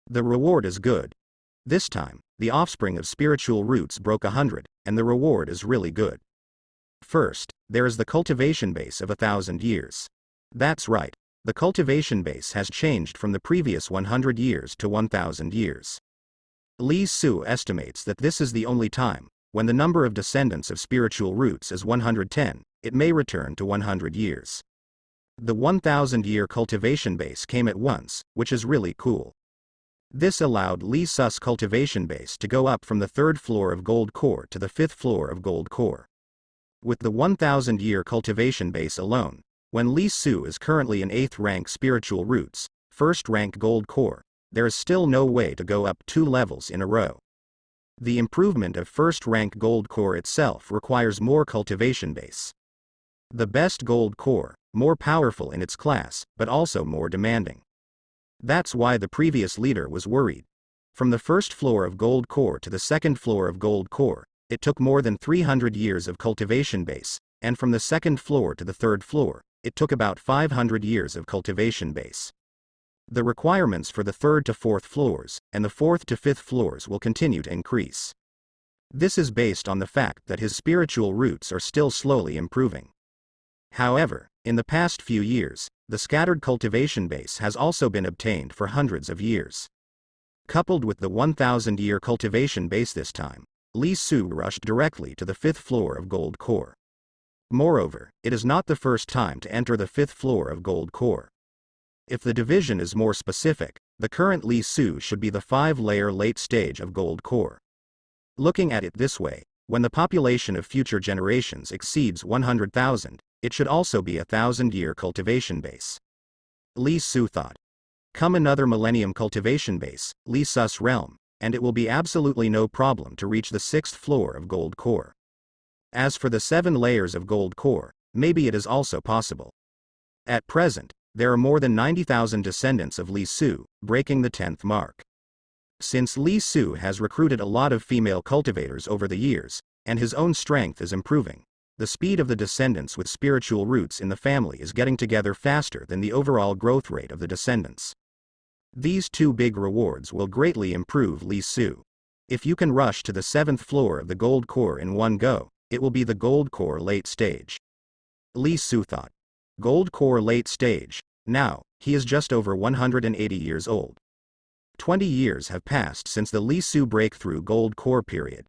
The reward is good. This time, the offspring of spiritual roots broke 100, and the reward is really good. First, there is the cultivation base of 1,000 years. That's right, the cultivation base has changed from the previous 100 years to 1,000 years. Li Su estimates that this is the only time, when the number of descendants of spiritual roots is 110, it may return to 100 years. The 1,000-year cultivation base came at once, which is really cool. This allowed Li Su's cultivation base to go up from the 3rd floor of gold core to the 5th floor of gold core. With the 1,000-year cultivation base alone, when Li Su is currently in 8th rank spiritual roots, 1st rank gold core, there is still no way to go up 2 levels in a row. The improvement of 1st rank gold core itself requires more cultivation base. The best gold core, more powerful in its class, but also more demanding. That's why the previous leader was worried. From the 1st floor of gold core to the 2nd floor of gold core, it took more than 300 years of cultivation base, and from the 2nd floor to the 3rd floor, it took about 500 years of cultivation base. The requirements for the 3rd to 4th floors, and the 4th to 5th floors will continue to increase. This is based on the fact that his spiritual roots are still slowly improving. However, in the past few years, the scattered cultivation base has also been obtained for hundreds of years. Coupled with the 1,000-year cultivation base this time, Li Su rushed directly to the 5th floor of gold core. Moreover, it is not the first time to enter the 5th floor of gold core. If the division is more specific, the current Li Su should be the 5-layer late stage of gold core. Looking at it this way, when the population of future generations exceeds 100,000, it should also be a 1,000-year cultivation base. Li Su thought. Come another millennium cultivation base, Li Su's realm, and it will be absolutely no problem to reach the 6th floor of gold core. As for the 7 layers of gold core, maybe it is also possible. At present, there are more than 90,000 descendants of Li Su, breaking the 10th mark. Since Li Su has recruited a lot of female cultivators over the years, and his own strength is improving, the speed of the descendants with spiritual roots in the family is getting together faster than the overall growth rate of the descendants. These 2 big rewards will greatly improve Li Su. If you can rush to the 7th floor of the gold core in one go, it will be the gold core late stage. Li Su thought. Gold core late stage. Now, he is just over 180 years old. 20 years have passed since the Li Su breakthrough gold core period.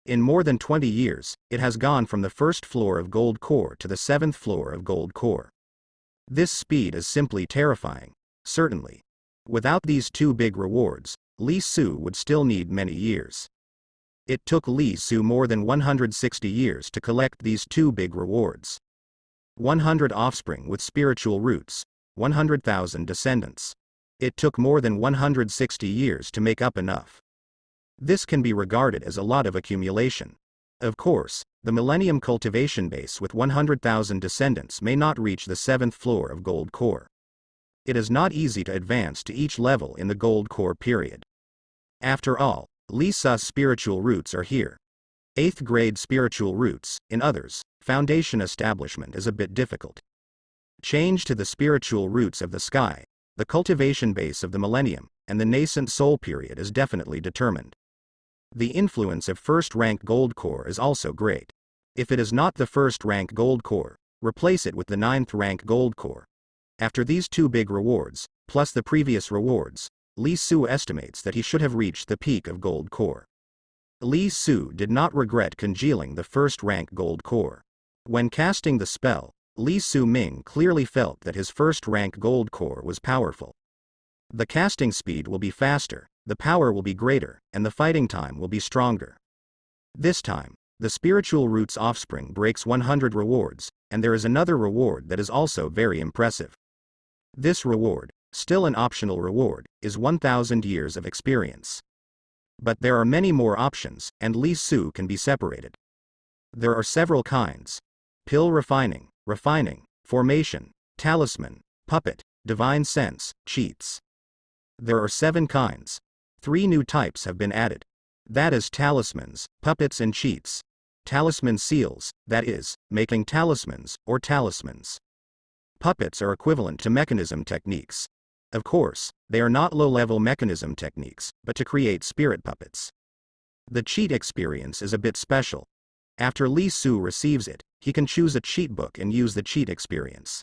In more than 20 years, it has gone from the 1st floor of gold core to the 7th floor of gold core. This speed is simply terrifying, certainly. Without these 2 big rewards, Li Su would still need many years. It took Li Su more than 160 years to collect these 2 big rewards. 100 offspring with spiritual roots, 100,000 descendants. It took more than 160 years to make up enough. This can be regarded as a lot of accumulation. Of course, the Millennium cultivation base with 100,000 descendants may not reach the 7th floor of gold core. It is not easy to advance to each level in the gold core period. After all, Li Su's spiritual roots are here. 8th grade spiritual roots, in others, foundation establishment is a bit difficult. Change to the spiritual roots of the sky, the cultivation base of the millennium, and the nascent soul period is definitely determined. The influence of 1st rank gold core is also great. If it is not the 1st rank gold core, replace it with the 9th rank gold core. After these 2 big rewards, plus the previous rewards, Li Su estimates that he should have reached the peak of gold core. Li Su did not regret congealing the 1st rank gold core. When casting the spell, Li Su Ming clearly felt that his 1st rank gold core was powerful. The casting speed will be faster, the power will be greater, and the fighting time will be stronger. This time, the spiritual roots offspring breaks 100 rewards, and there is another reward that is also very impressive. This reward, still an optional reward, is 1,000 years of experience. But there are many more options, and Li Su can be separated. There are several kinds. Pill refining, formation, talisman, puppet, divine sense, cheats. There are 7 kinds. 3 new types have been added. That is talismans, puppets and cheats. Talisman seals, that is, making talismans, or talismans. Puppets are equivalent to mechanism techniques. Of course, they are not low-level mechanism techniques, but to create spirit puppets. The cheat experience is a bit special. After Li Su receives it, he can choose a cheat book and use the cheat experience.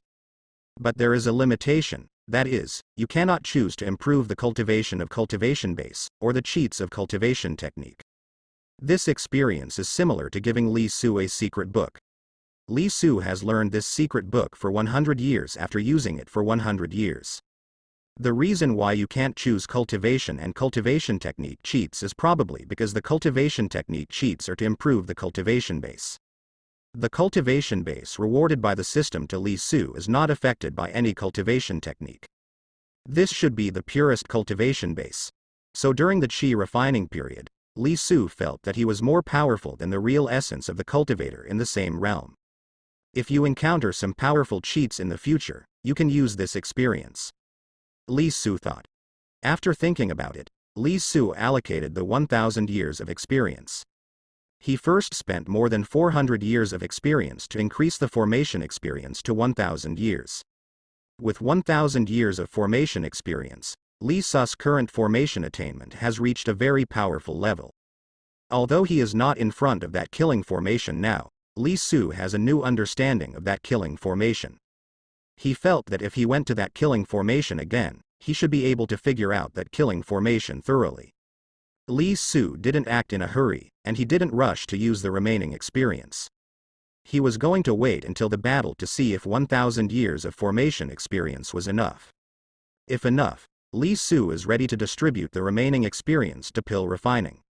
But there is a limitation, that is, you cannot choose to improve the cultivation of cultivation base, or the cheats of cultivation technique. This experience is similar to giving Li Su a secret book. Li Su has learned this secret book for 100 years after using it for 100 years. The reason why you can't choose cultivation and cultivation technique cheats is probably because the cultivation technique cheats are to improve the cultivation base. The cultivation base rewarded by the system to Li Su is not affected by any cultivation technique. This should be the purest cultivation base. So during the Qi refining period, Li Su felt that he was more powerful than the real essence of the cultivator in the same realm. If you encounter some powerful cheats in the future, you can use this experience. Li Su thought. After thinking about it, Li Su allocated the 1,000 years of experience. He first spent more than 400 years of experience to increase the formation experience to 1,000 years. With 1,000 years of formation experience, Li Su's current formation attainment has reached a very powerful level. Although he is not in front of that killing formation now, Li Su has a new understanding of that killing formation. He felt that if he went to that killing formation again, he should be able to figure out that killing formation thoroughly. Li Su didn't act in a hurry, and he didn't rush to use the remaining experience. He was going to wait until the battle to see if 1,000 years of formation experience was enough. If enough, Li Su is ready to distribute the remaining experience to pill refining.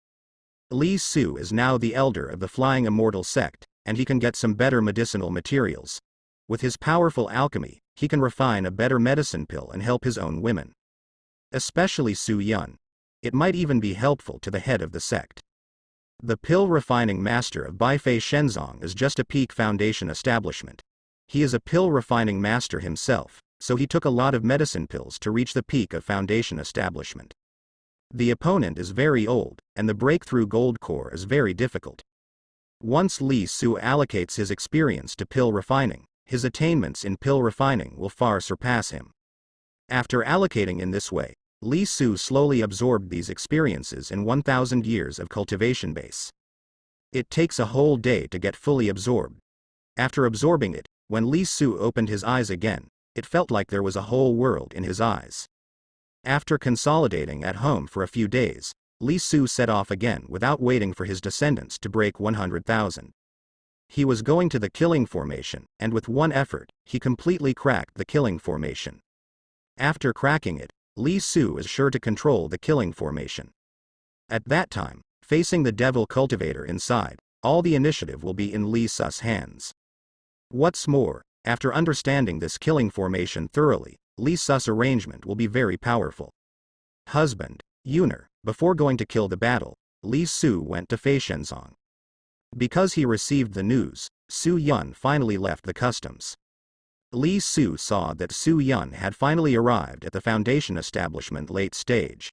Li Su is now the elder of the Flying Immortal sect, and he can get some better medicinal materials. With his powerful alchemy, he can refine a better medicine pill and help his own women. Especially Su Yun. It might even be helpful to the head of the sect. The pill refining master of Baifei Shenzong is just a peak foundation establishment. He is a pill refining master himself, so he took a lot of medicine pills to reach the peak of foundation establishment. The opponent is very old, and the breakthrough gold core is very difficult. Once Li Su allocates his experience to pill refining, his attainments in pill refining will far surpass him. After allocating in this way, Li Su slowly absorbed these experiences in 1,000 years of cultivation base. It takes a whole day to get fully absorbed. After absorbing it, when Li Su opened his eyes again, it felt like there was a whole world in his eyes. After consolidating at home for a few days, Li Su set off again without waiting for his descendants to break 100,000. He was going to the killing formation, and with one effort, he completely cracked the killing formation. After cracking it, Li Su is sure to control the killing formation. At that time, facing the devil cultivator inside, all the initiative will be in Li Su's hands. What's more, after understanding this killing formation thoroughly, Li Su's arrangement will be very powerful. Husband, Yuner. Before going to kill the battle, Li Su went to Fei Shenzong. Because he received the news, Su Yun finally left the customs. Li Su saw that Su Yun had finally arrived at the foundation establishment late stage.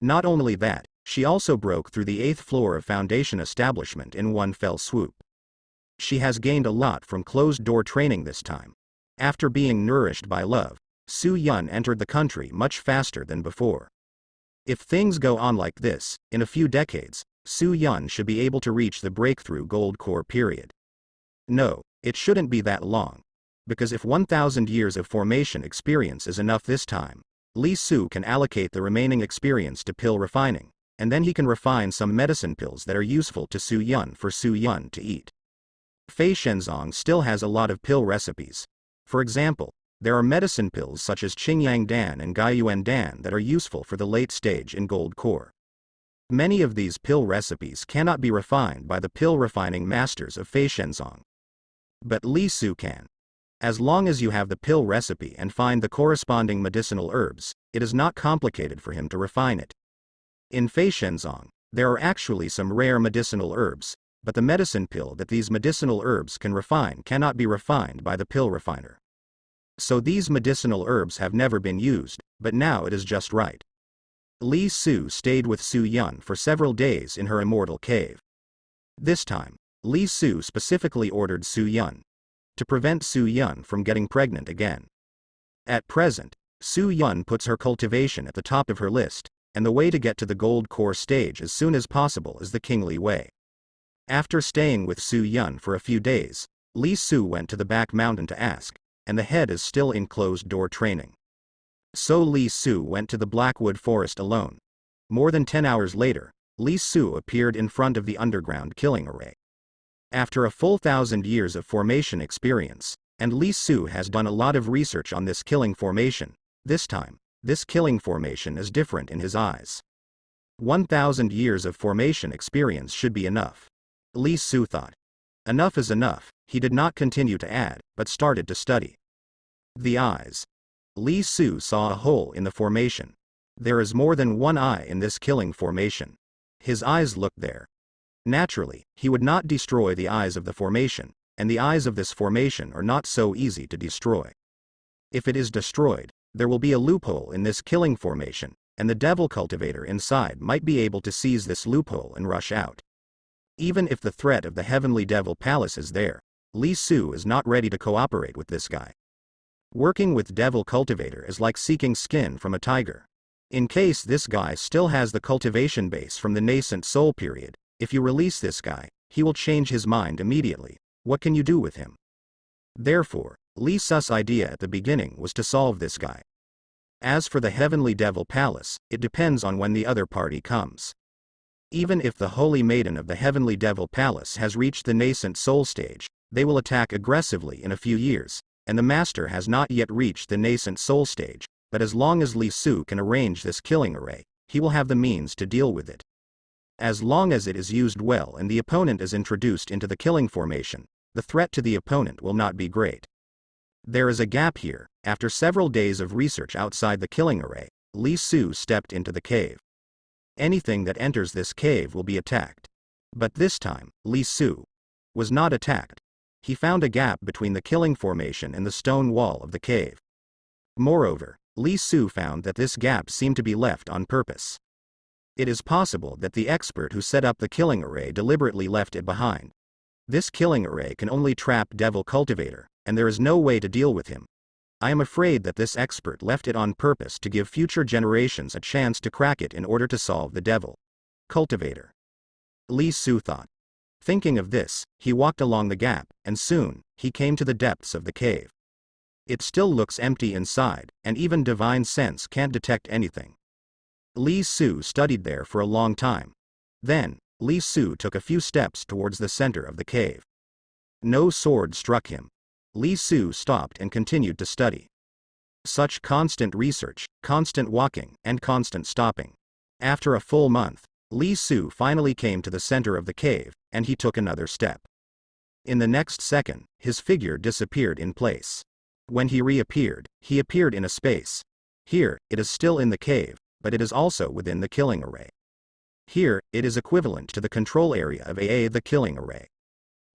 Not only that, she also broke through the 8th floor of foundation establishment in one fell swoop. She has gained a lot from closed-door training this time. After being nourished by love, Su Yun entered the country much faster than before. If things go on like this, in a few decades, Su Yun should be able to reach the breakthrough gold core period. No, it shouldn't be that long. Because if 1,000 years of formation experience is enough this time, Li Su can allocate the remaining experience to pill refining, and then he can refine some medicine pills that are useful to Su Yun for Su Yun to eat. Fei Shenzong still has a lot of pill recipes. For example, there are medicine pills such as Qingyang Dan and Gaiyuan Dan that are useful for the late stage in gold core. Many of these pill recipes cannot be refined by the pill refining masters of Fei Shenzong. But Li Su can. As long as you have the pill recipe and find the corresponding medicinal herbs, it is not complicated for him to refine it. In Fei Shenzong, there are actually some rare medicinal herbs, but the medicine pill that these medicinal herbs can refine cannot be refined by the pill refiner. So these medicinal herbs have never been used, but now it is just right. Li Su stayed with Su Yun for several days in her immortal cave. This time, Li Su specifically ordered Su Yun to prevent Su Yun from getting pregnant again. At present, Su Yun puts her cultivation at the top of her list, and the way to get to the gold core stage as soon as possible is the kingly way. After staying with Su Yun for a few days, Li Su went to the back mountain to ask, and the head is still in closed-door training. So Li Su went to the Blackwood Forest alone. More than 10 hours later, Li Su appeared in front of the underground killing array. After a full 1,000 years of formation experience, and Li Su has done a lot of research on this killing formation, this time, this killing formation is different in his eyes. 1,000 years of formation experience should be enough. Li Su thought. Enough is enough. He did not continue to add, but started to study. The eyes. Li Su saw a hole in the formation. There is more than one eye in this killing formation. His eyes looked there. Naturally, he would not destroy the eyes of the formation, and the eyes of this formation are not so easy to destroy. If it is destroyed, there will be a loophole in this killing formation, and the devil cultivator inside might be able to seize this loophole and rush out. Even if the threat of the heavenly devil palace is there, Li Su is not ready to cooperate with this guy. Working with devil cultivator is like seeking skin from a tiger. In case this guy still has the cultivation base from the nascent soul period, if you release this guy, he will change his mind immediately. What can you do with him? Therefore, Li Su's idea at the beginning was to solve this guy. As for the heavenly devil palace, it depends on when the other party comes. Even if the holy maiden of the heavenly devil palace has reached the nascent soul stage, they will attack aggressively in a few years, and the master has not yet reached the nascent soul stage, but as long as Li Su can arrange this killing array, he will have the means to deal with it. As long as it is used well and the opponent is introduced into the killing formation, the threat to the opponent will not be great. There is a gap here. After several days of research outside the killing array, Li Su stepped into the cave. Anything that enters this cave will be attacked. But this time, Li Su was not attacked. He found a gap between the killing formation and the stone wall of the cave. Moreover, Li Su found that this gap seemed to be left on purpose. It is possible that the expert who set up the killing array deliberately left it behind. This killing array can only trap devil cultivator, and there is no way to deal with him. I am afraid that this expert left it on purpose to give future generations a chance to crack it in order to solve the devil cultivator. Li Su thought. Thinking of this, he walked along the gap, and soon, he came to the depths of the cave. It still looks empty inside, and even divine sense can't detect anything. Li Su studied there for a long time. Then, Li Su took a few steps towards the center of the cave. No sword struck him. Li Su stopped and continued to study. Such constant research, constant walking, and constant stopping. After a full month, Li Su finally came to the center of the cave, and he took another step. In the next second, his figure disappeared in place. When he reappeared, he appeared in a space. Here, it is still in the cave, but it is also within the killing array. Here, it is equivalent to the control area of the killing array.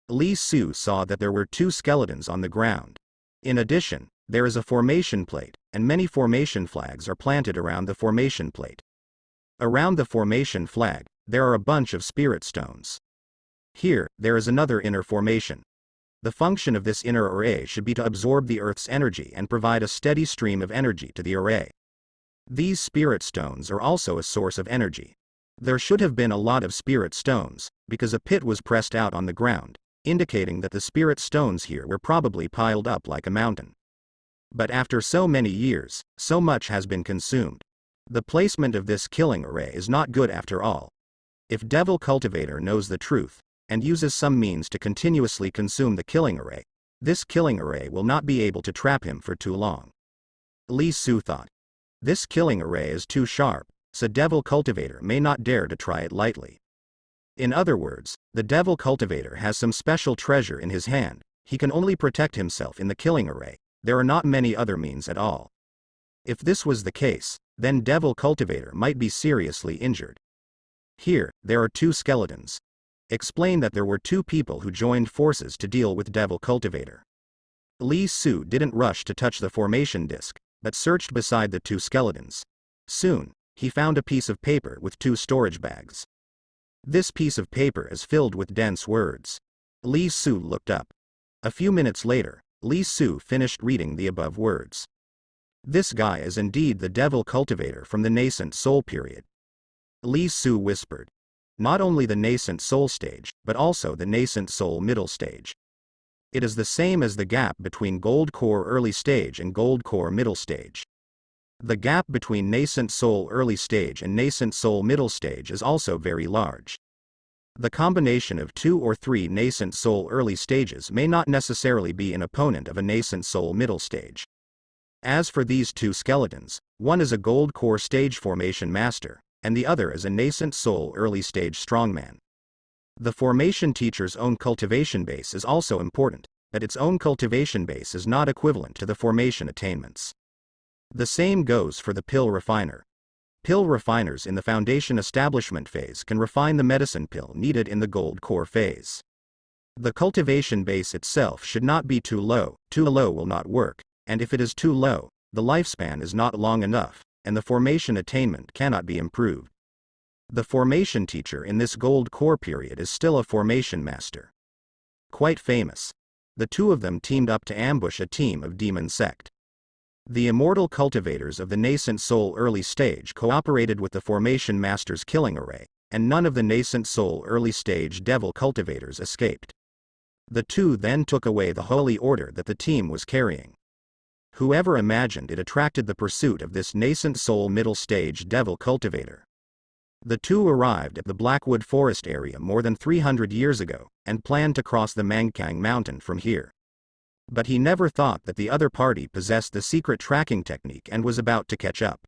Li Su saw that there were 2 skeletons on the ground. In addition, there is a formation plate, and many formation flags are planted around the formation plate. Around the formation flag, there are a bunch of spirit stones. Here, there is another inner formation. The function of this inner array should be to absorb the Earth's energy and provide a steady stream of energy to the array. These spirit stones are also a source of energy. There should have been a lot of spirit stones, because a pit was pressed out on the ground, indicating that the spirit stones here were probably piled up like a mountain. But after so many years, so much has been consumed. The placement of this killing array is not good after all. If Devil Cultivator knows the truth, and uses some means to continuously consume the killing array, this killing array will not be able to trap him for too long. Li Su thought. This killing array is too sharp, so Devil Cultivator may not dare to try it lightly. In other words, the Devil Cultivator has some special treasure in his hand. He can only protect himself in the killing array. There are not many other means at all. If this was the case, then Devil Cultivator might be seriously injured. Here, there are 2 skeletons. Explain that there were 2 people who joined forces to deal with Devil Cultivator. Li Su didn't rush to touch the formation disc, but searched beside the 2 skeletons. Soon, he found a piece of paper with 2 storage bags. This piece of paper is filled with dense words. Li Su looked up. A few minutes later, Li Su finished reading the above words. This guy is indeed the devil cultivator from the nascent soul period. Li Su whispered. Not only the nascent soul stage, but also the nascent soul middle stage. It is the same as the gap between gold core early stage and gold core middle stage. The gap between nascent soul early stage and nascent soul middle stage is also very large. The combination of 2 or 3 nascent soul early stages may not necessarily be an opponent of a nascent soul middle stage. As for these two skeletons, one is a gold core stage formation master, and the other is a nascent soul early stage strongman. The formation teacher's own cultivation base is also important, but its own cultivation base is not equivalent to the formation attainments. The same goes for the pill refiner. Pill refiners in the foundation establishment phase can refine the medicine pill needed in the gold core phase. The cultivation base itself should not be too low will not work, and if it is too low, the lifespan is not long enough, and the formation attainment cannot be improved. The formation teacher in this gold core period is still a formation master. Quite famous. The two of them teamed up to ambush a team of demon sect. The immortal cultivators of the nascent soul early stage cooperated with the formation master's killing array, and none of the nascent soul early stage devil cultivators escaped. The two then took away the holy order that the team was carrying. Whoever imagined it attracted the pursuit of this nascent soul middle stage devil cultivator? The two arrived at the Blackwood Forest area more than 300 years ago, and planned to cross the Mangkang Mountain from here. But he never thought that the other party possessed the secret tracking technique and was about to catch up.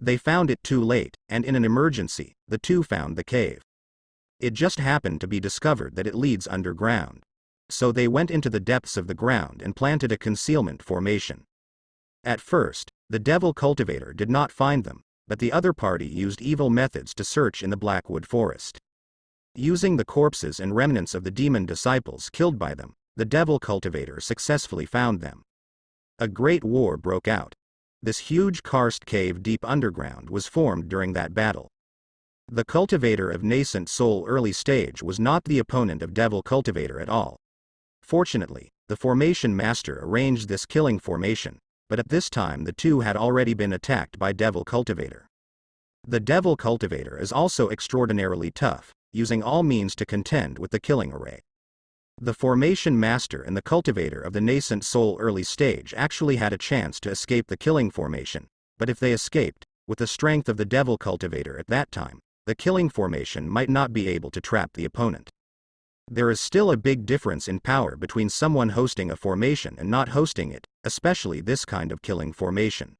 They found it too late, and in an emergency, the two found the cave. It just happened to be discovered that it leads underground. So they went into the depths of the ground and planted a concealment formation. At first, the devil cultivator did not find them, but the other party used evil methods to search in the Blackwood Forest. Using the corpses and remnants of the demon disciples killed by them, the devil cultivator successfully found them. A great war broke out. This huge karst cave deep underground was formed during that battle. The cultivator of nascent soul early stage was not the opponent of devil cultivator at all. Fortunately, the formation master arranged this killing formation, but at this time the two had already been attacked by devil cultivator. The devil cultivator is also extraordinarily tough, using all means to contend with the killing array. The formation master and the cultivator of the nascent soul early stage actually had a chance to escape the killing formation, but if they escaped, with the strength of the devil cultivator at that time, the killing formation might not be able to trap the opponent. There is still a big difference in power between someone hosting a formation and not hosting it, especially this kind of killing formation.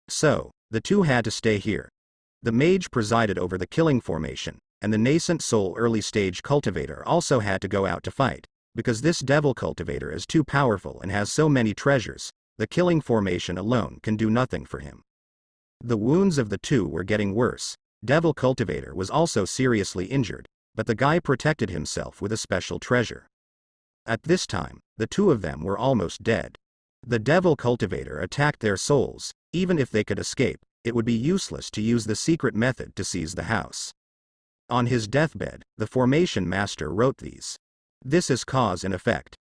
So, the two had to stay here. The mage presided over the killing formation, and the nascent soul early stage cultivator also had to go out to fight, because this devil cultivator is too powerful and has so many treasures. The killing formation alone can do nothing for him. The wounds of the two were getting worse. Devil cultivator was also seriously injured, but the guy protected himself with a special treasure. At this time, the two of them were almost dead. The devil cultivator attacked their souls. Even if they could escape, it would be useless to use the secret method to seize the house. On his deathbed, the formation master wrote these. This is cause and effect.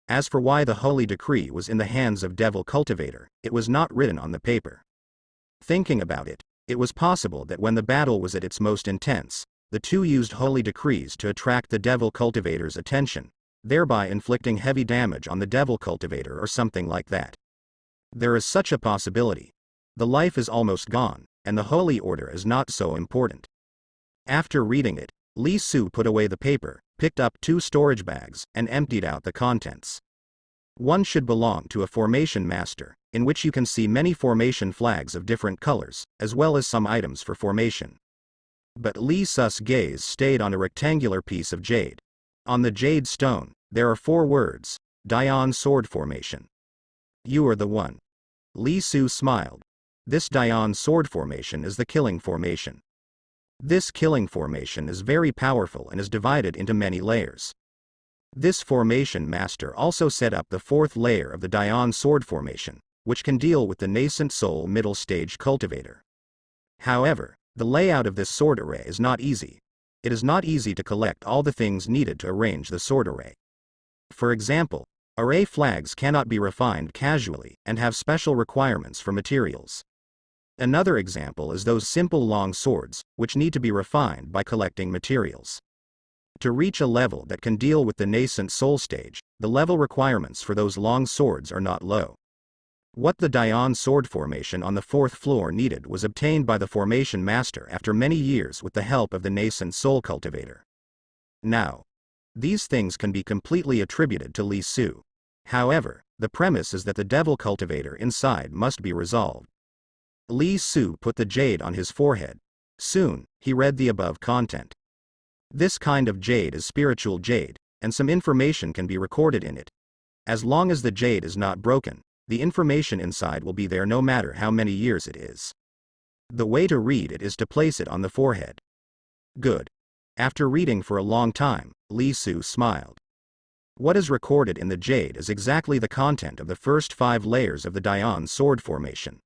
As for why the holy decree was in the hands of devil cultivator, it was not written on the paper. Thinking about it, it was possible that when the battle was at its most intense, the two used holy decrees to attract the devil cultivator's attention, thereby inflicting heavy damage on the devil cultivator or something like that. There is such a possibility. The life is almost gone, and the holy order is not so important. After reading it, Li Su put away the paper, picked up 2 storage bags, and emptied out the contents. One should belong to a formation master, in which you can see many formation flags of different colors, as well as some items for formation. But Li Su's gaze stayed on a rectangular piece of jade. On the jade stone, there are 4 words, Dian Sword Formation. You are the one. Li Su smiled. This Dian Sword Formation is the killing formation. This killing formation is very powerful and is divided into many layers. This formation master also set up the 4th layer of the Dian Sword Formation, which can deal with the nascent soul middle stage cultivator. However, the layout of this sword array is not easy. It is not easy to collect all the things needed to arrange the sword array. For example, Array flags cannot be refined casually and have special requirements for materials. Another example is those simple long swords, which need to be refined by collecting materials. To reach a level that can deal with the nascent soul stage, the level requirements for those long swords are not low. What the Dayan sword formation on the 4th floor needed was obtained by the formation master after many years with the help of the nascent soul cultivator. Now, these things can be completely attributed to Li Su. However, the premise is that the devil cultivator inside must be resolved. Li Su put the jade on his forehead. Soon, he read the above content. This kind of jade is spiritual jade, and some information can be recorded in it. As long as the jade is not broken, the information inside will be there no matter how many years it is. The way to read it is to place it on the forehead. Good. After reading for a long time, Li Su smiled. What is recorded in the jade is exactly the content of the first 5 layers of the Dayan sword formation.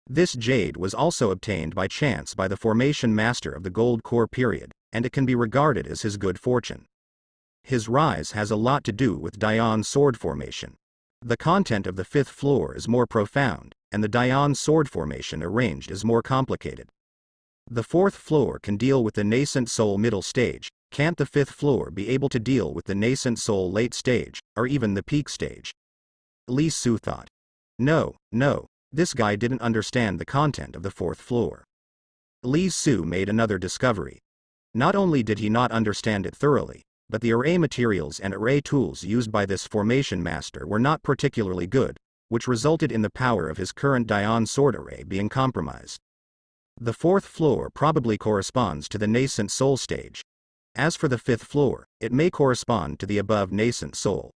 This jade was also obtained by chance by the formation master of the gold core period, and it can be regarded as his good fortune. His rise has a lot to do with Dayan sword formation. The content of the 5th floor is more profound, and the Dayan sword formation arranged is more complicated. The 4th floor can deal with the nascent soul middle stage. Can't the 5th floor be able to deal with the nascent soul late stage, or even the peak stage? Li Su thought. No, this guy didn't understand the content of the 4th floor. Li Su made another discovery. Not only did he not understand it thoroughly, but the array materials and array tools used by this formation master were not particularly good, which resulted in the power of his current Dayan sword array being compromised. The 4th floor probably corresponds to the nascent soul stage. As for the 5th floor, it may correspond to the above nascent soul.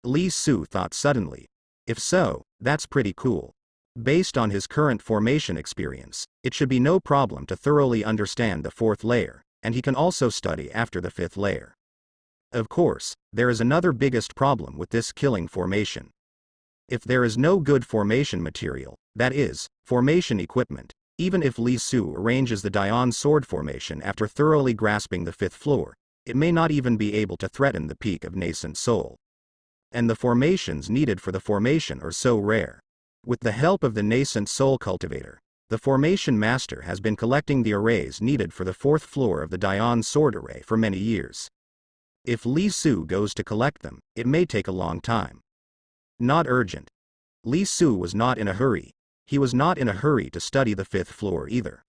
Li Su thought suddenly. If so, that's pretty cool. Based on his current formation experience, it should be no problem to thoroughly understand the 4th layer, and he can also study after the 5th layer. Of course, there is another biggest problem with this killing formation. If there is no good formation material, that is, formation equipment, even if Li Su arranges the Dayan sword formation after thoroughly grasping the 5th floor, it may not even be able to threaten the peak of nascent soul. And the formations needed for the formation are so rare. With the help of the nascent soul cultivator, the formation master has been collecting the arrays needed for the 4th floor of the Dayan sword array for many years. If Li Su goes to collect them, it may take a long time. Not urgent. Li Su was not in a hurry. He was not in a hurry to study the 5th floor either.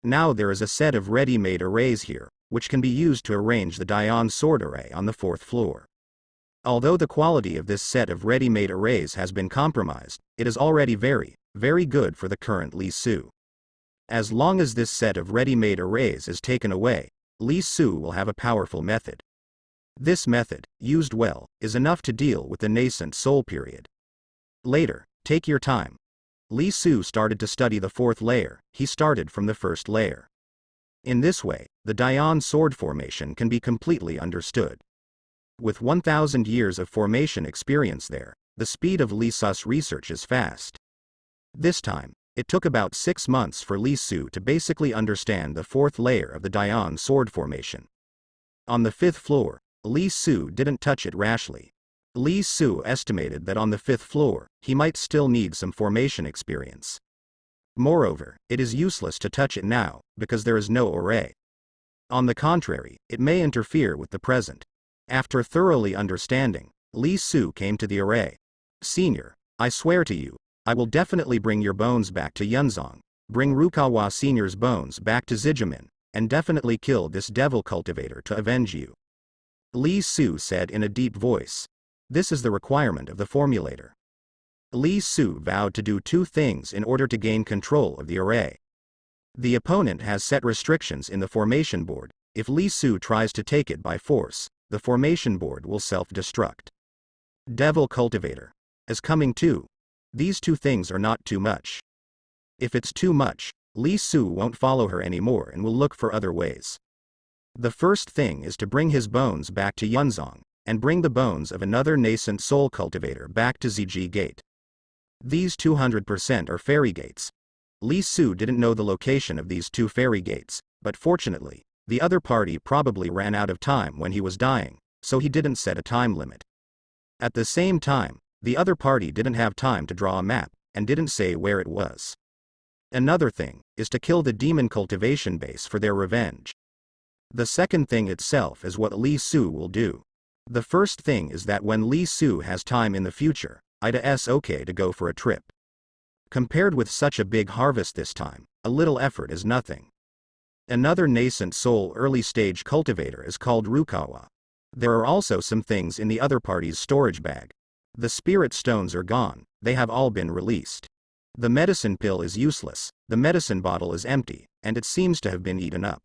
Now there is a set of ready-made arrays here, which can be used to arrange the Dayan sword array on the 4th floor. Although the quality of this set of ready-made arrays has been compromised, it is already very, very good for the current Li Su. As long as this set of ready-made arrays is taken away, Li Su will have a powerful method. This method, used well, is enough to deal with the nascent soul period. Later, take your time. Li Su started to study the 4th layer. He started from the 1st layer. In this way, the Dayan sword formation can be completely understood. With 1,000 years of formation experience there, the speed of Li Su's research is fast. This time, it took about 6 months for Li Su to basically understand the 4th layer of the Dayan sword formation. On the 5th floor, Li Su didn't touch it rashly. Li Su estimated that on the 5th floor, he might still need some formation experience. Moreover, it is useless to touch it now, because there is no array. On the contrary, it may interfere with the present. After thoroughly understanding, Li Su came to the array. Senior, I swear to you, I will definitely bring your bones back to Yunzong, bring Rukawa Senior's bones back to Zijimin, and definitely kill this devil cultivator to avenge you. Li Su said in a deep voice. This is the requirement of the formulator. Li Su vowed to do 2 things in order to gain control of the array. The opponent has set restrictions in the formation board. If Li Su tries to take it by force, the formation board will self-destruct. Devil cultivator is coming too. These 2 things are not too much. If it's too much, Li Su won't follow her anymore and will look for other ways. The first thing is to bring his bones back to Yunzong, and bring the bones of another nascent soul cultivator back to Ziji Gate. These 200% are fairy gates. Li Su didn't know the location of these 2 fairy gates, but fortunately, the other party probably ran out of time when he was dying, so he didn't set a time limit. At the same time, the other party didn't have time to draw a map, and didn't say where it was. Another thing is to kill the demon cultivation base for their revenge. The second thing itself is what Li Su will do. The first thing is that when Li Su has time in the future, it's okay to go for a trip. Compared with such a big harvest this time, a little effort is nothing. Another nascent soul early stage cultivator is called Rukawa. There are also some things in the other party's storage bag. The spirit stones are gone, they have all been released. The medicine pill is useless, the medicine bottle is empty, and it seems to have been eaten up.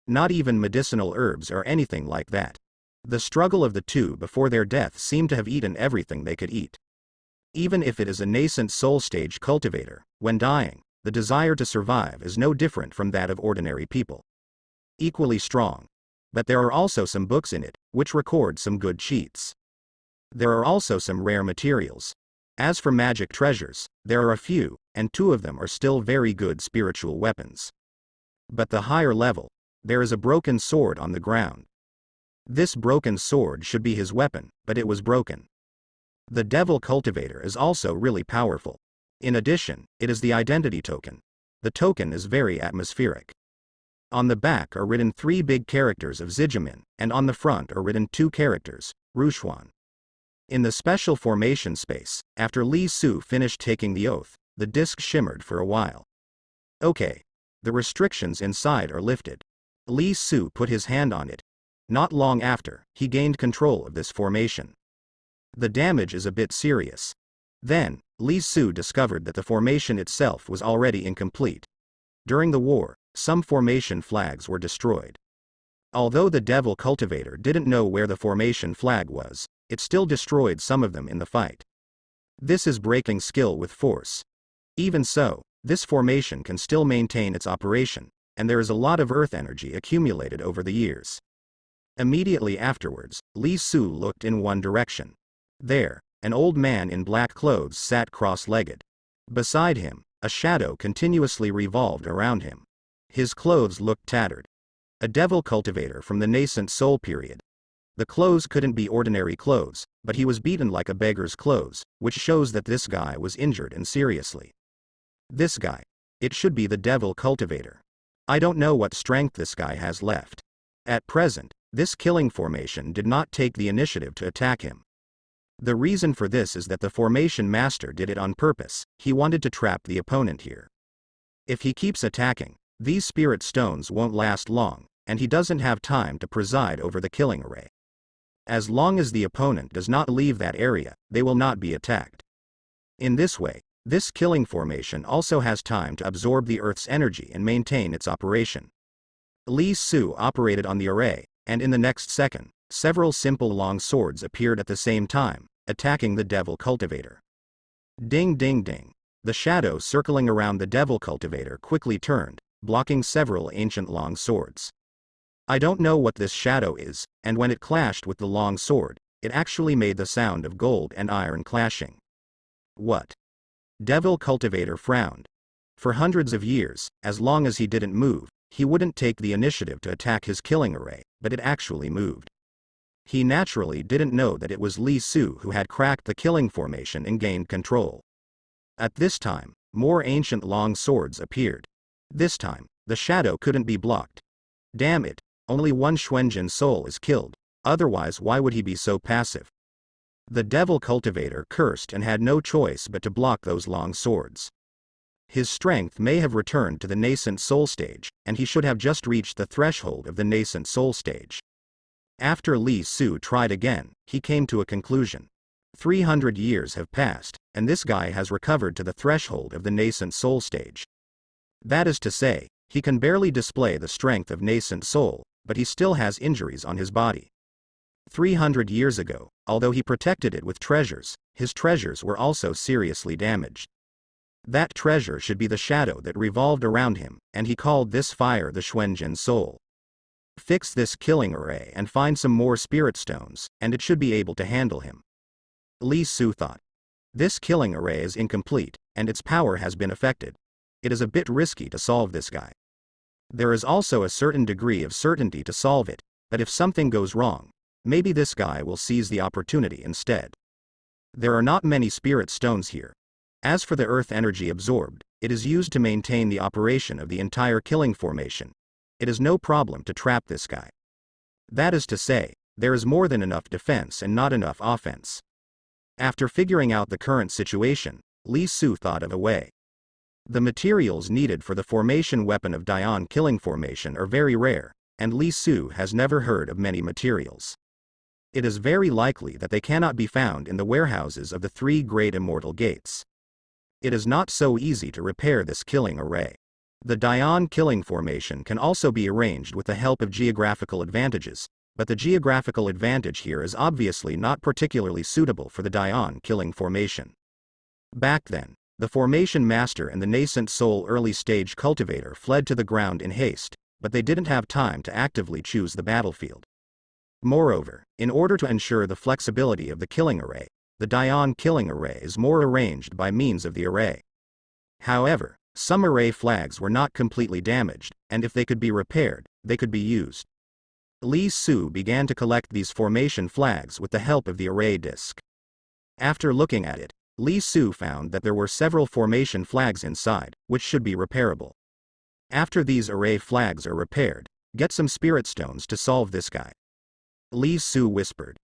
Not even medicinal herbs or anything like that. The struggle of the two before their death seemed to have eaten everything they could eat. Even if it is a nascent soul stage cultivator, when dying, the desire to survive is no different from that of ordinary people. Equally strong. But there are also some books in it, which record some good cheats. There are also some rare materials. As for magic treasures, there are a few, and 2 of them are still very good spiritual weapons. But the higher level, there is a broken sword on the ground. This broken sword should be his weapon, but it was broken. The devil cultivator is also really powerful. In addition, it is the identity token. The token is very atmospheric. On the back are written 3 big characters of Zijimin, and on the front are written 2 characters, Rushuan. In the special formation space, after Li Su finished taking the oath, the disc shimmered for a while. Okay. The restrictions inside are lifted. Li Su put his hand on it. Not long after, he gained control of this formation. The damage is a bit serious. Then, Li Su discovered that the formation itself was already incomplete. During the war, some formation flags were destroyed. Although the devil cultivator didn't know where the formation flag was, it still destroyed some of them in the fight. This is breaking skill with force. Even so, this formation can still maintain its operation, and there is a lot of earth energy accumulated over the years. Immediately afterwards, Li Su looked in one direction. There, an old man in black clothes sat cross-legged. Beside him, a shadow continuously revolved around him. His clothes looked tattered. A devil cultivator from the nascent soul period. The clothes couldn't be ordinary clothes, but he was beaten like a beggar's clothes, which shows that this guy was injured and seriously. This guy. It should be the devil cultivator. I don't know what strength this guy has left. At present, this killing formation did not take the initiative to attack him. The reason for this is that the formation master did it on purpose. He wanted to trap the opponent here. If he keeps attacking, these spirit stones won't last long, and he doesn't have time to preside over the killing array. As long as the opponent does not leave that area, they will not be attacked. In this way, this killing formation also has time to absorb the Earth's energy and maintain its operation. Li Su operated on the array, and in the next second, several simple long swords appeared at the same time, attacking the devil cultivator. Ding ding ding. The shadow circling around the devil cultivator quickly turned, blocking several ancient long swords. I don't know what this shadow is, and when it clashed with the long sword, it actually made the sound of gold and iron clashing. What? Devil cultivator frowned. For hundreds of years, as long as he didn't move, he wouldn't take the initiative to attack his killing array, but it actually moved. He naturally didn't know that it was Li Su who had cracked the killing formation and gained control. At this time, more ancient long swords appeared. This time, the shadow couldn't be blocked. Damn it, only one Xuanjin soul is killed, otherwise why would he be so passive? The devil cultivator cursed and had no choice but to block those long swords. His strength may have returned to the nascent soul stage, and he should have just reached the threshold of the nascent soul stage. After Li Su tried again, he came to a conclusion. 300 years have passed, and this guy has recovered to the threshold of the nascent soul stage. That is to say, he can barely display the strength of nascent soul, but he still has injuries on his body. 300 years ago, although he protected it with treasures, his treasures were also seriously damaged. That treasure should be the shadow that revolved around him, and he called this fire the Xuanjin soul. Fix this killing array and find some more spirit stones, and it should be able to handle him. Li Su thought. This killing array is incomplete, and its power has been affected. It is a bit risky to solve this guy. There is also a certain degree of certainty to solve it, but if something goes wrong, Maybe this guy will seize the opportunity instead. There are not many spirit stones here. As for the earth energy absorbed, it is used to maintain the operation of the entire killing formation. It is no problem to trap this guy. That is to say, there is more than enough defense and not enough offense. After figuring out the current situation, Li Su thought of a way. The materials needed for the formation weapon of Dian killing formation are very rare, and Li Su has never heard of many materials. It is very likely that they cannot be found in the warehouses of the three great immortal gates. It is not so easy to repair this killing array. The Dian killing formation can also be arranged with the help of geographical advantages, but the geographical advantage here is obviously not particularly suitable for the Dian killing formation. Back then, the formation master and the nascent soul early stage cultivator fled to the ground in haste, but they didn't have time to actively choose the battlefield. Moreover, in order to ensure the flexibility of the killing array, the Dian killing array is more arranged by means of the array. However, some array flags were not completely damaged, and if they could be repaired, they could be used. Li Su began to collect these formation flags with the help of the array disk. After looking at it, Li Su found that there were several formation flags inside, which should be repairable. After these array flags are repaired, get some spirit stones to solve this guy. Li Su whispered.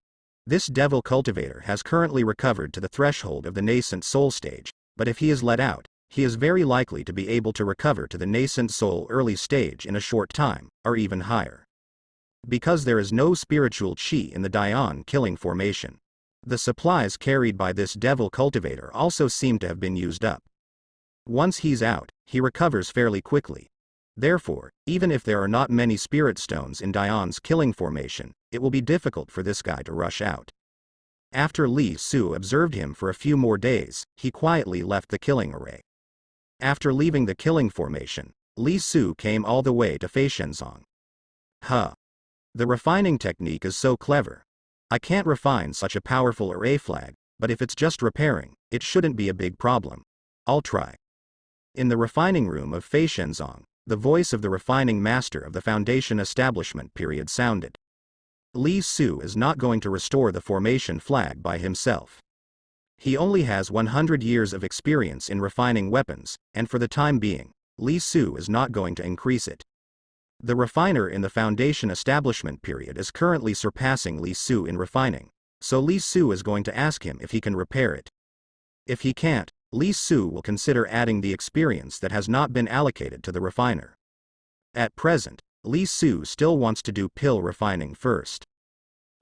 This devil cultivator has currently recovered to the threshold of the nascent soul stage, but if he is let out, he is very likely to be able to recover to the nascent soul early stage in a short time, or even higher. Because there is no spiritual chi in the Dian killing formation. The supplies carried by this devil cultivator also seem to have been used up. Once he's out, he recovers fairly quickly. Therefore, even if there are not many spirit stones in Dian's killing formation, it will be difficult for this guy to rush out. After Li Su observed him for a few more days, he quietly left the killing array. After leaving the killing formation, Li Su came all the way to Feishenzong. The refining technique is so clever. I can't refine such a powerful array flag, but if it's just repairing, it shouldn't be a big problem. I'll try. In the refining room of Feishenzong, the voice of the refining master of the foundation establishment period sounded. Li Su is not going to restore the formation flag by himself. He only has 100 years of experience in refining weapons, and for the time being, Li Su is not going to increase it. The refiner in the foundation establishment period is currently surpassing Li Su in refining, so Li Su is going to ask him if he can repair it. If he can't, Li Su will consider adding the experience that has not been allocated to the refiner. At present, Li Su still wants to do pill refining first.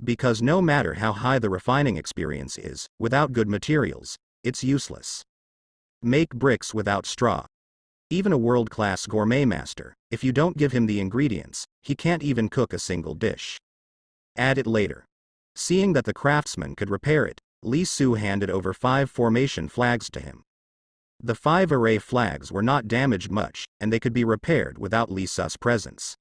Because no matter how high the refining experience is, without good materials, it's useless. Make bricks without straw. Even a world-class gourmet master, if you don't give him the ingredients, he can't even cook a single dish. Add it later. Seeing that the craftsman could repair it, Li Su handed over 5 formation flags to him. The 5 array flags were not damaged much, and they could be repaired without Li Su's presence.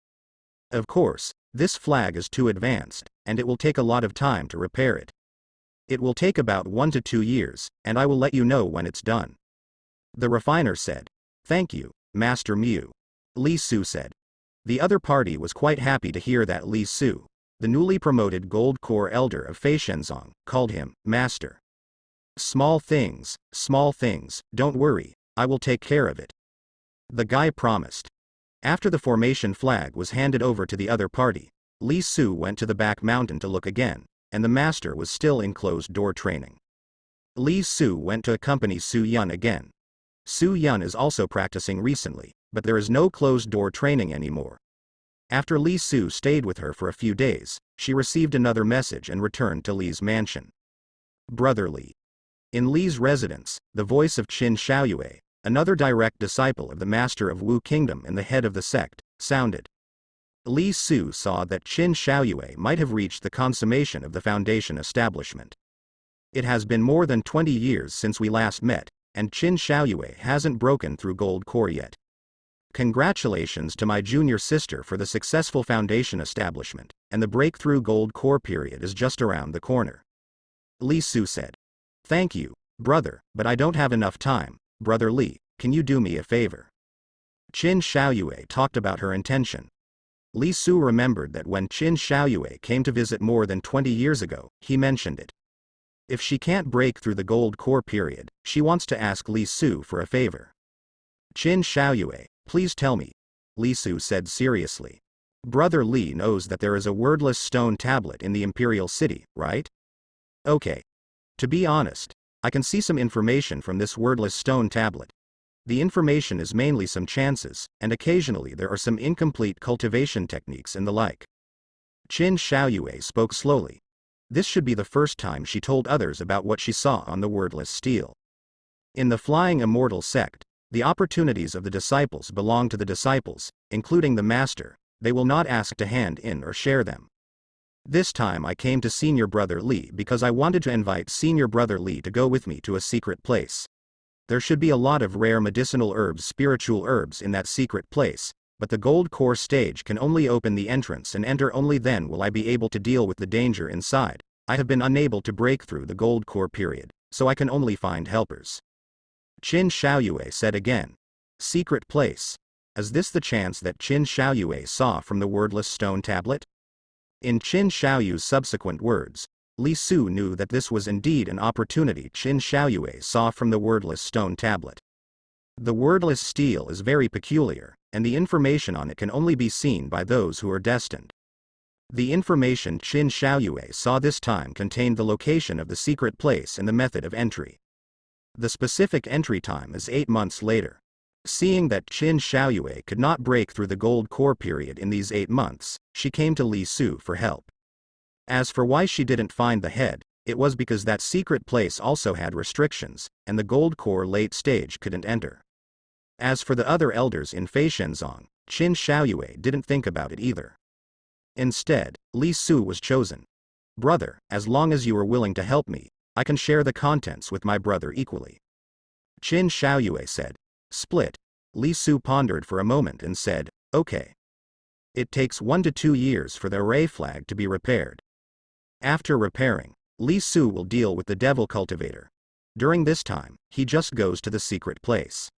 Of course, this flag is too advanced, and it will take a lot of time to repair it. It will take about 1 to 2 years, and I will let you know when it's done. The refiner said. Thank you, Master Mu. Li Su said. The other party was quite happy to hear that Li Su, the newly promoted Gold Corps elder of Feishenzong, called him Master. Small things, don't worry, I will take care of it. The guy promised. After the formation flag was handed over to the other party, Li Su went to the back mountain to look again, and the master was still in closed-door training. Li Su went to accompany Su Yun again. Su Yun is also practicing recently, but there is no closed-door training anymore. After Li Su stayed with her for a few days, she received another message and returned to Li's mansion. Brother Li. In Li's residence, the voice of Qin Xiaoyue, another direct disciple of the master of Wu Kingdom and the head of the sect, sounded. Li Su saw that Qin Xiaoyue might have reached the consummation of the foundation establishment. It has been more than 20 years since we last met, and Qin Xiaoyue hasn't broken through Gold Corps yet. Congratulations to my junior sister for the successful foundation establishment, and the breakthrough Gold Corps period is just around the corner. Li Su said. Thank you, brother, but I don't have enough time. Brother Li, can you do me a favor? Qin Xiaoyue talked about her intention. Li Su remembered that when Qin Xiaoyue came to visit more than 20 years ago, he mentioned it. If she can't break through the gold core period, she wants to ask Li Su for a favor. Qin Xiaoyue, please tell me, Li Su said seriously. Brother Li knows that there is a wordless stone tablet in the Imperial City, right? Okay. To be honest, I can see some information from this wordless stone tablet. The information is mainly some chances, and occasionally there are some incomplete cultivation techniques and the like. Qin Xiaoyue spoke slowly. This should be the first time she told others about what she saw on the wordless stele. In the Flying Immortal sect, the opportunities of the disciples belong to the disciples, including the master. They will not ask to hand in or share them. This time I came to Senior Brother Li because I wanted to invite Senior Brother Li to go with me to a secret place. There should be a lot of rare medicinal herbs, spiritual herbs in that secret place, but the gold core stage can only open the entrance, and enter only then will I be able to deal with the danger inside. I have been unable to break through the gold core period, so I can only find helpers. Qin Xiaoyue said again. Secret place. Is this the chance that Qin Xiaoyue saw from the wordless stone tablet? In Qin Xiaoyue's subsequent words, Li Su knew that this was indeed an opportunity Qin Xiaoyue saw from the wordless stone tablet. The wordless stele is very peculiar, and the information on it can only be seen by those who are destined. The information Qin Xiaoyue saw this time contained the location of the secret place and the method of entry. The specific entry time is 8 months later. Seeing that Qin Xiaoyue could not break through the gold core period in these 8 months, she came to Li Su for help. As for why she didn't find the head, it was because that secret place also had restrictions, and the gold core late stage couldn't enter. As for the other elders in Feishenzong, Qin Xiaoyue didn't think about it either. Instead, Li Su was chosen. Brother, as long as you are willing to help me, I can share the contents with my brother equally. Qin Xiaoyue said. Split. Li Su pondered for a moment and said, okay. It takes 1 to 2 years for the array flag to be repaired. After repairing, Li Su will deal with the devil cultivator. During this time, he just goes to the secret place.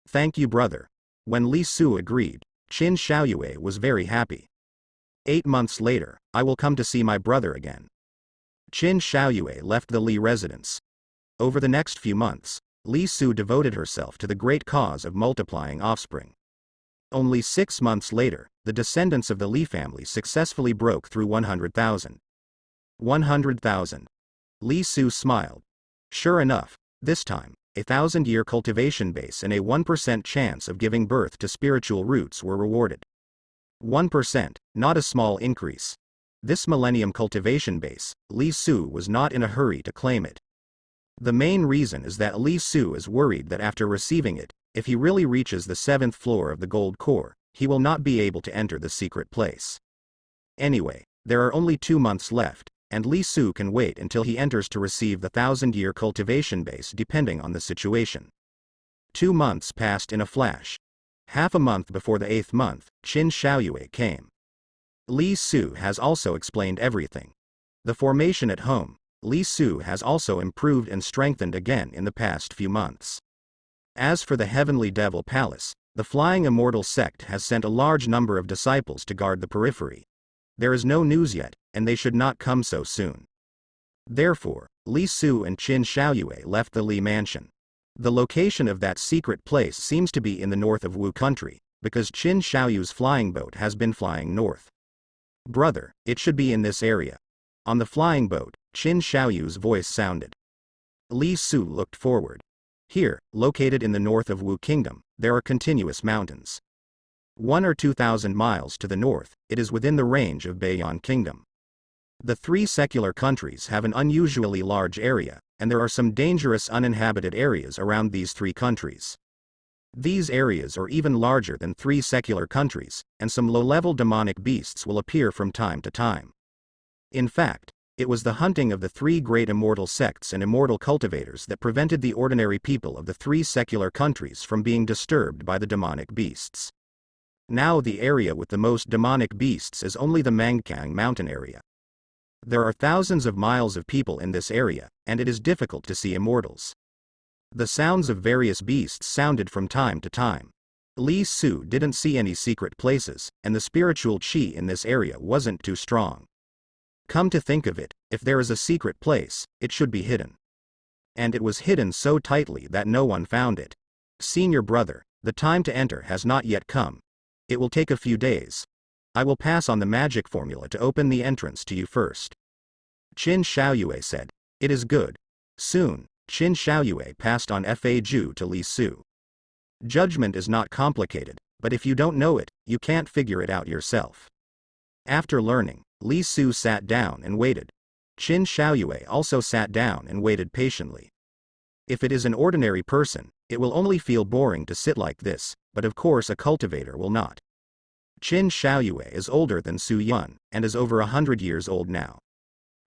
Thank you, brother. When Li Su agreed, Qin Xiaoyue was very happy. 8 months later, I will come to see my brother again. Qin Xiaoyue left the Li residence. Over the next few months, Li Su devoted herself to the great cause of multiplying offspring. Only 6 months later, the descendants of the Li family successfully broke through 100,000. 100,000. Li Su smiled. Sure enough, this time, a 1,000-year cultivation base and a 1% chance of giving birth to spiritual roots were rewarded. 1%, not a small increase. This millennium cultivation base, Li Su was not in a hurry to claim it. The main reason is that Li Su is worried that after receiving it, if he really reaches the 7th floor of the gold core, he will not be able to enter the secret place. Anyway, there are only 2 months left, and Li Su can wait until he enters to receive the 1,000-year cultivation base depending on the situation. 2 months passed in a flash. Half a month before the 8th month, Qin Xiaoyue came. Li Su has also explained everything. The formation at home, Li Su has also improved and strengthened again in the past few months. As for the Heavenly Devil Palace, the Flying Immortal sect has sent a large number of disciples to guard the periphery. There is no news yet, and they should not come so soon. Therefore, Li Su and Qin Xiaoyue left the Li mansion. The location of that secret place seems to be in the north of Wu country, because Qin Xiaoyue's flying boat has been flying north. Brother, it should be in this area. On the flying boat, Qin Xiaoyue's voice sounded. Li Su looked forward. Here, located in the north of Wu Kingdom, there are continuous mountains. 1 or 2,000 miles to the north, it is within the range of Beiyan Kingdom. The 3 secular countries have an unusually large area, and there are some dangerous uninhabited areas around these 3 countries. These areas are even larger than 3 secular countries, and some low-level demonic beasts will appear from time to time. In fact, it was the hunting of the 3 great immortal sects and immortal cultivators that prevented the ordinary people of the 3 secular countries from being disturbed by the demonic beasts. Now the area with the most demonic beasts is only the Mangkang mountain area. There are thousands of miles of people in this area, and it is difficult to see immortals. The sounds of various beasts sounded from time to time. Li Su didn't see any secret places, and the spiritual qi in this area wasn't too strong. Come to think of it, if there is a secret place, it should be hidden. And it was hidden so tightly that no one found it. Senior brother, the time to enter has not yet come. It will take a few days. I will pass on the magic formula to open the entrance to you first. Qin Xiaoyue said. It is good. Soon, Qin Xiaoyue passed on Fa Ju to Li Su. Judgment is not complicated, but if you don't know it, you can't figure it out yourself. After learning, Li Su sat down and waited. Qin Xiaoyue also sat down and waited patiently. If it is an ordinary person, it will only feel boring to sit like this, but of course a cultivator will not. Qin Xiaoyue is older than Su Yun, and is over 100 years old now.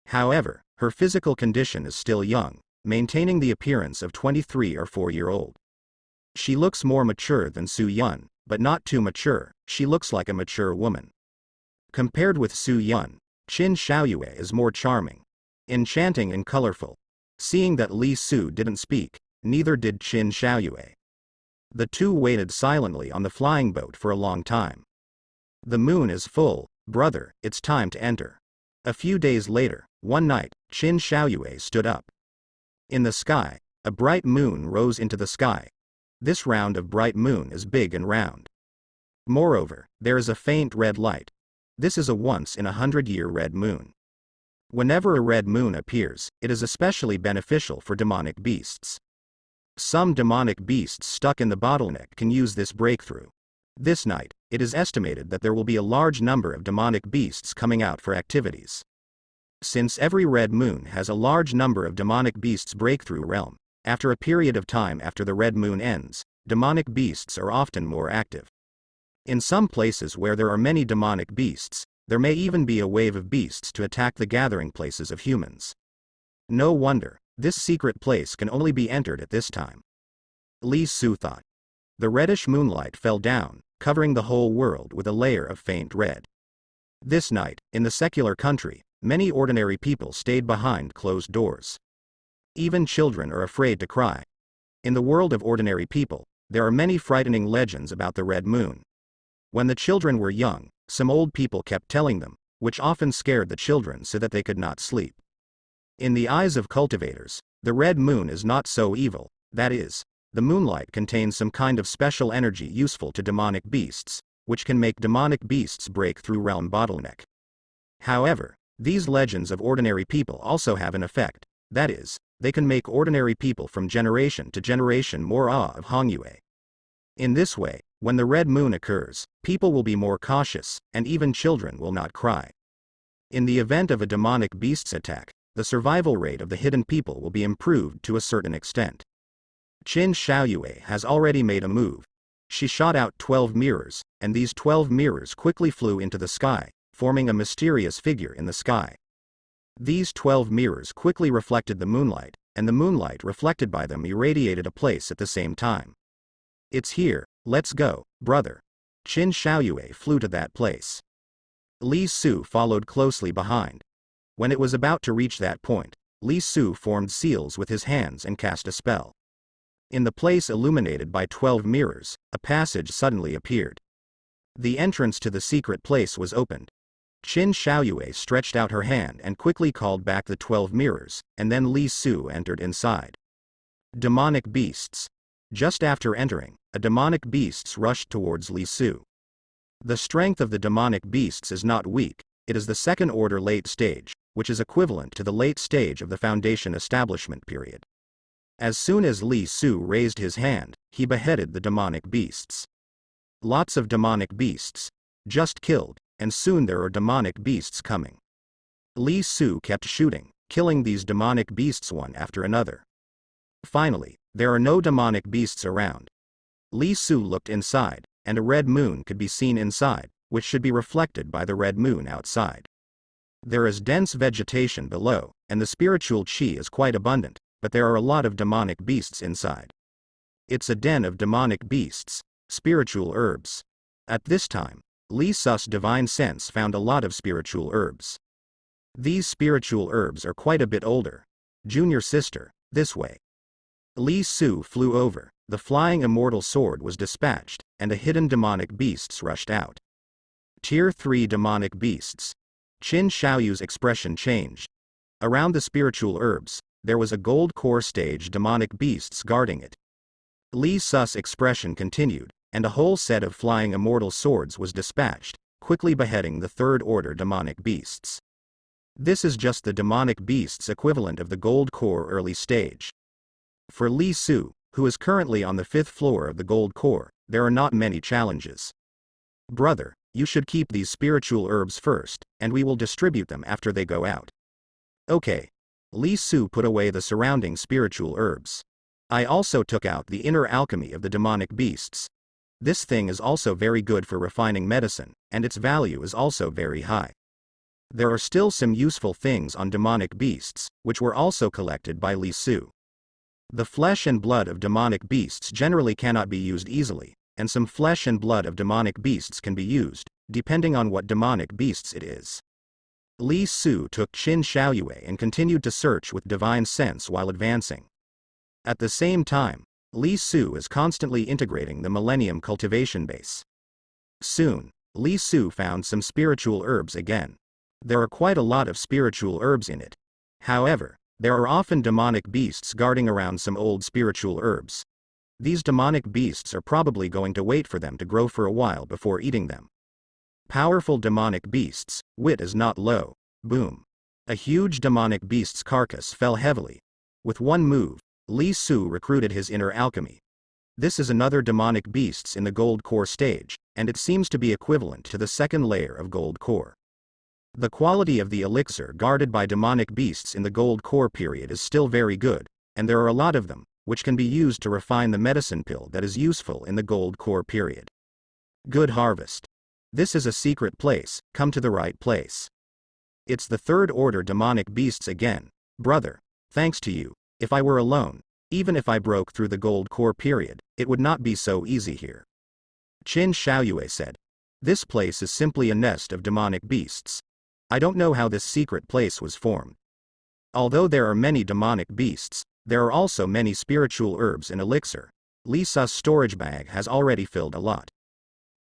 However, her physical condition is still young, maintaining the appearance of 23 or 4-year-old. She looks more mature than Su Yun, but not too mature. She looks like a mature woman. Compared with Su Yun, Qin Xiaoyue is more charming, enchanting and colorful. Seeing that Li Su didn't speak, neither did Qin Xiaoyue. The two waited silently on the flying boat for a long time. The moon is full, brother, it's time to enter. A few days later, one night, Qin Xiaoyue stood up. In the sky, a bright moon rose into the sky. This round of bright moon is big and round. Moreover, there is a faint red light. This is a once-in-a-100-year red moon. Whenever a red moon appears, it is especially beneficial for demonic beasts. Some demonic beasts stuck in the bottleneck can use this breakthrough. This night, it is estimated that there will be a large number of demonic beasts coming out for activities. Since every red moon has a large number of demonic beasts breakthrough realm, after a period of time after the red moon ends, demonic beasts are often more active. In some places where there are many demonic beasts, there may even be a wave of beasts to attack the gathering places of humans. No wonder, this secret place can only be entered at this time. Li Su thought. The reddish moonlight fell down, covering the whole world with a layer of faint red. This night, in the secular country, many ordinary people stayed behind closed doors. Even children are afraid to cry. In the world of ordinary people, there are many frightening legends about the red moon. When the children were young, some old people kept telling them, which often scared the children so that they could not sleep. In the eyes of cultivators, the red moon is not so evil, that is, the moonlight contains some kind of special energy useful to demonic beasts, which can make demonic beasts break through realm bottleneck. However, these legends of ordinary people also have an effect, that is, they can make ordinary people from generation to generation more awe of Hongyue. In this way, when the red moon occurs, people will be more cautious, and even children will not cry. In the event of a demonic beast's attack, the survival rate of the hidden people will be improved to a certain extent. Qin Xiaoyue has already made a move. She shot out 12 mirrors, and these 12 mirrors quickly flew into the sky, forming a mysterious figure in the sky. These 12 mirrors quickly reflected the moonlight, and the moonlight reflected by them irradiated a place at the same time. It's here, let's go, brother. Qin Xiaoyue flew to that place. Li Su followed closely behind. When it was about to reach that point, Li Su formed seals with his hands and cast a spell. In the place illuminated by 12 mirrors, a passage suddenly appeared. The entrance to the secret place was opened. Qin Xiaoyue stretched out her hand and quickly called back the 12 mirrors, and then Li Su entered inside. Demonic beasts. Just after entering, a demonic beasts rushed towards Li Su. The strength of the demonic beasts is not weak, it is the second-order late stage, which is equivalent to the late stage of the Foundation establishment period. As soon as Li Su raised his hand, he beheaded the demonic beasts. Lots of demonic beasts. Just killed, and soon there are demonic beasts coming. Li Su kept shooting, killing these demonic beasts one after another. Finally, there are no demonic beasts around. Li Su looked inside, and a red moon could be seen inside, which should be reflected by the red moon outside. There is dense vegetation below, and the spiritual qi is quite abundant, but there are a lot of demonic beasts inside. It's a den of demonic beasts, spiritual herbs. At this time, Li Su's divine sense found a lot of spiritual herbs. These spiritual herbs are quite a bit older. Junior sister, this way. Li Su flew over. the flying immortal sword was dispatched, and a hidden demonic beasts rushed out. Tier 3 demonic beasts. Qin Xiaoyu's expression changed. Around the spiritual herbs, there was a gold core stage demonic beasts guarding it. Li Su's expression continued, and a whole set of flying immortal swords was dispatched, quickly beheading the third-order demonic beasts. This is just the demonic beasts equivalent of the gold core early stage. For Li Su, who is currently on the 5th floor of the gold core, there are not many challenges. Brother, you should keep these spiritual herbs first, and we will distribute them after they go out. Okay. Li Su put away the surrounding spiritual herbs. I also took out the inner alchemy of the demonic beasts. This thing is also very good for refining medicine, and its value is also very high. There are still some useful things on demonic beasts, which were also collected by Li Su. The flesh and blood of demonic beasts generally cannot be used easily, and some flesh and blood of demonic beasts can be used, depending on what demonic beasts it is. Li Su took Qin Xiaoyue and continued to search with divine sense while advancing. At the same time, Li Su is constantly integrating the Millennium cultivation base. Soon, Li Su found some spiritual herbs again. There are quite a lot of spiritual herbs in it. However, there are often demonic beasts guarding around some old spiritual herbs. These demonic beasts are probably going to wait for them to grow for a while before eating them. Powerful demonic beasts, wit is not low. Boom. A huge demonic beast's carcass fell heavily. With one move, Li Su recruited his inner alchemy. This is another demonic beasts in the gold core stage, and it seems to be equivalent to the second layer of gold core. The quality of the elixir guarded by demonic beasts in the gold core period is still very good, and there are a lot of them, which can be used to refine the medicine pill that is useful in the gold core period. Good harvest. This is a secret place, come to the right place. It's the third order demonic beasts again. Brother, thanks to you. If I were alone, even if I broke through the gold core period, it would not be so easy here. Qin Xiaoyue said. This place is simply a nest of demonic beasts. I don't know how this secret place was formed. Although there are many demonic beasts, there are also many spiritual herbs in elixir. Li Su's storage bag has already filled a lot.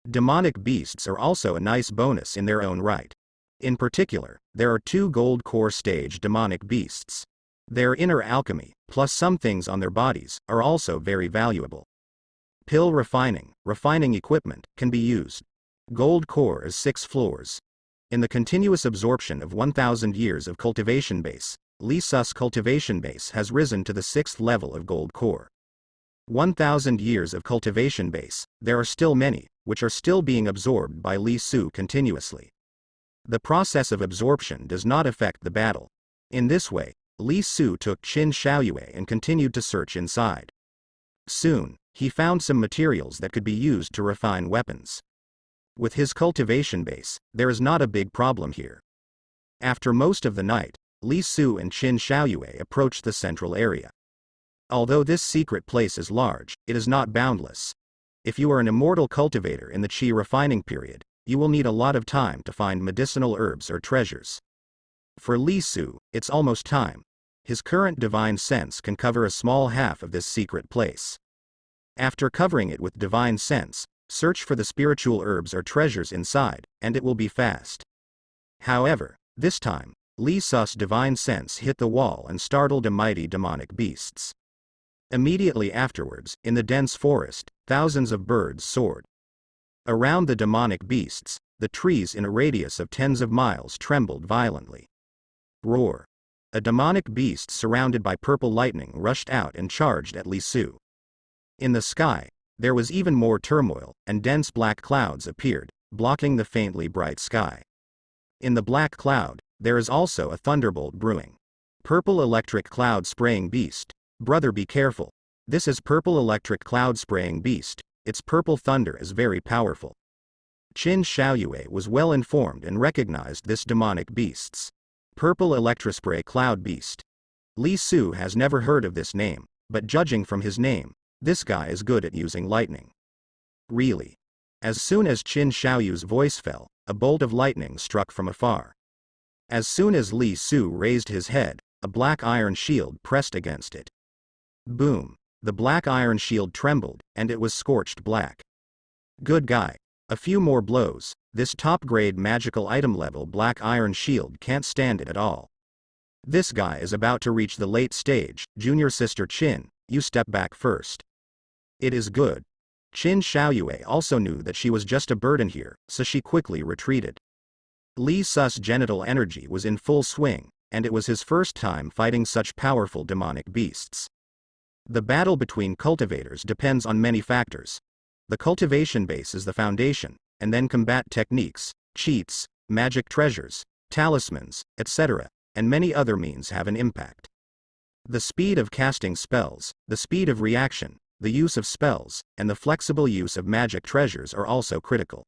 Demonic beasts are also a nice bonus in their own right. In particular, there are 2 gold core stage demonic beasts. Their inner alchemy, plus some things on their bodies, are also very valuable. Pill refining equipment, can be used. Gold core is 6 floors. In the continuous absorption of 1,000 years of cultivation base, Li Su's cultivation base has risen to the 6th level of gold core. 1,000 years of cultivation base, there are still many, which are still being absorbed by Li Su continuously. The process of absorption does not affect the battle. In this way, Li Su took Qin Xiaoyue and continued to search inside. Soon, he found some materials that could be used to refine weapons. With his cultivation base, there is not a big problem here. After most of the night, Li Su and Qin Xiaoyue approached the central area. Although this secret place is large, it is not boundless. If you are an immortal cultivator in the Qi refining period, you will need a lot of time to find medicinal herbs or treasures. For Li Su, it's almost time. His current divine sense can cover a small half of this secret place. After covering it with divine sense, search for the spiritual herbs or treasures inside, and it will be fast. However, this time, Li Su's divine sense hit the wall and startled a mighty demonic beasts. Immediately afterwards, in the dense forest, thousands of birds soared. Around the demonic beasts, the trees in a radius of tens of miles trembled violently. Roar. A demonic beast surrounded by purple lightning rushed out and charged at Li Su. In the sky, there was even more turmoil, and dense black clouds appeared, blocking the faintly bright sky. In the black cloud, there is also a thunderbolt brewing. Purple electric cloud spraying beast. Brother, be careful. This is purple electric cloud spraying beast. Its purple thunder is very powerful. Qin Xiaoyue was well informed and recognized this demonic beasts. Purple electrospray cloud beast. Li Su has never heard of this name, but judging from his name, this guy is good at using lightning. Really. As soon as Qin Xiaoyu's voice fell, a bolt of lightning struck from afar. As soon as Li Su raised his head, a black iron shield pressed against it. Boom. The black iron shield trembled, and it was scorched black. Good guy. A few more blows, this top-grade magical item level black iron shield can't stand it at all. This guy is about to reach the late stage. Junior sister Qin, you step back first. It is good. Qin Xiaoyue also knew that she was just a burden here, so she quickly retreated. Li Su's genital energy was in full swing, and it was his first time fighting such powerful demonic beasts. The battle between cultivators depends on many factors. The cultivation base is the foundation, and then combat techniques, cheats, magic treasures, talismans, etc., and many other means have an impact. The speed of casting spells, the speed of reaction, the use of spells, and the flexible use of magic treasures are also critical.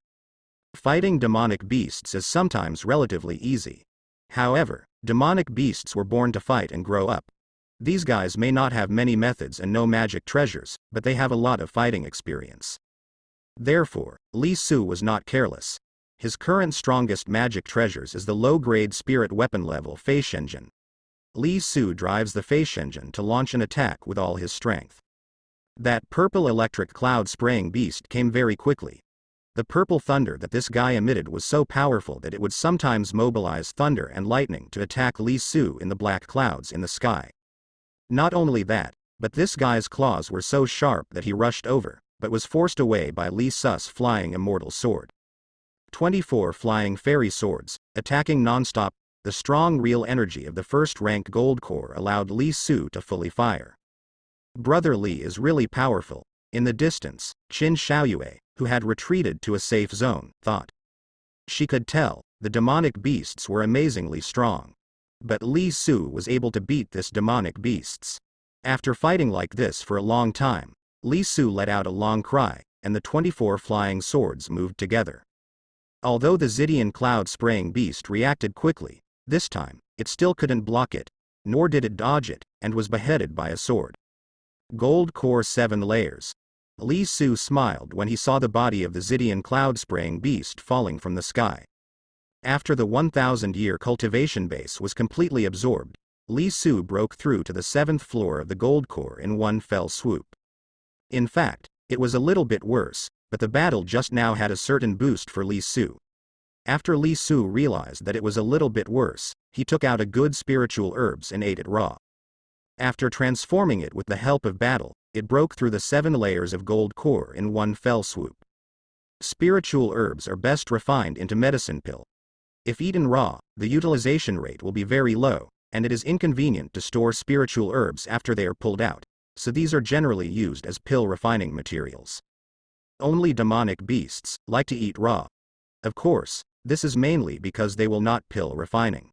Fighting demonic beasts is sometimes relatively easy. However, demonic beasts were born to fight and grow up. These guys may not have many methods and no magic treasures, but they have a lot of fighting experience. Therefore, Li Su was not careless. His current strongest magic treasures is the low-grade spirit weapon level Feishenjin. Li Su drives the Feishenjin to launch an attack with all his strength. That purple electric cloud spraying beast came very quickly. The purple thunder that this guy emitted was so powerful that it would sometimes mobilize thunder and lightning to attack Li Su in the black clouds in the sky. Not only that, but this guy's claws were so sharp that he rushed over, but was forced away by Li Su's flying immortal sword. 24 flying fairy swords, attacking non-stop. The strong real energy of the first-rank gold core allowed Li Su to fully fire. Brother Li is really powerful. In the distance, Qin Xiaoyue, who had retreated to a safe zone, thought. She could tell, the demonic beasts were amazingly strong. But Li Su was able to beat this demonic beasts. After fighting like this for a long time, Li Su let out a long cry, and the 24 flying swords moved together. Although the Xidian cloud-spraying beast reacted quickly, this time, it still couldn't block it, nor did it dodge it, and was beheaded by a sword. Gold core 7 layers. Li Su smiled when he saw the body of the Xidian cloud-spraying beast falling from the sky. After the 1,000-year cultivation base was completely absorbed, Li Su broke through to the 7th floor of the gold core in one fell swoop. In fact, it was a little bit worse, but the battle just now had a certain boost for Li Su. After Li Su realized that it was a little bit worse, he took out a good spiritual herbs and ate it raw. After transforming it with the help of battle, it broke through the 7 layers of gold core in one fell swoop. Spiritual herbs are best refined into medicine pill. If eaten raw, the utilization rate will be very low, and it is inconvenient to store spiritual herbs after they are pulled out, so these are generally used as pill refining materials. Only demonic beasts like to eat raw. Of course, this is mainly because they will not pill refining.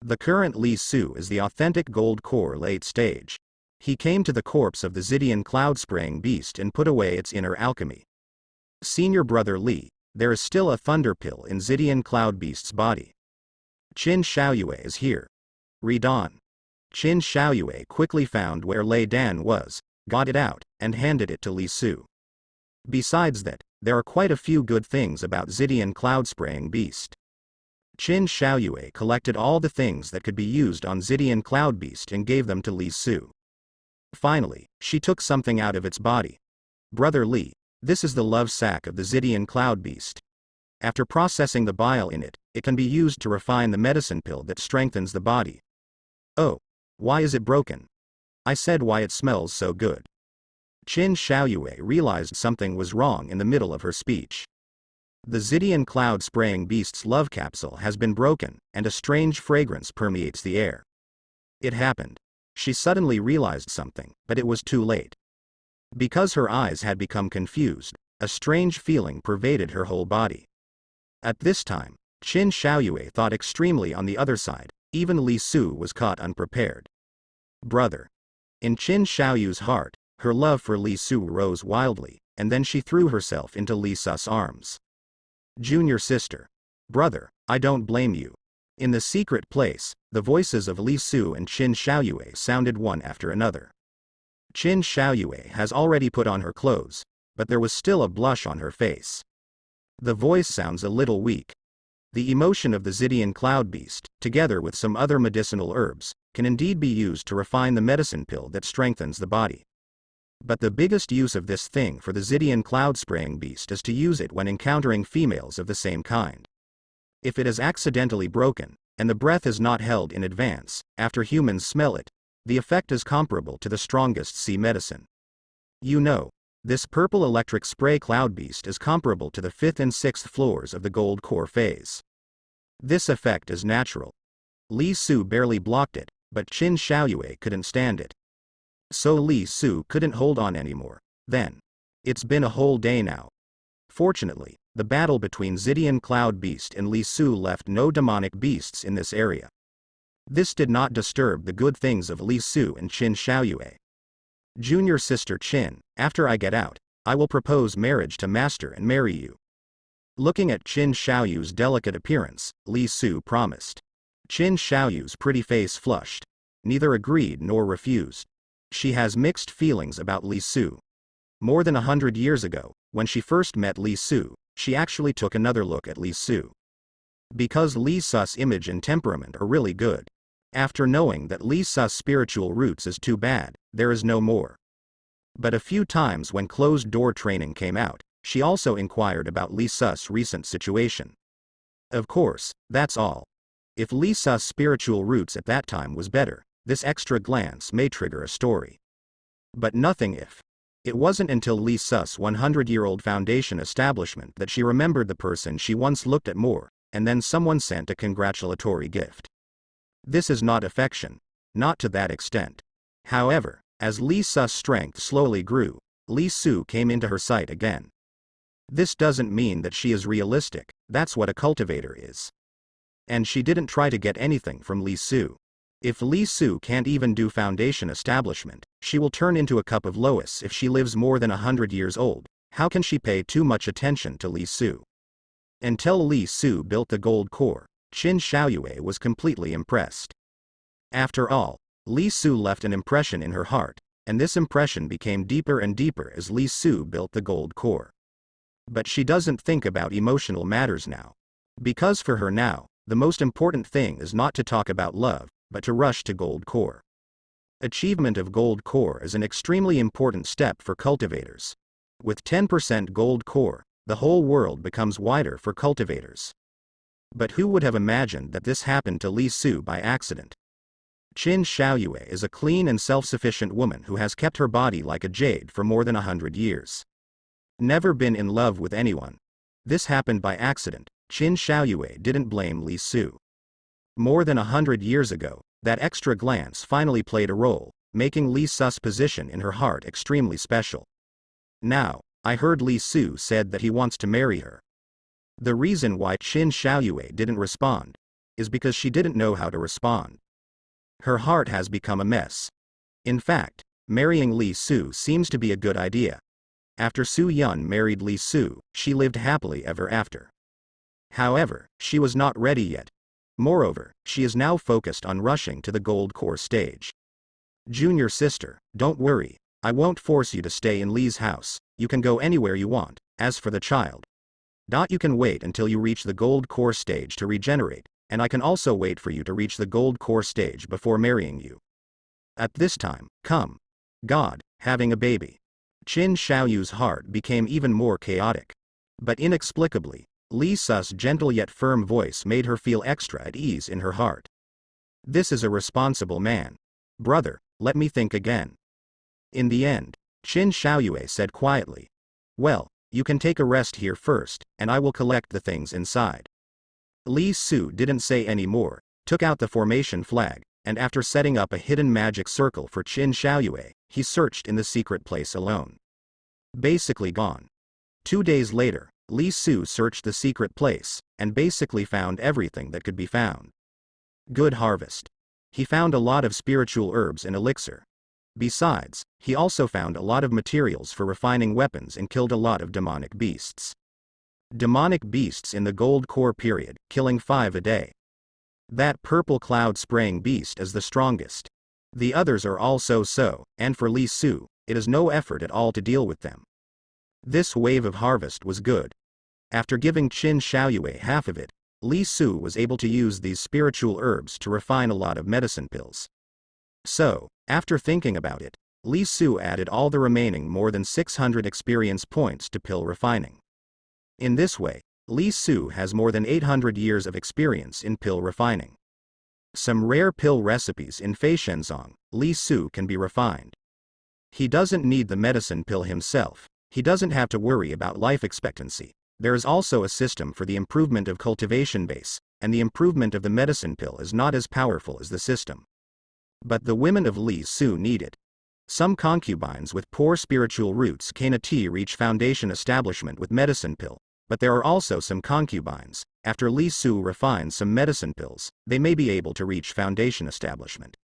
The current Li Su is the authentic gold core late stage. He came to the corpse of the Xidian cloud-spraying beast and put away its inner alchemy. Senior brother Li, there is still a thunder pill in Xidian cloud beast's body. Qin Xiaoyue is here. Read on. Qin Xiaoyue quickly found where Lei Dan was, got it out, and handed it to Li Su. Besides that, there are quite a few good things about Xidian cloud-spraying beast. Qin Xiaoyue collected all the things that could be used on Xidian cloud beast and gave them to Li Su. Finally, she took something out of its body. Brother Li, this is the love sac of the Xidian cloud beast. After processing the bile in it, it can be used to refine the medicine pill that strengthens the body. Oh, why is it broken? I said why it smells so good. Qin Xiaoyue realized something was wrong in the middle of her speech. The Xidian cloud-spraying beast's love capsule has been broken, and a strange fragrance permeates the air. It happened. She suddenly realized something, but it was too late. Because her eyes had become confused, a strange feeling pervaded her whole body. At this time, Qin Xiaoyue thought extremely on the other side, even Li Su was caught unprepared. Brother. In Qin Xiaoyue's heart, her love for Li Su rose wildly, and then she threw herself into Li Su's arms. Junior sister. Brother, I don't blame you. In the secret place, the voices of Li Su and Qin Xiaoyue sounded one after another. Qin Xiaoyue has already put on her clothes, but there was still a blush on her face. The voice sounds a little weak. The emotion of the Xidian cloud beast, together with some other medicinal herbs, can indeed be used to refine the medicine pill that strengthens the body. But the biggest use of this thing for the Xidian cloud-spraying beast is to use it when encountering females of the same kind. If it is accidentally broken, and the breath is not held in advance, after humans smell it, the effect is comparable to the strongest sea medicine. You know, this purple electric spray cloud beast is comparable to the 5th and 6th floors of the gold core phase. This effect is natural. Li Su barely blocked it, but Qin Xiaoyue couldn't stand it. So Li Su couldn't hold on anymore. Then. It's been a whole day now. Fortunately, the battle between Xidian Cloud Beast and Li Su left no demonic beasts in this area. This did not disturb the good things of Li Su and Qin Xiaoyue. Junior sister Qin, after I get out, I will propose marriage to Master and marry you. Looking at Qin Xiaoyu's delicate appearance, Li Su promised. Qin Xiaoyu's pretty face flushed. Neither agreed nor refused. She has mixed feelings about Li Su. More than 100 years ago, when she first met Li Su, she actually took another look at Li Su. Because Li Su's image and temperament are really good. After knowing that Li Su's spiritual roots is too bad, there is no more. But a few times when closed-door training came out, she also inquired about Li Su's recent situation. Of course, that's all. If Li Su's spiritual roots at that time was better, this extra glance may trigger a story. But nothing if. It wasn't until Li Su's 100-year-old foundation establishment that she remembered the person she once looked at more, and then someone sent a congratulatory gift. This is not affection. Not to that extent. However, as Li Su's strength slowly grew, Li Su came into her sight again. This doesn't mean that she is realistic, that's what a cultivator is. And she didn't try to get anything from Li Su. If Li Su can't even do foundation establishment, she will turn into a cup of loess if she lives more than 100 years old. How can she pay too much attention to Li Su? Until Li Su built the gold core, Qin Xiaoyue was completely impressed. After all, Li Su left an impression in her heart, and this impression became deeper and deeper as Li Su built the gold core. But she doesn't think about emotional matters now. Because for her now, the most important thing is not to talk about love, but to rush to gold core. Achievement of gold core is an extremely important step for cultivators. With 10% gold core, the whole world becomes wider for cultivators. But who would have imagined that this happened to Li Su by accident? Qin Xiaoyue is a clean and self-sufficient woman who has kept her body like a jade for more than 100 years. Never been in love with anyone. This happened by accident. Qin Xiaoyue didn't blame Li Su. More than 100 years ago, that extra glance finally played a role, making Li Su's position in her heart extremely special. Now, I heard Li Su said that he wants to marry her. The reason why Qin Xiaoyue didn't respond is because she didn't know how to respond. Her heart has become a mess. In fact, marrying Li Su seems to be a good idea. After Su Yun married Li Su, she lived happily ever after. However, she was not ready yet. Moreover, she is now focused on rushing to the gold core stage. Junior sister, don't worry, I won't force you to stay in Li's house, you can go anywhere you want. As for the child, you can wait until you reach the gold core stage to regenerate, and I can also wait for you to reach the gold core stage before marrying you. At this time, come. God, having a baby. Qin Xiaoyu's heart became even more chaotic. But inexplicably, Li Su's gentle yet firm voice made her feel extra at ease in her heart. This is a responsible man. Brother, let me think again. In the end, Qin Xiaoyue said quietly, well, you can take a rest here first, and I will collect the things inside. Li Su didn't say any more, took out the formation flag, and after setting up a hidden magic circle for Qin Xiaoyue, he searched in the secret place alone. Basically gone. 2 days later, Li Su searched the secret place, and basically found everything that could be found. Good harvest. He found a lot of spiritual herbs and elixir. Besides, he also found a lot of materials for refining weapons and killed a lot of demonic beasts. Demonic beasts in the gold core period, killing 5 a day. That purple cloud spraying beast is the strongest. The others are all so-so, and for Li Su, it is no effort at all to deal with them. This wave of harvest was good. After giving Qin Xiaoyue half of it, Li Su was able to use these spiritual herbs to refine a lot of medicine pills. So, after thinking about it, Li Su added all the remaining more than 600 experience points to pill refining. In this way, Li Su has more than 800 years of experience in pill refining. Some rare pill recipes in Fei Shenzong, Li Su can be refined. He doesn't need the medicine pill himself. He doesn't have to worry about life expectancy. There is also a system for the improvement of cultivation base, and the improvement of the medicine pill is not as powerful as the system. But the women of Li Su need it. Some concubines with poor spiritual roots cannot reach foundation establishment with medicine pill, but there are also some concubines, after Li Su refines some medicine pills, they may be able to reach foundation establishment.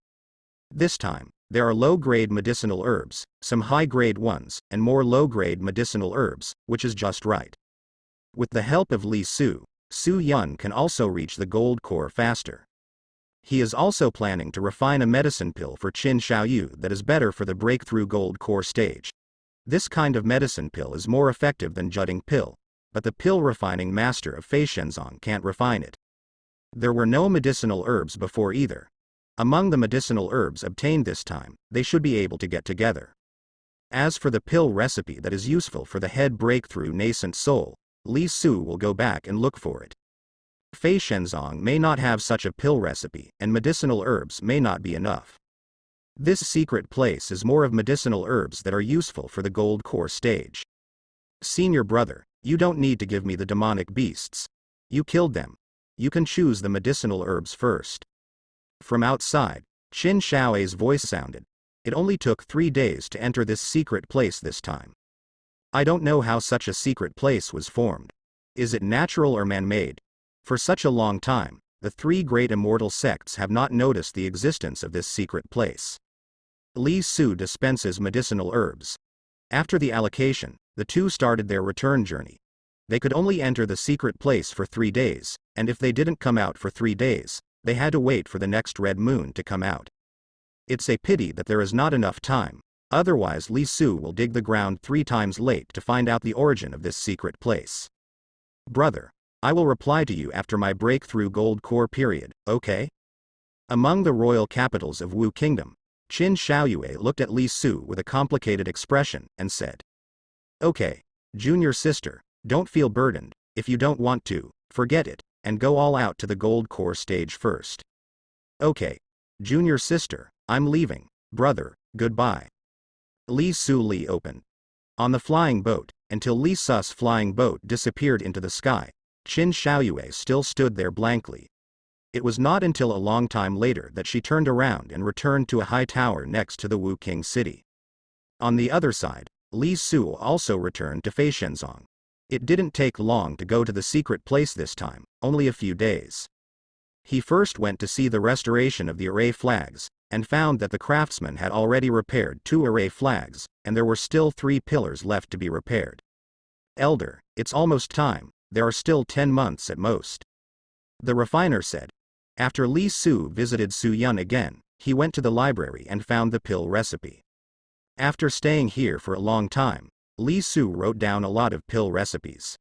This time, there are low-grade medicinal herbs, some high-grade ones, and more low-grade medicinal herbs, which is just right. With the help of Li Su, Su Yun can also reach the gold core faster. He is also planning to refine a medicine pill for Qin Xiaoyu that is better for the breakthrough gold core stage. This kind of medicine pill is more effective than jutting pill, but the pill refining master of Fei Shenzong can't refine it. There were no medicinal herbs before either. Among the medicinal herbs obtained this time, they should be able to get together. As for the pill recipe that is useful for the head breakthrough nascent soul, Li Su will go back and look for it. Fei Shenzong may not have such a pill recipe, and medicinal herbs may not be enough. This secret place is more of medicinal herbs that are useful for the gold core stage. Senior brother, you don't need to give me the demonic beasts. You killed them. You can choose the medicinal herbs first. From outside, Qin Xiao's voice sounded. It only took 3 days to enter this secret place this time. I don't know how such a secret place was formed. Is it natural or man-made? For such a long time, the 3 great immortal sects have not noticed the existence of this secret place. Li Su dispenses medicinal herbs. After the allocation, the two started their return journey. They could only enter the secret place for 3 days, and if they didn't come out for 3 days, they had to wait for the next red moon to come out. It's a pity that there is not enough time, otherwise Li Su will dig the ground 3 times late to find out the origin of this secret place. Brother, I will reply to you after my breakthrough gold core period, okay? Among the royal capitals of Wu Kingdom, Qin Xiaoyue looked at Li Su with a complicated expression and said, Okay, junior sister, don't feel burdened. If you don't want to, forget it, and go all out to the gold core stage first. Okay, junior sister, I'm leaving, brother, goodbye. Li Su Li opened. On the flying boat, until Li Su's flying boat disappeared into the sky, Qin Xiaoyue still stood there blankly. It was not until a long time later that she turned around and returned to a high tower next to the Wu King city. On the other side, Li Su also returned to Fei Shenzong. It didn't take long to go to the secret place this time, only a few days. He first went to see the restoration of the array flags, and found that the craftsman had already repaired 2 array flags, and there were still 3 pillars left to be repaired. Elder, it's almost time, there are still 10 months at most. The refiner said. After Li Su visited Su Yun again, he went to the library and found the pill recipe. After staying here for a long time, Li Su wrote down a lot of pill recipes.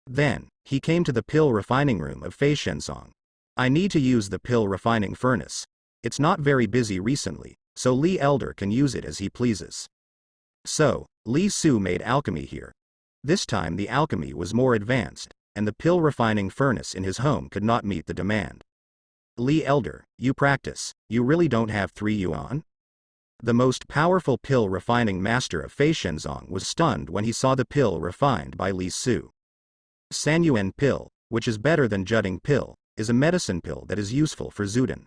Then, he came to the pill refining room of Fei Shenzong. I need to use the pill refining furnace. It's not very busy recently, so Li Elder can use it as he pleases. So, Li Su made alchemy here. This time the alchemy was more advanced, and the pill refining furnace in his home could not meet the demand. Li Elder, you practice, you really don't have 3 yuan? The most powerful pill refining master of Fei Shenzong was stunned when he saw the pill refined by Li Su. Sanyuan pill, which is better than jutting pill, is a medicine pill that is useful for Zudin.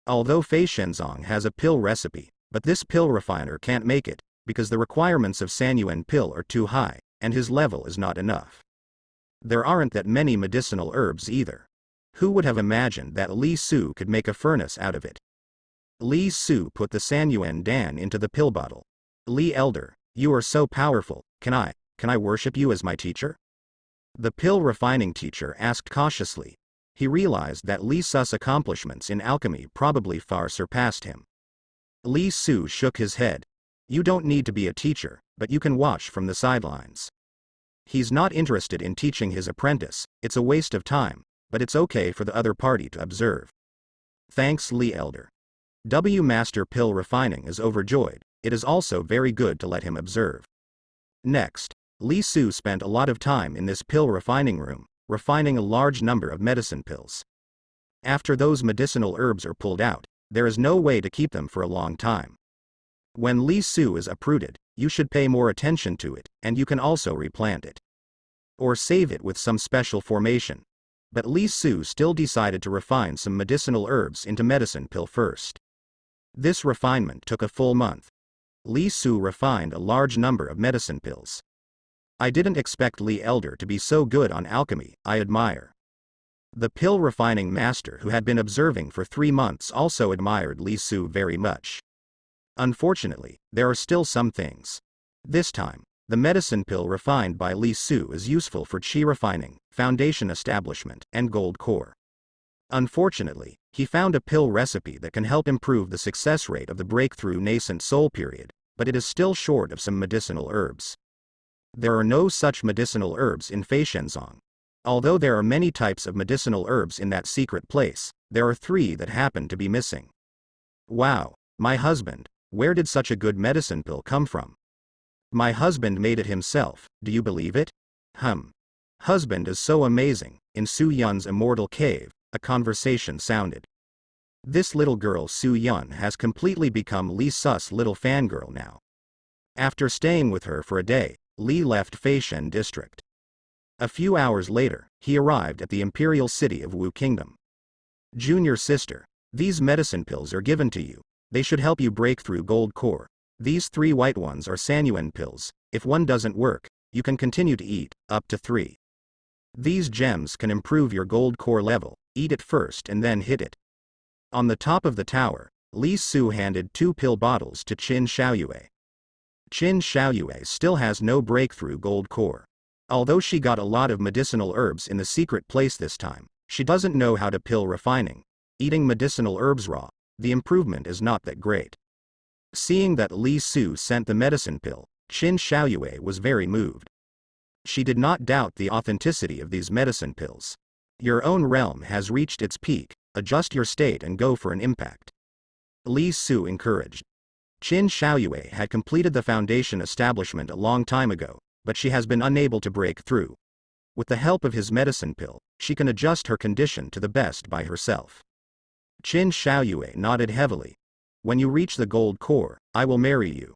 Although Fei Shenzong has a pill recipe, but this pill refiner can't make it, because the requirements of Sanyuan pill are too high, and his level is not enough. There aren't that many medicinal herbs either. Who would have imagined that Li Su could make a furnace out of it? Li Su put the Sanyuan Dan into the pill bottle. Li Elder, you are so powerful, can I worship you as my teacher? The pill refining teacher asked cautiously. He realized that Li Su's accomplishments in alchemy probably far surpassed him. Li Su shook his head. You don't need to be a teacher, but you can watch from the sidelines. He's not interested in teaching his apprentice, it's a waste of time, but it's okay for the other party to observe. Thanks Li Elder. W Master Pill Refining is overjoyed. it is also very good to let him observe. Next, Li Su spent a lot of time in this pill refining room, refining a large number of medicine pills. After those medicinal herbs are pulled out, there is no way to keep them for a long time. When Li Su is uprooted, you should pay more attention to it, and you can also replant it. Or save it with some special formation. But Li Su still decided to refine some medicinal herbs into medicine pill first. This refinement took a full month. Li Su refined a large number of medicine pills. I didn't expect Li Elder to be so good on alchemy, I admire. The pill refining master who had been observing for 3 months also admired Li Su very much. Unfortunately, there are still some things. This time, the medicine pill refined by Li Su is useful for qi refining, foundation establishment, and gold core. Unfortunately, he found a pill recipe that can help improve the success rate of the breakthrough nascent soul period, but it is still short of some medicinal herbs. There are no such medicinal herbs in Feishenzong. Although there are many types of medicinal herbs in that secret place, there are 3 that happen to be missing. Wow, my husband, where did such a good medicine pill come from? My husband made it himself, do you believe it? Husband is so amazing. In Su Yun's immortal cave, a conversation sounded. This little girl Su Yun has completely become Li Su's little fangirl now. After staying with her for a day, Li left Feishen district. A few hours later, he arrived at the imperial city of Wu Kingdom. Junior sister, these medicine pills are given to you. They should help you break through gold core. These 3 white ones are Sanyuan pills. If one doesn't work, you can continue to eat, up to 3. These gems can improve your gold core level. Eat it first and then hit it. On the top of the tower, Li Su handed 2 pill bottles to Qin Xiaoyue. Qin Xiaoyue still has no breakthrough gold core. Although she got a lot of medicinal herbs in the secret place this time, she doesn't know how to pill refining. Eating medicinal herbs raw, the improvement is not that great. Seeing that Li Su sent the medicine pill, Qin Xiaoyue was very moved. She did not doubt the authenticity of these medicine pills. Your own realm has reached its peak, adjust your state and go for an impact. Li Su encouraged. Qin Xiaoyue had completed the foundation establishment a long time ago, but she has been unable to break through. With the help of his medicine pill, she can adjust her condition to the best by herself. Qin Xiaoyue nodded heavily. When you reach the gold core, I will marry you.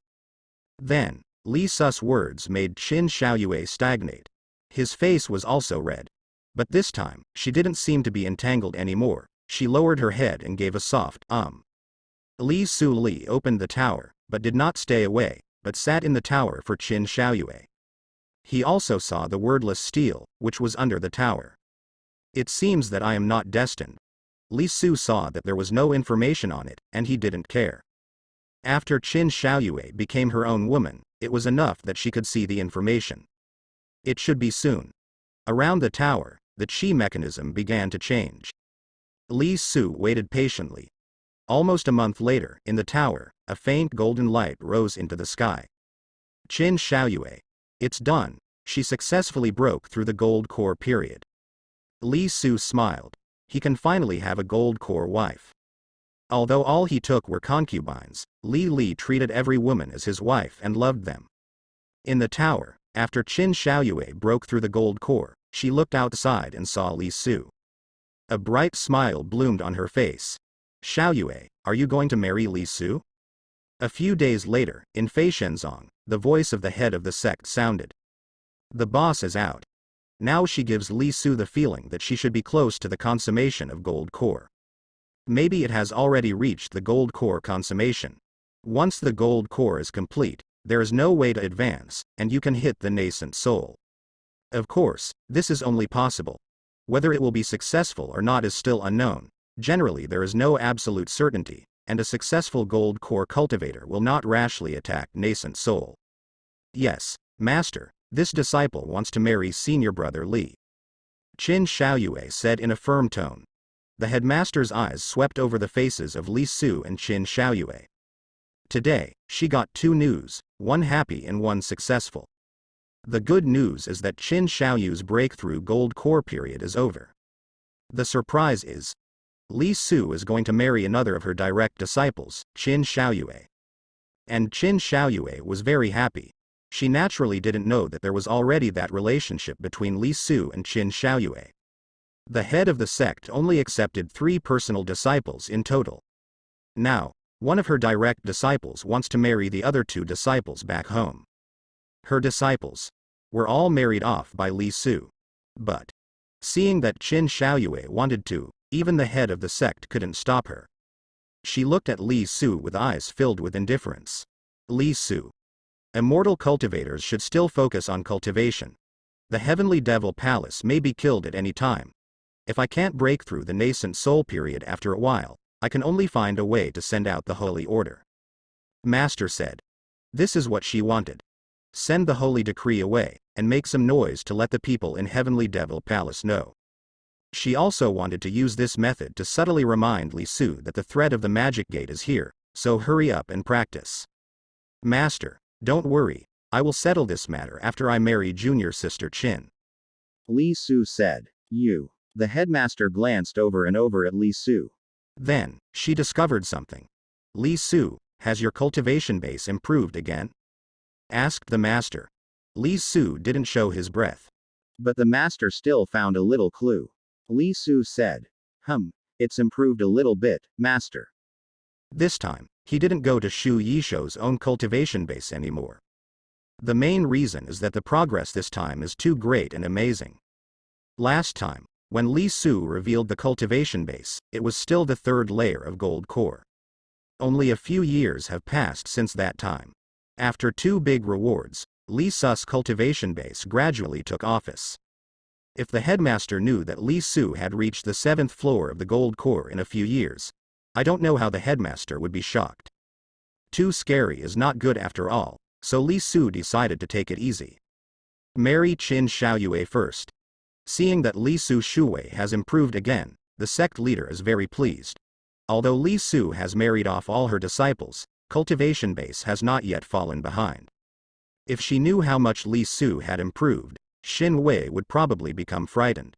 Then, Li Su's words made Qin Xiaoyue stagnate. His face was also red. But this time, she didn't seem to be entangled anymore. She lowered her head and gave a soft, Li Su Li opened the tower, but did not stay away, but sat in the tower for Qin Xiaoyue. He also saw the wordless stele, which was under the tower. It seems that I am not destined. Li Su saw that there was no information on it, and he didn't care. After Qin Xiaoyue became her own woman, it was enough that she could see the information. It should be soon. Around the tower, the qi mechanism began to change. Li Su waited patiently. Almost a month later, in the tower, a faint golden light rose into the sky. Qin Xiaoyue. It's done. She successfully broke through the gold core period. Li Su smiled. He can finally have a gold core wife. Although all he took were concubines, Li treated every woman as his wife and loved them. In the tower, after Qin Xiaoyue broke through the gold core, she looked outside and saw Li Su. A bright smile bloomed on her face. Xiaoyue, are you going to marry Li Su? A few days later, in Feishenzong, the voice of the head of the sect sounded. The boss is out. Now she gives Li Su the feeling that she should be close to the consummation of gold core. Maybe it has already reached the gold core consummation. Once the gold core is complete, there is no way to advance, and you can hit the nascent soul. Of course, this is only possible. Whether it will be successful or not is still unknown. Generally there is no absolute certainty, and a successful gold core cultivator will not rashly attack nascent soul. Yes, master, this disciple wants to marry senior brother Li. Qin Xiaoyue said in a firm tone. The headmaster's eyes swept over the faces of Li Su and Qin Xiaoyue. Today, she got 2 news, one happy and one successful. The good news is that Qin Xiaoyue's breakthrough gold core period is over. The surprise is, Li Su is going to marry another of her direct disciples, Qin Xiaoyue. And Qin Xiaoyue was very happy. She naturally didn't know that there was already that relationship between Li Su and Qin Xiaoyue. The head of the sect only accepted 3 personal disciples in total. Now, one of her direct disciples wants to marry the other 2 disciples back home. Her disciples were all married off by Li Su. But, seeing that Qin Xiaoyue wanted to, even the head of the sect couldn't stop her. She looked at Li Su with eyes filled with indifference. Li Su. Immortal cultivators should still focus on cultivation. The Heavenly Devil Palace may be killed at any time. If I can't break through the nascent soul period after a while, I can only find a way to send out the Holy Order. Master said. This is what she wanted. Send the Holy Decree away, and make some noise to let the people in Heavenly Devil Palace know. She also wanted to use this method to subtly remind Li Su that the threat of the magic gate is here, so hurry up and practice. Master, don't worry, I will settle this matter after I marry junior sister Qin. Li Su said. You. The headmaster glanced over and over at Li Su. Then, she discovered something. Li Su, has your cultivation base improved again? Asked the master. Li Su didn't show his breath. But the master still found a little clue. Li Su said. It's improved a little bit, master. This time, he didn't go to Shu Yishou's own cultivation base anymore. The main reason is that the progress this time is too great and amazing. Last time, when Li Su revealed the cultivation base, it was still the 3rd layer of gold core. Only a few years have passed since that time. After 2 big rewards, Li Su's cultivation base gradually took office. If the headmaster knew that Li Su had reached the 7th floor of the gold core in a few years, I don't know how the headmaster would be shocked. Too scary is not good after all, so Li Su decided to take it easy. Marry Qin Xiaoyue first. Seeing that Li Su Shuwei has improved again, the sect leader is very pleased. Although Li Su has married off all her disciples, cultivation base has not yet fallen behind. If she knew how much Li Su had improved, Xin Wei would probably become frightened.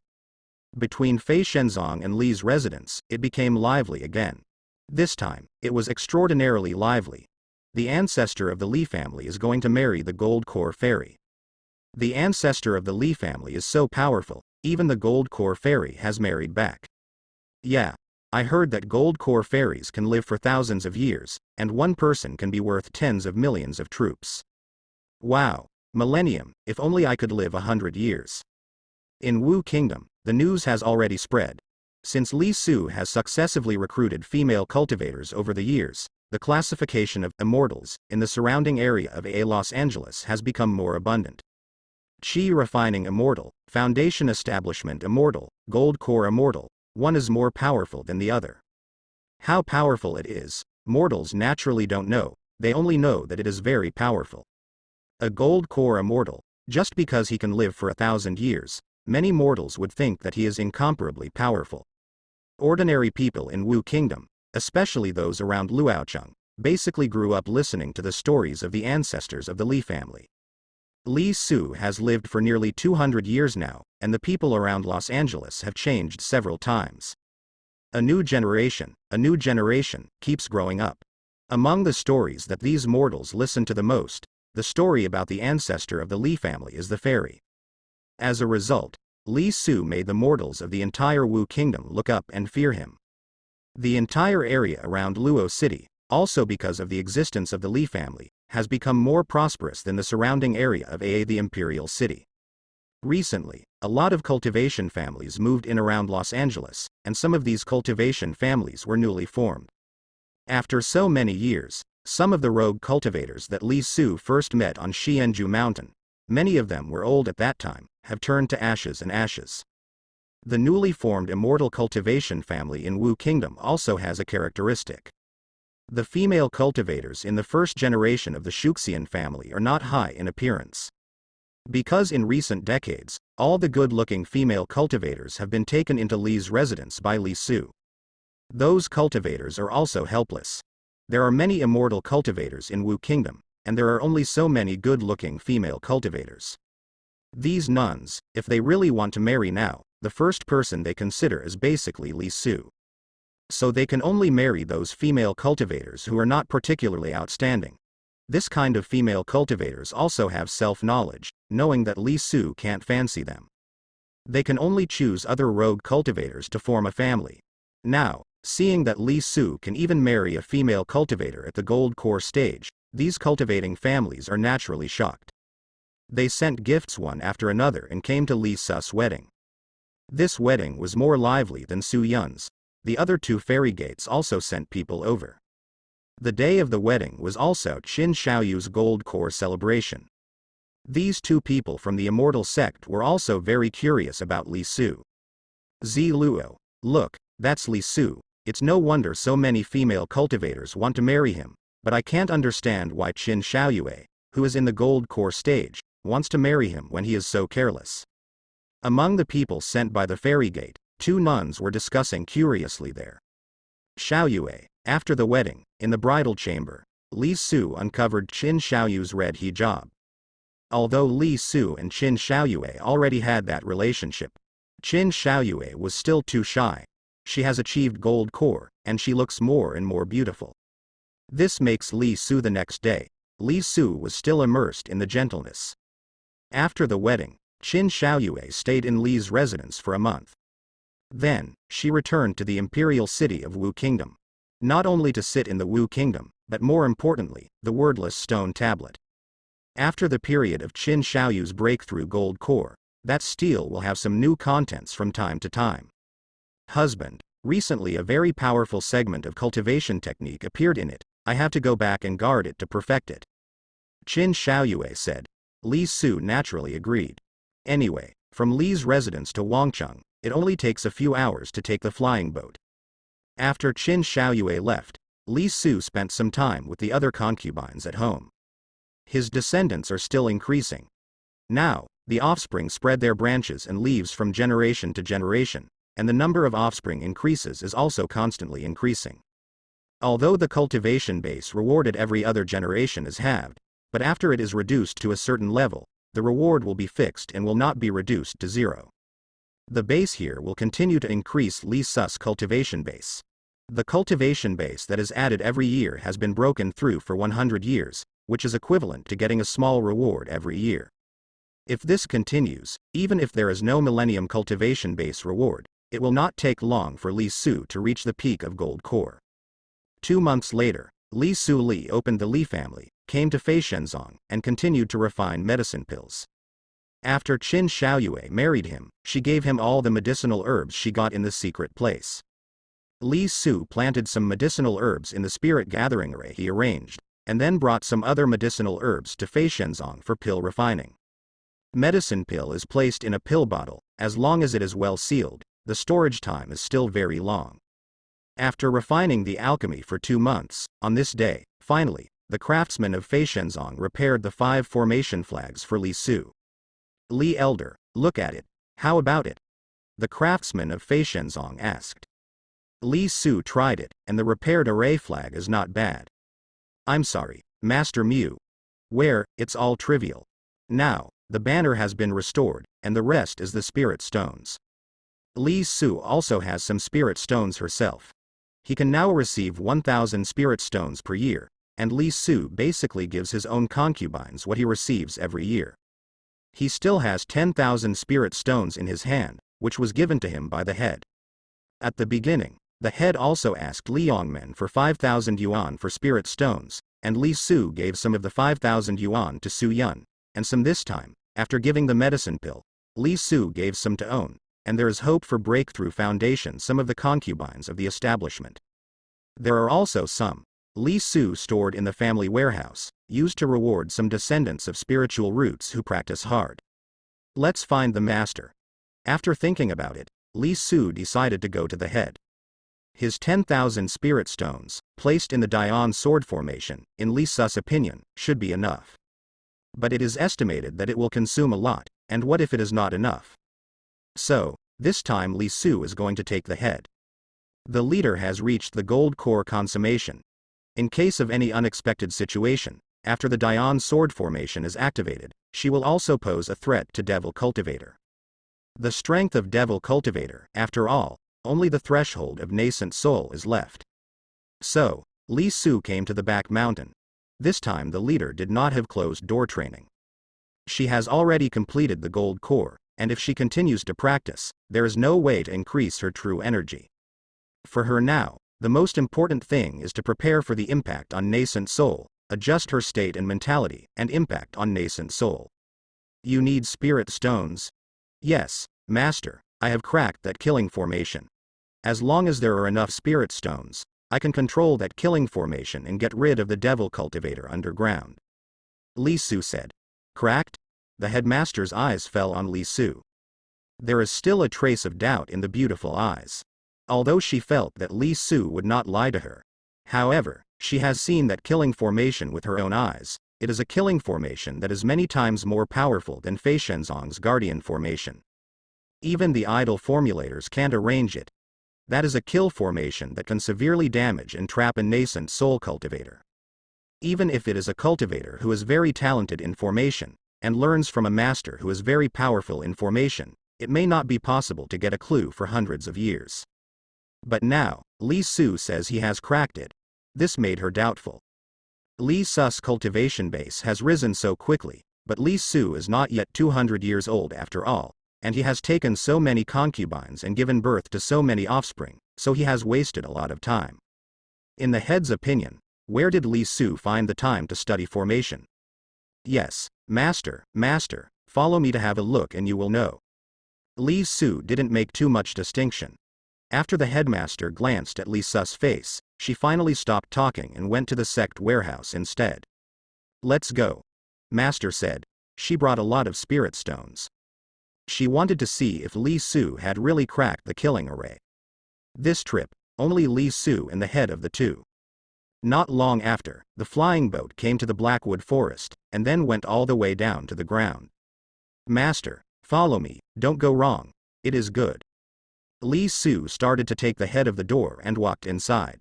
Between Fei Shenzong and Li's residence, it became lively again. This time, it was extraordinarily lively. The ancestor of the Li family is going to marry the Gold Core Fairy. The ancestor of the Li family is so powerful, even the Gold Core Fairy has married back. Yeah, I heard that Gold Core Fairies can live for thousands of years, and one person can be worth tens of millions of troops. Wow, millennium, if only I could live 100 years. In Wu Kingdom, the news has already spread. Since Li Su has successively recruited female cultivators over the years, the classification of immortals in the surrounding area of Los Angeles has become more abundant. Qi Refining Immortal, Foundation Establishment Immortal, Gold Core Immortal, one is more powerful than the other. How powerful it is, mortals naturally don't know, they only know that it is very powerful. A Gold Core Immortal, just because he can live for 1,000 years, many mortals would think that he is incomparably powerful. Ordinary people in Wu Kingdom, especially those around Luocheng, basically grew up listening to the stories of the ancestors of the Li family. Li Su has lived for nearly 200 years now, and the people around Los Angeles have changed several times. A new generation, keeps growing up. Among the stories that these mortals listen to the most, the story about the ancestor of the Li family is the fairy. As a result, Li Su made the mortals of the entire Wu Kingdom look up and fear him. The entire area around Luo City, also because of the existence of the Li family, has become more prosperous than the surrounding area of the Imperial City. Recently, a lot of cultivation families moved in around Los Angeles, and some of these cultivation families were newly formed. After so many years, some of the rogue cultivators that Li Su first met on Xianju Mountain, many of them were old at that time, have turned to ashes and ashes. The newly formed immortal cultivation family in Wu Kingdom also has a characteristic. The female cultivators in the first generation of the Shuxian family are not high in appearance. Because in recent decades, all the good-looking female cultivators have been taken into Li's residence by Li Su. Those cultivators are also helpless. There are many immortal cultivators in Wu Kingdom, and there are only so many good-looking female cultivators. These nuns, if they really want to marry now, the first person they consider is basically Li Su. So they can only marry those female cultivators who are not particularly outstanding. This kind of female cultivators also have self-knowledge, knowing that Li Su can't fancy them. They can only choose other rogue cultivators to form a family. Now, seeing that Li Su can even marry a female cultivator at the gold core stage, these cultivating families are naturally shocked. They sent gifts one after another and came to Li Su's wedding. This wedding was more lively than Su Yun's. The other two fairy gates also sent people over. The day of the wedding was also Qin Xiaoyu's gold core celebration. These two people from the immortal sect were also very curious about Li Su. Zi Luo, look, that's Li Su. It's no wonder so many female cultivators want to marry him, but I can't understand why Qin Xiaoyue, who is in the gold core stage, wants to marry him when he is so careless. Among the people sent by the fairy gate, two nuns were discussing curiously there. Xiaoyue, after the wedding, in the bridal chamber, Li Su uncovered Qin Xiaoyu's red hijab. Although Li Su and Qin Xiaoyue already had that relationship, Qin Xiaoyue was still too shy. She has achieved gold core, and she looks more and more beautiful. This makes Li Su the next day. Li Su was still immersed in the gentleness. After the wedding, Qin Xiaoyue stayed in Li's residence for a month. Then, she returned to the imperial city of Wu Kingdom. Not only to sit in the Wu Kingdom, but more importantly, the wordless stone tablet. After the period of Qin Xiaoyu's breakthrough gold core, that stele will have some new contents from time to time. Husband, recently a very powerful segment of cultivation technique appeared in it. I have to go back and guard it to perfect it. Qin Xiaoyue said. Li Su naturally agreed. Anyway, from Li's residence to Wangcheng, it only takes a few hours to take the flying boat. After Qin Xiaoyue left, Li Su spent some time with the other concubines at home. His descendants are still increasing. Now, the offspring spread their branches and leaves from generation to generation, and the number of offspring increases is also constantly increasing. Although the cultivation base rewarded every other generation is halved, but after it is reduced to a certain level, the reward will be fixed and will not be reduced to zero. The base here will continue to increase Li Su's cultivation base. The cultivation base that is added every year has been broken through for 100 years, which is equivalent to getting a small reward every year. If this continues, even if there is no Millennium cultivation base reward, it will not take long for Li Su to reach the peak of gold core. 2 months later, Li Su Li opened the Li family, came to Fei Shenzong, and continued to refine medicine pills. After Qin Xiaoyue married him, she gave him all the medicinal herbs she got in the secret place. Li Su planted some medicinal herbs in the spirit gathering array he arranged, and then brought some other medicinal herbs to Fei Shenzong for pill refining. Medicine pill is placed in a pill bottle. As long as it is well sealed, the storage time is still very long. After refining the alchemy for 2 months, on this day, finally, the craftsmen of Fei Shenzong repaired the 5 formation flags for Li Su. Li Elder, look at it. How about it? The craftsman of Fei Shenzong asked. Li Su tried it, and the repaired array flag is not bad. I'm sorry, Master Mu. Where, it's all trivial. Now, the banner has been restored, and the rest is the spirit stones. Li Su also has some spirit stones herself. He can now receive 1,000 spirit stones per year, and Li Su basically gives his own concubines what he receives every year. He still has 10,000 spirit stones in his hand, which was given to him by the head. At the beginning, the head also asked Li Yongmen for 5,000 yuan for spirit stones, and Li Su gave some of the 5,000 yuan to Su Yun, and some this time. After giving the medicine pill, Li Su gave some to own, and there is hope for breakthrough foundation some of the concubines of the establishment. There are also some Li Su stored in the family warehouse, used to reward some descendants of spiritual roots who practice hard. Let's find the master. After thinking about it, Li Su decided to go to the head. His 10,000 spirit stones, placed in the Dian sword formation, in Li Su's opinion, should be enough. But it is estimated that it will consume a lot, and what if it is not enough? So, this time Li Su is going to take the head. The leader has reached the gold core consummation. In case of any unexpected situation, after the Dian sword formation is activated, she will also pose a threat to Devil Cultivator. The strength of Devil Cultivator, after all, only the threshold of nascent soul is left. So, Li Su came to the back mountain. This time the leader did not have closed door training. She has already completed the gold core, and if she continues to practice, there is no way to increase her true energy. For her now, the most important thing is to prepare for the impact on nascent soul, adjust her state and mentality, and impact on nascent soul. You need spirit stones? Yes, Master, I have cracked that killing formation. As long as there are enough spirit stones, I can control that killing formation and get rid of the devil cultivator underground. Li Su said. Cracked? The headmaster's eyes fell on Li Su. There is still a trace of doubt in the beautiful eyes. Although she felt that Li Su would not lie to her. However, she has seen that killing formation with her own eyes. It is a killing formation that is many times more powerful than Fei Shenzong's guardian formation. Even the idol formulators can't arrange it. That is a kill formation that can severely damage and trap a nascent soul cultivator. Even if it is a cultivator who is very talented in formation, and learns from a master who is very powerful in formation, it may not be possible to get a clue for hundreds of years. But now, Li Su says he has cracked it. This made her doubtful. Li Su's cultivation base has risen so quickly, but Li Su is not yet 200 years old after all, and he has taken so many concubines and given birth to so many offspring, so he has wasted a lot of time. In the head's opinion, where did Li Su find the time to study formation? Yes, Master, follow me to have a look and you will know. Li Su didn't make too much distinction. After the headmaster glanced at Li Su's face, she finally stopped talking and went to the sect warehouse instead. Let's go. Master said. She brought a lot of spirit stones. She wanted to see if Li Su had really cracked the killing array. This trip, only Li Su and the head of the two. Not long after, the flying boat came to the Blackwood Forest, and then went all the way down to the ground. Master, follow me, don't go wrong, it is good. Li Su started to take the head of the door and walked inside.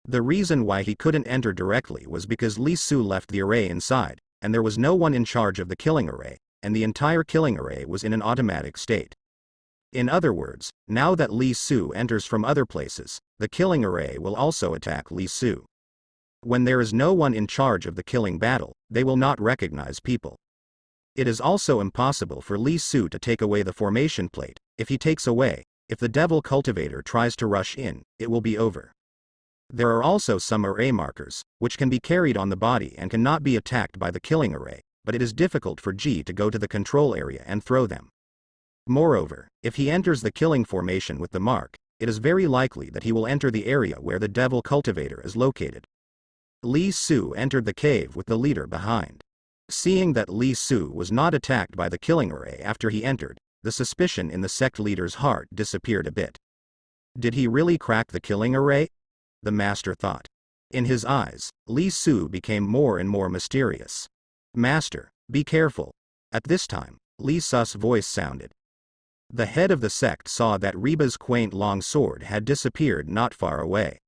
The reason why he couldn't enter directly was because Li Su left the array inside, and there was no one in charge of the killing array, and the entire killing array was in an automatic state. In other words, now that Li Su enters from other places, the killing array will also attack Li Su. When there is no one in charge of the killing battle, they will not recognize people. It is also impossible for Li Su to take away the formation plate. If he takes away, if the devil cultivator tries to rush in, it will be over. There are also some array markers, which can be carried on the body and cannot be attacked by the killing array, but it is difficult for Ji to go to the control area and throw them. Moreover, if he enters the killing formation with the mark, it is very likely that he will enter the area where the devil cultivator is located. Li Su entered the cave with the leader behind. Seeing that Li Su was not attacked by the killing array after he entered, the suspicion in the sect leader's heart disappeared a bit. Did he really crack the killing array? The master thought. In his eyes, Li Su became more and more mysterious. Master, be careful. At this time, Li Su's voice sounded. The head of the sect saw that Reba's quaint long sword had disappeared not far away.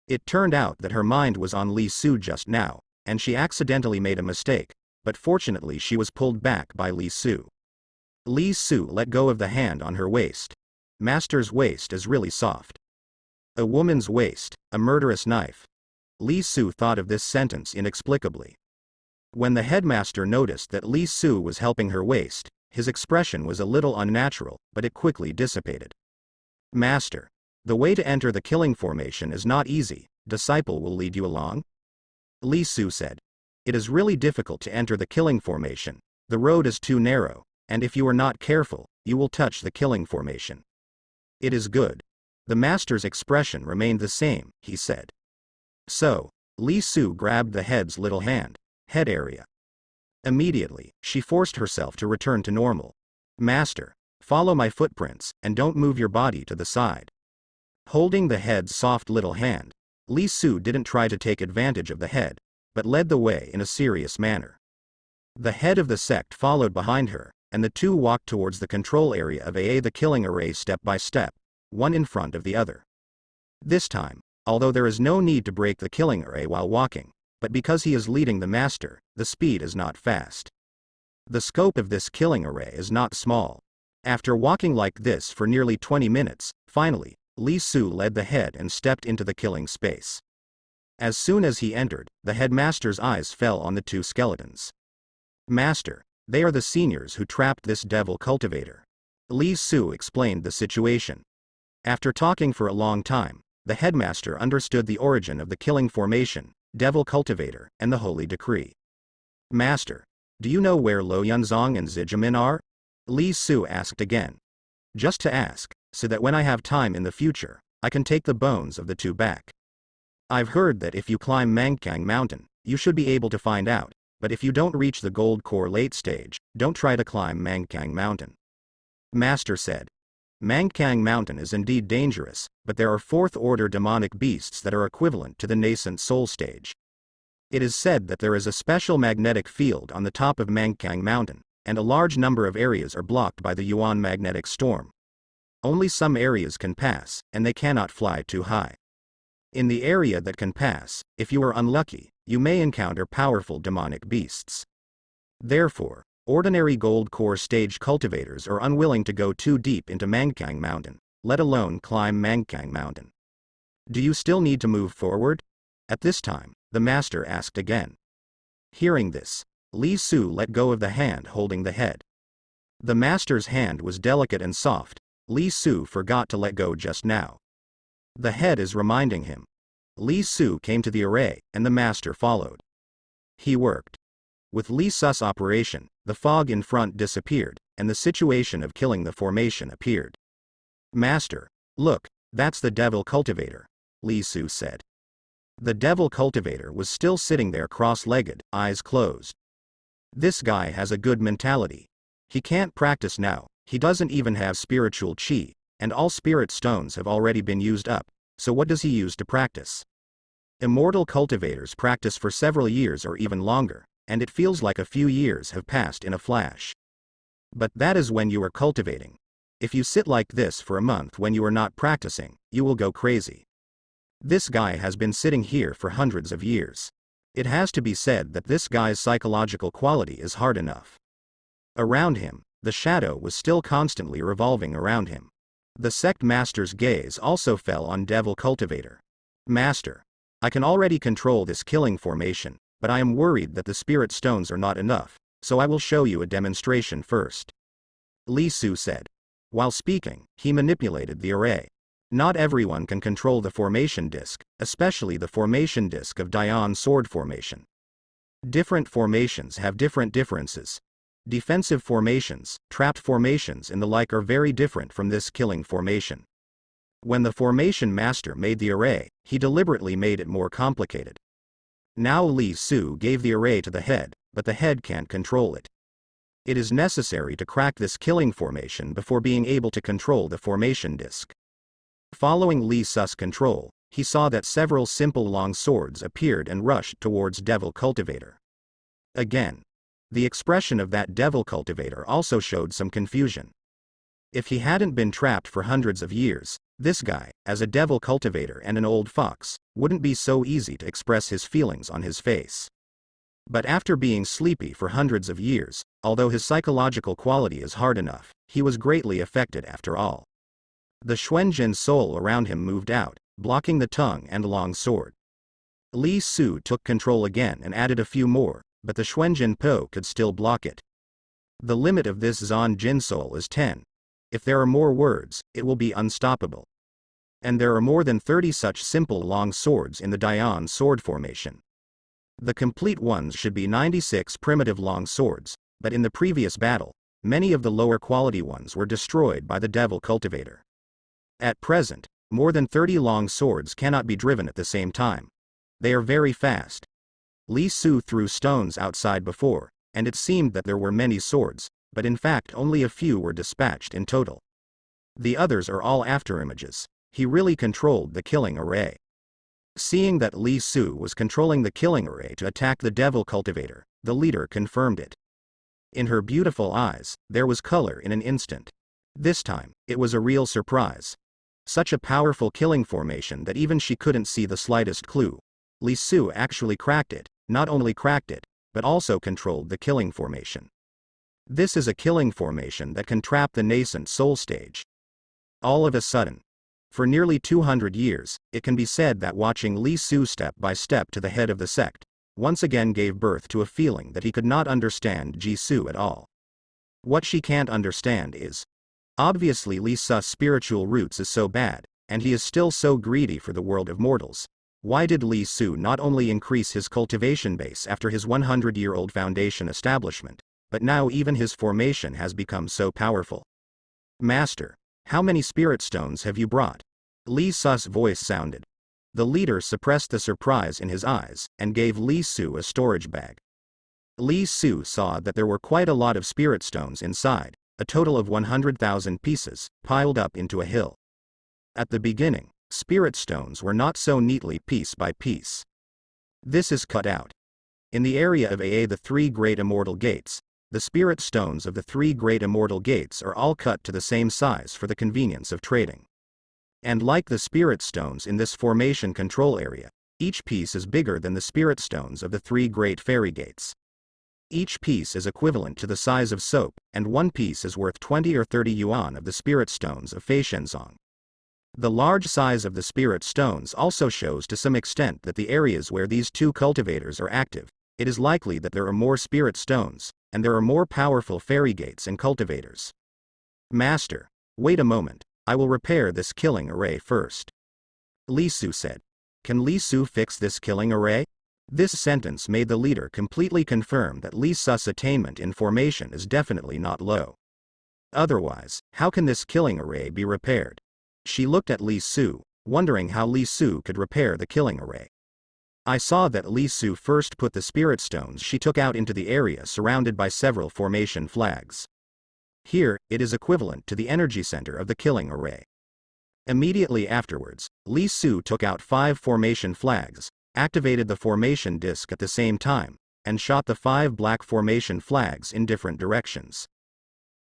It turned out that her mind was on Li Su just now, and she accidentally made a mistake, but fortunately she was pulled back by Li Su. Li Su let go of the hand on her waist. Master's waist is really soft. A woman's waist, a murderous knife. Li Su thought of this sentence inexplicably. When the headmaster noticed that Li Su was helping her waist, his expression was a little unnatural, but it quickly dissipated. Master, the way to enter the killing formation is not easy, disciple will lead you along? Li Su said. It is really difficult to enter the killing formation, the road is too narrow, and if you are not careful, you will touch the killing formation. It is good. The master's expression remained the same, he said. So, Li Su grabbed the head's little hand, head area. Immediately, she forced herself to return to normal. Master, follow my footprints, and don't move your body to the side. Holding the head's soft little hand, Li Su didn't try to take advantage of the head, but led the way in a serious manner. The head of the sect followed behind her, and the two walked towards the control area of the killing array step by step, one in front of the other. This time, although there is no need to break the killing array while walking, but because he is leading the master, the speed is not fast. The scope of this killing array is not small. After walking like this for nearly 20 minutes, finally, Li Su led the head and stepped into the killing space. As soon as he entered, the headmaster's eyes fell on the two skeletons. Master, they are the seniors who trapped this devil cultivator. Li Su explained the situation. After talking for a long time, the headmaster understood the origin of the killing formation, devil cultivator, and the holy decree. Master, do you know where Lo Yunzong and Zijimin are? Li Su asked again. Just to ask, so that when I have time in the future, I can take the bones of the two back. I've heard that if you climb Mangkang Mountain, you should be able to find out, but if you don't reach the gold core late stage, don't try to climb Mangkang Mountain. Master said. Mangkang Mountain is indeed dangerous, but there are fourth-order demonic beasts that are equivalent to the nascent soul stage. It is said that there is a special magnetic field on the top of Mangkang Mountain, and a large number of areas are blocked by the Yuan magnetic storm. Only some areas can pass, and they cannot fly too high. In the area that can pass, if you are unlucky, you may encounter powerful demonic beasts. Therefore, ordinary gold core stage cultivators are unwilling to go too deep into Mangkang Mountain, let alone climb Mangkang Mountain. Do you still need to move forward? At this time, the master asked again. Hearing this, Li Su let go of the hand holding the head. The master's hand was delicate and soft. Li Su forgot to let go just now. The head is reminding him. Li Su came to the array, and the master followed. He worked. With Li Su's operation, the fog in front disappeared, and the situation of killing the formation appeared. Master, look, that's the devil cultivator, Li Su said. The devil cultivator was still sitting there cross-legged, eyes closed. This guy has a good mentality. He can't practice now, he doesn't even have spiritual chi, and all spirit stones have already been used up, so what does he use to practice? Immortal cultivators practice for several years or even longer, and it feels like a few years have passed in a flash. But that is when you are cultivating. If you sit like this for a month when you are not practicing, you will go crazy. This guy has been sitting here for hundreds of years. It has to be said that this guy's psychological quality is hard enough. Around him, the shadow was still constantly revolving around him. The sect master's gaze also fell on devil cultivator. Master, I can already control this killing formation, but I am worried that the spirit stones are not enough, so I will show you a demonstration first. Li Su said. While speaking, he manipulated the array. Not everyone can control the formation disk, especially the formation disk of Dian sword formation. Different formations have different differences. Defensive formations, trapped formations and the like are very different from this killing formation. When the formation master made the array, he deliberately made it more complicated. Now Li Su gave the array to the head, but the head can't control it. It is necessary to crack this killing formation before being able to control the formation disk. Following Li Su's control, he saw that several simple long swords appeared and rushed towards devil cultivator. Again, the expression of that devil cultivator also showed some confusion. If he hadn't been trapped for hundreds of years, this guy, as a devil cultivator and an old fox, wouldn't be so easy to express his feelings on his face. But after being sleepy for hundreds of years, although his psychological quality is hard enough, he was greatly affected after all. The Xuanjin soul around him moved out, blocking the tongue and long sword. Li Su took control again and added a few more, but the Xuanjin Po could still block it. The limit of this Zan Jin soul is 10. If there are more words, it will be unstoppable. And there are more than 30 such simple long swords in the Dian sword formation. The complete ones should be 96 primitive long swords, but in the previous battle, many of the lower quality ones were destroyed by the devil cultivator. At present, more than 30 long swords cannot be driven at the same time. They are very fast. Li Su threw stones outside before, and it seemed that there were many swords, but in fact only a few were dispatched in total. The others are all afterimages. He really controlled the killing array. Seeing that Li Su was controlling the killing array to attack the devil cultivator, the leader confirmed it. In her beautiful eyes, there was color in an instant. This time, it was a real surprise. Such a powerful killing formation that even she couldn't see the slightest clue. Li Su actually cracked it, not only cracked it, but also controlled the killing formation. This is a killing formation that can trap the nascent soul stage. All of a sudden, For nearly 200 years, it can be said that watching Li Su step by step to the head of the sect, once again gave birth to a feeling that he could not understand Jisoo at all. What she can't understand is, obviously Li Su's spiritual roots is so bad, and he is still so greedy for the world of mortals. Why did Li Su not only increase his cultivation base after his 100-year-old foundation establishment, but now even his formation has become so powerful? Master, how many spirit stones have you brought? Li Su's voice sounded. The leader suppressed the surprise in his eyes, and gave Li Su a storage bag. Li Su saw that there were quite a lot of spirit stones inside, a total of 100,000 pieces, piled up into a hill. At the beginning, spirit stones were not so neatly piece by piece. This is cut out. In the area of the 3 Great Immortal Gates, the spirit stones of the 3 Great Immortal Gates are all cut to the same size for the convenience of trading. And like the spirit stones in this formation control area, each piece is bigger than the spirit stones of the 3 Great Fairy Gates. Each piece is equivalent to the size of soap, and one piece is worth 20 or 30 yuan of the spirit stones of Fei Shenzong. The large size of the spirit stones also shows to some extent that the areas where these 2 cultivators are active, it is likely that there are more spirit stones, and there are more powerful fairy gates and cultivators. Master, wait a moment, I will repair this killing array first. Li Su said. Can Li Su fix this killing array? This sentence made the leader completely confirm that Li Su's attainment in formation is definitely not low. Otherwise, how can this killing array be repaired? She looked at Li Su, wondering how Li Su could repair the killing array. I saw that Li Su first put the spirit stones she took out into the area surrounded by several formation flags. Here, it is equivalent to the energy center of the killing array. Immediately afterwards, Li Su took out 5 formation flags, activated the formation disc at the same time, and shot the 5 black formation flags in different directions.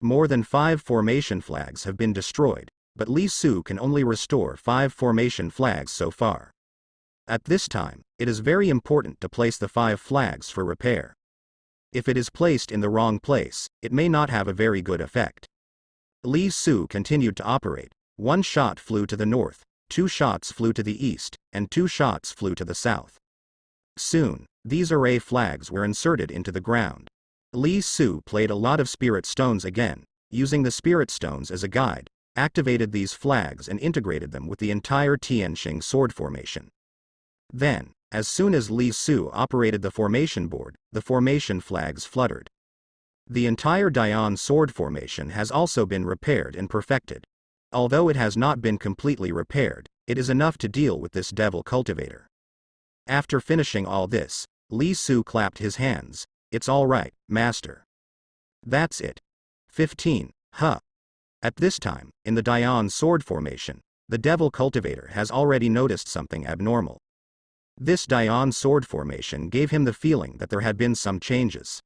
More than 5 formation flags have been destroyed, but Li Su can only restore 5 formation flags so far. At this time, it is very important to place the 5 flags for repair. If it is placed in the wrong place, it may not have a very good effect. Li Su continued to operate. 1 shot flew to the north, 2 shots flew to the east, and 2 shots flew to the south. Soon, these array flags were inserted into the ground. Li Su played a lot of spirit stones again, using the spirit stones as a guide, activated these flags and integrated them with the entire Tianxing sword formation. Then, as soon as Li Su operated the formation board, the formation flags fluttered. The entire Dian sword formation has also been repaired and perfected. Although it has not been completely repaired, it is enough to deal with this devil cultivator. After finishing all this, Li Su clapped his hands. It's all right, master. That's it. 15. Huh. At this time, in the Dian sword formation, the devil cultivator has already noticed something abnormal. This Dian sword formation gave him the feeling that there had been some changes.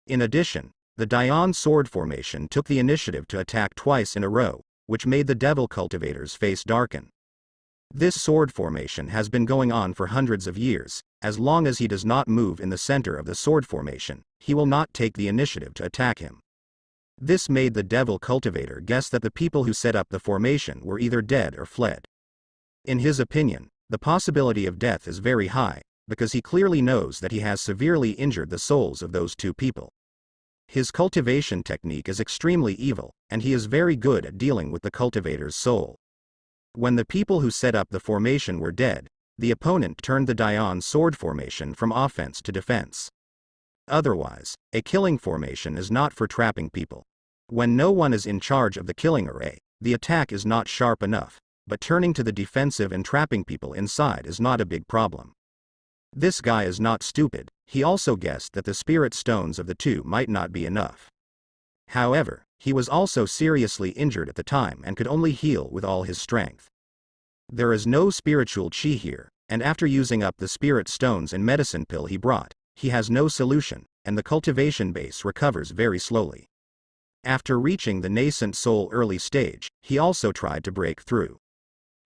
In addition, the Dian sword formation took the initiative to attack twice in a row, which made the devil cultivator's face darken. This sword formation has been going on for hundreds of years. As long as he does not move in the center of the sword formation, he will not take the initiative to attack him. This made the devil cultivator guess that the people who set up the formation were either dead or fled. In his opinion, the possibility of death is very high, because he clearly knows that he has severely injured the souls of those 2 people. His cultivation technique is extremely evil, and he is very good at dealing with the cultivator's soul. When the people who set up the formation were dead, the opponent turned the Dian sword formation from offense to defense. Otherwise, a killing formation is not for trapping people. When no one is in charge of the killing array, the attack is not sharp enough, but turning to the defensive and trapping people inside is not a big problem. This guy is not stupid. He also guessed that the spirit stones of the 2 might not be enough. However, he was also seriously injured at the time and could only heal with all his strength. There is no spiritual chi here, and after using up the spirit stones and medicine pill he brought, he has no solution, and the cultivation base recovers very slowly. After reaching the nascent soul early stage, he also tried to break through.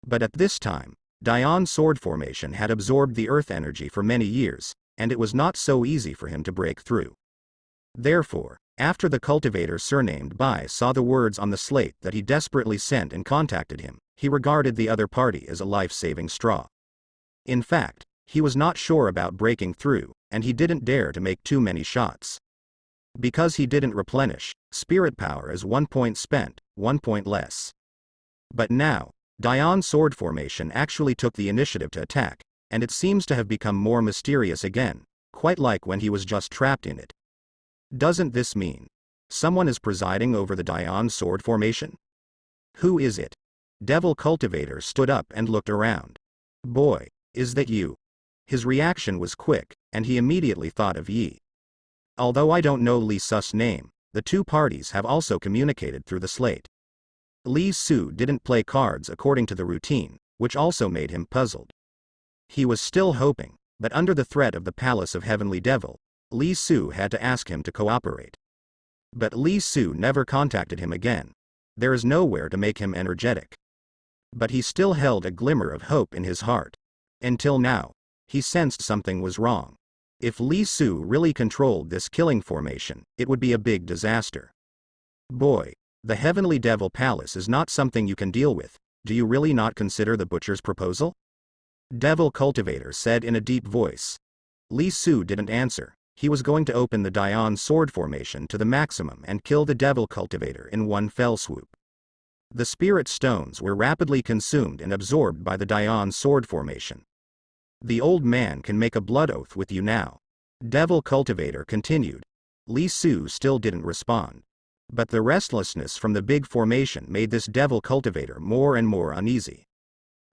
But at this time, Dian sword formation had absorbed the earth energy for many years, and it was not so easy for him to break through. Therefore, After the cultivator surnamed Bai saw the words on the slate that he desperately sent and contacted him, he regarded the other party as a life-saving straw. In fact, he was not sure about breaking through, and he didn't dare to make too many shots. Because he didn't replenish, spirit power is 1 point spent, 1 point less. But now, Dion sword formation actually took the initiative to attack, and it seems to have become more mysterious again, quite like when he was just trapped in it. Doesn't this mean someone is presiding over the Dion sword formation? Who is it? Devil Cultivator stood up and looked around. Boy, is that you? His reaction was quick, and he immediately thought of Yi. Although I don't know Li Su's name, the two parties have also communicated through the slate. Li Su didn't play cards according to the routine, which also made him puzzled. He was still hoping, but under the threat of the Palace of Heavenly Devil, Li Su had to ask him to cooperate. But Li Su never contacted him again. There is nowhere to make him energetic. But he still held a glimmer of hope in his heart. Until now, he sensed something was wrong. If Li Su really controlled this killing formation, it would be a big disaster. Boy, the Heavenly Devil Palace is not something you can deal with. Do you really not consider the butcher's proposal? Devil Cultivator said in a deep voice. Li Su didn't answer. He was going to open the Dion sword formation to the maximum and kill the Devil Cultivator in one fell swoop. The spirit stones were rapidly consumed and absorbed by the Dion sword formation. The old man can make a blood oath with you now. Devil Cultivator continued. Li Su still didn't respond. But the restlessness from the big formation made this Devil Cultivator more and more uneasy.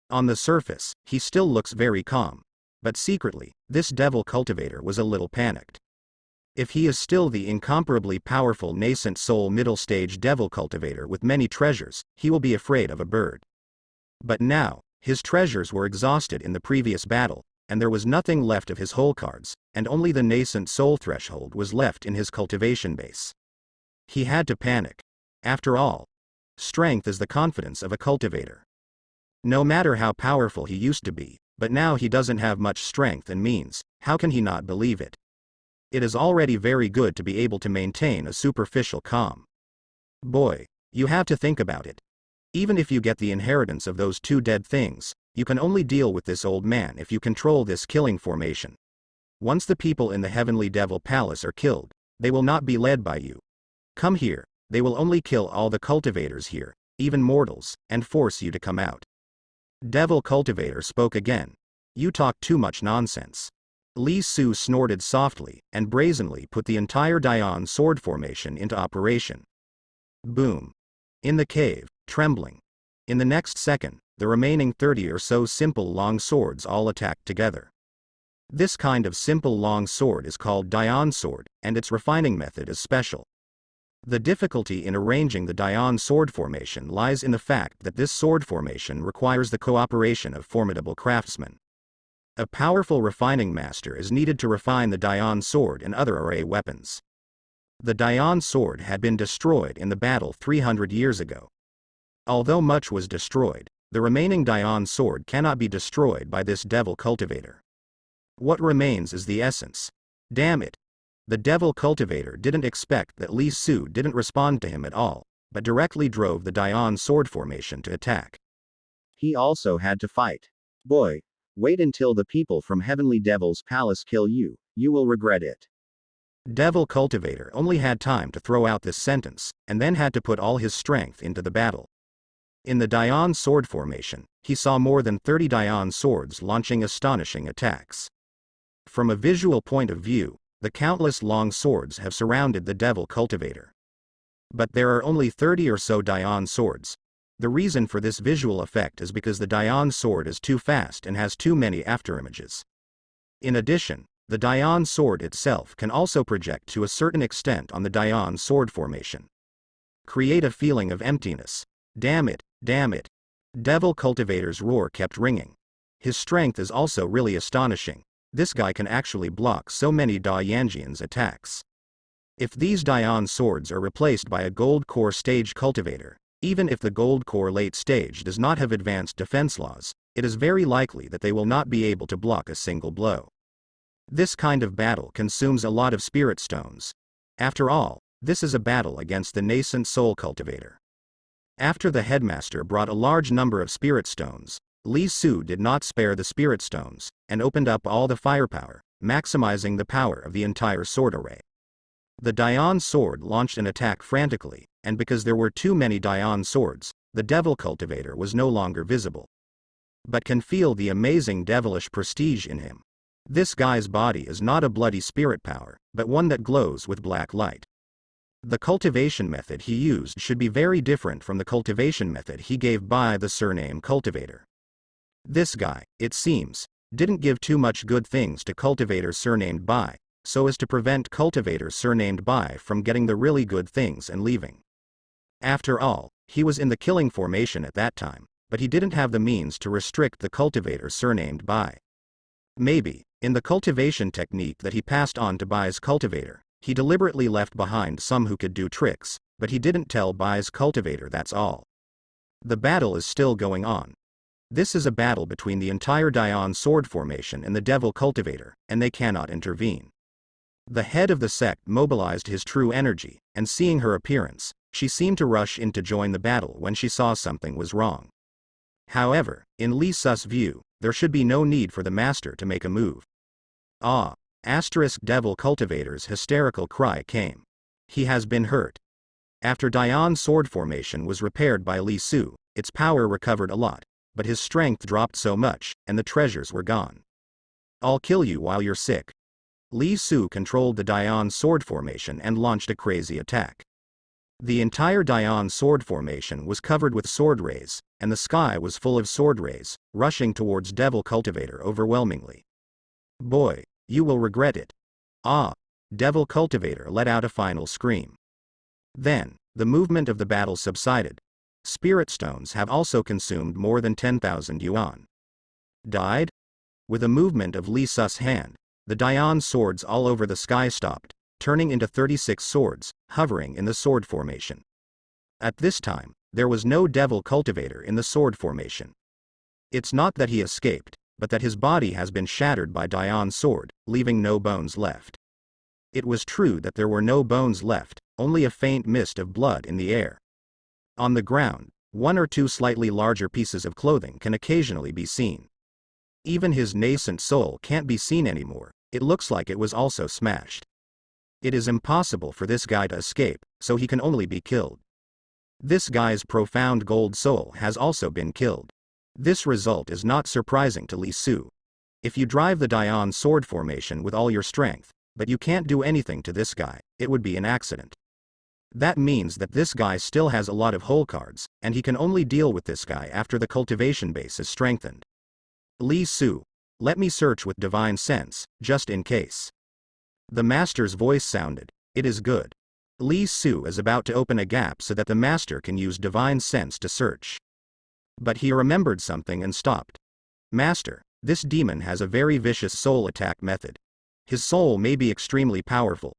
On the surface, he still looks very calm. But secretly, this Devil Cultivator was a little panicked. If he is still the incomparably powerful nascent soul middle stage Devil Cultivator with many treasures, he will be afraid of a bird. But now, his treasures were exhausted in the previous battle, and there was nothing left of his whole cards, and only the nascent soul threshold was left in his cultivation base. He had to panic. After all, strength is the confidence of a cultivator. No matter how powerful he used to be, but now he doesn't have much strength and means, how can he not believe it? It is already very good to be able to maintain a superficial calm. Boy, you have to think about it. Even if you get the inheritance of those two dead things, you can only deal with this old man if you control this killing formation. Once the people in the Heavenly Devil Palace are killed, they will not be led by you. Come here, they will only kill all the cultivators here, even mortals, and force you to come out. Devil Cultivator spoke again. You talk too much nonsense. Li Su snorted softly, and brazenly put the entire Dion sword formation into operation. Boom. In the cave, trembling. In the next second, the remaining 30 or so simple long swords all attacked together. This kind of simple long sword is called Dion sword, and its refining method is special. The difficulty in arranging the Dion sword formation lies in the fact that this sword formation requires the cooperation of formidable craftsmen. A powerful refining master is needed to refine the Dion sword and other array weapons. The Dion sword had been destroyed in the battle 300 years ago. Although much was destroyed, the remaining Dion sword cannot be destroyed by this Devil Cultivator. What remains is the essence. Damn it. The Devil Cultivator didn't expect that Li Su didn't respond to him at all, but directly drove the Dion sword formation to attack. He also had to fight. Boy, wait until the people from Heavenly Devil's Palace kill you, you will regret it. Devil Cultivator only had time to throw out this sentence, and then had to put all his strength into the battle. In the Dion sword formation, he saw more than 30 Dion swords launching astonishing attacks. From a visual point of view, the countless long swords have surrounded the Devil Cultivator. But there are only 30 or so Dion swords. The reason for this visual effect is because the Dion sword is too fast and has too many afterimages. In addition, the Dion sword itself can also project to a certain extent on the Dion sword formation. Create a feeling of emptiness. Damn it, damn it. Devil Cultivator's roar kept ringing. His strength is also really astonishing. This guy can actually block so many Da Yanjian's attacks. If these Dion swords are replaced by a gold core stage cultivator, even if the gold core late stage does not have advanced defense laws, it is very likely that they will not be able to block a single blow. This kind of battle consumes a lot of spirit stones. After all, This is a battle against the nascent soul cultivator. After the headmaster brought a large number of spirit stones, Li Su did not spare the spirit stones, and opened up all the firepower, maximizing the power of the entire sword array. The Dion sword launched an attack frantically, and because there were too many Dion swords, the devil cultivator was no longer visible. But can feel the amazing devilish prestige in him. This guy's body is not a bloody spirit power, but one that glows with black light. The cultivation method he used should be very different from the cultivation method he gave by the surname cultivator. This guy, it seems, didn't give too much good things to cultivator surnamed Bai, so as to prevent cultivator surnamed Bai from getting the really good things and leaving. After all, he was in the killing formation at that time, but he didn't have the means to restrict the cultivator surnamed Bai. Maybe, in the cultivation technique that he passed on to Bai's cultivator, he deliberately left behind some who could do tricks, but he didn't tell Bai's cultivator, that's all. The battle is still going on. This is a battle between the entire Dion sword formation and the devil cultivator, and they cannot intervene. The head of the sect mobilized his true energy, and seeing her appearance, she seemed to rush in to join the battle when she saw something was wrong. However, in Li Su's view, there should be no need for the master to make a move. Devil cultivator's hysterical cry came. He has been hurt. After Dion's sword formation was repaired by Li Su, its power recovered a lot, but his strength dropped so much, and the treasures were gone. I'll kill you while you're sick. Li Su controlled the Dion sword formation and launched a crazy attack. The entire Dion sword formation was covered with sword rays, and the sky was full of sword rays, rushing towards Devil Cultivator overwhelmingly. Boy, you will regret it. Devil Cultivator let out a final scream. Then, the movement of the battle subsided. Spirit stones have also consumed more than 10,000 yuan. Died? With a movement of Li Su's hand, the Dion swords all over the sky stopped, turning into 36 swords, hovering in the sword formation. At this time, there was no devil cultivator in the sword formation. It's not that he escaped, but that his body has been shattered by Dion's sword, leaving no bones left. It was true that there were no bones left, only a faint mist of blood in the air. On the ground, one or two slightly larger pieces of clothing can occasionally be seen. Even his nascent soul can't be seen anymore, it looks like it was also smashed. It is impossible for this guy to escape, so he can only be killed. This guy's profound gold soul has also been killed. This result is not surprising to Li Su. If you drive the Dion sword formation with all your strength, but you can't do anything to this guy, it would be an accident. That means that this guy still has a lot of hole cards, and he can only deal with this guy after the cultivation base is strengthened. Li Su, let me search with divine sense, just in case. The master's voice sounded. It is good. Li Su is about to open a gap so that the master can use divine sense to search. But he remembered something and stopped. Master, this demon has a very vicious soul attack method. His soul may be extremely powerful.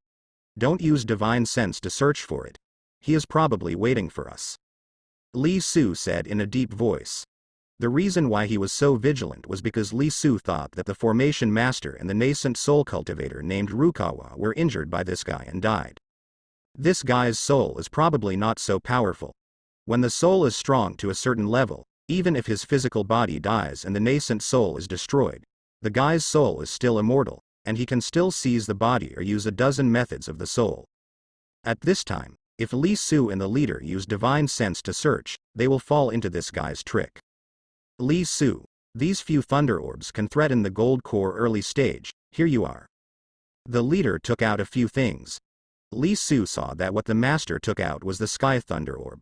Don't use divine sense to search for it. He is probably waiting for us. Li Su said in a deep voice. The reason why he was so vigilant was because Li Su thought that the formation master and the nascent soul cultivator named Rukawa were injured by this guy and died. This guy's soul is probably not so powerful. When the soul is strong to a certain level, even if his physical body dies and the nascent soul is destroyed, the guy's soul is still immortal, and he can still seize the body or use a dozen methods of the soul. At this time, if Li Su and the leader use divine sense to search, they will fall into this guy's trick. Li Su, these few thunder orbs can threaten the gold core early stage, here you are. The leader took out a few things. Li Su saw that what the master took out was the sky thunder orb.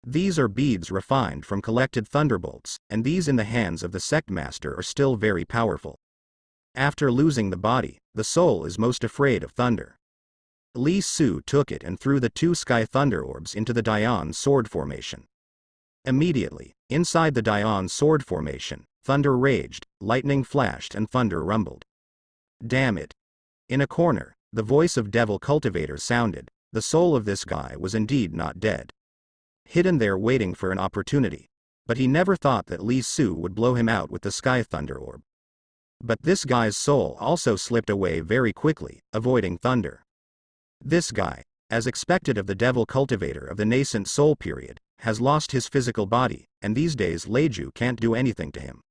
These are beads refined from collected thunderbolts, and these in the hands of the sect master are still very powerful. After losing the body, the soul is most afraid of thunder. Li Su took it and threw the two sky thunder orbs into the Dion sword formation. Immediately, inside the Dion sword formation, thunder raged, lightning flashed and thunder rumbled. Damn it. In a corner, the voice of Devil Cultivator sounded. The soul of this guy was indeed not dead. Hidden there waiting for an opportunity. But he never thought that Li Su would blow him out with the sky thunder orb. But this guy's soul also slipped away very quickly, avoiding thunder. This guy. as expected of the devil cultivator of the nascent soul period, has lost his physical body, and these days Leju can't do anything to him.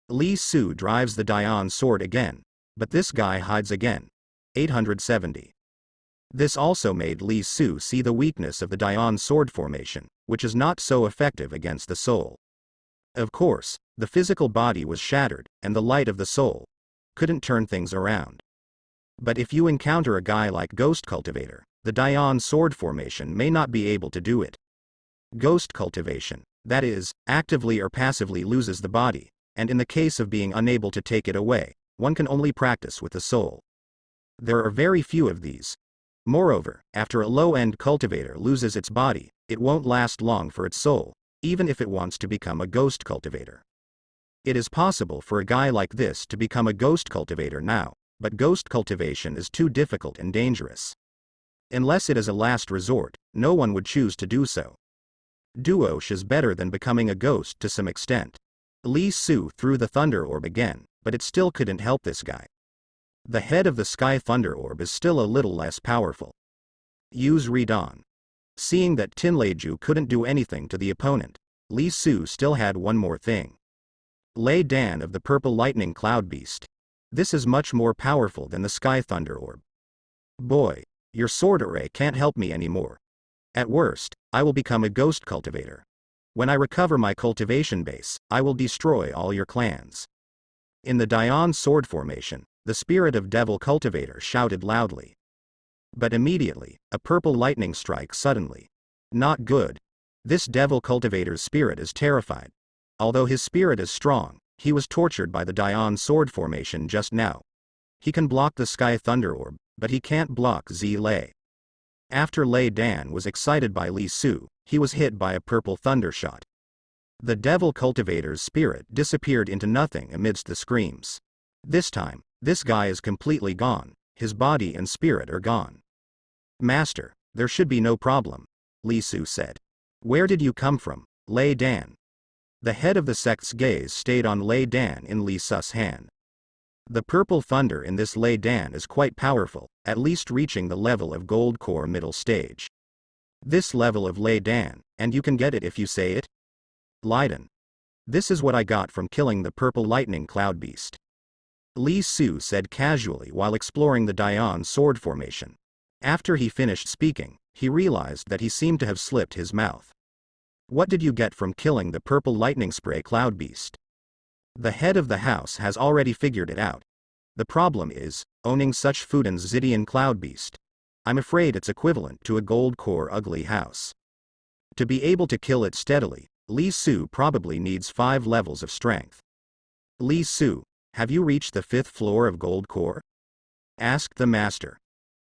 Li Su drives the Dian sword again, but this guy hides again. 870. This also made Li Su see the weakness of the Dian sword formation, which is not so effective against the soul. Of course, the physical body was shattered, and the light of the soul couldn't turn things around. But if you encounter a guy like Ghost Cultivator, the Dian sword formation may not be able to do it. Ghost cultivation, that is, actively or passively loses the body, and in the case of being unable to take it away, one can only practice with the soul. There are very few of these. Moreover, after a low-end cultivator loses its body, it won't last long for its soul, even if it wants to become a ghost cultivator. It is possible for a guy like this to become a ghost cultivator now, but ghost cultivation is too difficult and dangerous. Unless it is a last resort, no one would choose to do so. Duosh is better than becoming a ghost to some extent. Li Su threw the thunder orb again, but it still couldn't help this guy. The head of the sky thunder orb is still a little less powerful. Use Redawn. Seeing that Tinleju couldn't do anything to the opponent, Li Su still had one more thing. Lei Dan of the purple lightning cloud beast. This is much more powerful than the sky thunder orb. Boy, your sword array can't help me anymore. At worst, I will become a ghost cultivator. When I recover my cultivation base, I will destroy all your clans. In the Dian sword formation, the spirit of devil cultivator shouted loudly. But immediately, a purple lightning strike suddenly. Not good. This devil cultivator's spirit is terrified. Although his spirit is strong, he was tortured by the Dian sword formation just now. He can block the sky thunder orb, but he can't block Zi Lei. After Lei Dan was excited by Li Su, he was hit by a purple thunder shot. The devil cultivator's spirit disappeared into nothing amidst the screams. This time, this guy is completely gone, his body and spirit are gone. Master, there should be no problem, Li Su said. Where did you come from, Lei Dan? The head of the sect's gaze stayed on Lei Dan in Li Su's hand. The purple thunder in this Lei Dan is quite powerful, at least reaching the level of gold core middle stage. This level of Lei Dan, and you can get it if you say it? Leiden. This is what I got from killing the purple lightning cloud beast. Li Su said casually while exploring the Dian sword formation. After he finished speaking, he realized that he seemed to have slipped his mouth. What did you get from killing the purple lightning spray cloud beast? The head of the house has already figured it out. The problem is, owning such Fudan's Zidian cloud beast. I'm afraid it's equivalent to a gold core ugly house. To be able to kill it steadily, Li Su probably needs 5 levels of strength. Li Su, have you reached the 5th floor of gold core? Asked the master.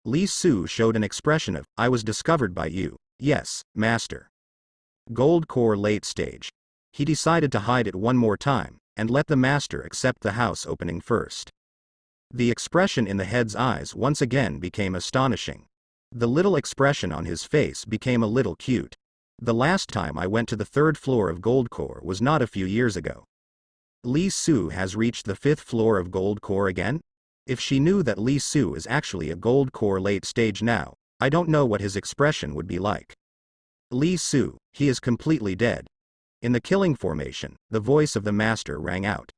Li Su showed an expression of, I was discovered by you, yes, master. Gold core late stage. He decided to hide it one more time, and let the master accept the house opening first. The expression in the head's eyes once again became astonishing. The little expression on his face became a little cute. The last time I went to the 3rd floor of gold core was not a few years ago. Li Su has reached the 5th floor of gold core again? If she knew that Li Su is actually a gold core late stage now, I don't know what his expression would be like. Li Su, he is completely dead. In the killing formation, the voice of the master rang out.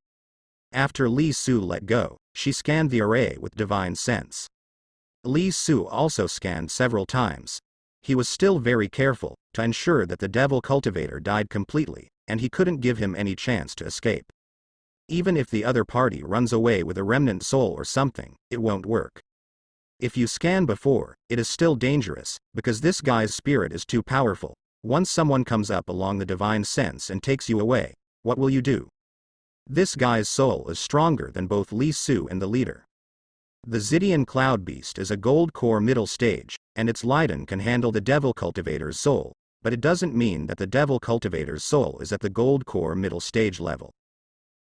After Li Su let go, she scanned the array with divine sense. Li Su also scanned several times. He was still very careful, to ensure that the devil cultivator died completely, and he couldn't give him any chance to escape. Even if the other party runs away with a remnant soul or something, it won't work. If you scan before, it is still dangerous, because this guy's spirit is too powerful. Once someone comes up along the divine sense and takes you away, what will you do? This guy's soul is stronger than both Li Su and the leader. The Zidian cloud beast is a gold core middle stage, and its Leiden can handle the devil cultivator's soul, but it doesn't mean that the devil cultivator's soul is at the gold core middle stage level.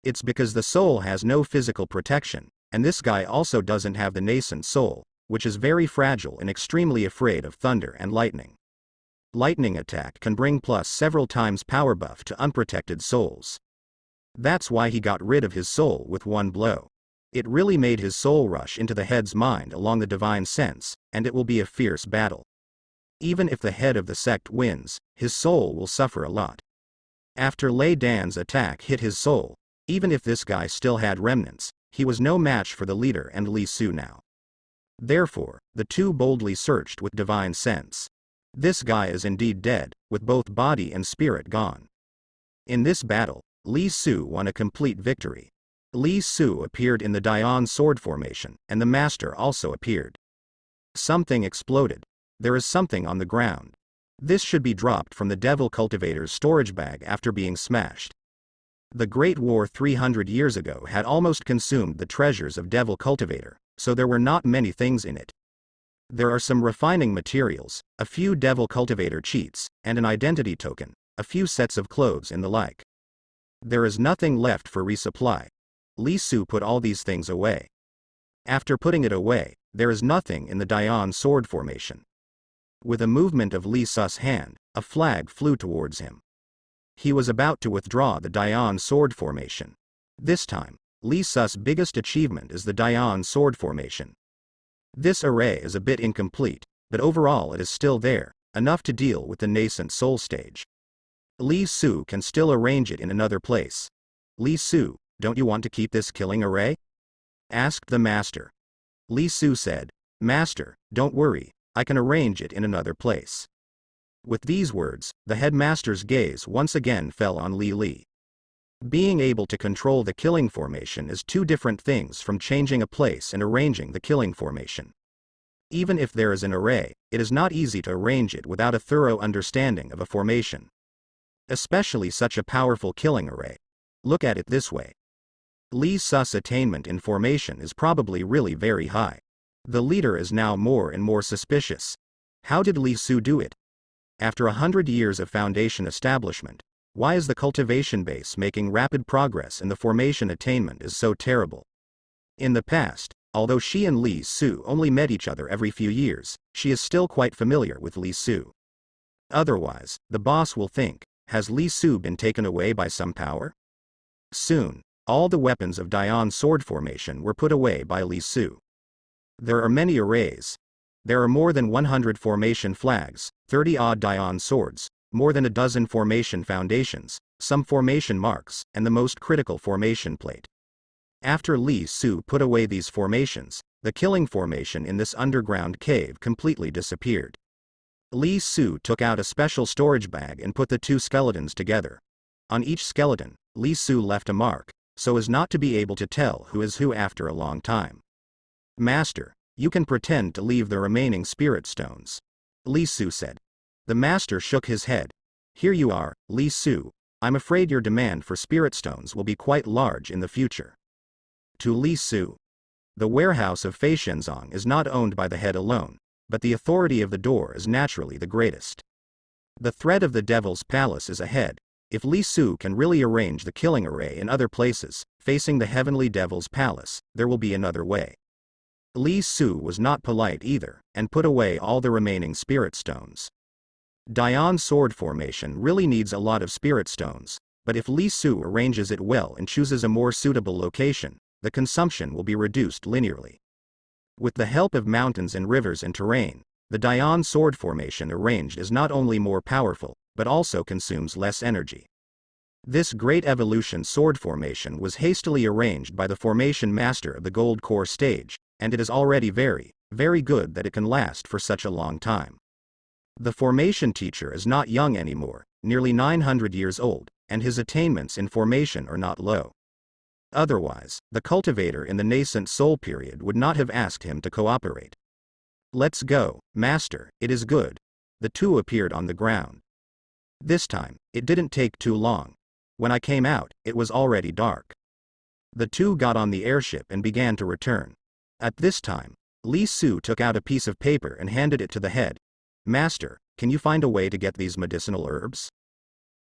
It's because the soul has no physical protection, and this guy also doesn't have the nascent soul, which is very fragile and extremely afraid of thunder and lightning. Lightning attack can bring plus several times power buff to unprotected souls. That's why he got rid of his soul with one blow. It really made his soul rush into the head's mind along the divine sense, and it will be a fierce battle. Even if the head of the sect wins, his soul will suffer a lot. After Lei Dan's attack hit his soul, even if this guy still had remnants, he was no match for the leader and Li Su now. Therefore, the two boldly searched with divine sense. This guy is indeed dead, with both body and spirit gone. In this battle, Li Su won a complete victory. Li Su appeared in the Dian sword formation, and the master also appeared. Something exploded. There is something on the ground. This should be dropped from the Devil Cultivator's storage bag after being smashed. The Great War 300 years ago had almost consumed the treasures of Devil Cultivator, so there were not many things in it. There are some refining materials, a few Devil Cultivator cheats, and an identity token, a few sets of clothes and the like. There is nothing left for resupply. Li Su put all these things away. After putting it away, there is nothing in the Dian sword formation. With a movement of Li Su's hand, a flag flew towards him. He was about to withdraw the Dian sword formation. This time, Li Su's biggest achievement is the Dian sword formation. This array is a bit incomplete, but overall it is still there, enough to deal with the nascent soul stage. Li Su can still arrange it in another place. Li Su, don't you want to keep this killing array? Asked the master. Li Su said, Master, don't worry, I can arrange it in another place. With these words, the headmaster's gaze once again fell on Li Li. Being able to control the killing formation is two different things from changing a place and arranging the killing formation. Even if there is an array, it is not easy to arrange it without a thorough understanding of a formation. Especially such a powerful killing array. Look at it this way. Li Su's attainment in formation is probably really very high. The leader is now more and more suspicious. How did Li Su do it? After 100 years of foundation establishment, why is the cultivation base making rapid progress and the formation attainment is so terrible? In the past, although she and Li Su only met each other every few years, she is still quite familiar with Li Su. Otherwise, the boss will think, has Li Su been taken away by some power? Soon, all the weapons of Dian sword formation were put away by Li Su. There are many arrays. There are more than 100 formation flags, 30-odd Dian swords, more than a dozen formation foundations, some formation marks, and the most critical formation plate. After Li Su put away these formations, the killing formation in this underground cave completely disappeared. Li Su took out a special storage bag and put the two skeletons together. On each skeleton, Li Su left a mark, so as not to be able to tell who is who after a long time. Master, you can pretend to leave the remaining spirit stones. Li Su said. The master shook his head. Here you are, Li Su, I'm afraid your demand for spirit stones will be quite large in the future. To Li Su. The warehouse of Fei Shenzong is not owned by the head alone, but the authority of the door is naturally the greatest. The threat of the Devil's Palace is ahead. If Li Su can really arrange the killing array in other places, facing the Heavenly Devil's Palace, there will be another way. Li Su was not polite either, and put away all the remaining spirit stones. Dian sword formation really needs a lot of spirit stones, but if Li Su arranges it well and chooses a more suitable location, the consumption will be reduced linearly. With the help of mountains and rivers and terrain, the Dian sword formation arranged is not only more powerful, but also consumes less energy. This great evolution sword formation was hastily arranged by the formation master of the Gold Core stage, and it is already very, very good that it can last for such a long time. The formation teacher is not young anymore, nearly 900 years old, and his attainments in formation are not low. Otherwise, the cultivator in the nascent soul period would not have asked him to cooperate. Let's go, master, it is good. The two appeared on the ground. This time, it didn't take too long. When I came out, it was already dark. The two got on the airship and began to return. At this time, Li Su took out a piece of paper and handed it to the head. Master, can you find a way to get these medicinal herbs?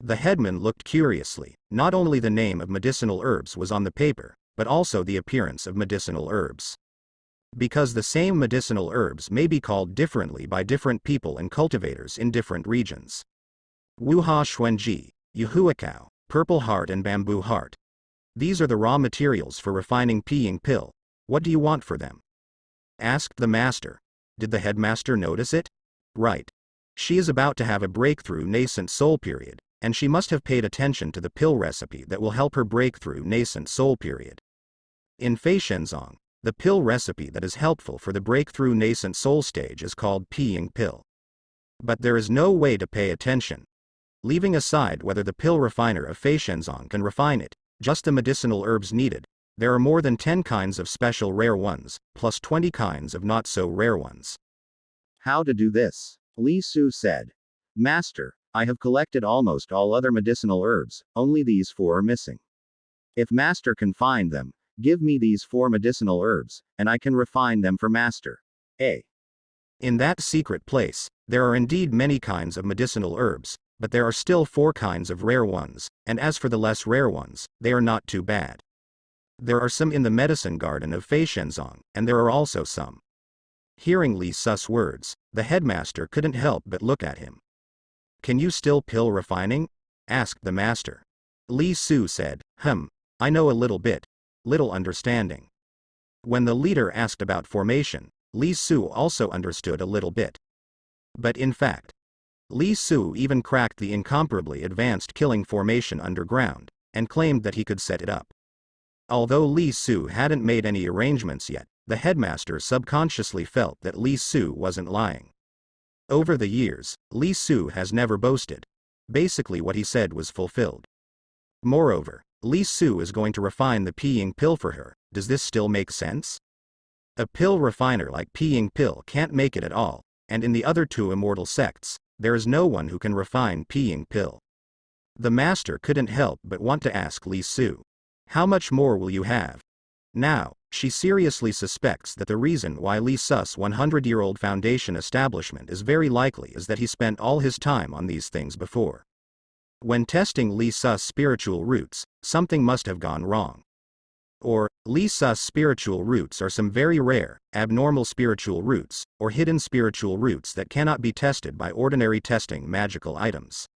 The headman looked curiously. Not only the name of medicinal herbs was on the paper, but also the appearance of medicinal herbs. Because the same medicinal herbs may be called differently by different people and cultivators in different regions. Wuha Xuanji, Yuhuakao, Purple Heart and Bamboo Heart. These are the raw materials for refining Piying Pill. What do you want for them? Asked the master. Did the headmaster notice it? Right. She is about to have a breakthrough nascent soul period, and she must have paid attention to the pill recipe that will help her break through nascent soul period. In Fei Shenzong, the pill recipe that is helpful for the breakthrough nascent soul stage is called peeing pill. But there is no way to pay attention. Leaving aside whether the pill refiner of Fei Shenzong can refine it, just the medicinal herbs needed, there are more than 10 kinds of special rare ones, plus 20 kinds of not so rare ones. How to do this? Li Su said. Master, I have collected almost all other medicinal herbs, only these 4 are missing. If Master can find them, give me these 4 medicinal herbs, and I can refine them for Master. In that secret place, there are indeed many kinds of medicinal herbs, but there are still 4 kinds of rare ones, and as for the less rare ones, they are not too bad. There are some in the medicine garden of Fei Shenzong, and there are also some. Hearing Li Su's words, the headmaster couldn't help but look at him. Can you still pill refining? Asked the master. Li Su said, I know a little bit. Little understanding. When the leader asked about formation, Li Su also understood a little bit. But in fact, Li Su even cracked the incomparably advanced killing formation underground, and claimed that he could set it up. Although Li Su hadn't made any arrangements yet, the headmaster subconsciously felt that Li Su wasn't lying. Over the years, Li Su has never boasted. Basically what he said was fulfilled. Moreover, Li Su is going to refine the peeing pill for her. Does this still make sense? A pill refiner like peeing pill can't make it at all, and in the other 2 immortal sects, there is no one who can refine peeing pill. The master couldn't help but want to ask Li Su, how much more will you have? Now, she seriously suspects that the reason why Li Su's 100-year-old foundation establishment is very likely is that he spent all his time on these things before. When testing Li Su's spiritual roots, something must have gone wrong. Or, Li Su's spiritual roots are some very rare, abnormal spiritual roots, or hidden spiritual roots that cannot be tested by ordinary testing magical items.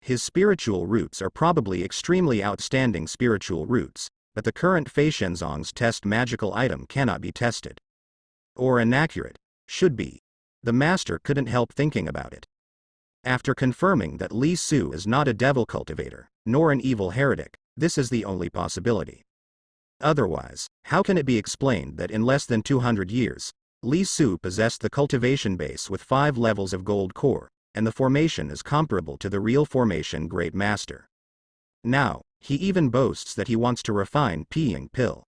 His spiritual roots are probably extremely outstanding spiritual roots, but the current Fei Shenzong's test magical item cannot be tested. Or inaccurate. Should be. The master couldn't help thinking about it. After confirming that Li Su is not a devil cultivator, nor an evil heretic, this is the only possibility. Otherwise, how can it be explained that in less than 200 years, Li Su possessed the cultivation base with 5 levels of gold core, and the formation is comparable to the real formation Great Master? Now, he even boasts that he wants to refine peeing pill.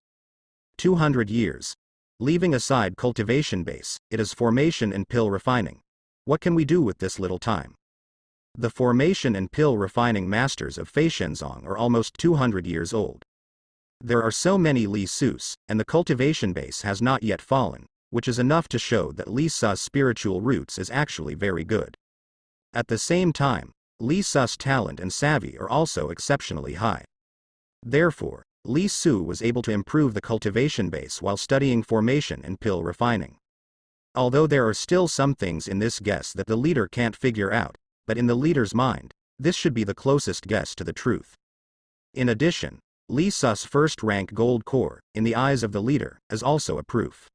200 years. Leaving aside cultivation base, it is formation and pill refining. What can we do with this little time? The formation and pill refining masters of Fei Shenzong are almost 200 years old. There are so many Li Sus, and the cultivation base has not yet fallen, which is enough to show that Li Su's spiritual roots is actually very good. At the same time, Li Su's talent and savvy are also exceptionally high. Therefore, Li Su was able to improve the cultivation base while studying formation and pill refining. Although there are still some things in this guess that the leader can't figure out, but in the leader's mind, this should be the closest guess to the truth. In addition, Li Su's first-rank gold core, in the eyes of the leader, is also a proof.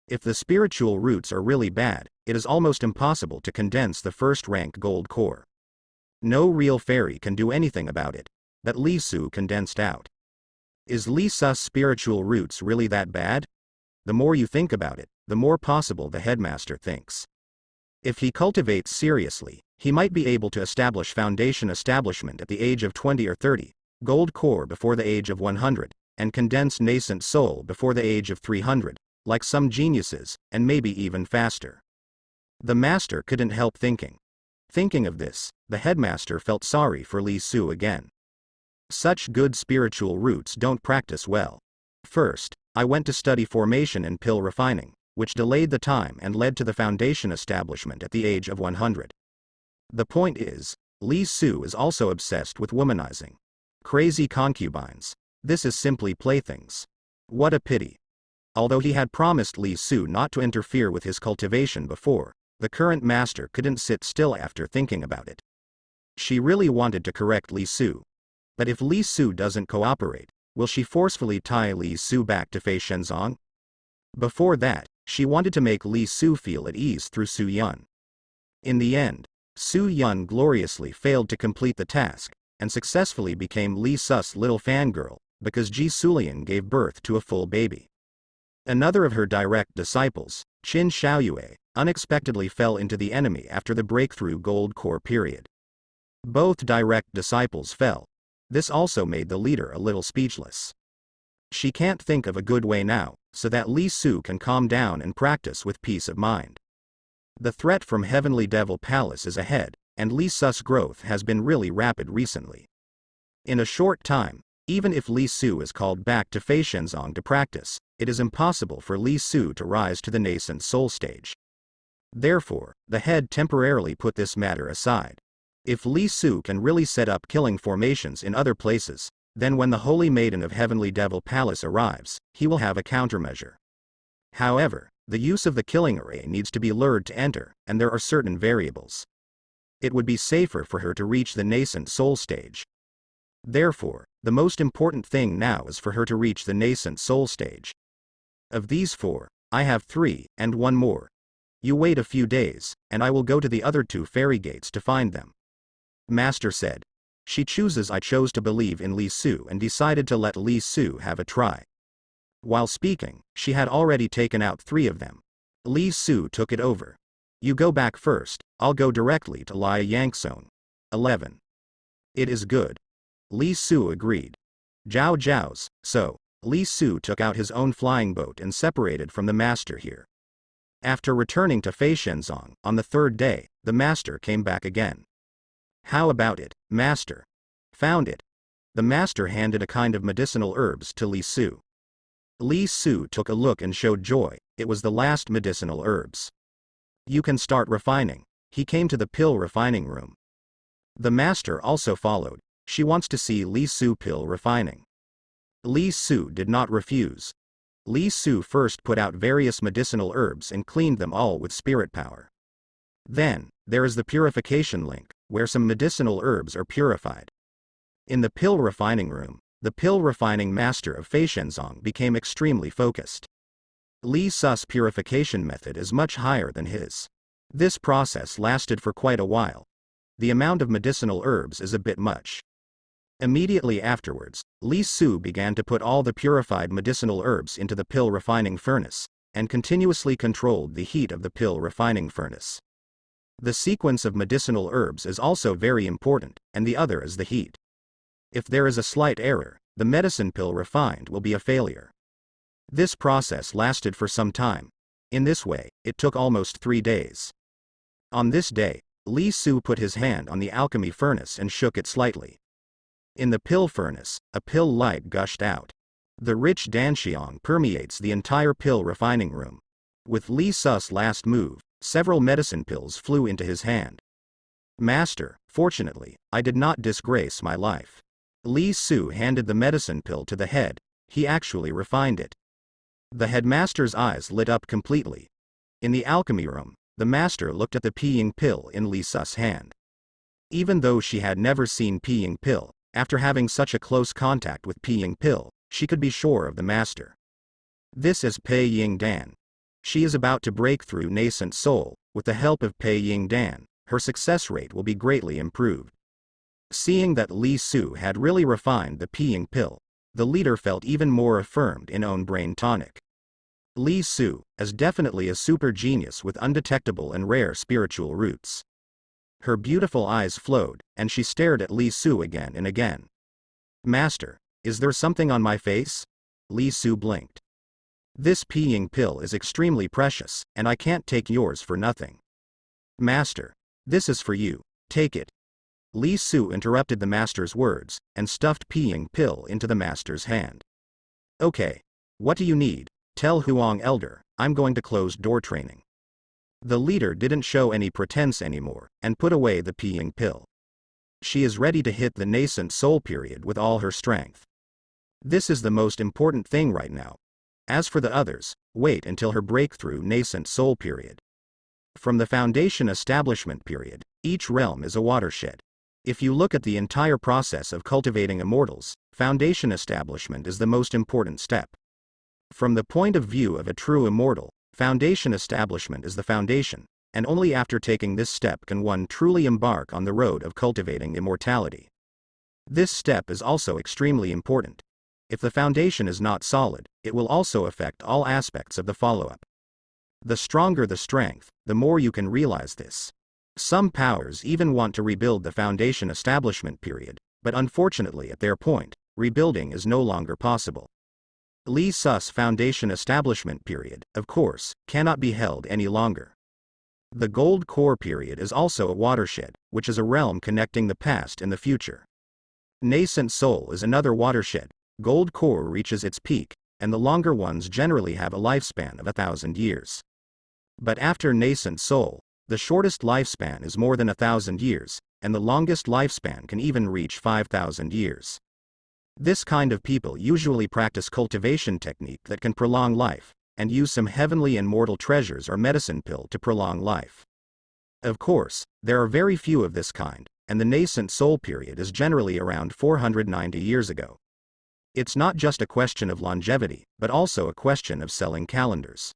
If the spiritual roots are really bad, it is almost impossible to condense the first-rank gold core. No real fairy can do anything about it, but Li Su condensed out. Is Li Su's spiritual roots really that bad? The more you think about it, the more possible the headmaster thinks. If he cultivates seriously, he might be able to establish foundation establishment at the age of 20 or 30, gold core before the age of 100, and condensed nascent soul before the age of 300, like some geniuses, and maybe even faster. The master couldn't help thinking. Thinking of this, the headmaster felt sorry for Li Su again. Such good spiritual roots don't practice well. First, I went to study formation and pill refining, which delayed the time and led to the foundation establishment at the age of 100. The point is, Li Su is also obsessed with womanizing. Crazy concubines. This is simply playthings. What a pity. Although he had promised Li Su not to interfere with his cultivation before, the current master couldn't sit still after thinking about it. She really wanted to correct Li Su. But if Li Su doesn't cooperate, will she forcefully tie Li Su back to Fei Shenzong? Before that, she wanted to make Li Su feel at ease through Su Yun. In the end, Su Yun gloriously failed to complete the task, and successfully became Li Su's little fangirl, because Ji Sulian gave birth to a full baby. Another of her direct disciples, Qin Xiaoyue, unexpectedly fell into the enemy after the breakthrough Gold Core period. Both direct disciples fell. This also made the leader a little speechless. She can't think of a good way now, so that Li Su can calm down and practice with peace of mind. The threat from Heavenly Devil Palace is ahead, and Li Su's growth has been really rapid recently. In a short time, even if Li Su is called back to Fei Shenzong to practice, it is impossible for Li Su to rise to the nascent soul stage. Therefore, the head temporarily put this matter aside. If Li Su can really set up killing formations in other places, then when the Holy Maiden of Heavenly Devil Palace arrives, he will have a countermeasure. However, the use of the killing array needs to be lured to enter, and there are certain variables. It would be safer for her to reach the nascent soul stage. Therefore, the most important thing now is for her to reach the nascent soul stage. Of these 4, I have 3, and 1 more. You wait a few days, and I will go to the other 2 fairy gates to find them. Master said. She chooses. I chose to believe in Li Su and decided to let Li Su have a try. While speaking, she had already taken out 3 of them. Li Su took it over. You go back first, I'll go directly to Lia Yangzong. 11. It is good. Li Su agreed. Zhao Zhao's, so, Li Su took out his own flying boat and separated from the master here. After returning to Fei Shenzong, on the 3rd day, the master came back again. How about it, master? Found it. The master handed a kind of medicinal herbs to Li Su. Li Su took a look and showed joy. It was the last medicinal herbs. You can start refining. He came to the pill refining room. The master also followed. She wants to see Li Su pill refining. Li Su did not refuse. Li Su first put out various medicinal herbs and cleaned them all with spirit power. Then, there is the purification link, where some medicinal herbs are purified. In the pill refining room, the pill refining master of Fei Shenzong became extremely focused. Li Su's purification method is much higher than his. This process lasted for quite a while. The amount of medicinal herbs is a bit much. Immediately afterwards, Li Su began to put all the purified medicinal herbs into the pill refining furnace, and continuously controlled the heat of the pill refining furnace. The sequence of medicinal herbs is also very important, and the other is the heat. If there is a slight error, the medicine pill refined will be a failure. This process lasted for some time. In this way, it took almost 3 days. On this day, Li Su put his hand on the alchemy furnace and shook it slightly. In the pill furnace, a pill light gushed out. The rich danxiang permeates the entire pill refining room. With Li Su's last move, several medicine pills flew into his hand. Master, fortunately, I did not disgrace my life. Li Su handed the medicine pill to the head. He actually refined it. The headmaster's eyes lit up completely. In the alchemy room, the master looked at the peeing pill in Li Su's hand. Even though she had never seen peeing pill, after having such a close contact with peeing pill, she could be sure of the master. This is Pei Ying Dan. She is about to break through nascent soul. With the help of Pei Ying Dan, her success rate will be greatly improved. Seeing that Li Su had really refined the peeing pill, the leader felt even more affirmed in own brain tonic. Li Su is definitely a super genius with undetectable and rare spiritual roots. Her beautiful eyes flowed, and she stared at Li Su again and again. Master, is there something on my face? Li Su blinked. This peeing pill is extremely precious, and I can't take yours for nothing. Master, this is for you, take it. Li Su interrupted the master's words, and stuffed peeing pill into the master's hand. Okay. What do you need? Tell Huang Elder, I'm going to close door training. The leader didn't show any pretense anymore, and put away the peeing pill. She is ready to hit the nascent soul period with all her strength. This is the most important thing right now. As for the others, wait until her breakthrough nascent soul period. From the foundation establishment period, each realm is a watershed. If you look at the entire process of cultivating immortals, foundation establishment is the most important step. From the point of view of a true immortal, foundation establishment is the foundation, and only after taking this step can one truly embark on the road of cultivating immortality. This step is also extremely important. If the foundation is not solid, it will also affect all aspects of the follow-up. The stronger the strength, the more you can realize this. Some powers even want to rebuild the foundation establishment period, but unfortunately at their point, rebuilding is no longer possible. Lee Sus foundation establishment period, of course, cannot be held any longer. The Gold Core period is also a watershed, which is a realm connecting the past and the future. Nascent Soul is another watershed. Gold Core reaches its peak, and the longer ones generally have a lifespan of 1,000 years. But after Nascent Soul, the shortest lifespan is more than 1,000 years, and the longest lifespan can even reach 5,000 years. This kind of people usually practice cultivation technique that can prolong life, and use some heavenly and mortal treasures or medicine pill to prolong life. Of course, there are very few of this kind, and the Nascent Soul period is generally around 490 years ago. It's not just a question of longevity, but also a question of selling calendars.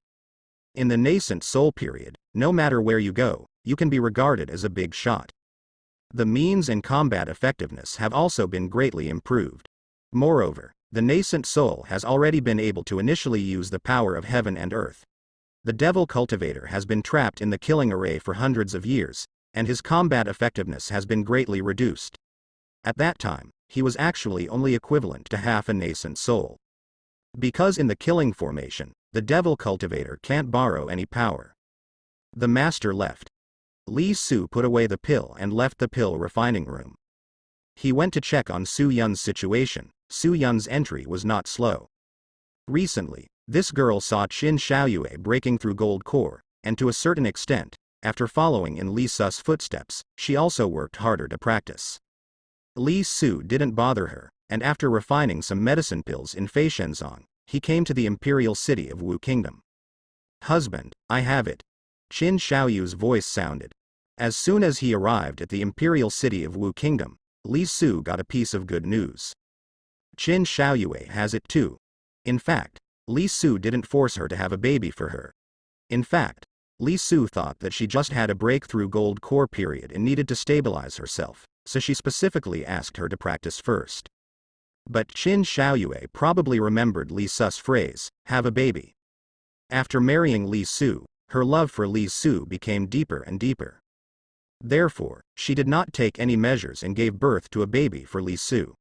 In the Nascent Soul period, no matter where you go, you can be regarded as a big shot. The means and combat effectiveness have also been greatly improved. Moreover, the Nascent Soul has already been able to initially use the power of heaven and earth. The Devil Cultivator has been trapped in the killing array for hundreds of years, and his combat effectiveness has been greatly reduced. At that time, he was actually only equivalent to half a Nascent Soul. Because in the killing formation, the Devil Cultivator can't borrow any power. The master left. Li Su put away the pill and left the pill refining room. He went to check on Su Yun's situation. Su Yun's entry was not slow. Recently, this girl saw Qin Xiaoyue breaking through Gold Core, and to a certain extent, after following in Li Su's footsteps, she also worked harder to practice. Li Su didn't bother her, and after refining some medicine pills in Feishenzong, he came to the imperial city of Wu Kingdom. "Husband, I have it." Qin Xiaoyu's voice sounded. As soon as he arrived at the imperial city of Wu Kingdom, Li Su got a piece of good news. Qin Xiaoyue has it too. In fact, Li Su didn't force her to have a baby for her. In fact, Li Su thought that she just had a breakthrough Gold Core period and needed to stabilize herself, so she specifically asked her to practice first. But Qin Xiaoyue probably remembered Li Su's phrase, "have a baby." After marrying Li Su, her love for Li Su became deeper and deeper. Therefore, she did not take any measures and gave birth to a baby for Li Su.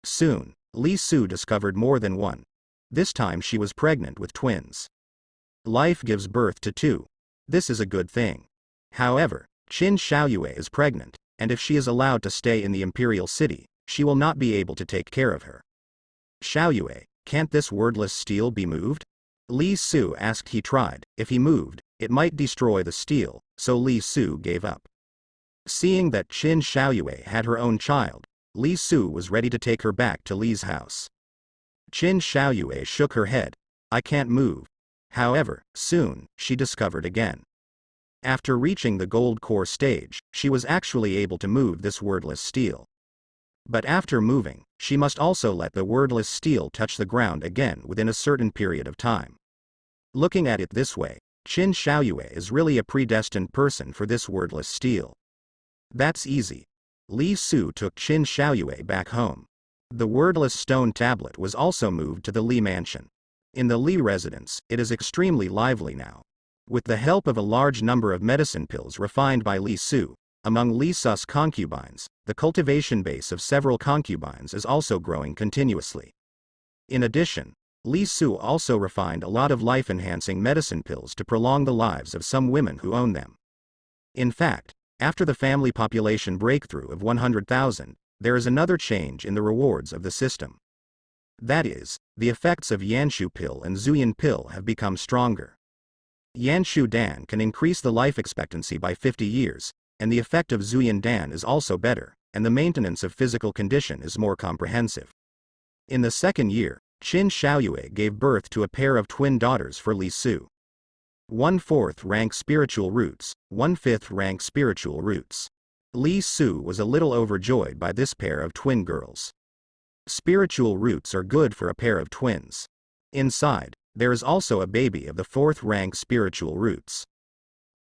Soon, Li Su discovered more than one. This time she was pregnant with twins. Life gives birth to two. This is a good thing. However, Qin Xiaoyue is pregnant, and if she is allowed to stay in the imperial city, she will not be able to take care of her. "Xiaoyue, can't this wordless steel be moved?" Li Su asked. He tried. If he moved, it might destroy the steel, so Li Su gave up. Seeing that Qin Xiaoyue had her own child, Li Su was ready to take her back to Li's house. Qin Xiaoyue shook her head. "I can't move." However, soon, she discovered again. After reaching the Gold Core stage, she was actually able to move this wordless steel. But after moving, she must also let the wordless steel touch the ground again within a certain period of time. Looking at it this way, Qin Xiaoyue is really a predestined person for this wordless steel. That's easy. Li Su took Qin Xiaoyue back home. The wordless stone tablet was also moved to the Li mansion. In the Li residence, it is extremely lively now. With the help of a large number of medicine pills refined by Li Su, among Li Su's concubines, the cultivation base of several concubines is also growing continuously. In addition, Li Su also refined a lot of life-enhancing medicine pills to prolong the lives of some women who own them. In fact, after the family population breakthrough of 100,000, there is another change in the rewards of the system. That is, the effects of Yanshu pill and Zuyan pill have become stronger. Yanshu Dan can increase the life expectancy by 50 years, and the effect of Zuyan Dan is also better, and the maintenance of physical condition is more comprehensive. In the second year, Qin Xiaoyue gave birth to a pair of twin daughters for Li Su. 1/4 rank spiritual roots, 1/5 rank spiritual roots. Li Su was a little overjoyed by this pair of twin girls. Spiritual roots are good for a pair of twins. Inside, there is also a baby of the 4th rank spiritual roots.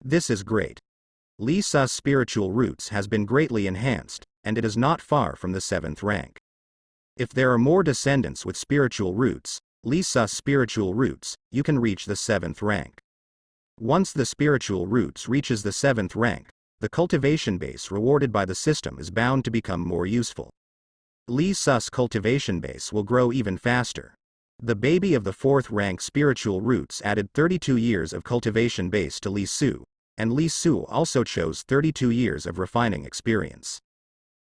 This is great. Li Su's spiritual roots has been greatly enhanced, and it is not far from the 7th rank. If there are more descendants with spiritual roots, Li Su's spiritual roots, you can reach the 7th rank. Once the spiritual roots reaches the 7th rank, the cultivation base rewarded by the system is bound to become more useful. Li Su's cultivation base will grow even faster. The baby of the 4th rank spiritual roots added 32 years of cultivation base to Li Su, and Li Su also chose 32 years of refining experience.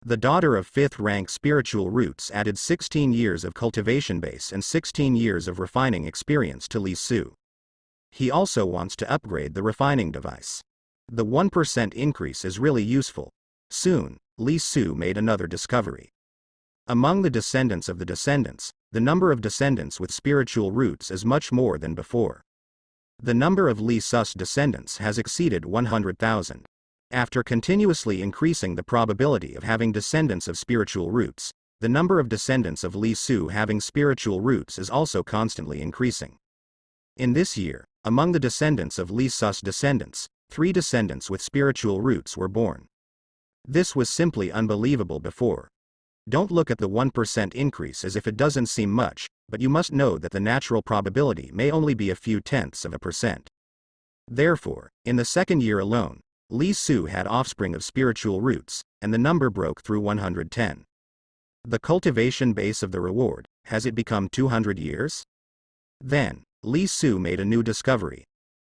The daughter of 5th rank spiritual roots added 16 years of cultivation base and 16 years of refining experience to Li Su. He also wants to upgrade the refining device. The 1% increase is really useful. Soon, Li Su made another discovery. Among the descendants of the descendants, the number of descendants with spiritual roots is much more than before. The number of Li Su's descendants has exceeded 100,000. After continuously increasing the probability of having descendants of spiritual roots, the number of descendants of Li Su having spiritual roots is also constantly increasing. In this year, among the descendants of Li Su's descendants, 3 descendants with spiritual roots were born. This was simply unbelievable before. Don't look at the 1% increase as if it doesn't seem much, but you must know that the natural probability may only be a few tenths of a percent. Therefore, in the 2nd year alone, Li Su had offspring of spiritual roots, and the number broke through 110. The cultivation base of the reward, has it become 200 years? Then, Li Su made a new discovery.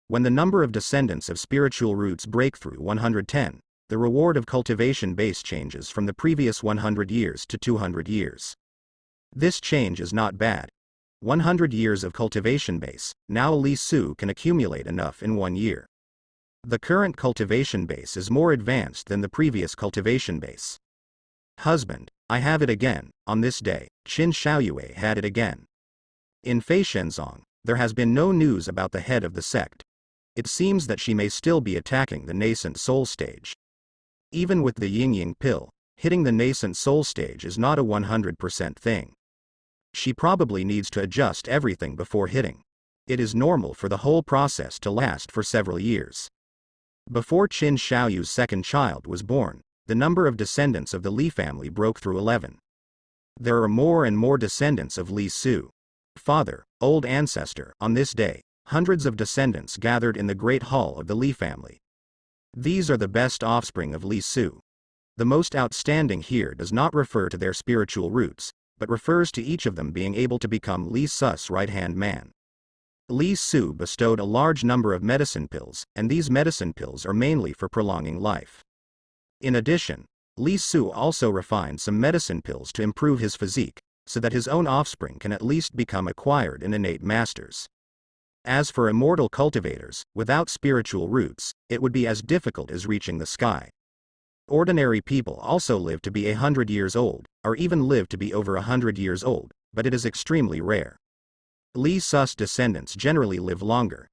When the number of descendants of spiritual roots break through 110, the reward of cultivation base changes from the previous 100 years to 200 years. This change is not bad. 100 years of cultivation base, now Li Su can accumulate enough in 1 year. The current cultivation base is more advanced than the previous cultivation base. Husband, I have it again. On this day, Qin Xiaoyue had it again. In Fei Shenzong, there has been no news about the head of the sect. It seems that she may still be attacking the nascent soul stage. Even with the yin-yang pill, hitting the nascent soul stage is not a 100% thing. She probably needs to adjust everything before hitting. It is normal for the whole process to last for several years. Before Qin Xiaoyu's 2nd child was born, the number of descendants of the Li family broke through 11. There are more and more descendants of Li Su. Father, old ancestor, on this day, hundreds of descendants gathered in the great hall of the Li family. These are the best offspring of Li Su. The most outstanding here does not refer to their spiritual roots, but refers to each of them being able to become Li Su's right-hand man. Li Su bestowed a large number of medicine pills, and these medicine pills are mainly for prolonging life. In addition, Li Su also refined some medicine pills to improve his physique, so that his own offspring can at least become acquired and innate masters. As for immortal cultivators, without spiritual roots, it would be as difficult as reaching the sky. Ordinary people also live to be 100 years old, or even live to be over 100 years old, but it is extremely rare. Li Su's descendants generally live longer.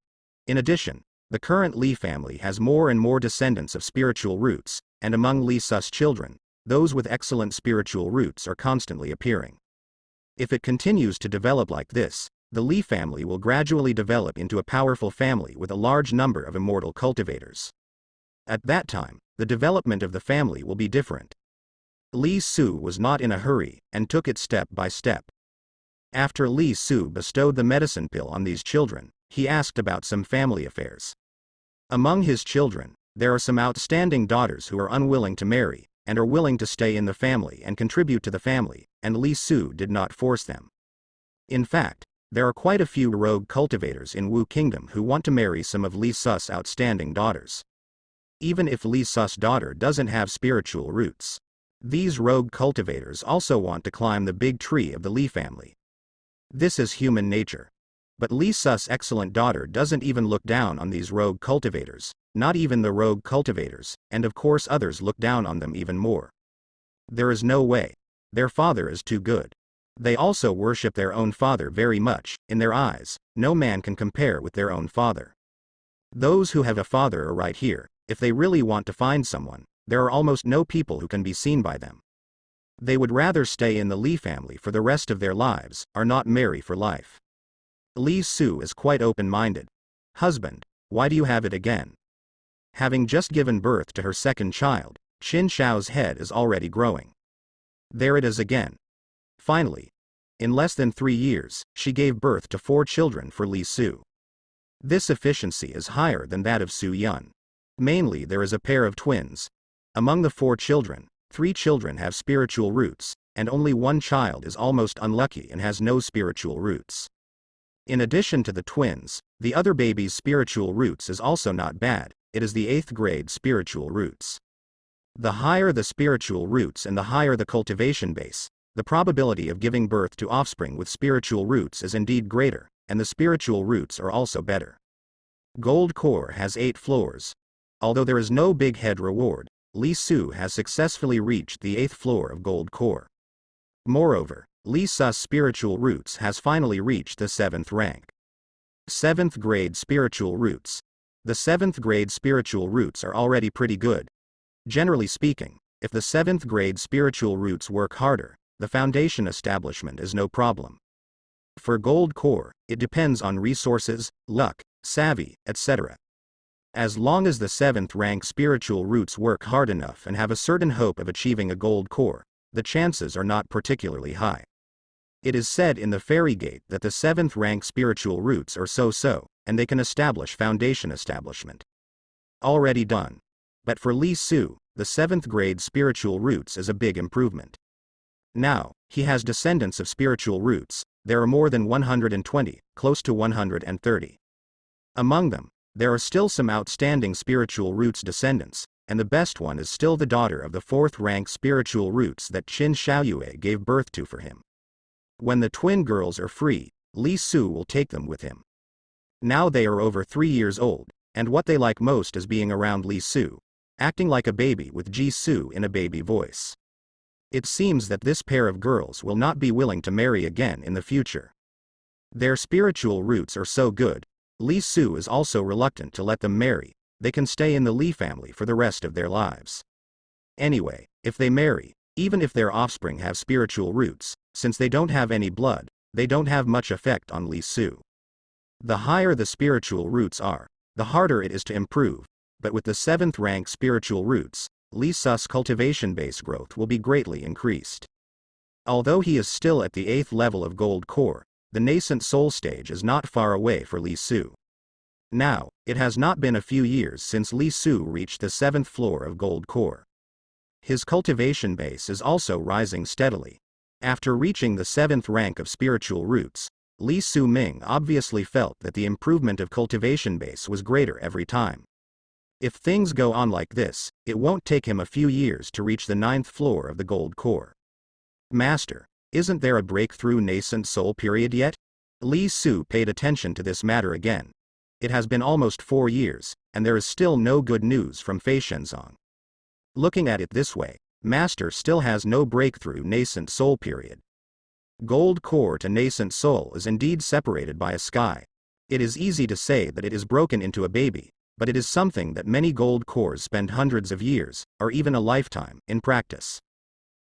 In addition, the current Li family has more and more descendants of spiritual roots, and among Li Su's children, those with excellent spiritual roots are constantly appearing. If it continues to develop like this, the Li family will gradually develop into a powerful family with a large number of immortal cultivators. At that time, the development of the family will be different. Li Su was not in a hurry, and took it step by step. After Li Su bestowed the medicine pill on these children, he asked about some family affairs. Among his children, there are some outstanding daughters who are unwilling to marry, and are willing to stay in the family and contribute to the family, and Li Su did not force them. In fact, there are quite a few rogue cultivators in Wu Kingdom who want to marry some of Li Su's outstanding daughters. Even if Li Su's daughter doesn't have spiritual roots. These rogue cultivators also want to climb the big tree of the Li family. This is human nature. But Li Su's excellent daughter doesn't even look down on these rogue cultivators, not even the rogue cultivators, and of course others look down on them even more. There is no way. Their father is too good. They also worship their own father very much. In their eyes, no man can compare with their own father. Those who have a father are right here. If they really want to find someone, there are almost no people who can be seen by them. They would rather stay in the Li family for the rest of their lives, or not marry for life. Li Su is quite open-minded. Husband, why do you have it again? Having just given birth to her second child, Qin Xiao's head is already growing. There it is again. Finally, in less than 3 years, she gave birth to 4 children for Li Su. This efficiency is higher than that of Su Yun. Mainly there is a pair of twins. Among the 4 children, 3 children have spiritual roots, and only 1 child is almost unlucky and has no spiritual roots. In addition to the twins, the other baby's spiritual roots is also not bad, it is the 8th grade spiritual roots. The higher the spiritual roots and the higher the cultivation base, the probability of giving birth to offspring with spiritual roots is indeed greater, and the spiritual roots are also better. Gold core has 8 floors. Although there is no big head reward, Li Su has successfully reached the 8th floor of gold core. Moreover, Li Su's spiritual roots has finally reached the 7th rank. 7th grade spiritual roots. The 7th grade spiritual roots are already pretty good. Generally speaking, if the 7th grade spiritual roots work harder, the foundation establishment is no problem. For gold core, it depends on resources, luck, savvy, etc. As long as the 7th rank spiritual roots work hard enough and have a certain hope of achieving a gold core, the chances are not particularly high. It is said in the Fairy Gate that the 7th rank spiritual roots are so-so, and they can establish foundation establishment. Already done. But for Li Su, the 7th grade spiritual roots is a big improvement. Now, he has descendants of spiritual roots, there are more than 120, close to 130. Among them, there are still some outstanding spiritual roots descendants, and the best one is still the daughter of the 4th rank spiritual roots that Qin Xiaoyue gave birth to for him. When the twin girls are free, Li Su will take them with him. Now they are over 3 years old, and what they like most is being around Li Su, acting like a baby with Ji Su in a baby voice. It seems that this pair of girls will not be willing to marry again in the future. Their spiritual roots are so good, Li Su is also reluctant to let them marry, they can stay in the Li family for the rest of their lives. Anyway, if they marry, even if their offspring have spiritual roots, since they don't have any blood, they don't have much effect on Li Su. The higher the spiritual roots are, the harder it is to improve, but with the 7th rank spiritual roots, Li Su's cultivation base growth will be greatly increased. Although he is still at the 8th level of gold core, the nascent soul stage is not far away for Li Su. Now, it has not been a few years since Li Su reached the 7th floor of gold core. His cultivation base is also rising steadily. After reaching the 7th rank of spiritual roots, Li Su Ming obviously felt that the improvement of cultivation base was greater every time. If things go on like this, it won't take him a few years to reach the 9th floor of the gold core. Master, isn't there a breakthrough nascent soul period yet? Li Su paid attention to this matter again. It has been almost 4 years, and there is still no good news from Fei Shenzong. Looking at it this way, Master still has no breakthrough nascent soul period. Gold core to nascent soul is indeed separated by a sky. It is easy to say that it is broken into a baby, but it is something that many gold cores spend hundreds of years, or even a lifetime, in practice.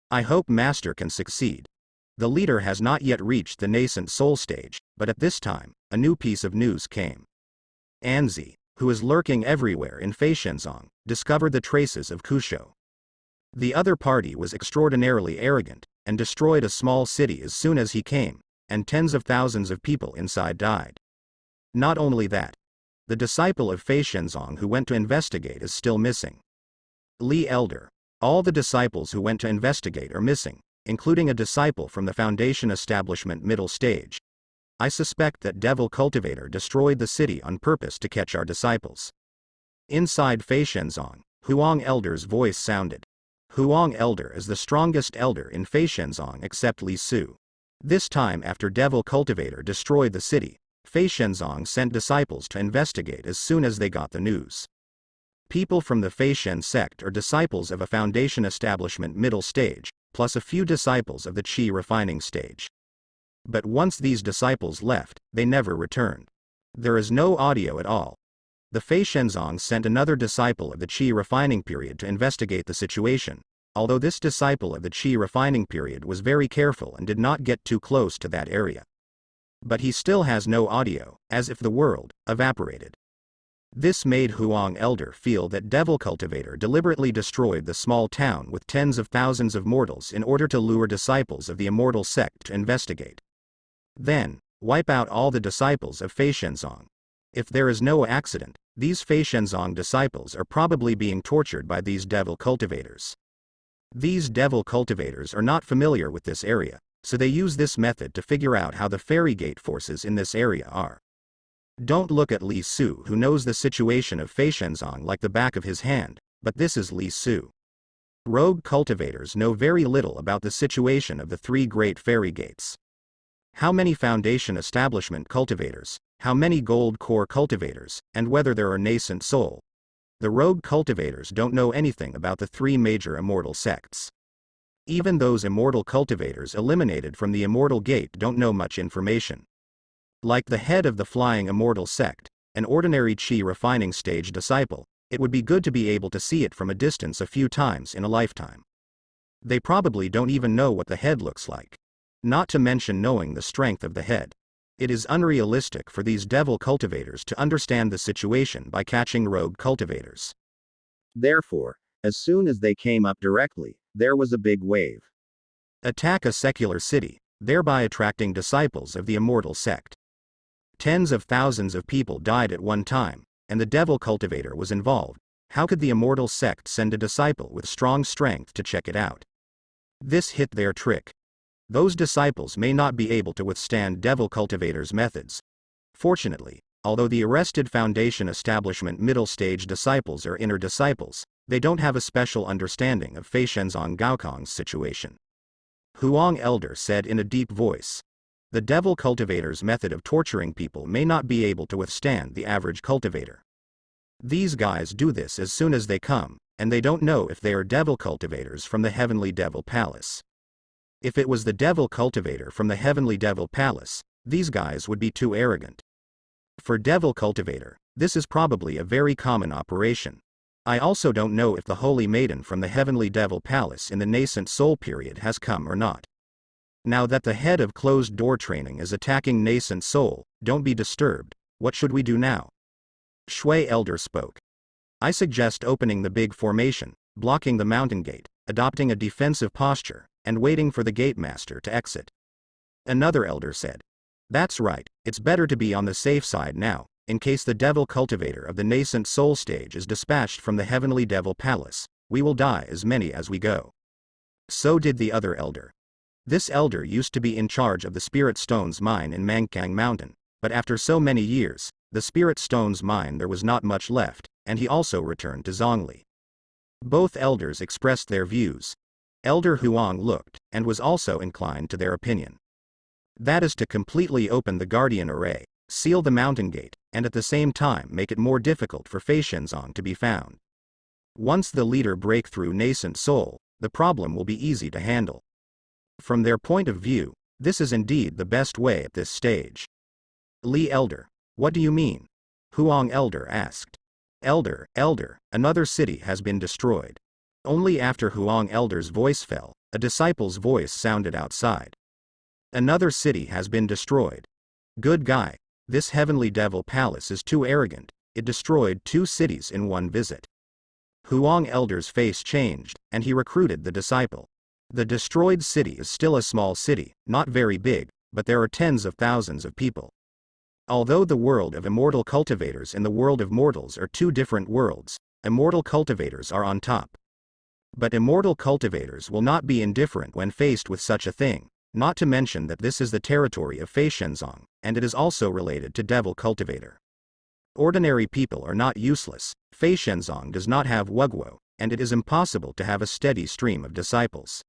I hope Master can succeed. The leader has not yet reached the nascent soul stage, but at this time, a new piece of news came. Anzi, who is lurking everywhere in Fei Shenzong, discovered the traces of Kusho. The other party was extraordinarily arrogant, and destroyed a small city as soon as he came, and tens of thousands of people inside died. Not only that, the disciple of Fei Shenzong who went to investigate is still missing. Li Elder. All the disciples who went to investigate are missing, including a disciple from the Foundation Establishment middle stage. I suspect that Devil Cultivator destroyed the city on purpose to catch our disciples. Inside Fei Shenzong, Huang Elder's voice sounded. Huang Elder is the strongest elder in Fei Shenzong except Li Su. This time after Devil Cultivator destroyed the city, Fei Shenzong sent disciples to investigate as soon as they got the news. People from the Fei Shen sect are disciples of a Foundation Establishment middle stage, plus a few disciples of the Qi refining stage. But once these disciples left, they never returned. There is no audio at all. The Fei Shenzong sent another disciple of the Qi refining period to investigate the situation, although this disciple of the Qi refining period was very careful and did not get too close to that area. But he still has no audio, as if the world evaporated. This made Huang Elder feel that Devil Cultivator deliberately destroyed the small town with tens of thousands of mortals in order to lure disciples of the immortal sect to investigate. Then, wipe out all the disciples of Fei Shenzong. If there is no accident, these Fei Shenzong disciples are probably being tortured by these Devil Cultivators. These Devil Cultivators are not familiar with this area, so they use this method to figure out how the fairy gate forces in this area are. Don't look at Li Su, who knows the situation of Fei Shenzong like the back of his hand, but this is Li Su. Rogue cultivators know very little about the situation of the three great fairy gates. How many foundation establishment cultivators, how many gold core cultivators, and whether there are nascent soul. The rogue cultivators don't know anything about the three major immortal sects. Even those immortal cultivators eliminated from the immortal gate don't know much information. Like the head of the flying immortal sect, an ordinary chi refining stage disciple, it would be good to be able to see it from a distance a few times in a lifetime. They probably don't even know what the head looks like. Not to mention knowing the strength of the head. It is unrealistic for these devil cultivators to understand the situation by catching rogue cultivators. Therefore, as soon as they came up directly, there was a big wave. Attack a secular city, thereby attracting disciples of the immortal sect. Tens of thousands of people died at one time, and the devil cultivator was involved. How could the immortal sect send a disciple with strong strength to check it out? This hit their trick. Those disciples may not be able to withstand devil cultivators' methods. Fortunately, although the arrested foundation establishment middle stage disciples are inner disciples, they don't have a special understanding of Fei Shenzong Gaokong's situation. Huang Elder said in a deep voice. The devil cultivator's method of torturing people may not be able to withstand the average cultivator. These guys do this as soon as they come, and they don't know if they are devil cultivators from the heavenly devil palace. If it was the devil cultivator from the heavenly devil palace, these guys would be too arrogant. For devil cultivator, this is probably a very common operation. I also don't know if the holy maiden from the heavenly devil palace in the nascent soul period has come or not. Now that the head of closed door training is attacking nascent soul, don't be disturbed. What should we do now? Shui Elder spoke. I suggest opening the big formation, blocking the mountain gate, adopting a defensive posture, and waiting for the gate master to exit. Another elder said. That's right, it's better to be on the safe side now, in case the devil cultivator of the nascent soul stage is dispatched from the heavenly devil palace. We will die as many as we go. So did the other elder. This elder used to be in charge of the Spirit Stones mine in Mangkang Mountain, but after so many years, the Spirit Stones mine there was not much left, and he also returned to Zhongli. Both elders expressed their views. Elder Huang looked, and was also inclined to their opinion. That is to completely open the Guardian Array, seal the mountain gate, and at the same time make it more difficult for Fei Shenzong to be found. Once the leader break through nascent soul, the problem will be easy to handle. From their point of view, this is indeed the best way at this stage. Li Elder, what do you mean? Huang Elder asked. Elder, another city has been destroyed. Only after Huang Elder's voice fell, a disciple's voice sounded outside. Another city has been destroyed. Good guy, this heavenly devil palace is too arrogant, it destroyed 2 cities in one visit. Huang Elder's face changed, and he recruited the disciple. The destroyed city is still a small city, not very big, but there are tens of thousands of people. Although the world of immortal cultivators and the world of mortals are 2 different worlds, immortal cultivators are on top. But immortal cultivators will not be indifferent when faced with such a thing, not to mention that this is the territory of Fei Shenzong, and it is also related to devil cultivator. Ordinary people are not useless, Fei Shenzong does not have Wugwo, and it is impossible to have a steady stream of disciples.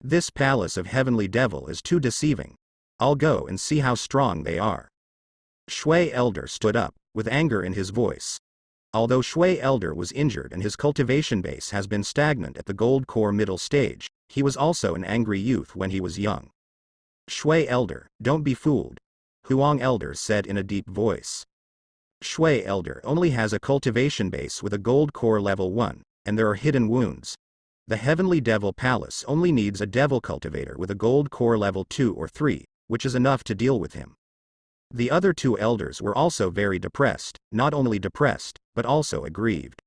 This palace of heavenly devil is too deceiving. I'll go and see how strong they are. Shui Elder stood up, with anger in his voice. Although Shui Elder was injured and his cultivation base has been stagnant at the gold core middle stage, he was also an angry youth when he was young. Shui Elder, don't be fooled. Huang Elder said in a deep voice. Shui Elder only has a cultivation base with a gold core level 1, and there are hidden wounds. The heavenly devil palace only needs a devil cultivator with a gold core level 2 or 3, which is enough to deal with him. The other two elders were also very depressed, not only depressed, but also aggrieved.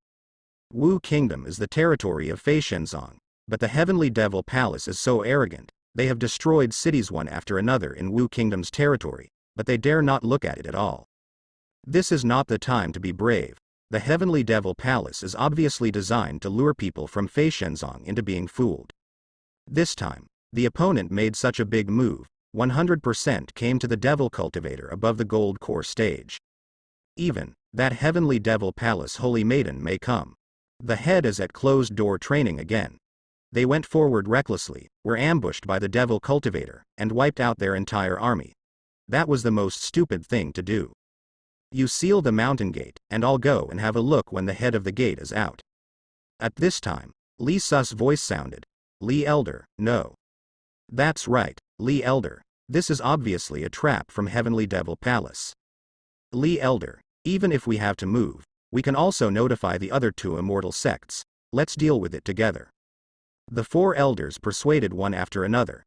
Wu Kingdom is the territory of Fei Shenzong, but the Heavenly Devil Palace is so arrogant, they have destroyed cities one after another in Wu Kingdom's territory, but they dare not look at it at all. This is not the time to be brave. The Heavenly Devil Palace is obviously designed to lure people from Fei Shenzong into being fooled. This time, the opponent made such a big move, 100% came to the Devil Cultivator above the Gold Core stage. Even that Heavenly Devil Palace Holy Maiden may come. The head is at closed door training again. They went forward recklessly, were ambushed by the Devil Cultivator, and wiped out their entire army. That was the most stupid thing to do. You seal the mountain gate, and I'll go and have a look when the head of the gate is out. At this time, Li Su's voice sounded. Li Elder, no. That's right, Li Elder. This is obviously a trap from Heavenly Devil Palace. Li Elder, even if we have to move, we can also notify the other two immortal sects. Let's deal with it together. The four elders persuaded one after another.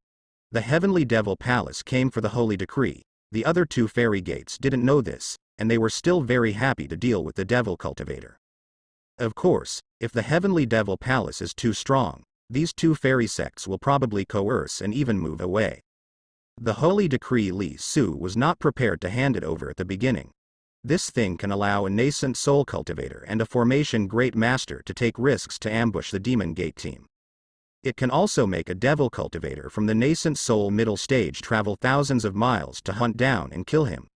The Heavenly Devil Palace came for the holy decree. The other two fairy gates didn't know this, and they were still very happy to deal with the Devil Cultivator. Of course, if the Heavenly Devil Palace is too strong, these two fairy sects will probably coerce and even move away. The holy decree Li Su was not prepared to hand it over at the beginning. This thing can allow a nascent soul cultivator and a formation great master to take risks to ambush the demon gate team. It can also make a devil cultivator from the nascent soul middle stage travel thousands of miles to hunt down and kill him.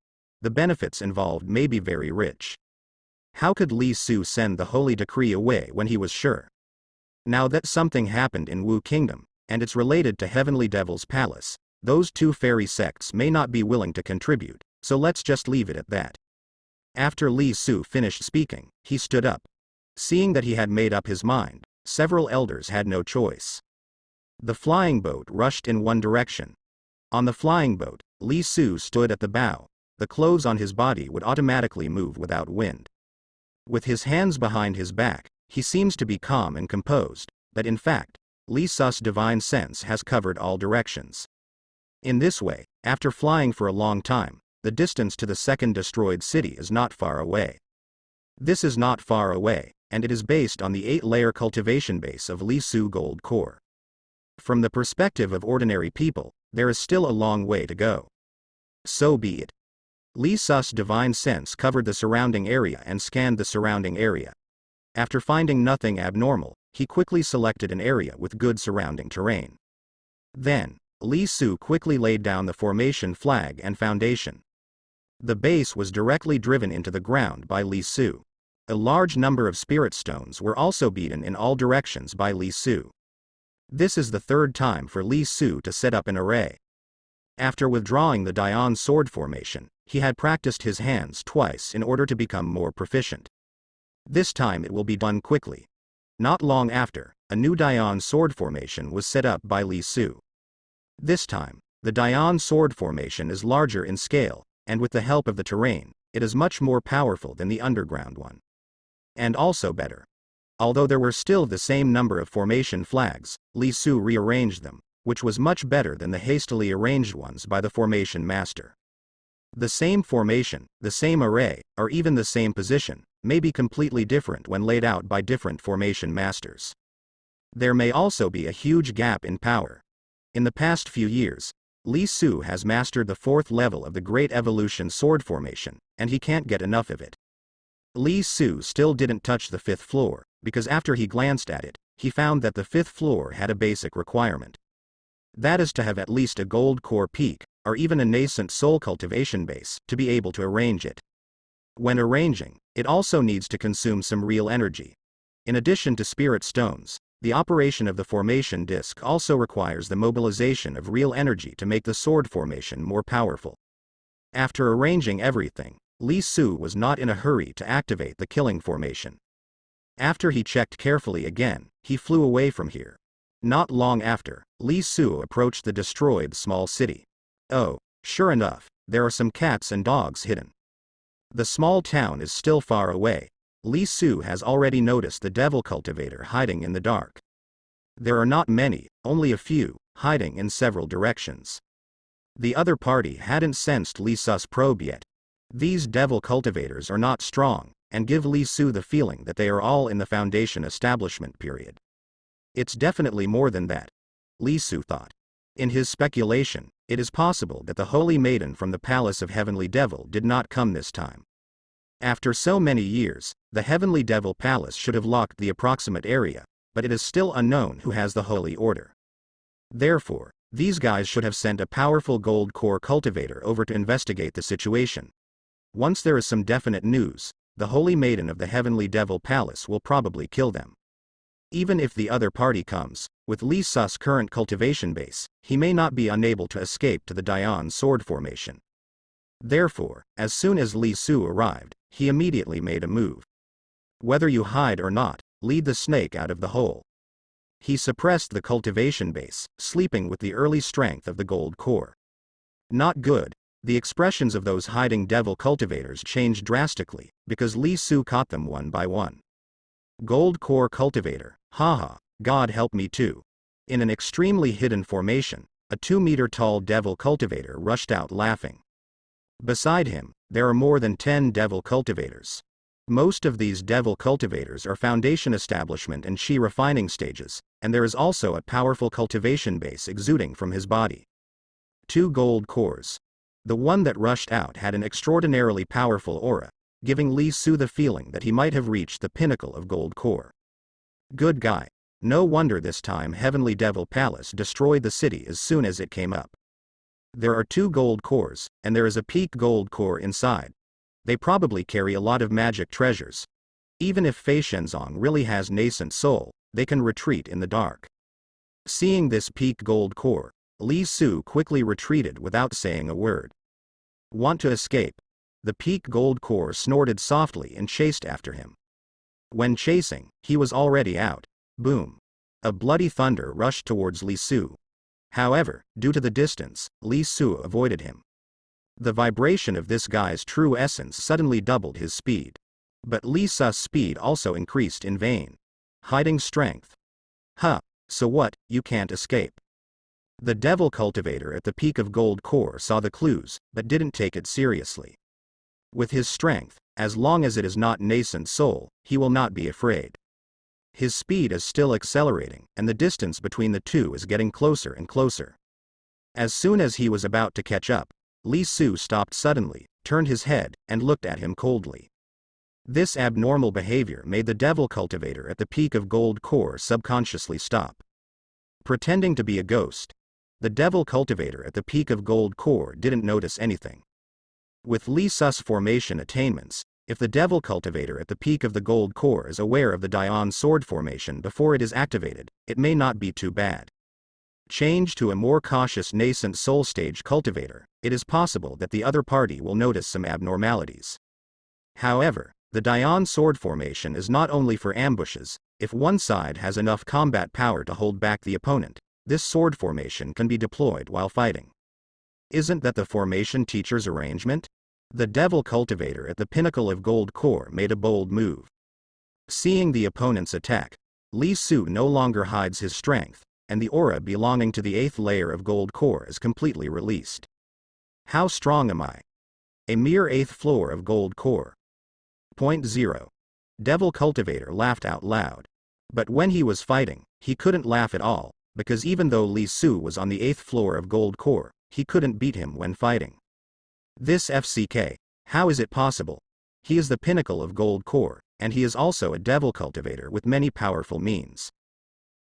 The benefits involved may be very rich. How could Li Su send the holy decree away when he was sure? Now that something happened in Wu Kingdom, and it's related to Heavenly Devil's Palace, those two fairy sects may not be willing to contribute, so let's just leave it at that. After Li Su finished speaking, he stood up. Seeing that he had made up his mind, several elders had no choice. The flying boat rushed in one direction. On the flying boat, Li Su stood at the bow. The clothes on his body would automatically move without wind. With his hands behind his back, he seems to be calm and composed, but in fact, Li Su's divine sense has covered all directions. In this way, after flying for a long time, the distance to the second destroyed city is not far away. This is not far away, and it is based on the 8-layer cultivation base of Li Su Gold Core. From the perspective of ordinary people, there is still a long way to go. So be it. Li Su's divine sense covered the surrounding area and scanned the surrounding area. After finding nothing abnormal, he quickly selected an area with good surrounding terrain. Then, Li Su quickly laid down the formation flag and foundation. The base was directly driven into the ground by Li Su. A large number of spirit stones were also beaten in all directions by Li Su. This is the third time for Li Su to set up an array. After withdrawing the Dian sword formation, he had practiced his hands twice in order to become more proficient. This time it will be done quickly. Not long after, a new Dian sword formation was set up by Li Su. This time, the Dian sword formation is larger in scale, and with the help of the terrain, it is much more powerful than the underground one. And also better. Although there were still the same number of formation flags, Li Su rearranged them, which was much better than the hastily arranged ones by the formation master. The same formation, the same array, or even the same position, may be completely different when laid out by different formation masters. There may also be a huge gap in power. In the past few years, Li Su has mastered the 4th level of the Great Evolution sword formation, and he can't get enough of it. Li Su still didn't touch the 5th floor, because after he glanced at it, he found that the 5th floor had a basic requirement. That is to have at least a gold core peak, or even a nascent soul cultivation base, to be able to arrange it. When arranging, it also needs to consume some real energy. In addition to spirit stones, the operation of the formation disc also requires the mobilization of real energy to make the sword formation more powerful. After arranging everything, Li Su was not in a hurry to activate the killing formation. After he checked carefully again, he flew away from here. Not long after, Li Su approached the destroyed small city. Oh, sure enough, there are some cats and dogs hidden. The small town is still far away. Li Su has already noticed the devil cultivator hiding in the dark. There are not many, only a few, hiding in several directions. The other party hadn't sensed Li Su's probe yet. These devil cultivators are not strong, and give Li Su the feeling that they are all in the Foundation establishment period. It's definitely more than that, Li Su thought. In his speculation, it is possible that the Holy Maiden from the Palace of Heavenly Devil did not come this time. After so many years, the Heavenly Devil Palace should have locked the approximate area, but it is still unknown who has the Holy Order. Therefore, these guys should have sent a powerful gold core cultivator over to investigate the situation. Once there is some definite news, the Holy Maiden of the Heavenly Devil Palace will probably kill them. Even if the other party comes, with Li Su's current cultivation base, he may not be unable to escape to the Dian sword formation. Therefore, as soon as Li Su arrived, he immediately made a move. Whether you hide or not, lead the snake out of the hole. He suppressed the cultivation base, sleeping with the early strength of the gold core. Not good. The expressions of those hiding devil cultivators changed drastically, because Li Su caught them one by one. Gold core cultivator, haha, God help me too. In an extremely hidden formation, a 2-meter-tall devil cultivator rushed out laughing. Beside him, there are more than 10 devil cultivators. Most of these devil cultivators are Foundation establishment and Qi refining stages, and there is also a powerful cultivation base exuding from his body. 2 gold cores. The one that rushed out had an extraordinarily powerful aura, giving Li Su the feeling that he might have reached the pinnacle of gold core. Good guy. No wonder this time Heavenly Devil Palace destroyed the city as soon as it came up. There are 2 gold cores, and there is a peak gold core inside. They probably carry a lot of magic treasures. Even if Fei Shenzong really has nascent soul, they can retreat in the dark. Seeing this peak gold core, Li Su quickly retreated without saying a word. Want to escape? The peak gold core snorted softly and chased after him. When chasing, he was already out. Boom. A bloody thunder rushed towards Li Su. However, due to the distance, Li Su avoided him. The vibration of this guy's true essence suddenly doubled his speed. But Li Su's speed also increased in vain. Hiding strength. Huh, so what, you can't escape. The devil cultivator at the peak of gold core saw the clues, but didn't take it seriously. With his strength, as long as it is not nascent soul, he will not be afraid. His speed is still accelerating, and the distance between the two is getting closer and closer. As soon as he was about to catch up, Li Su stopped suddenly, turned his head, and looked at him coldly. This abnormal behavior made the devil cultivator at the peak of gold core subconsciously stop. Pretending to be a ghost, the devil cultivator at the peak of gold core didn't notice anything. With Li Su's formation attainments, if the devil cultivator at the peak of the gold core is aware of the Dian sword formation before it is activated, it may not be too bad. Change to a more cautious nascent soul stage cultivator, it is possible that the other party will notice some abnormalities. However, the Dian sword formation is not only for ambushes. If one side has enough combat power to hold back the opponent, this sword formation can be deployed while fighting. Isn't that the formation teacher's arrangement? The devil cultivator at the pinnacle of gold core made a bold move. Seeing the opponent's attack, Li Su no longer hides his strength, and the aura belonging to the 8th layer of gold core is completely released. How strong am I? A mere 8th floor of gold core. 0. Devil cultivator laughed out loud. But when he was fighting, he couldn't laugh at all, because even though Li Su was on the 8th floor of gold core, he couldn't beat him when fighting. This FCK, how is it possible? He is the pinnacle of gold core, and he is also a devil cultivator with many powerful means.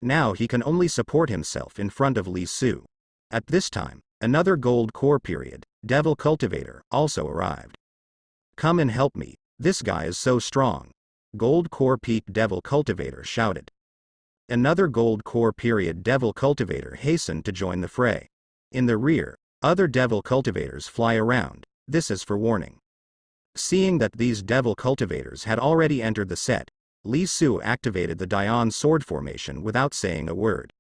Now he can only support himself in front of Li Su. At this time, another gold core period, devil cultivator, also arrived. Come and help me, this guy is so strong. Gold core peak devil cultivator shouted. Another gold core period devil cultivator hastened to join the fray. In the rear, other devil cultivators fly around. This is for warning. Seeing that these devil cultivators had already entered the set, Li Su activated the Dian sword formation without saying a word.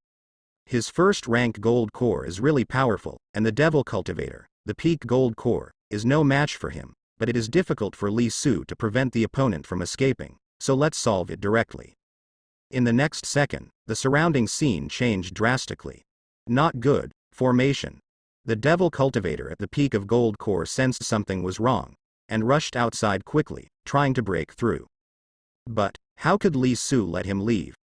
His first rank gold core is really powerful, and the devil cultivator, the peak gold core, is no match for him, but it is difficult for Li Su to prevent the opponent from escaping, so let's solve it directly. In the next second, the surrounding scene changed drastically. Not good. Formation. The devil cultivator at the peak of Gold Core sensed something was wrong, and rushed outside quickly, trying to break through. But, how could Li Su let him leave?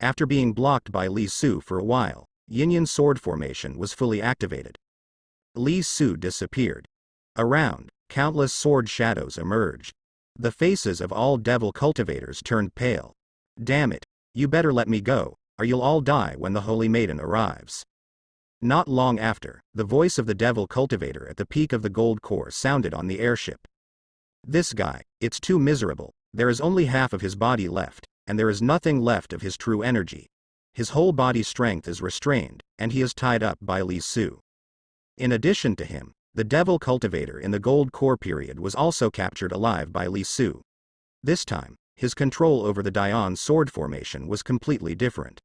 After being blocked by Li Su for a while, Yin sword formation was fully activated. Li Su disappeared. Around, countless sword shadows emerged. The faces of all devil cultivators turned pale. Damn it, you better let me go, or you'll all die when the Holy Maiden arrives. Not long after, the voice of the devil cultivator at the peak of the Gold Core sounded on the airship. This guy, it's too miserable, there is only half of his body left, and there is nothing left of his true energy. His whole body strength is restrained, and he is tied up by Li Su. In addition to him, the devil cultivator in the Gold Core period was also captured alive by Li Su. This time, his control over the Dian sword formation was completely different.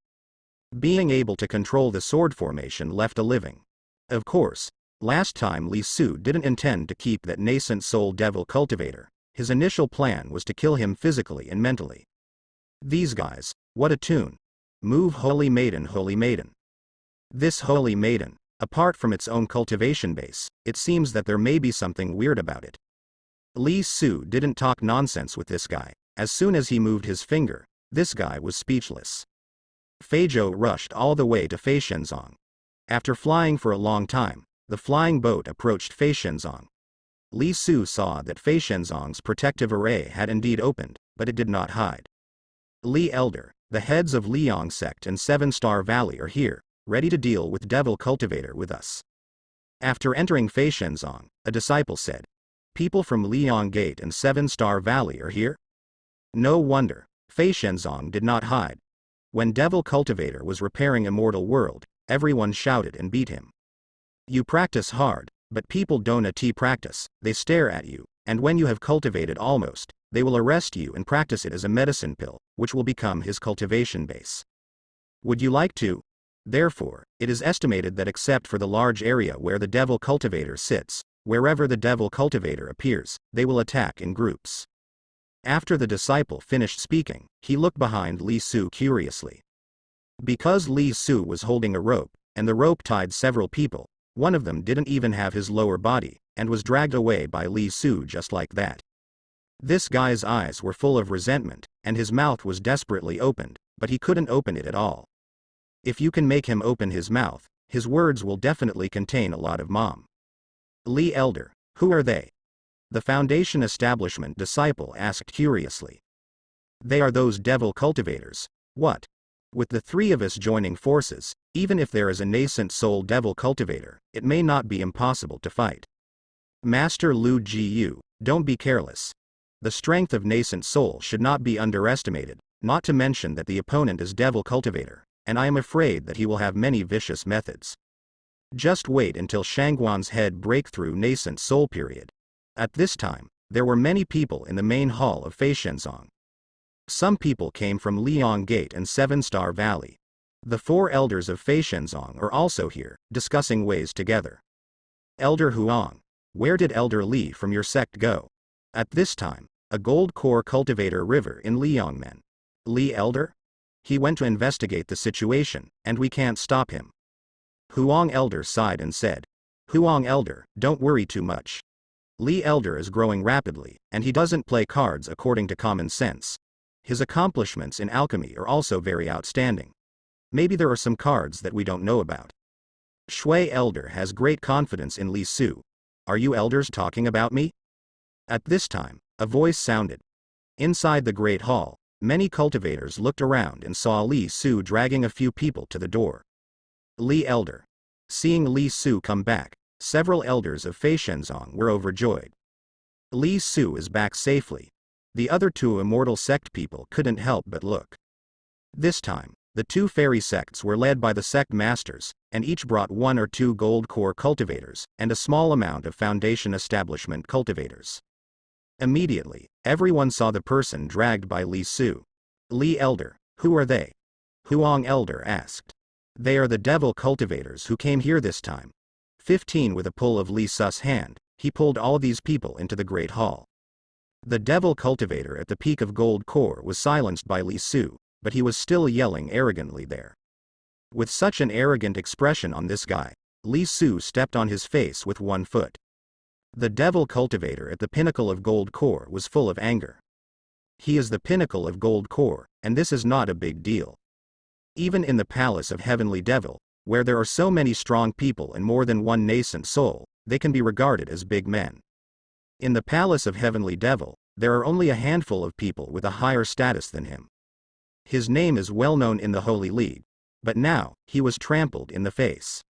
Being able to control the sword formation left a living. Of course, last time Li Su didn't intend to keep that nascent soul devil cultivator. His initial plan was to kill him physically and mentally. These guys, what a tune. Move Holy Maiden, Holy Maiden. This Holy Maiden, apart from its own cultivation base, it seems that there may be something weird about it. Li Su didn't talk nonsense with this guy. As soon as he moved his finger, this guy was speechless. Feizhou rushed all the way to Fei Shenzong. After flying for a long time, the flying boat approached Fei Shenzong. Li Su saw that Fei Shenzong's protective array had indeed opened, but it did not hide. Li Elder, the heads of Liang Sect and 7-Star Valley are here, ready to deal with Devil Cultivator with us. After entering Fei Shenzong, a disciple said, "People from Liang Gate and 7-Star Valley are here?" No wonder, Fei Shenzong did not hide. When Devil Cultivator was repairing Immortal World, everyone shouted and beat him. You practice hard, but people don't practice, they stare at you, and when you have cultivated almost, they will arrest you and practice it as a medicine pill, which will become his cultivation base. Would you like to? Therefore, it is estimated that except for the large area where the Devil Cultivator sits, wherever the Devil Cultivator appears, they will attack in groups. After the disciple finished speaking, he looked behind Li Su curiously. Because Li Su was holding a rope, and the rope tied several people, one of them didn't even have his lower body, and was dragged away by Li Su just like that. This guy's eyes were full of resentment, and his mouth was desperately opened, but he couldn't open it at all. If you can make him open his mouth, his words will definitely contain a lot of mom. Li Elder, who are they? The Foundation Establishment disciple asked curiously. They are those devil cultivators. What? With the three of us joining forces, even if there is a nascent soul devil cultivator, it may not be impossible to fight. Master Lu Jiyu, don't be careless. The strength of nascent soul should not be underestimated, not to mention that the opponent is devil cultivator, and I am afraid that he will have many vicious methods. Just wait until Shangguan's head breakthrough nascent soul period. At this time, there were many people in the main hall of Fei Shenzong. Some people came from Liang Gate and 7-Star Valley. The 4 elders of Fei Shenzong are also here, discussing ways together. Elder Huang, where did Elder Li from your sect go? At this time, a gold core cultivator river in Liangmen. Li Elder? He went to investigate the situation, and we can't stop him. Huang Elder sighed and said, Huang Elder, don't worry too much. Li Elder is growing rapidly, and he doesn't play cards according to common sense. His accomplishments in alchemy are also very outstanding. Maybe there are some cards that we don't know about. Shui Elder has great confidence in Li Su. Are you elders talking about me? At this time, a voice sounded. Inside the Great Hall, many cultivators looked around and saw Li Su dragging a few people to the door. Li Elder. Seeing Li Su come back, several elders of Fei Shenzong were overjoyed. Li Su is back safely. The other 2 immortal sect people couldn't help but look. This time, the 2 fairy sects were led by the sect masters, and each brought 1 or 2 gold core cultivators, and a small amount of foundation establishment cultivators. Immediately, everyone saw the person dragged by Li Su. Li Elder, who are they? Huang Elder asked. They are the devil cultivators who came here this time. 15 with a pull of Li Su's hand, he pulled all these people into the Great Hall. The devil cultivator at the peak of Gold Core was silenced by Li Su, but he was still yelling arrogantly there. With such an arrogant expression on this guy, Li Su stepped on his face with one foot. The devil cultivator at the pinnacle of Gold Core was full of anger. He is the pinnacle of Gold Core, and this is not a big deal. Even in the palace of Heavenly Devil, where there are so many strong people and more than one nascent soul, they can be regarded as big men. In the palace of Heavenly Devil, there are only a handful of people with a higher status than him. His name is well known in the Holy League, but now, he was trampled in the face.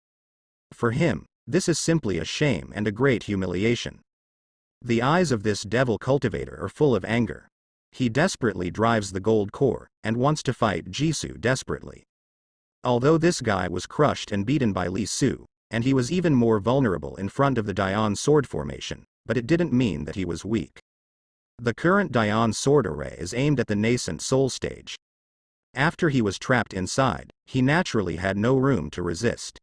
For him, this is simply a shame and a great humiliation. The eyes of this devil cultivator are full of anger. He desperately drives the Gold Core, and wants to fight Jisoo desperately. Although this guy was crushed and beaten by Li Su, and he was even more vulnerable in front of the Dian sword formation, but it didn't mean that he was weak. The current Dian sword array is aimed at the nascent soul stage. After he was trapped inside, he naturally had no room to resist.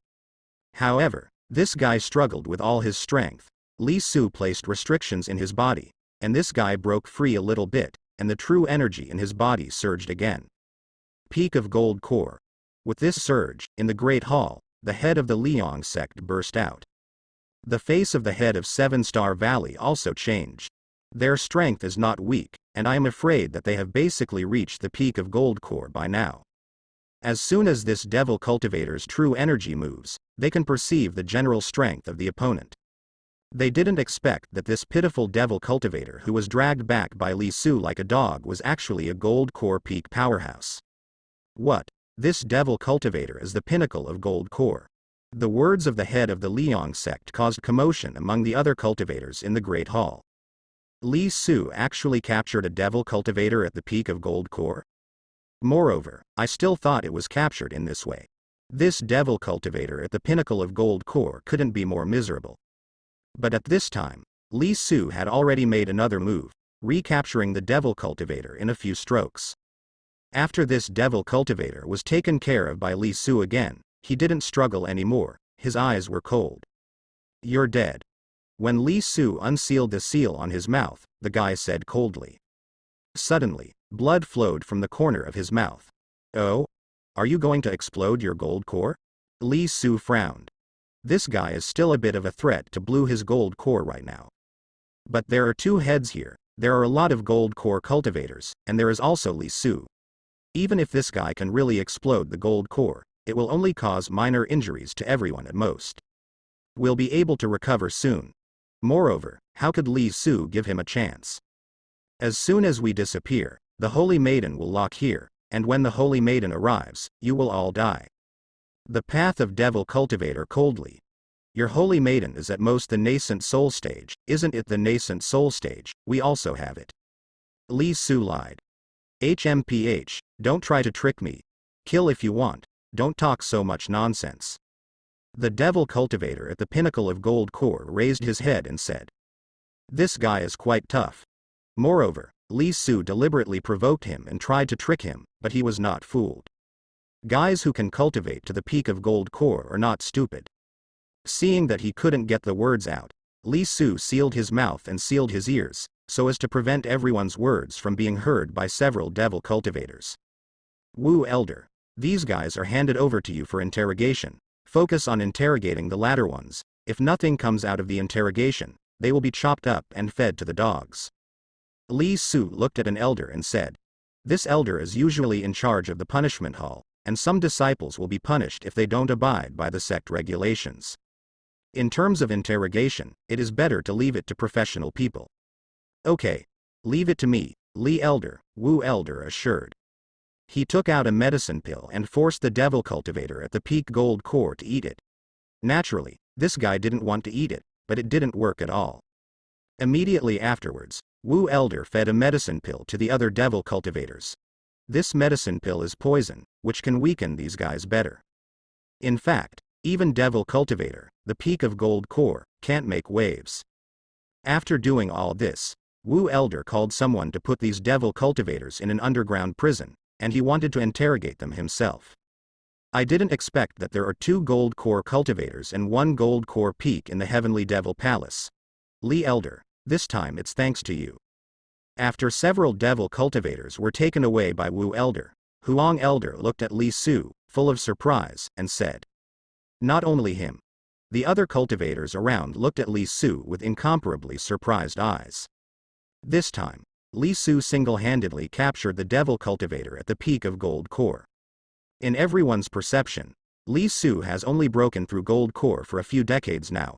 However, this guy struggled with all his strength. Li Su placed restrictions in his body, and this guy broke free a little bit, and the true energy in his body surged again. Peak of Gold Core. With this surge, in the Great Hall, the head of the Liang sect burst out. The face of the head of Seven Star Valley also changed. Their strength is not weak, and I am afraid that they have basically reached the peak of Gold Core by now. As soon as this devil cultivator's true energy moves, they can perceive the general strength of the opponent. They didn't expect that this pitiful devil cultivator who was dragged back by Li Su like a dog was actually a Gold Core peak powerhouse. What? This devil cultivator is the pinnacle of Gold Core. The words of the head of the Liang sect caused commotion among the other cultivators in the Great Hall. Li Su actually captured a devil cultivator at the peak of Gold Core? Moreover, I still thought it was captured in this way. This devil cultivator at the pinnacle of Gold Core couldn't be more miserable. But at this time, Li Su had already made another move, recapturing the devil cultivator in a few strokes. After this devil cultivator was taken care of by Li Su again, he didn't struggle anymore, his eyes were cold. You're dead. When Li Su unsealed the seal on his mouth, the guy said coldly. Suddenly, blood flowed from the corner of his mouth. Oh? Are you going to explode your Gold Core? Li Su frowned. This guy is still a bit of a threat to blow his Gold Core right now. But there are two heads here, there are a lot of Gold Core cultivators, and there is also Li Su. Even if this guy can really explode the Gold Core, it will only cause minor injuries to everyone at most. We'll be able to recover soon. Moreover, how could Li Su give him a chance? As soon as we disappear, the Holy Maiden will lock here, and when the Holy Maiden arrives, you will all die. The path of Devil Cultivator coldly. Your Holy Maiden is at most the nascent soul stage, isn't it the nascent soul stage? We also have it. Li Su lied. HMPH, don't try to trick me. Kill if you want, don't talk so much nonsense. The devil cultivator at the pinnacle of Gold Core raised his head and said. This guy is quite tough. Moreover, Li Su deliberately provoked him and tried to trick him, but he was not fooled. Guys who can cultivate to the peak of Gold Core are not stupid. Seeing that he couldn't get the words out, Li Su sealed his mouth and sealed his ears, so as to prevent everyone's words from being heard by several devil cultivators. Wu Elder, these guys are handed over to you for interrogation. Focus on interrogating the latter ones. If nothing comes out of the interrogation, they will be chopped up and fed to the dogs. Li Su looked at an elder and said, this elder is usually in charge of the punishment hall, and some disciples will be punished if they don't abide by the sect regulations. In terms of interrogation, it is better to leave it to professional people. Okay. Leave it to me, Li Elder, Wu Elder assured. He took out a medicine pill and forced the devil cultivator at the peak Gold Core to eat it. Naturally, this guy didn't want to eat it, but it didn't work at all. Immediately afterwards, Wu Elder fed a medicine pill to the other devil cultivators. This medicine pill is poison, which can weaken these guys better. In fact, even devil cultivator, the peak of Gold Core, can't make waves. After doing all this, Wu Elder called someone to put these devil cultivators in an underground prison, and he wanted to interrogate them himself. I didn't expect that there are 2 Gold Core cultivators and 1 Gold Core peak in the Heavenly Devil Palace. Li Elder, this time it's thanks to you. After several devil cultivators were taken away by Wu Elder, Huang Elder looked at Li Su, full of surprise, and said. Not only him. The other cultivators around looked at Li Su with incomparably surprised eyes. This time, Li Su single-handedly captured the devil cultivator at the peak of Gold Core. In everyone's perception, Li Su has only broken through Gold Core for a few decades now.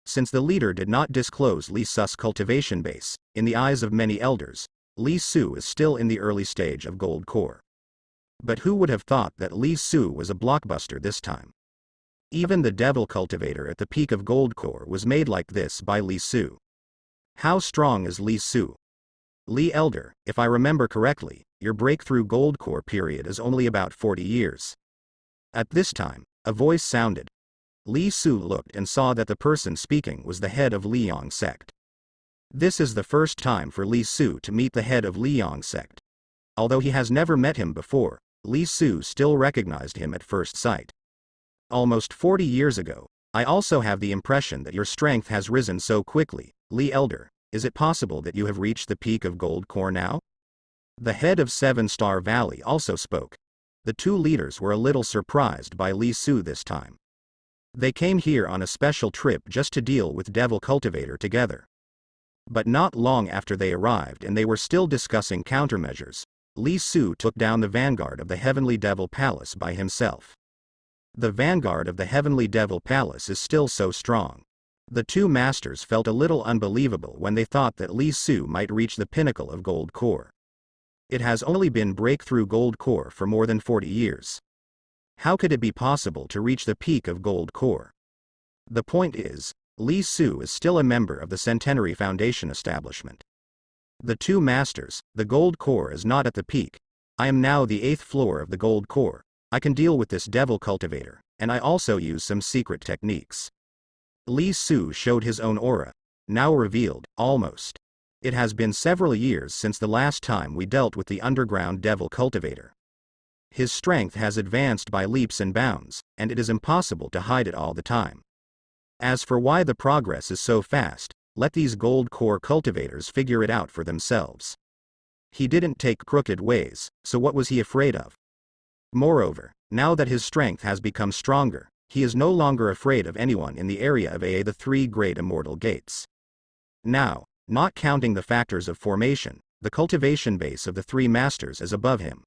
Since the leader did not disclose Li Su's cultivation base, in the eyes of many elders, Li Su is still in the early stage of Gold Core. But who would have thought that Li Su was a blockbuster this time? Even the devil cultivator at the peak of Gold Core was made like this by Li Su. How strong is Li Su? Li Elder, if I remember correctly, your breakthrough Gold Core period is only about 40 years. At this time, a voice sounded. Li Su looked and saw that the person speaking was the head of Liang sect. This is the first time for Li Su to meet the head of Liang sect. Although he has never met him before, Li Su still recognized him at first sight. Almost 40 years ago, I also have the impression that your strength has risen so quickly, Li Elder. Is it possible that you have reached the peak of Gold Core now? The head of Seven Star Valley also spoke. The two leaders were a little surprised by Li Su this time. They came here on a special trip just to deal with Devil Cultivator together. But not long after they arrived and they were still discussing countermeasures, Li Su took down the vanguard of the Heavenly Devil Palace by himself. The vanguard of the Heavenly Devil Palace is still so strong. The two masters felt a little unbelievable when they thought that Li Su might reach the pinnacle of Gold Core. It has only been breakthrough Gold Core for more than 40 years. How could it be possible to reach the peak of Gold Core? The point is, Li Su is still a member of the Centenary Foundation establishment. The two masters, the Gold Core is not at the peak. I am now the 8th floor of the Gold Core. I can deal with this Devil Cultivator, and I also use some secret techniques. Li Su showed his own aura, now revealed, almost. It has been several years since the last time we dealt with the underground Devil Cultivator. His strength has advanced by leaps and bounds, and it is impossible to hide it all the time. As for why the progress is so fast, let these Gold Core cultivators figure it out for themselves. He didn't take crooked ways, so what was he afraid of? Moreover, now that his strength has become stronger, he is no longer afraid of anyone in the area of the three great immortal gates. Now, not counting the factors of formation, the cultivation base of the three masters is above him.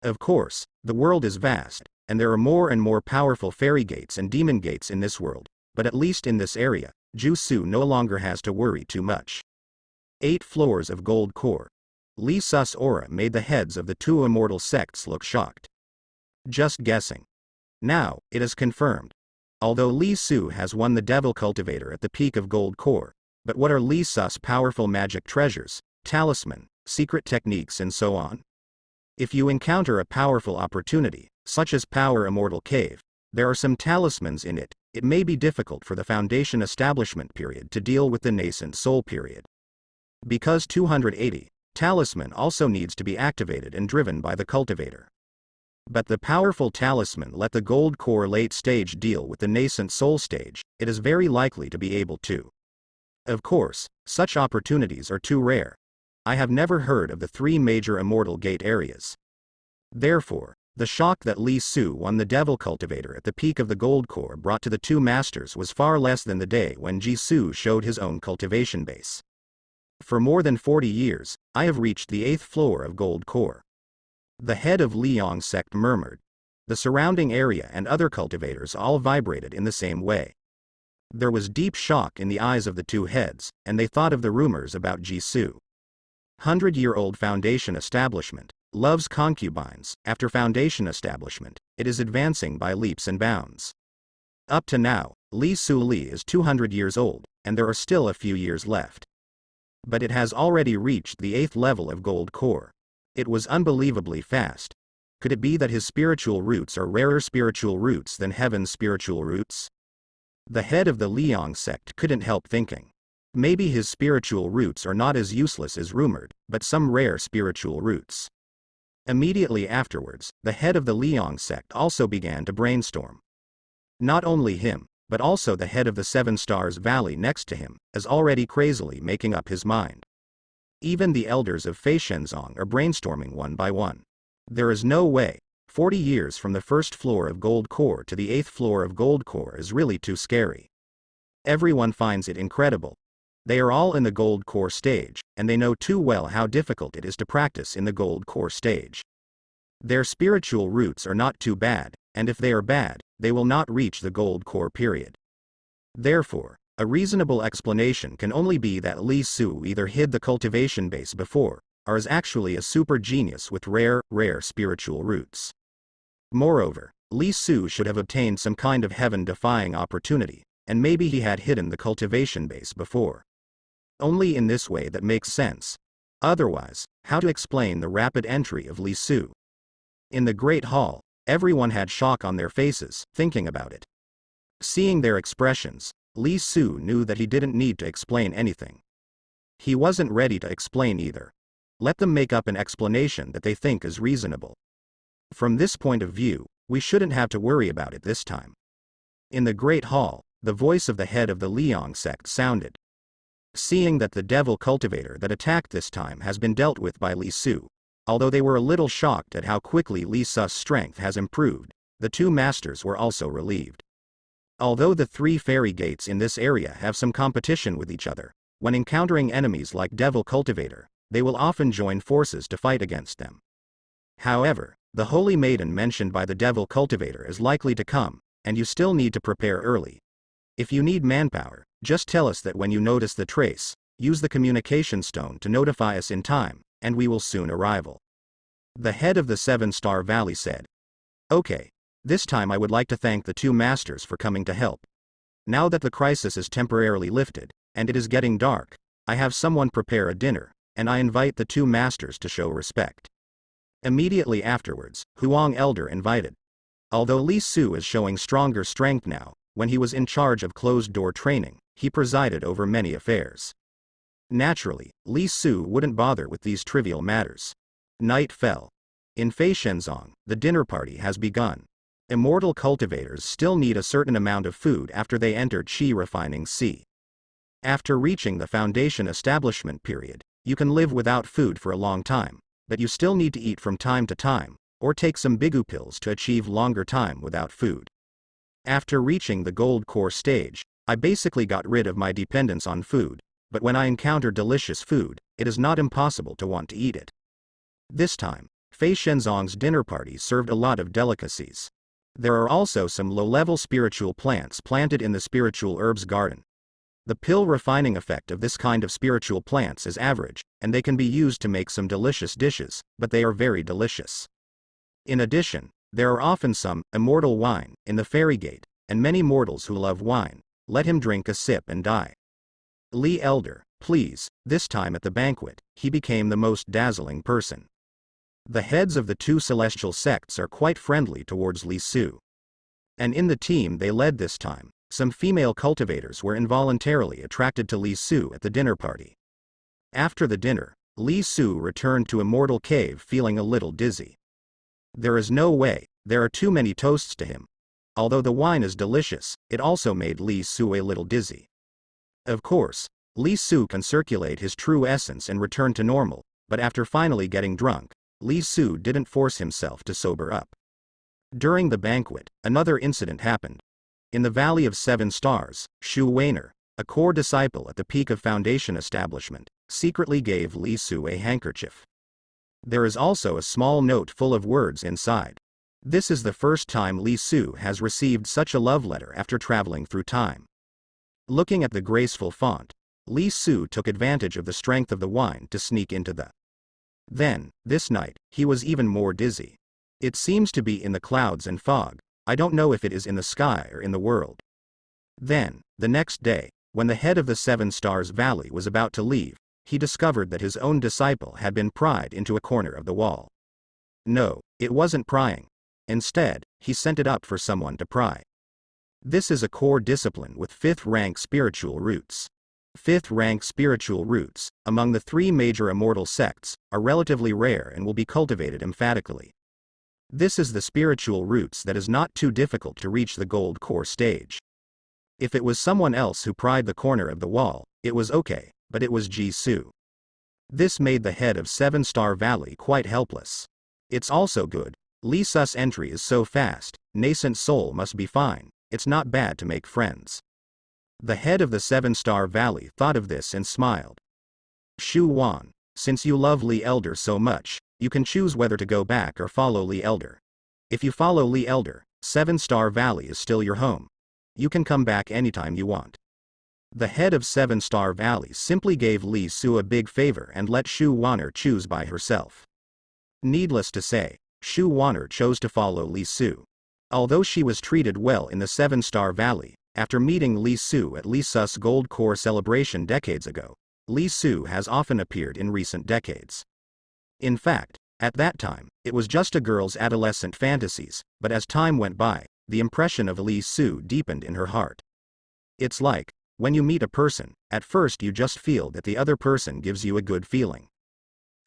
Of course, the world is vast, and there are more and more powerful fairy gates and demon gates in this world, but at least in this area, Ju Su no longer has to worry too much. 8 floors of Gold Core. Li Su's aura made the heads of the two immortal sects look shocked. Just guessing. Now, it is confirmed. Although Li Su has won the Devil Cultivator at the peak of Gold Core, but what are Li Su's powerful magic treasures, talisman, secret techniques and so on? If you encounter a powerful opportunity, such as Power Immortal Cave, there are some talismans in it. It may be difficult for the Foundation establishment period to deal with the nascent soul period. Because 280, talisman also needs to be activated and driven by the cultivator. But the powerful talisman let the Gold Core late stage deal with the nascent soul stage, it is very likely to be able to. Of course, such opportunities are too rare. I have never heard of the 3 major immortal gate areas. Therefore, the shock that Li Su won the Devil Cultivator at the peak of the Gold Core brought to the two masters was far less than the day when Ji Su showed his own cultivation base. For more than 40 years, I have reached the 8th floor of Gold Core. The head of Liang sect murmured. The surrounding area and other cultivators all vibrated in the same way. There was deep shock in the eyes of the two heads, and they thought of the rumors about Ji Su. 100-year-old Foundation establishment, loves concubines. After Foundation establishment, it is advancing by leaps and bounds. Up to now, Li Su Li is 200 years old, and there are still a few years left. But it has already reached the 8th level of Gold Core. It was unbelievably fast. Could it be that his spiritual roots are rarer spiritual roots than heaven's spiritual roots? The head of the Liang sect couldn't help thinking. Maybe his spiritual roots are not as useless as rumored, but some rare spiritual roots. Immediately afterwards, the head of the Liang sect also began to brainstorm. Not only him, but also the head of the 7 Stars Valley next to him, is already crazily making up his mind. Even the elders of Fei Shenzong are brainstorming one by one. There is no way. 40 years from the first floor of Gold Core to the 8th floor of Gold Core is really too scary. Everyone finds it incredible. They are all in the Gold Core stage, and they know too well how difficult it is to practice in the Gold Core stage. Their spiritual roots are not too bad, and if they are bad, they will not reach the Gold Core period. Therefore, a reasonable explanation can only be that Li Su either hid the cultivation base before, or is actually a super genius with rare spiritual roots. Moreover, Li Su should have obtained some kind of heaven-defying opportunity, and maybe he had hidden the cultivation base before. Only in this way that makes sense. Otherwise, how to explain the rapid entry of Li Su? In the Great Hall, everyone had shock on their faces, thinking about it. Seeing their expressions, Li Su knew that he didn't need to explain anything. He wasn't ready to explain either. Let them make up an explanation that they think is reasonable. From this point of view, we shouldn't have to worry about it this time. In the Great Hall, the voice of the head of the Liang sect sounded. Seeing that the devil cultivator that attacked this time has been dealt with by Li Su, although they were a little shocked at how quickly Li Su's strength has improved, the two masters were also relieved. Although the 3 fairy gates in this area have some competition with each other, when encountering enemies like Devil Cultivator, they will often join forces to fight against them. However, the Holy Maiden mentioned by the Devil Cultivator is likely to come, and you still need to prepare early. If you need manpower, just tell us that when you notice the trace, use the communication stone to notify us in time, and we will soon arrive. The head of the 7-Star Valley said. Okay. This time I would like to thank the 2 masters for coming to help. Now that the crisis is temporarily lifted, and it is getting dark, I have someone prepare a dinner, and I invite the 2 masters to show respect. Immediately afterwards, Huang Elder invited. Although Li Su is showing stronger strength now, when he was in charge of closed-door training, he presided over many affairs. Naturally, Li Su wouldn't bother with these trivial matters. Night fell. In Fei Shenzong, the dinner party has begun. Immortal cultivators still need a certain amount of food after they enter Qi Refining C. After reaching the foundation establishment period, you can live without food for a long time, but you still need to eat from time to time, or take some Bigu pills to achieve longer time without food. After reaching the Gold Core stage, I basically got rid of my dependence on food, but when I encounter delicious food, it is not impossible to want to eat it. This time, Fei Shenzong's dinner party served a lot of delicacies. There are also some low-level spiritual plants planted in the spiritual herbs garden. The pill refining effect of this kind of spiritual plants is average, and they can be used to make some delicious dishes, but they are very delicious. In addition, there are often some immortal wine in the fairy gate, and many mortals who love wine. Let him drink a sip and die. Li Elder, please. This time at the banquet, he became the most dazzling person. The heads of the 2 celestial sects are quite friendly towards Li Su. And in the team they led this time, some female cultivators were involuntarily attracted to Li Su at the dinner party. After the dinner, Li Su returned to Immortal Cave feeling a little dizzy. There is no way, there are too many toasts to him. Although the wine is delicious, it also made Li Su a little dizzy. Of course, Li Su can circulate his true essence and return to normal, but after finally getting drunk, Li Su didn't force himself to sober up. During the banquet, another incident happened. In the Valley of 7 Stars, Shu Weiner, a core disciple at the peak of Foundation establishment, secretly gave Li Su a handkerchief. There is also a small note full of words inside. This is the first time Li Su has received such a love letter after traveling through time. Looking at the graceful font, Li Su took advantage of the strength of the wine to sneak into the. Then, this night, he was even more dizzy. It seems to be in the clouds and fog. I don't know if it is in the sky or in the world. Then, the next day, when the head of the 7 Stars Valley was about to leave, he discovered that his own disciple had been pried into a corner of the wall. No, it wasn't prying. Instead, he sent it up for someone to pry. This is a core discipline with 5th rank spiritual roots. 5th rank spiritual roots, among the 3 major immortal sects, are relatively rare and will be cultivated emphatically. This is the spiritual roots that is not too difficult to reach the Gold Core stage. If it was someone else who pried the corner of the wall, it was okay, but it was Ji Su. This made the head of 7 Star Valley quite helpless. It's also good, Li Su's entry is so fast, nascent soul must be fine, it's not bad to make friends. The head of the 7-star valley thought of this and smiled. Shu Wan, since you love Li Elder so much, you can choose whether to go back or follow Li Elder. If you follow Li Elder, 7-star valley is still your home. You can come back anytime you want. The head of 7-star valley simply gave Li Su a big favor and let Shu Waner choose by herself. Needless to say, Shu Waner chose to follow Li Su. Although she was treated well in the 7-star valley, after meeting Li Su at Li Su's Gold Core celebration decades ago, Li Su has often appeared in recent decades. In fact, at that time, it was just a girl's adolescent fantasies, but as time went by, the impression of Li Su deepened in her heart. It's like, when you meet a person, at first you just feel that the other person gives you a good feeling.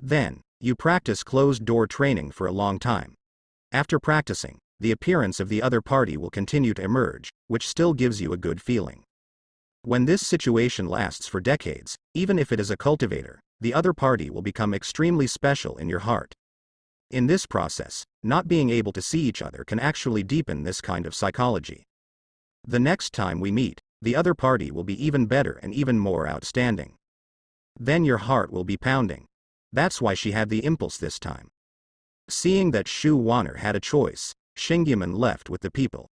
Then, you practice closed-door training for a long time. After practicing, the appearance of the other party will continue to emerge, which still gives you a good feeling. When this situation lasts for decades, even if it is a cultivator, the other party will become extremely special in your heart. In this process, not being able to see each other can actually deepen this kind of psychology. The next time we meet, the other party will be even better and even more outstanding. Then your heart will be pounding. That's why she had the impulse this time. Seeing that Shu Waner had a choice, Xingyaman left with the people.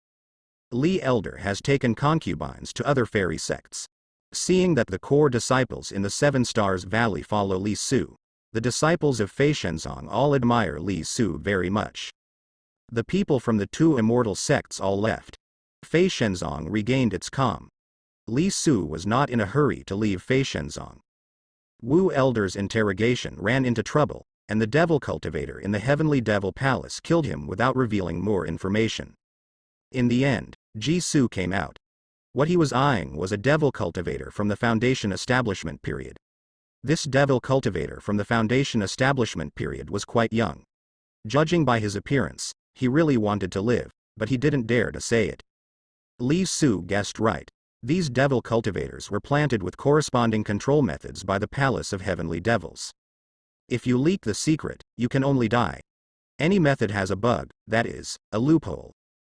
Li Elder has taken concubines to other fairy sects. Seeing that the core disciples in the 7 Stars Valley follow Li Su, the disciples of Fei Shenzong all admire Li Su very much. The people from the 2 immortal sects all left. Fei Shenzong regained its calm. Li Su was not in a hurry to leave Fei Shenzong. Wu Elder's interrogation ran into trouble, and the devil cultivator in the Heavenly Devil Palace killed him without revealing more information. In the end, Ji Su came out. What he was eyeing was a devil cultivator from the Foundation establishment period. This devil cultivator from the Foundation establishment period was quite young. Judging by his appearance, he really wanted to live, but he didn't dare to say it. Li Su guessed right. These devil cultivators were planted with corresponding control methods by the Palace of Heavenly Devils. If you leak the secret, you can only die. Any method has a bug, that is, a loophole.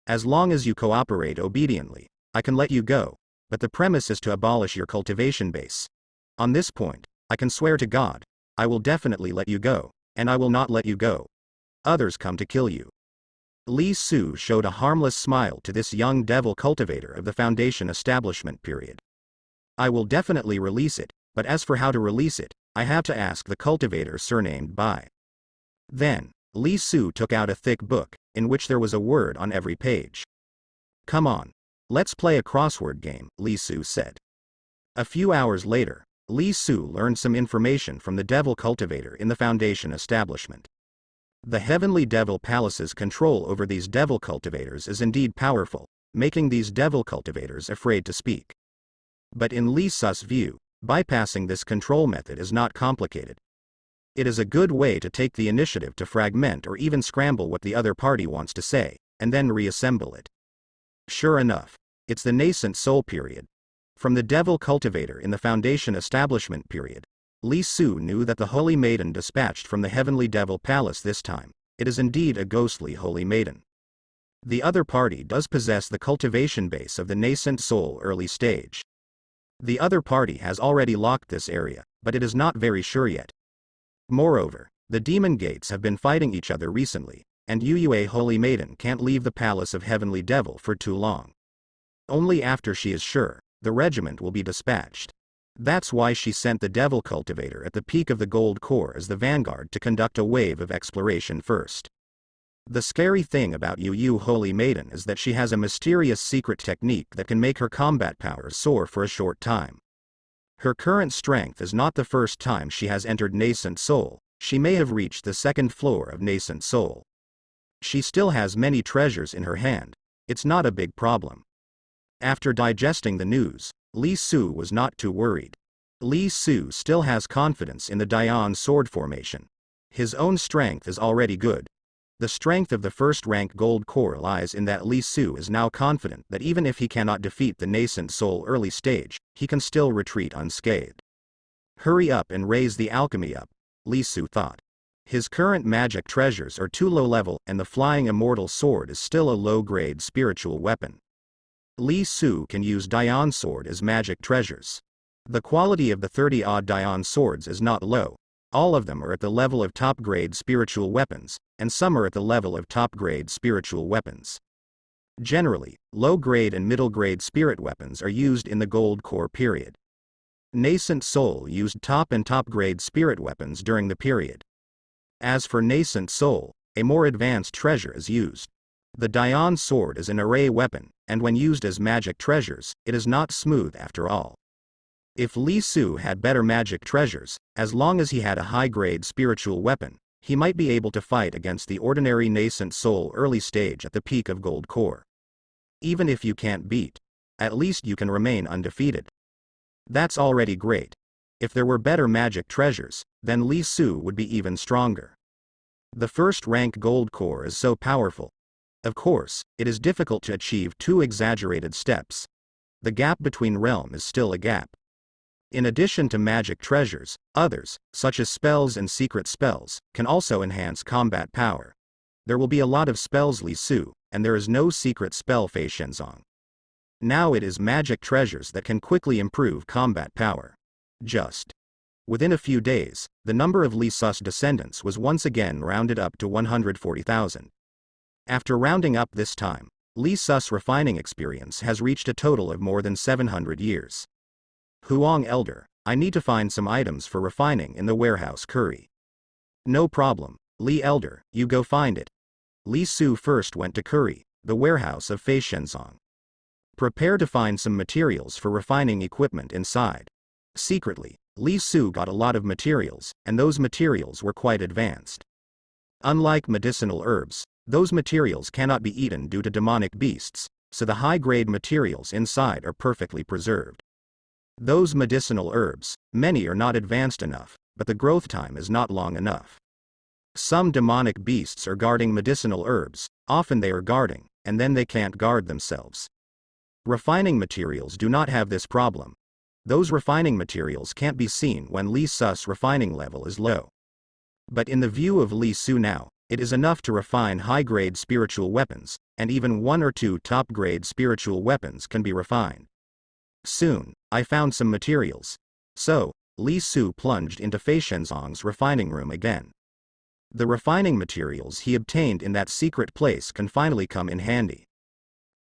As long as you cooperate obediently, I can let you go, but the premise is to abolish your cultivation base. On this point, I can swear to God, I will definitely let you go, and I will not let you go. Others come to kill you. Li Su showed a harmless smile to this young devil cultivator of the Foundation establishment period. I will definitely release it, but as for how to release it, I have to ask the cultivator surnamed Bai. Then, Li Su took out a thick book, in which there was a word on every page. Come on. Let's play a crossword game, Li Su said. A few hours later, Li Su learned some information from the devil cultivator in the Foundation establishment. The Heavenly Devil Palace's control over these devil cultivators is indeed powerful, making these devil cultivators afraid to speak. But in Li Su's view, bypassing this control method is not complicated. It is a good way to take the initiative to fragment or even scramble what the other party wants to say, and then reassemble it. Sure enough, it's the nascent soul period. From the devil cultivator in the Foundation establishment period, Li Su knew that the Holy Maiden dispatched from the Heavenly Devil Palace this time, it is indeed a ghostly Holy Maiden. The other party does possess the cultivation base of the nascent soul early stage. The other party has already locked this area, but it is not very sure yet. Moreover, the demon gates have been fighting each other recently, and Yue Holy Maiden can't leave the Palace of Heavenly Devil for too long. Only after she is sure, the regiment will be dispatched. That's why she sent the devil cultivator at the peak of the gold core as the vanguard to conduct a wave of exploration first. The scary thing about Yu Holy Maiden is that she has a mysterious secret technique that can make her combat powers soar for a short time. Her current strength is not the first time she has entered Nascent Soul, she may have reached the 2nd floor of Nascent Soul. She still has many treasures in her hand, it's not a big problem. After digesting the news, Li Su was not too worried. Li Su still has confidence in the Dian sword formation. His own strength is already good. The strength of the first-rank gold core lies in that Li Su is now confident that even if he cannot defeat the nascent soul early stage, he can still retreat unscathed. Hurry up and raise the alchemy up, Li Su thought. His current magic treasures are too low level, and the flying immortal sword is still a low-grade spiritual weapon. Li Su can use Dian sword as magic treasures. The quality of the 30-odd Dian swords is not low. All of them are at the level of top-grade spiritual weapons, and some are at the level of top-grade spiritual weapons. Generally, low-grade and middle-grade spirit weapons are used in the Gold Core period. Nascent Soul used top and top-grade spirit weapons during the period. As for Nascent Soul, a more advanced treasure is used. The Dian sword is an array weapon, and when used as magic treasures, it is not smooth after all. If Li Su had better magic treasures, as long as he had a high-grade spiritual weapon, he might be able to fight against the ordinary Nascent Soul early stage at the peak of Gold Core. Even if you can't beat, at least you can remain undefeated. That's already great. If there were better magic treasures, then Li Su would be even stronger. The first rank Gold Core is so powerful. Of course, it is difficult to achieve two exaggerated steps. The gap between realm is still a gap. In addition to magic treasures, others, such as spells and secret spells, can also enhance combat power. There will be a lot of spells Li Su, and there is no secret spell Fei Shenzong. Now it is magic treasures that can quickly improve combat power. Just within a few days, the number of Li Su's descendants was once again rounded up to 140,000. After rounding up this time, Li Su's refining experience has reached a total of more than 700 years. Huang Elder, I need to find some items for refining in the warehouse Curry. No problem, Li Elder, you go find it. Li Su first went to Curry, the warehouse of Fei Shenzong. Prepare to find some materials for refining equipment inside. Secretly, Li Su got a lot of materials, and those materials were quite advanced. Unlike medicinal herbs, those materials cannot be eaten due to demonic beasts, so the high-grade materials inside are perfectly preserved. Those medicinal herbs, many are not advanced enough, but the growth time is not long enough. Some demonic beasts are guarding medicinal herbs, often they are guarding, and then they can't guard themselves. Refining materials do not have this problem. Those refining materials can't be seen when Li Su's refining level is low. But in the view of Li Su now, it is enough to refine high-grade spiritual weapons, and even one or two top-grade spiritual weapons can be refined. Soon, I found some materials. So, Li Su plunged into Fei Shenzong's refining room again. The refining materials he obtained in that secret place can finally come in handy.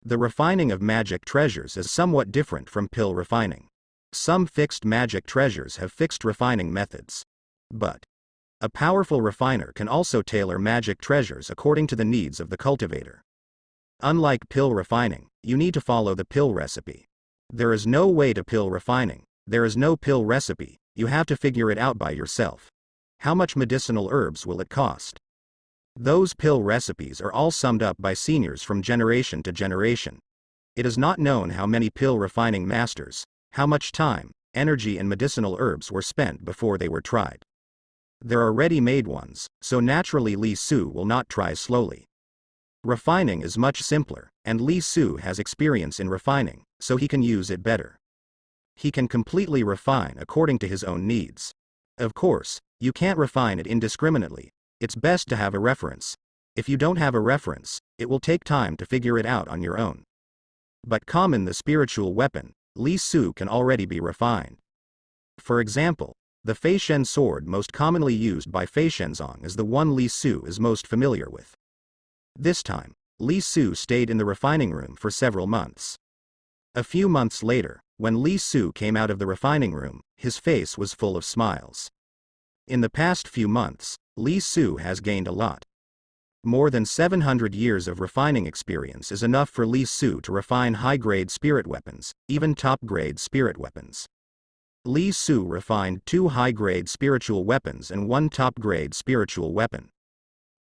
The refining of magic treasures is somewhat different from pill refining. Some fixed magic treasures have fixed refining methods. But a powerful refiner can also tailor magic treasures according to the needs of the cultivator. Unlike pill refining, you need to follow the pill recipe. There is no way to pill refining, there is no pill recipe, you have to figure it out by yourself. How much medicinal herbs will it cost? Those pill recipes are all summed up by seniors from generation to generation. It is not known how many pill refining masters, how much time, energy and medicinal herbs were spent before they were tried. There are ready-made ones, so naturally Li Su will not try slowly. Refining is much simpler, and Li Su has experience in refining, so he can use it better. He can completely refine according to his own needs. Of course, you can't refine it indiscriminately. It's best to have a reference. If you don't have a reference, it will take time to figure it out on your own. But common the spiritual weapon, Li Su can already be refined. For example, the Fei Shen sword most commonly used by Fei Shenzong is the one Li Su is most familiar with. This time, Li Su stayed in the refining room for several months. A few months later, when Li Su came out of the refining room, his face was full of smiles. In the past few months, Li Su has gained a lot. More than 700 years of refining experience is enough for Li Su to refine high-grade spirit weapons, even top-grade spirit weapons. Li Su refined 2 high-grade spiritual weapons and 1 top-grade spiritual weapon.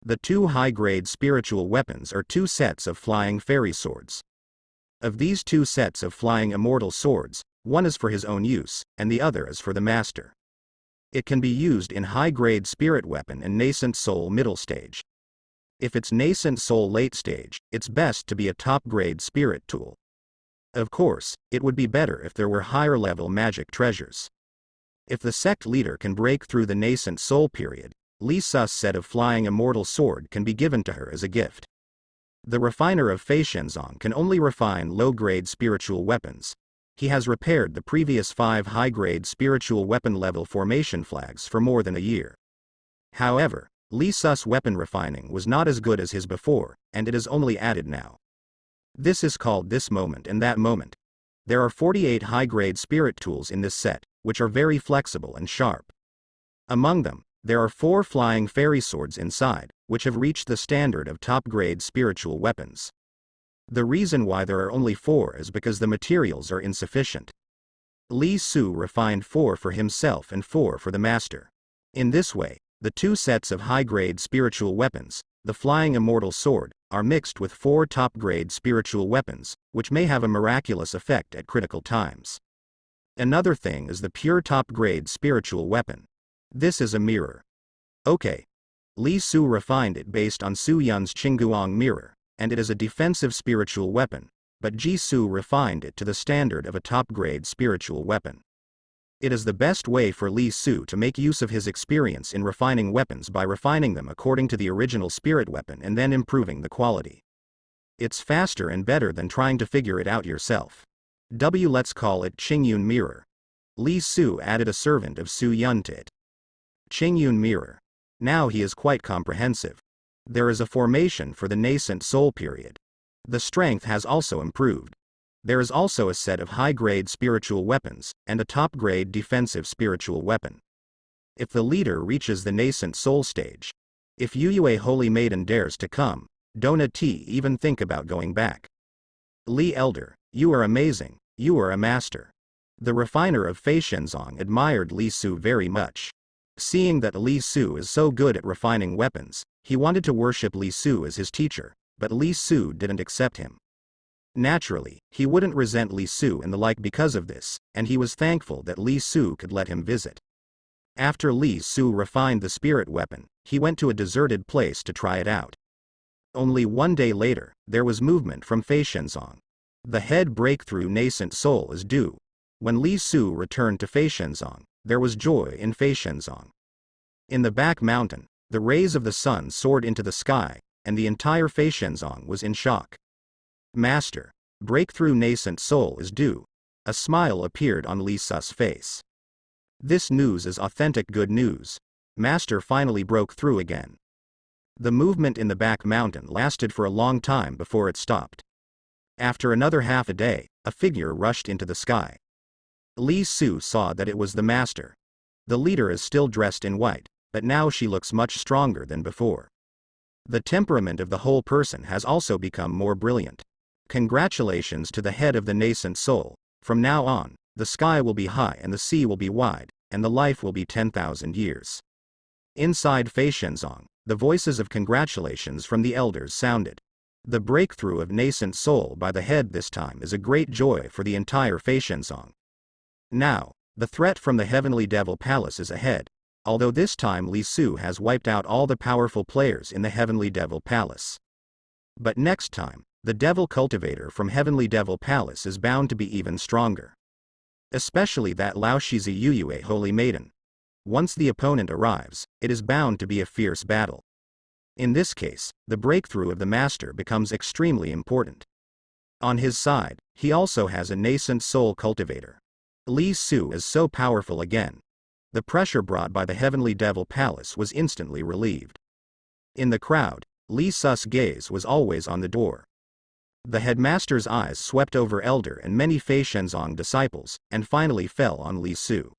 The 2 high-grade spiritual weapons are 2 sets of flying fairy swords. Of these 2 sets of flying immortal swords, one is for his own use, and the other is for the master. It can be used in high-grade spirit weapon and nascent soul middle stage. If it's nascent soul late stage, it's best to be a top-grade spirit tool. Of course, it would be better if there were higher-level magic treasures. If the sect leader can break through the nascent soul period, Li Su's set of flying immortal sword can be given to her as a gift. The refiner of Fei Shenzong can only refine low-grade spiritual weapons. He has repaired the previous 5 high-grade spiritual weapon level formation flags for more than a year. However, Li Su's weapon refining was not as good as his before, and it is only added now. This is called this moment and that moment. There are 48 high-grade spirit tools in this set, which are very flexible and sharp. Among them, there are 4 flying fairy swords inside, which have reached the standard of top-grade spiritual weapons. The reason why there are only 4 is because the materials are insufficient. Li Su refined 4 for himself and 4 for the master. In this way, the 2 sets of high-grade spiritual weapons, the flying immortal sword, are mixed with 4 top-grade spiritual weapons, which may have a miraculous effect at critical times. Another thing is the pure top-grade spiritual weapon. This is a mirror. Okay. Li Su refined it based on Su Yun's Qingguang mirror, and it is a defensive spiritual weapon, but Ji Su refined it to the standard of a top-grade spiritual weapon. It is the best way for Li Su to make use of his experience in refining weapons by refining them according to the original spirit weapon and then improving the quality. It's faster and better than trying to figure it out yourself. Let's call it Qingyun mirror. Li Su added a servant of Su Yun to it. Qingyun mirror. Now he is quite comprehensive. There is a formation for the nascent soul period. The strength has also improved. There is also a set of high-grade spiritual weapons, and a top-grade defensive spiritual weapon. If the leader reaches the nascent soul stage, if Yuyue Holy Maiden dares to come, don't even think about going back. Li Elder, you are amazing, you are a master. The refiner of Fei Shenzong admired Li Su very much. Seeing that Li Su is so good at refining weapons, he wanted to worship Li Su as his teacher, but Li Su didn't accept him. Naturally, he wouldn't resent Li Su and the like because of this, and he was thankful that Li Su could let him visit. After Li Su refined the spirit weapon, he went to a deserted place to try it out. Only 1 day later, there was movement from Fei Shenzong. The head breakthrough nascent soul is due. When Li Su returned to Fei Shenzong, there was joy in Fei Shenzong. In the back mountain, the rays of the sun soared into the sky, and the entire Fei Shenzong was in shock. Master, breakthrough nascent soul is due. A smile appeared on Li Su's face. This news is authentic good news. Master finally broke through again. The movement in the back mountain lasted for a long time before it stopped. After another half a day, a figure rushed into the sky. Li Su saw that it was the master. The leader is still dressed in white, but now she looks much stronger than before. The temperament of the whole person has also become more brilliant. Congratulations to the head of the nascent soul. From now on, the sky will be high and the sea will be wide, and the life will be 10,000 years. Inside Fei Shenzong, the voices of congratulations from the elders sounded. The breakthrough of nascent soul by the head this time is a great joy for the entire Fei Shenzong. Now, the threat from the Heavenly Devil Palace is ahead, although this time Li Su has wiped out all the powerful players in the Heavenly Devil Palace. But next time, the Devil Cultivator from Heavenly Devil Palace is bound to be even stronger. Especially that Laoshizi Yuyue Holy Maiden. Once the opponent arrives, it is bound to be a fierce battle. In this case, the breakthrough of the master becomes extremely important. On his side, he also has a nascent soul cultivator. Li Su is so powerful again. The pressure brought by the Heavenly Devil Palace was instantly relieved. In the crowd, Li Su's gaze was always on the door. The headmaster's eyes swept over Elder and many Fei Shenzong disciples, and finally fell on Li Su.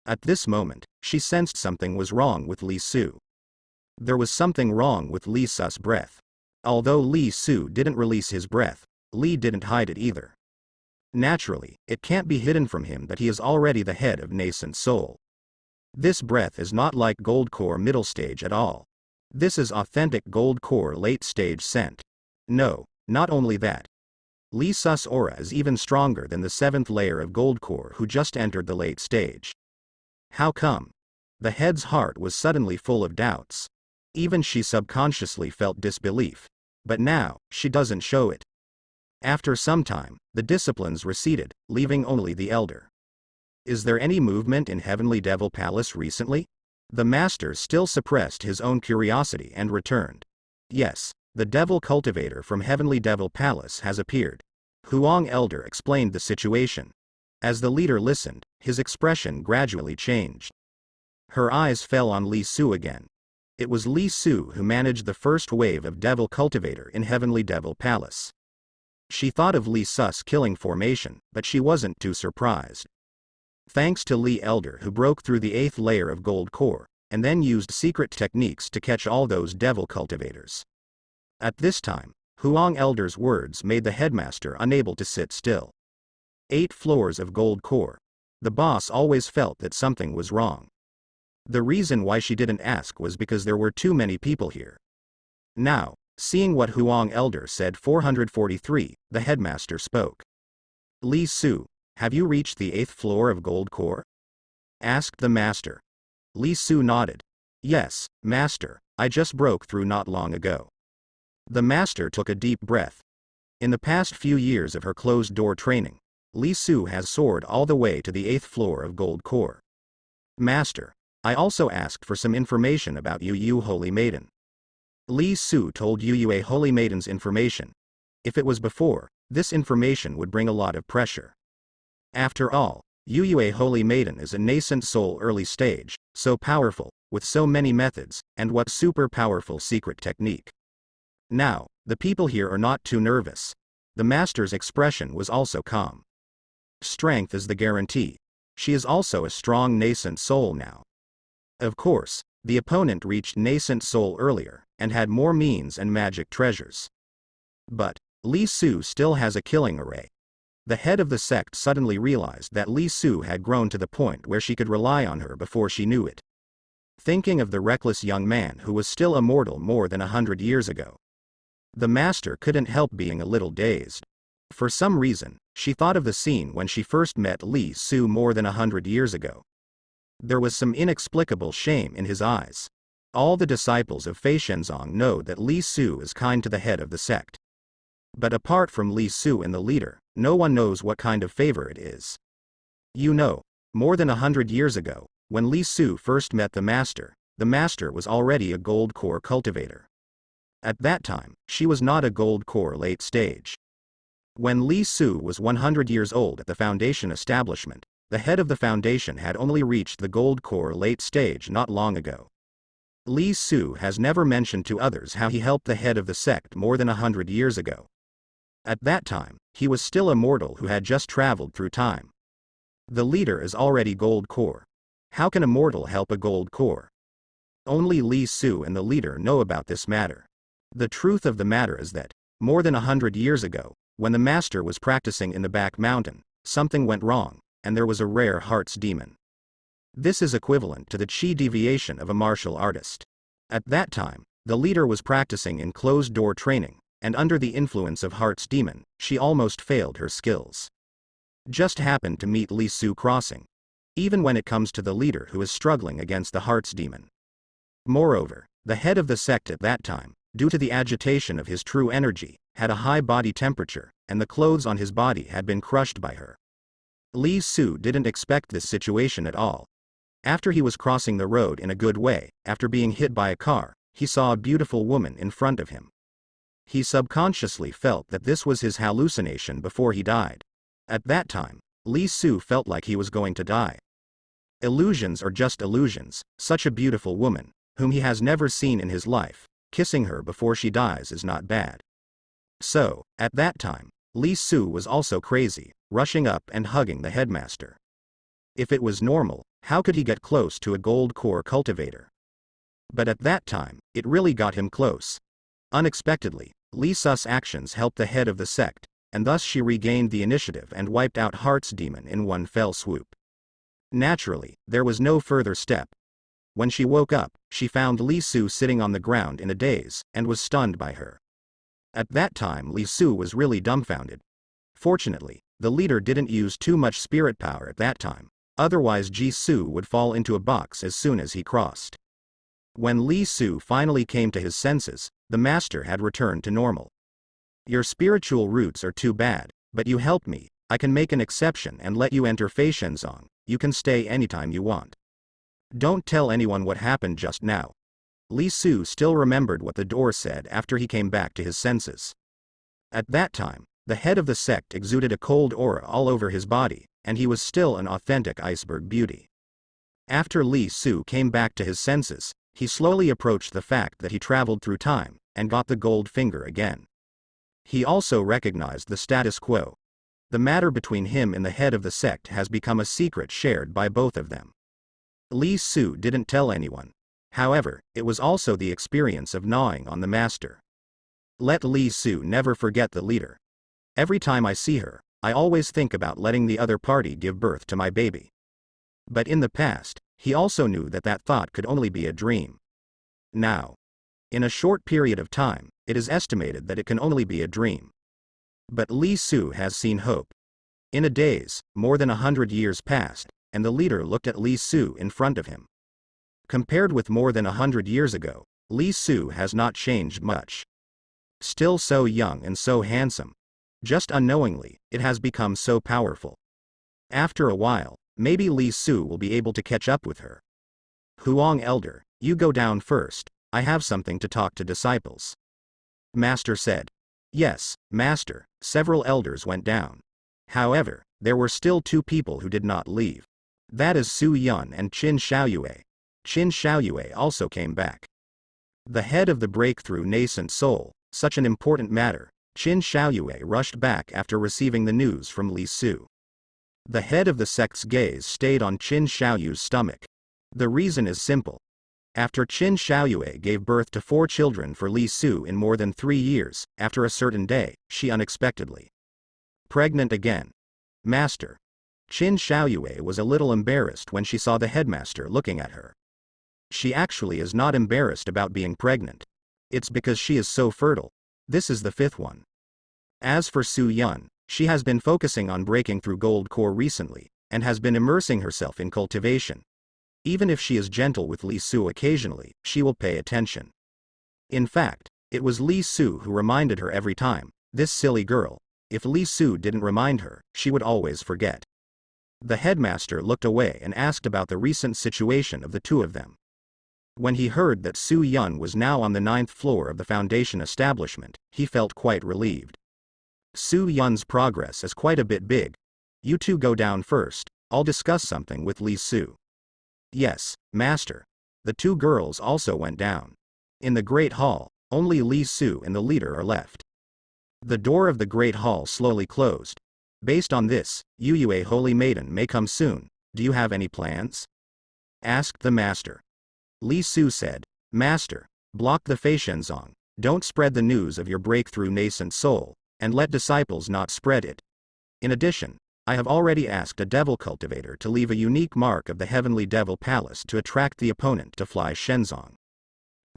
At this moment, she sensed something was wrong with Li Su. There was something wrong with Li Su's breath. Although Li Su didn't release his breath, Li didn't hide it either. Naturally, it can't be hidden from him that he is already the head of nascent soul. This breath is not like gold core middle stage at all. This is authentic gold core late stage scent. No, not only that. Li Su's aura is even stronger than the 7th layer of gold core who just entered the late stage. How come? The head's heart was suddenly full of doubts. Even she subconsciously felt disbelief. But now, she doesn't show it. After some time, the disciplines receded, leaving only the elder. Is there any movement in Heavenly Devil Palace recently? The master still suppressed his own curiosity and returned. Yes, the devil cultivator from Heavenly Devil Palace has appeared. Huang Elder explained the situation. As the leader listened, his expression gradually changed. Her eyes fell on Li Su again. It was Li Su who managed the first wave of devil cultivator in Heavenly Devil Palace. She thought of Li Su's killing formation, but she wasn't too surprised. Thanks to Li Elder who broke through the 8th layer of gold core, and then used secret techniques to catch all those devil cultivators. At this time, Huang Elder's words made the headmaster unable to sit still. 8 floors of gold core. The boss always felt that something was wrong. The reason why she didn't ask was because there were too many people here. Now, seeing what Huang Elder said 443, the headmaster spoke. Li Su, have you reached the 8th floor of gold core? Asked the master. Li Su nodded. Yes, master, I just broke through not long ago. The master took a deep breath. In the past few years of her closed-door training, Li Su has soared all the way to the 8th floor of gold core. Master, I also asked for some information about Yu Holy Maiden. Li Su told Yu a Holy Maiden's information. If it was before, this information would bring a lot of pressure. After all, Yu a Holy Maiden is a nascent soul early stage, so powerful, with so many methods, and what super powerful secret technique. Now, the people here are not too nervous. The master's expression was also calm. Strength is the guarantee. She is also a strong nascent soul now. Of course, the opponent reached nascent soul earlier, and had more means and magic treasures. But, Li Su still has a killing array. The head of the sect suddenly realized that Li Su had grown to the point where she could rely on her before she knew it. Thinking of the reckless young man who was still immortal more than 100 years ago. The master couldn't help being a little dazed. For some reason, she thought of the scene when she first met Li Su more than 100 years ago. There was some inexplicable shame in his eyes. All the disciples of Fei Shenzong know that Li Su is kind to the head of the sect. But apart from Li Su and the leader, no one knows what kind of favor it is. You know, more than 100 years ago, when Li Su first met the master was already a gold core cultivator. At that time, she was not a gold core late stage. When Li Su was 100 years old at the foundation establishment, the head of the foundation had only reached the gold core late stage not long ago. Li Su has never mentioned to others how he helped the head of the sect more than 100 years ago. At that time, he was still a mortal who had just traveled through time. The leader is already gold core. How can a mortal help a gold core? Only Li Su and the leader know about this matter. The truth of the matter is that, more than 100 years ago, when the master was practicing in the back mountain, something went wrong, and there was a rare heart's demon. This is equivalent to the chi deviation of a martial artist. At that time, the leader was practicing in closed-door training, and under the influence of heart's demon, she almost failed her skills. Just happened to meet Li Su crossing. Even when it comes to the leader who is struggling against the heart's demon. Moreover, the head of the sect at that time, due to the agitation of his true energy, had a high body temperature, and the clothes on his body had been crushed by her. Li Su didn't expect this situation at all. After he was crossing the road in a good way, after being hit by a car, he saw a beautiful woman in front of him. He subconsciously felt that this was his hallucination before he died. At that time, Li Su felt like he was going to die. Illusions are just illusions. Such a beautiful woman, whom he has never seen in his life, kissing her before she dies is not bad. So, at that time, Li Su was also crazy, rushing up and hugging the headmaster. If it was normal, how could he get close to a gold core cultivator? But at that time, it really got him close. Unexpectedly, Li Su's actions helped the head of the sect, and thus she regained the initiative and wiped out Heart's demon in one fell swoop. Naturally, there was no further step. When she woke up, she found Li Su sitting on the ground in a daze, and was stunned by her. At that time Li Su was really dumbfounded. Fortunately, the leader didn't use too much spirit power at that time, otherwise Ji Su would fall into a box as soon as he crossed. When Li Su finally came to his senses, the master had returned to normal. Your spiritual roots are too bad, but you helped me. I can make an exception and let you enter Fei Shenzong. You can stay anytime you want. Don't tell anyone what happened just now. Li Su still remembered what the door said after he came back to his senses. At that time, the head of the sect exuded a cold aura all over his body, and he was still an authentic iceberg beauty. After Li Su came back to his senses, he slowly approached the fact that he traveled through time, and got the gold finger again. He also recognized the status quo. The matter between him and the head of the sect has become a secret shared by both of them. Li Su didn't tell anyone. However, it was also the experience of gnawing on the master. Let Li Su never forget the leader. Every time I see her, I always think about letting the other party give birth to my baby. But in the past, he also knew that that thought could only be a dream. Now, in a short period of time, it is estimated that it can only be a dream. But Li Su has seen hope. In a days, more than 100 years passed, and the leader looked at Li Su in front of him. Compared with more than 100 years ago, Li Su has not changed much. Still so young and so handsome. Just unknowingly, it has become so powerful. After a while, maybe Li Su will be able to catch up with her. Huang Elder, you go down first, I have something to talk to disciples. Master said. Yes, Master. Several elders went down. However, there were still two people who did not leave. That is Su Yun and Qin Xiaoyue. Qin Xiaoyue also came back. The head of the breakthrough nascent soul, such an important matter, Qin Xiaoyue rushed back after receiving the news from Li Su. The head of the sect's gaze stayed on Qin Xiaoyu's stomach. The reason is simple. After Qin Xiaoyue gave birth to 4 children for Li Su in more than 3 years, after a certain day, she unexpectedly pregnant again. Master. Qin Xiaoyue was a little embarrassed when she saw the headmaster looking at her. She actually is not embarrassed about being pregnant. It's because she is so fertile. This is the 5th one. As for Su Yun, she has been focusing on breaking through gold core recently, and has been immersing herself in cultivation. Even if she is gentle with Li Su occasionally, she will pay attention. In fact, it was Li Su who reminded her every time, this silly girl. If Li Su didn't remind her, she would always forget. The headmaster looked away and asked about the recent situation of the two of them. When he heard that Su Yun was now on the 9th floor of the foundation establishment, he felt quite relieved. Su Yun's progress is quite a bit big. You two go down first, I'll discuss something with Li Su. Yes, Master. The 2 girls also went down. In the Great Hall, only Li Su and the leader are left. The door of the Great Hall slowly closed. Based on this, Yuyue Holy Maiden may come soon. Do you have any plans? Asked the master. Li Su said, Master, block the Feishanzong, don't spread the news of your breakthrough nascent soul, and let disciples not spread it. In addition, I have already asked a devil cultivator to leave a unique mark of the heavenly devil palace to attract the opponent to fly Shenzong.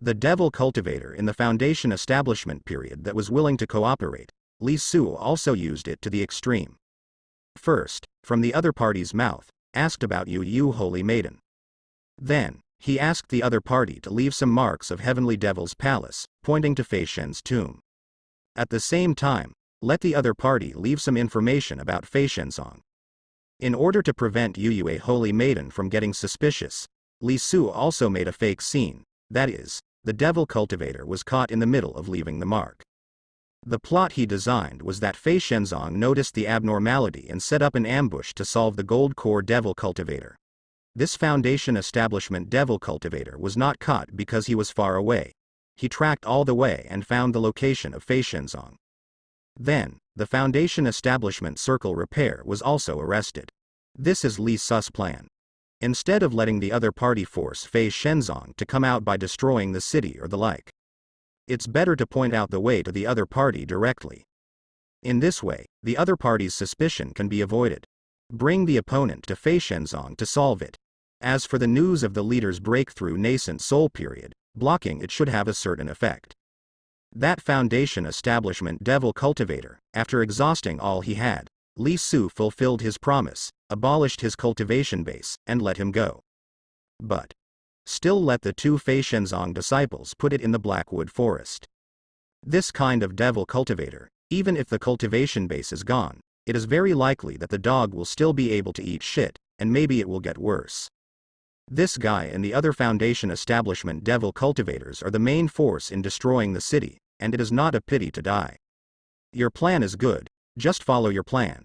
The devil cultivator in the foundation establishment period that was willing to cooperate, Li Su also used it to the extreme. First, from the other party's mouth, asked about you Holy Maiden. Then, he asked the other party to leave some marks of heavenly devil's palace, pointing to Fei Shen's tomb. At the same time, let the other party leave some information about Fei Shenzong. In order to prevent Yuyue Holy Maiden from getting suspicious, Li Su also made a fake scene, that is, the devil cultivator was caught in the middle of leaving the mark. The plot he designed was that Fei Shenzong noticed the abnormality and set up an ambush to solve the gold core devil cultivator. This foundation establishment devil cultivator was not caught because he was far away. He tracked all the way and found the location of Fei Shenzong. Then, the foundation establishment circle repair was also arrested. This is Li Su's plan. Instead of letting the other party force Fei Shenzong to come out by destroying the city or the like, it's better to point out the way to the other party directly. In this way, the other party's suspicion can be avoided. Bring the opponent to Fei Shenzong to solve it. As for the news of the leader's breakthrough nascent soul period, blocking it should have a certain effect. That foundation establishment devil cultivator, after exhausting all he had, Li Su fulfilled his promise, abolished his cultivation base, and let him go. But still let the 2 Fei Shenzong disciples put it in the Blackwood Forest. This kind of devil cultivator, even if the cultivation base is gone, it is very likely that the dog will still be able to eat shit, and maybe it will get worse. This guy and the other Foundation establishment devil cultivators are the main force in destroying the city, and it is not a pity to die. Your plan is good, just follow your plan.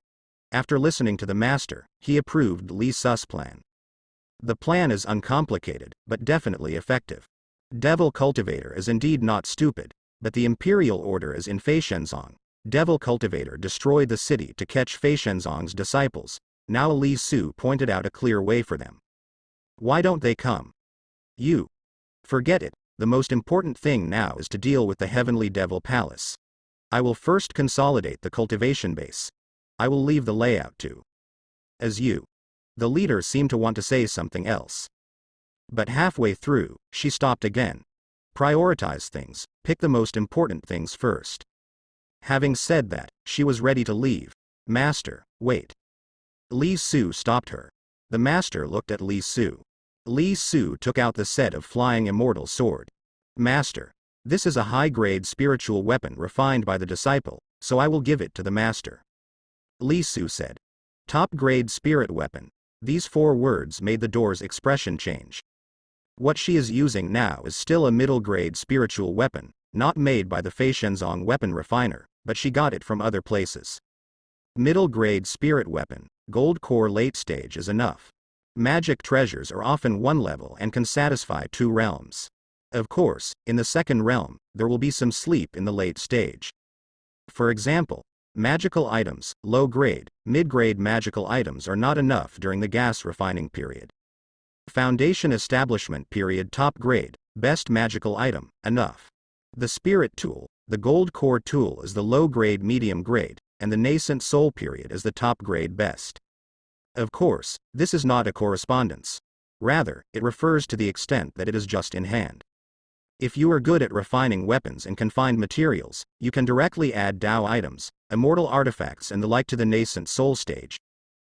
After listening to the master, he approved Li Su's plan. The plan is uncomplicated, but definitely effective. Devil cultivator is indeed not stupid, but the imperial order is in Fei Shenzong. Devil cultivator destroyed the city to catch Fei Shenzong's disciples. Now Li Su pointed out a clear way for them. Why don't they come? You. Forget it, the most important thing now is to deal with the Heavenly Devil Palace. I will first consolidate the cultivation base. I will leave the layout to. As you. The leader seemed to want to say something else. But halfway through, she stopped again. Prioritize things, pick the most important things first. Having said that, she was ready to leave. Master, wait. Li Su stopped her. The master looked at Li Su. Li Su took out the set of flying immortal sword. Master, this is a high-grade spiritual weapon refined by the disciple, so I will give it to the master. Li Su said. Top-grade spirit weapon. These 4 words made the door's expression change. What she is using now is still a middle-grade spiritual weapon, not made by the Fei Shenzong weapon refiner, but she got it from other places. Middle-grade spirit weapon, gold core late stage is enough. Magic treasures are often 1 level and can satisfy 2 realms. Of course, in the 2nd realm, there will be some sleep in the late stage. For example, magical items, low-grade, mid-grade magical items are not enough during the gas refining period. Foundation establishment period top grade, best magical item, enough. The spirit tool, the gold core tool is the low-grade medium grade, and the nascent soul period is the top grade best. Of course, this is not a correspondence. Rather, it refers to the extent that it is just in hand. If you are good at refining weapons and can find materials, you can directly add Dao items, immortal artifacts and the like to the nascent soul stage.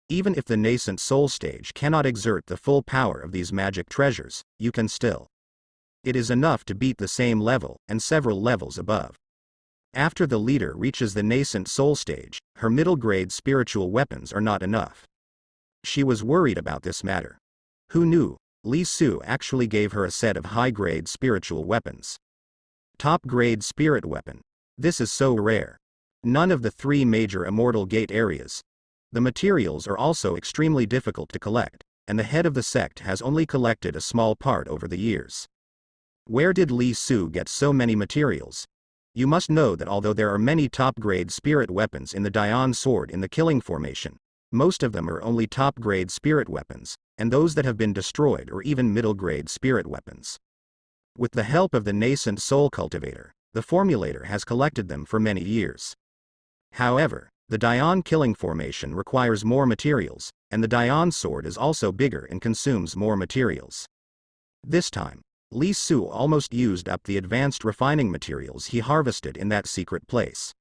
Even if the nascent soul stage cannot exert the full power of these magic treasures, you can still. It is enough to beat the same level, and several levels above. After the leader reaches the nascent soul stage, her middle-grade spiritual weapons are not enough. She was worried about this matter. Who knew? Li Su actually gave her a set of high-grade spiritual weapons. Top-grade spirit weapon. This is so rare. None of the 3 major immortal gate areas. The materials are also extremely difficult to collect, and the head of the sect has only collected a small part over the years. Where did Li Su get so many materials? You must know that although there are many top-grade spirit weapons in the Dian sword in the killing formation, most of them are only top-grade spirit weapons, and those that have been destroyed are even middle-grade spirit weapons. With the help of the nascent soul cultivator, the formulator has collected them for many years. However, the Dian killing formation requires more materials, and the Dian sword is also bigger and consumes more materials. This time, Li Su almost used up the advanced refining materials he harvested in that secret place.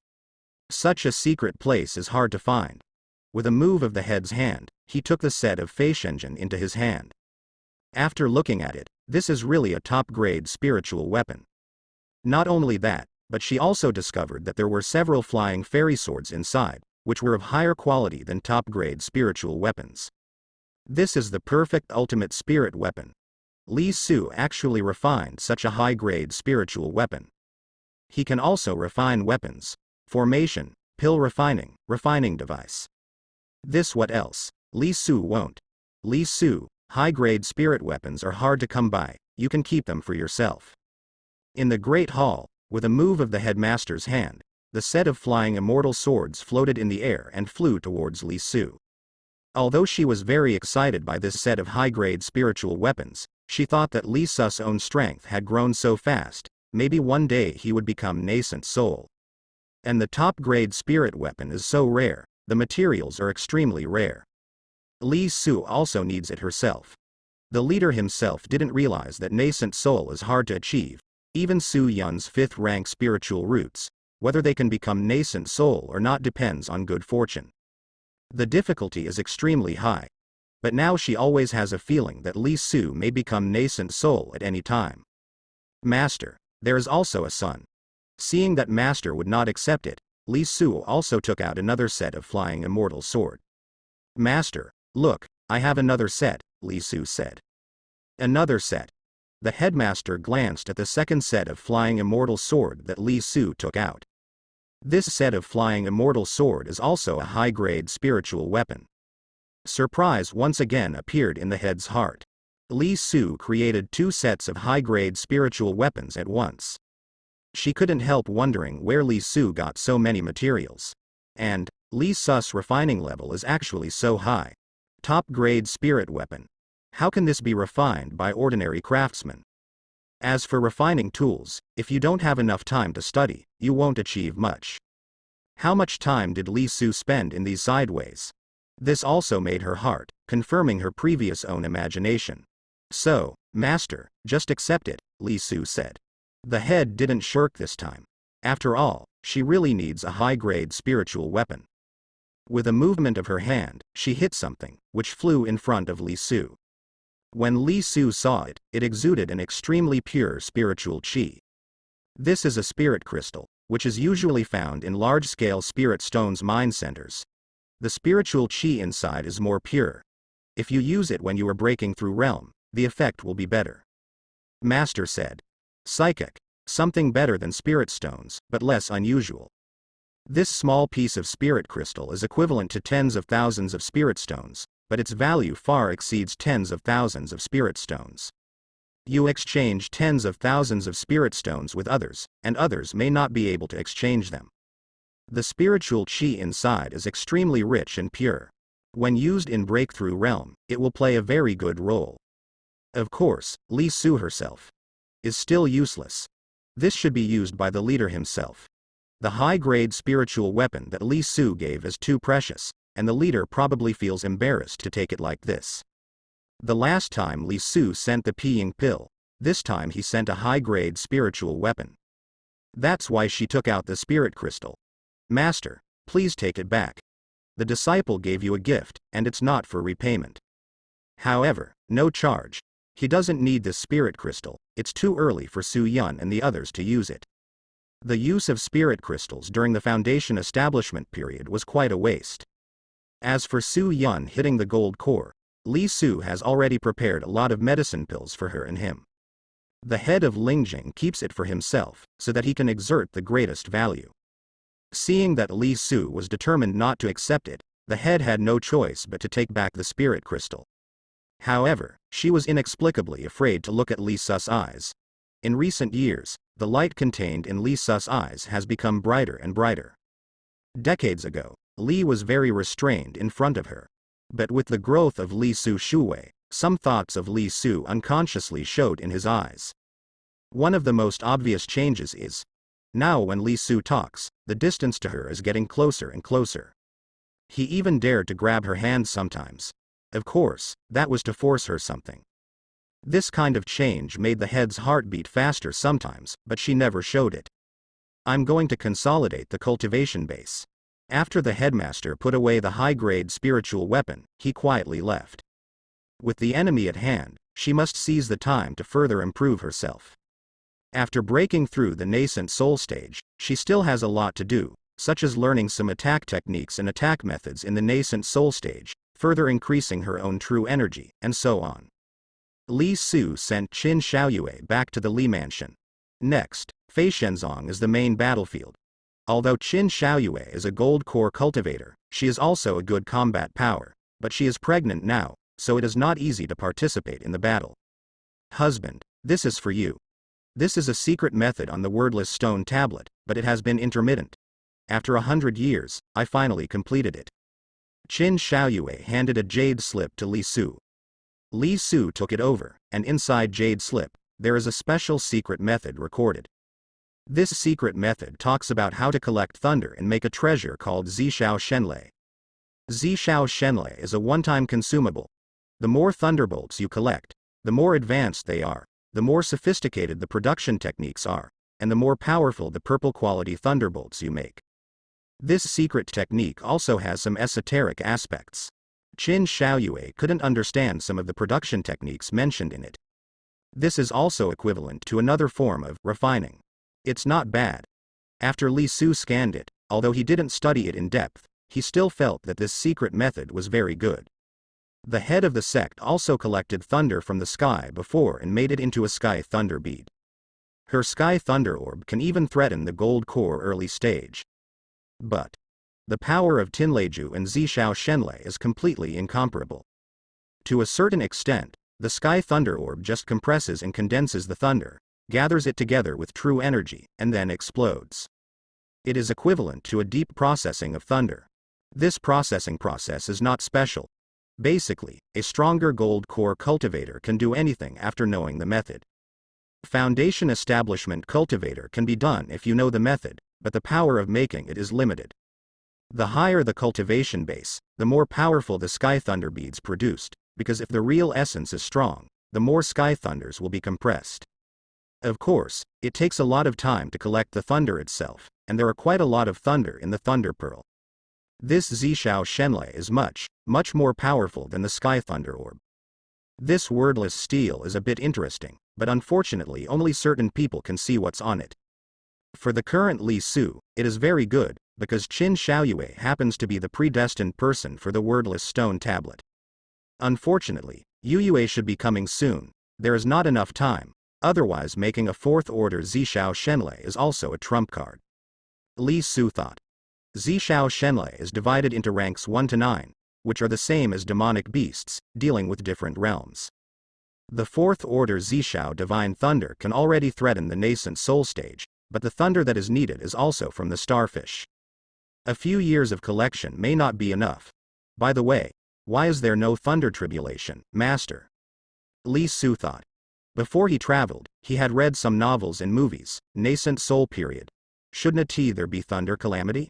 Such a secret place is hard to find. With a move of the head's hand, he took the set of Fei Shenzhen into his hand. After looking at it, this is really a top-grade spiritual weapon. Not only that, but she also discovered that there were several flying fairy swords inside, which were of higher quality than top-grade spiritual weapons. This is the perfect ultimate spirit weapon. Li Su actually refined such a high-grade spiritual weapon. He can also refine weapons. Formation, pill refining device. This what else? Li Su won't. Li Su, high-grade spirit weapons are hard to come by, you can keep them for yourself. In the Great Hall, with a move of the headmaster's hand, the set of flying immortal swords floated in the air and flew towards Li Su. Although she was very excited by this set of high-grade spiritual weapons, she thought that Li Su's own strength had grown so fast, maybe one day he would become nascent soul. And the top-grade spirit weapon is so rare, the materials are extremely rare. Li Su also needs it herself. The leader himself didn't realize that nascent soul is hard to achieve. Even Su Yun's 5th rank spiritual roots, whether they can become nascent soul or not depends on good fortune. The difficulty is extremely high. But now she always has a feeling that Li Su may become nascent soul at any time. Master, there is also a son. Seeing that Master would not accept it, Li Su also took out another set of flying immortal sword. Master, look, I have another set, Li Su said. Another set. The headmaster glanced at the second set of flying immortal sword that Li Su took out. This set of flying immortal sword is also a high-grade spiritual weapon. Surprise once again appeared in the head's heart. Li Su created 2 sets of high-grade spiritual weapons at once. She couldn't help wondering where Li Su got so many materials. And Li Su's refining level is actually so high. Top-grade spirit weapon. How can this be refined by ordinary craftsmen? As for refining tools, if you don't have enough time to study, you won't achieve much. How much time did Li Su spend in these sideways? This also made her heart, confirming her previous own imagination. So, Master, just accept it, Li Su said. The head didn't shirk this time. After all, she really needs a high-grade spiritual weapon. With a movement of her hand, she hit something, which flew in front of Li Su. When Li Su saw it, it exuded an extremely pure spiritual qi. This is a spirit crystal, which is usually found in large-scale spirit stones mine centers. The spiritual qi inside is more pure. If you use it when you are breaking through realm, the effect will be better. Master said. Psychic. Something better than spirit stones, but less unusual. This small piece of spirit crystal is equivalent to tens of thousands of spirit stones, but its value far exceeds tens of thousands of spirit stones. You exchange tens of thousands of spirit stones with others, and others may not be able to exchange them. The spiritual qi inside is extremely rich and pure. When used in Breakthrough Realm, it will play a very good role. Of course, Li Su herself is still useless. This should be used by the leader himself. The high-grade spiritual weapon that Li Su gave is too precious, and the leader probably feels embarrassed to take it like this. The last time Li Su sent the peeing pill, this time he sent a high-grade spiritual weapon. That's why she took out the spirit crystal. Master, please take it back. The disciple gave you a gift, and it's not for repayment. However, no charge. He doesn't need this spirit crystal, it's too early for Su Yun and the others to use it. The use of spirit crystals during the Foundation establishment period was quite a waste. As for Su Yun hitting the gold core, Li Su has already prepared a lot of medicine pills for her and him. The head of Lingjing keeps it for himself, so that he can exert the greatest value. Seeing that Li Su was determined not to accept it, the head had no choice but to take back the spirit crystal. However, she was inexplicably afraid to look at Li Su's eyes. In recent years, the light contained in Li Su's eyes has become brighter and brighter. Decades ago, Li was very restrained in front of her. But with the growth of Li Su Shuwei, some thoughts of Li Su unconsciously showed in his eyes. One of the most obvious changes is, now when Li Su talks, the distance to her is getting closer and closer. He even dared to grab her hand sometimes. Of course, that was to force her something. This kind of change made the head's heart beat faster sometimes, but she never showed it. I'm going to consolidate the cultivation base. After the headmaster put away the high-grade spiritual weapon, he quietly left. With the enemy at hand, she must seize the time to further improve herself. After breaking through the nascent soul stage, she still has a lot to do, such as learning some attack techniques and attack methods in the nascent soul stage, further increasing her own true energy, and so on. Li Su sent Qin Xiaoyue back to the Li Mansion. Next, Fei Shenzong is the main battlefield. Although Qin Xiaoyue is a gold core cultivator, she is also a good combat power, but she is pregnant now, so it is not easy to participate in the battle. Husband, this is for you. This is a secret method on the wordless stone tablet, but it has been intermittent. After 100 years, I finally completed it. Qin Xiaoyue handed a jade slip to Li Su. Li Su took it over, and inside jade slip, there is a special secret method recorded. This secret method talks about how to collect thunder and make a treasure called Zishao Shenlei. Zishao Shenlei is a one-time consumable. The more thunderbolts you collect, the more advanced they are, the more sophisticated the production techniques are, and the more powerful the purple quality thunderbolts you make. This secret technique also has some esoteric aspects. Qin Xiaoyue couldn't understand some of the production techniques mentioned in it. This is also equivalent to another form of refining. It's not bad. After Li Su scanned it, although he didn't study it in depth, he still felt that this secret method was very good. The head of the sect also collected thunder from the sky before and made it into a sky thunder bead. Her sky thunder orb can even threaten the gold core early stage. But the power of Tinleiju and Zishao Shenlei is completely incomparable. To a certain extent, the sky thunder orb just compresses and condenses the thunder, gathers it together with true energy, and then explodes. It is equivalent to a deep processing of thunder. This processing process is not special. Basically, a stronger gold core cultivator can do anything after knowing the method. Foundation establishment cultivator can be done if you know the method, but the power of making it is limited. The higher the cultivation base, the more powerful the sky thunder beads produced, because if the real essence is strong, the more sky thunders will be compressed. Of course, it takes a lot of time to collect the thunder itself, and there are quite a lot of thunder in the thunder pearl. This Zishao Shenlei is much more powerful than the sky thunder orb. This wordless steel is a bit interesting, but unfortunately only certain people can see what's on it. For the current Li Su, it is very good, because Qin Xiaoyue happens to be the predestined person for the wordless stone tablet. Unfortunately, Yuyue should be coming soon. There is not enough time, otherwise making a fourth order Zishao Shenlei is also a trump card. Li Su thought. Zishao Shenlei is divided into ranks 1 to 9, which are the same as demonic beasts, dealing with different realms. The fourth order Zishao Divine Thunder can already threaten the nascent soul stage, but the thunder that is needed is also from the starfish. A few years of collection may not be enough. By the way, why is there no thunder tribulation, Master? Li Su thought. Before he traveled, he had read some novels and movies. Nascent soul period. Shouldn't there be thunder calamity?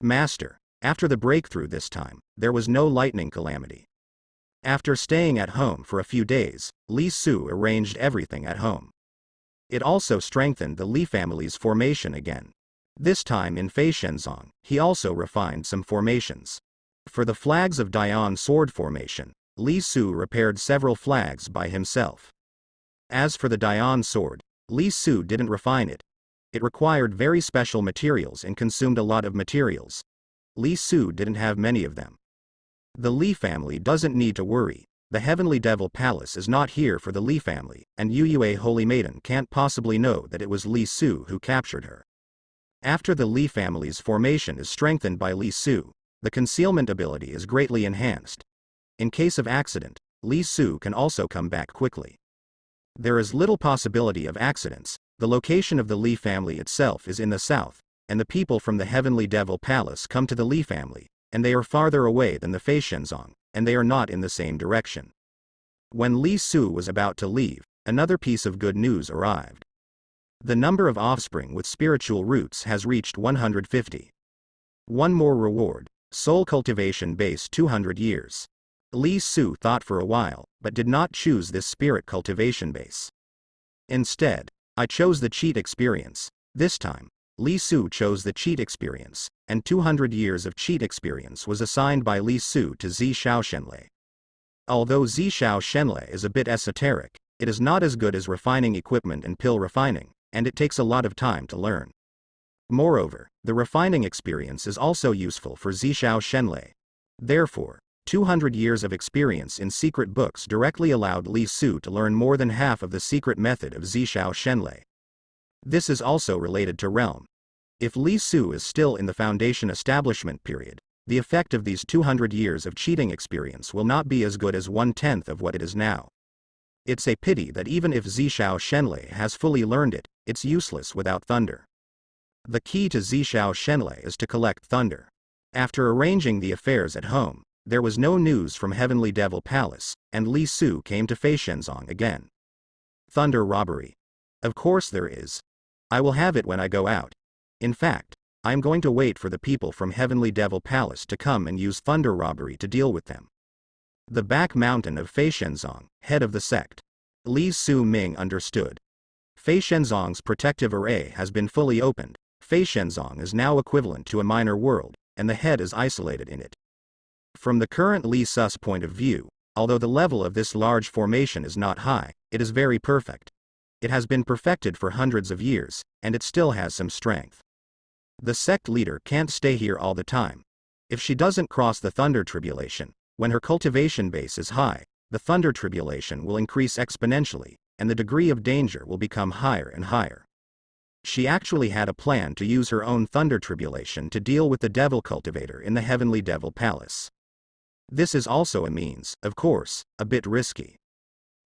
Master, after the breakthrough this time, there was no lightning calamity. After staying at home for a few days, Li Su arranged everything at home. It also strengthened the Li family's formation again. This time in Fei Shenzong, he also refined some formations. For the flags of Dian sword formation, Li Su repaired several flags by himself. As for the Dian sword, Li Su didn't refine it. It required very special materials and consumed a lot of materials. Li Su didn't have many of them. The Li family doesn't need to worry. The Heavenly Devil Palace is not here for the Li family, and Yuyue Holy Maiden can't possibly know that it was Li Su who captured her. After the Li family's formation is strengthened by Li Su, the concealment ability is greatly enhanced. In case of accident, Li Su can also come back quickly. There is little possibility of accidents. The location of the Li family itself is in the south, and the people from the Heavenly Devil Palace come to the Li family, and they are farther away than the Fei Shenzong, and they are not in the same direction. When Li Su was about to leave, another piece of good news arrived. The number of offspring with spiritual roots has reached 150. One more reward, soul cultivation base 200 years. Li Su thought for a while, but did not choose this spirit cultivation base. Instead, I chose the cheat experience. This time, Li Su chose the cheat experience, and 200 years of cheat experience was assigned by Li Su to Zishao Shenlei. Although Zishao Shenlei is a bit esoteric, it is not as good as refining equipment and pill refining, and it takes a lot of time to learn. Moreover, the refining experience is also useful for Zishao Shenlei. Therefore, 200 years of experience in secret books directly allowed Li Su to learn more than half of the secret method of Zishao Shenlei. This is also related to realm. If Li Su is still in the foundation establishment period, the effect of these 200 years of cheating experience will not be as good as 1/10 of what it is now. It's a pity that even if Zishao Shenlei has fully learned it, it's useless without thunder. The key to Zishao Shenlei is to collect thunder. After arranging the affairs at home, there was no news from Heavenly Devil Palace, and Li Su came to Fei Shenzong again. Thunder robbery. Of course there is. I will have it when I go out. In fact, I am going to wait for the people from Heavenly Devil Palace to come and use thunder robbery to deal with them. The back mountain of Fei Shenzong, head of the sect. Li Su Ming understood. Fei Shenzong's protective array has been fully opened. Fei Shenzong is now equivalent to a minor world, and the head is isolated in it. From the current Li Sus point of view, although the level of this large formation is not high, it is very perfect. It has been perfected for hundreds of years, and it still has some strength. The sect leader can't stay here all the time. If she doesn't cross the thunder tribulation, When her cultivation base is high, the thunder tribulation will increase exponentially, and the degree of danger will become higher and higher. She actually had a plan to use her own thunder tribulation to deal with the devil cultivator in the heavenly devil palace. This is also a means, of course, a bit risky.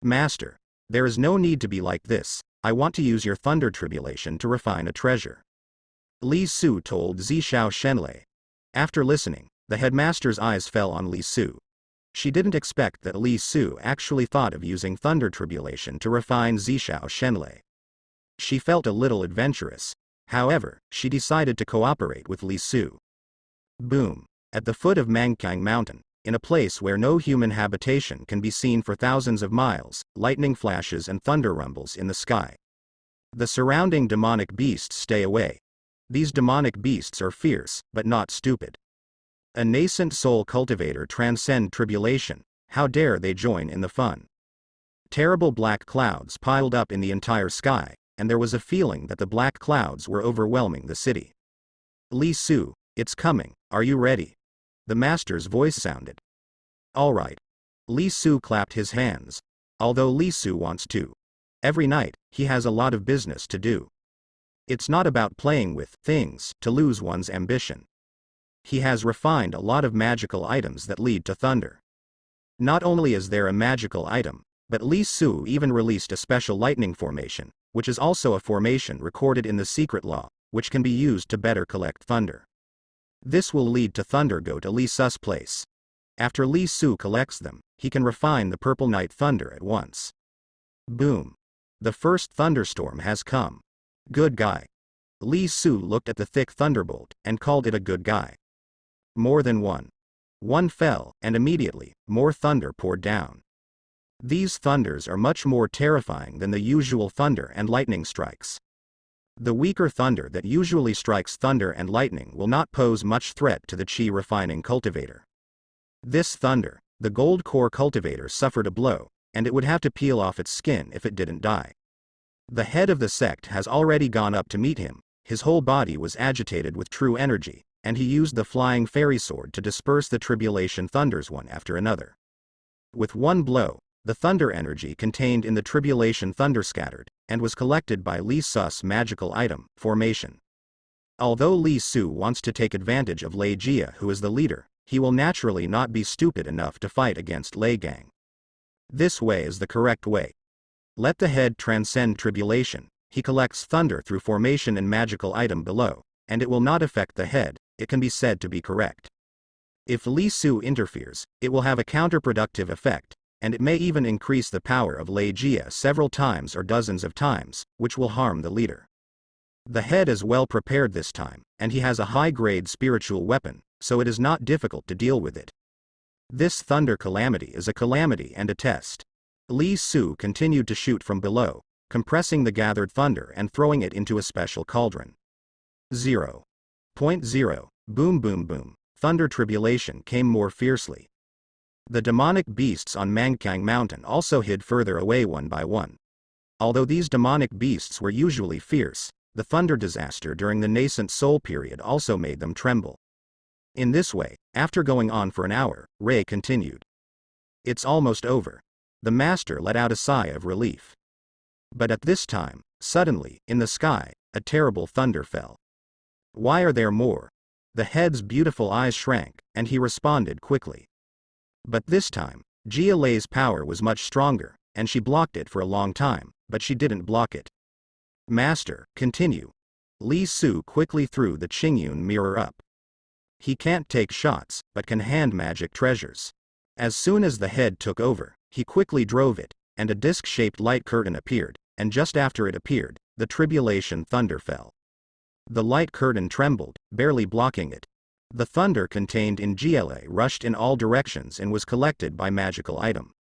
Master, there is no need to be like this. I want to use your thunder tribulation to refine a treasure. Li Su told Zishao Shenlei. After listening, the headmaster's eyes fell on Li Su. She didn't expect that Li Su actually thought of using thunder tribulation to refine Zishao Shenlei. She felt a little adventurous. However, she decided to cooperate with Li Su. Boom. At the foot of Mangkang Mountain, in a place where no human habitation can be seen for thousands of miles, lightning flashes and thunder rumbles in the sky. The surrounding demonic beasts stay away. These demonic beasts are fierce, but not stupid. A nascent soul cultivator transcend tribulation. How dare they join in the fun? Terrible black clouds piled up in the entire sky, and there was a feeling that the black clouds were overwhelming the city. Li Su, it's coming, are you ready? The master's voice sounded. All right. Li Su clapped his hands. Although Li Su wants to. Every night, he has a lot of business to do. It's not about playing with things to lose one's ambition. He has refined a lot of magical items that lead to thunder. Not only is there a magical item, but Li Su even released a special lightning formation, which is also a formation recorded in the secret law, which can be used to better collect thunder. This will lead to thunder go to Li Su's place. After Li Su collects them, he can refine the purple night thunder at once. Boom. The first thunderstorm has come. Good guy. Li Su looked at the thick thunderbolt and called it a good guy. More than one. One fell, and immediately, more thunder poured down. These thunders are much more terrifying than the usual thunder and lightning strikes. The weaker thunder that usually strikes thunder and lightning will not pose much threat to the chi refining cultivator. This thunder, the gold core cultivator suffered a blow, and it would have to peel off its skin if it didn't die. The head of the sect has already gone up to meet him. His whole body was agitated with true energy, and he used the flying fairy sword to disperse the tribulation thunders one after another. With one blow, the thunder energy contained in the tribulation thunder scattered, and was collected by Li Su's magical item, formation. Although Li Su wants to take advantage of Lei Jia, who is the leader, he will naturally not be stupid enough to fight against Lei Gang. This way is the correct way. Let the head transcend tribulation. He collects thunder through formation and magical item below, and it will not affect the head. It can be said to be correct. If Li Su interferes, it will have a counterproductive effect, and it may even increase the power of Lei Jia several times or dozens of times, which will harm the leader. The head is well prepared this time, and he has a high-grade spiritual weapon, so it is not difficult to deal with it. This thunder calamity is a calamity and a test. Li Su continued to shoot from below, compressing the gathered thunder and throwing it into a special cauldron. 0.0. Boom boom boom. Thunder tribulation came more fiercely. The demonic beasts on Mangkang Mountain also hid further away one by one. Although these demonic beasts were usually fierce, the thunder disaster during the nascent soul period also made them tremble. In this way, after going on for an hour, Ray continued. It's almost over. The master let out a sigh of relief. But at this time, suddenly, in the sky, a terrible thunder fell. Why are there more? The head's beautiful eyes shrank, and he responded quickly. But this time, Jia Lei's power was much stronger, and she blocked it for a long time, but she didn't block it. Master, continue. Li Su quickly threw the Qingyun mirror up. He can't take shots, but can hand magic treasures. As soon as the head took over, he quickly drove it, and a disc-shaped light curtain appeared, and just after it appeared, the tribulation thunder fell. The light curtain trembled, barely blocking it. The thunder contained in GLA rushed in all directions and was collected by magical item.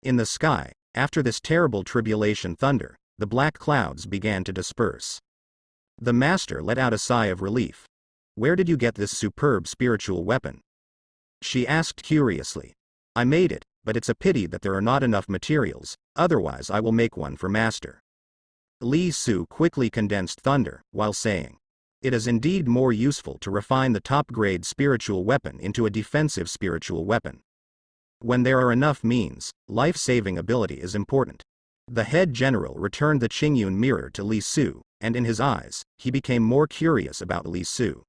In the sky, after this terrible tribulation thunder, the black clouds began to disperse. The master let out a sigh of relief. Where did you get this superb spiritual weapon? She asked curiously. I made it, but it's a pity that there are not enough materials, otherwise I will make one for master. Li Su quickly condensed thunder, while saying, it is indeed more useful to refine the top-grade spiritual weapon into a defensive spiritual weapon. When there are enough means, life-saving ability is important. The head general returned the Qingyun mirror to Li Su, and in his eyes, he became more curious about Li Su.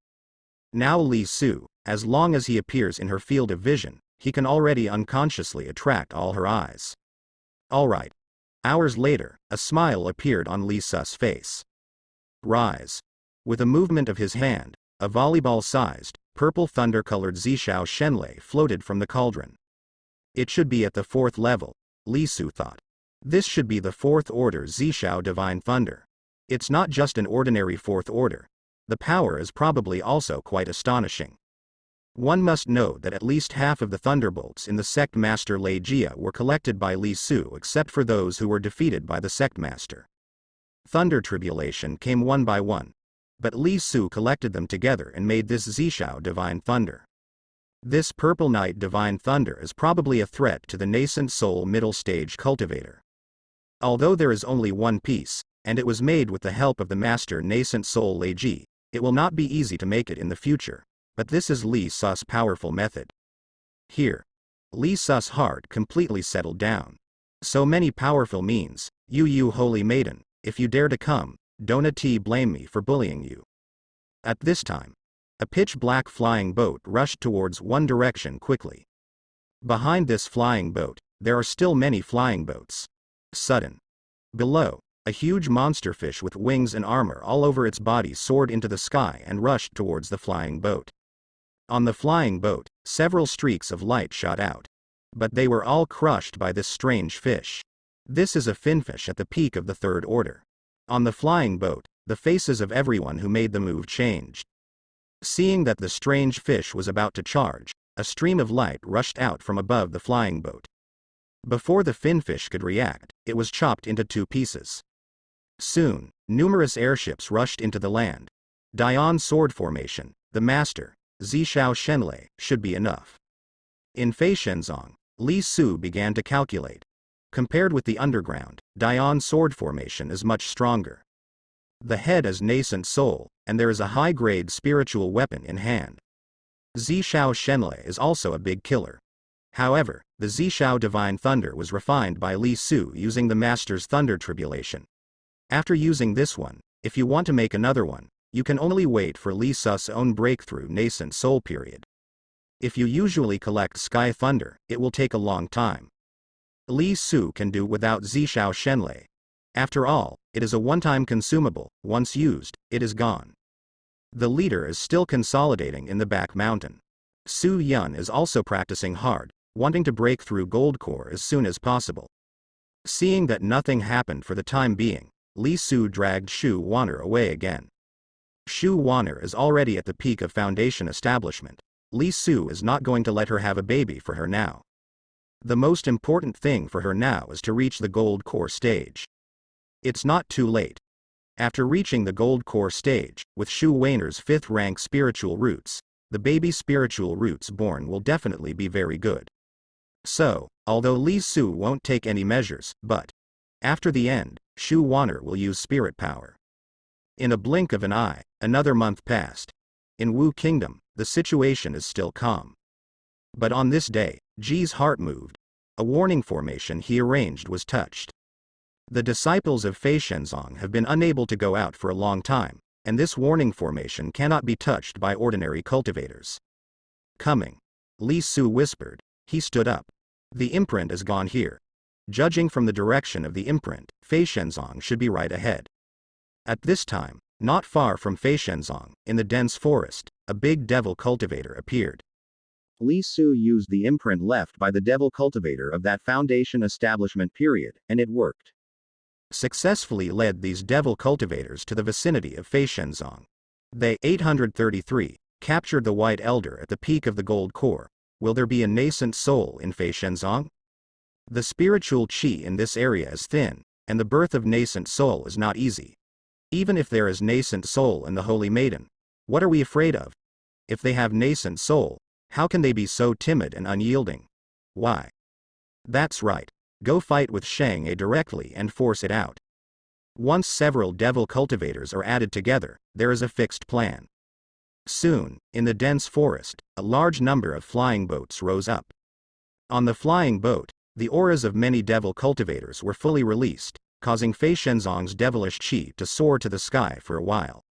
Now Li Su, as long as he appears in her field of vision, he can already unconsciously attract all her eyes. Alright. Hours later, a smile appeared on Li Su's face. Rise. With a movement of his hand, a volleyball-sized, purple thunder-colored Zishao Shenlei floated from the cauldron. It should be at the 4th level, Li Su thought. This should be the 4th order Zishao Divine Thunder. It's not just an ordinary 4th order. The power is probably also quite astonishing. One must know that at least half of the thunderbolts in the sect master Lei Jia were collected by Li Su except for those who were defeated by the sect master. Thunder tribulation came one by one, but Li Su collected them together and made this Zishao Divine Thunder. This Purple Night Divine Thunder is probably a threat to the nascent soul middle stage cultivator. Although there is only one piece, and it was made with the help of the master nascent soul Lei Ji, it will not be easy to make it in the future, but this is Li Su's powerful method. Here, Li Su's heart completely settled down. So many powerful means, you holy maiden, if you dare to come, don't blame me for bullying you. At this time, a pitch-black flying boat rushed towards one direction quickly. Behind this flying boat, there are still many flying boats. Sudden. Below, a huge monster fish with wings and armor all over its body soared into the sky and rushed towards the flying boat. On the flying boat, several streaks of light shot out. But they were all crushed by this strange fish. This is a finfish at the peak of the 3rd order. On the flying boat, the faces of everyone who made the move changed. Seeing that the strange fish was about to charge, a stream of light rushed out from above the flying boat. Before the finfish could react, it was chopped into 2 pieces. Soon, numerous airships rushed into the land. Dian sword formation, the master, Zishao Shenlei, should be enough. In Fei Shenzong, Li Su began to calculate. Compared with the underground, Dian sword formation is much stronger. The head is nascent soul, and there is a high-grade spiritual weapon in hand. Zishao Shenlei is also a big killer. However, the Zishao Divine Thunder was refined by Li Su using the Master's Thunder Tribulation. After using this one, if you want to make another one, you can only wait for Li Su's own breakthrough nascent soul period. If you usually collect Sky Thunder, it will take a long time. Li Su can do without Zishao Shenlei. After all, it is a one-time consumable. Once used, it is gone. The leader is still consolidating in the back mountain. Su Yun is also practicing hard, wanting to break through Gold Core as soon as possible. Seeing that nothing happened for the time being, Li Su dragged Shu Wanner away again. Shu Wanner is already at the peak of foundation establishment. Li Su is not going to let her have a baby for her now. The most important thing for her now is to reach the Gold Core stage. It's not too late. After reaching the Gold Core stage, with Shu Wanner's 5th rank spiritual roots, the baby spiritual roots born will definitely be very good. So, although Li Su won't take any measures, but after the end, Shu Wanner will use spirit power. In a blink of an eye, another month passed. In Wu Kingdom, the situation is still calm. But on this day, Ji's heart moved. A warning formation he arranged was touched. The disciples of Fei Shenzong have been unable to go out for a long time, and this warning formation cannot be touched by ordinary cultivators. Coming. Li Su whispered. He stood up. The imprint is gone here. Judging from the direction of the imprint, Fei Shenzong should be right ahead. At this time, not far from Fei Shenzong, in the dense forest, a big devil cultivator appeared. Li Su used the imprint left by the devil cultivator of that foundation establishment period, and it worked. Successfully led these devil cultivators to the vicinity of Fei Shenzong. They 833 captured the White Elder at the peak of the Gold Core. Will there be a nascent soul in Fei Shenzong? The spiritual qi in this area is thin, and the birth of nascent soul is not easy. Even if there is nascent soul in the Holy Maiden, what are we afraid of? If they have nascent soul, how can they be so timid and unyielding? Why? That's right. Go fight with Shang A directly and force it out. Once several devil cultivators are added together, there is a fixed plan. Soon, in the dense forest, a large number of flying boats rose up. On the flying boat, the auras of many devil cultivators were fully released, causing Fei Shenzong's devilish qi to soar to the sky for a while.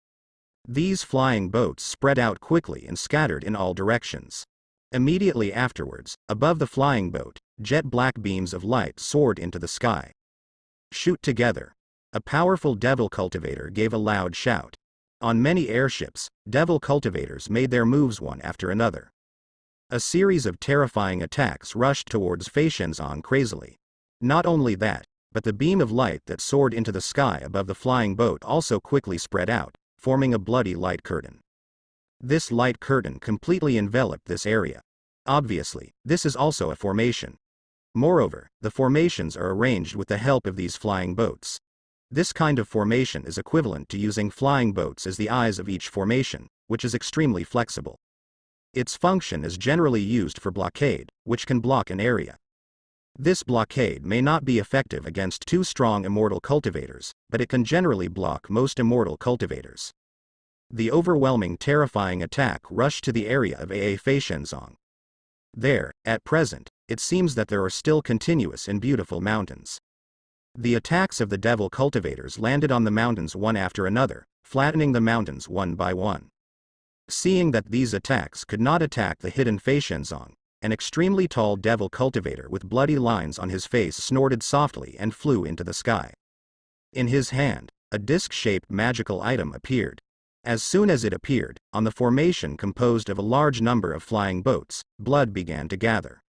These flying boats spread out quickly and scattered in all directions. Immediately afterwards, above the flying boat, jet-black beams of light soared into the sky. Shoot together. A powerful devil cultivator gave a loud shout. On many airships, devil cultivators made their moves one after another. A series of terrifying attacks rushed towards Fei Shenzong crazily. Not only that, but the beam of light that soared into the sky above the flying boat also quickly spread out, forming a bloody light curtain. This light curtain completely enveloped this area. Obviously, this is also a formation. Moreover, the formations are arranged with the help of these flying boats. This kind of formation is equivalent to using flying boats as the eyes of each formation, which is extremely flexible. Its function is generally used for blockade, which can block an area. This blockade may not be effective against two strong immortal cultivators, but it can generally block most immortal cultivators. The overwhelming terrifying attack rushed to the area of Fei Shenzong. There, at present, it seems that there are still continuous and beautiful mountains. The attacks of the devil cultivators landed on the mountains one after another, flattening the mountains one by one. Seeing that these attacks could not attack the hidden Fei Shenzong, an extremely tall devil cultivator with bloody lines on his face snorted softly and flew into the sky. In his hand, a disc-shaped magical item appeared. As soon as it appeared, on the formation composed of a large number of flying boats, blood began to gather.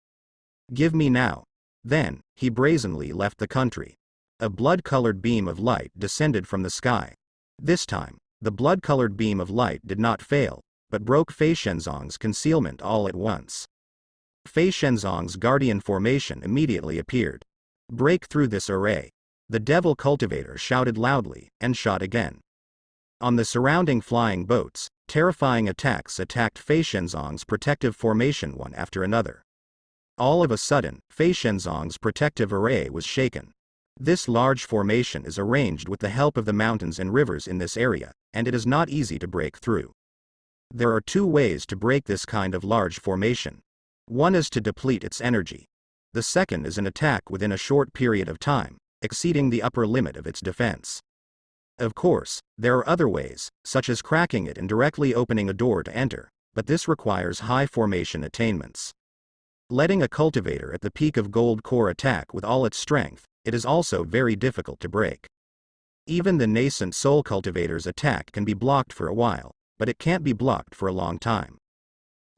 "Give me now." Then, he brazenly left the country. A blood-colored beam of light descended from the sky. This time, the blood-colored beam of light did not fail, but broke Fei Shenzong's concealment all at once. Fei Shenzong's guardian formation immediately appeared. "Break through this array." The devil cultivator shouted loudly, and shot again. On the surrounding flying boats, terrifying attacks attacked Fei Shenzong's protective formation one after another. All of a sudden, Fei Shenzong's protective array was shaken. This large formation is arranged with the help of the mountains and rivers in this area, and it is not easy to break through. There are two ways to break this kind of large formation. One is to deplete its energy. The second is an attack within a short period of time, exceeding the upper limit of its defense. Of course, there are other ways, such as cracking it and directly opening a door to enter, but this requires high formation attainments. Letting a cultivator at the peak of gold core attack with all its strength, it is also very difficult to break. Even the nascent soul cultivator's attack can be blocked for a while, but it can't be blocked for a long time.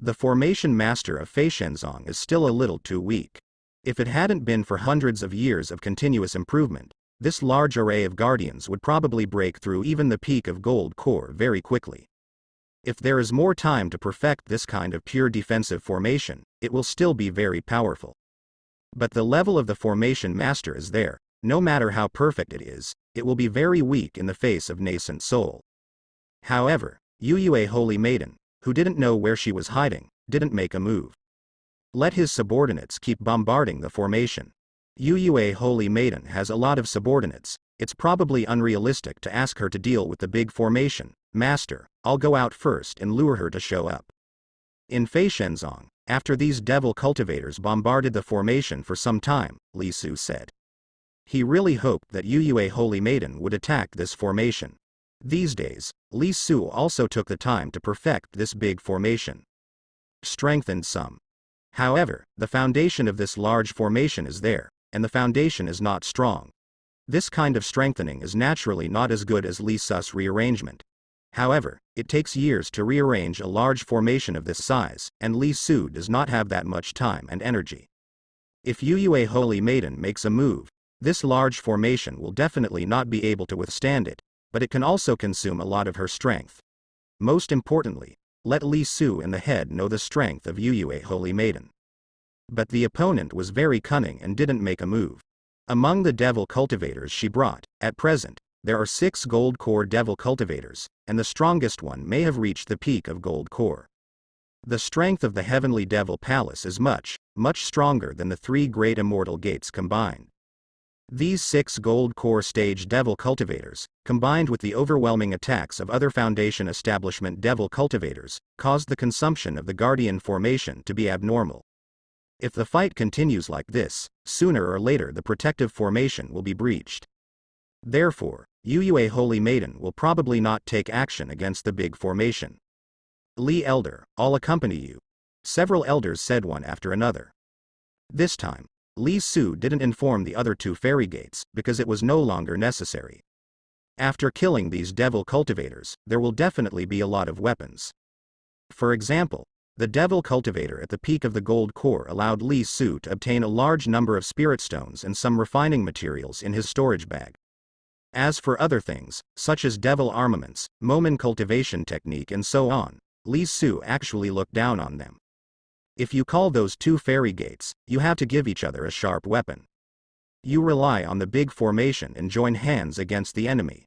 The formation master of Fei Shenzong is still a little too weak. If it hadn't been for hundreds of years of continuous improvement, this large array of guardians would probably break through even the peak of gold core very quickly. If there is more time to perfect this kind of pure defensive formation, it will still be very powerful. But the level of the formation master is there. No matter how perfect it will be very weak in the face of nascent soul. However, Yue Holy Maiden, who didn't know where she was hiding, didn't make a move. Let his subordinates keep bombarding the formation. Yue Holy Maiden has a lot of subordinates. It's probably unrealistic to ask her to deal with the big formation. "Master, I'll go out first and lure her to show up." In Fei Shenzong, after these devil cultivators bombarded the formation for some time, Li Su said. He really hoped that Yue Holy Maiden would attack this formation. These days, Li Su also took the time to perfect this big formation. Strengthened some. However, the foundation of this large formation is there, and the foundation is not strong. This kind of strengthening is naturally not as good as Li Su's rearrangement. However, it takes years to rearrange a large formation of this size, and Li Su does not have that much time and energy. If Yue Holy Maiden makes a move, this large formation will definitely not be able to withstand it, but it can also consume a lot of her strength. Most importantly, let Li Su and the head know the strength of Yue Holy Maiden. But the opponent was very cunning and didn't make a move. Among the devil cultivators she brought, at present, there are 6 gold core devil cultivators, and the strongest one may have reached the peak of gold core. The strength of the heavenly devil palace is much, much stronger than the 3 great immortal gates combined. These 6 gold core stage devil cultivators, combined with the overwhelming attacks of other foundation establishment devil cultivators, caused the consumption of the guardian formation to be abnormal. If the fight continues like this, sooner or later the protective formation will be breached. Therefore, Yuyue Holy Maiden will probably not take action against the big formation. Li Elder, I'll accompany you. Several elders said one after another. This time, Li Su didn't inform the other two fairy gates because it was no longer necessary. After killing these devil cultivators, there will definitely be a lot of weapons. For example, the devil cultivator at the peak of the gold core allowed Li Su to obtain a large number of spirit stones and some refining materials in his storage bag. As for other things, such as devil armaments, Momen cultivation technique and so on, Li Su actually looked down on them. If you call those two fairy gates, you have to give each other a sharp weapon. You rely on the big formation and join hands against the enemy.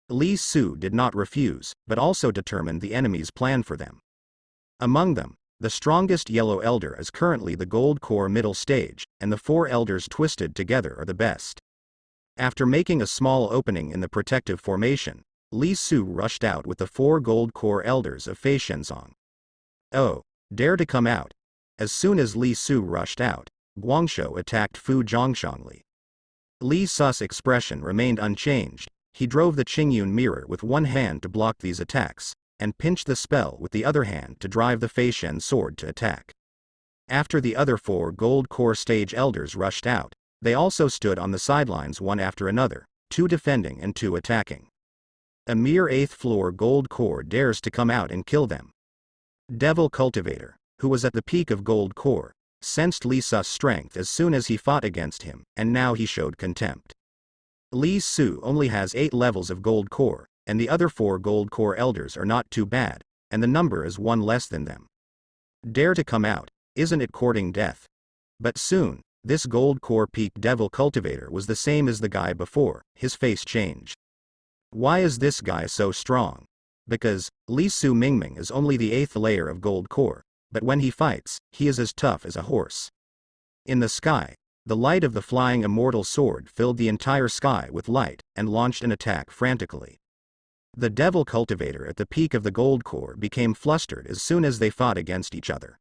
Li Su did not refuse, but also determined the enemy's plan for them. Among them, the strongest yellow elder is currently the gold core middle stage, and the 4 elders twisted together are the best. After making a small opening in the protective formation, Li Su rushed out with the 4 gold core elders of Fei Shenzong. Oh, dare to come out. As soon as Li Su rushed out, Guangshou attacked Fu Zhongshangli. Li Su's expression remained unchanged. He drove the Qingyun mirror with one hand to block these attacks, and pinched the spell with the other hand to drive the Fei Shen sword to attack. After the other 4 gold core stage elders rushed out, they also stood on the sidelines one after another, 2 defending and 2 attacking. A mere 8th floor gold core dares to come out and kill them. Devil Cultivator, who was at the peak of gold core, sensed Li Su's strength as soon as he fought against him, and now he showed contempt. Li Su only has 8 levels of gold core, and the other 4 gold core elders are not too bad, and the number is 1 less than them. Dare to come out, isn't it courting death? But soon, this gold core peak devil cultivator was the same as the guy before. His face changed. Why is this guy so strong? Because Li Su Mingming is only the 8th layer of gold core, but when he fights, he is as tough as a horse. In the sky, the light of the flying immortal sword filled the entire sky with light, and launched an attack frantically. The devil cultivator at the peak of the gold core became flustered as soon as they fought against each other.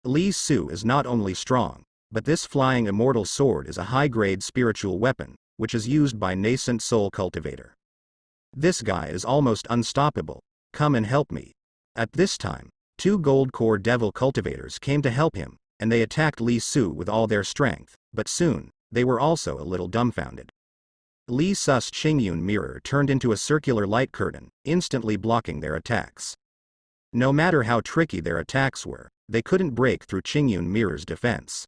Li Su is not only strong, but this flying immortal sword is a high-grade spiritual weapon, which is used by nascent soul cultivator. This guy is almost unstoppable. Come and help me. At this time, 2 gold core devil cultivators came to help him, and they attacked Li Su with all their strength, but soon, they were also a little dumbfounded. Li Su's Qingyun mirror turned into a circular light curtain, instantly blocking their attacks. No matter how tricky their attacks were, they couldn't break through Qingyun mirror's defense.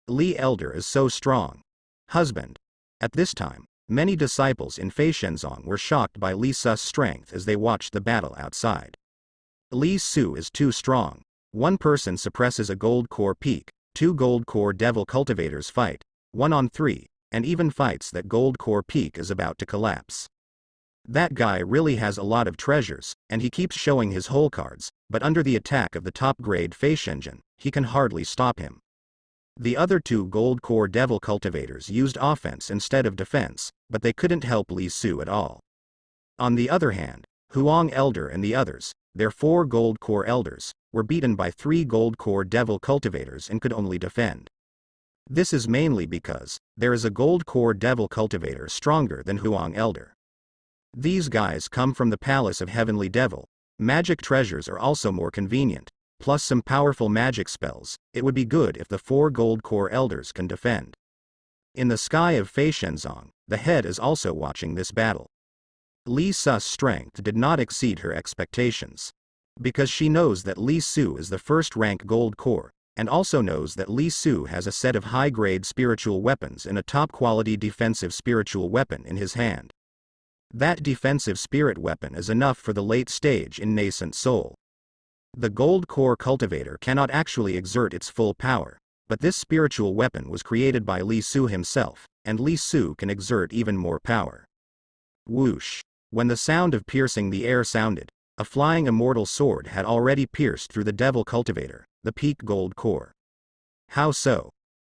Li Elder is so strong. Husband. At this time, many disciples in Fei Shenzong were shocked by Li Su's strength as they watched the battle outside. Li Su is too strong. One person suppresses a gold core peak, 2 gold core devil cultivators fight, 1 on 3, and even fights that gold core peak is about to collapse. That guy really has a lot of treasures, and he keeps showing his whole cards, but under the attack of the top-grade Fei Shenzhen, he can hardly stop him. The other 2 gold core devil cultivators used offense instead of defense, but they couldn't help Li Su at all. On the other hand, Huang Elder and the others, their 4 gold core elders, were beaten by 3 gold core devil cultivators and could only defend. This is mainly because there is a gold core devil cultivator stronger than Huang Elder. These guys come from the Palace of Heavenly Devil. Magic treasures are also more convenient, plus some powerful magic spells. It would be good if the 4 gold core elders can defend. In the sky of Fei Shenzong, the head is also watching this battle. Li Su's strength did not exceed her expectations. Because she knows that Li Su is the first-rank gold core, and also knows that Li Su has a set of high-grade spiritual weapons and a top-quality defensive spiritual weapon in his hand. That defensive spirit weapon is enough for the late stage in nascent soul. The gold core cultivator cannot actually exert its full power, but this spiritual weapon was created by Li Su himself, and Li Su can exert even more power. Whoosh! When the sound of piercing the air sounded, a flying immortal sword had already pierced through the devil cultivator, the peak gold core. How so?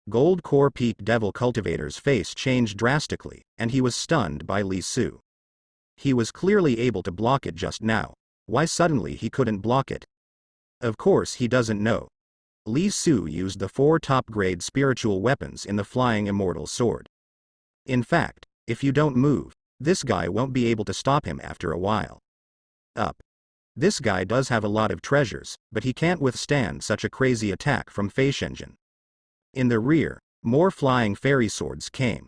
Gold core peak devil cultivator's face changed drastically, and he was stunned by Li Su. He was clearly able to block it just now. Why suddenly he couldn't block it? Of course he doesn't know. Li Su used the 4 top-grade spiritual weapons in the Flying Immortal Sword. In fact, if you don't move, this guy won't be able to stop him after a while. Up. This guy does have a lot of treasures, but he can't withstand such a crazy attack from Fei Shenzhen. In the rear, more flying fairy swords came.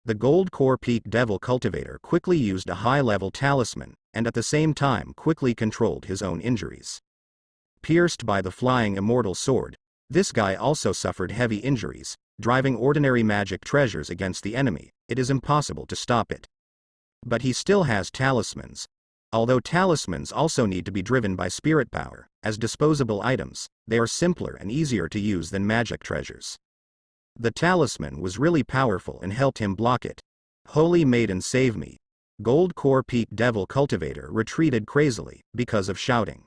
The Gold Core Peak Devil Cultivator quickly used a high-level talisman, and at the same time quickly controlled his own injuries. Pierced by the Flying Immortal Sword, this guy also suffered heavy injuries. Driving ordinary magic treasures against the enemy, it is impossible to stop it. But he still has talismans. Although talismans also need to be driven by spirit power, as disposable items, they are simpler and easier to use than magic treasures. The talisman was really powerful and helped him block it. Holy Maiden, save me. Gold Core Peak Devil Cultivator retreated crazily because of shouting.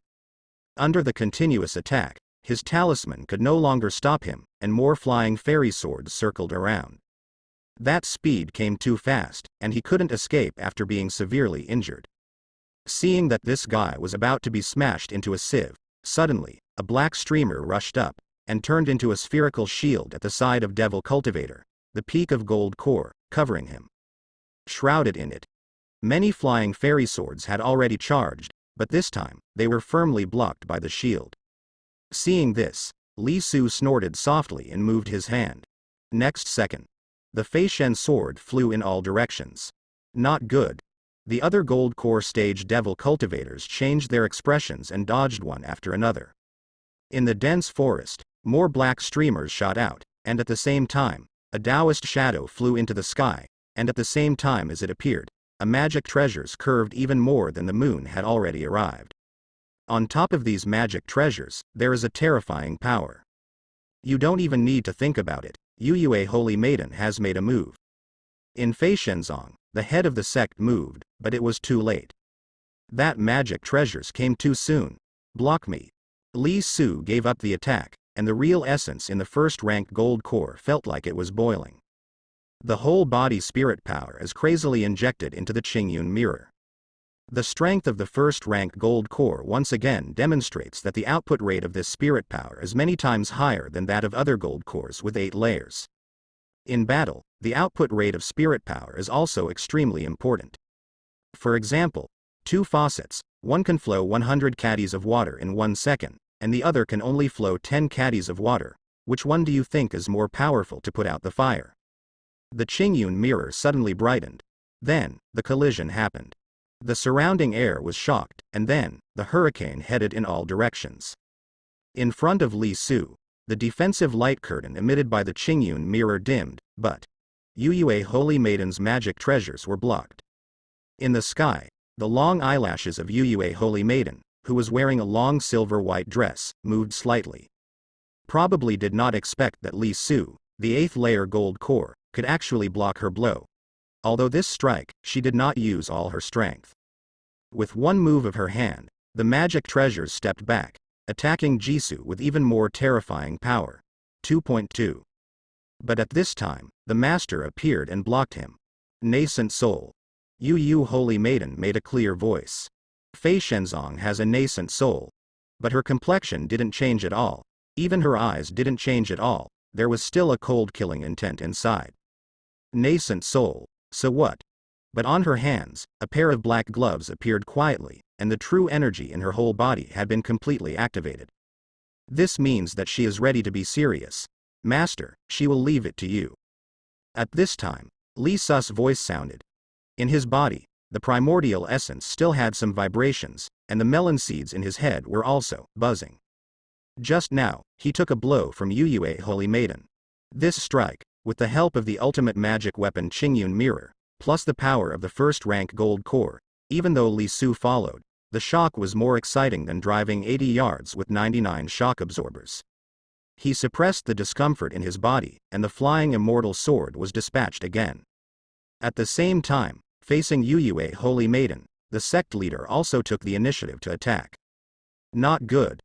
Under the continuous attack, his talisman could no longer stop him, and more flying fairy swords circled around. That speed came too fast, and he couldn't escape after being severely injured. Seeing that this guy was about to be smashed into a sieve, suddenly, a black streamer rushed up, and turned into a spherical shield at the side of Devil Cultivator, the peak of Gold Core, covering him. Shrouded in it, many flying fairy swords had already charged, but this time, they were firmly blocked by the shield. Seeing this, Li Su snorted softly and moved his hand. Next second, the Fei Shen sword flew in all directions. Not good. The other Gold Core stage Devil Cultivators changed their expressions and dodged one after another. In the dense forest, more black streamers shot out, and at the same time, a Taoist shadow flew into the sky, and at the same time as it appeared, a magic treasures curved even more than the moon had already arrived. On top of these magic treasures, there is a terrifying power. You don't even need to think about it, Yue Holy Maiden has made a move. In Fei Shenzong, the head of the sect moved, but it was too late. That magic treasures came too soon. Block me. Li Su gave up the attack, and the real essence in the first-rank Gold Core felt like it was boiling. The whole body spirit power is crazily injected into the Qingyun mirror. The strength of the first-rank Gold Core once again demonstrates that the output rate of this spirit power is many times higher than that of other Gold Cores with 8 layers. In battle, the output rate of spirit power is also extremely important. For example, 2 faucets, one can flow 100 caddies of water in 1 second, and the other can only flow 10 caddies of water. Which one do you think is more powerful to put out the fire? The Qingyun mirror suddenly brightened. Then, the collision happened. The surrounding air was shocked, and then, the hurricane headed in all directions. In front of Li Su, the defensive light curtain emitted by the Qingyun mirror dimmed, but Yue Holy Maiden's magic treasures were blocked. In the sky, the long eyelashes of Yue Holy Maiden, who was wearing a long silver-white dress, moved slightly. Probably did not expect that Li Su, the 8th layer Gold Core, could actually block her blow. Although this strike, she did not use all her strength. With one move of her hand, the magic treasures stepped back, attacking Jisoo with even more terrifying power. 2.2. But at this time, the master appeared and blocked him. Nascent soul. Yu Holy Maiden made a clear voice. Fei Shenzong has a nascent soul. But her complexion didn't change at all. Even her eyes didn't change at all. There was still a cold killing intent inside. Nascent soul. So what? But on her hands, a pair of black gloves appeared quietly, and the true energy in her whole body had been completely activated. This means that she is ready to be serious. Master, she will leave it to you. At this time, Li Su's voice sounded. In his body, the primordial essence still had some vibrations, and the melon seeds in his head were also buzzing. Just now, he took a blow from Yue Holy Maiden. This strike, with the help of the ultimate magic weapon Qingyun Mirror, plus the power of the first-rank Gold Core, even though Li Su followed, the shock was more exciting than driving 80 yards with 99 shock absorbers. He suppressed the discomfort in his body, and the flying immortal sword was dispatched again. At the same time, facing Yue Holy Maiden, the sect leader also took the initiative to attack. Not good.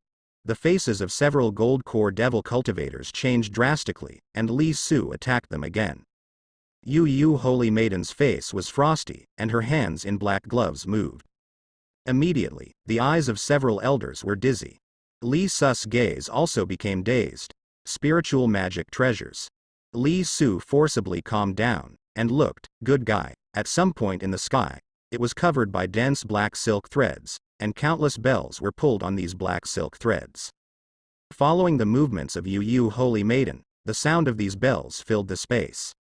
The faces of several Gold Core Devil Cultivators changed drastically, and Li Su attacked them again. Yu Holy Maiden's face was frosty, and her hands in black gloves moved. Immediately, the eyes of several elders were dizzy. Li Su's gaze also became dazed. Spiritual magic treasures. Li Su forcibly calmed down, and looked, good guy. At some point in the sky, it was covered by dense black silk threads, and countless bells were pulled on these black silk threads. Following the movements of Yu Holy Maiden, the sound of these bells filled the space.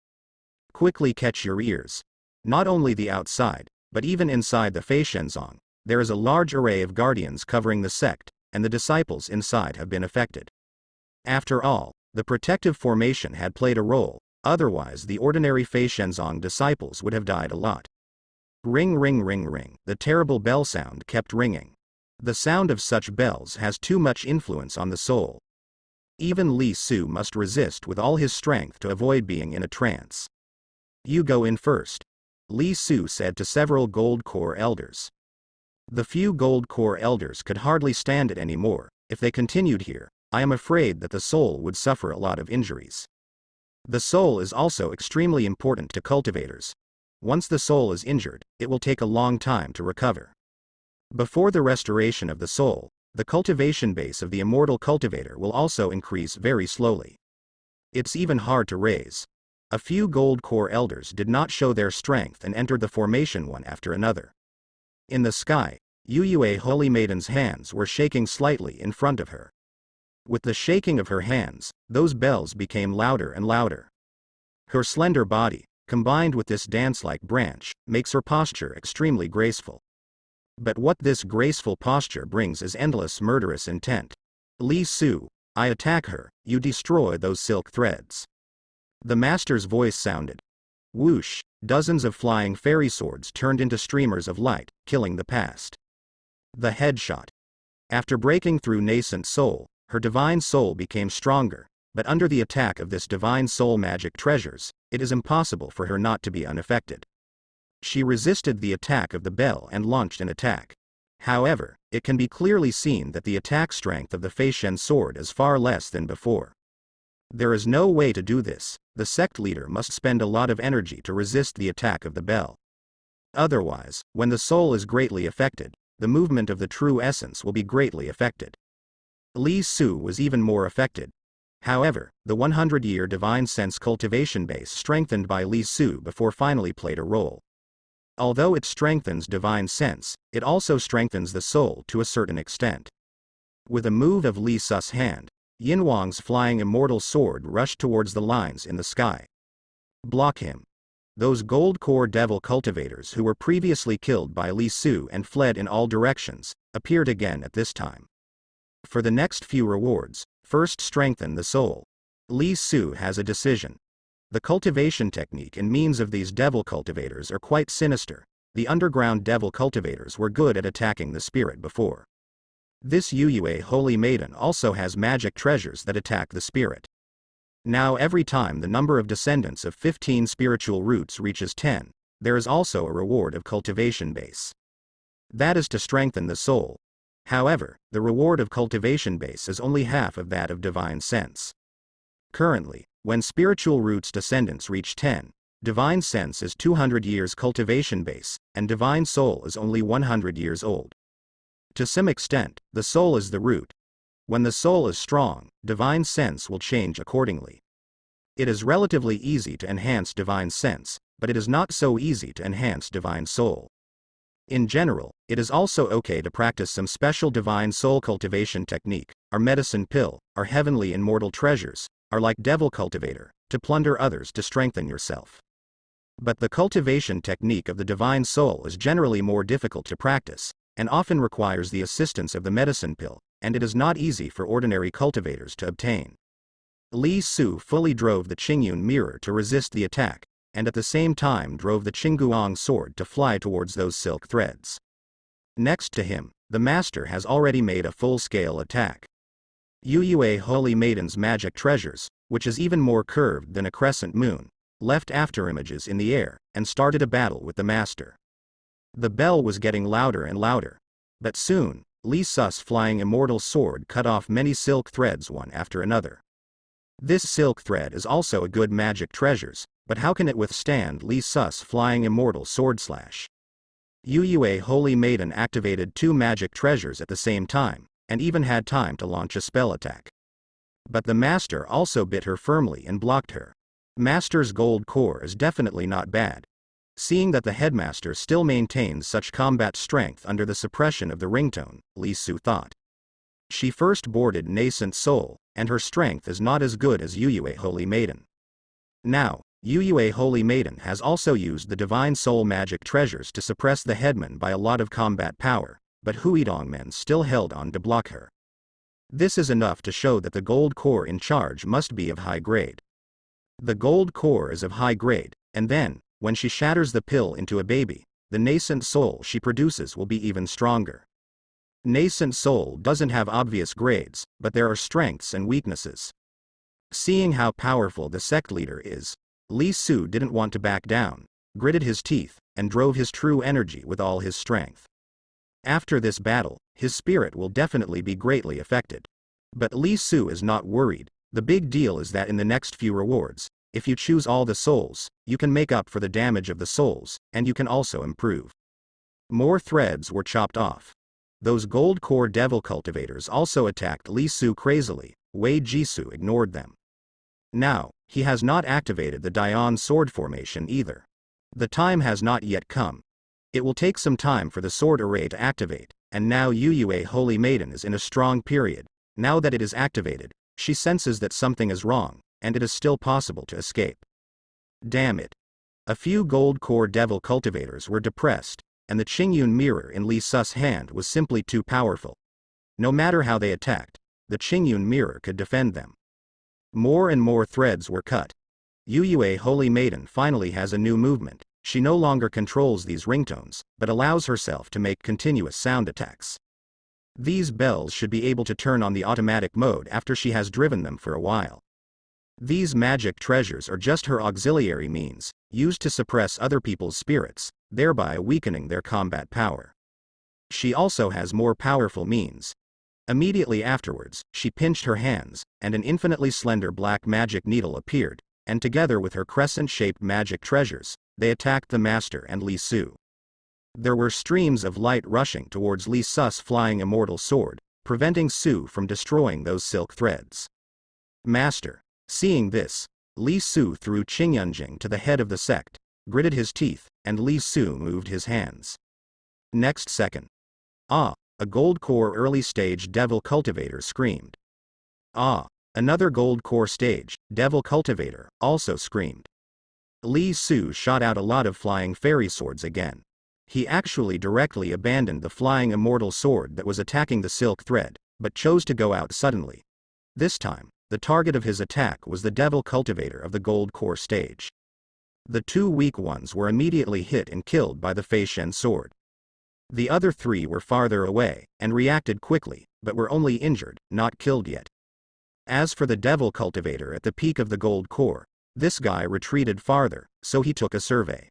Quickly catch your ears. Not only the outside, but even inside the Fei Shenzong, there is a large array of guardians covering the sect, and the disciples inside have been affected. After all, the protective formation had played a role, otherwise the ordinary Fei Shenzong disciples would have died a lot. Ring ring ring ring, the terrible bell sound kept ringing. The sound of such bells has too much influence on the soul. Even Li Su must resist with all his strength to avoid being in a trance. You go in first, Li Su said to several Gold Core elders. The few Gold Core elders could hardly stand it anymore. If they continued here, I am afraid that the soul would suffer a lot of injuries. The soul is also extremely important to cultivators. Once the soul is injured, it will take a long time to recover. Before the restoration of the soul, the cultivation base of the immortal cultivator will also increase very slowly. It's even hard to raise. A few Gold Core elders did not show their strength and entered the formation one after another. In the sky, Yue Holy Maiden's hands were shaking slightly in front of her. With the shaking of her hands, those bells became louder and louder. Her slender body, combined with this dance-like branch, makes her posture extremely graceful. But what this graceful posture brings is endless murderous intent. Li Su, I attack her, you destroy those silk threads. The master's voice sounded. Whoosh, dozens of flying fairy swords turned into streamers of light, killing the past. The headshot. After breaking through nascent soul, her divine soul became stronger, but under the attack of this divine soul magic treasures, it is impossible for her not to be unaffected. She resisted the attack of the bell and launched an attack. However, it can be clearly seen that the attack strength of the Fei Shen sword is far less than before. There is no way to do this. The sect leader must spend a lot of energy to resist the attack of the bell. Otherwise, when the soul is greatly affected, the movement of the true essence will be greatly affected. Li Su was even more affected. However, the 100-year divine sense cultivation base strengthened by Li Su before finally played a role. Although it strengthens divine sense, it also strengthens the soul to a certain extent. With a move of Li Su's hand, Yinwang's flying immortal sword rushed towards the lines in the sky. Block him. Those Gold Core devil cultivators who were previously killed by Li Su and fled in all directions, appeared again at this time. For the next few rewards, first strengthen the soul. Li Su has a decision. The cultivation technique and means of these devil cultivators are quite sinister. The underground devil cultivators were good at attacking the spirit before. This Yue Holy Maiden also has magic treasures that attack the spirit. Now every time the number of descendants of 15 spiritual roots reaches 10, there is also a reward of cultivation base. That is to strengthen the soul. However, the reward of cultivation base is only half of that of divine sense. Currently, when spiritual roots descendants reach 10, divine sense is 200 years cultivation base, and divine soul is only 100 years old. To some extent, the soul is the root. When the soul is strong, divine sense will change accordingly. It is relatively easy to enhance divine sense, but it is not so easy to enhance divine soul. In general, it is also okay to practice some special divine soul cultivation technique. Our medicine pill, our heavenly immortal treasures, are like devil cultivator, to plunder others to strengthen yourself. But the cultivation technique of the divine soul is generally more difficult to practice, and often requires the assistance of the medicine pill, and it is not easy for ordinary cultivators to obtain. Li Su fully drove the Qingyun mirror to resist the attack, and at the same time drove the Qingguang sword to fly towards those silk threads. Next to him, the master has already made a full-scale attack. Yue Holy Maiden's magic treasures, which is even more curved than a crescent moon, left afterimages in the air, and started a battle with the master. The bell was getting louder and louder. But soon, Li Su's flying immortal sword cut off many silk threads one after another. This silk thread is also a good magic treasures, but how can it withstand Li Su's flying immortal sword slash? Yue Holy Maiden activated two magic treasures at the same time, and even had time to launch a spell attack. But the master also bit her firmly and blocked her. Master's gold core is definitely not bad. Seeing that the headmaster still maintains such combat strength under the suppression of the ringtone, Li Su thought. She first boarded Nascent Soul, and her strength is not as good as Yuyue Holy Maiden. Now, Yuyue Holy Maiden has also used the Divine Soul magic treasures to suppress the headman by a lot of combat power, but Huidongmen still held on to block her. This is enough to show that the gold core in charge must be of high grade. The gold core is of high grade, and then, when she shatters the pill into a baby, the nascent soul she produces will be even stronger. Nascent soul doesn't have obvious grades, but there are strengths and weaknesses. Seeing how powerful the sect leader is, Li Su didn't want to back down, gritted his teeth, and drove his true energy with all his strength. After this battle, his spirit will definitely be greatly affected. But Li Su is not worried. The big deal is that in the next few rewards, if you choose all the souls, you can make up for the damage of the souls, and you can also improve. More threads were chopped off. Those gold core devil cultivators also attacked Li Su crazily. Wei Jisoo ignored them. Now, he has not activated the Dian sword formation either. The time has not yet come. It will take some time for the sword array to activate, and now Yuyue Holy Maiden is in a strong period. Now that it is activated, she senses that something is wrong, and it is still possible to escape. Damn it. A few gold core devil cultivators were depressed, and the Qingyun mirror in Li Su's hand was simply too powerful. No matter how they attacked, the Qingyun mirror could defend them. More and more threads were cut. Yuyue Holy Maiden finally has a new movement. She no longer controls these ringtones, but allows herself to make continuous sound attacks. These bells should be able to turn on the automatic mode after she has driven them for a while. These magic treasures are just her auxiliary means, used to suppress other people's spirits, thereby weakening their combat power. She also has more powerful means. Immediately afterwards, she pinched her hands, and an infinitely slender black magic needle appeared, and together with her crescent-shaped magic treasures, they attacked the master and Li Su. There were streams of light rushing towards Li Su's flying immortal sword, preventing Su from destroying those silk threads. Master. Seeing this, Li Su threw Qingyunjing to the head of the sect, gritted his teeth, and Li Su moved his hands. Next second. Ah! A gold core early stage devil cultivator screamed. Ah! Another gold core stage devil cultivator also screamed. Li Su shot out a lot of flying fairy swords again. He actually directly abandoned the flying immortal sword that was attacking the silk thread, but chose to go out suddenly. This time, the target of his attack was the devil cultivator of the gold core stage. The two weak ones were immediately hit and killed by the Fei Shen sword. The other three were farther away, and reacted quickly, but were only injured, not killed yet. As for the devil cultivator at the peak of the gold core, this guy retreated farther, so he took a survey.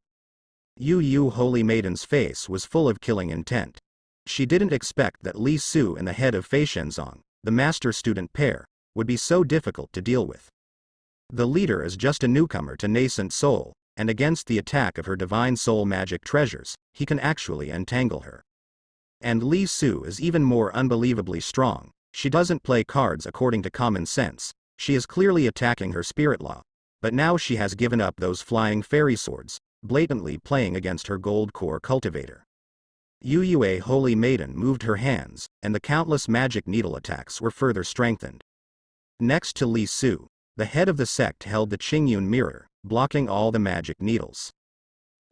Yu Holy Maiden's face was full of killing intent. She didn't expect that Li Su and the head of Fei Shenzong, the master-student pair, would be so difficult to deal with. The leader is just a newcomer to Nascent Soul, and against the attack of her Divine Soul magic treasures, he can actually entangle her. And Li Su is even more unbelievably strong. She doesn't play cards according to common sense. She is clearly attacking her spirit law, but now she has given up those flying fairy swords, blatantly playing against her gold core cultivator. Yuyue Holy Maiden moved her hands, and the countless magic needle attacks were further strengthened. Next to Li Su, the head of the sect held the Qingyun mirror, blocking all the magic needles.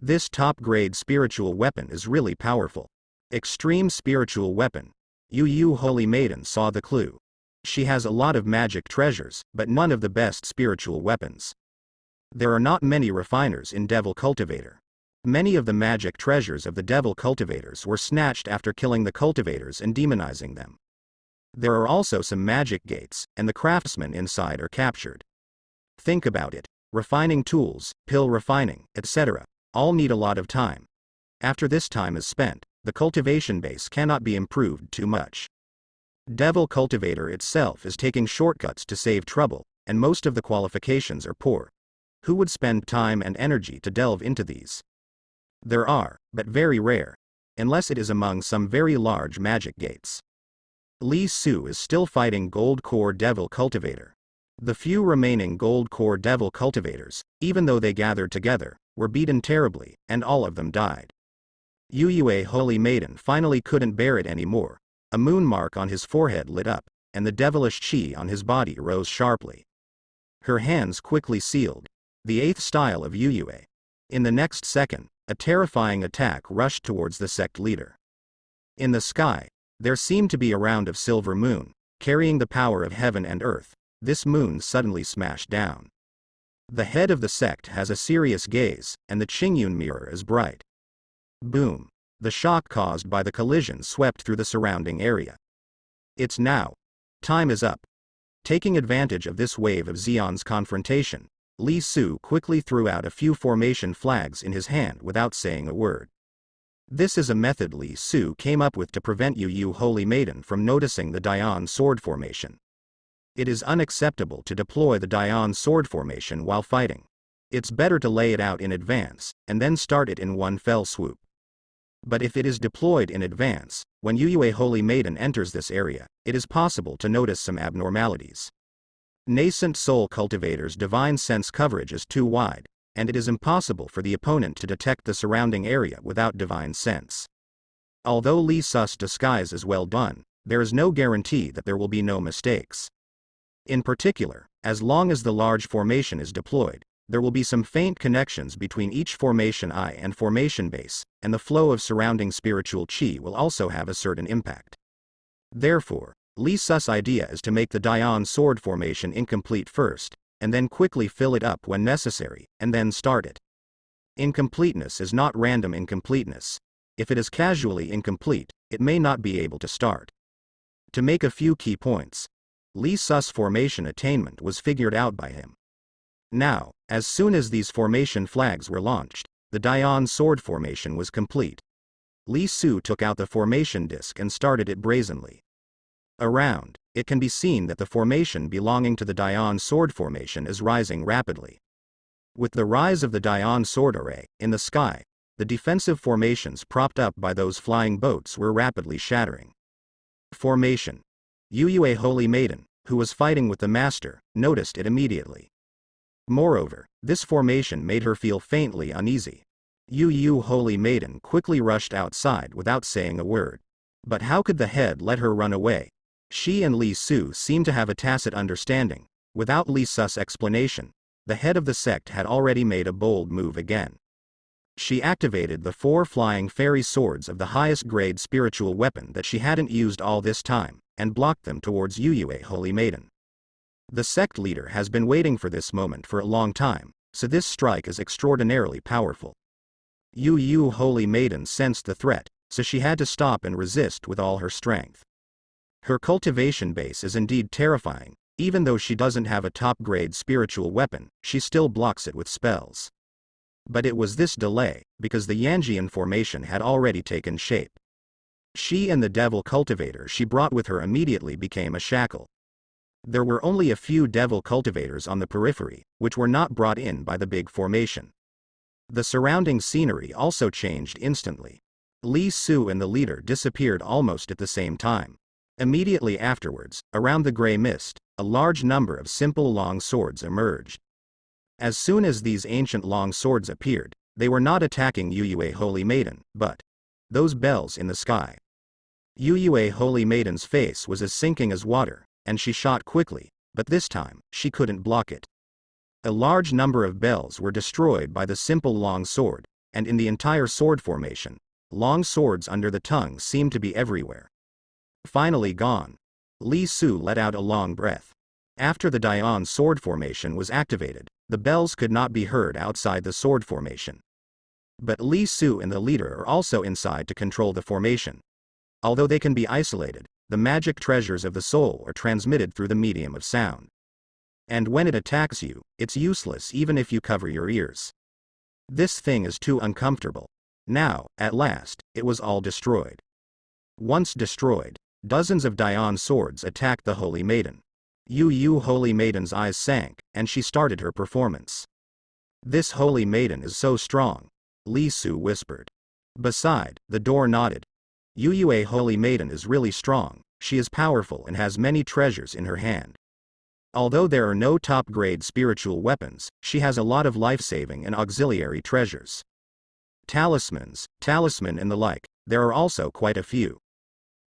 This top-grade spiritual weapon is really powerful. Extreme spiritual weapon. Yu Holy Maiden saw the clue. She has a lot of magic treasures, but none of the best spiritual weapons. There are not many refiners in Devil Cultivator. Many of the magic treasures of the Devil Cultivators were snatched after killing the cultivators and demonizing them. There are also some magic gates, and the craftsmen inside are captured. Think about it. Refining tools, pill refining, etc. all need a lot of time. After this time is spent, the cultivation base cannot be improved too much. Devil Cultivator itself is taking shortcuts to save trouble, and most of the qualifications are poor. Who would spend time and energy to delve into these? There are, but very rare. Unless it is among some very large magic gates. Li Su is still fighting Gold Core Devil Cultivator. The few remaining Gold Core Devil Cultivators, even though they gathered together, were beaten terribly, and all of them died. Yue Holy Maiden finally couldn't bear it anymore. A moon mark on his forehead lit up, and the devilish chi on his body rose sharply. Her hands quickly sealed the 8th style of Yue. In the next second, a terrifying attack rushed towards the sect leader. In the sky, there seemed to be a round of silver moon, carrying the power of heaven and earth. This moon suddenly smashed down. The head of the sect has a serious gaze, and the Qingyun mirror is bright. Boom! The shock caused by the collision swept through the surrounding area. It's now. Time is up. Taking advantage of this wave of Xion's confrontation, Li Su quickly threw out a few formation flags in his hand without saying a word. This is a method Li Su came up with to prevent Yu Holy Maiden from noticing the Dian sword formation. It is unacceptable to deploy the Dian sword formation while fighting. It's better to lay it out in advance, and then start it in one fell swoop. But if it is deployed in advance, when Yue Holy Maiden enters this area, it is possible to notice some abnormalities. Nascent Soul Cultivator's divine sense coverage is too wide, and it is impossible for the opponent to detect the surrounding area without divine sense. Although Li Su's disguise is well done, there is no guarantee that there will be no mistakes. In particular, as long as the large formation is deployed, there will be some faint connections between each formation eye and formation base, and the flow of surrounding spiritual chi will also have a certain impact. Therefore, Li Su's idea is to make the Dian sword formation incomplete first, and then quickly fill it up when necessary, and then start it. Incompleteness is not random incompleteness. If it is casually incomplete, it may not be able to start. To make a few key points, Li Su's formation attainment was figured out by him. Now, as soon as these formation flags were launched, the Dian sword formation was complete. Li Su took out the formation disc and started it brazenly. Around, it can be seen that the formation belonging to the Dian sword formation is rising rapidly. With the rise of the Dian sword array, in the sky, the defensive formations propped up by those flying boats were rapidly shattering. Formation. Yue Holy Maiden, who was fighting with the master, noticed it immediately. Moreover, this formation made her feel faintly uneasy. Yu Holy Maiden quickly rushed outside without saying a word. But how could the head let her run away? She and Li Su seemed to have a tacit understanding. Without Li Su's explanation, the head of the sect had already made a bold move again. She activated the 4 flying fairy swords of the highest grade spiritual weapon that she hadn't used all this time, and blocked them towards Yue Holy Maiden. The sect leader has been waiting for this moment for a long time, so this strike is extraordinarily powerful. Yu Holy Maiden sensed the threat, so she had to stop and resist with all her strength. Her cultivation base is indeed terrifying. Even though she doesn't have a top-grade spiritual weapon, she still blocks it with spells. But it was this delay, because the Yanjian formation had already taken shape. She and the devil cultivator she brought with her immediately became a shackle. There were only a few devil cultivators on the periphery, which were not brought in by the big formation. The surrounding scenery also changed instantly. Li Su and the leader disappeared almost at the same time. Immediately afterwards, around the gray mist, a large number of simple long swords emerged. As soon as these ancient long swords appeared, they were not attacking Yue Holy Maiden, but those bells in the sky. Yue Holy Maiden's face was as sinking as water, and she shot quickly, but this time, she couldn't block it. A large number of bells were destroyed by the simple long sword, and in the entire sword formation, long swords under the tongue seemed to be everywhere. Finally gone. Li Su let out a long breath. After the Dian sword formation was activated, the bells could not be heard outside the sword formation. But Li Su and the leader are also inside to control the formation. Although they can be isolated, the magic treasures of the soul are transmitted through the medium of sound. And when it attacks you, it's useless even if you cover your ears. This thing is too uncomfortable. Now, at last, it was all destroyed. Once destroyed, dozens of Dian swords attacked the Holy Maiden. Yu Holy Maiden's eyes sank, and she started her performance. This Holy Maiden is so strong, Li Su whispered. Beside, the door nodded. Yue Holy Maiden is really strong, she is powerful and has many treasures in her hand. Although there are no top-grade spiritual weapons, she has a lot of life-saving and auxiliary treasures. Talismans, talisman and the like, there are also quite a few.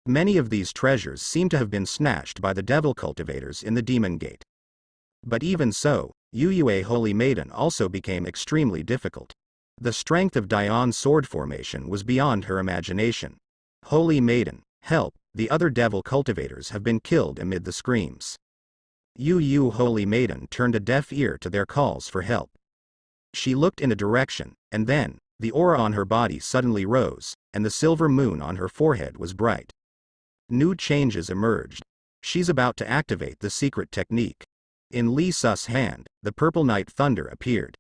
Many of these treasures seem to have been snatched by the devil cultivators in the Demon Gate. But even so, Yue Holy Maiden also became extremely difficult. The strength of Dion's sword formation was beyond her imagination. Holy Maiden, help, the other devil cultivators have been killed amid the screams. Yu Holy Maiden turned a deaf ear to their calls for help. She looked in a direction, and then, the aura on her body suddenly rose, and the silver moon on her forehead was bright. New changes emerged. She's about to activate the secret technique. In Li Su's hand, the purple night thunder appeared.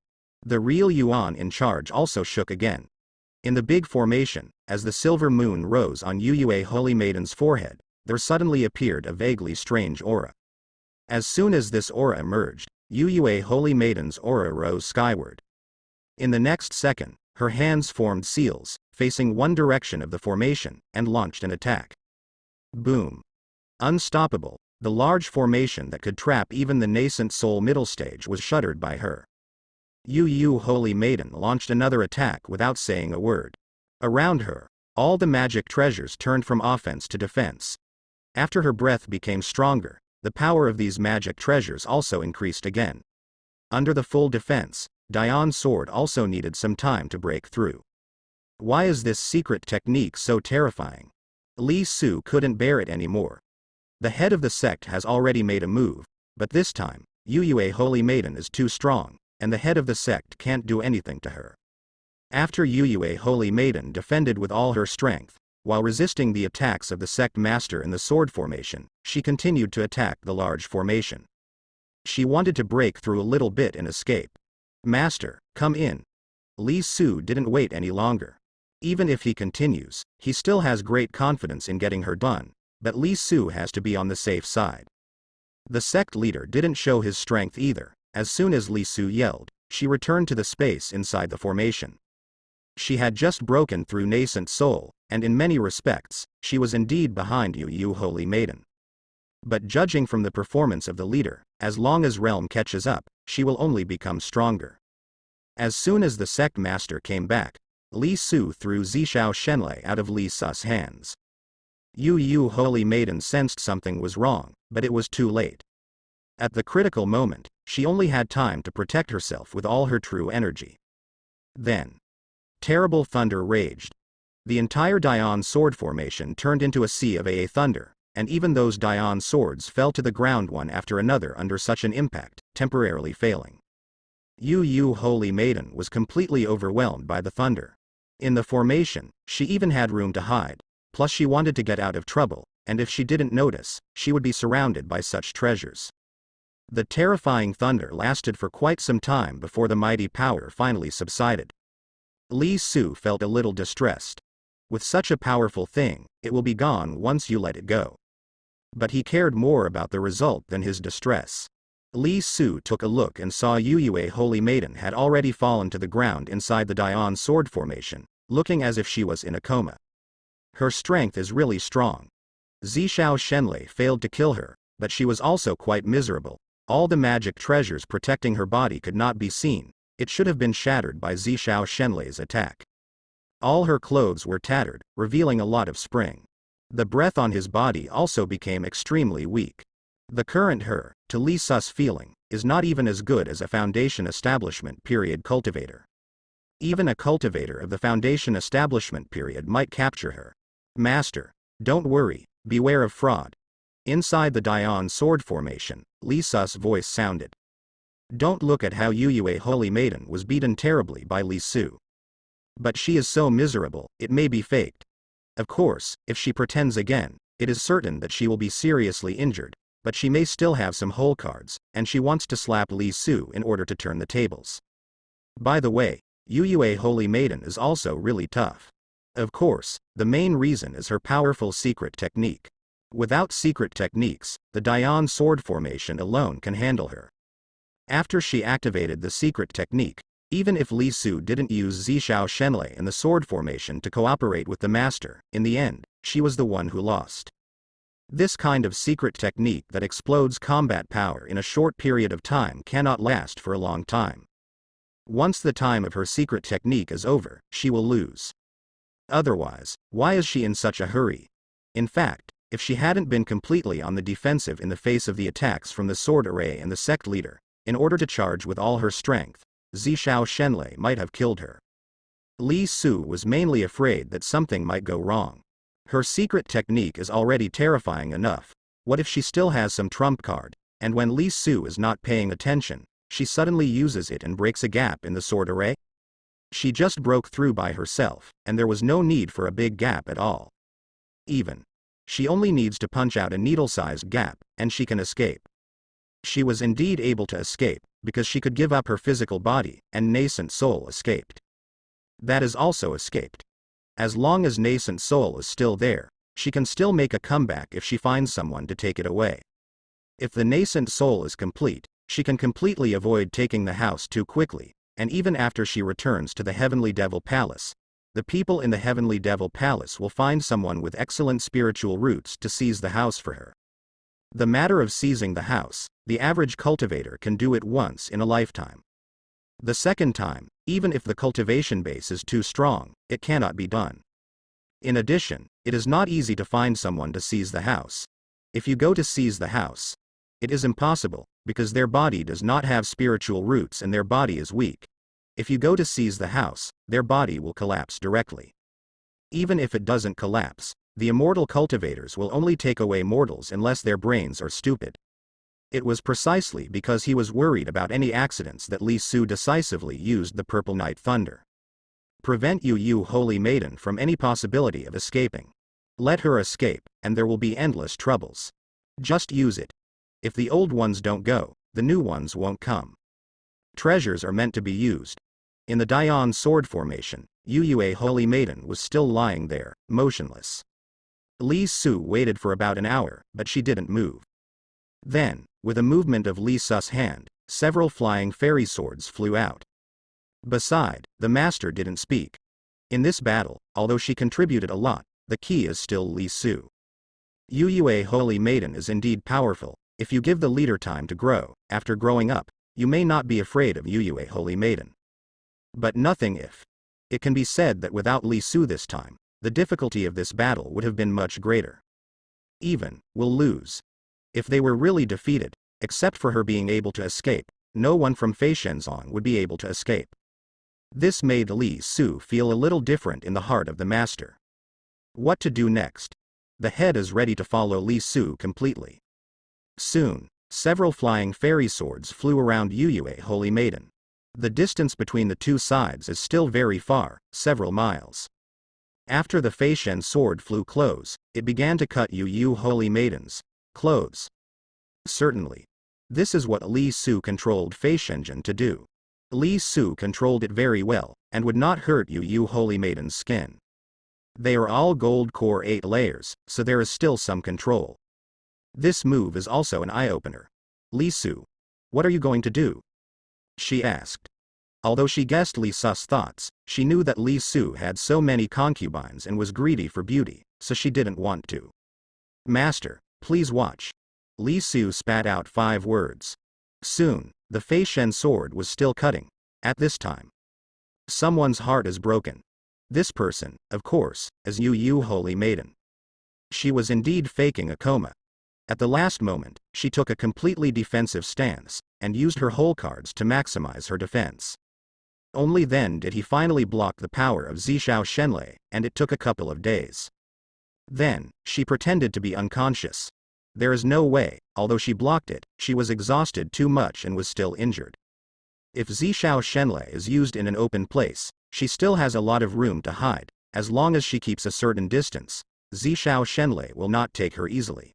The real Yuan in charge also shook again. In the big formation, as the silver moon rose on Yue Holy Maiden's forehead, there suddenly appeared a vaguely strange aura. As soon as this aura emerged, Yue Holy Maiden's aura rose skyward. In the next second, her hands formed seals, facing one direction of the formation, and launched an attack. Boom. Unstoppable, the large formation that could trap even the nascent soul middle stage was shuttered by her. Yu Holy Maiden launched another attack without saying a word. Around her, all the magic treasures turned from offense to defense. After her breath became stronger, the power of these magic treasures also increased again. Under the full defense, Dion's sword also needed some time to break through. Why is this secret technique so terrifying? Li Su couldn't bear it anymore. The head of the sect has already made a move, but this time, Yue Holy Maiden is too strong, and the head of the sect can't do anything to her. After Yue Holy Maiden defended with all her strength, while resisting the attacks of the sect master in the sword formation, she continued to attack the large formation. She wanted to break through a little bit and escape. Master, come in. Li Su didn't wait any longer. Even if he continues, he still has great confidence in getting her done, but Li Su has to be on the safe side. The sect leader didn't show his strength either. As soon as Li Su yelled, she returned to the space inside the formation. She had just broken through nascent soul, and in many respects, she was indeed behind Yu Holy Maiden. But judging from the performance of the leader, as long as Realm catches up, she will only become stronger. As soon as the sect master came back, Li Su threw Zishao Shenlei out of Li Su's hands. Yu Holy Maiden sensed something was wrong, but it was too late. At the critical moment, she only had time to protect herself with all her true energy. Then, terrible thunder raged. The entire Dion sword formation turned into a sea of AA thunder, and even those Dion swords fell to the ground one after another under such an impact, temporarily failing. Yu Holy Maiden was completely overwhelmed by the thunder. In the formation, she even had room to hide, plus she wanted to get out of trouble, and if she didn't notice, she would be surrounded by such treasures. The terrifying thunder lasted for quite some time before the mighty power finally subsided. Li Su felt a little distressed. With such a powerful thing, it will be gone once you let it go. But he cared more about the result than his distress. Li Su took a look and saw Yue Holy Maiden had already fallen to the ground inside the Dion sword formation, looking as if she was in a coma. Her strength is really strong. Zishao Shenlei failed to kill her, but she was also quite miserable. All the magic treasures protecting her body could not be seen. It should have been shattered by Zishao Shenlei's attack. All her clothes were tattered, revealing a lot of spring. The breath on his body also became extremely weak. The current her, to Li Su's feeling, is not even as good as a Foundation Establishment period cultivator. Even a cultivator of the Foundation Establishment period might capture her. Master, don't worry, beware of fraud. Inside the Dion sword formation, Li Su's voice sounded. Don't look at how Yue Holy Maiden was beaten terribly by Li Su. But she is so miserable, it may be faked. Of course, if she pretends again, it is certain that she will be seriously injured, but she may still have some hole cards, and she wants to slap Li Su in order to turn the tables. By the way, Yue Holy Maiden is also really tough. Of course, the main reason is her powerful secret technique. Without secret techniques, the Dion sword formation alone can handle her. After she activated the secret technique, even if Li Su didn't use Zishao Shenlei in the sword formation to cooperate with the master, in the end, she was the one who lost. This kind of secret technique that explodes combat power in a short period of time cannot last for a long time. Once the time of her secret technique is over, she will lose. Otherwise, why is she in such a hurry? In fact, if she hadn't been completely on the defensive in the face of the attacks from the sword array and the sect leader, in order to charge with all her strength, Zishao Shenlei might have killed her. Li Su was mainly afraid that something might go wrong. Her secret technique is already terrifying enough. What if she still has some trump card, and when Li Su is not paying attention, she suddenly uses it and breaks a gap in the sword array? She just broke through by herself, and there was no need for a big gap at all. She only needs to punch out a needle-sized gap, and she can escape. She was indeed able to escape, because she could give up her physical body, and nascent soul escaped. That is also escaped. As long as nascent soul is still there, she can still make a comeback if she finds someone to take it away. If the nascent soul is complete, she can completely avoid taking the house too quickly, and even after she returns to the Heavenly Devil Palace, the people in the Heavenly Devil Palace will find someone with excellent spiritual roots to seize the house for her. The matter of seizing the house, the average cultivator can do it once in a lifetime. The second time, even if the cultivation base is too strong, it cannot be done. In addition, it is not easy to find someone to seize the house. If you go to seize the house, it is impossible, because their body does not have spiritual roots and their body is weak. If you go to seize the house, their body will collapse directly. Even if it doesn't collapse, the immortal cultivators will only take away mortals unless their brains are stupid. It was precisely because he was worried about any accidents that Li Su decisively used the Purple Night Thunder. Prevent Yu Holy Maiden from any possibility of escaping. Let her escape, and there will be endless troubles. Just use it. If the old ones don't go, the new ones won't come. Treasures are meant to be used. In the Dian sword formation, Yu Holy Maiden was still lying there, motionless. Li Su waited for about an hour, but she didn't move. Then, with a movement of Li Su's hand, several flying fairy swords flew out. Beside, the master didn't speak. In this battle, although she contributed a lot, the key is still Li Su. Yu Holy Maiden is indeed powerful. If you give the leader time to grow, after growing up, you may not be afraid of Yu Holy Maiden. But nothing if. It can be said that without Li Su this time, the difficulty of this battle would have been much greater. Will lose. If they were really defeated, except for her being able to escape, no one from Fei Shenzong would be able to escape. This made Li Su feel a little different in the heart of the master. What to do next? The head is ready to follow Li Su completely. Soon, several flying fairy swords flew around Yu Holy Maiden. The distance between the two sides is still very far, several miles. After the Fei Shen sword flew close, it began to cut Yu Holy Maiden's clothes. Certainly. This is what Li Su controlled Fei Shenzhen to do. Li Su controlled it very well, and would not hurt Yu Holy Maiden's skin. They are all gold core 8 layers, so there is still some control. This move is also an eye-opener. Li Su, what are you going to do? She asked. Although she guessed Li Su's thoughts, she knew that Li Su had so many concubines and was greedy for beauty, so she didn't want to. Master, please watch. Li Su spat out 5 words. Soon, the Fei Shen sword was still cutting. At this time, someone's heart is broken. This person, of course, is Yu Holy Maiden. She was indeed faking a coma. At the last moment, she took a completely defensive stance, and used her whole cards to maximize her defense. Only then did he finally block the power of Zishao Shenlei, and it took a couple of days. Then, she pretended to be unconscious. There is no way, although she blocked it, she was exhausted too much and was still injured. If Zishao Shenlei is used in an open place, she still has a lot of room to hide. As long as she keeps a certain distance, Zishao Shenlei will not take her easily.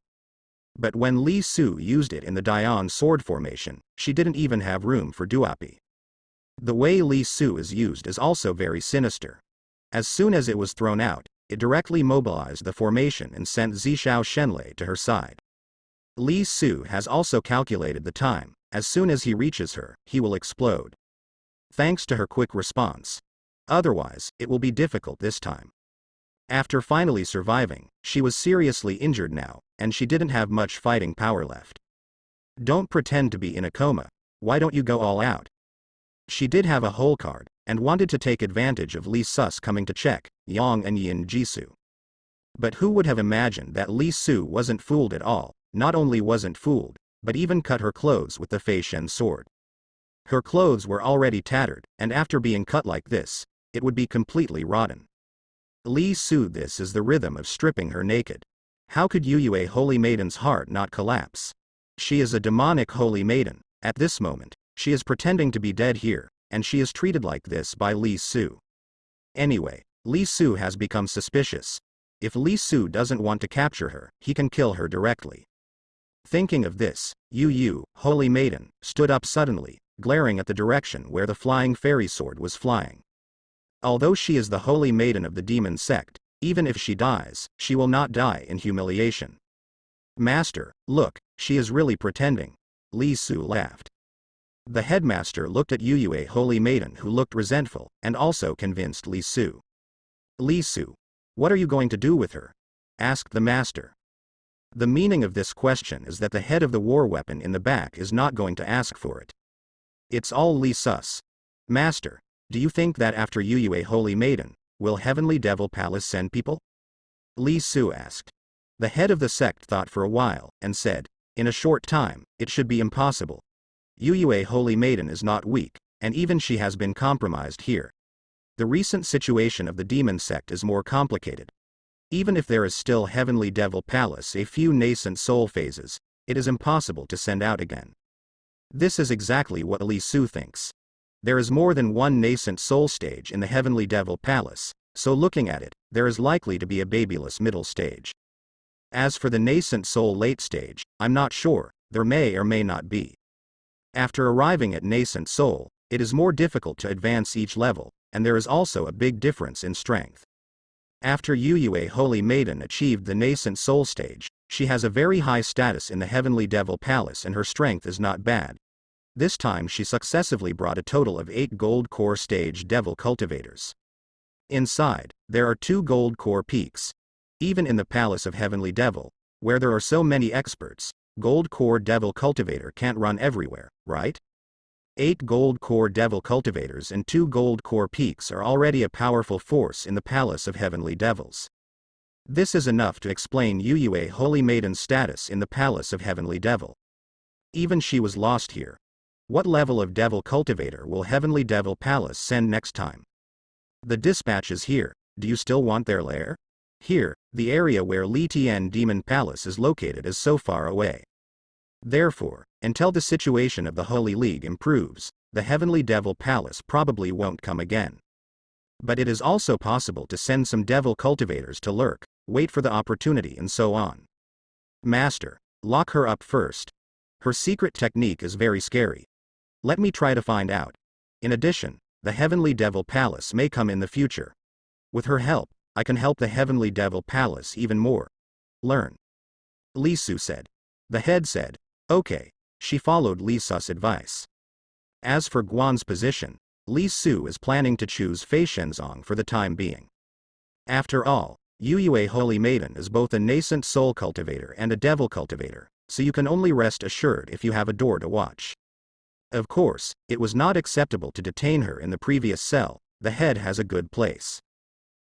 But when Li Su used it in the Dian sword formation, she didn't even have room for duopi. The way Li Su is used is also very sinister. As soon as it was thrown out, it directly mobilized the formation and sent Zishao Shenlei to her side. Li Su has also calculated the time. As soon as he reaches her, he will explode. Thanks to her quick response. Otherwise, it will be difficult this time. After finally surviving, she was seriously injured now, and she didn't have much fighting power left. Don't pretend to be in a coma. Why don't you go all out? She did have a hole card, and wanted to take advantage of Lee Sus coming to check Yang and Yin Jisoo. But who would have imagined that Lee Su wasn't fooled at all, not only wasn't fooled, but even cut her clothes with the Fei Shen sword. Her clothes were already tattered, and after being cut like this, it would be completely rotten. Lee Su, this is the rhythm of stripping her naked. How could Yue Holy Maiden's heart not collapse? She is a demonic holy maiden. At this moment, she is pretending to be dead here, and she is treated like this by Lee Su. Anyway, Lee Su has become suspicious. If Lee Su doesn't want to capture her, he can kill her directly. Thinking of this, Yu, Holy Maiden, stood up suddenly, glaring at the direction where the flying fairy sword was flying. Although she is the Holy Maiden of the demon sect, even if she dies, she will not die in humiliation. Master, look, she is really pretending. Lee Su laughed. The headmaster looked at Yue Holy Maiden, who looked resentful, and also convinced Lee Su. Lee Su, what are you going to do with her? Asked the master. The meaning of this question is that the head of the war weapon in the back is not going to ask for it. It's all Lee Sus. Master, do you think that after Yue Holy Maiden, will Heavenly Devil Palace send people? Lee Su asked. The head of the sect thought for a while, and said, in a short time, it should be impossible. Yue Holy Maiden is not weak, and even she has been compromised here. The recent situation of the demon sect is more complicated. Even if there is still Heavenly Devil Palace a few nascent soul phases, it is impossible to send out again. This is exactly what Lee Su thinks. There is more than one nascent soul stage in the Heavenly Devil Palace, so looking at it, there is likely to be a babyless middle stage. As for the nascent soul late stage, I'm not sure, there may or may not be. After arriving at nascent soul, it is more difficult to advance each level, and there is also a big difference in strength. After Yue Holy Maiden achieved the nascent soul stage, she has a very high status in the Heavenly Devil Palace and her strength is not bad. This time she successively brought a total of 8 gold core stage devil cultivators. Inside, there are 2 gold core peaks. Even in the Palace of Heavenly Devil, where there are so many experts, gold core devil cultivator can't run everywhere, right? 8 gold core devil cultivators and 2 gold core peaks are already a powerful force in the Palace of Heavenly Devils. This is enough to explain Yue Holy Maiden's status in the Palace of Heavenly Devil. Even she was lost here. What level of devil cultivator will Heavenly Devil Palace send next time? The dispatch is here. Do you still want their lair? Here, the area where Li Tian Demon Palace is located is so far away. Therefore, until the situation of the Holy League improves, the Heavenly Devil Palace probably won't come again. But it is also possible to send some devil cultivators to lurk, wait for the opportunity and so on. Master, lock her up first. Her secret technique is very scary. Let me try to find out. In addition, the Heavenly Devil Palace may come in the future. With her help, I can help the Heavenly Devil Palace even more. Learn. Lee Su said. The head said, okay. She followed Lee Su's advice. As for Guan's position, Lee Su is planning to choose Fei Shenzong for the time being. After all, Yue Holy Maiden is both a nascent soul cultivator and a devil cultivator, so you can only rest assured if you have a door to watch. Of course, it was not acceptable to detain her in the previous cell. The head has a good place.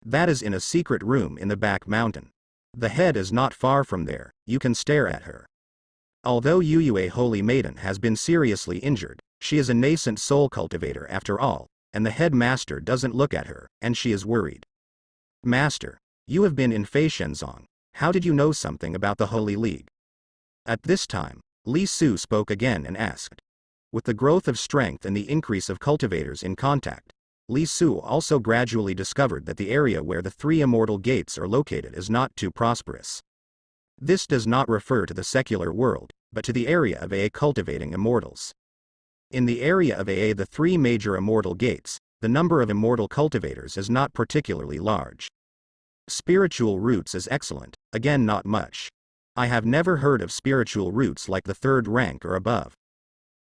That is in a secret room in the back mountain. The head is not far from there, you can stare at her. Although Yue Holy Maiden has been seriously injured, she is a nascent soul cultivator after all, and the headmaster doesn't look at her, and she is worried. Master, you have been in Fei Shenzong. How did you know something about the Holy League? At this time, Lee Su spoke again and asked. With the growth of strength and the increase of cultivators in contact, Lee Su also gradually discovered that the area where the 3 immortal gates are located is not too prosperous. This does not refer to the secular world, but to the area of AA cultivating immortals. In the area of AA, the 3 major immortal gates, the number of immortal cultivators is not particularly large. Spiritual roots is excellent, again not much. I have never heard of spiritual roots like the 3rd rank or above.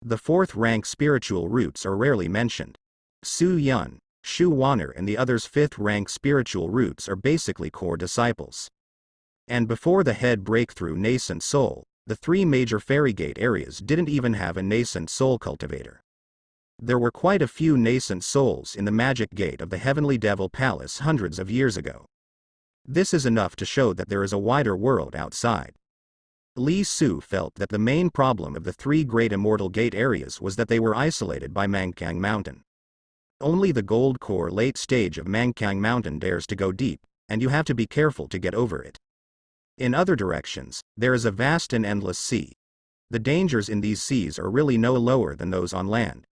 The 4th rank spiritual roots are rarely mentioned. Su Yun, Shu Wanner and the others' 5th rank spiritual roots are basically core disciples. And before the head breakthrough nascent soul, the three major fairy gate areas didn't even have a nascent soul cultivator. There were quite a few nascent souls in the magic gate of the Heavenly Devil Palace hundreds of years ago. This is enough to show that there is a wider world outside. Li Su felt that the main problem of the three great immortal gate areas was that they were isolated by Mangkang Mountain. Only the gold core late stage of Mangkang Mountain dares to go deep, and you have to be careful to get over it. In other directions, there is a vast and endless sea. The dangers in these seas are really no lower than those on land.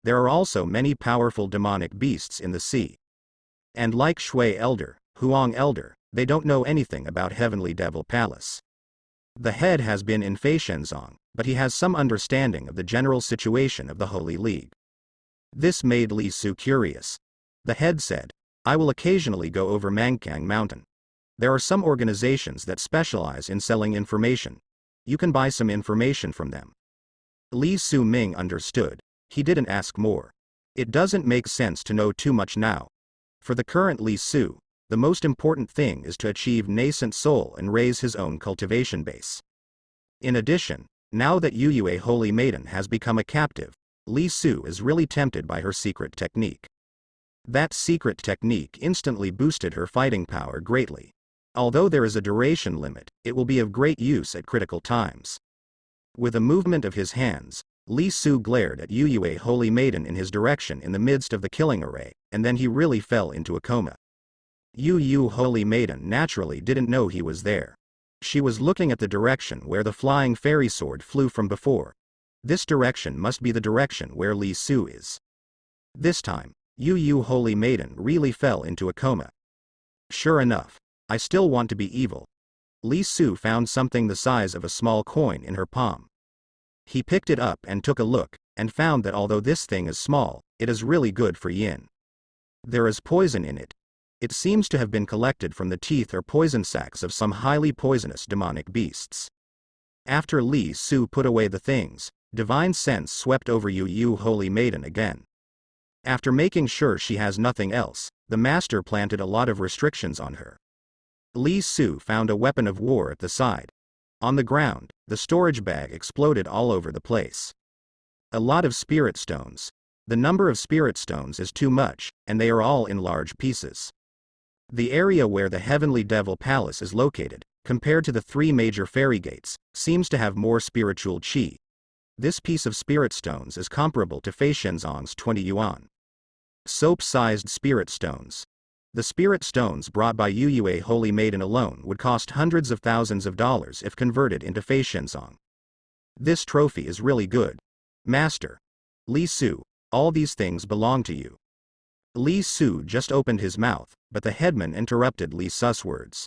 There are also many powerful demonic beasts in the sea. And like Shui Elder, Huang Elder, they don't know anything about Heavenly Devil Palace. The head has been in Feishenzong, but he has some understanding of the general situation of the Holy League. This made Li Su curious. The head said, I will occasionally go over Mangkang Mountain. There are some organizations that specialize in selling information. You can buy some information from them. Li Su Ming understood. He didn't ask more. It doesn't make sense to know too much now. For the current Li Su, the most important thing is to achieve nascent soul and raise his own cultivation base. In addition, now that Yu Yue Holy Maiden has become a captive, Li Su is really tempted by her secret technique. That secret technique instantly boosted her fighting power greatly. Although there is a duration limit, it will be of great use at critical times. With a movement of his hands, Li Su glared at Yu Yue Holy Maiden in his direction in the midst of the killing array, and then he really fell into a coma. Yu Yue Holy Maiden naturally didn't know he was there. She was looking at the direction where the flying fairy sword flew from before. This direction must be the direction where Li Su is. This time, Yu Yue Holy Maiden really fell into a coma. Sure enough, I still want to be evil. Li Su found something the size of a small coin in her palm. He picked it up and took a look, and found that although this thing is small, it is really good for yin. There is poison in it. It seems to have been collected from the teeth or poison sacs of some highly poisonous demonic beasts. After Li Su put away the things, divine sense swept over Yu Yue Holy Maiden again. After making sure she has nothing else, the master planted a lot of restrictions on her. Li Su found a weapon of war at the side. On the ground, the storage bag exploded all over the place. A lot of spirit stones. The number of spirit stones is too much, and they are all in large pieces. The area where the Heavenly Devil Palace is located, compared to the three major fairy gates, seems to have more spiritual qi. This piece of spirit stones is comparable to Feishenzong's 20 yuan. Soap-sized spirit stones. The spirit stones brought by Yu Yue Holy Maiden alone would cost hundreds of thousands of dollars if converted into Feishenzong. This trophy is really good. Master. Li Su, all these things belong to you. Li Su just opened his mouth, but the headman interrupted Li Su's words.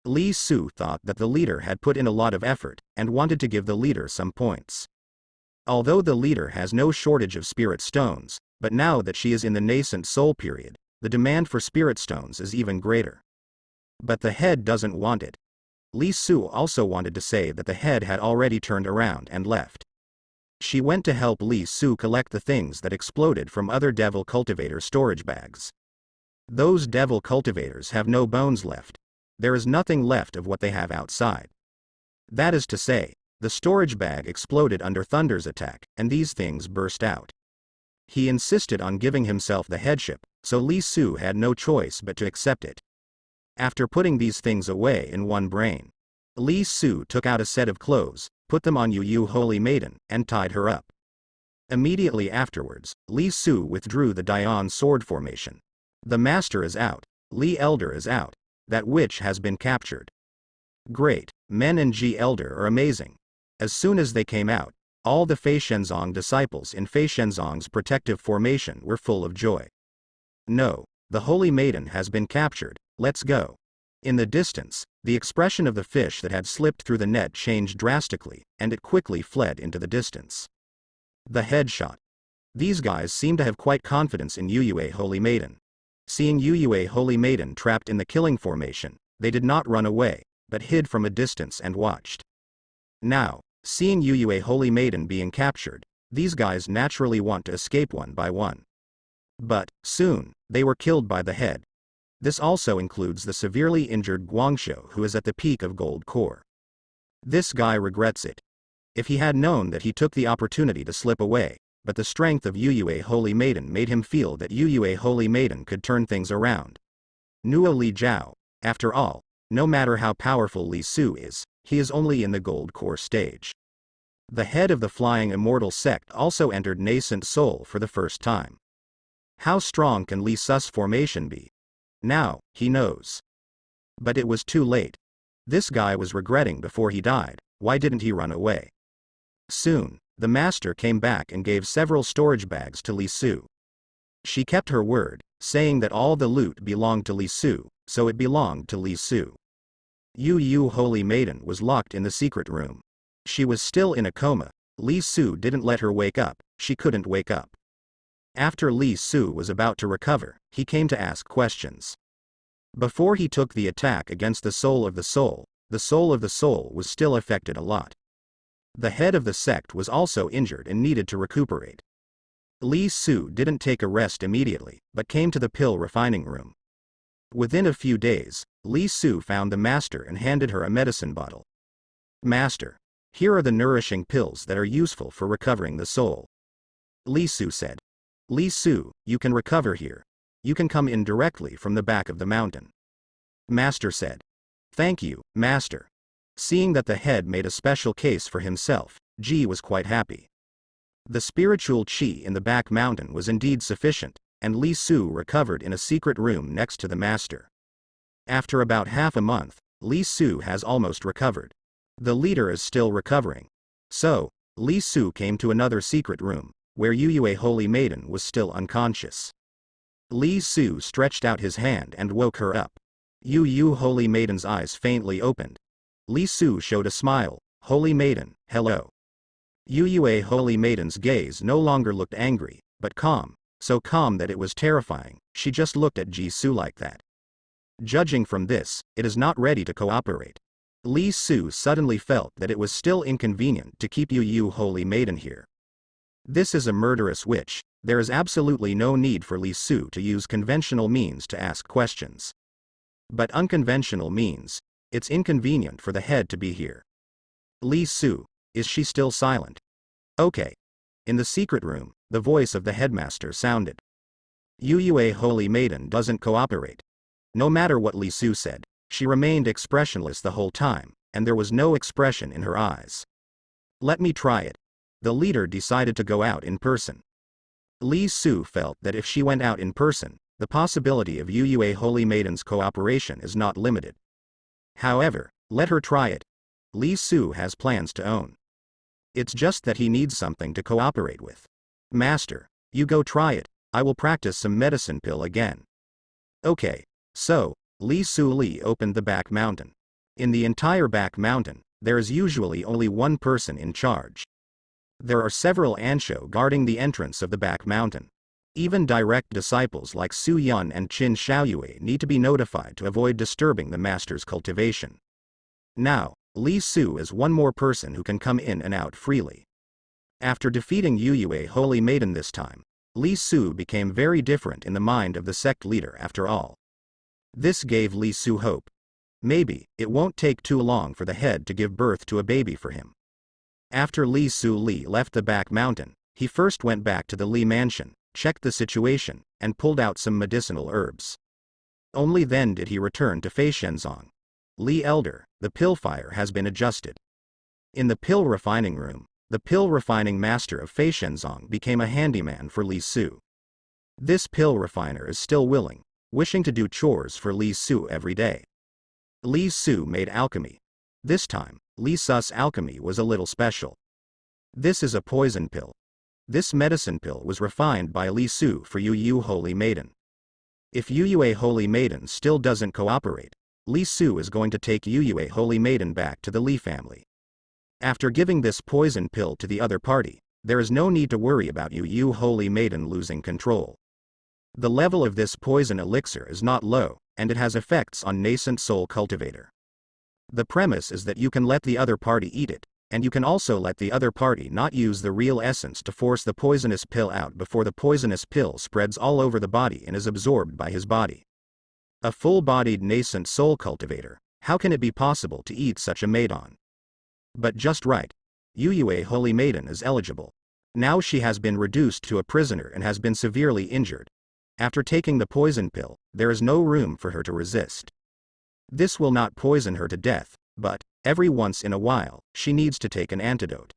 Li Su thought that the leader had put in a lot of effort, and wanted to give the leader some points. Although the leader has no shortage of spirit stones, but now that she is in the nascent soul period, the demand for spirit stones is even greater. But the head doesn't want it. Li Su also wanted to say that the head had already turned around and left. She went to help Li Su collect the things that exploded from other devil cultivator storage bags. Those devil cultivators have no bones left. There is nothing left of what they have outside. That is to say, the storage bag exploded under Thunder's attack, and these things burst out. He insisted on giving himself the headship, so Li Su had no choice but to accept it. After putting these things away in one brain, Li Su took out a set of clothes, put them on Yu Yue Holy Maiden, and tied her up. Immediately afterwards, Li Su withdrew the Dian sword formation. The master is out. Li Elder is out. That witch has been captured. Great, Men and Ji Elder are amazing. As soon as they came out, all the Feishenzong disciples in Feishenzong's protective formation were full of joy. No, the Holy Maiden has been captured, let's go. In the distance, the expression of the fish that had slipped through the net changed drastically, and it quickly fled into the distance. The headshot. These guys seem to have quite confidence in Yu Yue Holy Maiden. Seeing Yu Yue Holy Maiden trapped in the killing formation, they did not run away, but hid from a distance and watched. Now, seeing Yu Yue Holy Maiden being captured, these guys naturally want to escape one by one. But, soon, they were killed by the head. This also includes the severely injured Guangzhou who is at the peak of gold core. This guy regrets it. If he had known that he took the opportunity to slip away, but the strength of Yuyue Holy Maiden made him feel that Yuyue Holy Maiden could turn things around. Nuo Li Jiao, after all, no matter how powerful Li Su is, he is only in the gold core stage. The head of the Flying Immortal sect also entered Nascent Soul for the first time. How strong can Li Su's formation be? Now, he knows. But it was too late. This guy was regretting before he died. Why didn't he run away? Soon, the master came back and gave several storage bags to Li Su. She kept her word, saying that all the loot belonged to Li Su, so it belonged to Li Su. Yu Holy Maiden was locked in the secret room. She was still in a coma. Li Su didn't let her wake up. She couldn't wake up. After Li Su was about to recover, he came to ask questions. Before he took the attack against the soul of the soul was still affected a lot. The head of the sect was also injured and needed to recuperate. Li Su didn't take a rest immediately, but came to the pill refining room. Within a few days, Li Su found the master and handed her a medicine bottle. Master, here are the nourishing pills that are useful for recovering the soul. Li Su said. Li Su, you can recover here. You can come in directly from the back of the mountain. Master said. Thank you, Master. Seeing that the head made a special case for himself, Ji was quite happy. The spiritual qi in the back mountain was indeed sufficient, and Li Su recovered in a secret room next to the master. After about half a month, Li Su has almost recovered. The leader is still recovering. So, Li Su came to another secret room, where Yuyue Holy Maiden was still unconscious. Li Su stretched out his hand and woke her up. Yu Holy Maiden's eyes faintly opened. Li Su showed a smile. Holy Maiden, hello. Yuyue Holy Maiden's gaze no longer looked angry, but calm, so calm that it was terrifying. She just looked at Ji Su like that. Judging from this, it is not ready to cooperate. Li Su suddenly felt that it was still inconvenient to keep Yu Holy Maiden here. This is a murderous witch. There is absolutely no need for Li Su to use conventional means to ask questions. But unconventional means, it's inconvenient for the head to be here. Li Su, is she still silent? Okay. In the secret room, the voice of the headmaster sounded. Yuyue Holy Maiden doesn't cooperate. No matter what Li Su said, she remained expressionless the whole time, and there was no expression in her eyes. Let me try it. The leader decided to go out in person. Li Su felt that if she went out in person, the possibility of Yuyue Holy Maiden's cooperation is not limited. However, let her try it. Li Su has plans to own. It's just that he needs something to cooperate with. Master, you go try it. I will practice some medicine pill again. Okay. So, Li Su Li opened the back mountain. In the entire back mountain, there is usually only one person in charge. There are several Ansho guarding the entrance of the back mountain. Even direct disciples like Su Yun and Qin Xiaoyue need to be notified to avoid disturbing the master's cultivation. Now, Li Su is one more person who can come in and out freely. After defeating Yuyue Holy Maiden this time, Li Su became very different in the mind of the sect leader after all. This gave Li Su hope. Maybe, it won't take too long for the head to give birth to a baby for him. After Li Su Li left the back mountain, he first went back to the Li mansion, checked the situation, and pulled out some medicinal herbs. Only then did he return to Feishenzong. Li Elder, the pill fire has been adjusted. In the pill refining room, the pill refining master of Feishenzong became a handyman for Li Su. This pill refiner is still willing, wishing to do chores for Li Su every day. Li Su made alchemy. This time, Li Su's alchemy was a little special. This is a poison pill. This medicine pill was refined by Li Su for Yu Holy Maiden. If Yuyue Holy Maiden still doesn't cooperate, Li Su is going to take Yuyue Holy Maiden back to the Li family. After giving this poison pill to the other party, there is no need to worry about Yu Holy Maiden losing control. The level of this poison elixir is not low, and it has effects on nascent soul cultivator. The premise is that you can let the other party eat it, and you can also let the other party not use the real essence to force the poisonous pill out before the poisonous pill spreads all over the body and is absorbed by his body. A full-bodied nascent soul cultivator. How can it be possible to eat such a maiden? But just right. Yuyue Holy Maiden is eligible. Now she has been reduced to a prisoner and has been severely injured. After taking the poison pill, there is no room for her to resist. This will not poison her to death, but, every once in a while, she needs to take an antidote.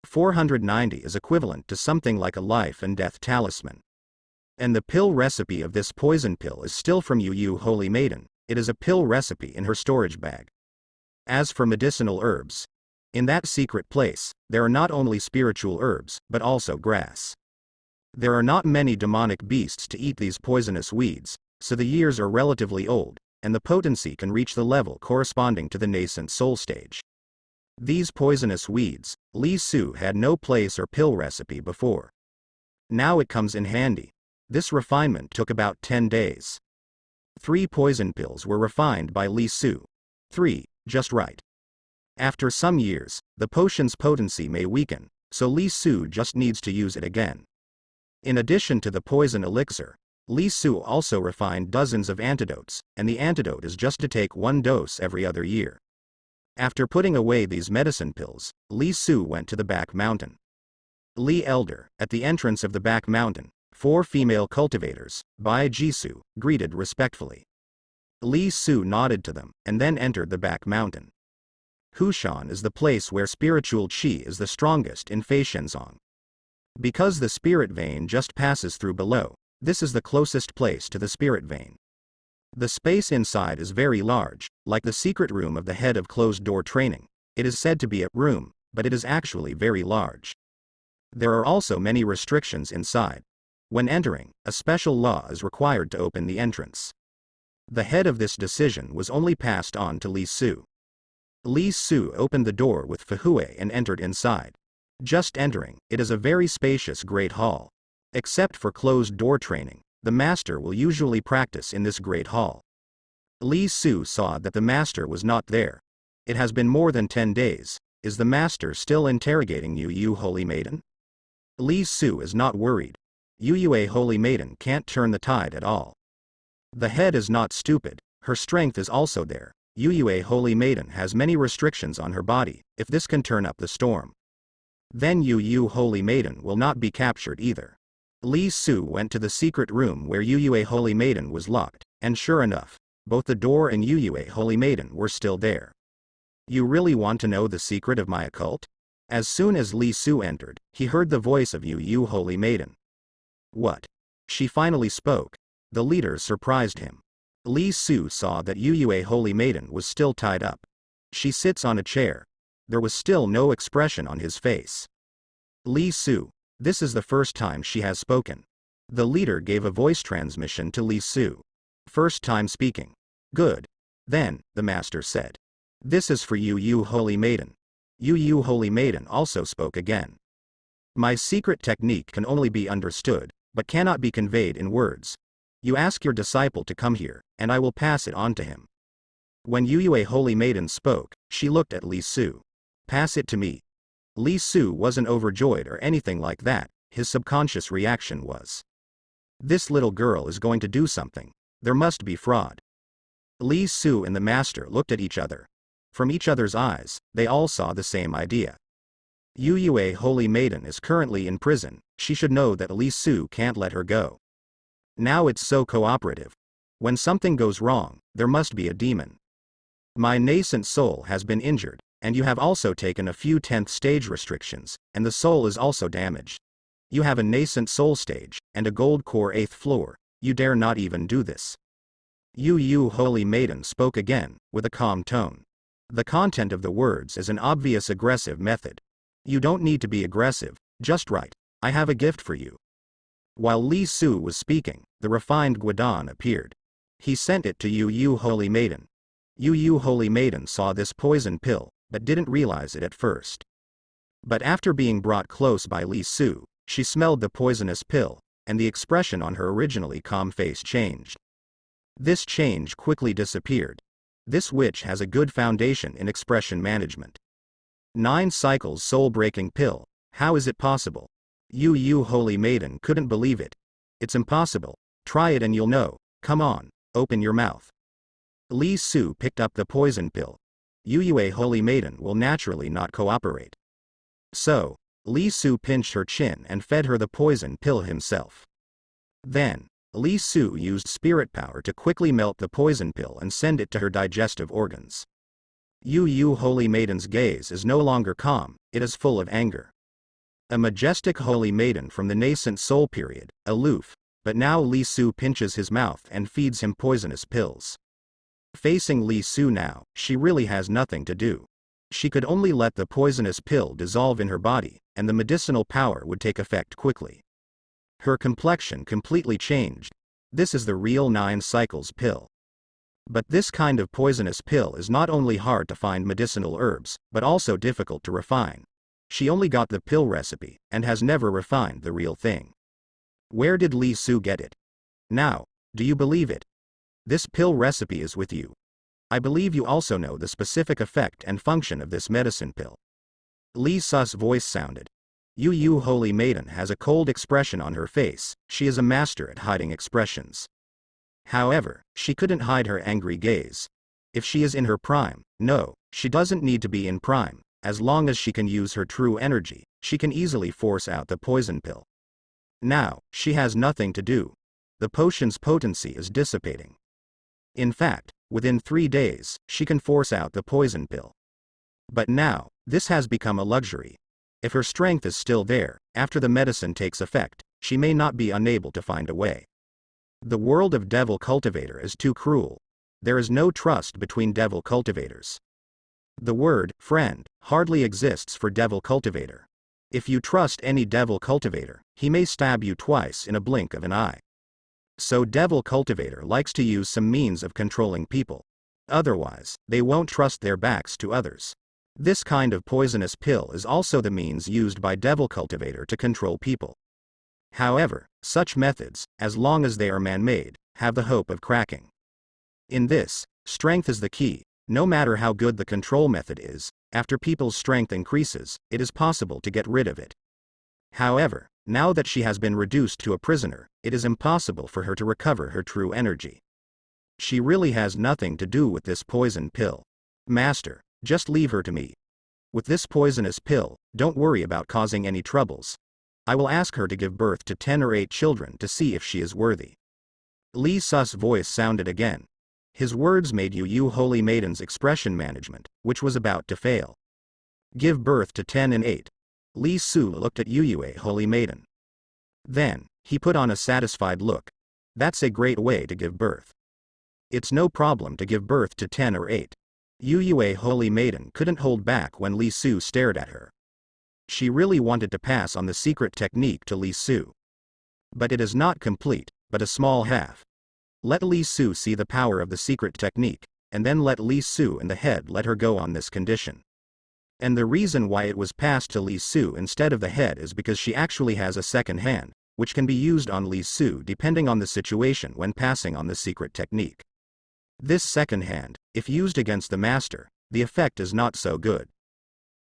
490 is equivalent to something like a life and death talisman. And the pill recipe of this poison pill is still from Yuyue Holy Maiden. It is a pill recipe in her storage bag. As for medicinal herbs, in that secret place, there are not only spiritual herbs, but also grass. There are not many demonic beasts to eat these poisonous weeds, so the years are relatively old, and the potency can reach the level corresponding to the nascent soul stage. These poisonous weeds, Li Su had no place or pill recipe before. Now it comes in handy. This refinement took about 10 days. 3 poison pills were refined by Li Su. 3, just right. After some years, the potion's potency may weaken, so Li Su just needs to use it again. In addition to the poison elixir, Li Su also refined dozens of antidotes, and the antidote is just to take 1 dose every other year. After putting away these medicine pills, Li Su went to the back mountain. Li Elder, at the entrance of the back mountain, 4 female cultivators, Bai Jisoo, greeted respectfully. Li Su nodded to them, and then entered the back mountain. Hushan is the place where spiritual qi is the strongest in Feishenzong. Because the spirit vein just passes through below, this is the closest place to the spirit vein. The space inside is very large, like the secret room of the head of closed-door training. It is said to be a room, but it is actually very large. There are also many restrictions inside. When entering, a special law is required to open the entrance. The head of this decision was only passed on to Li Su. Li Su opened the door with Fuhui and entered inside. Just entering, it is a very spacious great hall. Except for closed-door training, the master will usually practice in this great hall. Li Su saw that the master was not there. It has been more than 10 days. Is the master still interrogating Yuyue Holy Maiden? Li Su is not worried. Yuyue Holy Maiden can't turn the tide at all. The head is not stupid, her strength is also there. Yuyue Holy Maiden has many restrictions on her body. If this can turn up the storm, then Yuyue Holy Maiden will not be captured either. Li Su went to the secret room where Yuyue Holy Maiden was locked, and sure enough, both the door and Yuyue Holy Maiden were still there. You really want to know the secret of my occult? As soon as Li Su entered, he heard the voice of Yuyue Holy Maiden. What? She finally spoke. The leader surprised him. Li Su saw that Yuyue Holy Maiden was still tied up. She sits on a chair. There was still no expression on his face. Li Su, this is the first time she has spoken. The leader gave a voice transmission to Li Su. First time speaking. Good. Then, the master said. This is for Yuyue Holy Maiden. Yuyue Holy Maiden also spoke again. My secret technique can only be understood, but cannot be conveyed in words. You ask your disciple to come here, and I will pass it on to him. When Yuyue Holy Maiden spoke, she looked at Li Su. Pass it to me. Li Su wasn't overjoyed or anything like that, his subconscious reaction was. This little girl is going to do something. There must be fraud. Li Su and the master looked at each other. From each other's eyes, they all saw the same idea. Yuyue Holy Maiden is currently in prison, she should know that Li Su can't let her go. Now it's so cooperative. When something goes wrong, there must be a demon. My nascent soul has been injured, and you have also taken a few 10th stage restrictions, and the soul is also damaged. You have a nascent soul stage, and a gold core 8th floor, you dare not even do this. Yuyue Holy Maiden spoke again, with a calm tone. The content of the words is an obvious aggressive method. You don't need to be aggressive, just right. I have a gift for you. While Li Su was speaking, the refined Guidon appeared. He sent it to Yuyue Holy Maiden. Yuyue Holy Maiden saw this poison pill, but didn't realize it at first. But after being brought close by Li Su, she smelled the poisonous pill, and the expression on her originally calm face changed. This change quickly disappeared. This witch has a good foundation in expression management. 9 cycles soul-breaking pill, how is it possible? Yuyue Holy Maiden couldn't believe it. It's impossible. Try it and you'll know. Come on. Open your mouth. Li Su picked up the poison pill. Yue Holy Maiden will naturally not cooperate. So, Li Su pinched her chin and fed her the poison pill himself. Then, Li Su used spirit power to quickly melt the poison pill and send it to her digestive organs. Yu Holy Maiden's gaze is no longer calm, it is full of anger. A majestic holy maiden from the nascent soul period, aloof, but now Li Su pinches his mouth and feeds him poisonous pills. Facing Li Su now, she really has nothing to do. She could only let the poisonous pill dissolve in her body, and the medicinal power would take effect quickly. Her complexion completely changed. This is the real 9 cycles pill. But this kind of poisonous pill is not only hard to find medicinal herbs, but also difficult to refine. She only got the pill recipe, and has never refined the real thing. Where did Li Su get it? Now, do you believe it? This pill recipe is with you. I believe you also know the specific effect and function of this medicine pill. Li Su's voice sounded. Yu Holy Maiden has a cold expression on her face, she is a master at hiding expressions. However, she couldn't hide her angry gaze. If she is in her prime, no, she doesn't need to be in prime, as long as she can use her true energy, she can easily force out the poison pill. Now, she has nothing to do. The potion's potency is dissipating. In fact, within 3 days, she can force out the poison pill. But now, this has become a luxury. If her strength is still there, after the medicine takes effect, she may not be unable to find a way. The world of devil cultivator is too cruel. There is no trust between devil cultivators. The word, friend, hardly exists for devil cultivator. If you trust any devil cultivator, he may stab you twice in a blink of an eye. So devil cultivator likes to use some means of controlling people. Otherwise, they won't trust their backs to others. This kind of poisonous pill is also the means used by devil cultivator to control people. However, such methods, as long as they are man-made, have the hope of cracking. In this, strength is the key. No matter how good the control method is, after people's strength increases, it is possible to get rid of it. However, now that she has been reduced to a prisoner, it is impossible for her to recover her true energy. She really has nothing to do with this poison pill. Master, just leave her to me. With this poisonous pill, don't worry about causing any troubles. I will ask her to give birth to 10 or 8 children to see if she is worthy. Li Su's voice sounded again. His words made Yu Holy Maiden's expression management, which was about to fail. Give birth to 10 and 8. Li Su looked at Yue Holy Maiden. Then, he put on a satisfied look. That's a great way to give birth. It's no problem to give birth to 10 or 8. Yue Holy Maiden couldn't hold back when Li Su stared at her. She really wanted to pass on the secret technique to Li Su. But it is not complete, but a small half. Let Li Su see the power of the secret technique, and then let Li Su and the head let her go on this condition. And the reason why it was passed to Li Su instead of the head is because she actually has a second hand, which can be used on Li Su depending on the situation when passing on the secret technique. This second hand, if used against the master, the effect is not so good.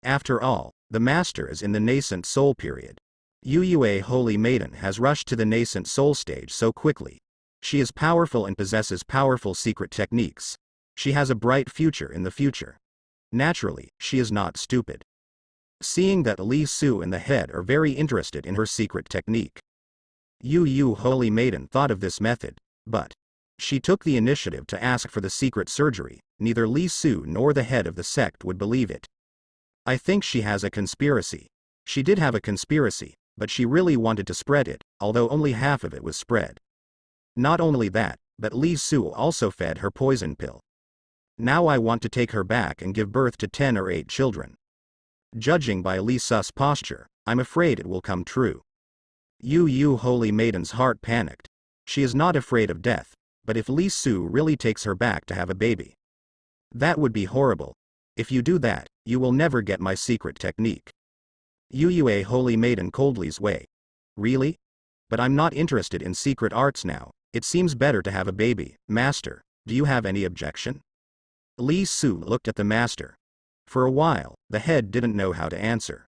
After all, the master is in the nascent soul period. Yue Holy Maiden has rushed to the nascent soul stage so quickly. She is powerful and possesses powerful secret techniques. She has a bright future in the future. Naturally, she is not stupid. Seeing that Li Su and the head are very interested in her secret technique, Yu Holy Maiden thought of this method, but she took the initiative to ask for the secret surgery. Neither Li Su nor the head of the sect would believe it. I think she has a conspiracy. She did have a conspiracy, but she really wanted to spread it, although only half of it was spread. Not only that, but Li Su also fed her poison pill. Now I want to take her back and give birth to 10 or 8 children. Judging by Li Su's posture, I'm afraid it will come true. Yu Holy Maiden's heart panicked. She is not afraid of death, but if Li Su really takes her back to have a baby, that would be horrible. If you do that, you will never get my secret technique. Yue Holy Maiden coldly's way. Really? But I'm not interested in secret arts now. It seems better to have a baby. Master, do you have any objection? Li Su looked at the master. For a while, the head didn't know how to answer.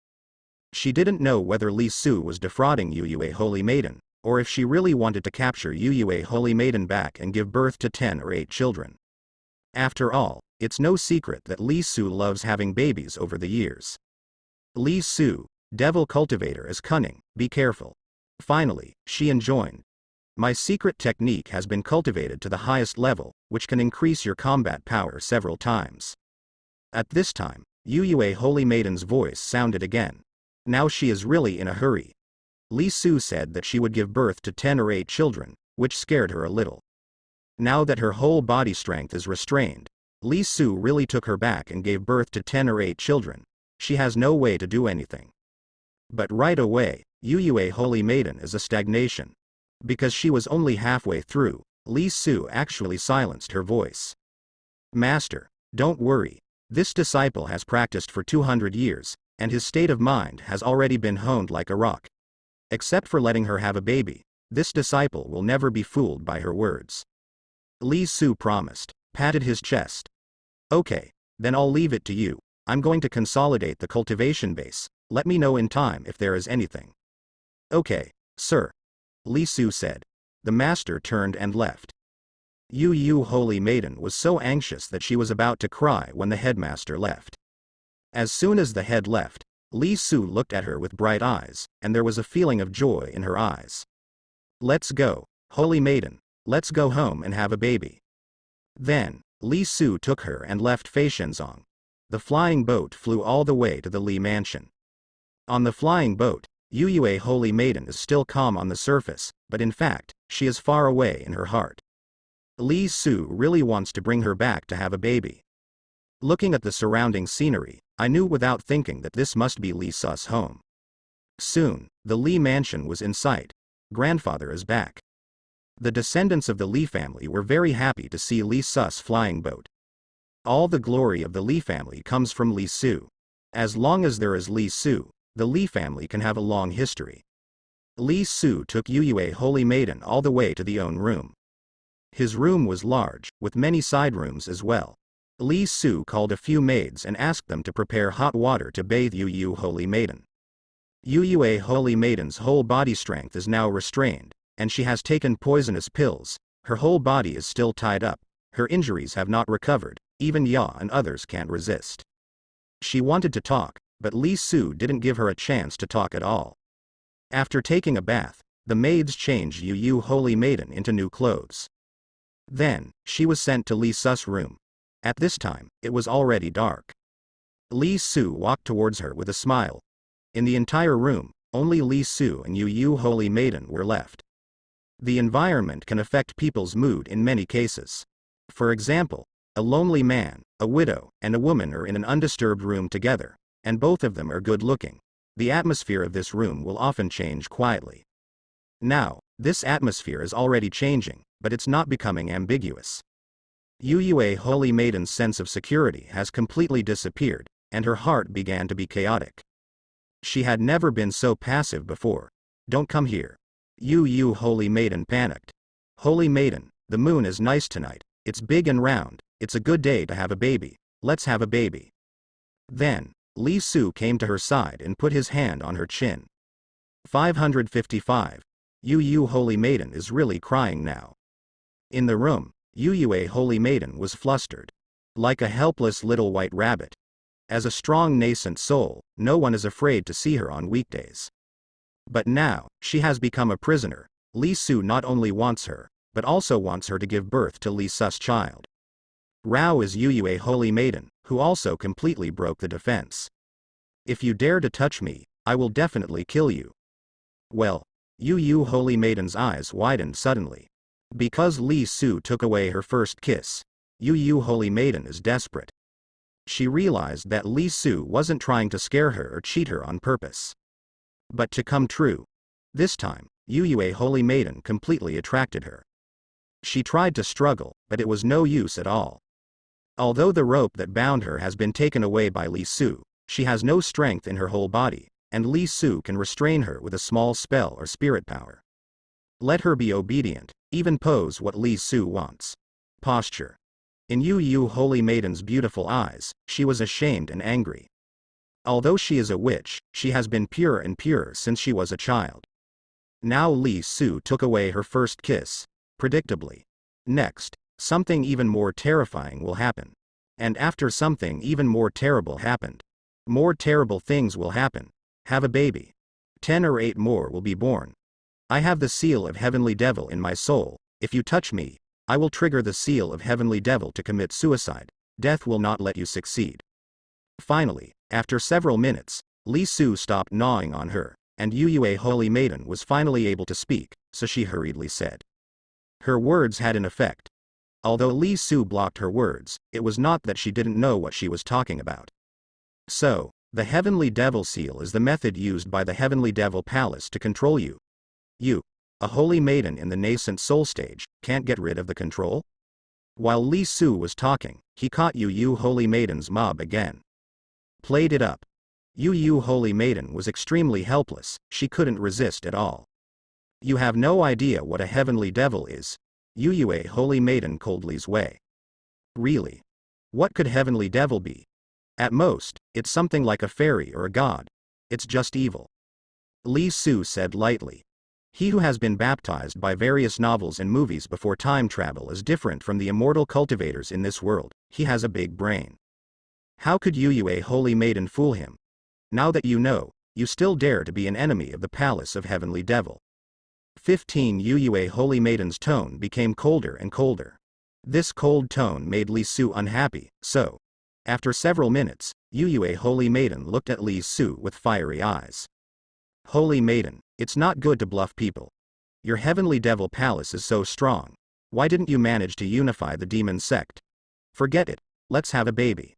She didn't know whether Li Su was defrauding Yue Holy Maiden, or if she really wanted to capture Yuyue Holy Maiden back and give birth to 10 or 8 children. After all, it's no secret that Li Su loves having babies over the years. Li Su, devil cultivator, is cunning, be careful. Finally, she enjoined. My secret technique has been cultivated to the highest level, which can increase your combat power several times. At this time, Yuyue Holy Maiden's voice sounded again. Now she is really in a hurry. Li Su said that she would give birth to 10 or 8 children, which scared her a little. Now that her whole body strength is restrained, Li Su really took her back and gave birth to 10 or 8 children. She has no way to do anything. But right away, Yuyue Holy Maiden is a stagnation. Because she was only halfway through, Li Su actually silenced her voice. Master, don't worry. This disciple has practiced for 200 years, and his state of mind has already been honed like a rock. Except for letting her have a baby, this disciple will never be fooled by her words. Li Su promised, patted his chest. Okay, then I'll leave it to you. I'm going to consolidate the cultivation base. Let me know in time if there is anything. Okay, sir. Li Su said. The master turned and left. Yu Holy Maiden was so anxious that she was about to cry when the headmaster left. As soon as the head left, Li Su looked at her with bright eyes, and there was a feeling of joy in her eyes. Let's go, Holy Maiden, let's go home and have a baby. Then, Li Su took her and left Feishenzong. The flying boat flew all the way to the Li mansion. On the flying boat, Yuyue Holy Maiden is still calm on the surface, but in fact, she is far away in her heart. Li Su really wants to bring her back to have a baby. Looking at the surrounding scenery, I knew without thinking that this must be Li Su's home. Soon, the Li mansion was in sight. Grandfather is back. The descendants of the Li family were very happy to see Li Su's flying boat. All the glory of the Li family comes from Li Su. As long as there is Li Su, the Li family can have a long history. Li Su took Yuyue Holy Maiden all the way to the own room. His room was large, with many side rooms as well. Li Su called a few maids and asked them to prepare hot water to bathe Yuyue Holy Maiden. Yuyue Holy Maiden's whole body strength is now restrained, and she has taken poisonous pills. Her whole body is still tied up. Her injuries have not recovered. Even Ya and others can't resist. She wanted to talk, but Li Su didn't give her a chance to talk at all. After taking a bath, the maids changed Yuyue Holy Maiden into new clothes. Then, she was sent to Li Su's room. At this time, it was already dark. Li Su walked towards her with a smile. In the entire room, only Li Su and Yuyue Holy Maiden were left. The environment can affect people's mood in many cases. For example, a lonely man, a widow, and a woman are in an undisturbed room together, and both of them are good-looking. The atmosphere of this room will often change quietly. Now, this atmosphere is already changing, but it's not becoming ambiguous. Yuyue Holy Maiden's sense of security has completely disappeared, and her heart began to be chaotic. She had never been so passive before. Don't come here. Yuyue Holy Maiden panicked. Holy Maiden, the moon is nice tonight. It's big and round. It's a good day to have a baby. Let's have a baby. Then, Li Su came to her side and put his hand on her chin. 555. Yuyue Holy Maiden is really crying now. In the room, Yuyue Holy Maiden was flustered. Like a helpless little white rabbit. As a strong nascent soul, no one is afraid to see her on weekdays. But now, she has become a prisoner. Li Su not only wants her, but also wants her to give birth to Li Su's child. Rao is Yuyue Holy Maiden, who also completely broke the defense. If you dare to touch me, I will definitely kill you. Well, Yuyue Holy Maiden's eyes widened suddenly. Because Li Su took away her first kiss, Yuyue Holy Maiden is desperate. She realized that Li Su wasn't trying to scare her or cheat her on purpose. But to come true, this time, Yuyue Holy Maiden completely attracted her. She tried to struggle, but it was no use at all. Although the rope that bound her has been taken away by Li Su, she has no strength in her whole body, and Li Su can restrain her with a small spell or spirit power. Let her be obedient, even pose what Li Su wants. Posture. In Yuyue Holy Maiden's beautiful eyes, she was ashamed and angry. Although she is a witch, she has been pure and pure since she was a child. Now Li Su took away her first kiss. Predictably. Next, something even more terrifying will happen. And after something even more terrible happened, more terrible things will happen. Have a baby. 10 or 8 more will be born. I have the seal of Heavenly Devil in my soul. If you touch me, I will trigger the seal of Heavenly Devil to commit suicide. Death will not let you succeed. Finally, after several minutes, Li Su stopped gnawing on her, and Yue Holy Maiden was finally able to speak, so she hurriedly said. Her words had an effect. Although Li Su blocked her words, it was not that she didn't know what she was talking about. So, the Heavenly Devil Seal is the method used by the Heavenly Devil Palace to control you. You, a holy maiden in the nascent soul stage, can't get rid of the control? While Li Su was talking, he caught Yu Holy Maiden's mob again. Played it up. Yu Holy Maiden was extremely helpless, she couldn't resist at all. You have no idea what a heavenly devil is. Yue Holy Maiden coldly way. Really? What could heavenly devil be? At most, it's something like a fairy or a god. It's just evil. Li Su said lightly. He who has been baptized by various novels and movies before time travel is different from the immortal cultivators in this world. He has a big brain. How could Yue Holy Maiden fool him? Now that you know, you still dare to be an enemy of the palace of Heavenly Devil. 15 Yue Holy Maiden's tone became colder and colder. This cold tone made Li Su unhappy, so, after several minutes, Yue Holy Maiden looked at Li Su with fiery eyes. Holy Maiden, it's not good to bluff people. Your Heavenly Devil Palace is so strong. Why didn't you manage to unify the demon sect? Forget it, let's have a baby.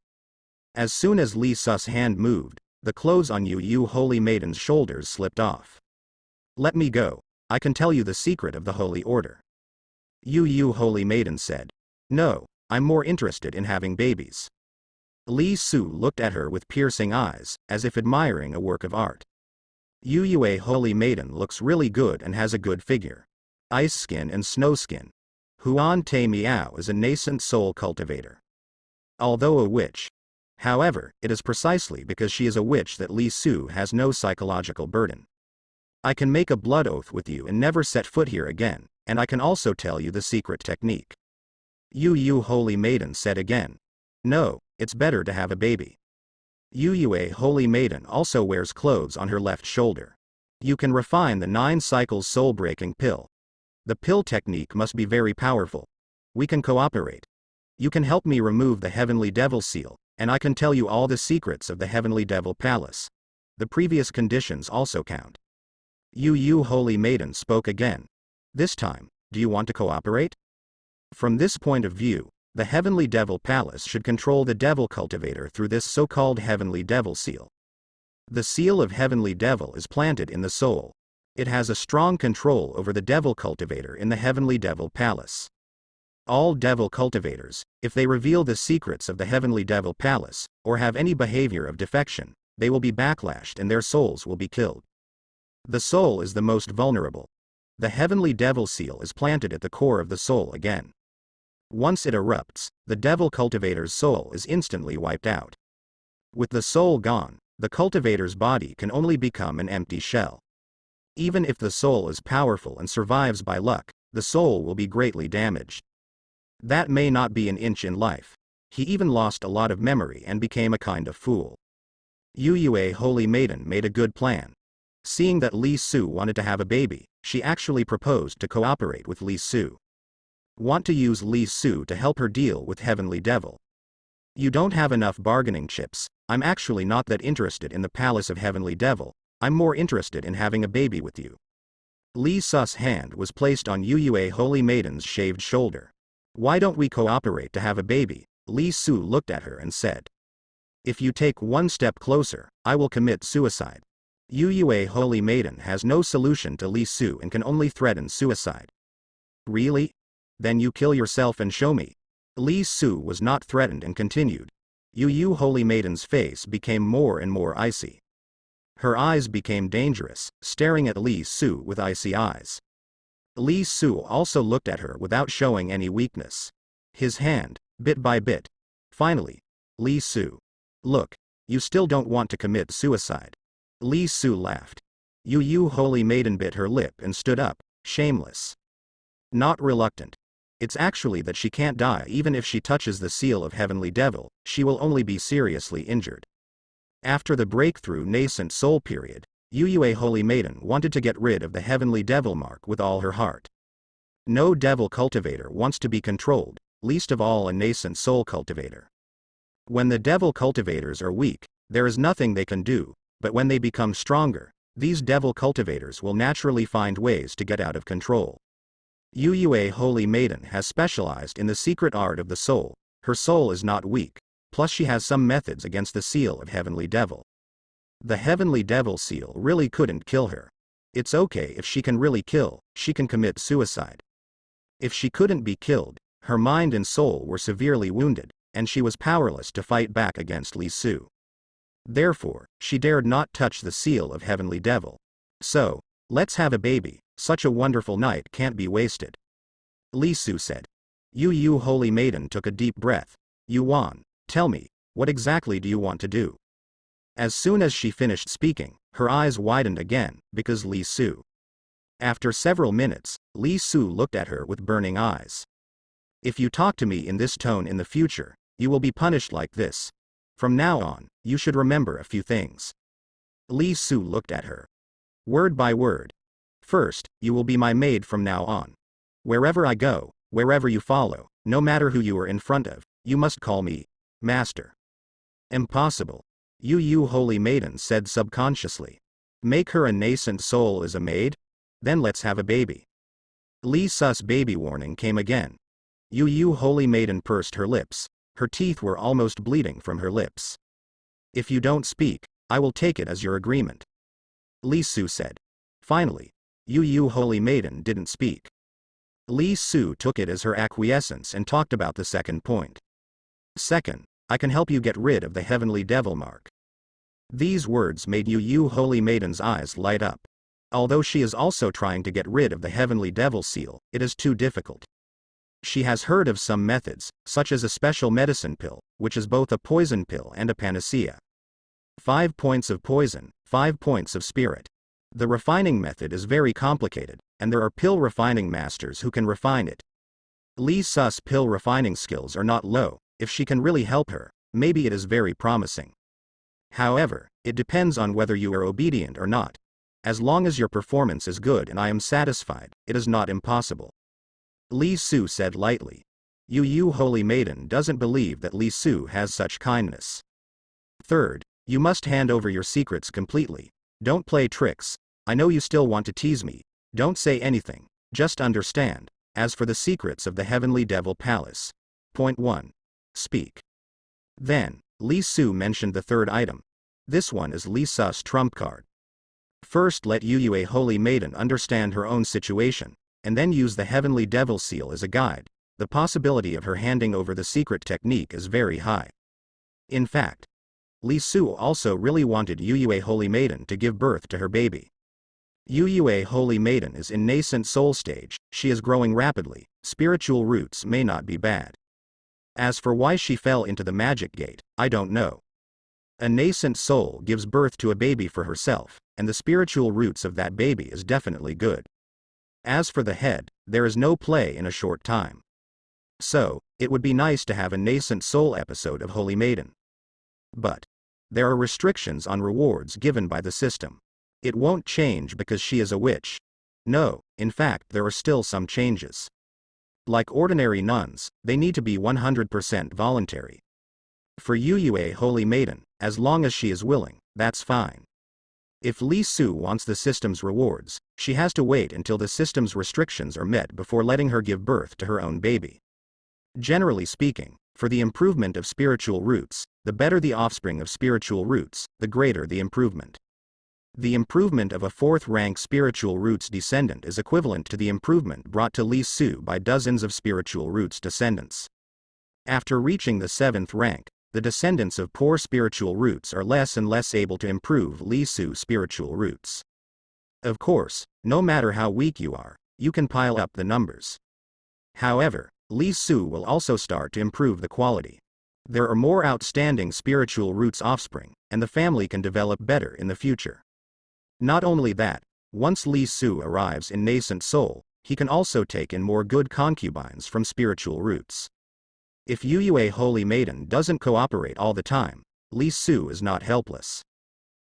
As soon as Li Su's hand moved, the clothes on Yu Holy Maiden's shoulders slipped off. Let me go, I can tell you the secret of the Holy Order. Yu Holy Maiden said. No, I'm more interested in having babies. Li Su looked at her with piercing eyes, as if admiring a work of art. Yue Holy Maiden looks really good and has a good figure. Ice skin and snow skin. Huan Te Miao is a nascent soul cultivator. Although a witch. However, it is precisely because she is a witch that Li Su has no psychological burden. I can make a blood oath with you and never set foot here again, and I can also tell you the secret technique. Yu Holy Maiden said again. No, it's better to have a baby. Yue Holy Maiden also wears clothes on her left shoulder. You can refine the 9 cycles soul-breaking pill. The pill technique must be very powerful. We can cooperate. You can help me remove the Heavenly Devil Seal, and I can tell you all the secrets of the Heavenly Devil Palace. The previous conditions also count. Yu Holy Maiden spoke again. This time, do you want to cooperate? From this point of view, the Heavenly Devil Palace should control the Devil Cultivator through this so-called Heavenly Devil Seal. The seal of Heavenly Devil is planted in the soul. It has a strong control over the Devil Cultivator in the Heavenly Devil Palace. All Devil Cultivators, if they reveal the secrets of the Heavenly Devil Palace, or have any behavior of defection, they will be backlashed and their souls will be killed. The soul is the most vulnerable. The Heavenly Devil Seal is planted at the core of the soul again. Once it erupts, the Devil Cultivator's soul is instantly wiped out. With the soul gone, the cultivator's body can only become an empty shell. Even if the soul is powerful and survives by luck, the soul will be greatly damaged. That may not be an inch in life. He even lost a lot of memory and became a kind of fool. Yue Holy Maiden made a good plan. Seeing that Li Su wanted to have a baby, she actually proposed to cooperate with Li Su. Want to use Li Su to help her deal with Heavenly Devil. You don't have enough bargaining chips. I'm actually not that interested in the Palace of Heavenly Devil. I'm more interested in having a baby with you. Li Su's hand was placed on Yue Holy Maiden's shaved shoulder. Why don't we cooperate to have a baby? Li Su looked at her and said. If you take one step closer, I will commit suicide. Yue Holy Maiden has no solution to Li Su and can only threaten suicide. Really? Then you kill yourself and show me. Li Su was not threatened and continued. Yu Holy Maiden's face became more and more icy. Her eyes became dangerous, staring at Li Su with icy eyes. Li Su also looked at her without showing any weakness. His hand, bit by bit. Finally, Li Su. Look, you still don't want to commit suicide. Li Su laughed. Yu Holy Maiden bit her lip and stood up, shameless. Not reluctant. It's actually that she can't die even if she touches the seal of Heavenly Devil, she will only be seriously injured. After the breakthrough nascent soul period, Yu Holy Maiden wanted to get rid of the Heavenly Devil mark with all her heart. No devil cultivator wants to be controlled, least of all a nascent soul cultivator. When the devil cultivators are weak, there is nothing they can do, but when they become stronger, these devil cultivators will naturally find ways to get out of control. Yu Holy Maiden has specialized in the secret art of the soul, her soul is not weak, plus she has some methods against the seal of Heavenly Devil. The Heavenly Devil seal really couldn't kill her. It's okay if she can really kill, she can commit suicide. If she couldn't be killed, her mind and soul were severely wounded, and she was powerless to fight back against Li Su. Therefore, she dared not touch the seal of Heavenly Devil. So, let's have a baby, such a wonderful night can't be wasted. Li Su said. Yu Holy Maiden took a deep breath. Yuan, tell me, what exactly do you want to do? As soon as she finished speaking, her eyes widened again, because Li Su. After several minutes, Li Su looked at her with burning eyes. If you talk to me in this tone in the future, you will be punished like this. From now on, you should remember a few things. Li Su looked at her. Word by word. First, you will be my maid from now on. Wherever I go, wherever you follow, no matter who you are in front of, you must call me Master. Impossible. Yu Holy Maiden said subconsciously. Make her a nascent soul as a maid? Then let's have a baby. Li Su's baby warning came again. Yu Holy Maiden pursed her lips. Her teeth were almost bleeding from her lips. If you don't speak, I will take it as your agreement. Li Su said. Finally, Yu Holy Maiden didn't speak. Li Su took it as her acquiescence and talked about the second point. Second, I can help you get rid of the Heavenly Devil mark. These words made Yu Holy Maiden's eyes light up. Although she is also trying to get rid of the Heavenly Devil seal, it is too difficult. She has heard of some methods, such as a special medicine pill, which is both a poison pill and a panacea. 5 points of poison, 5 points of spirit. The refining method is very complicated, and there are pill refining masters who can refine it. Li Su's pill refining skills are not low. If she can really help her, maybe it is very promising. However, it depends on whether you are obedient or not. As long as your performance is good and I am satisfied, it is not impossible. Li Su said lightly. Yu Holy Maiden doesn't believe that Li Su has such kindness. Third, you must hand over your secrets completely. Don't play tricks. I know you still want to tease me. Don't say anything. Just understand. As for the secrets of the Heavenly Devil Palace. Point 1. Speak. Then, Li Su mentioned the third item. This one is Li Su's trump card. First let Yu Holy Maiden understand her own situation, and then use the Heavenly Devil seal as a guide. The possibility of her handing over the secret technique is very high. In fact, Li Su also really wanted Yu Holy Maiden to give birth to her baby. Yu Holy Maiden is in nascent soul stage, she is growing rapidly, spiritual roots may not be bad. As for why she fell into the magic gate, I don't know. A nascent soul gives birth to a baby for herself, and the spiritual roots of that baby is definitely good. As for the head, there is no play in a short time. So, it would be nice to have a nascent soul episode of Holy Maiden. But there are restrictions on rewards given by the system. It won't change because she is a witch. No, in fact there are still some changes. Like ordinary nuns, they need to be 100% voluntary. For Yu Holy Maiden, as long as she is willing, that's fine. If Li Su wants the system's rewards, she has to wait until the system's restrictions are met before letting her give birth to her own baby. Generally speaking, for the improvement of spiritual roots, the better the offspring of spiritual roots, the greater the improvement. The improvement of a 4th-rank spiritual roots descendant is equivalent to the improvement brought to Li Su by dozens of spiritual roots descendants. After reaching the 7th rank, the descendants of poor spiritual roots are less and less able to improve Li Su's spiritual roots. Of course, no matter how weak you are, you can pile up the numbers. However, Li Su will also start to improve the quality. There are more outstanding spiritual roots offspring, and the family can develop better in the future. Not only that, once Li Su arrives in nascent soul, he can also take in more good concubines from spiritual roots. If Yue Holy Maiden doesn't cooperate all the time, Li Su is not helpless.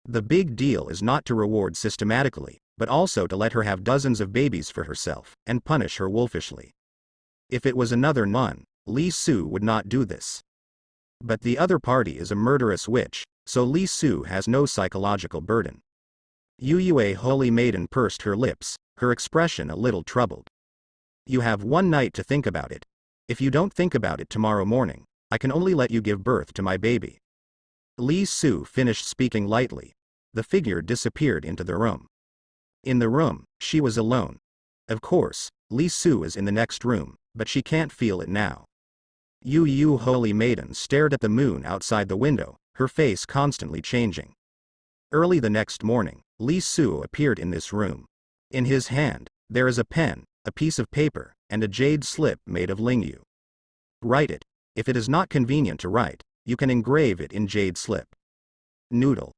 The big deal is not to reward systematically, but also to let her have dozens of babies for herself, and punish her wolfishly. If it was another nun, Li Su would not do this. But the other party is a murderous witch, so Li Su has no psychological burden. Yue Holy Maiden pursed her lips, her expression a little troubled. You have one night to think about it. If you don't think about it tomorrow morning, I can only let you give birth to my baby. Li Su finished speaking lightly. The figure disappeared into the room. In the room, she was alone. Of course, Li Su is in the next room, but she can't feel it now. Yu Holy Maiden stared at the moon outside the window, her face constantly changing. Early the next morning, Li Su appeared in this room. In his hand, there is a pen, a piece of paper, and a jade slip made of lingyu. Write it. If it is not convenient to write, you can engrave it in jade slip. Noodle.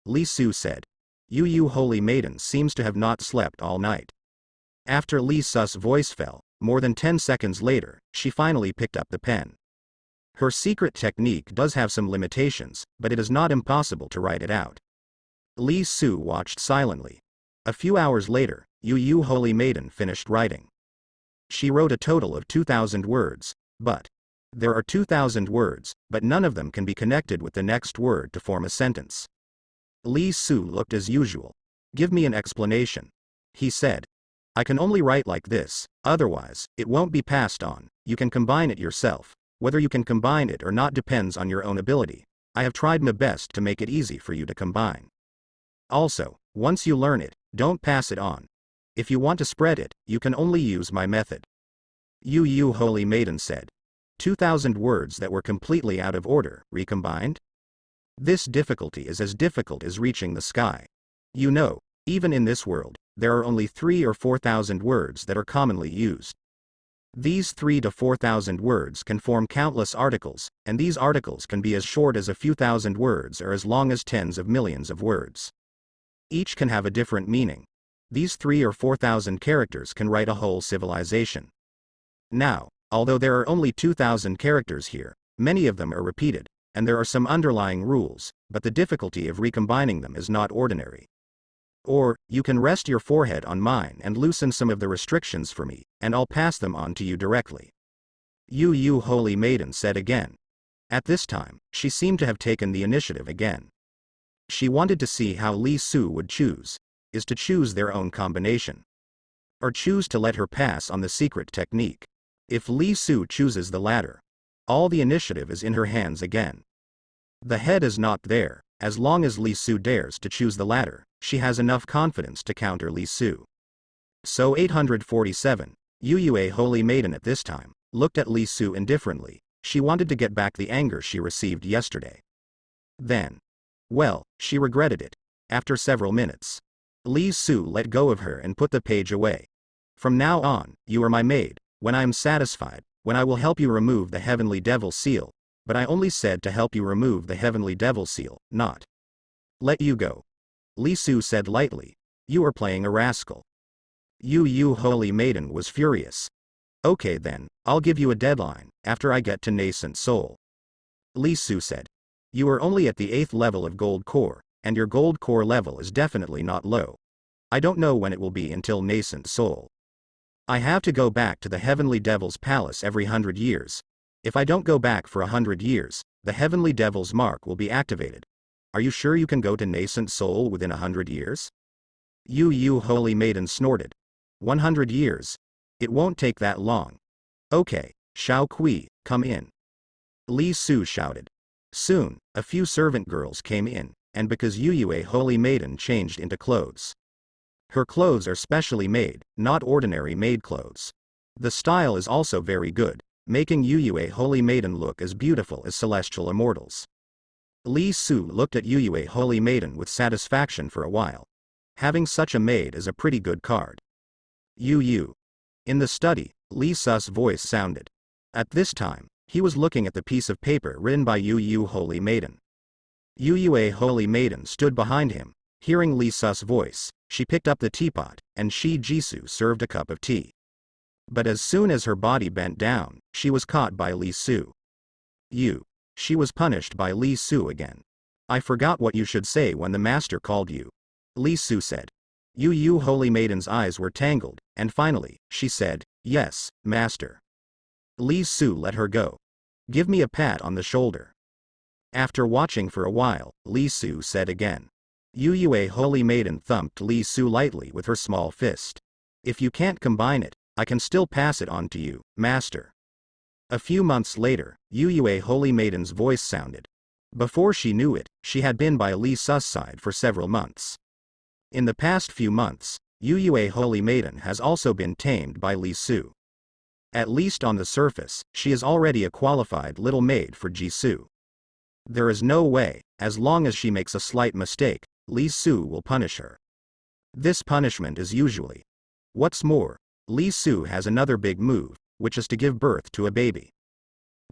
Li Su said. Yu Holy Maiden seems to have not slept all night. After Li Su's voice fell, more than 10 seconds later, she finally picked up the pen. Her secret technique does have some limitations, but it is not impossible to write it out. Li Su watched silently. A few hours later, Yu Holy Maiden finished writing. She wrote a total of 2,000 words, but there are 2,000 words, but none of them can be connected with the next word to form a sentence. Li Su looked as usual. Give me an explanation. He said. I can only write like this, otherwise, it won't be passed on. You can combine it yourself. Whether you can combine it or not depends on your own ability. I have tried my best to make it easy for you to combine. Also, once you learn it, don't pass it on. If you want to spread it, you can only use my method. Yu Holy Maiden said. 2,000 words that were completely out of order, recombined? This difficulty is as difficult as reaching the sky. You know, even in this world, there are only 3,000 or 4,000 words that are commonly used. These 3,000 to 4,000 words can form countless articles, and these articles can be as short as a few thousand words or as long as tens of millions of words. Each can have a different meaning. These 3,000 or 4,000 characters can write a whole civilization. Now, although there are only 2,000 characters here, many of them are repeated, and there are some underlying rules, but the difficulty of recombining them is not ordinary. Or, you can rest your forehead on mine and loosen some of the restrictions for me, and I'll pass them on to you directly. Yu Holy Maiden said again. At this time, she seemed to have taken the initiative again. She wanted to see how Li Su would choose, is to choose their own combination. Or choose to let her pass on the secret technique. If Li Su chooses the latter, all the initiative is in her hands again. The head is not there. As long as Li Su dares to choose the latter, she has enough confidence to counter Li Su. So 847, Yue Holy Maiden at this time, looked at Li Su indifferently. She wanted to get back the anger she received yesterday. Then, well, she regretted it. After several minutes, Li Su let go of her and put the page away. From now on, you are my maid. When I am satisfied, when I will help you remove the heavenly devil seal. But I only said to help you remove the heavenly devil seal, not let you go. Li Su said lightly. You are playing a rascal. Yu Holy Maiden was furious. Okay then, I'll give you a deadline, after I get to nascent soul. Li Su said. You are only at the 8th level of gold core, and your gold core level is definitely not low. I don't know when it will be until nascent soul. I have to go back to the heavenly devil's palace every 100 years. If I don't go back for 100 years, the heavenly devil's mark will be activated. Are you sure you can go to nascent soul within 100 years? Yu Holy Maiden snorted. 100 years? It won't take that long. Okay, Xiao Kui, come in. Li Su shouted. Soon, a few servant girls came in, and because Yue Holy Maiden changed into clothes. Her clothes are specially made, not ordinary maid clothes. The style is also very good, making Yue Holy Maiden look as beautiful as celestial immortals. Li Su looked at Yue Holy Maiden with satisfaction for a while. Having such a maid is a pretty good card. Yu. In the study, Li Su's voice sounded. At this time, he was looking at the piece of paper written by Yu Holy Maiden. Yue Holy Maiden stood behind him. Hearing Li Su's voice, she picked up the teapot, and Shi Jisoo served a cup of tea. But as soon as her body bent down, she was caught by Li Su. She was punished by Li Su again. I forgot what you should say when the master called you. Li Su said. Holy Maiden's eyes were tangled, and finally, she said, yes, master. Li Su let her go. Give me a pat on the shoulder. After watching for a while, Li Su said again. Holy Maiden thumped Li Su lightly with her small fist. If you can't combine it, I can still pass it on to you, master. A few months later, Holy Maiden's voice sounded. Before she knew it, she had been by Li Su's side for several months. In the past few months, Holy Maiden has also been tamed by Li Su. At least on the surface, she is already a qualified little maid for Jisoo. There is no way, as long as she makes a slight mistake, Li Su will punish her. This punishment is usually. What's more, Li Su has another big move, which is to give birth to a baby.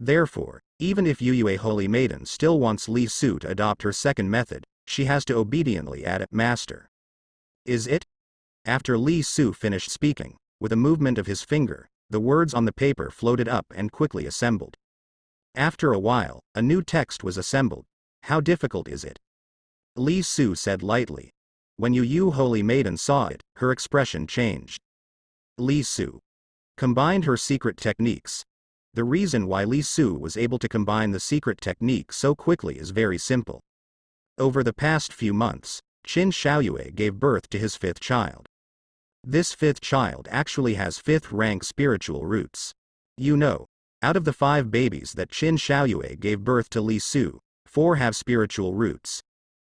Therefore, even if Holy Maiden still wants Li Su to adopt her second method, she has to obediently add it, master. Is it? After Li Su finished speaking, with a movement of his finger, the words on the paper floated up and quickly assembled. After a while, a new text was assembled. How difficult is it? Li Su said lightly. When Holy Maiden saw it, her expression changed. Li Su combined her secret techniques. The reason why Li Su was able to combine the secret technique so quickly is very simple. Over the past few months, Qin Xiaoyue gave birth to his fifth child. This fifth child actually has fifth-rank spiritual roots. Out of the 5 babies that Qin Xiaoyue gave birth to Li Su, 4 have spiritual roots.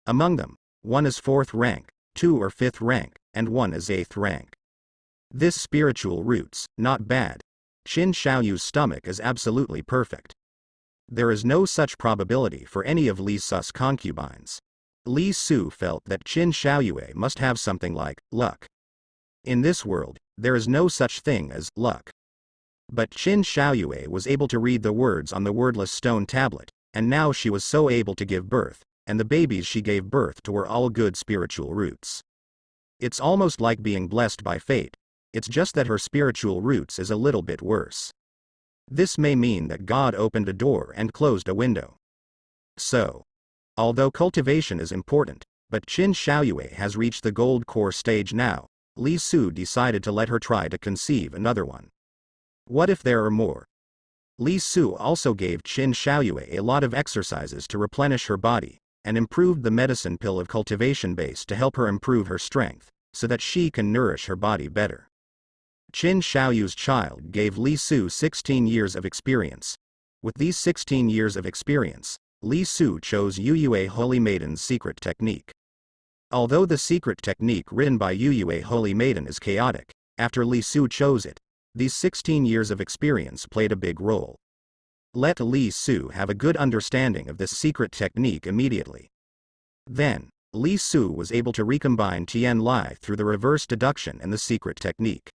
Among them, 1 is 4th rank, 2 are 5th rank, and 1 is 8th rank. This spiritual roots, not bad. Qin Xiaoyu's stomach is absolutely perfect. There is no such probability for any of Li Su's concubines. Li Su felt that Qin Xiaoyue must have something like luck. In this world, there is no such thing as luck. But Qin Xiaoyue was able to read the words on the wordless stone tablet, and now she was so able to give birth, and the babies she gave birth to were all good spiritual roots. It's almost like being blessed by fate. It's just that her spiritual roots is a little bit worse. This may mean that God opened a door and closed a window. So, although cultivation is important, but Qin Xiaoyue has reached the gold core stage now, Li Su decided to let her try to conceive another one. What if there are more? Li Su also gave Qin Xiaoyue a lot of exercises to replenish her body, and improved the medicine pill of cultivation base to help her improve her strength, so that she can nourish her body better. Qin Xiaoyu's child gave Li Su 16 years of experience. With these 16 years of experience, Li Su chose Holy Maiden's secret technique. Although the secret technique written by Holy Maiden is chaotic, after Li Su chose it, these 16 years of experience played a big role. Let Li Su have a good understanding of this secret technique immediately. Then, Li Su was able to recombine Tian Lai through the reverse deduction and the secret technique.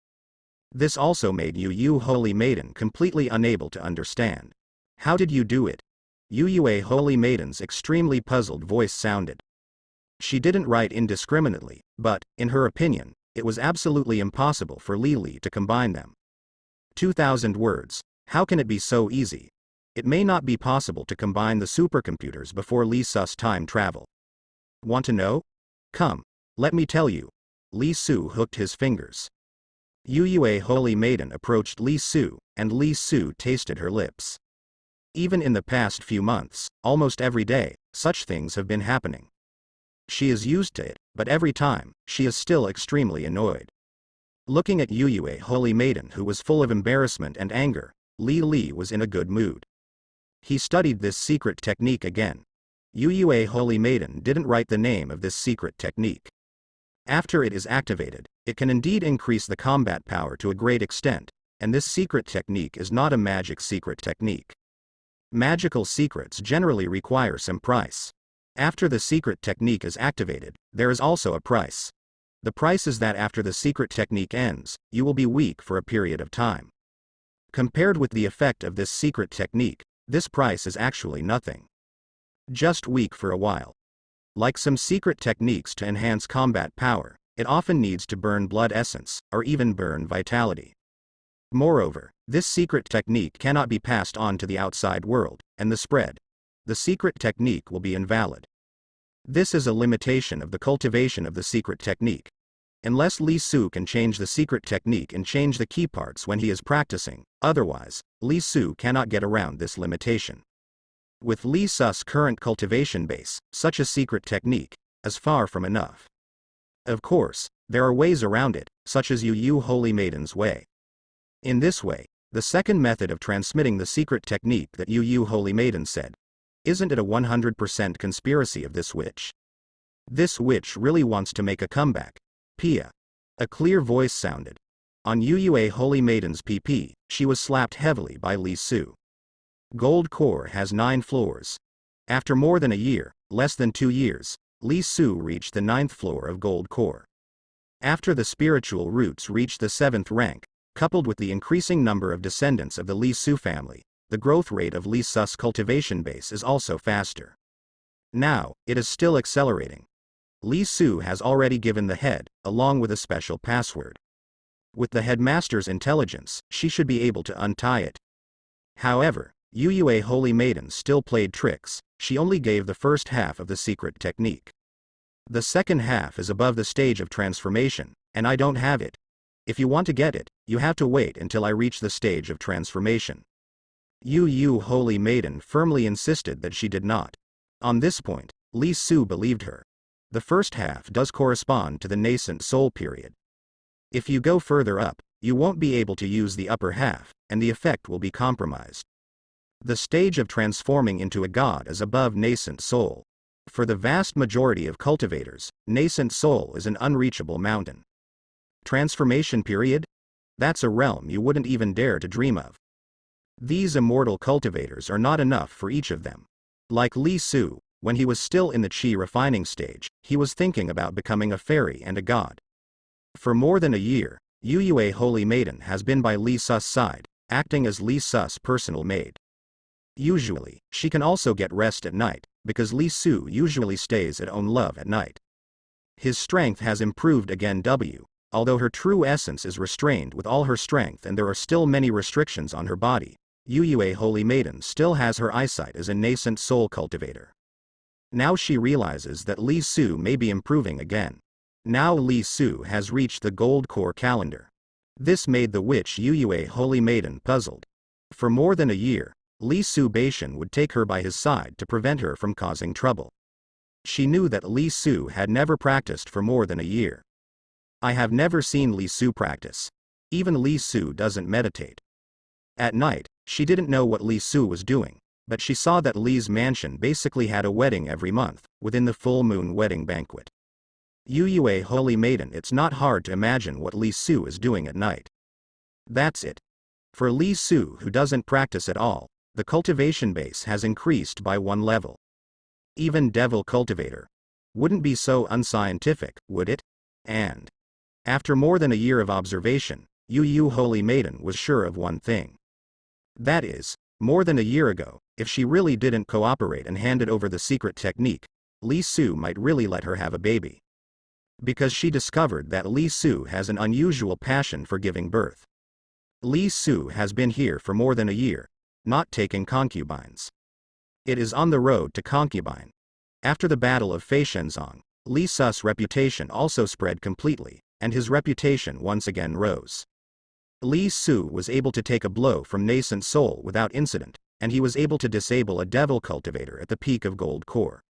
This also made Holy Maiden completely unable to understand. How did you do it? Holy Maiden's extremely puzzled voice sounded. She didn't write indiscriminately, but, in her opinion, it was absolutely impossible for Li to combine them. 2,000 words, how can it be so easy? It may not be possible to combine the supercomputers before Li Su's time travel. Want to know? Come, let me tell you. Li Su hooked his fingers. Holy Maiden approached Li Su, and Li Su tasted her lips. Even in the past few months, almost every day, such things have been happening. She is used to it, but every time, she is still extremely annoyed. Looking at Holy Maiden, who was full of embarrassment and anger, Li was in a good mood. He studied this secret technique again. Holy Maiden didn't write the name of this secret technique. After it is activated, it can indeed increase the combat power to a great extent, and this secret technique is not a magic secret technique. Magical secrets generally require some price. After the secret technique is activated, there is also a price. The price is that after the secret technique ends, you will be weak for a period of time. Compared with the effect of this secret technique, this price is actually nothing. Just weak for a while. Like some secret techniques to enhance combat power, it often needs to burn blood essence, or even burn vitality. Moreover, this secret technique cannot be passed on to the outside world, and the secret technique will be invalid. This is a limitation of the cultivation of the secret technique. Unless Li Su can change the secret technique and change the key parts when he is practicing, otherwise, Li Su cannot get around this limitation. With Li Su's current cultivation base, such a secret technique is far from enough. Of course, there are ways around it, such as Yu Holy Maiden's way. In this way, the second method of transmitting the secret technique that Yu Holy Maiden said, isn't it a 100% conspiracy of this witch? This witch really wants to make a comeback. Pia. A clear voice sounded. On Yu Holy Maiden's PP, she was slapped heavily by Li Su. Gold Core has 9 floors. After more than a year, less than 2 years, Li Su reached the 9th floor of Gold Core. After the spiritual roots reached the 7th rank, coupled with the increasing number of descendants of the Li Su family, the growth rate of Li Su's cultivation base is also faster. Now, it is still accelerating. Li Su has already given the head, along with a special password. With the headmaster's intelligence, she should be able to untie it. However, Yu Holy Maiden still played tricks. She only gave the first half of the secret technique. The second half is above the stage of transformation, and I don't have it. If you want to get it, you have to wait until I reach the stage of transformation. Yu Holy Maiden firmly insisted that she did not. On this point, Li Su believed her. The first half does correspond to the nascent soul period. If you go further up, you won't be able to use the upper half, and the effect will be compromised. The stage of transforming into a god is above nascent soul. For the vast majority of cultivators, nascent soul is an unreachable mountain. Transformation period? That's a realm you wouldn't even dare to dream of. These immortal cultivators are not enough for each of them. Like Li Su, when he was still in the qi refining stage, he was thinking about becoming a fairy and a god. For more than a year, Yu Holy Maiden has been by Li Su's side, acting as Li Su's personal maid. Usually, she can also get rest at night, because Li Su usually stays at own love at night. His strength has improved again although her true essence is restrained with all her strength and there are still many restrictions on her body, Yu Holy Maiden still has her eyesight as a nascent soul cultivator. Now she realizes that Li Su may be improving again. Now Li Su has reached the Gold Core calendar. This made the witch Yu Holy Maiden puzzled. For more than a year, Li Su Beishan would take her by his side to prevent her from causing trouble. She knew that Li Su had never practiced for more than a year. I have never seen Li Su practice. Even Li Su doesn't meditate. At night, she didn't know what Li Su was doing, but she saw that Li's mansion basically had a wedding every month, within the full moon wedding banquet. Yu Holy Maiden, it's not hard to imagine what Li Su is doing at night. That's it. For Li Su, who doesn't practice at all, the cultivation base has increased by 1 level. Even Devil Cultivator wouldn't be so unscientific, would it? And after more than a year of observation, Yu Holy Maiden was sure of one thing. That is, more than a year ago, if she really didn't cooperate and handed over the secret technique, Li Su might really let her have a baby. Because she discovered that Li Su has an unusual passion for giving birth. Li Su has been here for more than a year, not taking concubines. It is on the road to concubine. After the Battle of Feishenzong, Li Su's reputation also spread completely, and his reputation once again rose. Li Su was able to take a blow from nascent soul without incident, and he was able to disable a devil cultivator at the peak of Gold Core.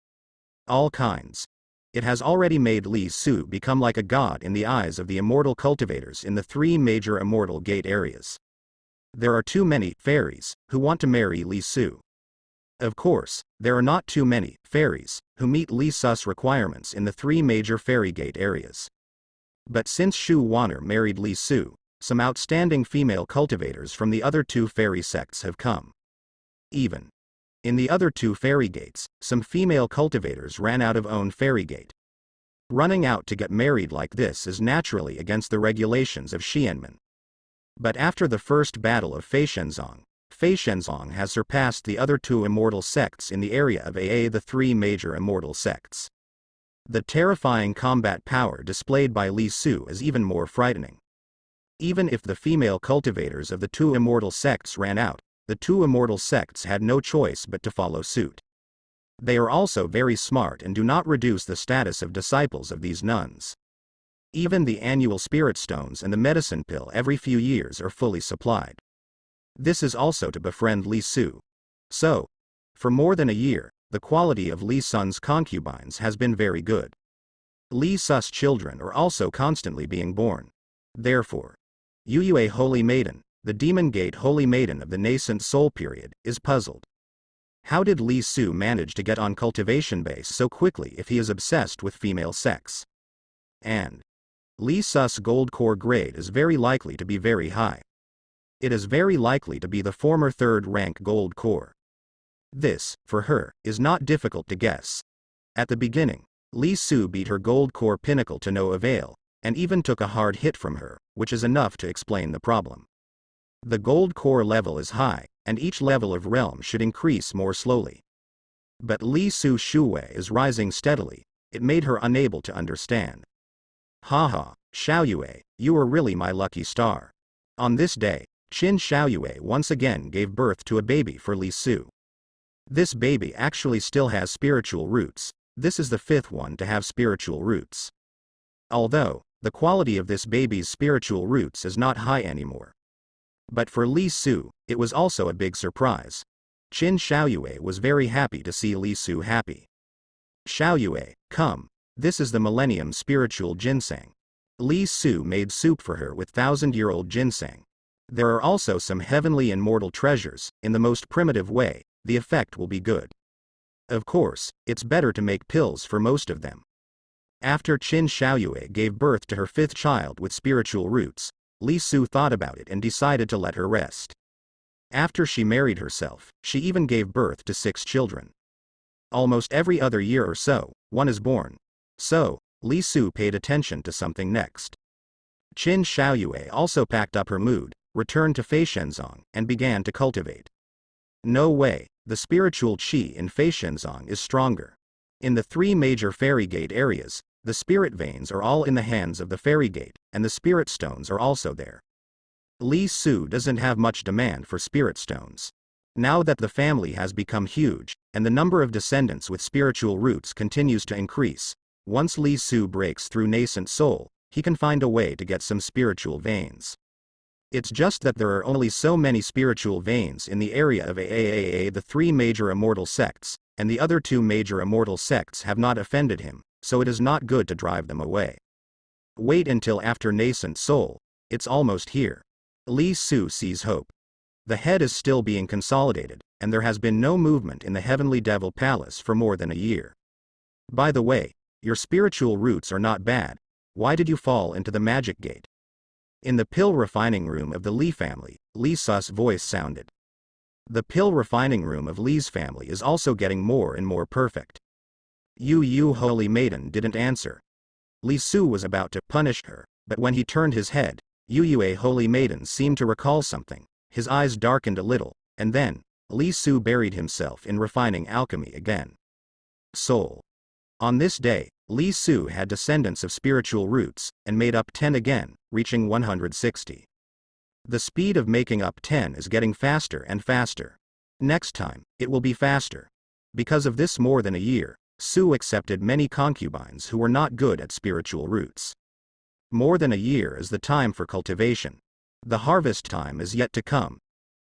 All kinds. It has already made Li Su become like a god in the eyes of the immortal cultivators in the 3 major immortal gate areas. There are too many fairies who want to marry Li Su. Of course, there are not too many fairies who meet Li Su's requirements in the 3 major fairy gate areas. But since Shu Wanner married Li Su, some outstanding female cultivators from the other 2 fairy sects have come. Even in the other 2 fairy gates, some female cultivators ran out of own fairy gate. Running out to get married like this is naturally against the regulations of Xianmen. But after the first battle of Feishenzong has surpassed the other 2 immortal sects in the area of AA, the 3 major immortal sects. The terrifying combat power displayed by Li Su is even more frightening. Even if the female cultivators of the two immortal sects ran out, the two immortal sects had no choice but to follow suit. They are also very smart and do not reduce the status of disciples of these nuns. Even the annual spirit stones and the medicine pill every few years are fully supplied. This is also to befriend Li Su. So, for more than a year, the quality of Li Sun's concubines has been very good. Li Su's children are also constantly being born. Therefore, Yuyue Holy Maiden, the Demon Gate Holy Maiden of the nascent soul period, is puzzled. How did Li Su manage to get on cultivation base so quickly if he is obsessed with female sex? And Li Su's gold core grade is very likely to be very high. It is very likely to be the former third rank gold core. This, for her, is not difficult to guess. At the beginning, Li Su beat her gold core pinnacle to no avail, and even took a hard hit from her, which is enough to explain the problem. The gold core level is high, and each level of realm should increase more slowly. But Li Su Shuwei is rising steadily. It made her unable to understand. Haha, Xiaoyue, you are really my lucky star. On this day, Qin Xiaoyue once again gave birth to a baby for Li Su. This baby actually still has spiritual roots. This is the fifth one to have spiritual roots. Although, the quality of this baby's spiritual roots is not high anymore. But for Li Su, it was also a big surprise. Qin Xiaoyue was very happy to see Li Su happy. Xiaoyue, come. This is the Millennium Spiritual Ginseng. Li Su made soup for her with 1,000-year-old ginseng. There are also some heavenly and mortal treasures. In the most primitive way, the effect will be good. Of course, it's better to make pills for most of them. After Qin Xiaoyue gave birth to her fifth child with spiritual roots, Li Su thought about it and decided to let her rest. After she married herself, she even gave birth to 6 children. Almost every other year or so, one is born. So, Li Su paid attention to something next. Qin Xiaoyue also packed up her mood, returned to Feishenzong, and began to cultivate. No way, the spiritual qi in Feishenzong is stronger. In the 3 major fairy gate areas, the spirit veins are all in the hands of the fairy gate, and the spirit stones are also there. Li Su doesn't have much demand for spirit stones. Now that the family has become huge, and the number of descendants with spiritual roots continues to increase, once Li Su breaks through nascent soul, he can find a way to get some spiritual veins. It's just that there are only so many spiritual veins in the area of the 3 major immortal sects, and the other 2 major immortal sects have not offended him, so it is not good to drive them away. Wait until after nascent soul, it's almost here. Li Su sees hope. The head is still being consolidated, and there has been no movement in the Heavenly Devil Palace for more than a year. By the way, your spiritual roots are not bad. Why did you fall into the magic gate? In the pill refining room of the Li family, Li Su's voice sounded. The pill refining room of Li's family is also getting more and more perfect. Yu Holy Maiden didn't answer. Li Su was about to punish her, but when he turned his head, Yuyue Holy Maiden seemed to recall something. His eyes darkened a little, and then, Li Su buried himself in refining alchemy again. Soul. On this day, Li Su had descendants of spiritual roots, and made up 10 again, reaching 160. The speed of making up 10 is getting faster and faster. Next time, it will be faster. Because of this more than a year, Su accepted many concubines who were not good at spiritual roots. More than a year is the time for cultivation. The harvest time is yet to come.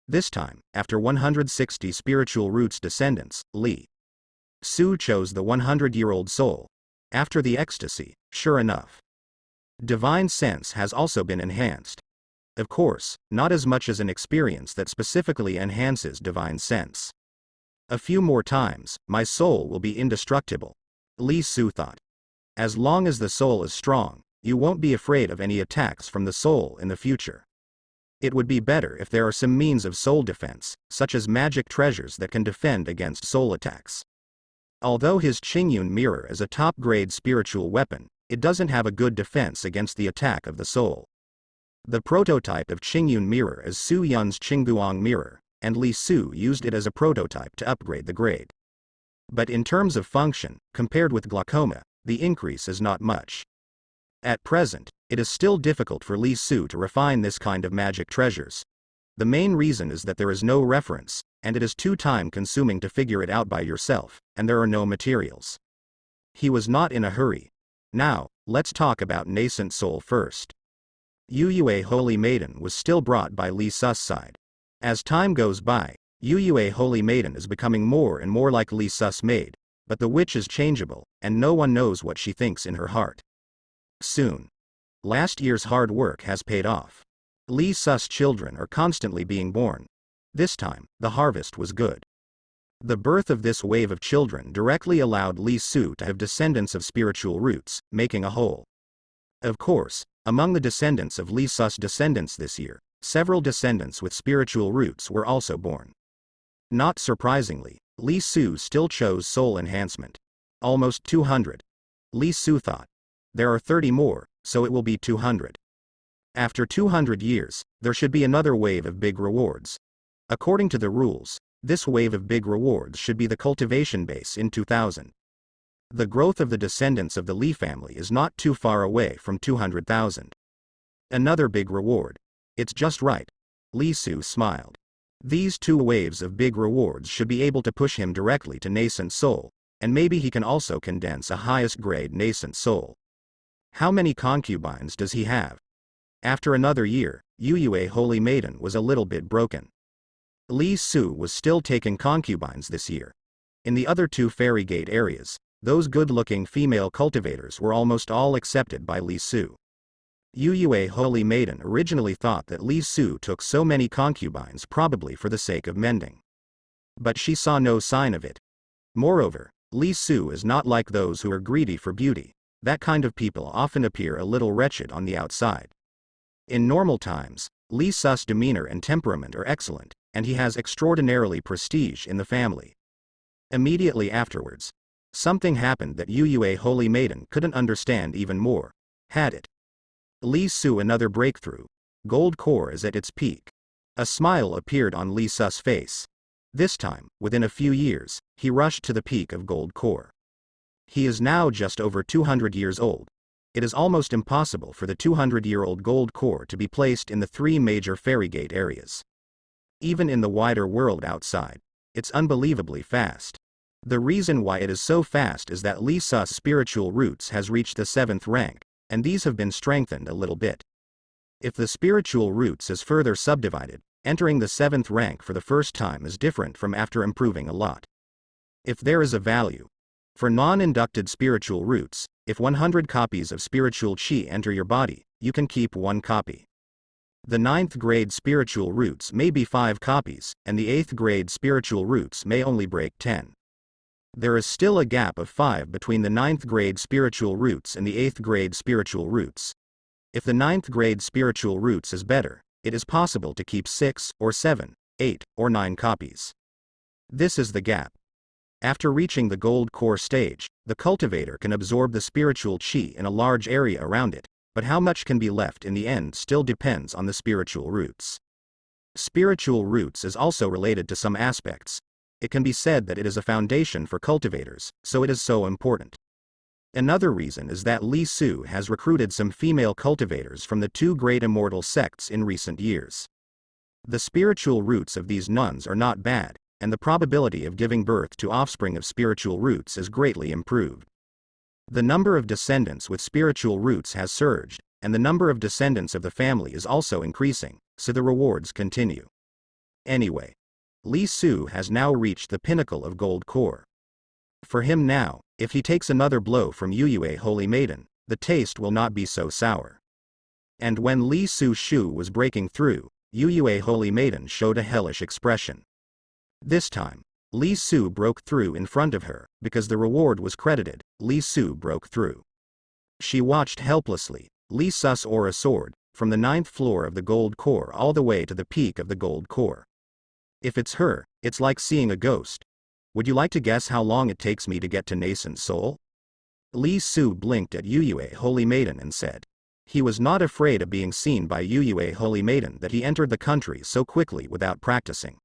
This time, after 160 spiritual roots descendants, Li Su chose the 100-year-old soul. After the ecstasy, sure enough, divine sense has also been enhanced. Of course, not as much as an experience that specifically enhances divine sense. A few more times, my soul will be indestructible. Li Su thought. As long as the soul is strong, you won't be afraid of any attacks from the soul in the future. It would be better if there are some means of soul defense, such as magic treasures that can defend against soul attacks. Although his Qingyun mirror is a top-grade spiritual weapon, it doesn't have a good defense against the attack of the soul. The prototype of Qingyun mirror is Su Yun's Qingguang mirror, and Li Su used it as a prototype to upgrade the grade. But in terms of function, compared with glaucoma, the increase is not much. At present, it is still difficult for Li Su to refine this kind of magic treasures. The main reason is that there is no reference, and it is too time-consuming to figure it out by yourself, and there are no materials. He was not in a hurry. Now, let's talk about nascent soul first. Yu Yue Holy Maiden was still brought by Li Su's side. As time goes by, Yu Yue Holy Maiden is becoming more and more like Li Su's maid, but the witch is changeable, and no one knows what she thinks in her heart. Soon. Last year's hard work has paid off. Li Su's children are constantly being born. This time, the harvest was good. The birth of this wave of children directly allowed Li Su to have descendants of spiritual roots, making a whole. Of course, among the descendants of Li Su's descendants this year, several descendants with spiritual roots were also born. Not surprisingly, Li Su still chose soul enhancement. Almost 200. Li Su thought. There are 30 more, so it will be 200. After 200 years, there should be another wave of big rewards. According to the rules, this wave of big rewards should be the cultivation base in 2000. The growth of the descendants of the Li family is not too far away from 200,000. Another big reward. It's just right. Li Su smiled. These two waves of big rewards should be able to push him directly to nascent soul, and maybe he can also condense a highest grade nascent soul. How many concubines does he have? After another year, Yu Yue Holy Maiden was a little bit broken. Li Su was still taking concubines this year. In the other two fairy gate areas, those good-looking female cultivators were almost all accepted by Li Su. Yu Yue Holy Maiden originally thought that Li Su took so many concubines probably for the sake of mending. But she saw no sign of it. Moreover, Li Su is not like those who are greedy for beauty. That kind of people often appear a little wretched on the outside. In normal times, Li Su's demeanor and temperament are excellent, and he has extraordinarily prestige in the family. Immediately afterwards, something happened that Yu Yue Holy Maiden couldn't understand even more. Had it? Li Su another breakthrough. Gold core is at its peak. A smile appeared on Li Su's face. This time, within a few years, he rushed to the peak of gold core. He is now just over 200 years old. It is almost impossible for the 200-year-old gold core to be placed in the three major fairy gate areas. Even in the wider world outside, it's unbelievably fast. The reason why it is so fast is that Li Su's spiritual roots has reached the 7th rank, and these have been strengthened a little bit. If the spiritual roots is further subdivided, entering the 7th rank for the first time is different from after improving a lot. If there is a value for non-inducted spiritual roots, if 100 copies of spiritual chi enter your body, you can keep 1 copy. The 9th grade spiritual roots may be 5 copies, and the 8th grade spiritual roots may only break 10. There is still a gap of 5 between the 9th grade spiritual roots and the 8th grade spiritual roots. If the 9th grade spiritual roots is better, it is possible to keep 6 or 7, 8 or 9 copies. This is the gap. After reaching the gold core stage, the cultivator can absorb the spiritual chi in a large area around it, but how much can be left in the end still depends on the spiritual roots. Spiritual roots is also related to some aspects. It can be said that it is a foundation for cultivators, so it is so important. Another reason is that Li Su has recruited some female cultivators from the 2 great immortal sects in recent years. The spiritual roots of these nuns are not bad, and the probability of giving birth to offspring of spiritual roots is greatly improved. The number of descendants with spiritual roots has surged, and the number of descendants of the family is also increasing, so the rewards continue. Anyway, Li Su has now reached the pinnacle of gold core. For him now, if he takes another blow from Yu Yue Holy Maiden, the taste will not be so sour. And when Li Su's shoe was breaking through, Yu Yue Holy Maiden showed a hellish expression. This time, Li Su broke through in front of her, because the reward was credited. Li Su broke through. She watched helplessly, Li Su's aura soared, from the 9th floor of the gold core all the way to the peak of the gold core. If it's her, it's like seeing a ghost. Would you like to guess how long it takes me to get to nascent soul? Li Su blinked at Yu Yue Holy Maiden and said. He was not afraid of being seen by Yu Yue Holy Maiden that he entered the country so quickly without practicing.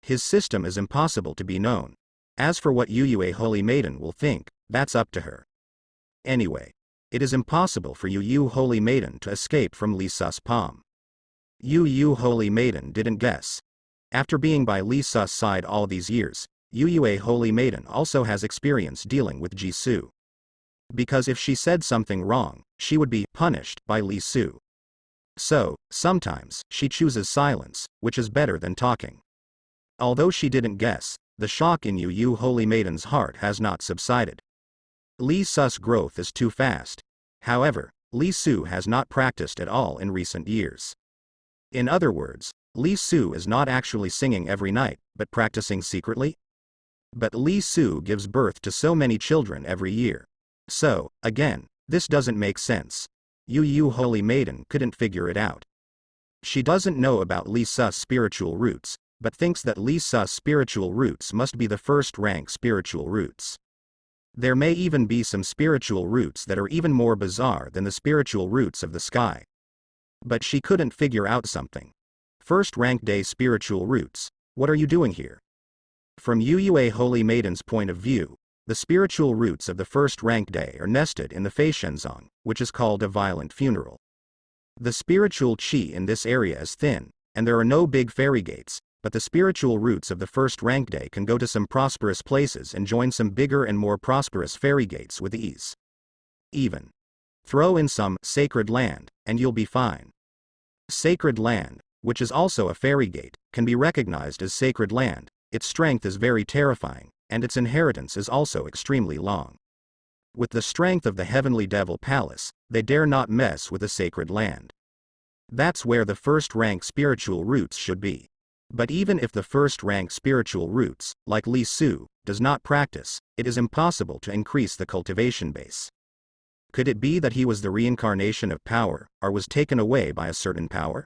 His system is impossible to be known. As for what Yu Yue Holy Maiden will think, that's up to her. Anyway, it is impossible for Yu Holy Maiden to escape from Li Su's palm. Yu Holy Maiden didn't guess. After being by Li Su's side all these years, Yu Holy Maiden also has experience dealing with Jisoo. Because if she said something wrong, she would be punished by Li Su. So, sometimes, she chooses silence, which is better than talking. Although she didn't guess, the shock in Yu Holy Maiden's heart has not subsided. Li Su's growth is too fast. However, Li Su has not practiced at all in recent years. In other words, Li Su is not actually singing every night, but practicing secretly. But Li Su gives birth to so many children every year. So, again, this doesn't make sense. Yu Holy Maiden couldn't figure it out. She doesn't know about Li Su's spiritual roots, but thinks that Li Su's spiritual roots must be the first-rank spiritual roots. There may even be some spiritual roots that are even more bizarre than the spiritual roots of the sky. But she couldn't figure out something. First-rank day spiritual roots, what are you doing here? From Yu Holy Maiden's point of view, the spiritual roots of the first-rank day are nested in the Feishenzong, which is called a violent funeral. The spiritual qi in this area is thin, and there are no big fairy gates, but the spiritual roots of the first-rank day can go to some prosperous places and join some bigger and more prosperous fairy gates with ease. Even throw in some sacred land, and you'll be fine. Sacred land, which is also a fairy gate, can be recognized as sacred land. Its strength is very terrifying, and its inheritance is also extremely long. With the strength of the Heavenly Devil Palace, they dare not mess with the sacred land. That's where the first-rank spiritual roots should be. But even if the first-rank spiritual roots, like Li Su, does not practice, it is impossible to increase the cultivation base. Could it be that he was the reincarnation of power, or was taken away by a certain power?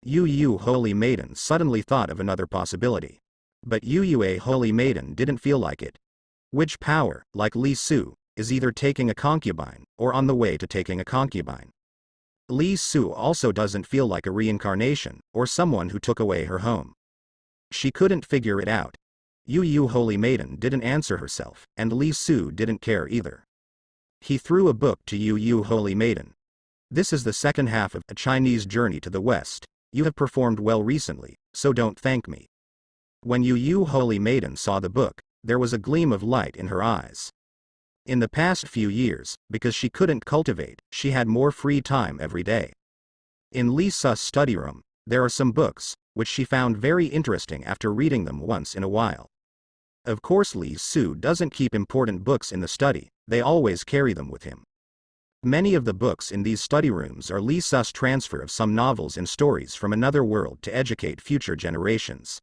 Yu Holy Maiden suddenly thought of another possibility. But Yu Holy Maiden didn't feel like it. Which power, like Li Su, is either taking a concubine, or on the way to taking a concubine? Li Su also doesn't feel like a reincarnation, or someone who took away her home. She couldn't figure it out. Yu Holy Maiden didn't answer herself, and Li Su didn't care either. He threw a book to Yu Holy Maiden. This is the second half of A Chinese Journey to the West. You have performed well recently, so don't thank me. When Yu Holy Maiden saw the book, there was a gleam of light in her eyes. In the past few years, because she couldn't cultivate, she had more free time every day. In Li Su's study room, there are some books, which she found very interesting after reading them once in a while. Of course Li Su doesn't keep important books in the study, they always carry them with him. Many of the books in these study rooms are Li Su's transfer of some novels and stories from another world to educate future generations.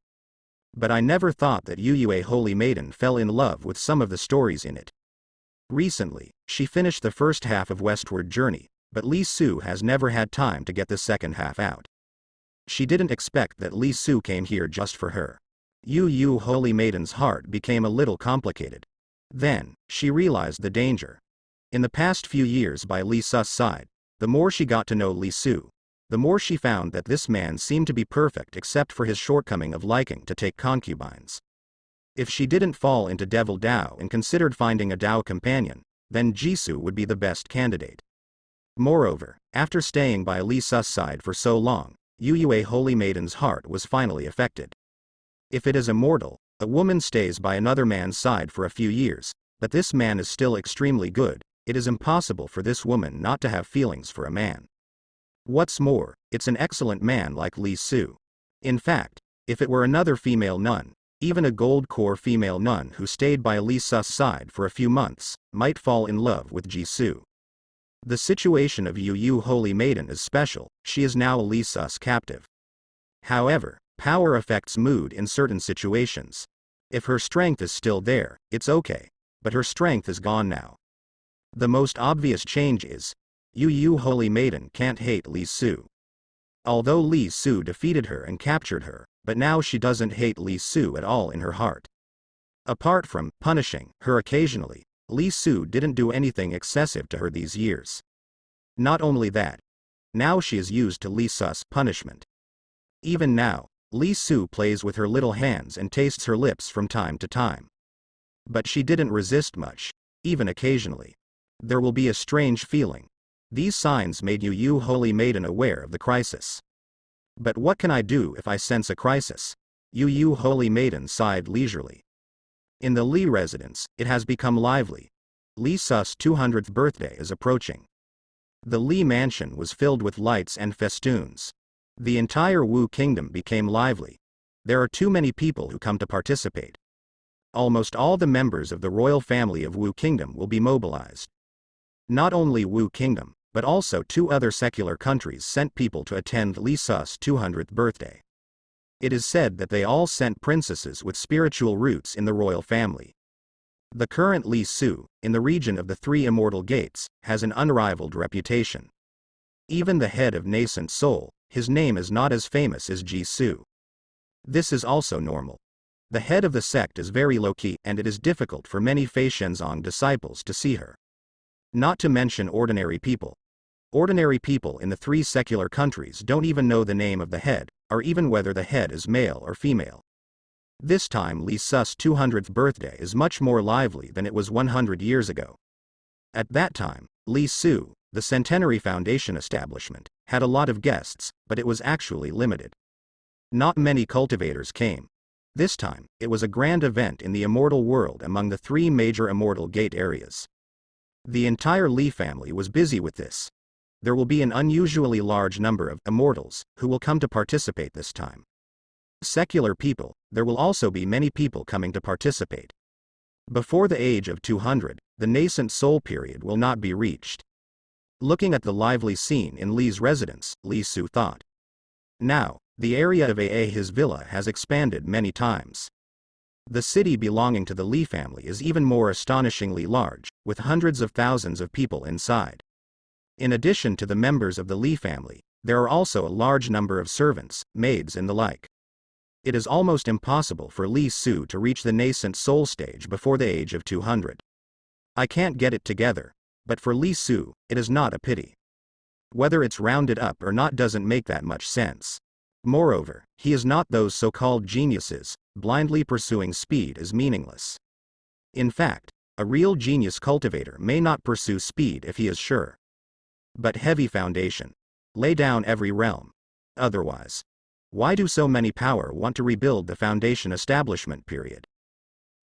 But I never thought that Yu Holy Maiden fell in love with some of the stories in it. Recently, she finished the first half of Westward Journey, but Li Su has never had time to get the second half out. She didn't expect that Li Su came here just for her. Yu Holy Maiden's heart became a little complicated. Then, she realized the danger. In the past few years by Li Su's side, the more she got to know Li Su, the more she found that this man seemed to be perfect except for his shortcoming of liking to take concubines. If she didn't fall into Devil Dao and considered finding a Dao companion, then Jisoo would be the best candidate. Moreover, after staying by Li Su's side for so long, Yu Holy Maiden's heart was finally affected. If it is immortal, a woman stays by another man's side for a few years, but this man is still extremely good, it is impossible for this woman not to have feelings for a man. What's more, it's an excellent man like Li Su. In fact, if it were another female nun, even a gold core female nun who stayed by Li Su's side for a few months, might fall in love with Jisoo. The situation of Yu Holy Maiden is special, she is now Li Su's captive. However, power affects mood in certain situations. If her strength is still there, it's okay, but her strength is gone now. The most obvious change is, Yu Holy Maiden can't hate Li Su. Although Li Su defeated her and captured her, but now she doesn't hate Li Su at all in her heart. Apart from punishing her occasionally, Li Su didn't do anything excessive to her these years. Not only that, now she is used to Li Su's punishment. Even now, Li Su plays with her little hands and tastes her lips from time to time. But she didn't resist much, even occasionally. There will be a strange feeling. These signs made you holy maiden aware of the crisis. But what can I do if I sense a crisis? You holy maiden sighed leisurely. In the Li residence, it has become lively. Li Su's 200th birthday is approaching. The Li mansion was filled with lights and festoons. The entire Wu kingdom became lively. There are too many people who come to participate. Almost all the members of the royal family of Wu kingdom will be mobilized. Not only Wu kingdom, but also 2 other secular countries sent people to attend Li Su's 200th birthday. It is said that they all sent princesses with spiritual roots in the royal family. The current Li Su, in the region of the 3 immortal gates, has an unrivaled reputation. Even the head of nascent soul, his name is not as famous as Ji Su. This is also normal. The head of the sect is very low-key, and it is difficult for many Fei Shenzong disciples to see her. Not to mention ordinary people. Ordinary people in the 3 secular countries don't even know the name of the head, or even whether the head is male or female. This time Li Su's 200th birthday is much more lively than it was 100 years ago. At that time, Li Su, the Centenary Foundation establishment, had a lot of guests, but it was actually limited. Not many cultivators came. This time, it was a grand event in the immortal world among the 3 major immortal gate areas. The entire Li family was busy with this. There will be an unusually large number of immortals who will come to participate this time. Secular people, there will also be many people coming to participate. Before the age of 200, the nascent soul period will not be reached. Looking at the lively scene in Li's residence, Li Su thought. Now, the area of his villa has expanded many times. The city belonging to the Li family is even more astonishingly large, with hundreds of thousands of people inside. In addition to the members of the Li family, there are also a large number of servants, maids and the like. It is almost impossible for Li Su to reach the nascent soul stage before the age of 200. I can't get it together, but for Li Su, it is not a pity. Whether it's rounded up or not doesn't make that much sense. Moreover, he is not those so-called geniuses. Blindly pursuing speed is meaningless. In fact, a real genius cultivator may not pursue speed if he is sure. But heavy foundation. Lay down every realm. Otherwise, why do so many power want to rebuild the foundation establishment period?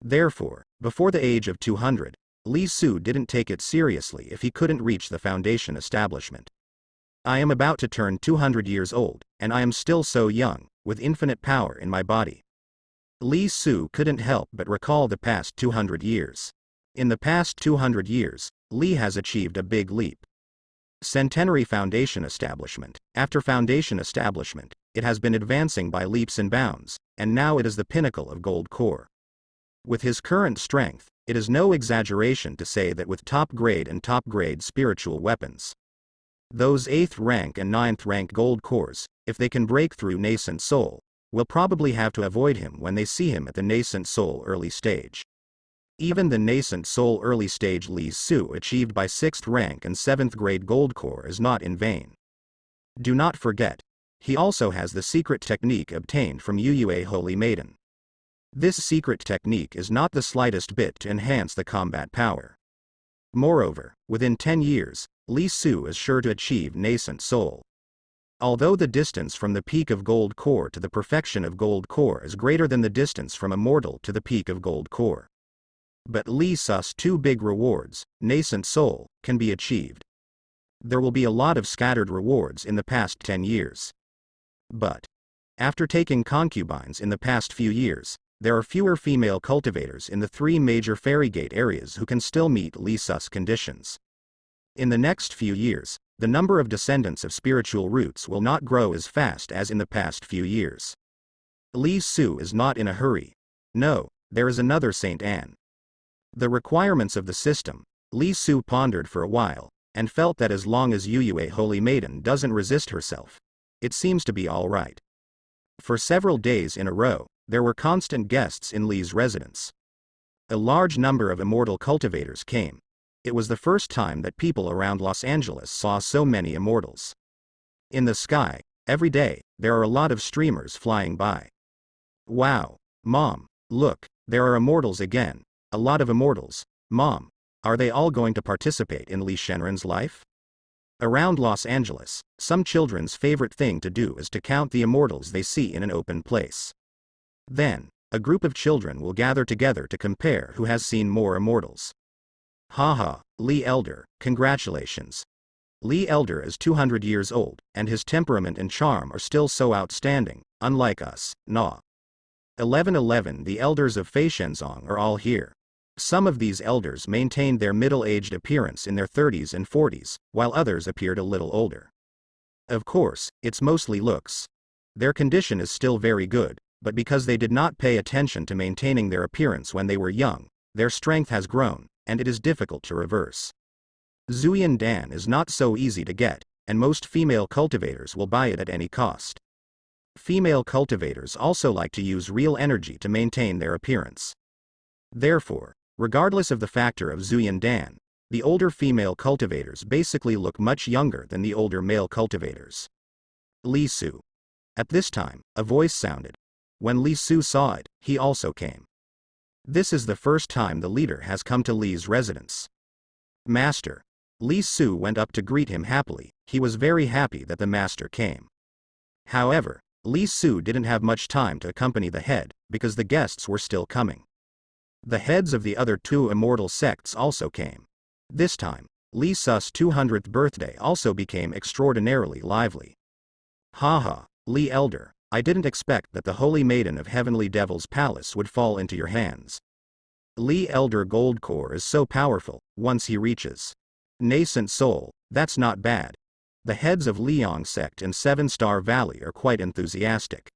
Therefore, before the age of 200, Li Su didn't take it seriously if he couldn't reach the foundation establishment. I am about to turn 200 years old, and I am still so young, with infinite power in my body. Li Su couldn't help but recall the past 200 years. In the past 200 years, Li has achieved a big leap. Centenary Foundation Establishment. After Foundation Establishment, it has been advancing by leaps and bounds, and now it is the pinnacle of Gold Core. With his current strength, it is no exaggeration to say that with top-grade and top-grade spiritual weapons, those 8th rank and 9th rank Gold Cores, if they can break through Nascent Soul, will probably have to avoid him when they see him at the Nascent Soul early stage. Even the Nascent Soul early stage Li Su achieved by 6th rank and 7th grade Gold Core is not in vain. Do not forget, he also has the secret technique obtained from Yue Holy Maiden. This secret technique is not the slightest bit to enhance the combat power. Moreover, within 10 years, Li Su is sure to achieve Nascent Soul. Although the distance from the peak of Gold Core to the perfection of Gold Core is greater than the distance from Immortal to the peak of Gold Core. But Li Su's 2 big rewards, Nascent Soul, can be achieved. There will be a lot of scattered rewards in the past 10 years. But, after taking concubines in the past few years, there are fewer female cultivators in the 3 major fairy gate areas who can still meet Li Su's conditions. In the next few years, the number of descendants of spiritual roots will not grow as fast as in the past few years. Li Su is not in a hurry. No, there is another Saint Anne. The requirements of the system, Li Su pondered for a while, and felt that as long as Yue Holy Maiden doesn't resist herself, it seems to be all right. For several days in a row, there were constant guests in Li's residence. A large number of immortal cultivators came. It was the first time that people around Los Angeles saw so many immortals. In the sky, every day, there are a lot of streamers flying by. Wow, Mom, look, there are immortals again, a lot of immortals, Mom. Are they all going to participate in Li Shenren's life? Around Los Angeles, some children's favorite thing to do is to count the immortals they see in an open place. Then, a group of children will gather together to compare who has seen more immortals. Haha, Lee Elder, congratulations. Lee Elder is 200 years old, and his temperament and charm are still so outstanding, unlike us, nah. 1111 The elders of Fei Shenzong are all here. Some of these elders maintained their middle-aged appearance in their 30s and 40s, while others appeared a little older. Of course, it's mostly looks. Their condition is still very good, but because they did not pay attention to maintaining their appearance when they were young, their strength has grown, and it is difficult to reverse. Zuyan Dan is not so easy to get, and most female cultivators will buy it at any cost. Female cultivators also like to use real energy to maintain their appearance. Therefore, regardless of the factor of Zuyan Dan, the older female cultivators basically look much younger than the older male cultivators. Li Su. At this time, a voice sounded. When Li Su saw it, he also came. This is the first time the leader has come to Li's residence. Master. Li Su went up to greet him happily. He was very happy that the master came. However, Li Su didn't have much time to accompany the head, because the guests were still coming. The heads of the other two immortal sects also came. This time, Li Su's 200th birthday also became extraordinarily lively. Haha, Li Elder, I didn't expect that the Holy Maiden of Heavenly Devil's Palace would fall into your hands. Li Elder Gold Core is so powerful, once he reaches Nascent Soul, that's not bad. The heads of Liang Sect and Seven Star Valley are quite enthusiastic.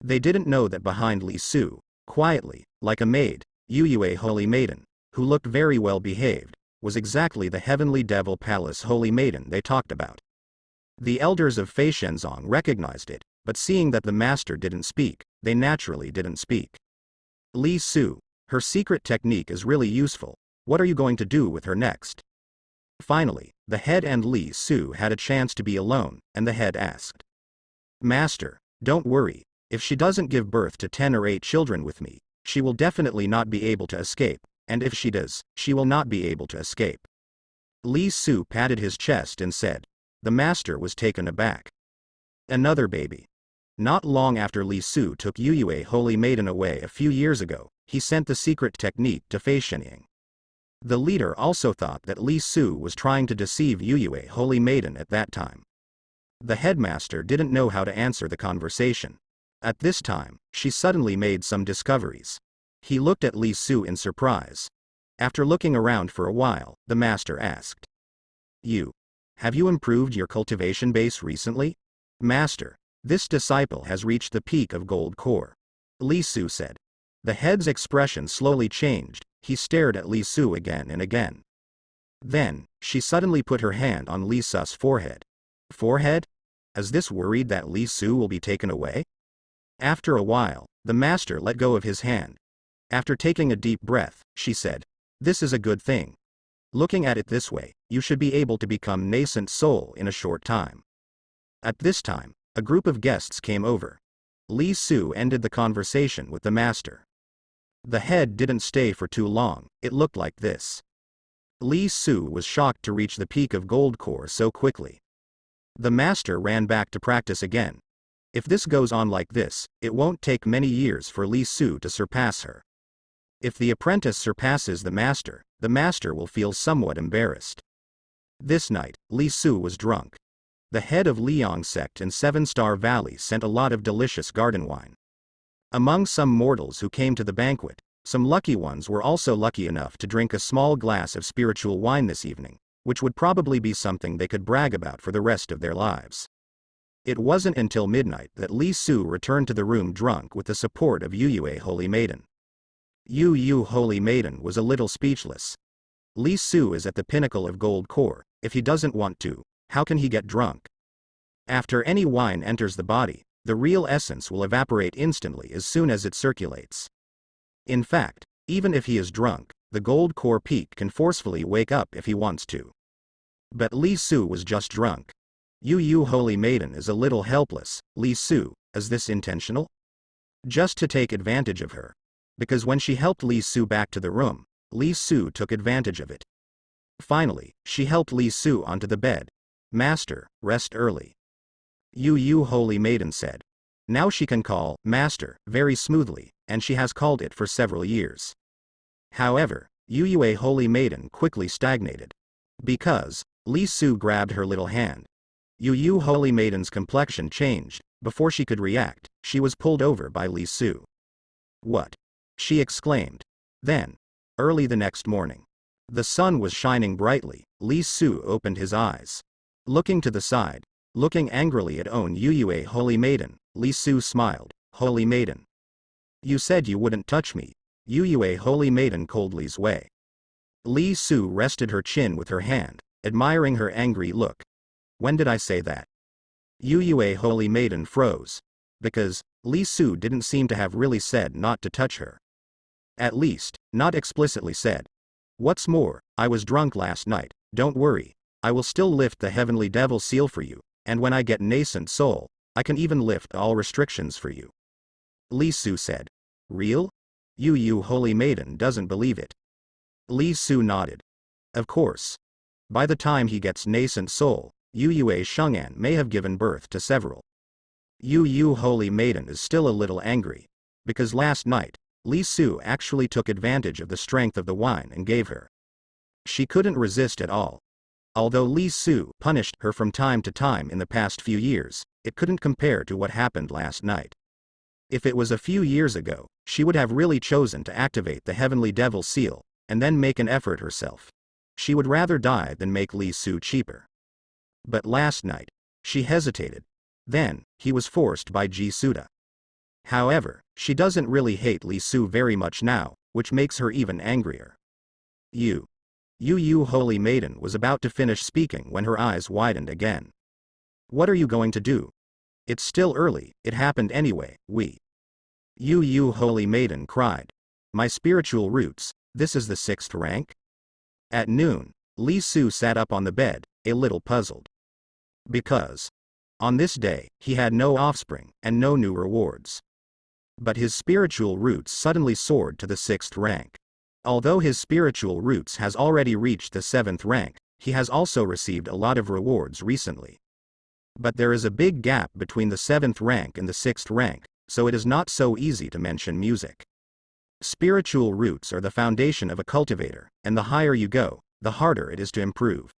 They didn't know that behind Li Su, quietly, like a maid, Yue Holy Maiden, who looked very well behaved, was exactly the Heavenly Devil Palace Holy Maiden they talked about. The elders of Fei Shenzong recognized it, but seeing that the master didn't speak, they naturally didn't speak. Li Su, her secret technique is really useful. What are you going to do with her next? Finally, the head and Li Su had a chance to be alone, and the head asked. Master, don't worry, if she doesn't give birth to 10 or 8 children with me, she will definitely not be able to escape, and if she does, she will not be able to escape. Li Su patted his chest and said. The master was taken aback. Another baby. Not long after Li Su took Yue Holy Maiden away a few years ago, he sent the secret technique to Fei Shenying. The leader also thought that Li Su was trying to deceive Yue Holy Maiden at that time. The headmaster didn't know how to answer the conversation. At this time, she suddenly made some discoveries. He looked at Li Su in surprise. After looking around for a while, the master asked. Have you improved your cultivation base recently? Master, this disciple has reached the peak of gold core. Li Su said. The head's expression slowly changed, he stared at Li Su again and again. Then, she suddenly put her hand on Li Su's forehead. Forehead? Is this worried that Li Su will be taken away? After a while, the master let go of his hand. After taking a deep breath, she said, this is a good thing. Looking at it this way, you should be able to become nascent soul in a short time. At this time, a group of guests came over. Li Su ended the conversation with the master. The head didn't stay for too long, it looked like this. Li Su was shocked to reach the peak of gold core so quickly. The master ran back to practice again. If this goes on like this, it won't take many years for Li Su to surpass her. If the apprentice surpasses the master will feel somewhat embarrassed. This night, Li Su was drunk. The head of Liang Sect and Seven Star Valley sent a lot of delicious garden wine. Among some mortals who came to the banquet, some lucky ones were also lucky enough to drink a small glass of spiritual wine this evening, which would probably be something they could brag about for the rest of their lives. It wasn't until midnight that Li Su returned to the room drunk with the support of Yue Holy Maiden. Yu Holy Maiden was a little speechless. Li Su is at the pinnacle of gold core, if he doesn't want to, how can he get drunk? After any wine enters the body, the real essence will evaporate instantly as soon as it circulates. In fact, even if he is drunk, the gold core peak can forcefully wake up if he wants to. But Li Su was just drunk. Yu Holy Maiden is a little helpless. Li Su, is this intentional? Just to take advantage of her. Because when she helped Li Su back to the room, Li Su took advantage of it. Finally, she helped Li Su onto the bed. Master, rest early. Yu Holy Maiden said. Now she can call Master very smoothly, and she has called it for several years. However, Yu Holy Maiden quickly stagnated. Because Li Su grabbed her little hand. Yu Holy Maiden's complexion changed. Before she could react, she was pulled over by Li Su. What? She exclaimed. Then, early the next morning, the sun was shining brightly. Li Su opened his eyes. Looking to the side, looking angrily at own Yu Holy Maiden, Li Su smiled. Holy Maiden. You said you wouldn't touch me. Yu Holy Maiden coldly sway. Li Su rested her chin with her hand, admiring her angry look. When did I say that? Yu Holy Maiden froze. Because Li Su didn't seem to have really said not to touch her. At least, not explicitly said. What's more, I was drunk last night. Don't worry. I will still lift the heavenly devil seal for you, and when I get nascent soul, I can even lift all restrictions for you. Li Su said. Real? Yu Holy Maiden doesn't believe it. Li Su nodded. Of course. By the time he gets nascent soul, Yu Sheng'an may have given birth to several. Yu Holy Maiden is still a little angry. Because last night, Li Su actually took advantage of the strength of the wine and gave her. She couldn't resist at all. Although Li Su punished her from time to time in the past few years, it couldn't compare to what happened last night. If it was a few years ago, she would have really chosen to activate the heavenly devil seal, and then make an effort herself. She would rather die than make Li Su cheaper. But last night, she hesitated. Then, he was forced by Ji Suda. However, she doesn't really hate Li Su very much now, which makes her even angrier. Yu Holy Maiden was about to finish speaking when her eyes widened again. What are you going to do? It's still early, it happened anyway, Yu Holy Maiden cried. My spiritual roots, this is the 6th rank? At noon, Li Su sat up on the bed, a little puzzled. Because, on this day, he had no offspring, and no new rewards. But his spiritual roots suddenly soared to the 6th rank. Although his spiritual roots has already reached the 7th rank, he has also received a lot of rewards recently. But there is a big gap between the 7th rank and the 6th rank, so it is not so easy to mention music. Spiritual roots are the foundation of a cultivator, and the higher you go, the harder it is to improve.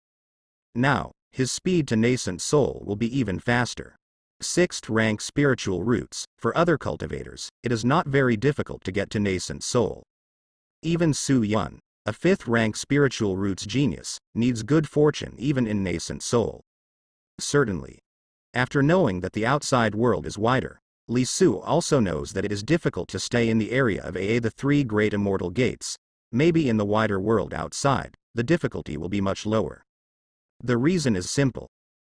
Now, his speed to nascent soul will be even faster. 6th rank spiritual roots, for other cultivators, it is not very difficult to get to nascent soul. Even Su Yun, a 5th rank spiritual roots genius, needs good fortune even in nascent soul. Certainly. After knowing that the outside world is wider, Li Su also knows that it is difficult to stay in the area of the 3 great immortal gates. Maybe in the wider world outside, the difficulty will be much lower. The reason is simple.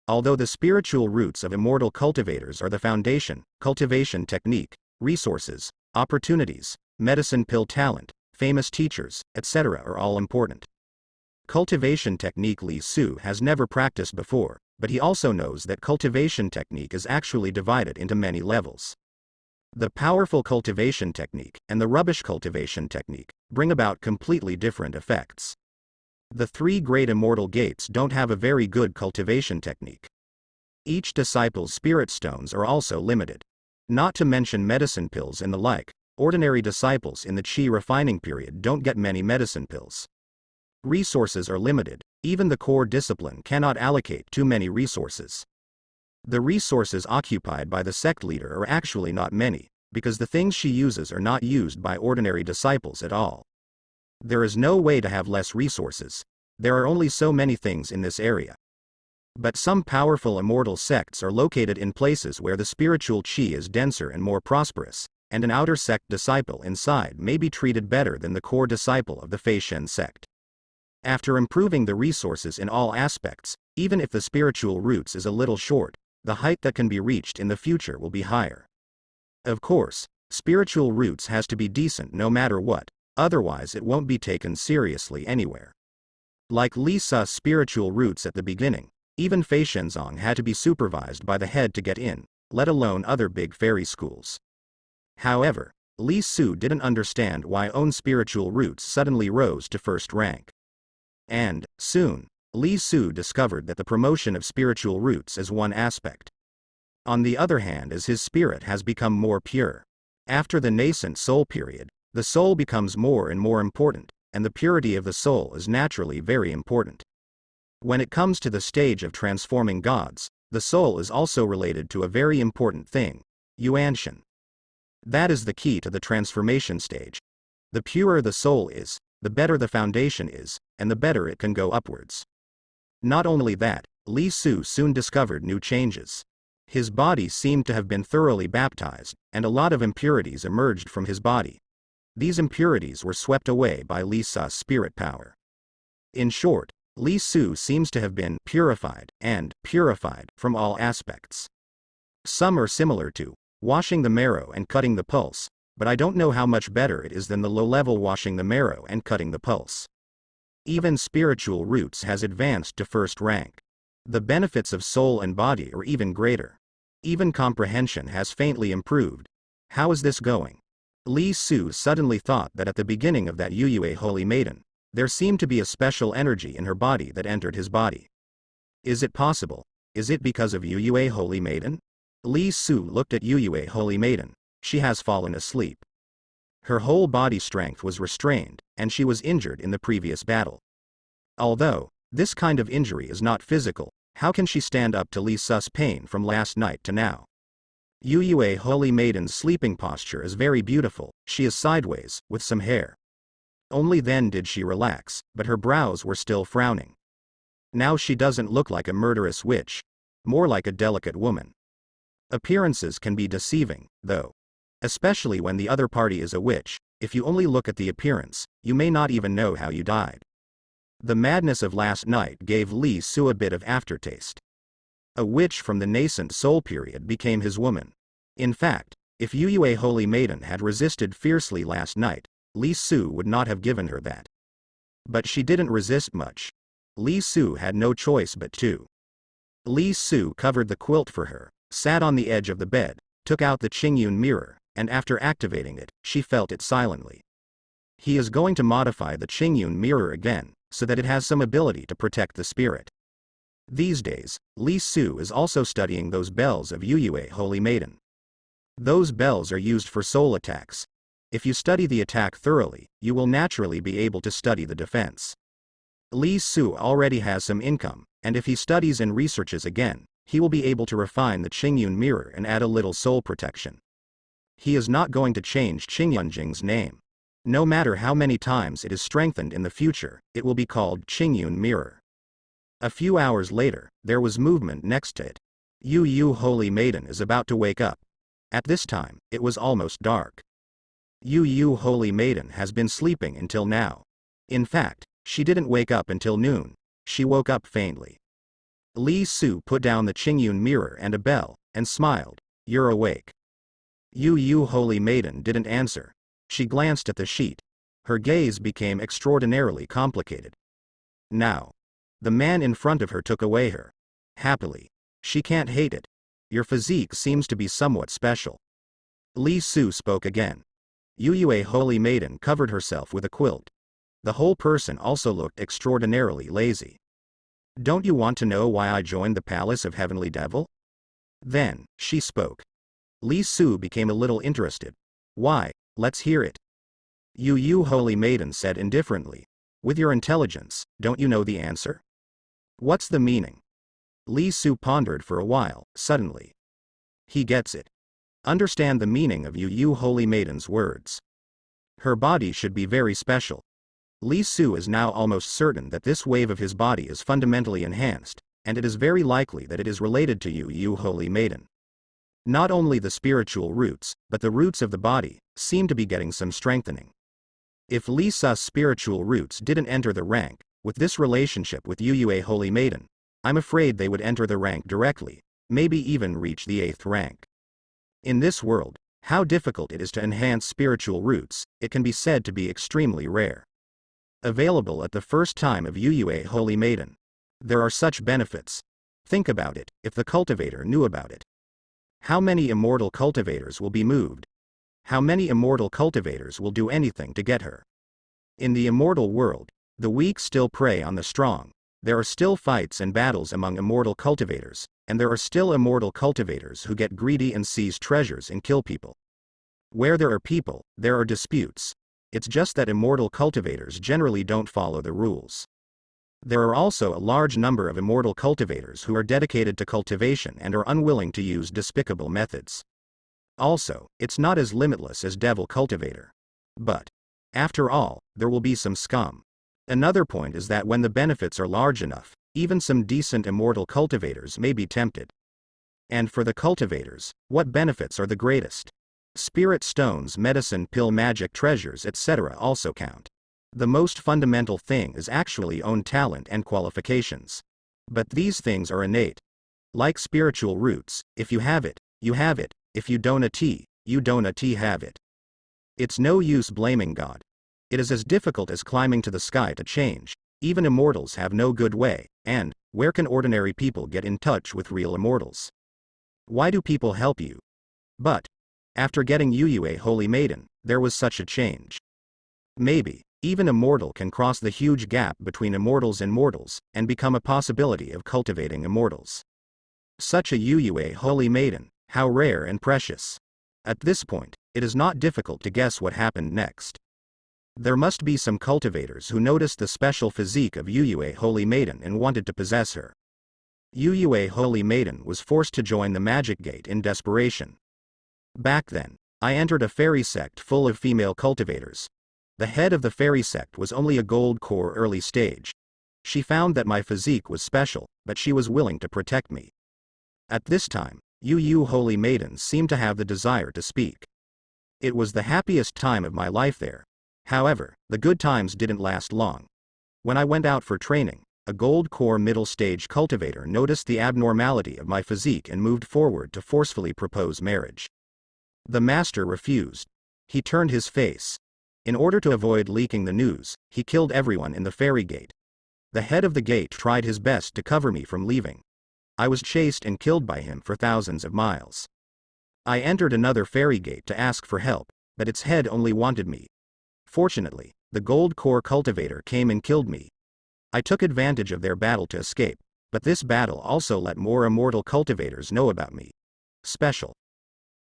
Although the spiritual roots of immortal cultivators are the foundation, cultivation technique, resources, opportunities, medicine pill talent, famous teachers, etc. are all important. Cultivation technique Li Su has never practiced before, but he also knows that cultivation technique is actually divided into many levels. The powerful cultivation technique and the rubbish cultivation technique bring about completely different effects. The 3 great immortal gates don't have a very good cultivation technique. Each disciple's spirit stones are also limited. Not to mention medicine pills and the like, ordinary disciples in the Qi refining period don't get many medicine pills. Resources are limited, even the core discipline cannot allocate too many resources. The resources occupied by the sect leader are actually not many, because the things she uses are not used by ordinary disciples at all. There is no way to have less resources. There are only so many things in this area. But some powerful immortal sects are located in places where the spiritual Qi is denser and more prosperous, and an outer sect disciple inside may be treated better than the core disciple of the Feishen sect. After improving the resources in all aspects, even if the spiritual roots is a little short, the height that can be reached in the future will be higher. Of course, spiritual roots has to be decent no matter what, otherwise it won't be taken seriously anywhere. Like Li Su's spiritual roots at the beginning, even Fei Shenzong had to be supervised by the head to get in, let alone other big fairy schools. However, Li Su didn't understand why own spiritual roots suddenly rose to 1st rank. And, soon, Li Su discovered that the promotion of spiritual roots is one aspect. On the other hand, as his spirit has become more pure. After the nascent soul period, the soul becomes more and more important, and the purity of the soul is naturally very important. When it comes to the stage of transforming gods, the soul is also related to a very important thing, yuanshan. That is the key to the transformation stage. The purer the soul is, the better the foundation is, and the better it can go upwards. Not only that, Li Su soon discovered new changes. His body seemed to have been thoroughly baptized, and a lot of impurities emerged from his body. These impurities were swept away by Li Su's spirit power. In short, Li Su seems to have been purified from all aspects. Some are similar to washing the marrow and cutting the pulse, but I don't know how much better it is than the low-level washing the marrow and cutting the pulse. Even spiritual roots has advanced to first rank. The benefits of soul and body are even greater. Even comprehension has faintly improved. How is this going? Li Su suddenly thought that at the beginning of that Yuyue Holy Maiden, there seemed to be a special energy in her body that entered his body. Is it possible? Is it because of Yuyue Holy Maiden? Li Su looked at Yuyue Holy Maiden. She has fallen asleep. Her whole body strength was restrained, and she was injured in the previous battle. Although this kind of injury is not physical, how can she stand up to Li Su's pain from last night to now? Yuyue Holy Maiden's sleeping posture is very beautiful. She is sideways, with some hair. Only then did she relax, but her brows were still frowning. Now she doesn't look like a murderous witch, more like a delicate woman. Appearances can be deceiving, though. Especially when the other party is a witch. If you only look at the appearance, you may not even know how you died. The madness of last night gave Li Su a bit of aftertaste. A witch from the nascent soul period became his woman. In fact, if Yuyue Holy Maiden had resisted fiercely last night, Li Su would not have given her that. But she didn't resist much. Li Su had no choice but to. Li Su covered the quilt for her, sat on the edge of the bed, took out the Qingyun mirror, and after activating it, she felt it silently. He is going to modify the Qingyun mirror again, so that it has some ability to protect the spirit. These days, Li Su is also studying those bells of Yuyue Holy Maiden. Those bells are used for soul attacks. If you study the attack thoroughly, you will naturally be able to study the defense. Li Su already has some income, and if he studies and researches again, he will be able to refine the Qingyun mirror and add a little soul protection. He is not going to change Qingyunjing's name. No matter how many times it is strengthened in the future, it will be called Qingyun mirror. A few hours later, there was movement next to it. Yu Holy Maiden is about to wake up. At this time, it was almost dark. Yu Holy Maiden has been sleeping until now. In fact, she didn't wake up until noon. She woke up faintly. Li Su put down the Qingyun mirror and a bell, and smiled. You're awake. Yu Holy Maiden didn't answer. She glanced at the sheet. Her gaze became extraordinarily complicated. Now. The man in front of her took away her. Happily. She can't hate it. Your physique seems to be somewhat special. Li Su spoke again. Yuyue Holy Maiden covered herself with a quilt. The whole person also looked extraordinarily lazy. Don't you want to know why I joined the Palace of Heavenly Devil? Then, she spoke. Li Su became a little interested. Why? Let's hear it. Yu Holy Maiden said indifferently. With your intelligence, don't you know the answer? What's the meaning? Li Su pondered for a while, suddenly. He gets it. Understand the meaning of Yu Holy Maiden's words. Her body should be very special. Li Su is now almost certain that this wave of his body is fundamentally enhanced, and it is very likely that it is related to Yu Holy Maiden. Not only the spiritual roots, but the roots of the body, seem to be getting some strengthening. If Li Su's spiritual roots didn't enter the rank, with this relationship with Yuyue Holy Maiden, I'm afraid they would enter the rank directly, maybe even reach the 8th rank. In this world, how difficult it is to enhance spiritual roots, it can be said to be extremely rare. Available at the first time of Yuyue Holy Maiden. There are such benefits. Think about it, if the cultivator knew about it. How many immortal cultivators will be moved? How many immortal cultivators will do anything to get her? In the immortal world, The weak still prey on the strong. There are still fights and battles among immortal cultivators, and there are still immortal cultivators who get greedy and seize treasures and kill people. Where there are people, there are disputes. It's just that immortal cultivators generally don't follow the rules. There are also a large number of immortal cultivators who are dedicated to cultivation and are unwilling to use despicable methods. Also, it's not as limitless as Devil Cultivator. But, after all, there will be some scum. Another point is that when the benefits are large enough, even some decent immortal cultivators may be tempted. And for the cultivators, what benefits are the greatest? Spirit stones, medicine, pill, magic, treasures, etc. also count. The most fundamental thing is actually own talent and qualifications. But these things are innate. Like spiritual roots, if you have it, you have it. If you don't have it. It's no use blaming God. It is as difficult as climbing to the sky to change. Even immortals have no good way, and where can ordinary people get in touch with real immortals? Why do people help you? But, after getting a holy maiden, there was such a change. Maybe, even a mortal can cross the huge gap between immortals and mortals, and become a possibility of cultivating immortals. Such a holy maiden, how rare and precious. At this point, it is not difficult to guess what happened next. There must be some cultivators who noticed the special physique of a holy maiden and wanted to possess her. a holy maiden was forced to join the magic gate in desperation. Back then, I entered a fairy sect full of female cultivators. The head of the fairy sect was only a gold core early stage. She found that my physique was special, but she was willing to protect me. At this time, holy maidens seemed to have the desire to speak. It was the happiest time of my life there. However, the good times didn't last long. When I went out for training, a gold core middle stage cultivator noticed the abnormality of my physique and moved forward to forcefully propose marriage. The master refused. He turned his face. In order to avoid leaking the news, he killed everyone in the fairy gate. The head of the gate tried his best to cover me from leaving. I was chased and killed by him for thousands of miles. I entered another fairy gate to ask for help, but its head only wanted me. Fortunately, the gold core cultivator came and killed me. I took advantage of their battle to escape, but this battle also let more immortal cultivators know about me. Special.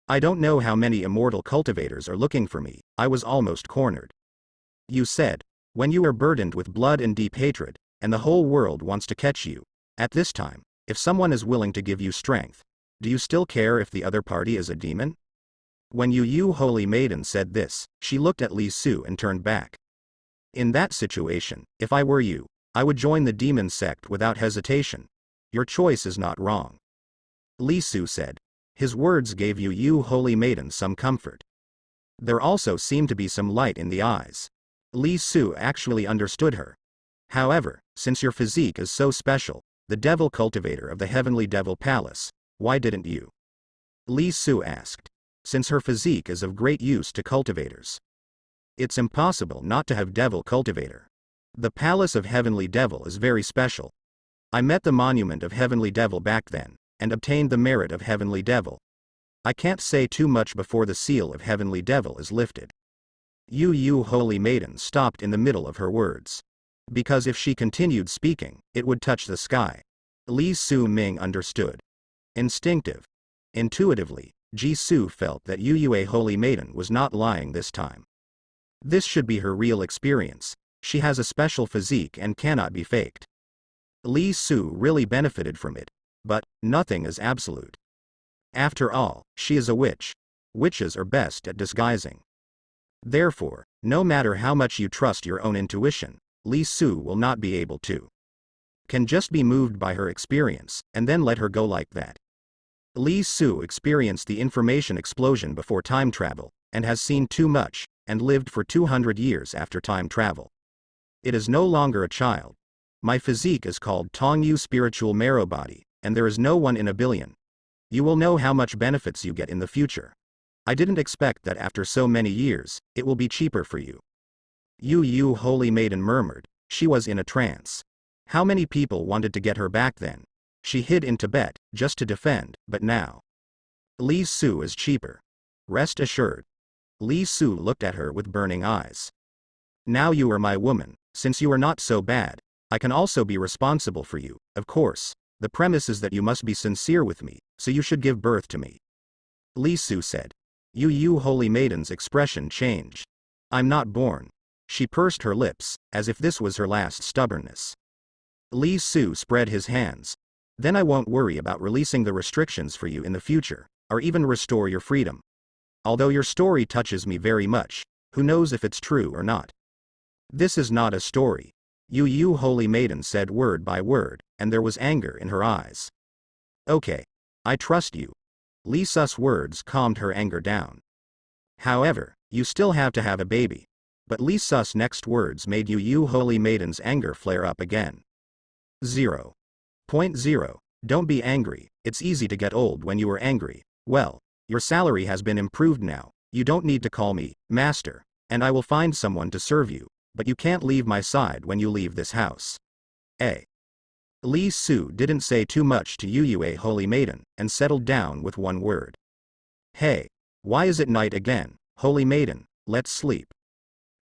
I don't know how many immortal cultivators are looking for me. I was almost cornered. You said, when you are burdened with blood and deep hatred, and the whole world wants to catch you, at this time, if someone is willing to give you strength, do you still care if the other party is a demon? When you holy maiden said this, she looked at Li Su and turned back. In that situation, if I were you, I would join the demon sect without hesitation. Your choice is not wrong. Li Su said. His words gave you holy maiden some comfort. There also seemed to be some light in the eyes. Li Su actually understood her. However, since your physique is so special, the devil cultivator of the heavenly devil palace, why didn't you? Li Su asked. Since her physique is of great use to cultivators. It's impossible not to have devil cultivator. The palace of heavenly devil is very special. I met the monument of heavenly devil back then, and obtained the merit of heavenly devil. I can't say too much before the seal of heavenly devil is lifted. You holy maiden stopped in the middle of her words. Because if she continued speaking, it would touch the sky. Li Su Ming understood. Intuitively, Ji Su felt that a holy maiden was not lying this time. This should be her real experience. She has a special physique and cannot be faked. Li Su really benefited from it. But, nothing is absolute. After all, she is a witch. Witches are best at disguising. Therefore, no matter how much you trust your own intuition, Li Su will not be able to. Can just be moved by her experience, and then let her go like that. Li Su experienced the information explosion before time travel, and has seen too much, and lived for 200 years after time travel. It is no longer a child. My physique is called Tongyu spiritual marrow body, and there is no one in a billion. You will know how much benefits you get in the future. I didn't expect that after so many years, it will be cheaper for you. You holy maiden murmured. She was in a trance. How many people wanted to get her back then? She hid in Tibet, just to defend, but now. Li Su is cheaper. Rest assured. Li Su looked at her with burning eyes. Now you are my woman, Since you are not so bad, I can also be responsible for you, of course. The premise is that you must be sincere with me, so you should give birth to me. Li Su said. Yu Holy Maiden's expression changed. I'm not born. She pursed her lips, as if this was her last stubbornness. Li Su spread his hands. Then I won't worry about releasing the restrictions for you in the future, or even restore your freedom. Although your story touches me very much, who knows if it's true or not. This is not a story. Yu Holy Maiden said word by word, and there was anger in her eyes. Okay. I trust you. Li Su's words calmed her anger down. However, you still have to have a baby. But Li Su's next words made Yu Holy Maiden's anger flare up again. 0.0. Don't be angry, it's easy to get old when you are angry. Well, your salary has been improved now, you don't need to call me master, and I will find someone to serve you, but you can't leave my side when you leave this house. Li Su didn't say too much to Yu Holy Maiden, and settled down with one word. Hey. Why is it night again, Holy Maiden? Let's sleep.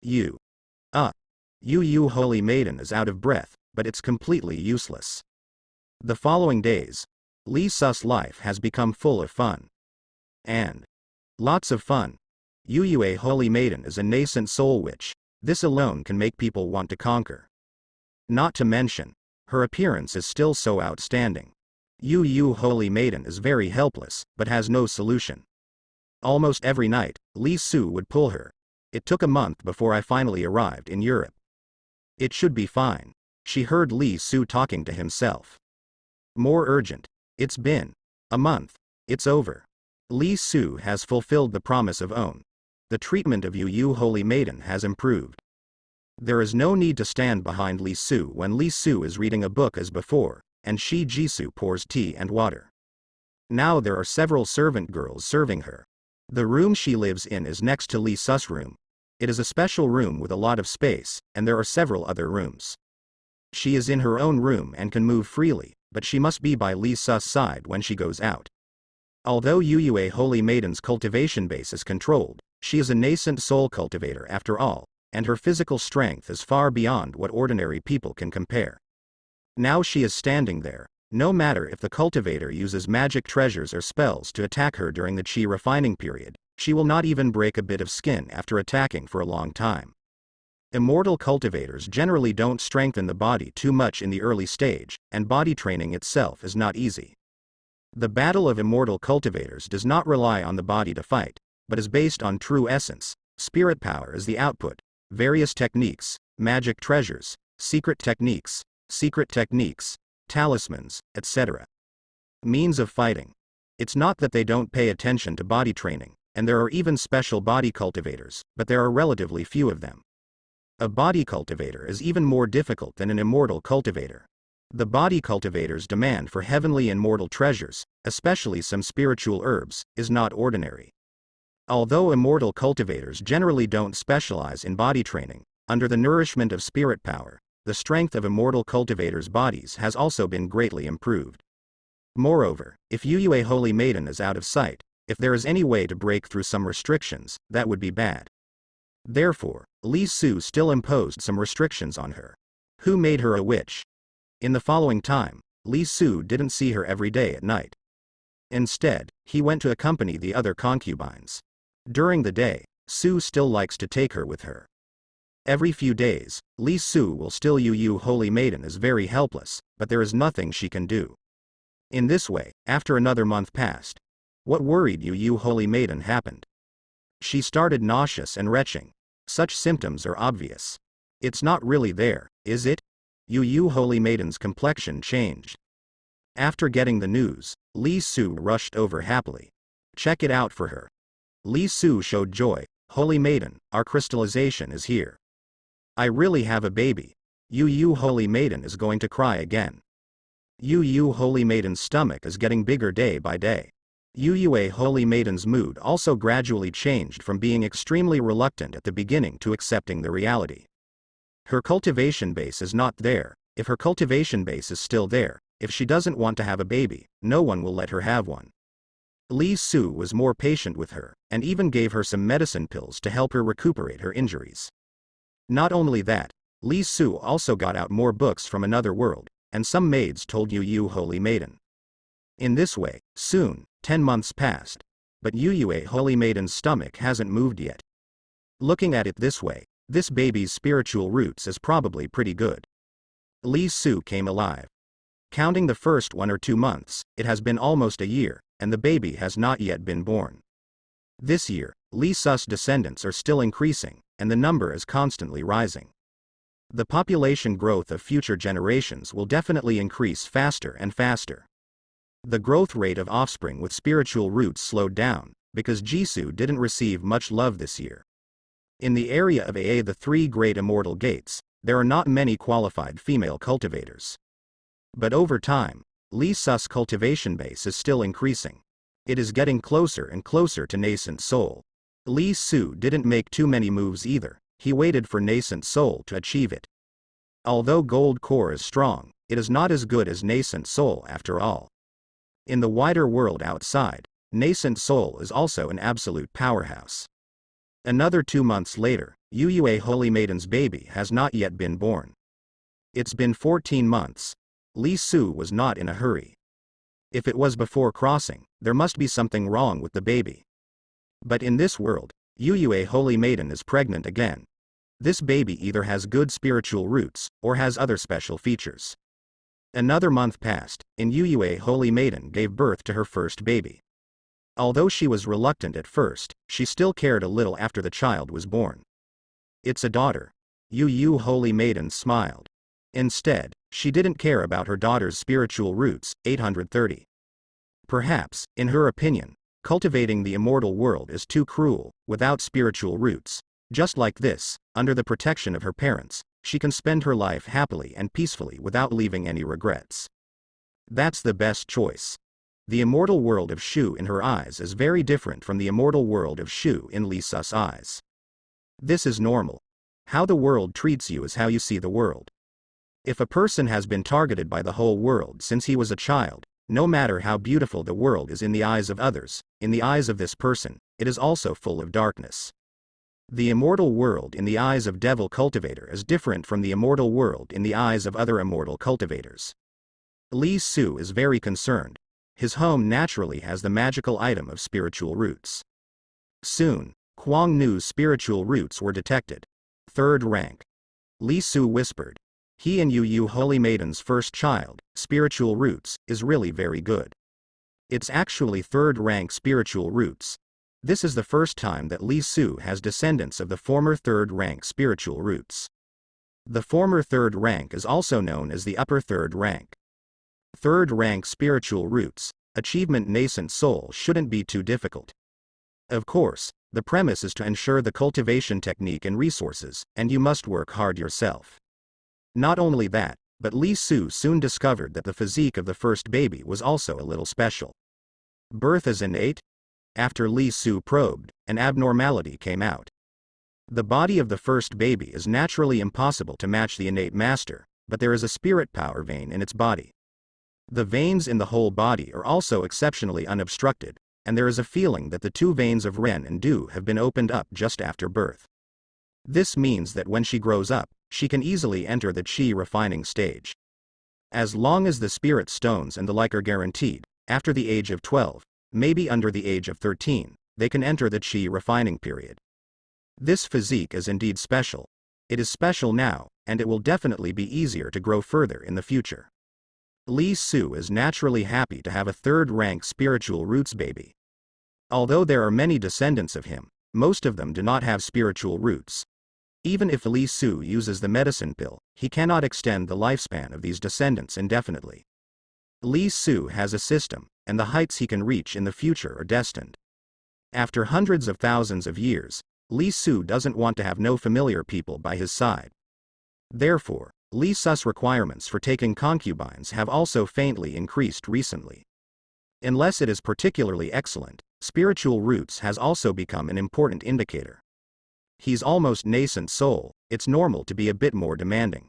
Yu Holy Maiden is out of breath, but it's completely useless. The following days, Li Su's life has become full of fun. And lots of fun. Yu Holy Maiden is a nascent soul witch. This alone can make people want to conquer. Not to mention, her appearance is still so outstanding. Yu Holy Maiden is very helpless, but has no solution. Almost every night, Li Su would pull her. It took a month before I finally arrived in Europe. It should be fine. She heard Li Su talking to himself. More urgent. It's been a month. It's over. Li Su has fulfilled the promise of own. The treatment of Yu Holy Maiden has improved. There is no need to stand behind Li Su when Li Su is reading a book as before, and Shi Jisoo pours tea and water. Now there are several servant girls serving her. The room she lives in is next to Li Su's room. It is a special room with a lot of space, and there are several other rooms. She is in her own room and can move freely, but she must be by Li Su's side when she goes out. Although Yu Holy Maiden's cultivation base is controlled, she is a nascent soul cultivator after all, and her physical strength is far beyond what ordinary people can compare. Now she is standing there. No matter if the cultivator uses magic treasures or spells to attack her during the chi refining period, she will not even break a bit of skin after attacking for a long time. Immortal cultivators generally don't strengthen the body too much in the early stage, and body training itself is not easy. The battle of immortal cultivators does not rely on the body to fight, but is based on true essence. Spirit power is the output. Various techniques, magic treasures, secret techniques, talismans, etc. Means of fighting. It's not that they don't pay attention to body training, and there are even special body cultivators, but there are relatively few of them. A body cultivator is even more difficult than an immortal cultivator. The body cultivator's demand for heavenly and mortal treasures, especially some spiritual herbs, is not ordinary. Although immortal cultivators generally don't specialize in body training, under the nourishment of spirit power, the strength of immortal cultivators' bodies has also been greatly improved. Moreover, if Yu Holy Maiden is out of sight, if there is any way to break through some restrictions, that would be bad. Therefore, Li Su still imposed some restrictions on her. Who made her a witch? In the following time, Li Su didn't see her every day at night. Instead, he went to accompany the other concubines. During the day, Su still likes to take her with her. Every few days, Li Su will still Yu Holy Maiden is very helpless, but there is nothing she can do. In this way, after another month passed, what worried Yu Holy Maiden happened. She started nauseous and retching. Such symptoms are obvious. It's not really there, is it? Yu Holy Maiden's complexion changed. After getting the news, Li Su rushed over happily. Check it out for her. Li Su showed joy. Holy Maiden, our crystallization is here. I really have a baby. Yu Holy Maiden is going to cry again. Yu Holy Maiden's stomach is getting bigger day by day. Yu Holy Maiden's mood also gradually changed from being extremely reluctant at the beginning to accepting the reality. Her cultivation base is not there. If her cultivation base is still there, if she doesn't want to have a baby, no one will let her have one. Li Su was more patient with her, and even gave her some medicine pills to help her recuperate her injuries. Not only that, Li Su also got out more books from another world, and some maids told Yu Holy Maiden. In this way, soon, 10 months passed, but Yu Holy Maiden's stomach hasn't moved yet. Looking at it this way, this baby's spiritual roots is probably pretty good. Li Su came alive. Counting the first 1 or 2 months, it has been almost a year, and the baby has not yet been born. This year, Li Su's descendants are still increasing, and the number is constantly rising. The population growth of future generations will definitely increase faster and faster. The growth rate of offspring with spiritual roots slowed down, because Jisoo didn't receive much love this year. In the area of AA, the 3 great immortal gates, there are not many qualified female cultivators. But over time, Li Su's cultivation base is still increasing. It is getting closer and closer to nascent soul. Li Su didn't make too many moves either, he waited for nascent soul to achieve it. Although gold core is strong, it is not as good as nascent soul after all. In the wider world outside, nascent soul is also an absolute powerhouse. Another 2 months later, Yu Holy Maiden's baby has not yet been born. It's been 14 months. Li Su was not in a hurry. If it was before crossing, there must be something wrong with the baby. But in this world, Yu Holy Maiden is pregnant again. This baby either has good spiritual roots, or has other special features. Another month passed, and Yu Holy Maiden gave birth to her first baby. Although she was reluctant at first, she still cared a little after the child was born. It's a daughter. Yu Holy Maiden smiled. Instead, she didn't care about her daughter's spiritual roots. 830. Perhaps, in her opinion, cultivating the immortal world is too cruel, without spiritual roots. Just like this, under the protection of her parents, she can spend her life happily and peacefully without leaving any regrets. That's the best choice. The immortal world of Shu in her eyes is very different from the immortal world of Shu in Li Su's eyes. This is normal. How the world treats you is how you see the world. If a person has been targeted by the whole world since he was a child, no matter how beautiful the world is in the eyes of others, in the eyes of this person, it is also full of darkness. The immortal world in the eyes of Devil Cultivator is different from the immortal world in the eyes of other immortal cultivators. Li Su is very concerned. His home naturally has the magical item of spiritual roots. Soon, Kwang Nu's spiritual roots were detected. 3rd rank. Li Su whispered. He and Yu Holy Maiden's first child, spiritual roots, is really very good. It's actually 3rd rank spiritual roots. This is the first time that Li Su has descendants of the former 3rd rank spiritual roots. The former 3rd rank is also known as the upper 3rd rank. 3rd rank spiritual roots, achievement nascent soul shouldn't be too difficult. Of course, the premise is to ensure the cultivation technique and resources, and you must work hard yourself. Not only that, but Li Su soon discovered that the physique of the first baby was also a little special. Birth is innate? After Li Su probed, an abnormality came out. The body of the first baby is naturally impossible to match the innate master, but there is a spirit power vein in its body. The veins in the whole body are also exceptionally unobstructed, and there is a feeling that the 2 veins of Ren and Du have been opened up just after birth. This means that when she grows up, she can easily enter the chi refining stage. As long as the spirit stones and the like are guaranteed, after the age of 12, maybe under the age of 13, they can enter the chi refining period. This physique is indeed special. It is special now, and it will definitely be easier to grow further in the future. Li Su is naturally happy to have a 3rd rank spiritual roots baby. Although there are many descendants of him, most of them do not have spiritual roots. Even if Li Su uses the medicine pill, he cannot extend the lifespan of these descendants indefinitely. Li Su has a system, and the heights he can reach in the future are destined. After hundreds of thousands of years, Li Su doesn't want to have no familiar people by his side. Therefore, Li Su's requirements for taking concubines have also faintly increased recently. Unless it is particularly excellent, spiritual roots has also become an important indicator. He's almost nascent soul, it's normal to be a bit more demanding.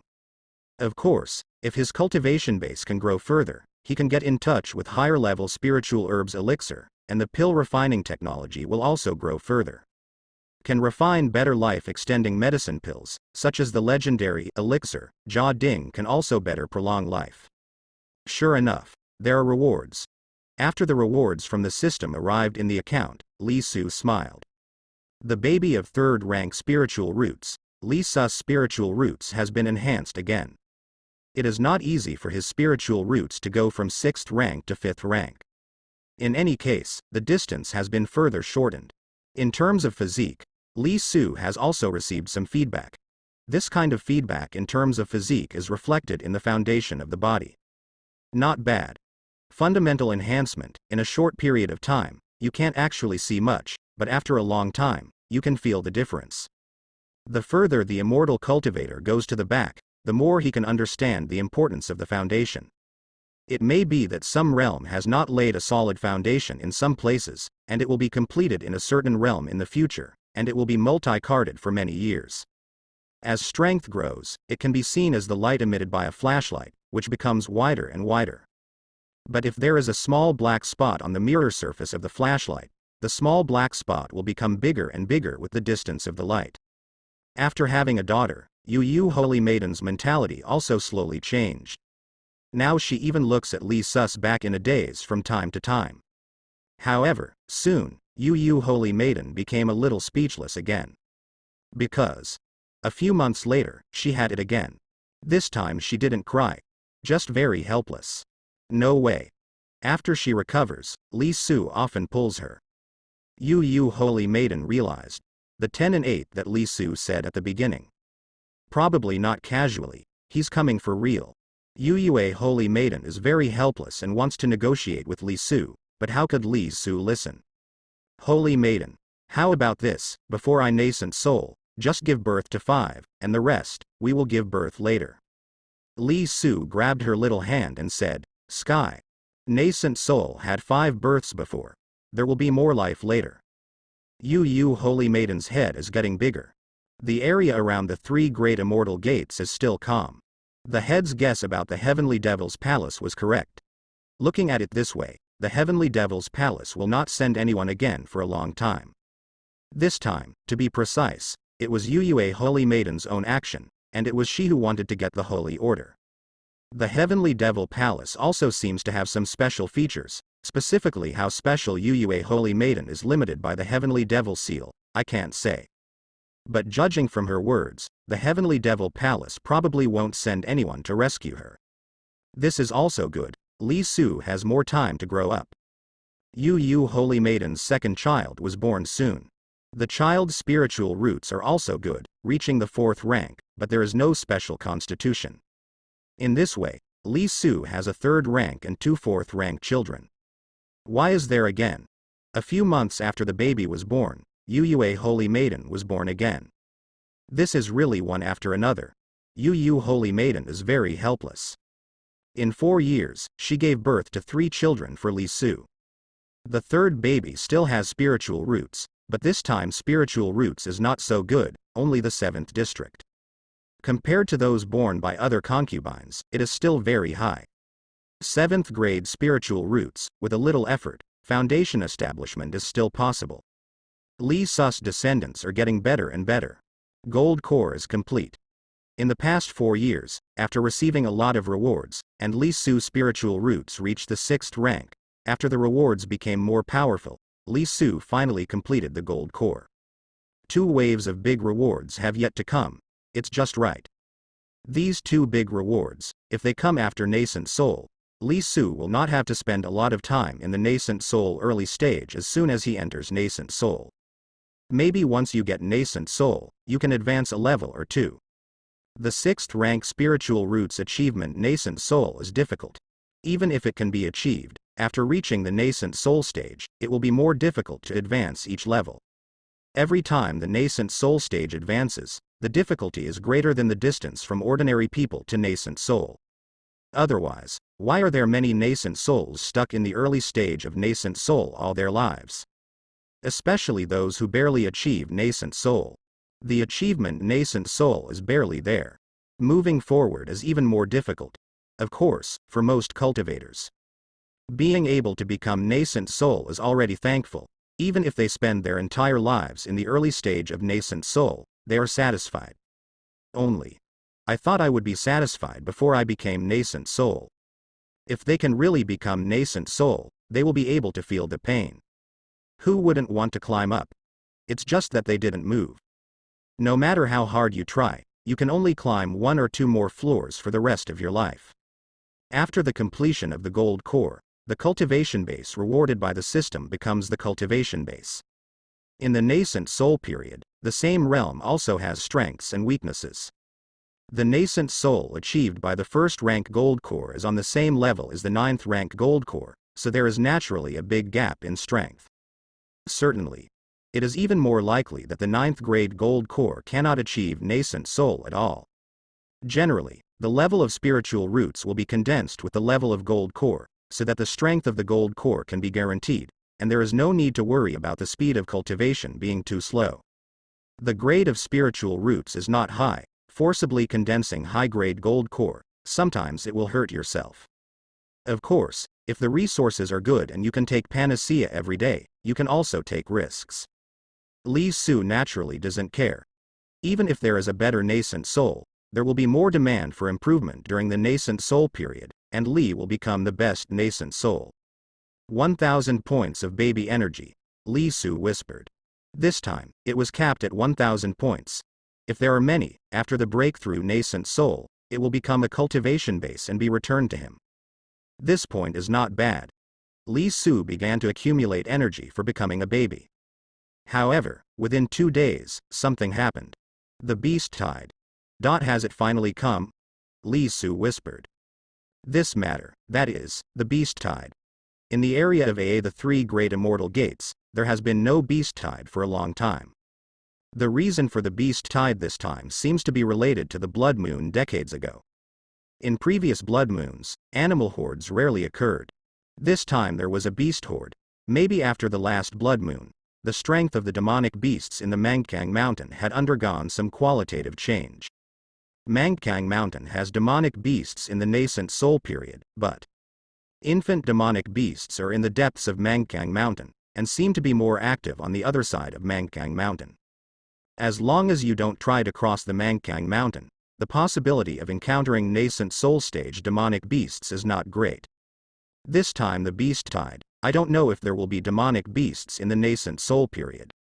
Of course, if his cultivation base can grow further, he can get in touch with higher level spiritual herbs elixir, and the pill refining technology will also grow further. can refine better life-extending medicine pills, such as the legendary elixir, Jia Ding can also better prolong life. Sure enough, there are rewards. After the rewards from the system arrived in the account, Li Su smiled. The baby of third-rank spiritual roots, Li Su's spiritual roots has been enhanced again. It is not easy for his spiritual roots to go from 6th rank to 5th rank. In any case, the distance has been further shortened. In terms of physique, Li Su has also received some feedback. This kind of feedback in terms of physique is reflected in the foundation of the body. Not bad. Fundamental enhancement, in a short period of time, you can't actually see much, but after a long time, you can feel the difference. The further the immortal cultivator goes to the back, the more he can understand the importance of the foundation. It may be that some realm has not laid a solid foundation in some places, and it will be completed in a certain realm in the future, and it will be multi-carded for many years. As strength grows, it can be seen as the light emitted by a flashlight, which becomes wider and wider. But if there is a small black spot on the mirror surface of the flashlight, the small black spot will become bigger and bigger with the distance of the light. After having a daughter, Yu Holy Maiden's mentality also slowly changed. Now she even looks at Li Su's back in a daze from time to time. However, soon, Yu Holy Maiden became a little speechless again. Because a few months later, she had it again. This time she didn't cry. Just very helpless. No way. After she recovers, Li Su often pulls her. Yu Holy Maiden realized the 10 and 8 that Li Su said at the beginning. Probably not casually, he's coming for real. Yu Holy Maiden is very helpless and wants to negotiate with Li Su, but how could Li Su listen? Holy Maiden, how about this, before I nascent soul, just give birth to 5, and the rest, we will give birth later. Li Su grabbed her little hand and said, Sky. Nascent soul had 5 births before. There will be more life later. Yu Holy Maiden's head is getting bigger. The area around the 3 great immortal gates is still calm. The head's guess about the Heavenly Devil's Palace was correct. Looking at it this way, the Heavenly Devil's Palace will not send anyone again for a long time. This time, to be precise, it was Yu Holy Maiden's own action, and it was she who wanted to get the Holy Order. The Heavenly Devil Palace also seems to have some special features, specifically how special Yu Holy Maiden is limited by the Heavenly Devil Seal, I can't say. But judging from her words, the Heavenly Devil Palace probably won't send anyone to rescue her. This is also good. Li Su has more time to grow up. Yu Holy Maiden's second child was born soon. The child's spiritual roots are also good, reaching the 4th rank, but there is no special constitution. In this way, Li Su has a 3rd rank and 2 4th rank children. Why is there again? A few months after the baby was born, Yu Holy Maiden was born again. This is really one after another. Yu Holy Maiden is very helpless. In 4 years, she gave birth to 3 children for Li Su. The 3rd baby still has spiritual roots, but this time spiritual roots is not so good, only the 7th district. Compared to those born by other concubines, it is still very high. 7th grade spiritual roots, with a little effort, foundation establishment is still possible. Li Su's descendants are getting better and better. Gold core is complete. In the past 4 years, after receiving a lot of rewards, and Li Su's spiritual roots reached the 6th rank, after the rewards became more powerful, Li Su finally completed the gold core. 2 waves of big rewards have yet to come. It's just right. These 2 big rewards, if they come after nascent soul, Li Su will not have to spend a lot of time in the nascent soul early stage as soon as he enters nascent soul. Maybe once you get nascent soul, you can advance a level or 2. The 6th rank spiritual roots achievement nascent soul is difficult. Even if it can be achieved, after reaching the nascent soul stage, it will be more difficult to advance each level. Every time the nascent soul stage advances, the difficulty is greater than the distance from ordinary people to nascent soul. Otherwise, why are there many nascent souls stuck in the early stage of nascent soul all their lives? Especially those who barely achieve nascent soul. The achievement nascent soul is barely there. Moving forward is even more difficult. Of course, for most cultivators. Being able to become nascent soul is already thankful. Even if they spend their entire lives in the early stage of nascent soul, they are satisfied. Only. I thought I would be satisfied before I became nascent soul. If they can really become nascent soul, they will be able to feel the pain. Who wouldn't want to climb up? It's just that they didn't move. No matter how hard you try, you can only climb 1 or 2 more floors for the rest of your life. After the completion of the gold core, the cultivation base rewarded by the system becomes the cultivation base. In the nascent soul period, the same realm also has strengths and weaknesses. The nascent soul achieved by the first rank gold core is on the same level as the 9th rank gold core, so there is naturally a big gap in strength. Certainly. It is even more likely that the 9th grade gold core cannot achieve nascent soul at all. Generally, the level of spiritual roots will be condensed with the level of gold core, so that the strength of the gold core can be guaranteed, and there is no need to worry about the speed of cultivation being too slow. The grade of spiritual roots is not high. Forcibly condensing high-grade gold core, sometimes it will hurt yourself. Of course, if the resources are good and you can take panacea every day, you can also take risks. Li Su naturally doesn't care. Even if there is a better nascent soul, there will be more demand for improvement during the nascent soul period, and Li will become the best nascent soul. 1,000 points of baby energy, Li Su whispered. This time, it was capped at 1,000 points. If there are many, after the breakthrough nascent soul, it will become a cultivation base and be returned to him. This point is not bad. Li Su began to accumulate energy for becoming a baby. However, within 2 days, something happened. The beast tide. Has it finally come? Li Su whispered. This matter, that is, the beast tide. In the area of the 3 great immortal gates, there has been no beast tide for a long time. The reason for the beast tide this time seems to be related to the blood moon decades ago. In previous blood moons, animal hordes rarely occurred. This time there was a beast horde. Maybe after the last blood moon, the strength of the demonic beasts in the Mangkang Mountain had undergone some qualitative change. Mangkang Mountain has demonic beasts in the nascent soul period, but infant demonic beasts are in the depths of Mangkang Mountain, and seem to be more active on the other side of Mangkang Mountain. As long as you don't try to cross the Mangkang Mountain, the possibility of encountering nascent soul stage demonic beasts is not great. This time the beast tide, I don't know if there will be demonic beasts in the nascent soul period.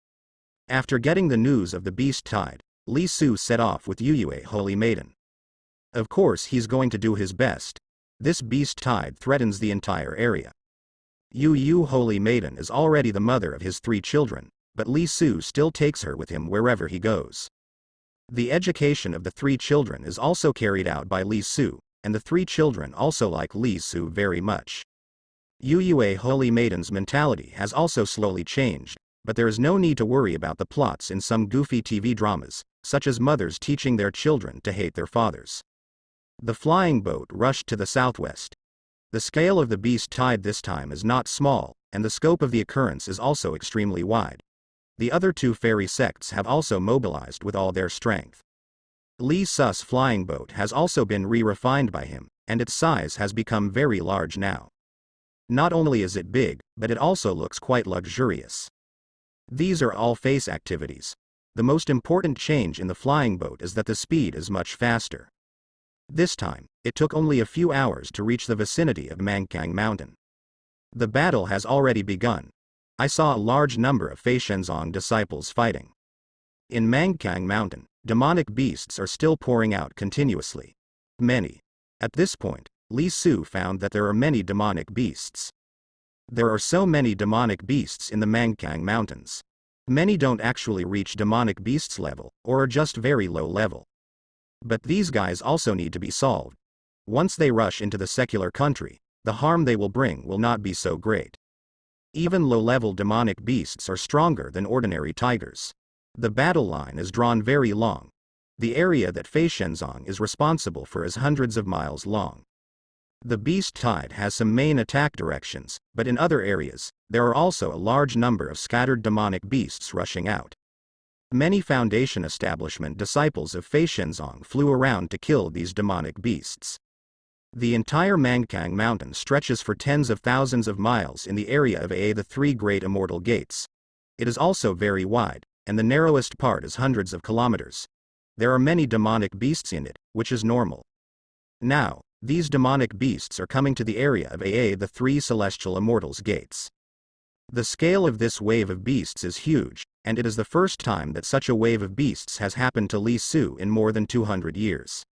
After getting the news of the beast tide, Li Su set off with Yuyue Holy Maiden. Of course he's going to do his best. This beast tide threatens the entire area. Yu Holy Maiden is already the mother of his 3 children. But Li Su still takes her with him wherever he goes. The education of the 3 children is also carried out by Li Su, and the 3 children also like Li Su very much. Yuyue Holy Maiden's mentality has also slowly changed, but there is no need to worry about the plots in some goofy TV dramas, such as mothers teaching their children to hate their fathers. The flying boat rushed to the southwest. The scale of the beast tide this time is not small, and the scope of the occurrence is also extremely wide. The other 2 fairy sects have also mobilized with all their strength. Li Su's flying boat has also been re-refined by him, and its size has become very large now. Not only is it big, but it also looks quite luxurious. These are all face activities. The most important change in the flying boat is that the speed is much faster. This time, it took only a few hours to reach the vicinity of Mangkang Mountain. The battle has already begun. I saw a large number of Fei Shenzong disciples fighting. In Mangkang Mountain, demonic beasts are still pouring out continuously. Many. At this point, Li Su found that there are many demonic beasts. There are so many demonic beasts in the Mangkang Mountains. Many don't actually reach demonic beasts level, or are just very low level. But these guys also need to be solved. Once they rush into the secular country, the harm they will bring will not be so great. Even low-level demonic beasts are stronger than ordinary tigers. The battle line is drawn very long. The area that Fei Shenzong is responsible for is hundreds of miles long. The beast tide has some main attack directions, but in other areas, there are also a large number of scattered demonic beasts rushing out. Many Foundation establishment disciples of Fei Shenzong flew around to kill these demonic beasts. The entire Mangkang Mountain stretches for tens of thousands of miles in the area of the 3 great immortal gates, It is also very wide, and the narrowest part is hundreds of kilometers. There are many demonic beasts in it, which is normal. Now, these demonic beasts are coming to the area of the three celestial immortals' gates. The scale of this wave of beasts is huge, and it is the first time that such a wave of beasts has happened to Li Su in more than 200 years.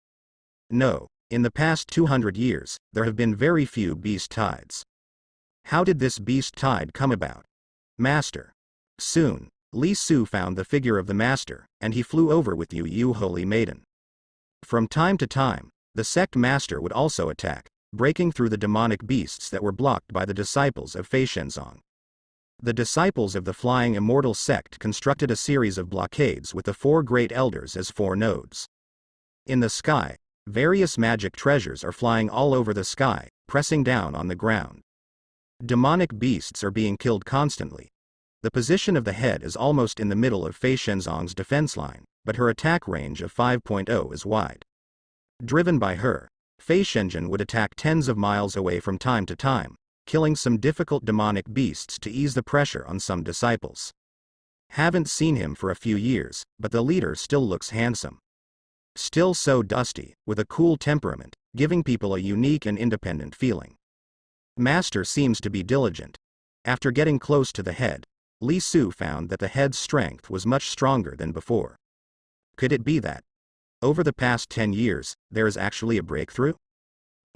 No, in the past 200 years, there have been very few beast tides. How did this beast tide come about? Master. Soon, Li Su found the figure of the master, and he flew over with Yu Holy Maiden. From time to time, the sect master would also attack, breaking through the demonic beasts that were blocked by the disciples of Fei Shenzong. The disciples of the Flying Immortal sect constructed a series of blockades with the four great elders as four nodes. In the sky, various magic treasures are flying all over the sky, pressing down on the ground. Demonic beasts are being killed constantly. The position of the head is almost in the middle of Fei Shenzong's defense line, but her attack range of 5.0 is wide. Driven by her, Fei Shenzhen would attack tens of miles away from time to time, killing some difficult demonic beasts to ease the pressure on some disciples. Haven't seen him for a few years, but the leader still looks handsome. Still so dusty, with a cool temperament, giving people a unique and independent feeling. Master seems to be diligent. After getting close to the head, Li Su found that the head's strength was much stronger than before. Could it be that, over the past 10 years, there is actually a breakthrough?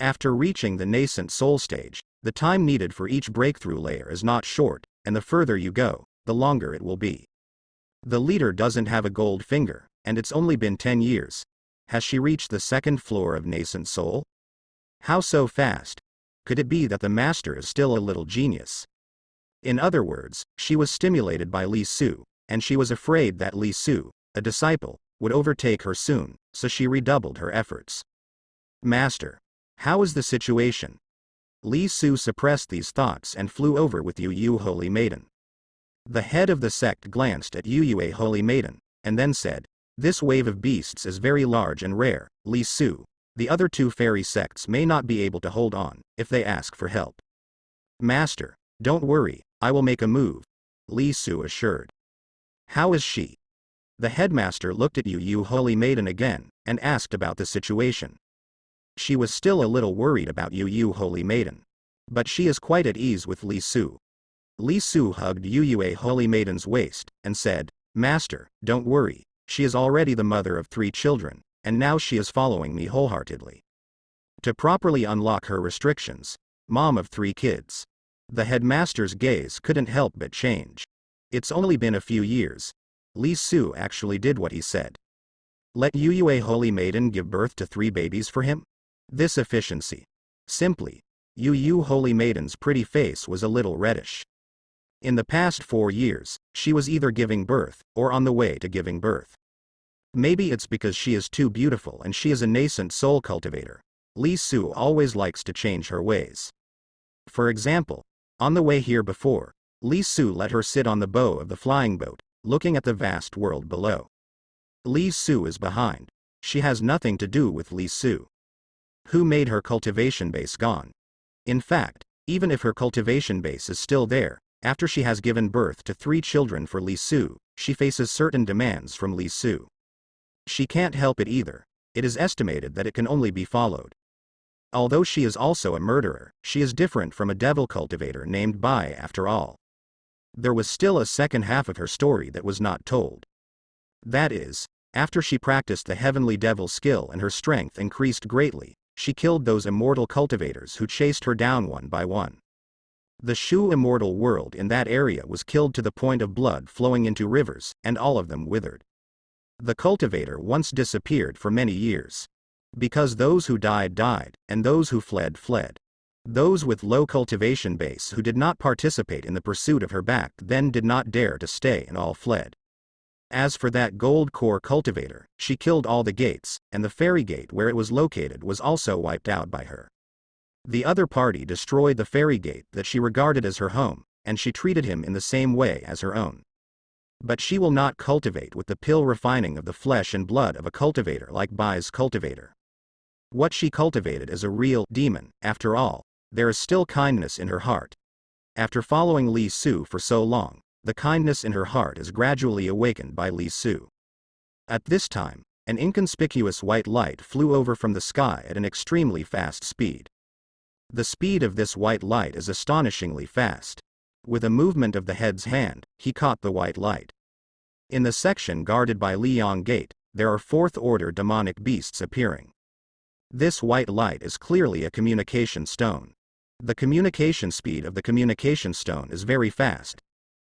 After reaching the nascent soul stage, the time needed for each breakthrough layer is not short, and the further you go, the longer it will be. The leader doesn't have a gold finger, and it's only been 10 years. Has she reached the second floor of nascent soul? How so fast? Could it be that the master is still a little genius? In other words, she was stimulated by Li Su, and she was afraid that Li Su, a disciple, would overtake her soon, so she redoubled her efforts. Master. How is the situation? Li Su suppressed these thoughts and flew over with Yu Holy Maiden. The head of the sect glanced at Yu Holy Maiden, and then said, "This wave of beasts is very large and rare, Li Su. The other two fairy sects may not be able to hold on, if they ask for help." Master. Don't worry, I will make a move, Li Su assured. How is she? The headmaster looked at Yu Holy Maiden again, and asked about the situation. She was still a little worried about Yu Holy Maiden. But she is quite at ease with Li Su. Li Su hugged Yu Holy Maiden's waist, and said, "Master, don't worry, she is already the mother of 3 children, and now she is following me wholeheartedly. To properly unlock her restrictions, mom of 3 kids. The headmaster's gaze couldn't help but change. It's only been a few years. Li Su actually did what he said. Let Yu Holy Maiden give birth to 3 babies for him? This efficiency. Simply, Yu Holy Maiden's pretty face was a little reddish. In the past 4 years, she was either giving birth, or on the way to giving birth. Maybe it's because she is too beautiful and she is a nascent soul cultivator. Li Su always likes to change her ways. For example, on the way here before, Li Su let her sit on the bow of the flying boat, looking at the vast world below. Li Su is behind. She has nothing to do with Li Su. Who made her cultivation base gone? In fact, even if her cultivation base is still there, after she has given birth to 3 children for Li Su, she faces certain demands from Li Su. She can't help it either. It is estimated that it can only be followed. Although she is also a murderer, she is different from a devil cultivator named Bai after all. There was still a second half of her story that was not told. That is, after she practiced the heavenly devil skill and her strength increased greatly, she killed those immortal cultivators who chased her down one by one. The Shu immortal world in that area was killed to the point of blood flowing into rivers, and all of them withered. The cultivator once disappeared for many years. Because those who died died, and those who fled fled. Those with low cultivation base who did not participate in the pursuit of her back then did not dare to stay and all fled. As for that gold core cultivator, she killed all the gates, and the fairy gate where it was located was also wiped out by her. The other party destroyed the fairy gate that she regarded as her home, and she treated him in the same way as her own. But she will not cultivate with the pill refining of the flesh and blood of a cultivator like Bai's cultivator. What she cultivated is a real demon. After all, there is still kindness in her heart. After following Li Su for so long, the kindness in her heart is gradually awakened by Li Su. At this time, an inconspicuous white light flew over from the sky at an extremely fast speed. The speed of this white light is astonishingly fast. With a movement of the head's hand, he caught the white light. In the section guarded by Liang Gate, there are fourth-order demonic beasts appearing. This white light is clearly a communication stone. The communication speed of the communication stone is very fast.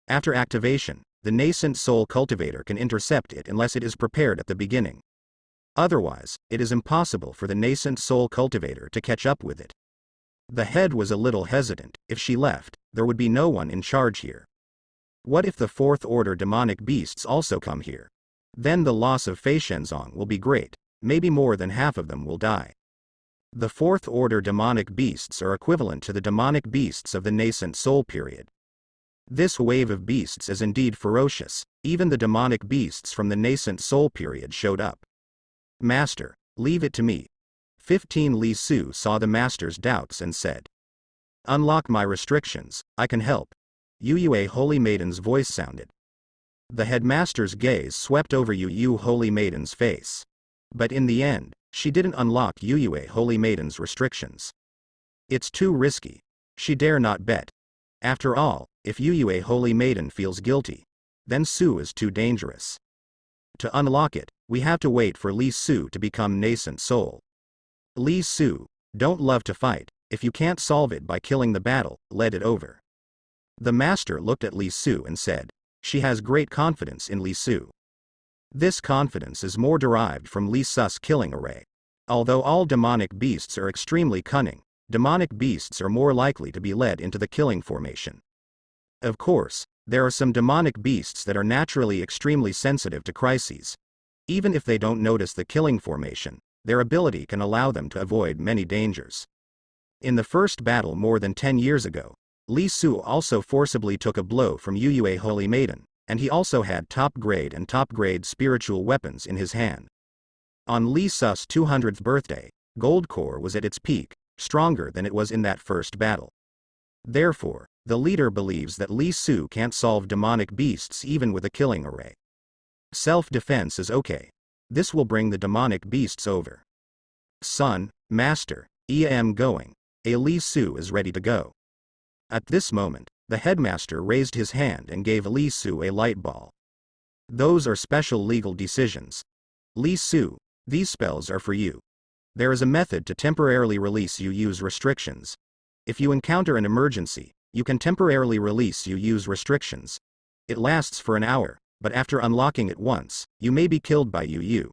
After activation, the nascent soul cultivator can intercept it unless it is prepared at the beginning. Otherwise, it is impossible for the nascent soul cultivator to catch up with it. The head was a little hesitant. If she left, there would be no one in charge here. What if the fourth-order demonic beasts also come here? Then the loss of Fei Shenzong will be great. Maybe more than half of them will die. The fourth-order demonic beasts are equivalent to the demonic beasts of the nascent soul period. This wave of beasts is indeed ferocious. Even the demonic beasts from the nascent soul period showed up. Master, leave it to me. 15 Li Su saw the master's doubts and said, "Unlock my restrictions, I can help." Yu Yue Holy Maiden's voice sounded. The headmaster's gaze swept over Yu Yu Holy Maiden's face. But in the end, she didn't unlock Yu Yue Holy Maiden's restrictions. It's too risky. She dare not bet. After all, if Yu Yue Holy Maiden feels guilty, then Su is too dangerous. To unlock it, we have to wait for Li Su to become nascent soul. Li Su, don't love to fight. If you can't solve it by killing the battle, let it over. The master looked at Li Su and said, she has great confidence in Li Su. This confidence is more derived from Li Su's killing array. Although all demonic beasts are extremely cunning, demonic beasts are more likely to be led into the killing formation. Of course, there are some demonic beasts that are naturally extremely sensitive to crises. Even if they don't notice the killing formation, their ability can allow them to avoid many dangers. In the first battle more than 10 years ago, Li Su also forcibly took a blow from Yu Yue Holy Maiden, and he also had top-grade and top-grade spiritual weapons in his hand. On Li Su's 200th birthday, Gold Core was at its peak, stronger than it was in that first battle. Therefore, the leader believes that Li Su can't solve demonic beasts even with a killing array. Self-defense is okay. This will bring the demonic beasts over. Son, Master, I am going. Li Su is ready to go. At this moment, the headmaster raised his hand and gave Li Su a light ball. Those are special legal decisions. Li Su, these spells are for you. There is a method to temporarily release Yu Yu's restrictions. If you encounter an emergency, you can temporarily release Yu Yu's restrictions. It lasts for an hour, but after unlocking it once, you may be killed by Yu Yu.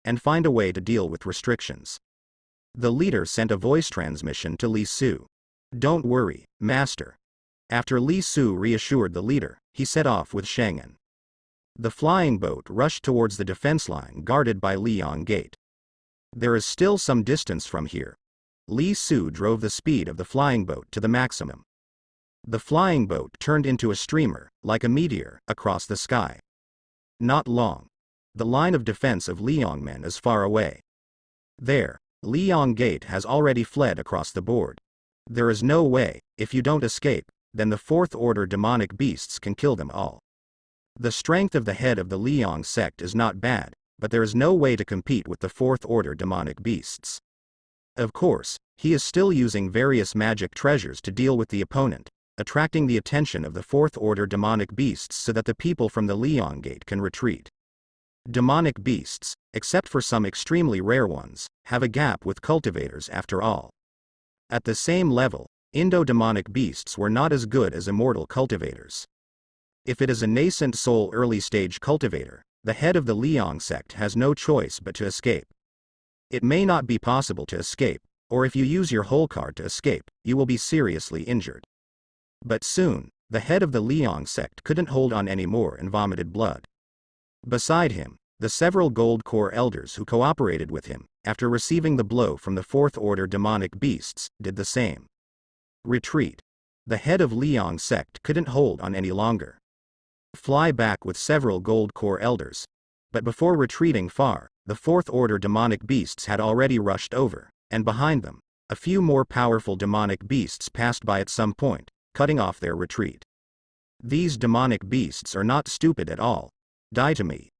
And find a way to deal with restrictions. The leader sent a voice transmission to Li Su. Don't worry, Master. After Li Su reassured the leader, he set off with Sheng'an. The flying boat rushed towards the defense line guarded by Liang Gate. There is still some distance from here. Li Su drove the speed of the flying boat to the maximum. The flying boat turned into a streamer, like a meteor, across the sky. Not long. The line of defense of Liangmen is far away. There, Liang Gate has already fled across the board. There is no way, if you don't escape, then the fourth-order demonic beasts can kill them all. The strength of the head of the Liang sect is not bad, but there is no way to compete with the fourth-order demonic beasts. Of course, he is still using various magic treasures to deal with the opponent, attracting the attention of the fourth-order demonic beasts so that the people from the Liang Gate can retreat. Demonic beasts, except for some extremely rare ones, have a gap with cultivators after all. At the same level, Indo-demonic beasts were not as good as immortal cultivators. If it is a nascent soul early-stage cultivator, the head of the Liang sect has no choice but to escape. It may not be possible to escape, or if you use your whole card to escape, you will be seriously injured. But soon, the head of the Liang sect couldn't hold on anymore and vomited blood. Beside him, the several Gold Core elders who cooperated with him, after receiving the blow from the fourth-order demonic beasts, did the same. Retreat. The head of Liang sect couldn't hold on any longer. Fly back with several Gold Core elders. But before retreating far, the fourth-order demonic beasts had already rushed over, and behind them, a few more powerful demonic beasts passed by at some point, cutting off their retreat. These demonic beasts are not stupid at all. Die to me.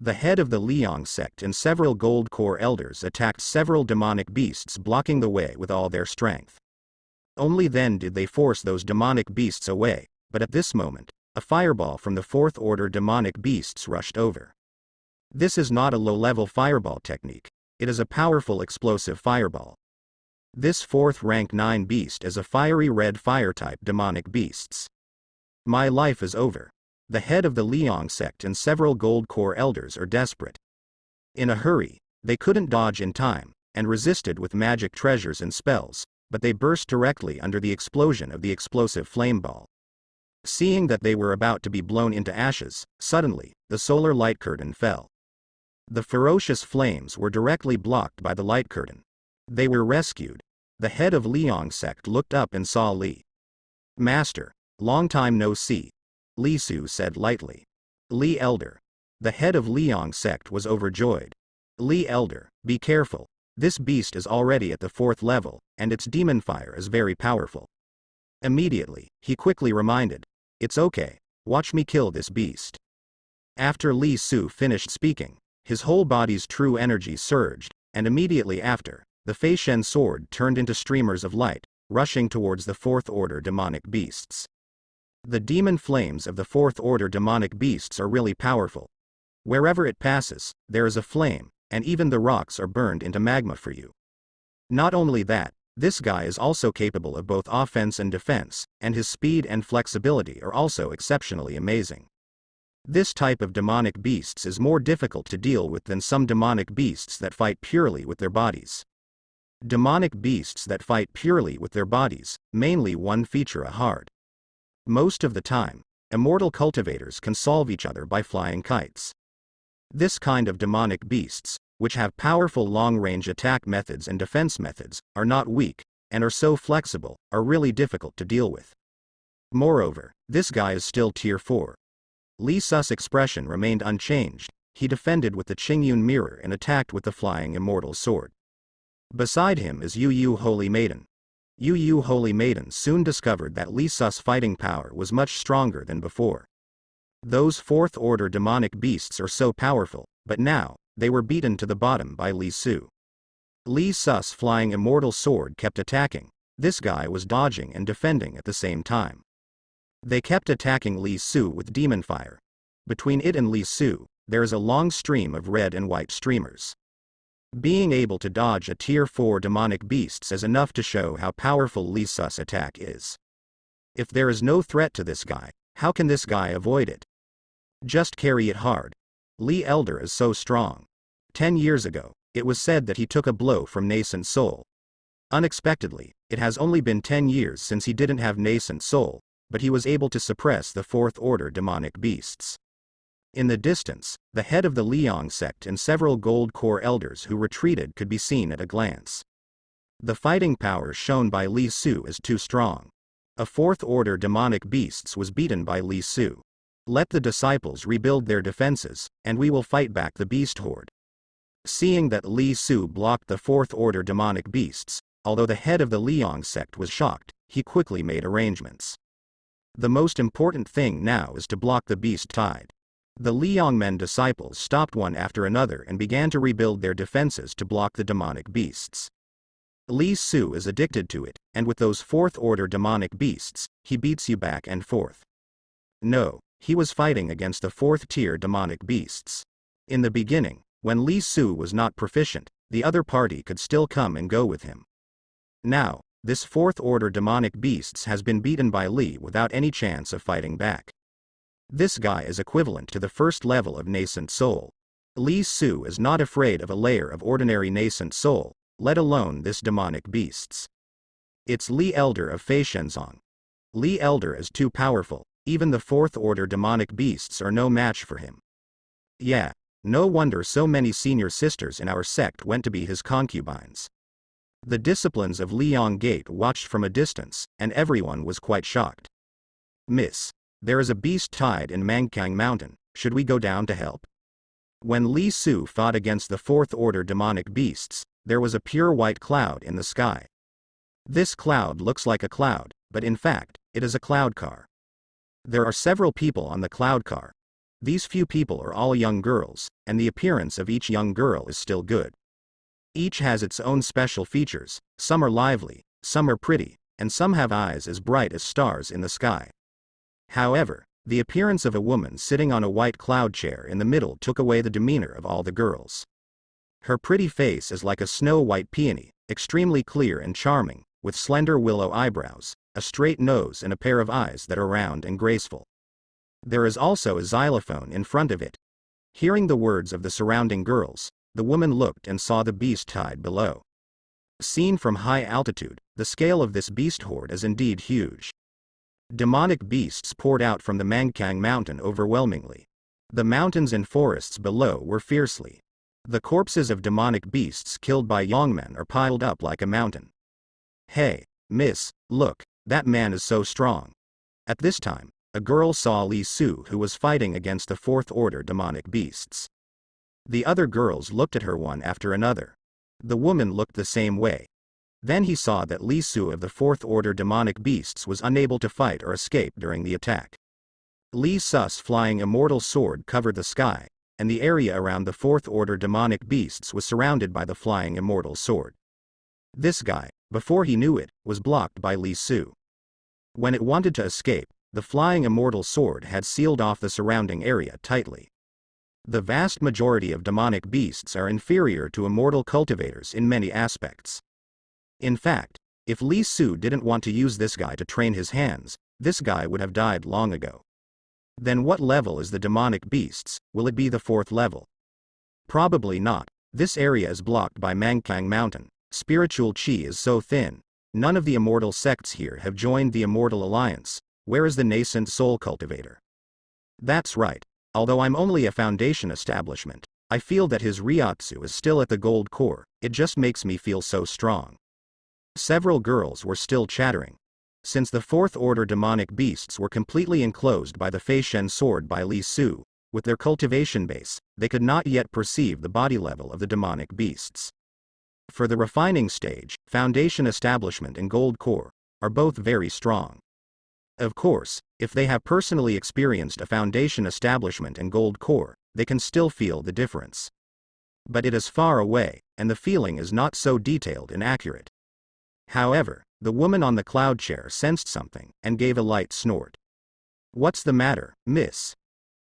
The head of the Liang sect and several gold core elders attacked several demonic beasts, blocking the way with all their strength. Only then did they force those demonic beasts away, but at this moment, a fireball from the fourth order demonic beasts rushed over. This is not a low-level fireball technique, it is a powerful explosive fireball. This fourth rank 9 beast is a fiery red fire-type demonic beasts. My life is over. The head of the Liang sect and several gold core elders are desperate. In a hurry, they couldn't dodge in time, and resisted with magic treasures and spells, but they burst directly under the explosion of the explosive flame ball. Seeing that they were about to be blown into ashes, suddenly, the solar light curtain fell. The ferocious flames were directly blocked by the light curtain. They were rescued. The head of Liang sect looked up and saw Li. Master, long time no see. Li Su said lightly. Li Elder. The head of Liang sect was overjoyed. Li Elder, be careful. This beast is already at the 4th level, and its demon fire is very powerful. Immediately, he quickly reminded. It's okay, watch me kill this beast. After Li Su finished speaking, his whole body's true energy surged, and immediately after, the Fei Shen sword turned into streamers of light, rushing towards the 4th order demonic beasts. The demon flames of the 4th order demonic beasts are really powerful. Wherever it passes, there is a flame, and even the rocks are burned into magma for you. Not only that, this guy is also capable of both offense and defense, and his speed and flexibility are also exceptionally amazing. This type of demonic beasts is more difficult to deal with than some demonic beasts that fight purely with their bodies. Demonic beasts that fight purely with their bodies, mainly one feature hard. Most of the time, immortal cultivators can solve each other by flying kites. This kind of demonic beasts, which have powerful long-range attack methods and defense methods, are not weak, and are so flexible, are really difficult to deal with. Moreover, this guy is still tier 4. Li Su's expression remained unchanged, he defended with the Qingyun mirror and attacked with the flying immortal sword. Beside him is Yu Yu Holy Maiden. Yu Yu Holy Maiden soon discovered that Li Su's fighting power was much stronger than before. Those 4th order demonic beasts are so powerful, but now, they were beaten to the bottom by Li Su. Li Su's flying immortal sword kept attacking, this guy was dodging and defending at the same time. They kept attacking Li Su with demon fire. Between it and Li Su, there is a long stream of red and white streamers. Being able to dodge a tier 4 demonic beasts is enough to show how powerful Li Su's attack is. If there is no threat to this guy, how can this guy avoid it? Just carry it hard. Li Elder is so strong. 10 years ago, it was said that he took a blow from Nascent Soul. Unexpectedly, it has only been 10 years since he didn't have Nascent Soul, but he was able to suppress the 4th order demonic beasts. In the distance, the head of the Liang sect and several gold core elders who retreated could be seen at a glance. The fighting power shown by Li Su is too strong. A 4th order demonic beasts was beaten by Li Su. Let the disciples rebuild their defenses, and we will fight back the beast horde. Seeing that Li Su blocked the 4th order demonic beasts, although the head of the Liang sect was shocked, he quickly made arrangements. The most important thing now is to block the beast tide. The Liangmen disciples stopped one after another and began to rebuild their defenses to block the demonic beasts. Li Su is addicted to it, and with those 4th order demonic beasts, he beats you back and forth. No, he was fighting against the 4th tier demonic beasts. In the beginning, when Li Su was not proficient, the other party could still come and go with him. Now, this 4th order demonic beasts has been beaten by Li without any chance of fighting back. This guy is equivalent to the 1st level of Nascent Soul. Li Su is not afraid of a layer of ordinary Nascent Soul, let alone this demonic beasts. It's Li Elder of Fei Shenzong. Li Elder is too powerful, even the 4th order demonic beasts are no match for him. Yeah, no wonder so many senior sisters in our sect went to be his concubines. The disciplines of Liang Gate watched from a distance, and everyone was quite shocked. Miss, there is a beast tied in Mangkang Mountain, should we go down to help? When Li Su fought against the 4th order demonic beasts, there was a pure white cloud in the sky. This cloud looks like a cloud, but in fact, it is a cloud car. There are several people on the cloud car. These few people are all young girls, and the appearance of each young girl is still good. Each has its own special features, some are lively, some are pretty, and some have eyes as bright as stars in the sky. However, the appearance of a woman sitting on a white cloud chair in the middle took away the demeanor of all the girls. Her pretty face is like a snow-white peony, extremely clear and charming, with slender willow eyebrows, a straight nose and a pair of eyes that are round and graceful. There is also a xylophone in front of it. Hearing the words of the surrounding girls, the woman looked and saw the beast tied below. Seen from high altitude, the scale of this beast horde is indeed huge. Demonic beasts poured out from the Mangkang mountain overwhelmingly. The mountains and forests below were fiercely. The corpses of demonic beasts killed by Yongmen are piled up like a mountain. Hey, miss, look, that man is so strong. At this time, a girl saw Li Su who was fighting against the fourth-order demonic beasts. The other girls looked at her one after another. The woman looked the same way. Then he saw that Li Su of the fourth-order demonic beasts was unable to fight or escape during the attack. Li Su's flying immortal sword covered the sky, and the area around the fourth-order demonic beasts was surrounded by the flying immortal sword. This guy, before he knew it, was blocked by Li Su. When it wanted to escape, the flying immortal sword had sealed off the surrounding area tightly. The vast majority of demonic beasts are inferior to immortal cultivators in many aspects. In fact, if Li Su didn't want to use this guy to train his hands, this guy would have died long ago. Then what level is the demonic beasts? Will it be the 4th level? Probably not. This area is blocked by Mangkang Mountain. Spiritual chi is so thin. None of the immortal sects here have joined the Immortal Alliance. Where is the nascent soul cultivator? That's right. Although I'm only a foundation establishment, I feel that his Ryotsu is still at the gold core. It just makes me feel so strong. Several girls were still chattering. Since the 4th-order demonic beasts were completely enclosed by the Feishen sword by Li Su, with their cultivation base, they could not yet perceive the body level of the demonic beasts. For the refining stage, foundation establishment and gold core are both very strong. Of course, if they have personally experienced a foundation establishment and gold core, they can still feel the difference. But it is far away, and the feeling is not so detailed and accurate. However, the woman on the cloud chair sensed something, and gave a light snort. "What's the matter, miss?"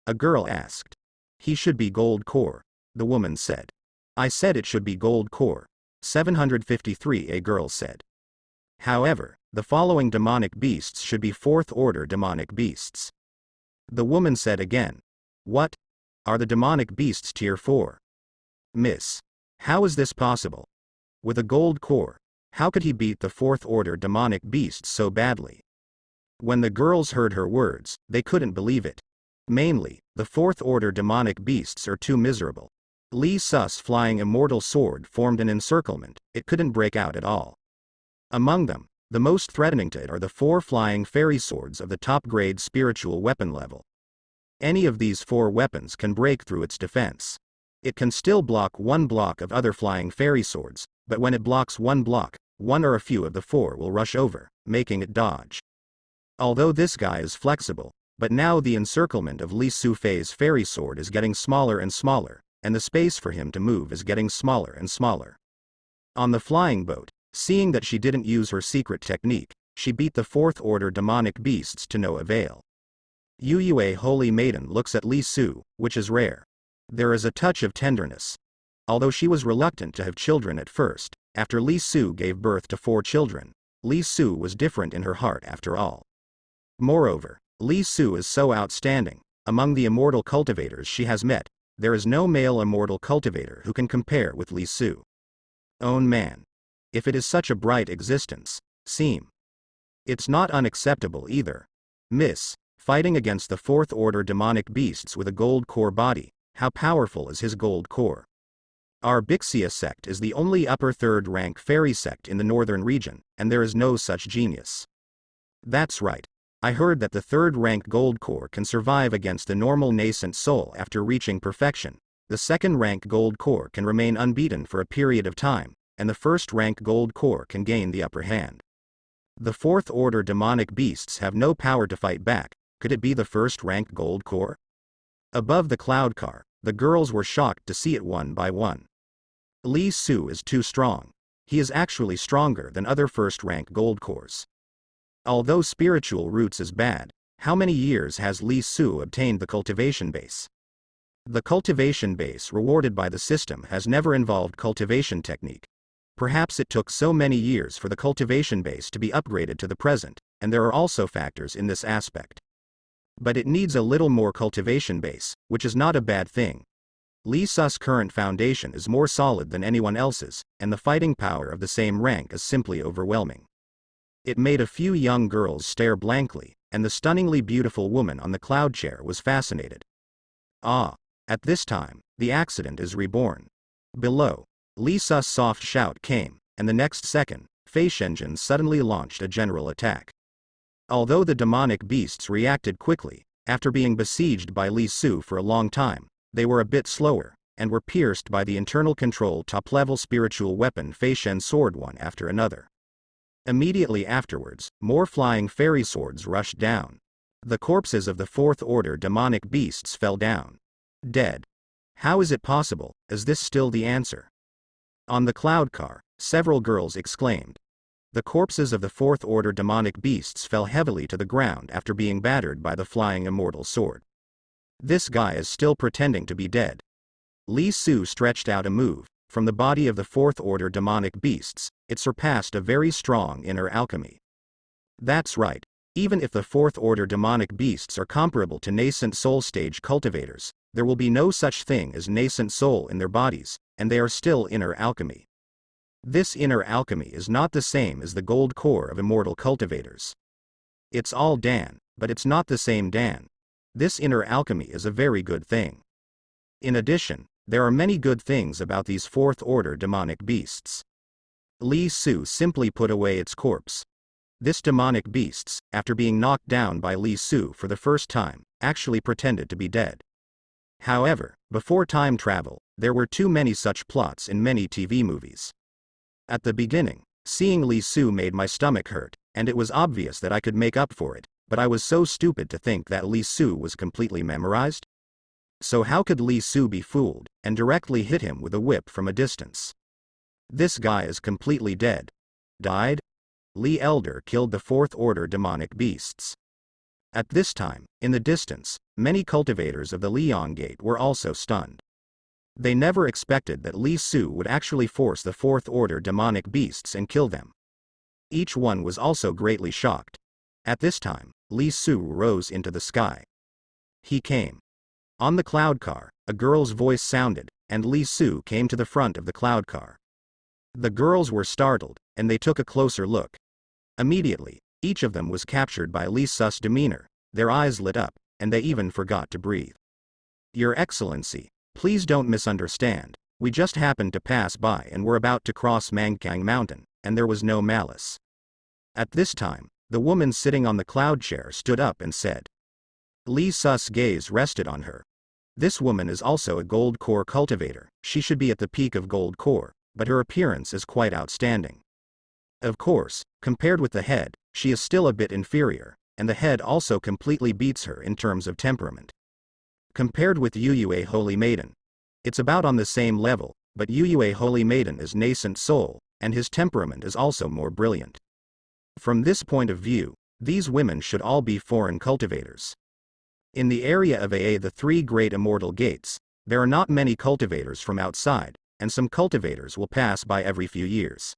a girl asked. "He should be gold core," the woman said. "I said it should be gold core. 753, a girl said. "However, the following demonic beasts should be 4th-order demonic beasts." The woman said again. "What? Are the demonic beasts tier 4? Miss, how is this possible? With a gold core, how could he beat the 4th-order demonic beasts so badly?" When the girls heard her words, they couldn't believe it. Mainly, the 4th-order demonic beasts are too miserable. Li Su's flying immortal sword formed an encirclement, it couldn't break out at all. Among them, the most threatening to it are the 4 flying fairy swords of the top-grade spiritual weapon level. Any of these 4 weapons can break through its defense. It can still block one block of other flying fairy swords, but when it blocks one block, one or a few of the 4 will rush over, making it dodge. Although this guy is flexible, but now the encirclement of Li Su Fei's fairy sword is getting smaller and smaller, and the space for him to move is getting smaller and smaller. On the flying boat, seeing that she didn't use her secret technique, she beat the 4th-order demonic beasts to no avail. Yu Yue Holy Maiden looks at Li Su, which is rare. There is a touch of tenderness. Although she was reluctant to have children at first, after Li Su gave birth to 4 children, Li Su was different in her heart after all. Moreover, Li Su is so outstanding. Among the immortal cultivators she has met, there is no male immortal cultivator who can compare with Li Su. Own man. If it is such a bright existence, it's not unacceptable either. Miss, fighting against the 4th-order demonic beasts with a gold core body, how powerful is his gold core? Our Bixia sect is the only upper 3rd rank fairy sect in the northern region, and there is no such genius. That's right. I heard that the 3rd rank gold core can survive against the normal nascent soul after reaching perfection. The 2nd rank gold core can remain unbeaten for a period of time, and the 1st rank gold core can gain the upper hand. The 4th-order demonic beasts have no power to fight back, Could it be the first-rank gold core? Above the cloud car, the girls were shocked to see it one by one. Li Su is too strong. He is actually stronger than other first-rank gold cores. Although spiritual roots is bad, how many years has Li Su obtained the cultivation base? The cultivation base rewarded by the system has never involved cultivation technique. Perhaps it took so many years for the cultivation base to be upgraded to the present, and there are also factors in this aspect. But it needs a little more cultivation base, which is not a bad thing. Li Su's current foundation is more solid than anyone else's, and the fighting power of the same rank is simply overwhelming. It made a few young girls stare blankly, and the stunningly beautiful woman on the cloud chair was fascinated. Ah! At this time, the accident is reborn. Below, Li Su's soft shout came, and the next second, Fei Shenzhen suddenly launched a general attack. Although the demonic beasts reacted quickly, after being besieged by Li Su for a long time, they were a bit slower, and were pierced by the internal control top-level spiritual weapon Fei Shen's sword one after another. Immediately afterwards, more flying fairy swords rushed down. The corpses of the fourth-order demonic beasts fell down. Dead. How is it possible? Is this still the answer? On the cloud car, several girls exclaimed. The corpses of the fourth-order demonic beasts fell heavily to the ground after being battered by the flying immortal sword. This guy is still pretending to be dead. Li Su stretched out a move. From the body of the fourth-order demonic beasts, it surpassed a very strong inner alchemy. That's right. Even if the fourth-order demonic beasts are comparable to nascent soul stage cultivators, there will be no such thing as nascent soul in their bodies, and they are still inner alchemy. This inner alchemy is not the same as the gold core of immortal cultivators. It's all Dan, but it's not the same Dan. This inner alchemy is a very good thing. In addition, there are many good things about these fourth-order demonic beasts. Li Su simply put away its corpse. This demonic beasts, after being knocked down by Li Su for the first time, actually pretended to be dead. However, before time travel, there were too many such plots in many TV movies. At the beginning, seeing Li Su made my stomach hurt, and it was obvious that I could make up for it, but I was so stupid to think that Li Su was completely memorized. So how could Li Su be fooled, and directly hit him with a whip from a distance? This guy is completely dead. Died? Li Elder killed the fourth-order demonic beasts. At this time, in the distance, many cultivators of the Liang Gate were also stunned. They never expected that Li Su would actually force the fourth-order demonic beasts and kill them. Each one was also greatly shocked. At this time, Li Su rose into the sky. He came. On the cloud car, a girl's voice sounded, and Li Su came to the front of the cloud car. The girls were startled, and they took a closer look. Immediately, each of them was captured by Li Su's demeanor. Their eyes lit up, and they even forgot to breathe. Your Excellency, please don't misunderstand. We just happened to pass by and were about to cross Mangkang Mountain, and there was no malice. At this time, the woman sitting on the cloud chair stood up and said. Li Su's gaze rested on her. This woman is also a gold core cultivator. She should be at the peak of gold core, but her appearance is quite outstanding. Of course, compared with the head, she is still a bit inferior, and the head also completely beats her in terms of temperament. Compared with Yuyue Holy Maiden, it's about on the same level, but Yuyue Holy Maiden is nascent soul, and his temperament is also more brilliant. From this point of view, these women should all be foreign cultivators. In the area of AA, the three great immortal gates, there are not many cultivators from outside, and some cultivators will pass by every few years.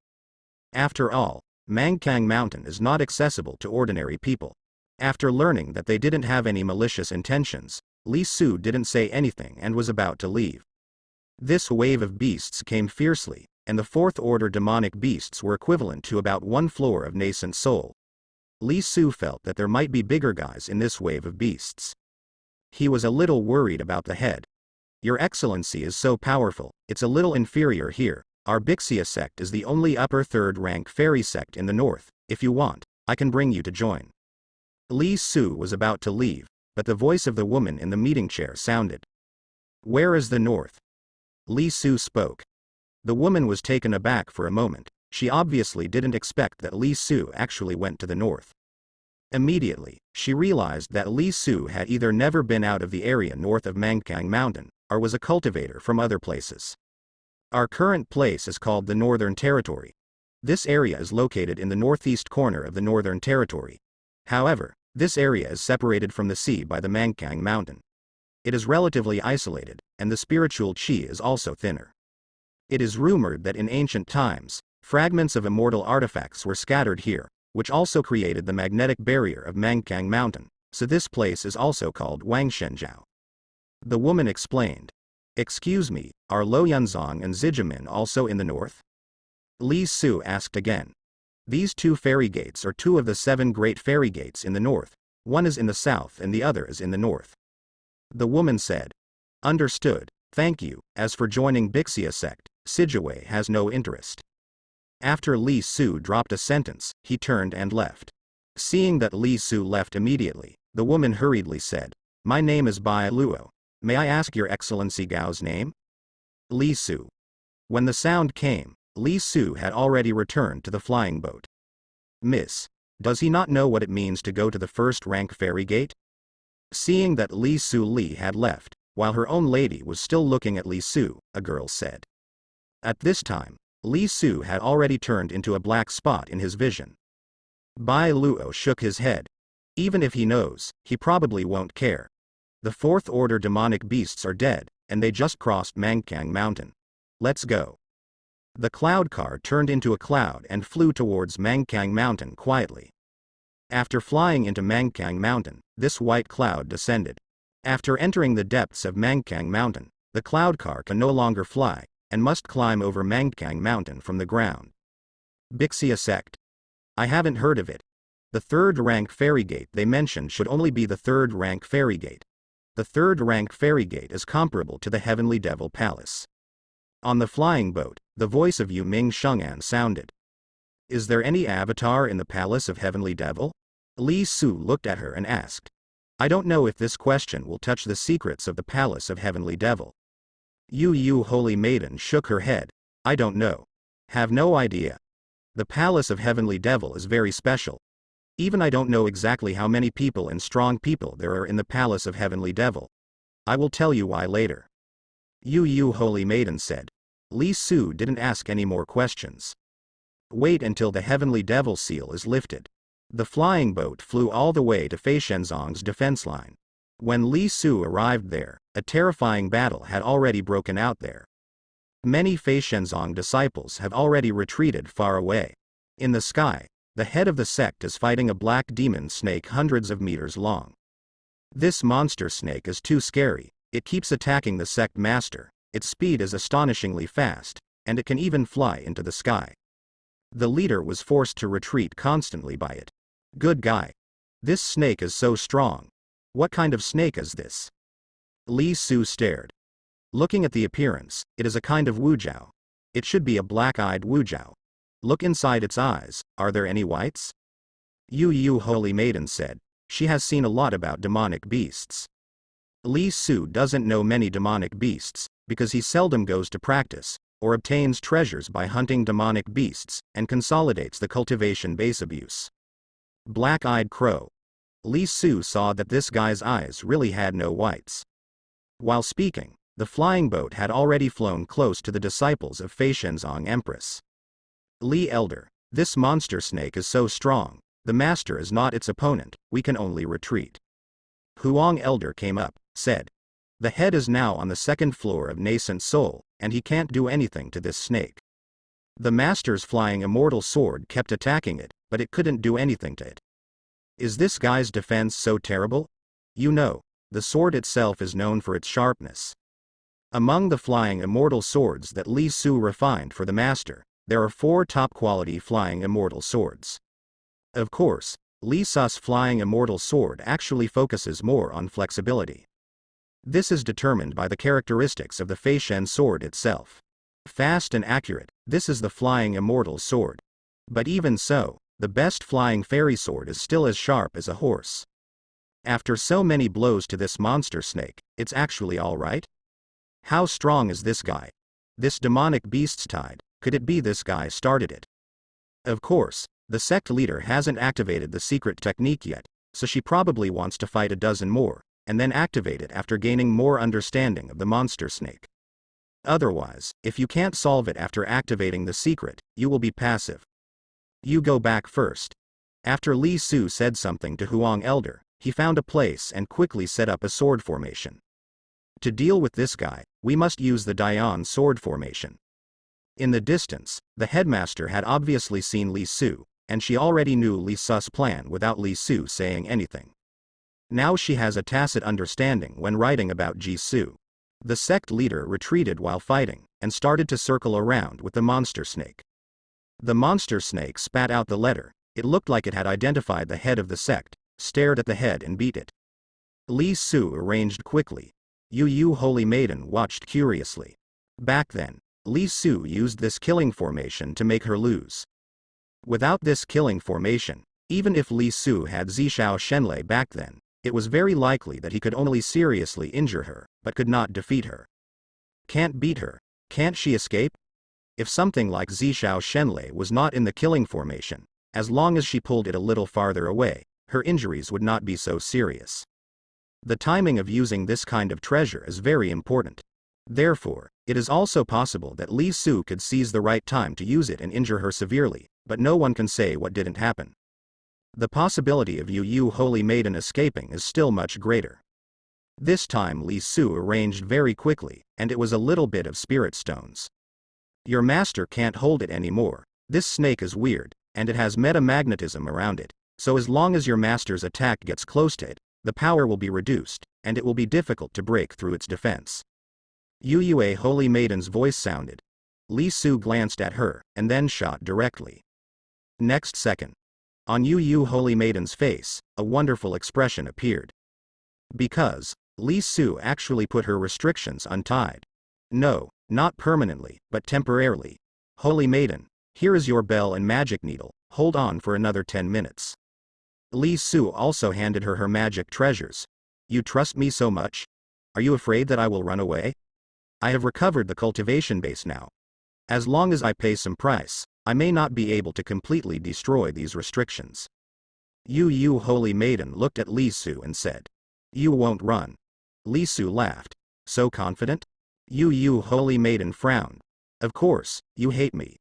After all, Mangkang Mountain is not accessible to ordinary people. After learning that they didn't have any malicious intentions, Li Su didn't say anything and was about to leave. This wave of beasts came fiercely, and the fourth-order demonic beasts were equivalent to about one floor of nascent soul. Li Su felt that there might be bigger guys in this wave of beasts. He was a little worried about the head. Your Excellency is so powerful, it's a little inferior here. Our Bixia sect is the only upper third-rank fairy sect in the north. If you want, I can bring you to join. Li Su was about to leave, but the voice of the woman in the meeting chair sounded. Where is the north? Li Su spoke. The woman was taken aback for a moment. She obviously didn't expect that Li Su actually went to the north. Immediately, she realized that Li Su had either never been out of the area north of Mangkang Mountain, or was a cultivator from other places. Our current place is called the Northern Territory. This area is located in the northeast corner of the Northern Territory. However, this area is separated from the sea by the Mangkang Mountain. It is relatively isolated, and the spiritual qi is also thinner. It is rumored that in ancient times, fragments of immortal artifacts were scattered here, which also created the magnetic barrier of Mangkang Mountain, so this place is also called Wangshenjiao. The woman explained. Excuse me, are Lo Yunzong and Zijimin also in the north? Li Su asked again. These two fairy gates are two of the 7 great fairy gates in the north, one is in the south and the other is in the north. The woman said. Understood, thank you. As for joining Bixia sect, Sijue has no interest. After Li Su dropped a sentence, he turned and left. Seeing that Li Su left immediately, the woman hurriedly said, My name is Bai Luo. May I ask your excellency Gao's name? Li Su. When the sound came, Li Su had already returned to the flying boat. Miss, does he not know what it means to go to the first rank fairy gate? Seeing that Li Su Li had left, while her own lady was still looking at Li Su, a girl said. At this time, Li Su had already turned into a black spot in his vision. Bai Luo shook his head. Even if he knows, he probably won't care. The 4th order demonic beasts are dead, and they just crossed Mangkang Mountain. Let's go. The cloud car turned into a cloud and flew towards Mangkang Mountain quietly. After flying into Mangkang Mountain, this white cloud descended. After entering the depths of Mangkang Mountain, the cloud car can no longer fly, and must climb over Mangkang Mountain from the ground. Bixia sect. I haven't heard of it. The 3rd rank fairy gate they mentioned should only be the 3rd rank fairy gate. The 3rd rank fairy gate is comparable to the Heavenly Devil Palace. On the flying boat, the voice of Yu Ming Sheng'an sounded. Is there any avatar in the Palace of Heavenly Devil? Li Su looked at her and asked. I don't know if this question will touch the secrets of the Palace of Heavenly Devil. Yu Holy Maiden shook her head. I don't know. Have no idea. The Palace of Heavenly Devil is very special. Even I don't know exactly how many people and strong people there are in the Palace of Heavenly Devil. I will tell you why later. Yu Holy Maiden said. Li Su didn't ask any more questions. Wait until the Heavenly Devil seal is lifted. The flying boat flew all the way to Fei Shenzong's defense line. When Li Su arrived there, a terrifying battle had already broken out there. Many Fei Shenzong disciples have already retreated far away. In the sky, the head of the sect is fighting a black demon snake hundreds of meters long. This monster snake is too scary, it keeps attacking the sect master, its speed is astonishingly fast, and it can even fly into the sky. The leader was forced to retreat constantly by it. Good guy. This snake is so strong. What kind of snake is this? Li Su stared. Looking at the appearance, it is a kind of wujiao. It should be a black-eyed wujiao. Look inside its eyes, are there any whites? Yu Holy Maiden said. She has seen a lot about demonic beasts. Li Su doesn't know many demonic beasts, because he seldom goes to practice, or obtains treasures by hunting demonic beasts, and consolidates the cultivation base abuse. Black-eyed crow. Li Su saw that this guy's eyes really had no whites. While speaking, the flying boat had already flown close to the disciples of Fei Shenzong Empress. Li Elder, this monster snake is so strong, the master is not its opponent, we can only retreat. Huang Elder came up, said. The head is now on the 2nd floor of Nascent Soul, and he can't do anything to this snake. The master's flying immortal sword kept attacking it, but it couldn't do anything to it. Is this guy's defense so terrible? You know, the sword itself is known for its sharpness. Among the flying immortal swords that Li Su refined for the master, there are 4 top-quality flying immortal swords. Of course, Li Su's flying immortal sword actually focuses more on flexibility. This is determined by the characteristics of the Fei Shen sword itself. Fast and accurate, this is the flying immortal sword. But even so, the best flying fairy sword is still as sharp as a horse. After so many blows to this monster snake, it's actually alright? How strong is this guy? This demonic beast's tide, could it be this guy started it? Of course, The sect leader hasn't activated the secret technique yet, so she probably wants to fight a dozen more, and then activate it after gaining more understanding of the monster snake. Otherwise, if you can't solve it after activating the secret, you will be passive. You go back first. After Li Su said something to Huang Elder, he found a place and quickly set up a sword formation. To deal with this guy, we must use the Dian sword formation. In the distance, the headmaster had obviously seen Li Su, and she already knew Li Su's plan without Li Su saying anything. Now she has a tacit understanding when writing about Ji Su. The sect leader retreated while fighting, and started to circle around with the monster snake. The monster snake spat out the letter. It looked like it had identified the head of the sect, stared at the head and beat it. Li Su arranged quickly. Yu Holy Maiden watched curiously. Back then, Li Su used this killing formation to make her lose. Without this killing formation, even if Li Su had Zishao Shenlei back then, it was very likely that he could only seriously injure her, but could not defeat her. Can't beat her. Can't she escape? If something like Zishao Shenlei was not in the killing formation, as long as she pulled it a little farther away, her injuries would not be so serious. The timing of using this kind of treasure is very important. Therefore, it is also possible that Li Su could seize the right time to use it and injure her severely, but no one can say what didn't happen. The possibility of Yu Holy Maiden escaping is still much greater. This time Li Su arranged very quickly, and it was a little bit of spirit stones. Your master can't hold it anymore. This snake is weird, and it has metamagnetism around it, so as long as your master's attack gets close to it, the power will be reduced, and it will be difficult to break through its defense. Yue Holy Maiden's voice sounded. Li Su glanced at her, and then shot directly. Next second, on Yu Holy Maiden's face, a wonderful expression appeared. Because Li Su actually put her restrictions untied. No, not permanently, but temporarily. Holy Maiden, here is your bell and magic needle, hold on for another 10 minutes. Li Su also handed her her magic treasures. You trust me so much? Are you afraid that I will run away? I have recovered the cultivation base now. As long as I pay some price, I may not be able to completely destroy these restrictions. Yu Holy Maiden looked at Li Su and said. You won't run. Li Su laughed. So confident? Yu Holy Maiden frowned. Of course, you hate me.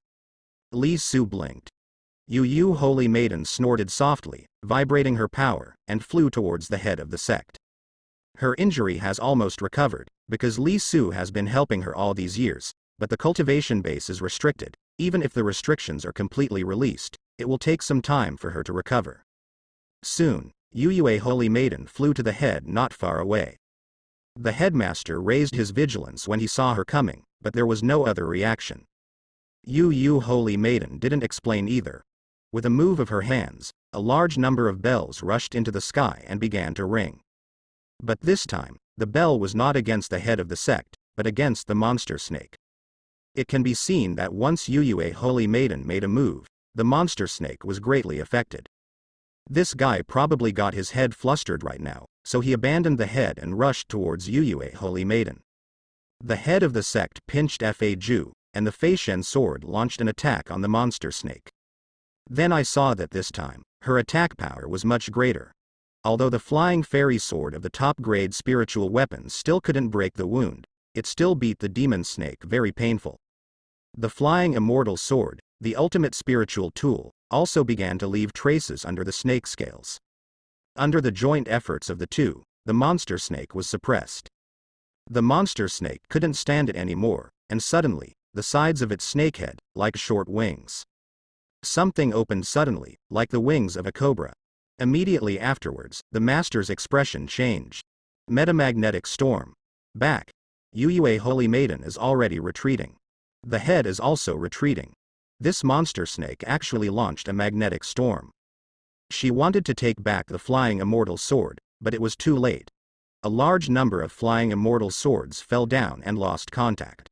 Li Su blinked. Yu Holy Maiden snorted softly, vibrating her power, and flew towards the head of the sect. Her injury has almost recovered, because Li Su has been helping her all these years, but the cultivation base is restricted. Even if the restrictions are completely released, it will take some time for her to recover. Soon, Yue Holy Maiden flew to the head not far away. The headmaster raised his vigilance when he saw her coming, but there was no other reaction. Yu Holy Maiden didn't explain either. With a move of her hands, a large number of bells rushed into the sky and began to ring. But this time, the bell was not against the head of the sect, but against the monster snake. It can be seen that once Yue Holy Maiden made a move, the monster snake was greatly affected. This guy probably got his head flustered right now, so he abandoned the head and rushed towards Yue Holy Maiden. The head of the sect pinched Fa Ju, and the Fei Shen sword launched an attack on the monster snake. Then I saw that this time, her attack power was much greater. Although the flying fairy sword of the top-grade spiritual weapons still couldn't break the wound, it still beat the demon snake very painful. The flying immortal sword, the ultimate spiritual tool, also began to leave traces under the snake scales. Under the joint efforts of the two, the monster snake was suppressed. The monster snake couldn't stand it anymore, and suddenly, the sides of its snakehead, like short wings. Something opened suddenly, like the wings of a cobra. Immediately afterwards, the master's expression changed. Metamagnetic storm. Back. Yue Holy Maiden is already retreating. The head is also retreating. This monster snake actually launched a magnetic storm. She wanted to take back the flying immortal sword, but it was too late. A large number of flying immortal swords fell down and lost contact.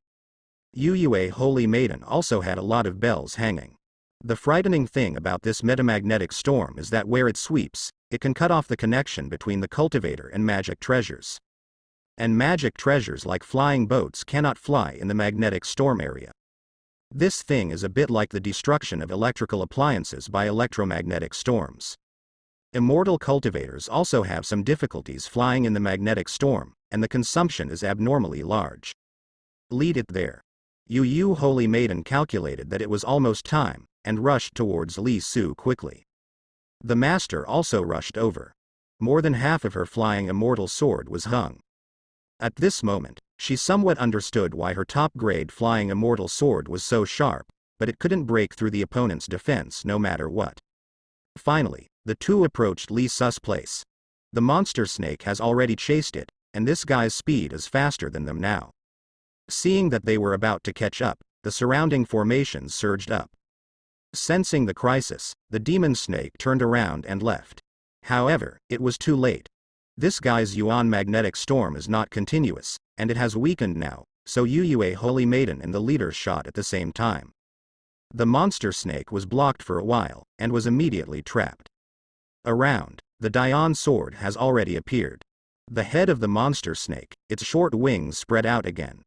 Yue Holy Maiden also had a lot of bells hanging. The frightening thing about this metamagnetic storm is that where it sweeps, it can cut off the connection between the cultivator and magic treasures. And magic treasures like flying boats cannot fly in the magnetic storm area. This thing is a bit like the destruction of electrical appliances by electromagnetic storms. Immortal cultivators also have some difficulties flying in the magnetic storm, and the consumption is abnormally large. Lead it there. Yu Holy Maiden calculated that it was almost time, and rushed towards Li Su quickly. The master also rushed over. More than half of her flying immortal sword was hung. At this moment, she somewhat understood why her top-grade flying immortal sword was so sharp, but it couldn't break through the opponent's defense no matter what. Finally, the two approached Li Su's place. The monster snake has already chased it, and this guy's speed is faster than them now. Seeing that they were about to catch up, the surrounding formations surged up. Sensing the crisis, the demon snake turned around and left. However, it was too late. This guy's Yuan magnetic storm is not continuous, and it has weakened now, so Yue Holy Maiden and the leader shot at the same time. The monster snake was blocked for a while, and was immediately trapped. Around, the Dian sword has already appeared. The head of the monster snake, its short wings spread out again.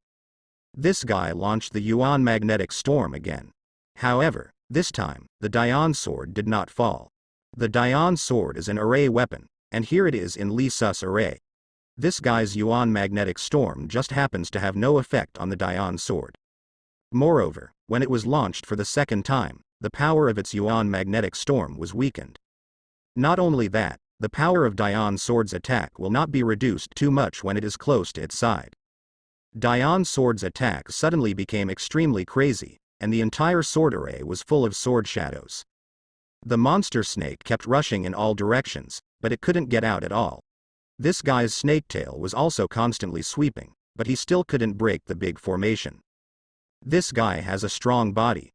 This guy launched the Yuan magnetic storm again. However, this time, the Dian sword did not fall. The Dian sword is an array weapon, and here it is in Li Su's array. This guy's Yuan magnetic storm just happens to have no effect on the Dian sword. Moreover, when it was launched for the second time, the power of its Yuan magnetic storm was weakened. Not only that, the power of Dian sword's attack will not be reduced too much when it is close to its side. Dian sword's attack suddenly became extremely crazy, and the entire sword array was full of sword shadows. The monster snake kept rushing in all directions, but it couldn't get out at all. This guy's snake tail was also constantly sweeping, but he still couldn't break the big formation. This guy has a strong body.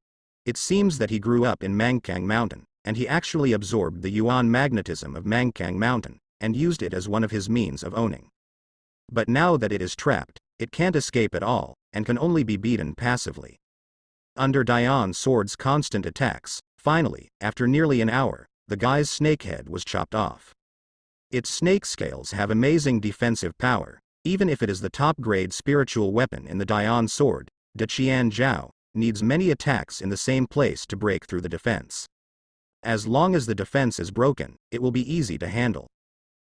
It seems that he grew up in Mangkang Mountain, and he actually absorbed the Yuan magnetism of Mangkang Mountain, and used it as one of his means of owning. But now that it is trapped, it can't escape at all, and can only be beaten passively. Under Dian sword's constant attacks, finally, after nearly an hour, the guy's snake head was chopped off. Its snake scales have amazing defensive power. Even if it is the top-grade spiritual weapon in the Dian sword, De Qian Zhao needs many attacks in the same place to break through the defense. As long as the defense is broken, it will be easy to handle.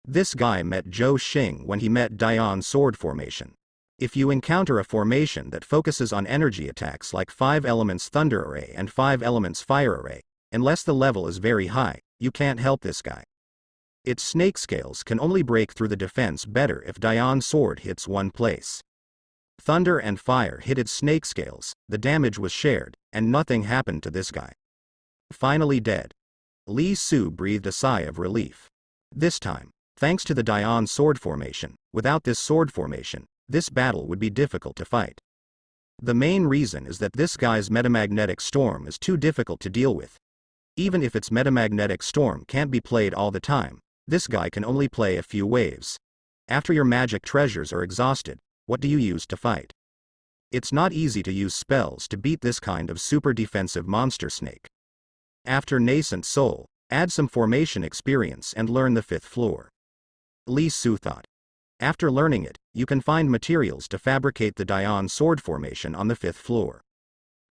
This guy met Zhou Xing when he met Dian sword formation. If you encounter a formation that focuses on energy attacks like 5 elements thunder array and 5 elements fire array, unless the level is very high, you can't help this guy. Its snake scales can only break through the defense better if Dian sword hits one place. Thunder and fire hit its snake scales, the damage was shared, and nothing happened to this guy. Finally dead. Li Su breathed a sigh of relief. This time, thanks to the Dian sword formation, without this sword formation, this battle would be difficult to fight. The main reason is that this guy's metamagnetic storm is too difficult to deal with. Even if its metamagnetic storm can't be played all the time, this guy can only play a few waves. After your magic treasures are exhausted, what do you use to fight? It's not easy to use spells to beat this kind of super defensive monster snake. After Nascent Soul, add some formation experience and learn the 5th floor. Li Su thought. After learning it, you can find materials to fabricate the Dian sword formation on the 5th floor.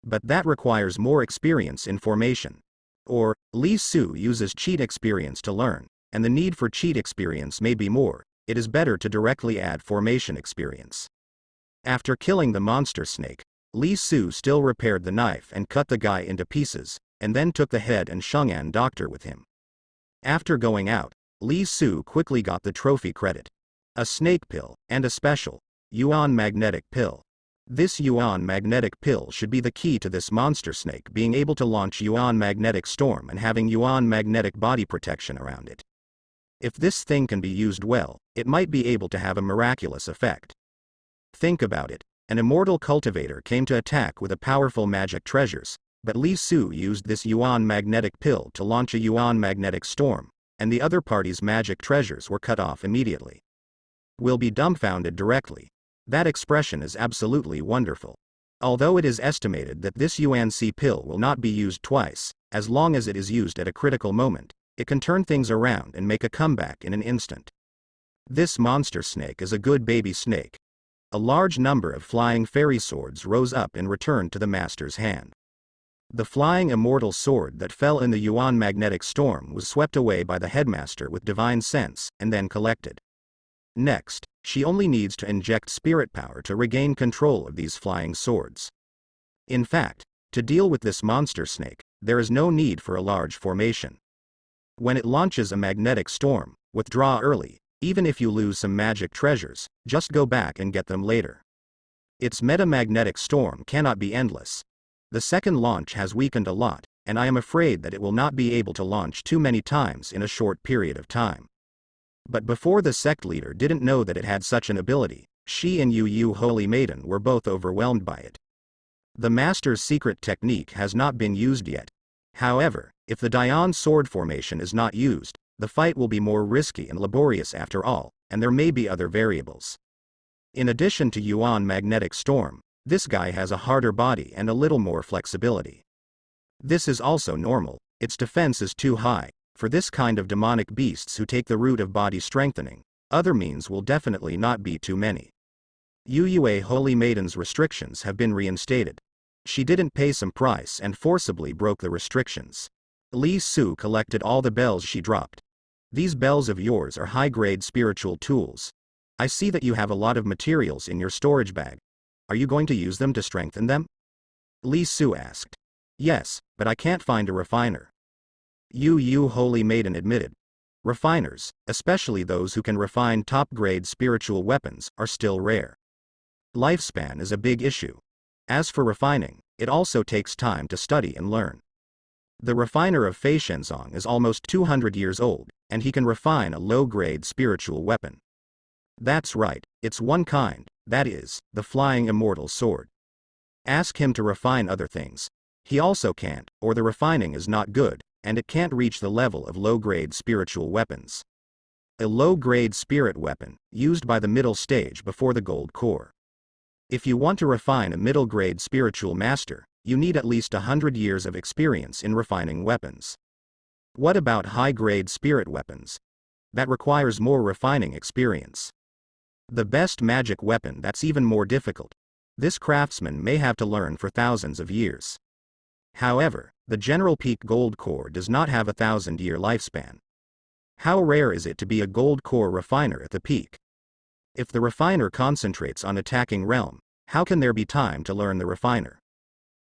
But that requires more experience in formation. Or, Li Su uses cheat experience to learn, and the need for cheat experience may be more. It is better to directly add formation experience. After killing the monster snake, Li Su still repaired the knife and cut the guy into pieces, and then took the head and Sheng'an doctor with him. After going out, Li Su quickly got the trophy credit. A snake pill, and a special Yuan magnetic pill. This Yuan magnetic pill should be the key to this monster snake being able to launch Yuan magnetic storm and having Yuan magnetic body protection around it. If this thing can be used well, it might be able to have a miraculous effect. Think about it. An immortal cultivator came to attack with a powerful magic treasures, but Li Su used this Yuan magnetic pill to launch a Yuan magnetic storm, and the other party's magic treasures were cut off immediately. Will be dumbfounded directly. That expression is absolutely wonderful. Although it is estimated that this UNC pill will not be used twice, as long as it is used at a critical moment, it can turn things around and make a comeback in an instant. This monster snake is a good baby snake. A large number of flying fairy swords rose up and returned to the master's hand. The flying immortal sword that fell in the Yuan magnetic storm was swept away by the headmaster with divine sense, and then collected. Next, she only needs to inject spirit power to regain control of these flying swords. In fact, to deal with this monster snake, there is no need for a large formation. When it launches a magnetic storm, withdraw early. Even if you lose some magic treasures, just go back and get them later. Its metamagnetic storm cannot be endless. The second launch has weakened a lot, and I am afraid that it will not be able to launch too many times in a short period of time. But before the sect leader didn't know that it had such an ability, she and Yu Holy Maiden were both overwhelmed by it. The master's secret technique has not been used yet. However, if the Dian sword formation is not used, the fight will be more risky and laborious after all, and there may be other variables. In addition to Yuan magnetic storm, this guy has a harder body and a little more flexibility. This is also normal. Its defense is too high. For this kind of demonic beasts who take the route of body strengthening, other means will definitely not be too many. Yue Holy Maiden's restrictions have been reinstated. She didn't pay some price and forcibly broke the restrictions. Li Su collected all the bells she dropped. These bells of yours are high-grade spiritual tools. I see that you have a lot of materials in your storage bag. Are you going to use them to strengthen them? Li Su asked. Yes, but I can't find a refiner. Yu Holy Maiden admitted. Refiners, especially those who can refine top-grade spiritual weapons, are still rare. Lifespan is a big issue. As for refining, it also takes time to study and learn. The refiner of Fei Shenzong is almost 200 years old, and he can refine a low-grade spiritual weapon. That's right, it's one kind, that is, the flying immortal sword. Ask him to refine other things. He also can't, or the refining is not good, and it can't reach the level of low-grade spiritual weapons. A low-grade spirit weapon, used by the middle stage before the gold core. If you want to refine a middle-grade spiritual master, you need at least 100 years of experience in refining weapons. What about high-grade spirit weapons? That requires more refining experience. The best magic weapon that's even more difficult. This craftsman may have to learn for thousands of years. However, the general peak gold core does not have a 1,000-year lifespan. How rare is it to be a gold core refiner at the peak? If the refiner concentrates on attacking realm, how can there be time to learn the refiner?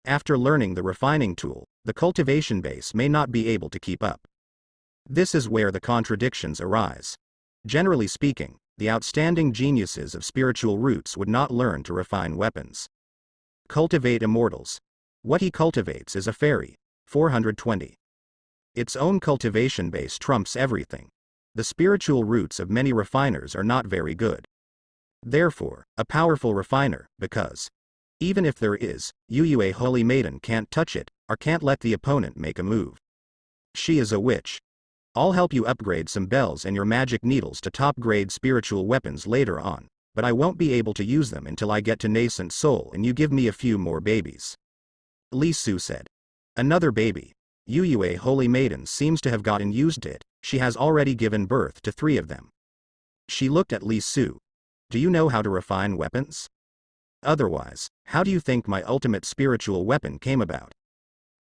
After learning the refining tool, the cultivation base may not be able to keep up. This is where the contradictions arise. Generally speaking, the outstanding geniuses of spiritual roots would not learn to refine weapons. Cultivate immortals. What he cultivates is a fairy. 420. Its own cultivation base trumps everything. The spiritual roots of many refiners are not very good. Therefore, a powerful refiner, because even if there is, Yue Holy Maiden can't touch it, or can't let the opponent make a move. She is a witch. I'll help you upgrade some bells and your magic needles to top-grade spiritual weapons later on, but I won't be able to use them until I get to nascent soul and you give me a few more babies. Li Su said. Another baby. Yue Holy Maiden seems to have gotten used to it. She has already given birth to 3 of them. She looked at Li Su. Do you know how to refine weapons? Otherwise, how do you think my ultimate spiritual weapon came about?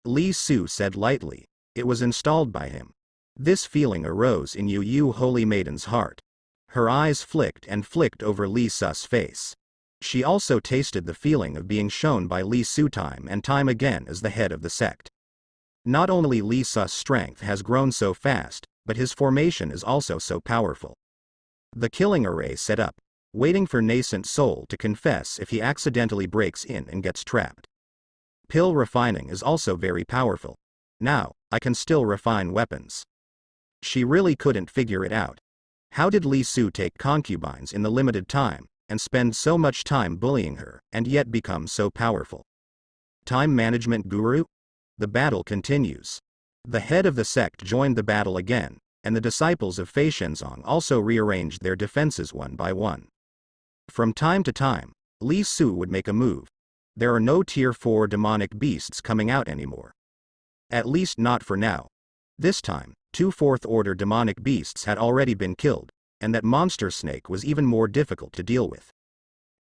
Li Su said lightly. It was installed by him. This feeling arose in Yu Holy Maiden's heart. Her eyes flicked and flicked over Li Su's face. She also tasted the feeling of being shown by Li Su time and time again as the head of the sect. Not only Li Su's strength has grown so fast, but his formation is also so powerful. The killing array set up, waiting for nascent soul to confess if he accidentally breaks in and gets trapped. Pill refining is also very powerful. Now, I can still refine weapons. She really couldn't figure it out. How did Li Su take concubines in the limited time, and spend so much time bullying her, and yet become so powerful? Time management guru? The battle continues. The head of the sect joined the battle again, and the disciples of Fei Shenzong also rearranged their defenses one by one. From time to time, Li Su would make a move. There are no Tier 4 demonic beasts coming out anymore. At least not for now. This time, 2 4th-order demonic beasts had already been killed, and that monster snake was even more difficult to deal with.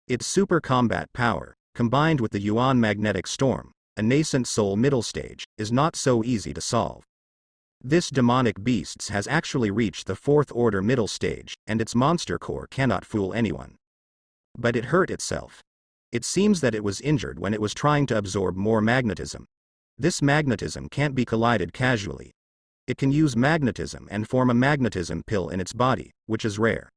Its super combat power, combined with the Yuan magnetic storm, a nascent soul middle stage, is not so easy to solve. This demonic beast has actually reached the 4th order middle stage, and its monster core cannot fool anyone. But it hurt itself. It seems that it was injured when it was trying to absorb more magnetism. This magnetism can't be collided casually. It can use magnetism and form a magnetism pill in its body, which is rare.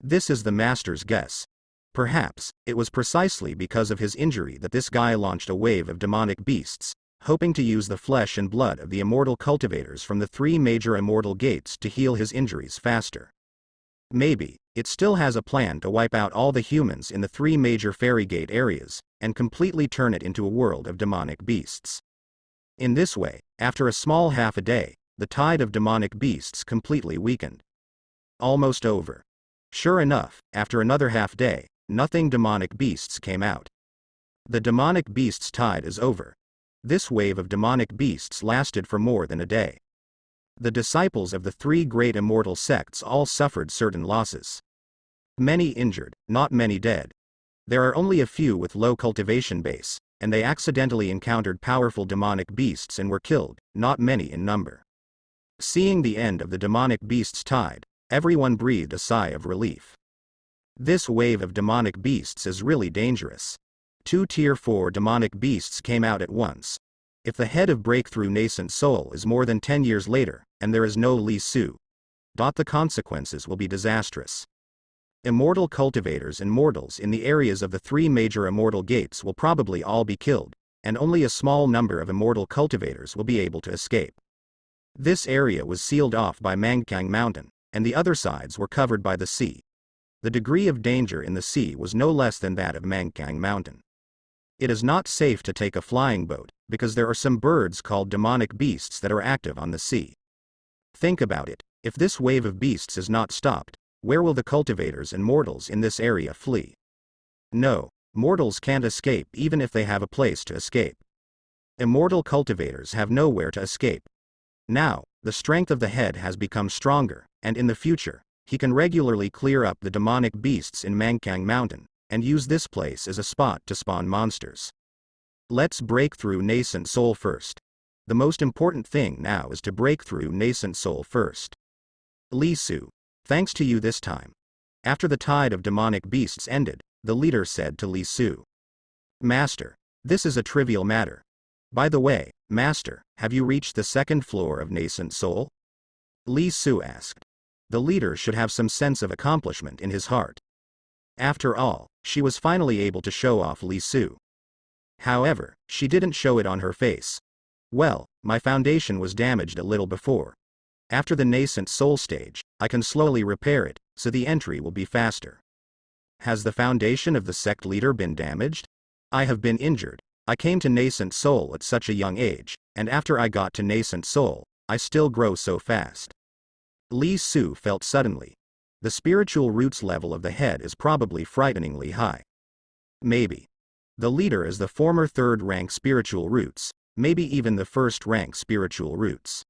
This is the master's guess. Perhaps, it was precisely because of his injury that this guy launched a wave of demonic beasts, hoping to use the flesh and blood of the immortal cultivators from the 3 major immortal gates to heal his injuries faster. Maybe, it still has a plan to wipe out all the humans in the 3 major fairy gate areas, and completely turn it into a world of demonic beasts. In this way, after a small half a day, the tide of demonic beasts completely weakened. Almost over. Sure enough, after another half day, nothing demonic beasts came out. The demonic beasts tide is over. This wave of demonic beasts lasted for more than a day. The disciples of the 3 great immortal sects all suffered certain losses. Many injured, not many dead. There are only a few with low cultivation base, and they accidentally encountered powerful demonic beasts and were killed, not many in number. Seeing the end of the demonic beasts tide, everyone breathed a sigh of relief. This wave of demonic beasts is really dangerous. 2 tier 4 demonic beasts came out at once. If the head of breakthrough nascent soul is more than 10 years later, and there is no Li Su, the consequences will be disastrous. Immortal cultivators and mortals in the areas of the 3 major immortal gates will probably all be killed, and only a small number of immortal cultivators will be able to escape. This area was sealed off by Mangkang Mountain, and the other sides were covered by the sea. The degree of danger in the sea was no less than that of Mangkang Mountain. It is not safe to take a flying boat, because there are some birds called demonic beasts that are active on the sea. Think about it, if this wave of beasts is not stopped, where will the cultivators and mortals in this area flee? No, mortals can't escape even if they have a place to escape. Immortal cultivators have nowhere to escape. Now, the strength of the head has become stronger, and in the future, he can regularly clear up the demonic beasts in Mangkang Mountain, and use this place as a spot to spawn monsters. Let's break through nascent soul first. The most important thing now is to break through nascent soul first. Li Su, thanks to you this time. After the tide of demonic beasts ended, the leader said to Li Su. Master, this is a trivial matter. By the way, Master, have you reached the 2nd floor of nascent soul? Li Su asked. The leader should have some sense of accomplishment in his heart. After all, she was finally able to show off Li Su. However, she didn't show it on her face. Well, my foundation was damaged a little before. After the nascent soul stage, I can slowly repair it, so the entry will be faster. Has the foundation of the sect leader been damaged? I have been injured. I came to nascent soul at such a young age, and after I got to nascent soul, I still grow so fast. Li Su felt suddenly. The spiritual roots level of the head is probably frighteningly high. Maybe. The leader is the former 3rd rank spiritual roots, maybe even the 1st rank spiritual roots.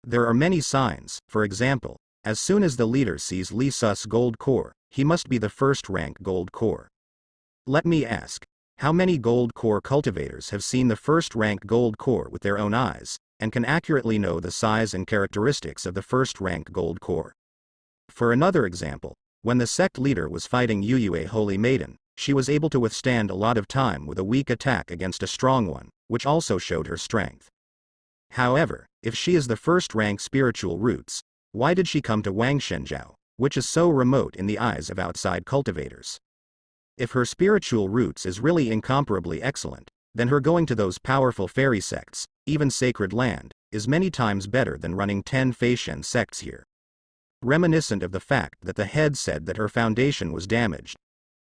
There are many signs, for example, as soon as the leader sees Li Su's gold core, he must be the 1st rank gold core. Let me ask, how many gold core cultivators have seen the 1st rank gold core with their own eyes, and can accurately know the size and characteristics of the 1st rank gold core? For another example, when the sect leader was fighting Yuyue Holy Maiden, she was able to withstand a lot of time with a weak attack against a strong one, which also showed her strength. However, if she is the 1st rank spiritual roots, why did she come to Wangshenjiao, which is so remote in the eyes of outside cultivators? If her spiritual roots is really incomparably excellent, then her going to those powerful fairy sects, even sacred land, is many times better than running 10 Feishen sects here. Reminiscent of the fact that the head said that her foundation was damaged,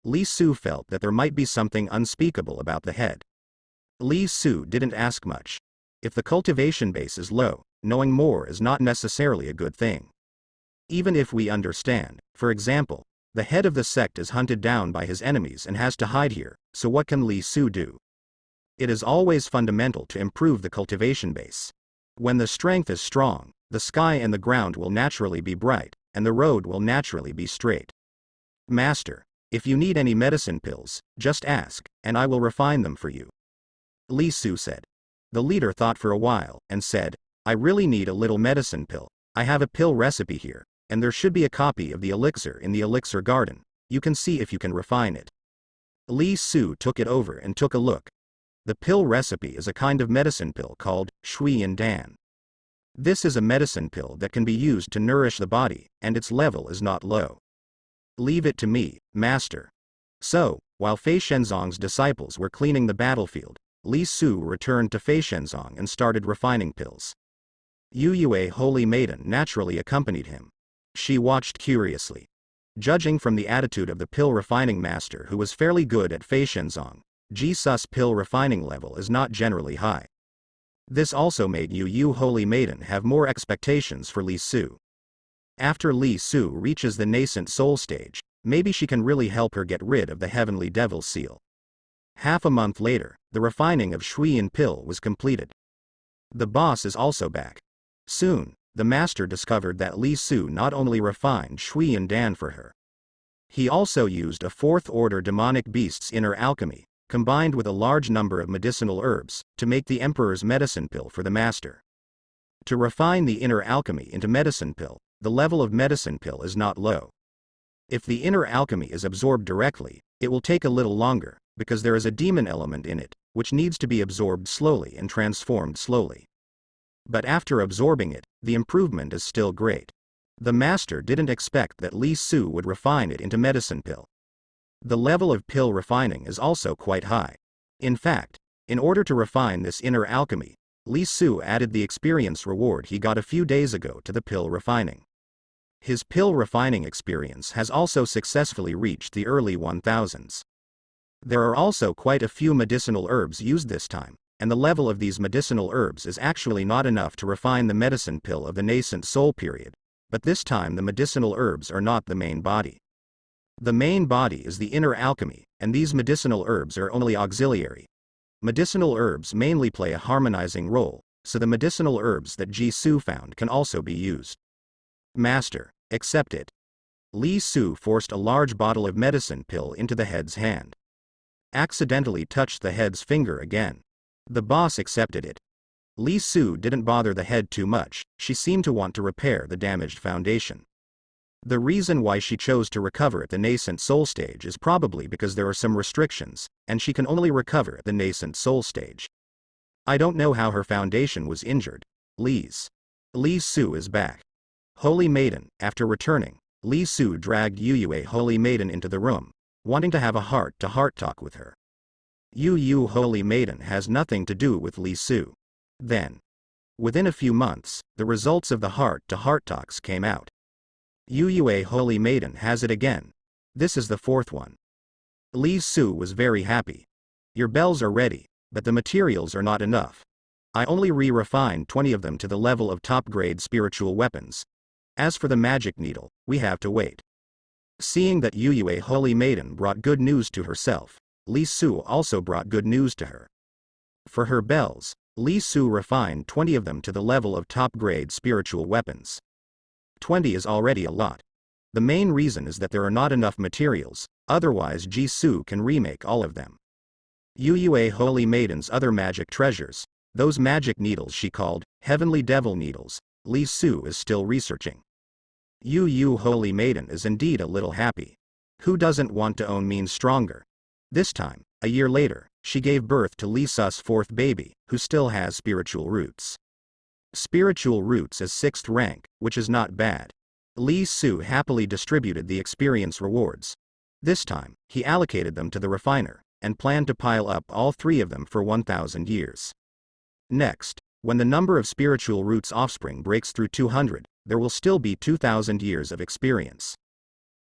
Li Su felt that there might be something unspeakable about the head. Li Su didn't ask much. If the cultivation base is low, knowing more is not necessarily a good thing. Even if we understand, for example, the head of the sect is hunted down by his enemies and has to hide here, so what can Li Su do? It is always fundamental to improve the cultivation base. When the strength is strong, the sky and the ground will naturally be bright, and the road will naturally be straight. Master, If you need any medicine pills, just ask, and I will refine them for you. Li Su said. The leader thought for a while, and said, I really need a little medicine pill. I have a pill recipe here, and there should be a copy of the elixir in the elixir garden. You can see if you can refine it. Li Su took it over and took a look. The pill recipe is a kind of medicine pill called Shui and Dan. This is a medicine pill that can be used to nourish the body, and its level is not low. Leave it to me, master. So, while Fei Shenzong's disciples were cleaning the battlefield, Li Su returned to Fei Shenzong and started refining pills. Yu Yue, Holy Maiden, naturally accompanied him. She watched curiously. Judging from the attitude of the pill refining master, who was fairly good at Fei Shenzong, Jesus' pill refining level is not generally high. This also made Yu Yu, Holy Maiden, have more expectations for Li Su. After Li Su reaches the nascent soul stage, maybe she can really help her get rid of the heavenly devil seal. Half a month later, the refining of Shui and pill was completed. The boss is also back. Soon, the master discovered that Li Su not only refined Shui and Dan for her. He also used a fourth-order demonic beast's inner alchemy, combined with a large number of medicinal herbs, to make the emperor's medicine pill for the master. To refine the inner alchemy into medicine pill, the level of medicine pill is not low. If the inner alchemy is absorbed directly, it will take a little longer, because there is a demon element in it, which needs to be absorbed slowly and transformed slowly. But after absorbing it, the improvement is still great. The master didn't expect that Li Su would refine it into medicine pill. The level of pill refining is also quite high. In fact, in order to refine this inner alchemy, Li Su added the experience reward he got a few days ago to the pill refining. His pill refining experience has also successfully reached the early 1000s. There are also quite a few medicinal herbs used this time, and the level of these medicinal herbs is actually not enough to refine the medicine pill of the nascent soul period, but this time the medicinal herbs are not the main body. The main body is the inner alchemy, and these medicinal herbs are only auxiliary. Medicinal herbs mainly play a harmonizing role, so the medicinal herbs that Ji Su found can also be used. Master, accept it. Li Su forced a large bottle of medicine pill into the head's hand. Accidentally touched the head's finger again. The boss accepted it. Li Su didn't bother the head too much, she seemed to want to repair the damaged foundation. The reason why she chose to recover at the nascent soul stage is probably because there are some restrictions, and she can only recover at the nascent soul stage. I don't know how her foundation was injured. Li Su is back. Holy Maiden, after returning, Li Su dragged Yu Yue, Holy Maiden, into the room, wanting to have a heart-to-heart talk with her. Yu Yu, Holy Maiden, has nothing to do with Li Su. Then, within a few months, the results of the heart-to-heart talks came out. Yu Yue, Holy Maiden, has it again. This is the fourth one. Li Su was very happy. Your bells are ready, but the materials are not enough. I only refined 20 of them to the level of top-grade spiritual weapons. As for the magic needle, we have to wait. Seeing that Yu Yue, Holy Maiden, brought good news to herself, Li Su also brought good news to her. For her bells, Li Su refined 20 of them to the level of top-grade spiritual weapons. 20 is already a lot. The main reason is that there are not enough materials, otherwise Ji Su can remake all of them. Yu Yue, Holy Maiden's other magic treasures, those magic needles she called Heavenly Devil Needles, Li Su is still researching. Yu Yu, Holy Maiden, is indeed a little happy. Who doesn't want to own means stronger? This time, a year later, she gave birth to Li Su's fourth baby, who still has spiritual roots. Spiritual roots is 6th rank, which is not bad. Li Su happily distributed the experience rewards. This time, he allocated them to the refiner, and planned to pile up all 3 of them for 1,000 years. Next, when the number of spiritual roots offspring breaks through 200, there will still be 2,000 years of experience.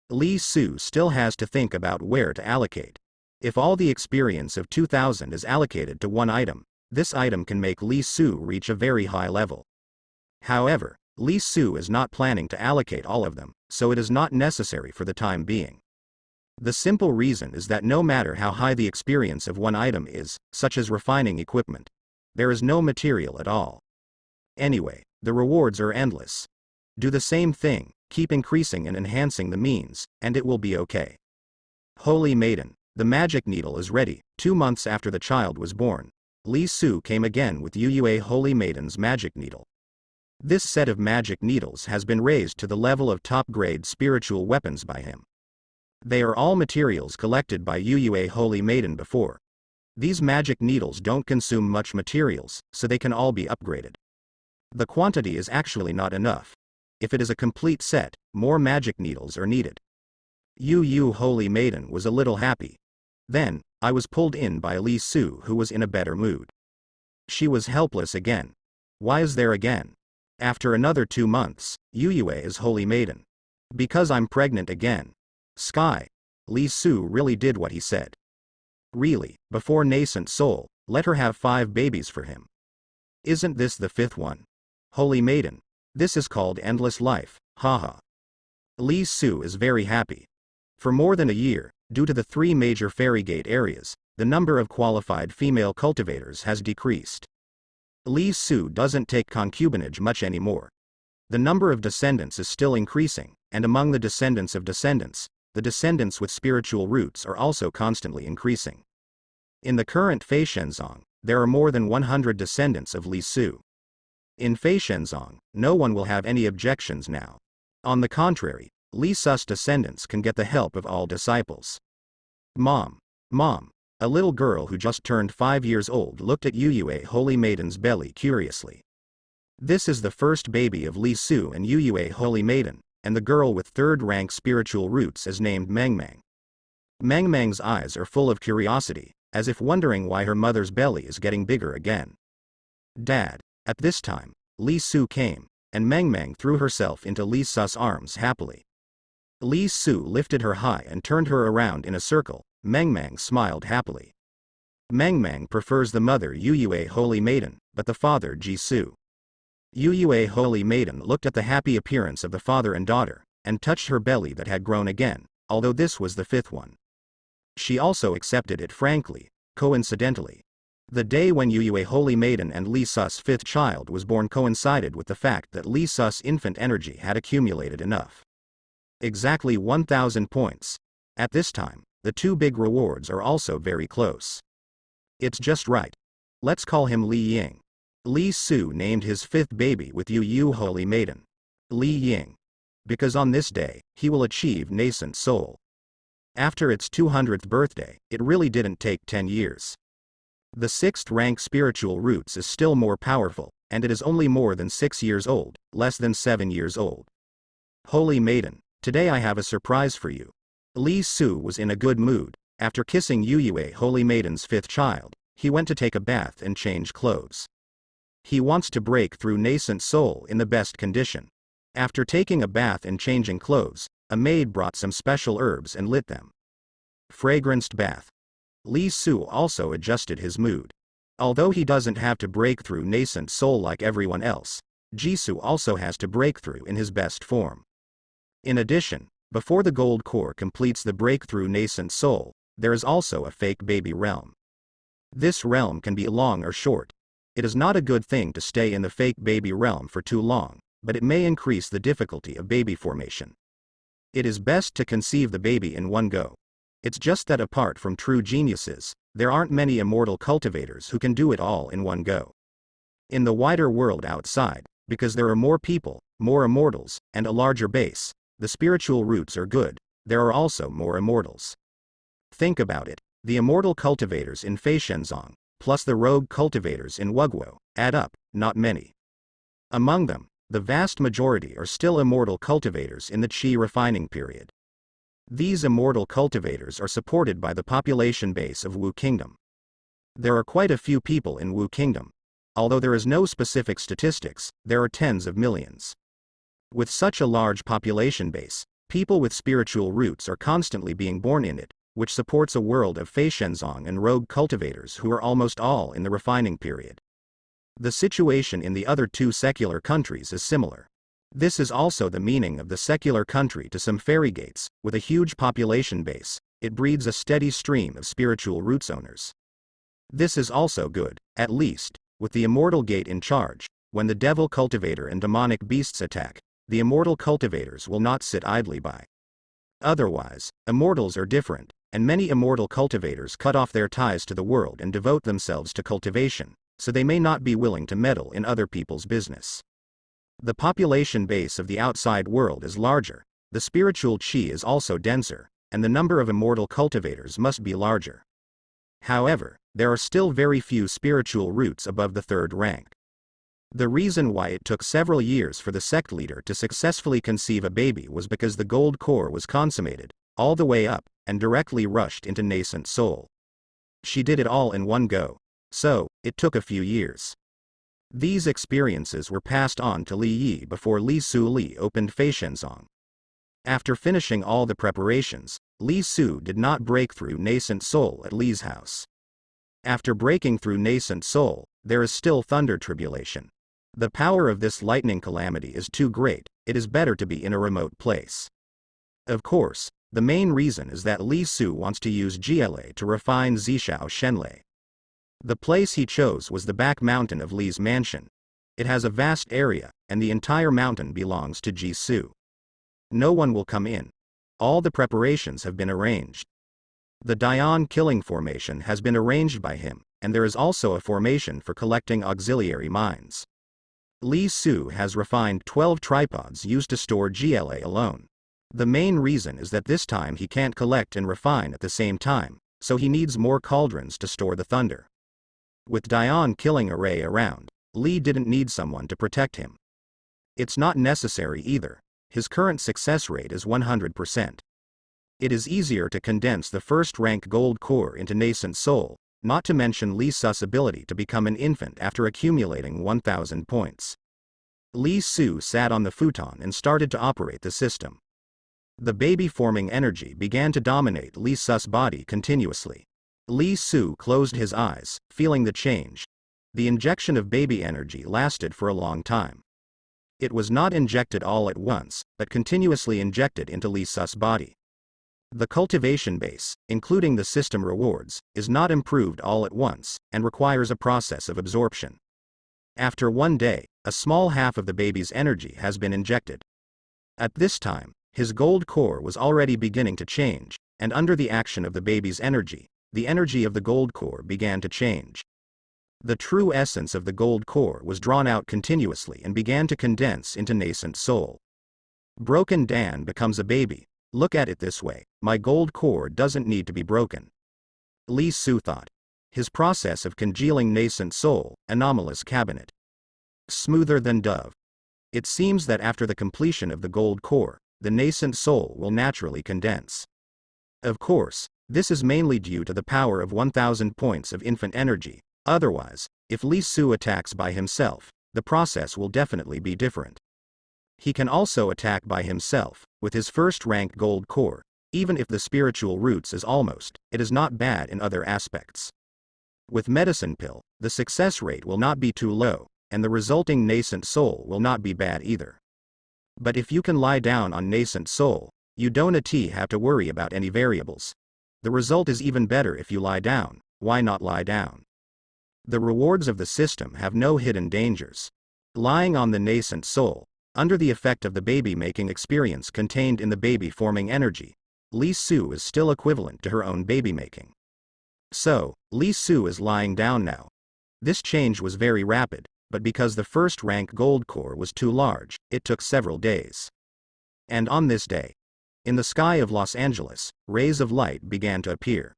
Li Su still has to think about where to allocate. If all the experience of 2,000 is allocated to one item, this item can make Li Su reach a very high level. However, Li Su is not planning to allocate all of them, so it is not necessary for the time being. The simple reason is that no matter how high the experience of one item is, such as refining equipment, there is no material at all. Anyway, the rewards are endless. Do the same thing, keep increasing and enhancing the means, and it will be okay. Holy Maiden, the magic needle is ready. 2 months after the child was born, Li Su came again with Yue Holy Maiden's magic needle. This set of magic needles has been raised to the level of top-grade spiritual weapons by him. They are all materials collected by Yue Holy Maiden before. These magic needles don't consume much materials, so they can all be upgraded. The quantity is actually not enough. If it is a complete set, more magic needles are needed. Yu Holy Maiden was a little happy. Then, I was pulled in by Li Su, who was in a better mood. She was helpless again. Why is there again? After another 2 months, Yue is Holy Maiden. Because I'm pregnant again. Sky. Li Su really did what he said. Really, before nascent soul, let her have 5 babies for him. Isn't this the 5th one? Holy Maiden. This is called endless life, haha. Li Su is very happy. For more than a year, due to the 3 major fairy gate areas, the number of qualified female cultivators has decreased. Li Su doesn't take concubinage much anymore. The number of descendants is still increasing, and among the descendants of descendants, the descendants with spiritual roots are also constantly increasing. In the current Fei Shenzong, there are more than 100 descendants of Li Su. In Fei Shenzong, no one will have any objections now. On the contrary, Li Su's descendants can get the help of all disciples. Mom. A little girl who just turned 5 years old looked at Yue Holy Maiden's belly curiously. This is the first baby of Li Su and Yue Holy Maiden, and the girl with 3rd-rank spiritual roots is named Mengmeng. Mengmeng's eyes are full of curiosity, as if wondering why her mother's belly is getting bigger again. Dad. At this time, Li Su came, and Mengmeng threw herself into Li Su's arms happily. Li Su lifted her high and turned her around in a circle. Mengmeng smiled happily. Mengmeng prefers the mother Yue Holy Maiden, but the father Jisoo. Yue Holy Maiden looked at the happy appearance of the father and daughter, and touched her belly that had grown again, although this was the 5th one. She also accepted it frankly, coincidentally. The day when Yue Holy Maiden and Li Su's 5th child was born coincided with the fact that Li Su's infant energy had accumulated enough. Exactly 1,000 points. At this time, the 2 big rewards are also very close. It's just right. Let's call him Li Ying. Li Su named his 5th baby with Yu Holy Maiden. Li Ying. Because on this day, he will achieve nascent soul. After its 200th birthday, it really didn't take 10 years. The 6th-rank spiritual roots is still more powerful, and it is only more than 6 years old, less than 7 years old. Holy Maiden, today I have a surprise for you. Li Su was in a good mood. After kissing Yue Holy Maiden's 5th child, he went to take a bath and change clothes. He wants to break through nascent soul in the best condition. After taking a bath and changing clothes, a maid brought some special herbs and lit them. Fragranced bath. Li Su also adjusted his mood. Although he doesn't have to break through nascent soul like everyone else, Jisoo also has to break through in his best form. In addition, before the gold core completes the breakthrough nascent soul, there is also a fake baby realm. This realm can be long or short. It is not a good thing to stay in the fake baby realm for too long, but it may increase the difficulty of baby formation. It is best to conceive the baby in one go. It's just that apart from true geniuses, there aren't many immortal cultivators who can do it all in one go. In the wider world outside, because there are more people, more immortals, and a larger base, the spiritual roots are good, there are also more immortals. Think about it, the immortal cultivators in Fei Shenzong, plus the rogue cultivators in Wuguo, add up, not many. Among them, the vast majority are still immortal cultivators in the Qi refining period. These immortal cultivators are supported by the population base of Wu Kingdom. There are quite a few people in Wu Kingdom. Although there is no specific statistics, there are tens of millions. With such a large population base, people with spiritual roots are constantly being born in it, which supports a world of Fei Shenzong and rogue cultivators who are almost all in the refining period. The situation in the other 2 secular countries is similar. This is also the meaning of the secular country to some fairy gates, with a huge population base, it breeds a steady stream of spiritual roots owners. This is also good, at least, with the immortal gate in charge, when the devil cultivator and demonic beasts attack, the immortal cultivators will not sit idly by. Otherwise, immortals are different, and many immortal cultivators cut off their ties to the world and devote themselves to cultivation, so they may not be willing to meddle in other people's business. The population base of the outside world is larger, the spiritual chi is also denser, and the number of immortal cultivators must be larger. However, there are still very few spiritual roots above the third rank. The reason why it took several years for the sect leader to successfully conceive a baby was because the gold core was consummated, all the way up, and directly rushed into nascent soul. She did it all in one go, so it took a few years. These experiences were passed on to Li Yi before Li Su Li opened Feishenzong. After finishing all the preparations, Li Su did not break through nascent soul at Li's house. After breaking through nascent soul, there is still thunder tribulation. The power of this lightning calamity is too great, it is better to be in a remote place. Of course, the main reason is that Li Su wants to use GLA to refine Zishao Shenlei. The place he chose was the back mountain of Li's mansion. It has a vast area, and the entire mountain belongs to Ji Su. No one will come in. All the preparations have been arranged. The Dian killing formation has been arranged by him, and there is also a formation for collecting auxiliary mines. Li Su has refined 12 tripods used to store GLA alone. The main reason is that this time he can't collect and refine at the same time, so he needs more cauldrons to store the thunder. With Dian killing array around, Li didn't need someone to protect him. It's not necessary either. His current success rate is 100%. It is easier to condense the first-rank gold core into nascent soul, not to mention Li Su's ability to become an infant after accumulating 1,000 points. Li Su sat on the futon and started to operate the system. The baby-forming energy began to dominate Li Su's body continuously. Li Su closed his eyes, feeling the change. The injection of baby energy lasted for a long time. It was not injected all at once, but continuously injected into Li Su's body. The cultivation base, including the system rewards, is not improved all at once, and requires a process of absorption. After one day, a small half of the baby's energy has been injected. At this time, his gold core was already beginning to change, and under the action of the baby's energy, the energy of the gold core began to change. The true essence of the gold core was drawn out continuously and began to condense into nascent soul. Broken Dan becomes a baby. Look at it this way, my gold core doesn't need to be broken. Li Su thought. His process of congealing nascent soul, anomalous cabinet. Smoother than dove. It seems that after the completion of the gold core, the nascent soul will naturally condense. Of course, this is mainly due to the power of 1,000 points of infant energy, otherwise, if Li Su attacks by himself, the process will definitely be different. He can also attack by himself, with his first-rank gold core, even if the spiritual roots is almost, it is not bad in other aspects. With medicine pill, the success rate will not be too low, and the resulting nascent soul will not be bad either. But if you can lie down on nascent soul, you don't have to worry about any variables. The result is even better if you lie down. Why not lie down? The rewards of the system have no hidden dangers. Lying on the nascent soul, under the effect of the baby-making experience contained in the baby-forming energy, Li Su is still equivalent to her own baby-making. So, Li Su is lying down now. This change was very rapid, but because the first-rank gold core was too large, it took several days. And on this day, in the sky of Los Angeles, rays of light began to appear.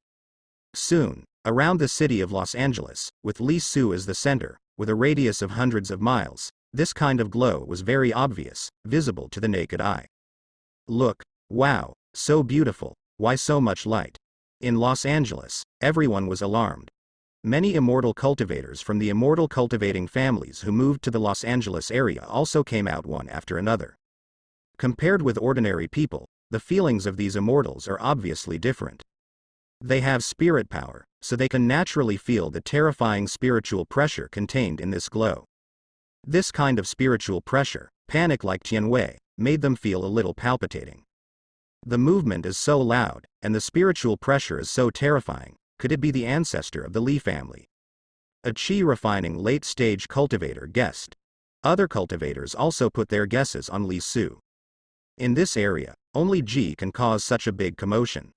Soon, around the city of Los Angeles, with Li Su as the center, with a radius of hundreds of miles, this kind of glow was very obvious, visible to the naked eye. Look, wow, so beautiful, why so much light? In Los Angeles, everyone was alarmed. Many immortal cultivators from the immortal cultivating families who moved to the Los Angeles area also came out one after another. Compared with ordinary people, the feelings of these immortals are obviously different. They have spirit power, so they can naturally feel the terrifying spiritual pressure contained in this glow. This kind of spiritual pressure, panic like Tianwei, made them feel a little palpitating. The movement is so loud, and the spiritual pressure is so terrifying, could it be the ancestor of the Li family? A chi-refining late-stage cultivator guessed. Other cultivators also put their guesses on Li Su. In this area, only Ji can cause such a big commotion.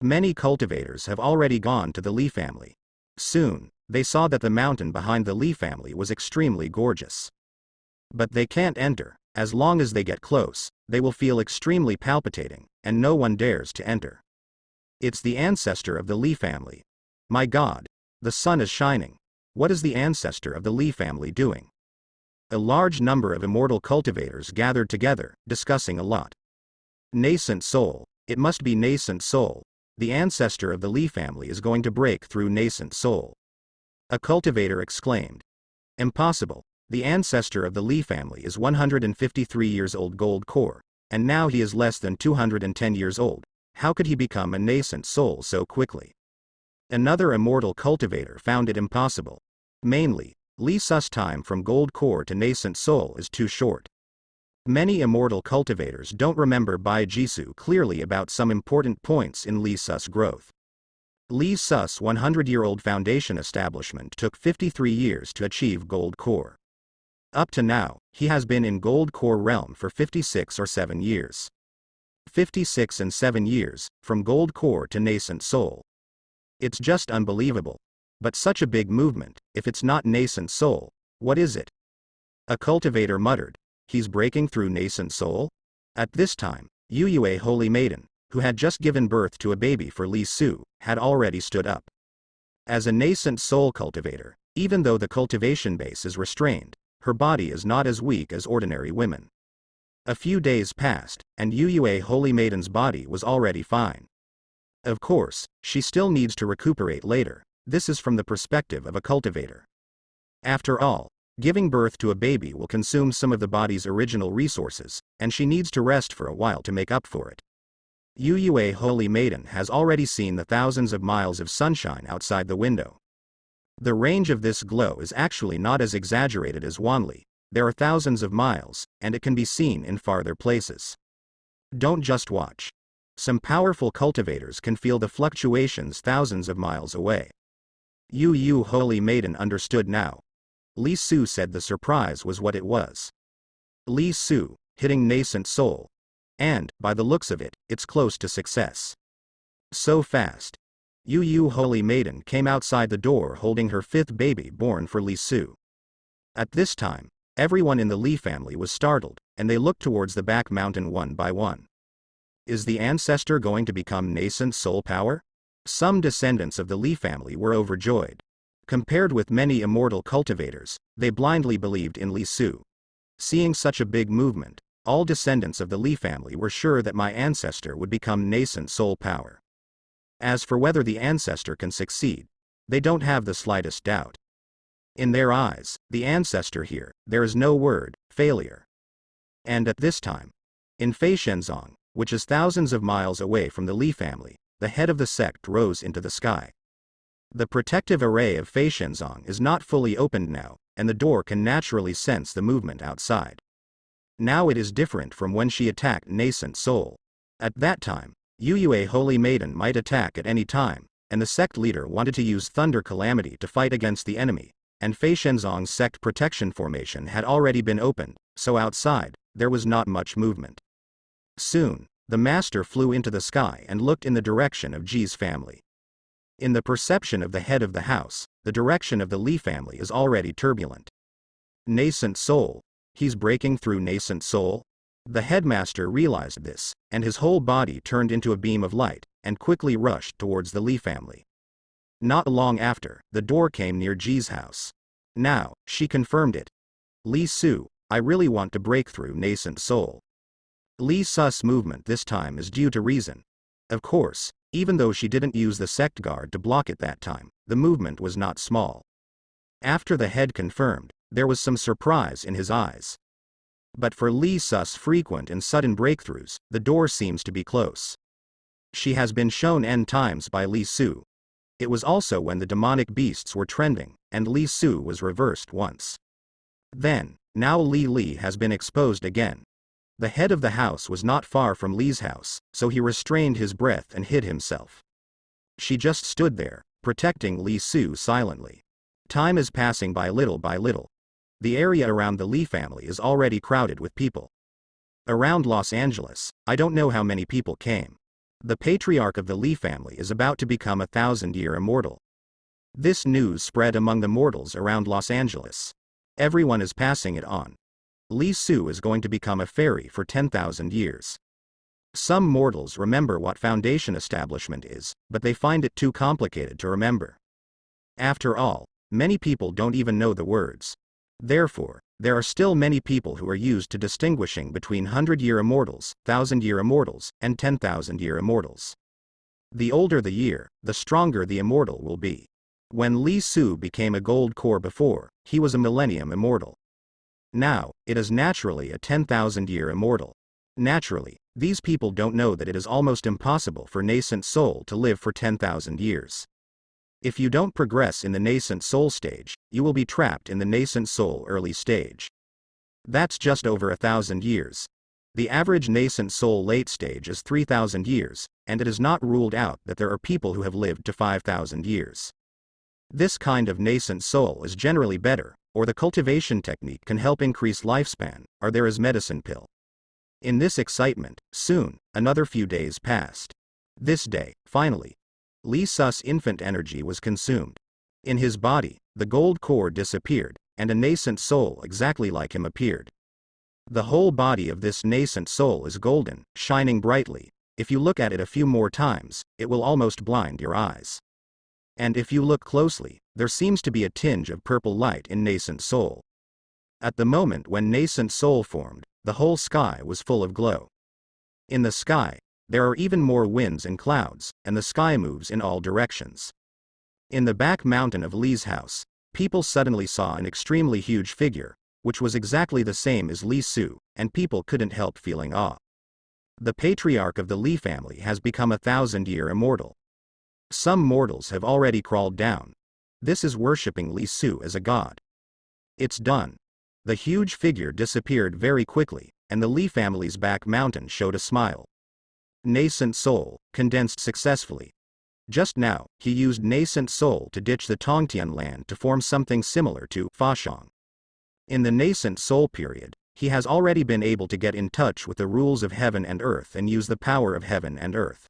Many cultivators have already gone to the Lee family. Soon, they saw that the mountain behind the Lee family was extremely gorgeous. But they can't enter. As long as they get close, they will feel extremely palpitating, and no one dares to enter. It's the ancestor of the Lee family. My God, the sun is shining. What is the ancestor of the Lee family doing? A large number of immortal cultivators gathered together, discussing a lot. Nascent soul. It must be nascent soul. The ancestor of the Lee family is going to break through nascent soul. A cultivator exclaimed. Impossible. The ancestor of the Lee family is 153 years old gold core, and now he is less than 210 years old. How could he become a nascent soul so quickly? Another immortal cultivator found it impossible. Mainly, Lee Sus' time from gold core to nascent soul is too short. Many immortal cultivators don't remember Bai Jisoo clearly about some important points in Lee Sus' growth. Lee Sus' 100-year-old foundation establishment took 53 years to achieve gold core. Up to now, he has been in gold core realm for 56 or 7 years. 56 and 7 years, from gold core to nascent soul. It's just unbelievable. But such a big movement, if it's not nascent soul, what is it? A cultivator muttered. He's breaking through nascent soul? At this time, Yu Yue Holy Maiden, who had just given birth to a baby for Li Su, had already stood up. As a nascent soul cultivator, even though the cultivation base is restrained, her body is not as weak as ordinary women. A few days passed, and Yu Yue Holy Maiden's body was already fine. Of course, she still needs to recuperate later. This is from the perspective of a cultivator. After all, giving birth to a baby will consume some of the body's original resources, and she needs to rest for a while to make up for it. Yu Yue Holy Maiden has already seen the thousands of miles of sunshine outside the window. The range of this glow is actually not as exaggerated as Wanli. There are thousands of miles, and it can be seen in farther places. Don't just watch. Some powerful cultivators can feel the fluctuations thousands of miles away. Yu Yu Holy Maiden understood now. Li Su said the surprise was what it was. Li Su, hitting nascent soul. And, by the looks of it, it's close to success. So fast. Yu Yu Holy Maiden came outside the door holding her 5th baby born for Li Su. At this time, everyone in the Li family was startled, and they looked towards the back mountain one by one. Is the ancestor going to become nascent soul power? Some descendants of the Li family were overjoyed. Compared with many immortal cultivators, they blindly believed in Li Su. Seeing such a big movement, all descendants of the Li family were sure that my ancestor would become nascent soul power. As for whether the ancestor can succeed, they don't have the slightest doubt. In their eyes, the ancestor here, there is no word, failure. And at this time, in Feishenzong, which is thousands of miles away from the Li family, the head of the sect rose into the sky. The protective array of Feishenzong is not fully opened now, and the door can naturally sense the movement outside. Now it is different from when she attacked nascent soul. At that time, Yu Yue Holy Maiden might attack at any time, and the sect leader wanted to use Thunder Calamity to fight against the enemy, and Feishenzong's sect protection formation had already been opened, so outside, there was not much movement. Soon, the master flew into the sky and looked in the direction of Ji's family. In the perception of the head of the house, the direction of the Li family is already turbulent. Nascent soul. He's breaking through nascent soul? The headmaster realized this, and his whole body turned into a beam of light, and quickly rushed towards the Li family. Not long after, the door came near Ji's house. Now, she confirmed it. Li Su, I really want to break through nascent soul. Li Su's movement this time is due to reason. Of course, even though she didn't use the sect guard to block it that time, the movement was not small. After the head confirmed, there was some surprise in his eyes. But for Li Su's frequent and sudden breakthroughs, the door seems to be close. She has been shown n times by Li Su. It was also when the demonic beasts were trending, and Li Su was reversed once. Then, now Li has been exposed again. The head of the house was not far from Li's house, so he restrained his breath and hid himself. She just stood there, protecting Li Su silently. Time is passing by little by little. The area around the Li family is already crowded with people. Around Los Angeles, I don't know how many people came. The Patriarch of the Li family is about to become a 1,000-year immortal. This news spread among the mortals around Los Angeles. Everyone is passing it on. Li Su is going to become a fairy for 10,000 years. Some mortals remember what foundation establishment is, but they find it too complicated to remember. After all, many people don't even know the words. Therefore, there are still many people who are used to distinguishing between 100-year immortals, 1,000-year immortals, and 10,000-year immortals. The older the year, the stronger the immortal will be. When Li Su became a gold core before, he was a millennium immortal. Now, it is naturally a 10,000-year immortal. Naturally, these people don't know that it is almost impossible for nascent soul to live for 10,000 years. If you don't progress in the nascent soul stage, you will be trapped in the nascent soul early stage. That's just over 1,000 years. The average nascent soul late stage is 3,000 years, and it is not ruled out that there are people who have lived to 5,000 years. This kind of nascent soul is generally better, or the cultivation technique can help increase lifespan, or there is medicine pill. In this excitement, soon, another few days passed. This day, finally, Li Su's infant energy was consumed. In his body, the gold core disappeared, and a nascent soul exactly like him appeared. The whole body of this nascent soul is golden, shining brightly. If you look at it a few more times, it will almost blind your eyes. And if you look closely, there seems to be a tinge of purple light in nascent soul. At the moment when nascent soul formed, the whole sky was full of glow. In the sky, there are even more winds and clouds, and the sky moves in all directions. In the back mountain of Li's house, people suddenly saw an extremely huge figure, which was exactly the same as Li Su, and people couldn't help feeling awe. The Patriarch of the Li family has become a 1,000-year immortal. Some mortals have already crawled down. This is worshipping Li Su as a god. It's done. The huge figure disappeared very quickly, and the Li family's back mountain showed a smile. Nascent soul, condensed successfully. Just now, he used nascent soul to ditch the Tongtian land to form something similar to Fashong. In the nascent soul period, he has already been able to get in touch with the rules of heaven and earth and use the power of heaven and earth.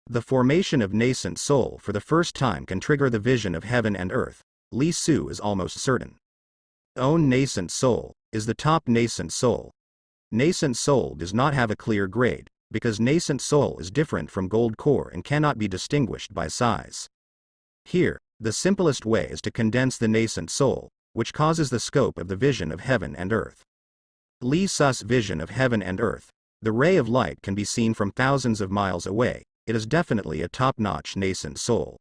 The formation of nascent soul for the first time can trigger the vision of heaven and earth. Li Su is almost certain. Own nascent soul is the top nascent soul. Nascent soul does not have a clear grade, because nascent soul is different from gold core and cannot be distinguished by size. Here, the simplest way is to condense the nascent soul, which causes the scope of the vision of heaven and earth. Li Su's vision of heaven and earth, the ray of light can be seen from thousands of miles away. It is definitely a top-notch nascent soul.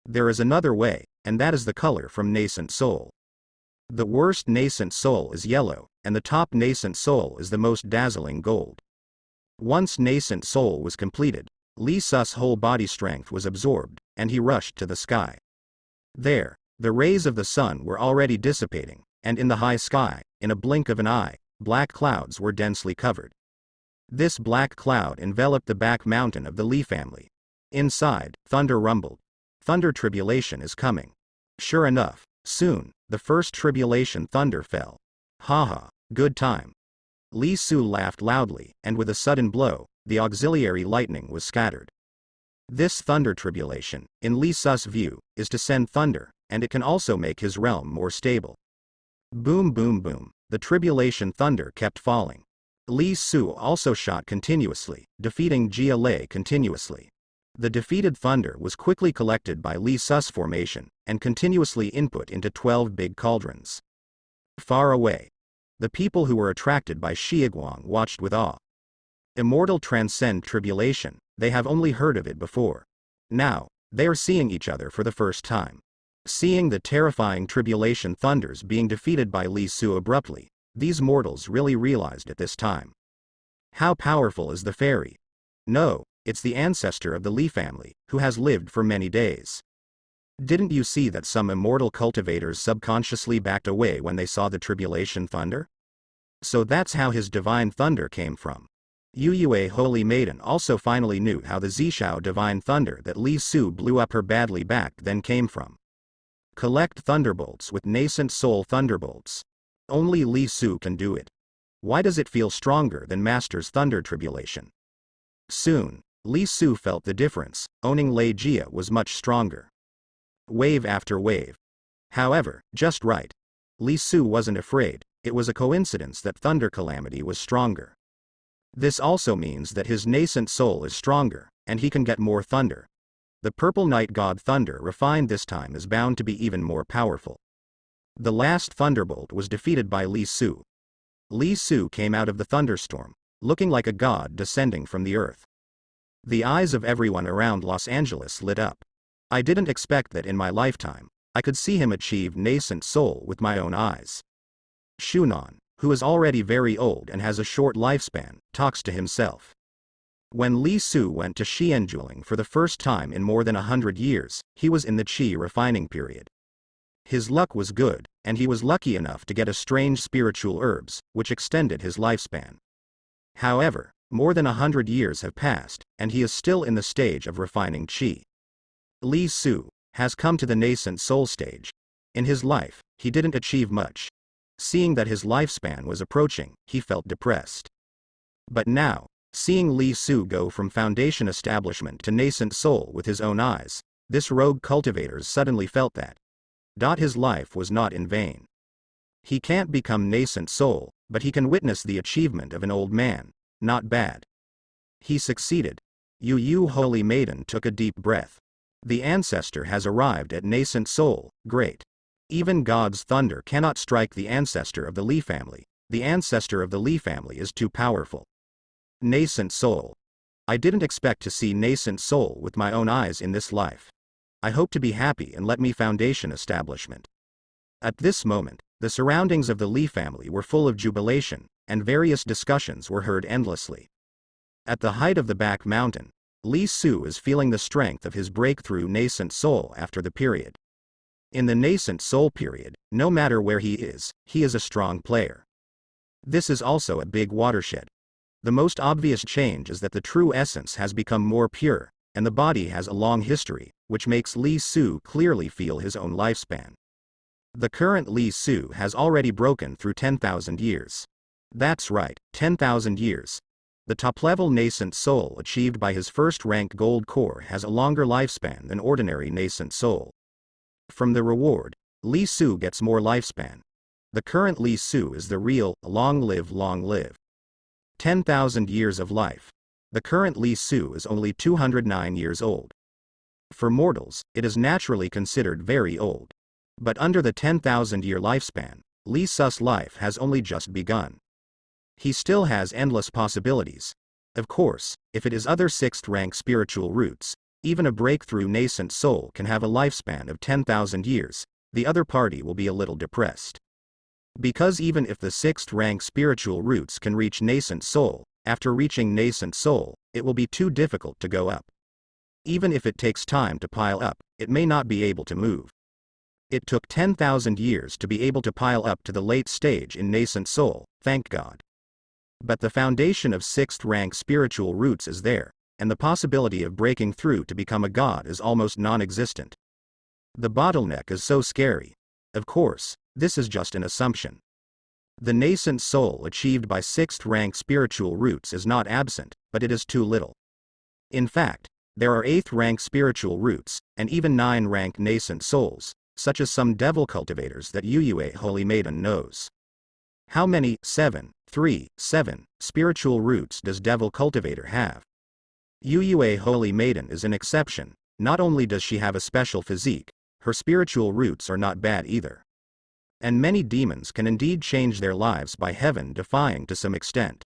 There is another way, and that is the color from nascent soul. The worst nascent soul is yellow, and the top nascent soul is the most dazzling gold. Once nascent soul was completed, Li Su's whole body strength was absorbed, and he rushed to the sky. There, the rays of the sun were already dissipating, and in the high sky, in a blink of an eye, black clouds were densely covered. This black cloud enveloped the back mountain of the Li family. Inside, thunder rumbled. Thunder tribulation is coming. Sure enough, soon, the first tribulation thunder fell. Haha, good time. Li Su laughed loudly, and with a sudden blow, the auxiliary lightning was scattered. This thunder tribulation, in Li Su's view, is to send thunder, and it can also make his realm more stable. Boom boom boom, the tribulation thunder kept falling. Li Su also shot continuously, defeating Jia Lei continuously. The defeated thunder was quickly collected by Li Su's formation, and continuously input into 12 big cauldrons. Far away, the people who were attracted by Xiaguang watched with awe. Immortal transcend tribulation, they have only heard of it before. Now, they are seeing each other for the first time. Seeing the terrifying tribulation thunders being defeated by Li Su abruptly, these mortals really realized at this time. How powerful is the fairy? No, it's the ancestor of the Li family, who has lived for many days. Didn't you see that some immortal cultivators subconsciously backed away when they saw the tribulation thunder? So that's how his divine thunder came from. Yu Yue Holy Maiden also finally knew how the Zishao divine thunder that Li Su blew up her badly back then came from. Collect thunderbolts with nascent soul thunderbolts. Only Li Su can do it. Why does it feel stronger than Master's thunder tribulation? Soon, Li Su felt the difference. Owning Lei Jia was much stronger. Wave after wave. However, just right. Li Su wasn't afraid. It was a coincidence that Thunder Calamity was stronger. This also means that his nascent soul is stronger, and he can get more thunder. The Purple Night God Thunder refined this time is bound to be even more powerful. The last Thunderbolt was defeated by Li Su. Li Su came out of the thunderstorm, looking like a god descending from the earth. The eyes of everyone around Los Angeles lit up. I didn't expect that in my lifetime, I could see him achieve nascent soul with my own eyes. Shunan, who is already very old and has a short lifespan, talks to himself. When Li Su went to Xianjuling for the first time in more than 100 years, he was in the qi refining period. His luck was good, and he was lucky enough to get a strange spiritual herbs, which extended his lifespan. However, more than 100 years have passed, and he is still in the stage of refining qi. Li Su has come to the nascent soul stage. In his life, he didn't achieve much. Seeing that his lifespan was approaching, he felt depressed. But now, seeing Li Su go from foundation establishment to nascent soul with his own eyes, this rogue cultivator suddenly felt that his life was not in vain. He can't become nascent soul, but he can witness the achievement of an old man. Not bad. He succeeded. Yu Holy Maiden took a deep breath. The ancestor has arrived at nascent soul. Great. Even God's thunder cannot strike the ancestor of the Li family. The ancestor of the Li family is too powerful. Nascent soul. I didn't expect to see nascent soul with my own eyes in this life. I hope to be happy and let me foundation establishment. At this moment, the surroundings of the Li family were full of jubilation, and various discussions were heard endlessly. At the height of the back mountain, Li Su is feeling the strength of his breakthrough nascent soul after the period. In the nascent soul period, no matter where he is a strong player. This is also a big watershed. The most obvious change is that the true essence has become more pure, and the body has a long history, which makes Li Su clearly feel his own lifespan. The current Li Su has already broken through 10,000 years. That's right, 10,000 years. The top-level nascent soul achieved by his first-rank gold core has a longer lifespan than ordinary nascent soul. From the reward, Li Su gets more lifespan. The current Li Su is the real, long live. 10,000 years of life. The current Li Su is only 209 years old. For mortals, it is naturally considered very old. But under the 10,000-year lifespan, Li Su's life has only just begun. He still has endless possibilities. Of course, if it is other 6th-rank spiritual roots, even a breakthrough nascent soul can have a lifespan of 10,000 years, the other party will be a little depressed. Because even if the 6th-rank spiritual roots can reach nascent soul, after reaching nascent soul, it will be too difficult to go up. Even if it takes time to pile up, it may not be able to move. It took 10,000 years to be able to pile up to the late stage in nascent soul, thank God. But the foundation of 6th-rank spiritual roots is there, and the possibility of breaking through to become a god is almost non-existent. The bottleneck is so scary. Of course, this is just an assumption. The nascent soul achieved by 6th-rank spiritual roots is not absent, but it is too little. In fact, there are 8th-rank spiritual roots, and even 9th-rank nascent souls, such as some devil cultivators that Yue Holy Maiden knows. How many 7 spiritual roots does devil cultivator have? Yue Holy Maiden is an exception. Not only does she have a special physique, her spiritual roots are not bad either. And many demons can indeed change their lives by heaven defying to some extent.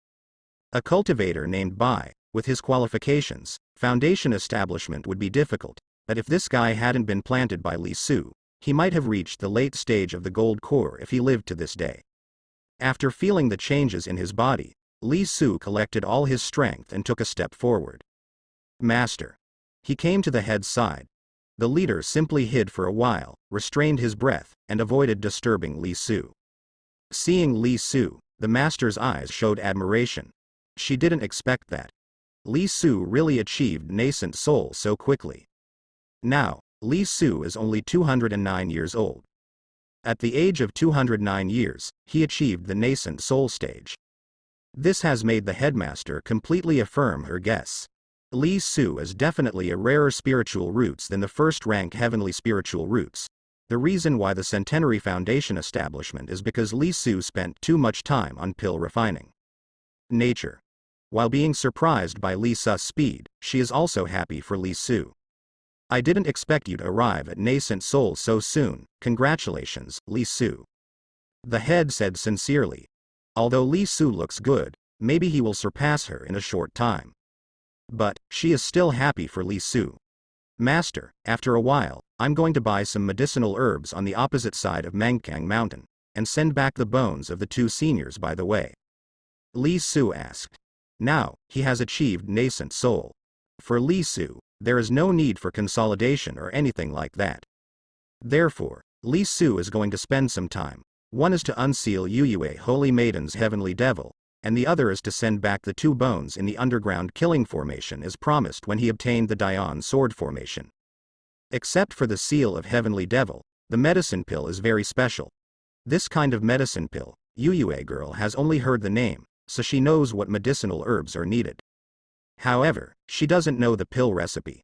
A cultivator named Bai, with his qualifications, foundation establishment would be difficult, but if this guy hadn't been planted by Li Su, he might have reached the late stage of the gold core if he lived to this day. After feeling the changes in his body, Li Su collected all his strength and took a step forward. Master. He came to the head's side. The leader simply hid for a while, restrained his breath, and avoided disturbing Li Su. Seeing Li Su, the master's eyes showed admiration. She didn't expect that. Li Su really achieved nascent soul so quickly. Now, Li Su is only 209 years old. At the age of 209 years, he achieved the nascent soul stage. This has made the headmaster completely affirm her guess. Li Su is definitely a rarer spiritual roots than the first-rank heavenly spiritual roots. The reason why the Centenary Foundation establishment is because Li Su spent too much time on pill refining. Nature. While being surprised by Li Su's speed, she is also happy for Li Su. I didn't expect you to arrive at Nascent Soul so soon, congratulations, Li Su. The head said sincerely. Although Li Su looks good, maybe he will surpass her in a short time. But, she is still happy for Li Su. Master, after a while, I'm going to buy some medicinal herbs on the opposite side of Mangkang Mountain, and send back the bones of the two seniors by the way. Li Su asked. Now, he has achieved Nascent Soul. For Li Su, there is no need for consolidation or anything like that. Therefore, Li Su is going to spend some time. One is to unseal Yuyue Holy Maiden's Heavenly Devil, and the other is to send back the two bones in the underground killing formation as promised when he obtained the Dian sword formation. Except for the seal of Heavenly Devil, the medicine pill is very special. This kind of medicine pill, Yuyue girl has only heard the name, so she knows what medicinal herbs are needed. However, she doesn't know the pill recipe.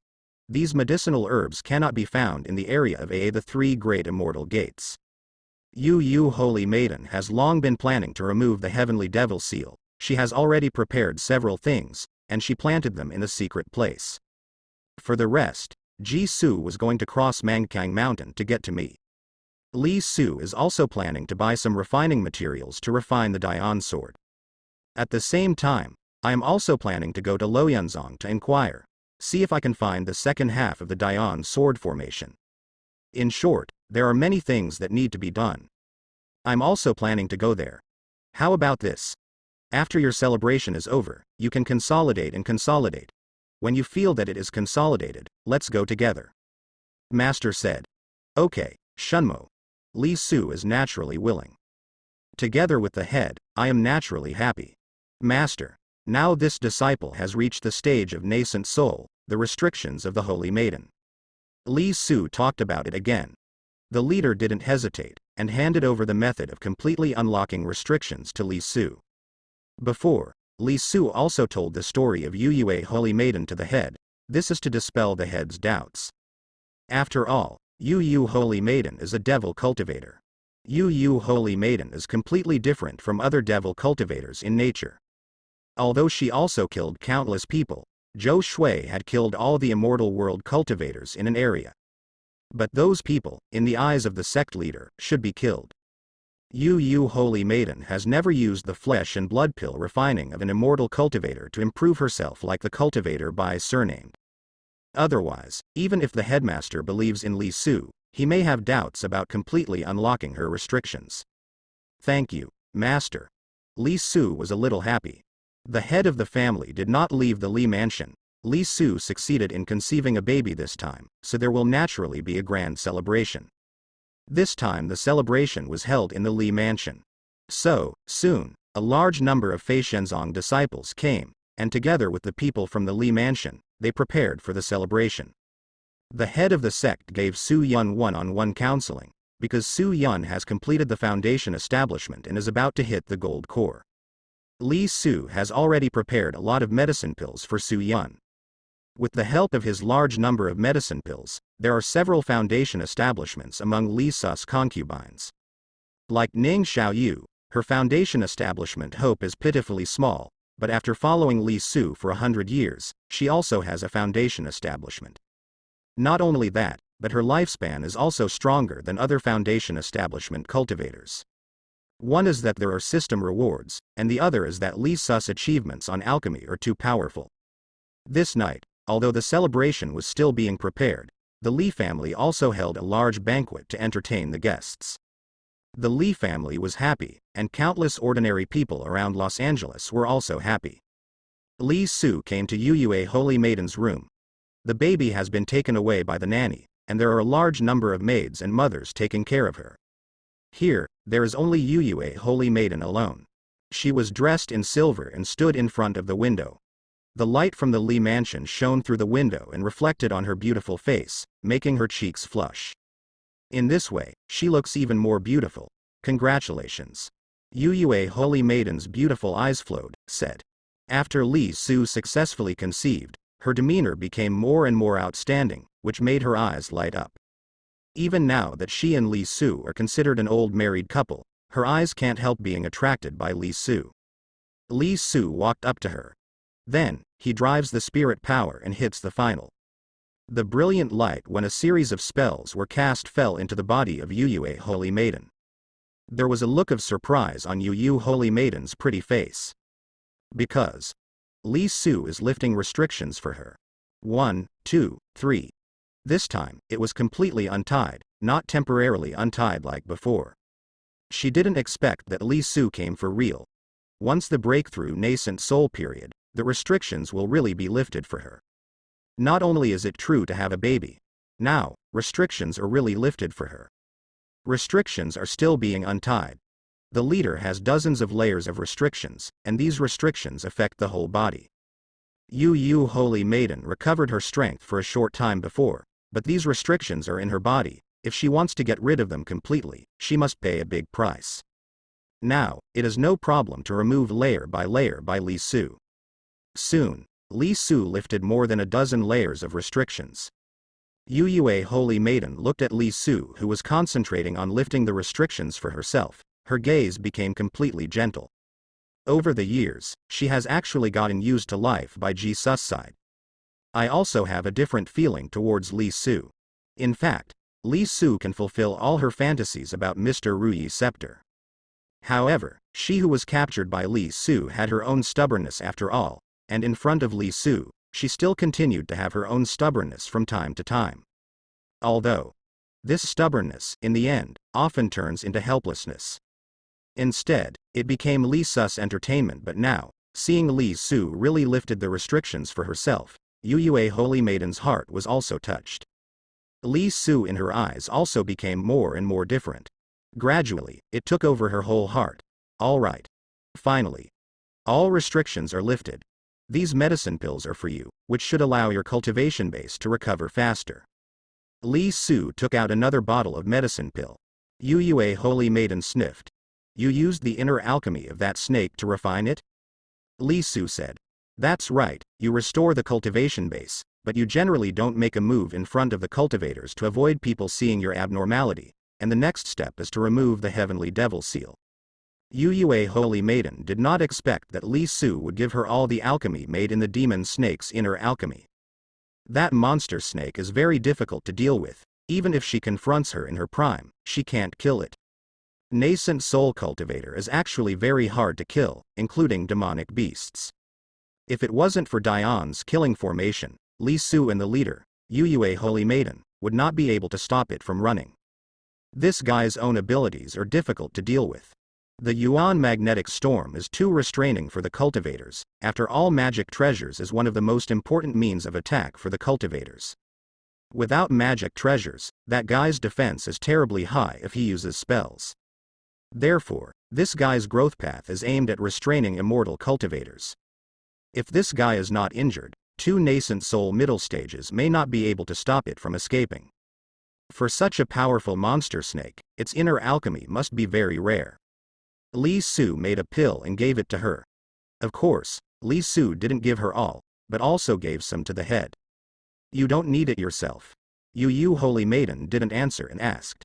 These medicinal herbs cannot be found in the area of the three great immortal gates. Yu Holy Maiden has long been planning to remove the Heavenly Devil seal. She has already prepared several things, and she planted them in a secret place. For the rest, Ji Su was going to cross Mangkang Mountain to get to me. Li Su is also planning to buy some refining materials to refine the Dian sword. At the same time, I am also planning to go to Loyunzong to inquire, see if I can find the second half of the Dian sword formation. In short, there are many things that need to be done. I'm also planning to go there. How about this? After your celebration is over, you can consolidate and consolidate. When you feel that it is consolidated, let's go together. Master said. Okay, Shunmo. Li Su is naturally willing. Together with the head, I am naturally happy. Master. Now this disciple has reached the stage of nascent soul, the restrictions of the Holy Maiden. Li Su talked about it again. The leader didn't hesitate, and handed over the method of completely unlocking restrictions to Li Su. Before, Li Su also told the story of Yuyue Holy Maiden to the head. This is to dispel the head's doubts. After all, Yu Holy Maiden is a devil cultivator. Yu Holy Maiden is completely different from other devil cultivators in nature. Although she also killed countless people, Zhou Shui had killed all the immortal world cultivators in an area. But those people, in the eyes of the sect leader, should be killed. Yu Holy Maiden has never used the flesh and blood pill refining of an immortal cultivator to improve herself like the cultivator Bai surnamed. Otherwise, even if the headmaster believes in Li Su, he may have doubts about completely unlocking her restrictions. Thank you, Master. Li Su was a little happy. The head of the family did not leave the Li mansion. Li Su succeeded in conceiving a baby this time, so there will naturally be a grand celebration. This time the celebration was held in the Li mansion. So, soon, a large number of Fei Shenzong disciples came, and together with the people from the Li mansion, they prepared for the celebration. The head of the sect gave Su Yun one-on-one counseling, because Su Yun has completed the foundation establishment and is about to hit the gold core. Li Su has already prepared a lot of medicine pills for Su Yun. With the help of his large number of medicine pills, there are several foundation establishments among Li Su's concubines. Like Ning Xiaoyu, her foundation establishment hope is pitifully small, but after following Li Su for 100 years, she also has a foundation establishment. Not only that, but her lifespan is also stronger than other foundation establishment cultivators. One is that there are system rewards, and the other is that Li Su's achievements on alchemy are too powerful. This night, although the celebration was still being prepared, the Li family also held a large banquet to entertain the guests. The Li family was happy, and countless ordinary people around Los Angeles were also happy. Li Su came to Yuyue Holy Maiden's room. The baby has been taken away by the nanny, and there are a large number of maids and mothers taking care of her. Here, there is only Yuyue Holy Maiden alone. She was dressed in silver and stood in front of the window. The light from the Li mansion shone through the window and reflected on her beautiful face, making her cheeks flush. In this way, she looks even more beautiful. Congratulations. Yuyue Holy Maiden's beautiful eyes flowed, said. After Li Su successfully conceived, Her demeanor became more and more outstanding, which made her eyes light up. Even now that she and Li Su are considered an old married couple, her eyes can't help being attracted by Li Su. Li Su walked up to her. Then, he drives the spirit power and hits the final. The brilliant light when a series of spells were cast fell into the body of Yuyue Holy Maiden. There was a look of surprise on Yuyu Holy Maiden's pretty face. Because Li Su is lifting restrictions for her. 1, 2, 3. This time, it was completely untied, not temporarily untied like before. She didn't expect that Li Su came for real. Once the breakthrough nascent soul period, the restrictions will really be lifted for her. Not only is it true to have a baby, now, restrictions are really lifted for her. Restrictions are still being untied. The leader has dozens of layers of restrictions, and these restrictions affect the whole body. Yu Holy Maiden recovered her strength for a short time before, but these restrictions are in her body. If she wants to get rid of them completely, she must pay a big price. Now, it is no problem to remove layer by Li Su. Soon, Li Su lifted more than a dozen layers of restrictions. Yuyue Holy Maiden looked at Li Su, who was concentrating on lifting the restrictions for herself. Her gaze became completely gentle. Over the years, she has actually gotten used to life by Jesus' side. I also have a different feeling towards Li Su. In fact, Li Su can fulfill all her fantasies about Mr. Ruyi's scepter. However, she who was captured by Li Su had her own stubbornness after all, and in front of Li Su, she still continued to have her own stubbornness from time to time. Although, this stubbornness, in the end, often turns into helplessness. Instead, it became Li Su's entertainment, but now, seeing Li Su really lifted the restrictions for herself, Yuyue Holy Maiden's heart was also touched. Li Su in her eyes also became more and more different. Gradually, it took over her whole heart. All right. Finally. All restrictions are lifted. These medicine pills are for you, which should allow your cultivation base to recover faster. Li Su took out another bottle of medicine pill. Yuyue Holy Maiden sniffed. You used the inner alchemy of that snake to refine it? Li Su said. That's right, you restore the cultivation base, but you generally don't make a move in front of the cultivators to avoid people seeing your abnormality, and the next step is to remove the heavenly devil seal. Yuyue Holy Maiden did not expect that Li Su would give her all the alchemy made in the demon snake's inner alchemy. That monster snake is very difficult to deal with. Even if she confronts her in her prime, she can't kill it. Nascent soul cultivator is actually very hard to kill, including demonic beasts. If it wasn't for Dion's killing formation, Li Su and the leader, Yuyue Holy Maiden, would not be able to stop it from running. This guy's own abilities are difficult to deal with. The Yuan magnetic storm is too restraining for the cultivators. After all, magic treasures is one of the most important means of attack for the cultivators. Without magic treasures, that guy's defense is terribly high if he uses spells. Therefore, this guy's growth path is aimed at restraining immortal cultivators. If this guy is not injured, two nascent soul middle stages may not be able to stop it from escaping. For such a powerful monster snake, its inner alchemy must be very rare. Li Su made a pill and gave it to her. Of course, Li Su didn't give her all, but also gave some to the head. You don't need it yourself. Yu Holy Maiden didn't answer and asked.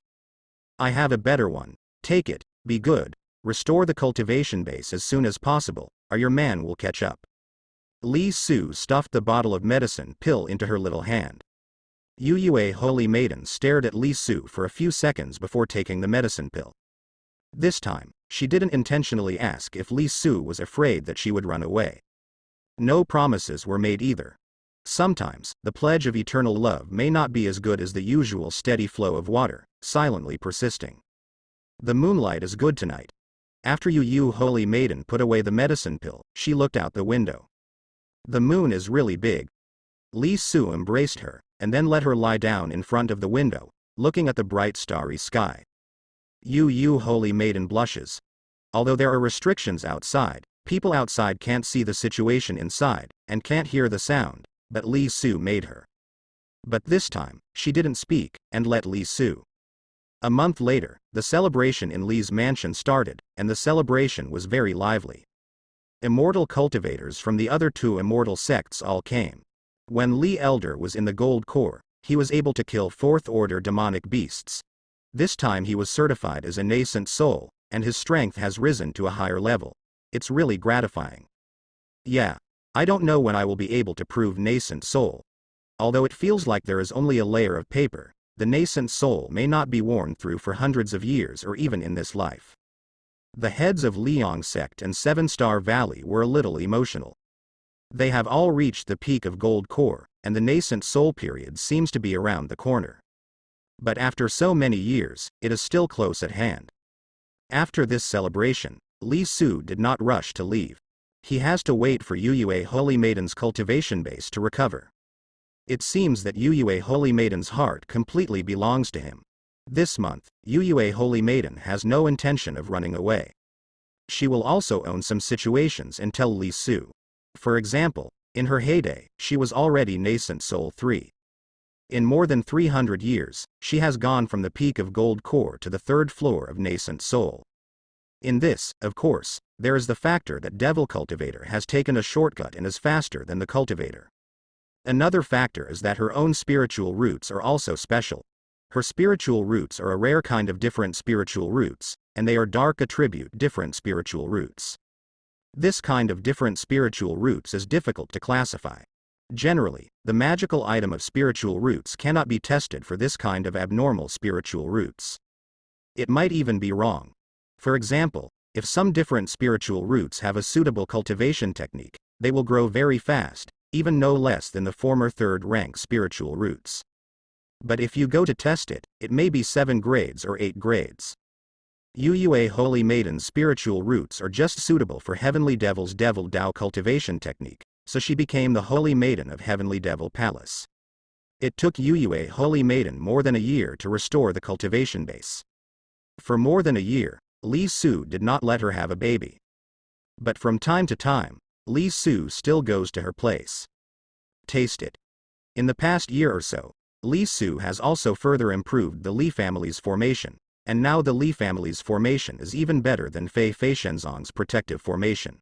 I have a better one. Take it, be good, restore the cultivation base as soon as possible, or your man will catch up. Li Su stuffed the bottle of medicine pill into her little hand. Yuyue Holy Maiden stared at Li Su for a few seconds before taking the medicine pill. This time, she didn't intentionally ask if Li Su was afraid that she would run away. No promises were made either. Sometimes, the pledge of eternal love may not be as good as the usual steady flow of water, silently persisting. The moonlight is good tonight. After Yu Holy Maiden put away the medicine pill, she looked out the window. The moon is really big. Li Su embraced her, and then let her lie down in front of the window, looking at the bright starry sky. Yu Holy Maiden blushes. Although there are restrictions outside, people outside can't see the situation inside, and can't hear the sound, but Li Su made her. But this time, she didn't speak, and let Li Su. A month later, the celebration in Li's mansion started, and the celebration was very lively. Immortal cultivators from the other two immortal sects all came. When Li Elder was in the Gold Core, he was able to kill 4th-order demonic beasts. This time he was certified as a nascent soul, and his strength has risen to a higher level. It's really gratifying. Yeah. I don't know when I will be able to prove nascent soul. Although it feels like there is only a layer of paper, the nascent soul may not be worn through for hundreds of years or even in this life. The heads of Liang Sect and 7-Star Valley were a little emotional. They have all reached the peak of Gold Core, and the nascent soul period seems to be around the corner. But after so many years, it is still close at hand. After this celebration, Li Su did not rush to leave. He has to wait for Yuyue Holy Maiden's cultivation base to recover. It seems that Yuyue Holy Maiden's heart completely belongs to him. This month, Yuyue Holy Maiden has no intention of running away. She will also own some situations and tell Li Su. For example, in her heyday, she was already Nascent Soul 3. In more than 300 years, she has gone from the peak of Gold Core to the 3rd floor of Nascent Soul. In this, of course, there is the factor that Devil Cultivator has taken a shortcut and is faster than the Cultivator. Another factor is that her own spiritual roots are also special. Her spiritual roots are a rare kind of different spiritual roots, and they are dark attribute different spiritual roots. This kind of different spiritual roots is difficult to classify. Generally, the magical item of spiritual roots cannot be tested for this kind of abnormal spiritual roots. It might even be wrong. For example, if some different spiritual roots have a suitable cultivation technique, they will grow very fast, even no less than the former 3rd rank spiritual roots. But if you go to test it, it may be 7 grades or 8 grades. Yuyue Holy Maiden's spiritual roots are just suitable for Heavenly Devil's Devil Dao cultivation technique, so she became the Holy Maiden of Heavenly Devil Palace. It took Yuyue Holy Maiden more than a year to restore the cultivation base. For more than a year, Li Su did not let her have a baby. But from time to time, Li Su still goes to her place. Taste it. In the past year or so, Li Su has also further improved the Li family's formation, and now the Li family's formation is even better than Fei Shenzong's protective formation.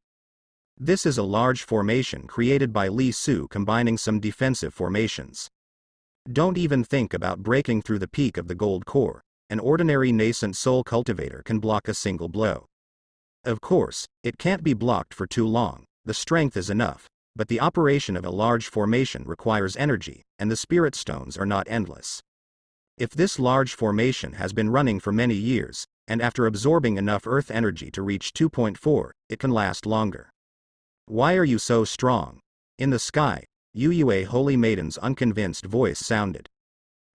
This is a large formation created by Li Su combining some defensive formations. Don't even think about breaking through the peak of the Gold Core. An ordinary nascent soul cultivator can block a single blow. Of course, it can't be blocked for too long, the strength is enough, but the operation of a large formation requires energy, and the spirit stones are not endless. If this large formation has been running for many years, and after absorbing enough earth energy to reach 2.4, it can last longer. Why are you so strong? In the sky, Yuyue Holy Maiden's unconvinced voice sounded.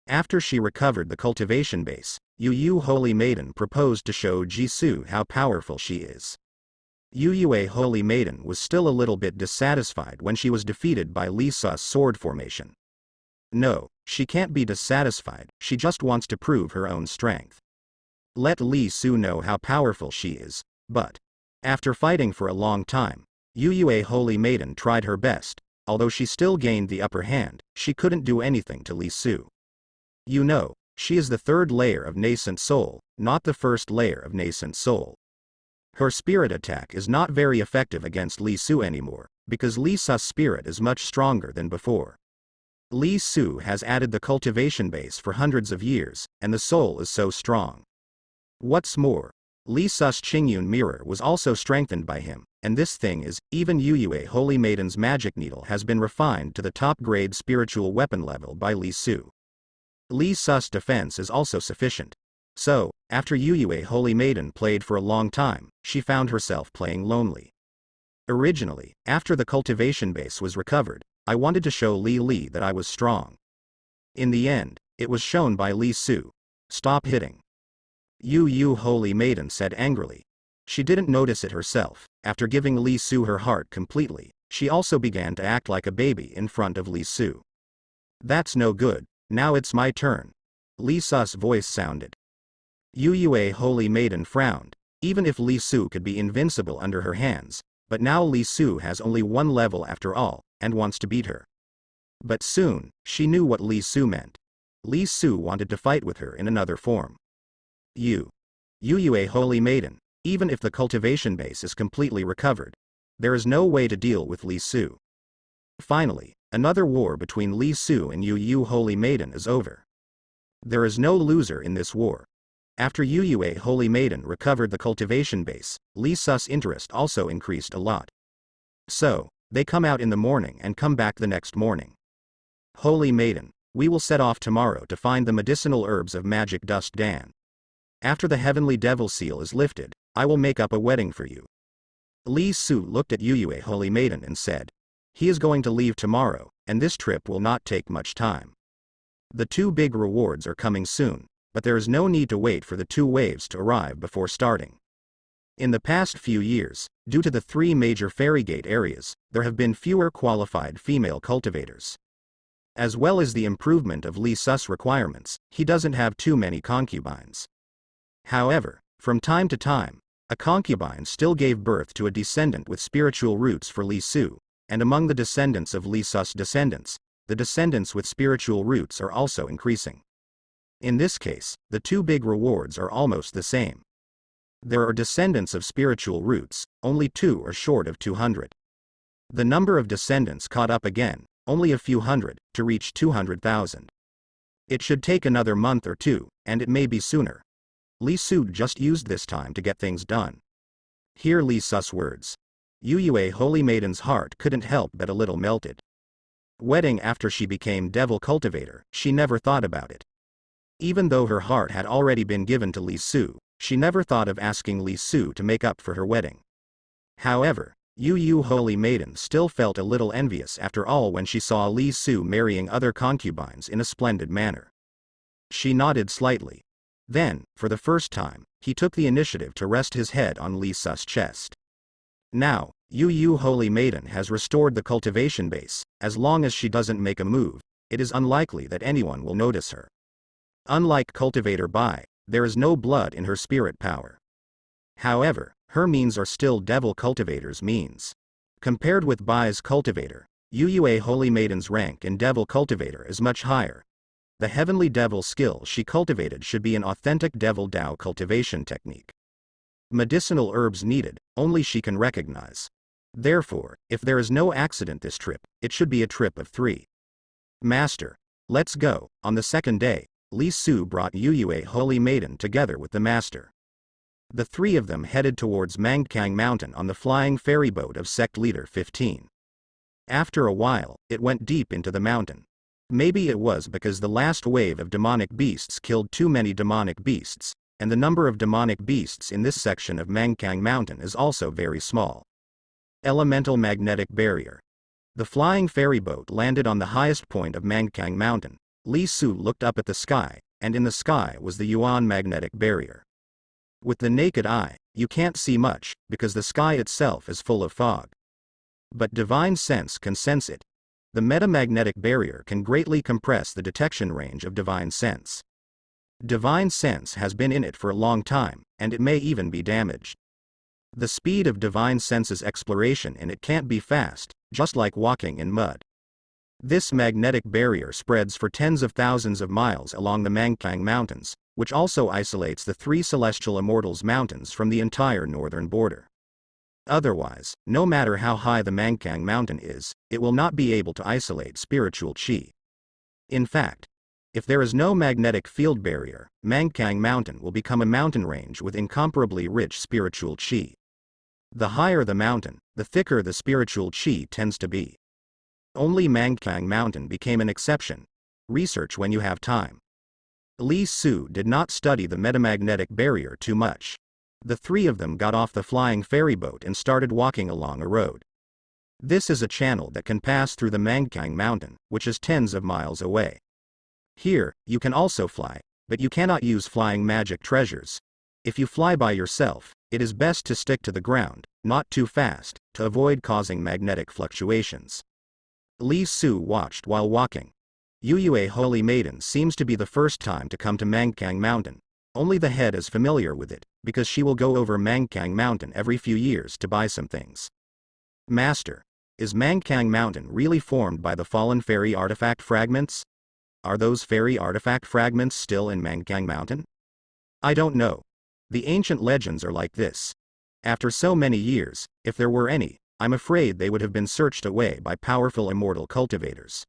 After she recovered the cultivation base, Yuyue Holy Maiden proposed to show Jisoo how powerful she is. Yuyue Holy Maiden was still a little bit dissatisfied when she was defeated by Li Su's sword formation. No, she can't be dissatisfied, she just wants to prove her own strength. Let Li Su know how powerful she is, but after fighting for a long time, Yuyue Holy Maiden tried her best. Although she still gained the upper hand, she couldn't do anything to Li Su. You know, she is the 3rd layer of Nascent Soul, not the 1st layer of Nascent Soul. Her spirit attack is not very effective against Li Su anymore, because Li Su's spirit is much stronger than before. Li Su has added the cultivation base for hundreds of years, and the soul is so strong. What's more, Li Su's Qingyun mirror was also strengthened by him, and this thing is, even Yuyue Holy Maiden's magic needle has been refined to the top grade spiritual weapon level by Li Su. Li Su's defense is also sufficient. So, after Yuyue Holy Maiden played for a long time, she found herself playing lonely. Originally, after the cultivation base was recovered, I wanted to show Li that I was strong. In the end, it was shown by Li Su. Stop hitting. Yuyue Holy Maiden said angrily. She didn't notice it herself. After giving Li Su her heart completely, she also began to act like a baby in front of Li Su. That's no good. Now it's my turn. Li Su's voice sounded. Yuyue Holy Maiden frowned. Even if Li Su could be invincible under her hands, but now Li Su has only 1 level after all, and wants to beat her. But soon, she knew what Li Su meant. Li Su wanted to fight with her in another form. Yuyue Holy Maiden, even if the cultivation base is completely recovered, there is no way to deal with Li Su. Finally, Another war between Li Su and Yu Yu Holy Maiden is over. There is no loser in this war. After Yu Yue Holy Maiden recovered the cultivation base, Li Su's interest also increased a lot. So, they come out in the morning and come back the next morning. Holy Maiden, we will set off tomorrow to find the medicinal herbs of Magic Dust Dan. After the heavenly devil seal is lifted, I will make up a wedding for you. Li Su looked at Yu Yue Holy Maiden and said, he is going to leave tomorrow, and this trip will not take much time. The 2 big rewards are coming soon, but there is no need to wait for the 2 waves to arrive before starting. In the past few years, due to the 3 major Ferrygate areas, there have been fewer qualified female cultivators. As well as the improvement of Li Su's requirements, he doesn't have too many concubines. However, from time to time, a concubine still gave birth to a descendant with spiritual roots for Li Su, and among the descendants of Li Su's descendants, the descendants with spiritual roots are also increasing. In this case, the 2 big rewards are almost the same. There are descendants of spiritual roots, only 2 are short of 200. The number of descendants caught up again, only a few hundred, to reach 200,000. It should take another month or 2, and it may be sooner. Li Su just used this time to get things done. Hear Li Su's words. Yu Yue Holy Maiden's heart couldn't help but a little melted. Wedding after she became devil cultivator, she never thought about it. Even though her heart had already been given to Li Su, she never thought of asking Li Su to make up for her wedding. However, Yu Yu Holy Maiden still felt a little envious after all when she saw Li Su marrying other concubines in a splendid manner. She nodded slightly. Then, for the first time, he took the initiative to rest his head on Li Su's chest. Now, Yu Yu Holy Maiden has restored the cultivation base. As long as she doesn't make a move, it is unlikely that anyone will notice her. Unlike Cultivator Bai, there is no blood in her spirit power. However, her means are still devil cultivator's means. Compared with Bai's cultivator, Yu Yue Holy Maiden's rank in devil cultivator is much higher. The heavenly devil skill she cultivated should be an authentic devil Dao cultivation technique. Medicinal herbs needed, only she can recognize. Therefore, if there is no accident this trip, it should be a trip of 3. Master, let's go. On the second day, Li Su brought Yu Yue Holy Maiden together with the master. The 3 of them headed towards Mangkang Mountain on the flying ferry boat of Sect Leader 15. After a while, it went deep into the mountain. Maybe it was because the last wave of demonic beasts killed too many demonic beasts, and the number of demonic beasts in this section of Mangkang Mountain is also very small. Elemental Magnetic Barrier. The flying ferry boat landed on the highest point of Mangkang Mountain. Li Su looked up at the sky, and in the sky was the Yuan Magnetic Barrier. With the naked eye, you can't see much, because the sky itself is full of fog. But divine sense can sense it. The metamagnetic barrier can greatly compress the detection range of divine sense. Divine sense has been in it for a long time, and it may even be damaged. The speed of divine sense's exploration in it can't be fast, just like walking in mud. This magnetic barrier spreads for tens of thousands of miles along the Mangkang Mountains, which also isolates the 3 Celestial Immortals Mountains from the entire northern border. Otherwise, no matter how high the Mangkang Mountain is, it will not be able to isolate spiritual qi. In fact, if there is no magnetic field barrier, Mangkang Mountain will become a mountain range with incomparably rich spiritual qi. The higher the mountain, the thicker the spiritual qi tends to be. Only Mangkang Mountain became an exception. Research when you have time. Li Su did not study the metamagnetic barrier too much. The 3 of them got off the flying ferry boat and started walking along a road. This is a channel that can pass through the Mangkang Mountain, which is tens of miles away. Here, you can also fly, but you cannot use flying magic treasures. If you fly by yourself, it is best to stick to the ground, not too fast, to avoid causing magnetic fluctuations. Li Su watched while walking. Yu Yue Holy Maiden seems to be the first time to come to Mangkang Mountain. Only the head is familiar with it, because she will go over Mangkang Mountain every few years to buy some things. Master, is Mangkang Mountain really formed by the fallen fairy artifact fragments? Are those fairy artifact fragments still in Mangkang Mountain? I don't know. The ancient legends are like this. After so many years, if there were any, I'm afraid they would have been searched away by powerful immortal cultivators.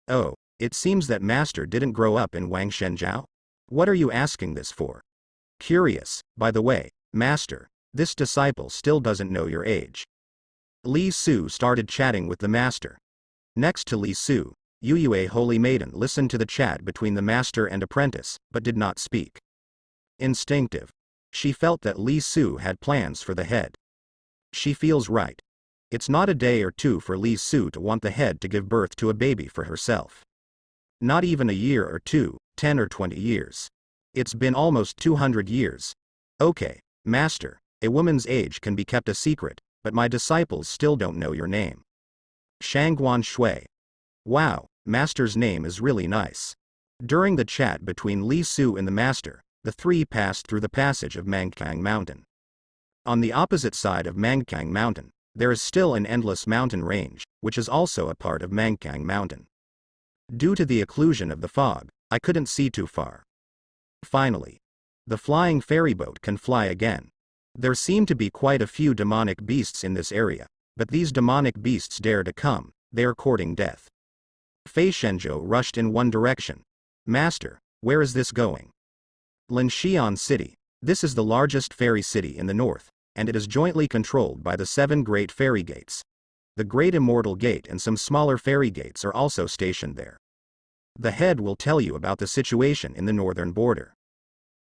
Oh, it seems that Master didn't grow up in Wangshenzhou? What are you asking this for? Curious, by the way, Master, this disciple still doesn't know your age. Li Su started chatting with the Master. Next to Li Su, Yu Yue Holy Maiden listened to the chat between the Master and apprentice, but did not speak. Instinctive. She felt that Li Su had plans for the head. She feels right. It's not a day or two for Li Su to want the head to give birth to a baby for herself. Not even a year or two, 10 or 20 years. It's been almost 200 years. Okay, Master, a woman's age can be kept a secret, but my disciples still don't know your name. Shangguan Shui. Wow, Master's name is really nice. During the chat between Li Su and the Master, the three passed through the passage of Mangkang Mountain. On the opposite side of Mangkang Mountain, there is still an endless mountain range, which is also a part of Mangkang Mountain. Due to the occlusion of the fog, I couldn't see too far. Finally, the flying ferry boat can fly again. There seem to be quite a few demonic beasts in this area, but these demonic beasts dare to come, they are courting death. Fei Shenzhou rushed in one direction. Master, where is this going? Linxian City. This is the largest fairy city in the north, and it is jointly controlled by the 7 great fairy gates. The Great Immortal Gate and some smaller fairy gates are also stationed there. The head will tell you about the situation in the northern border.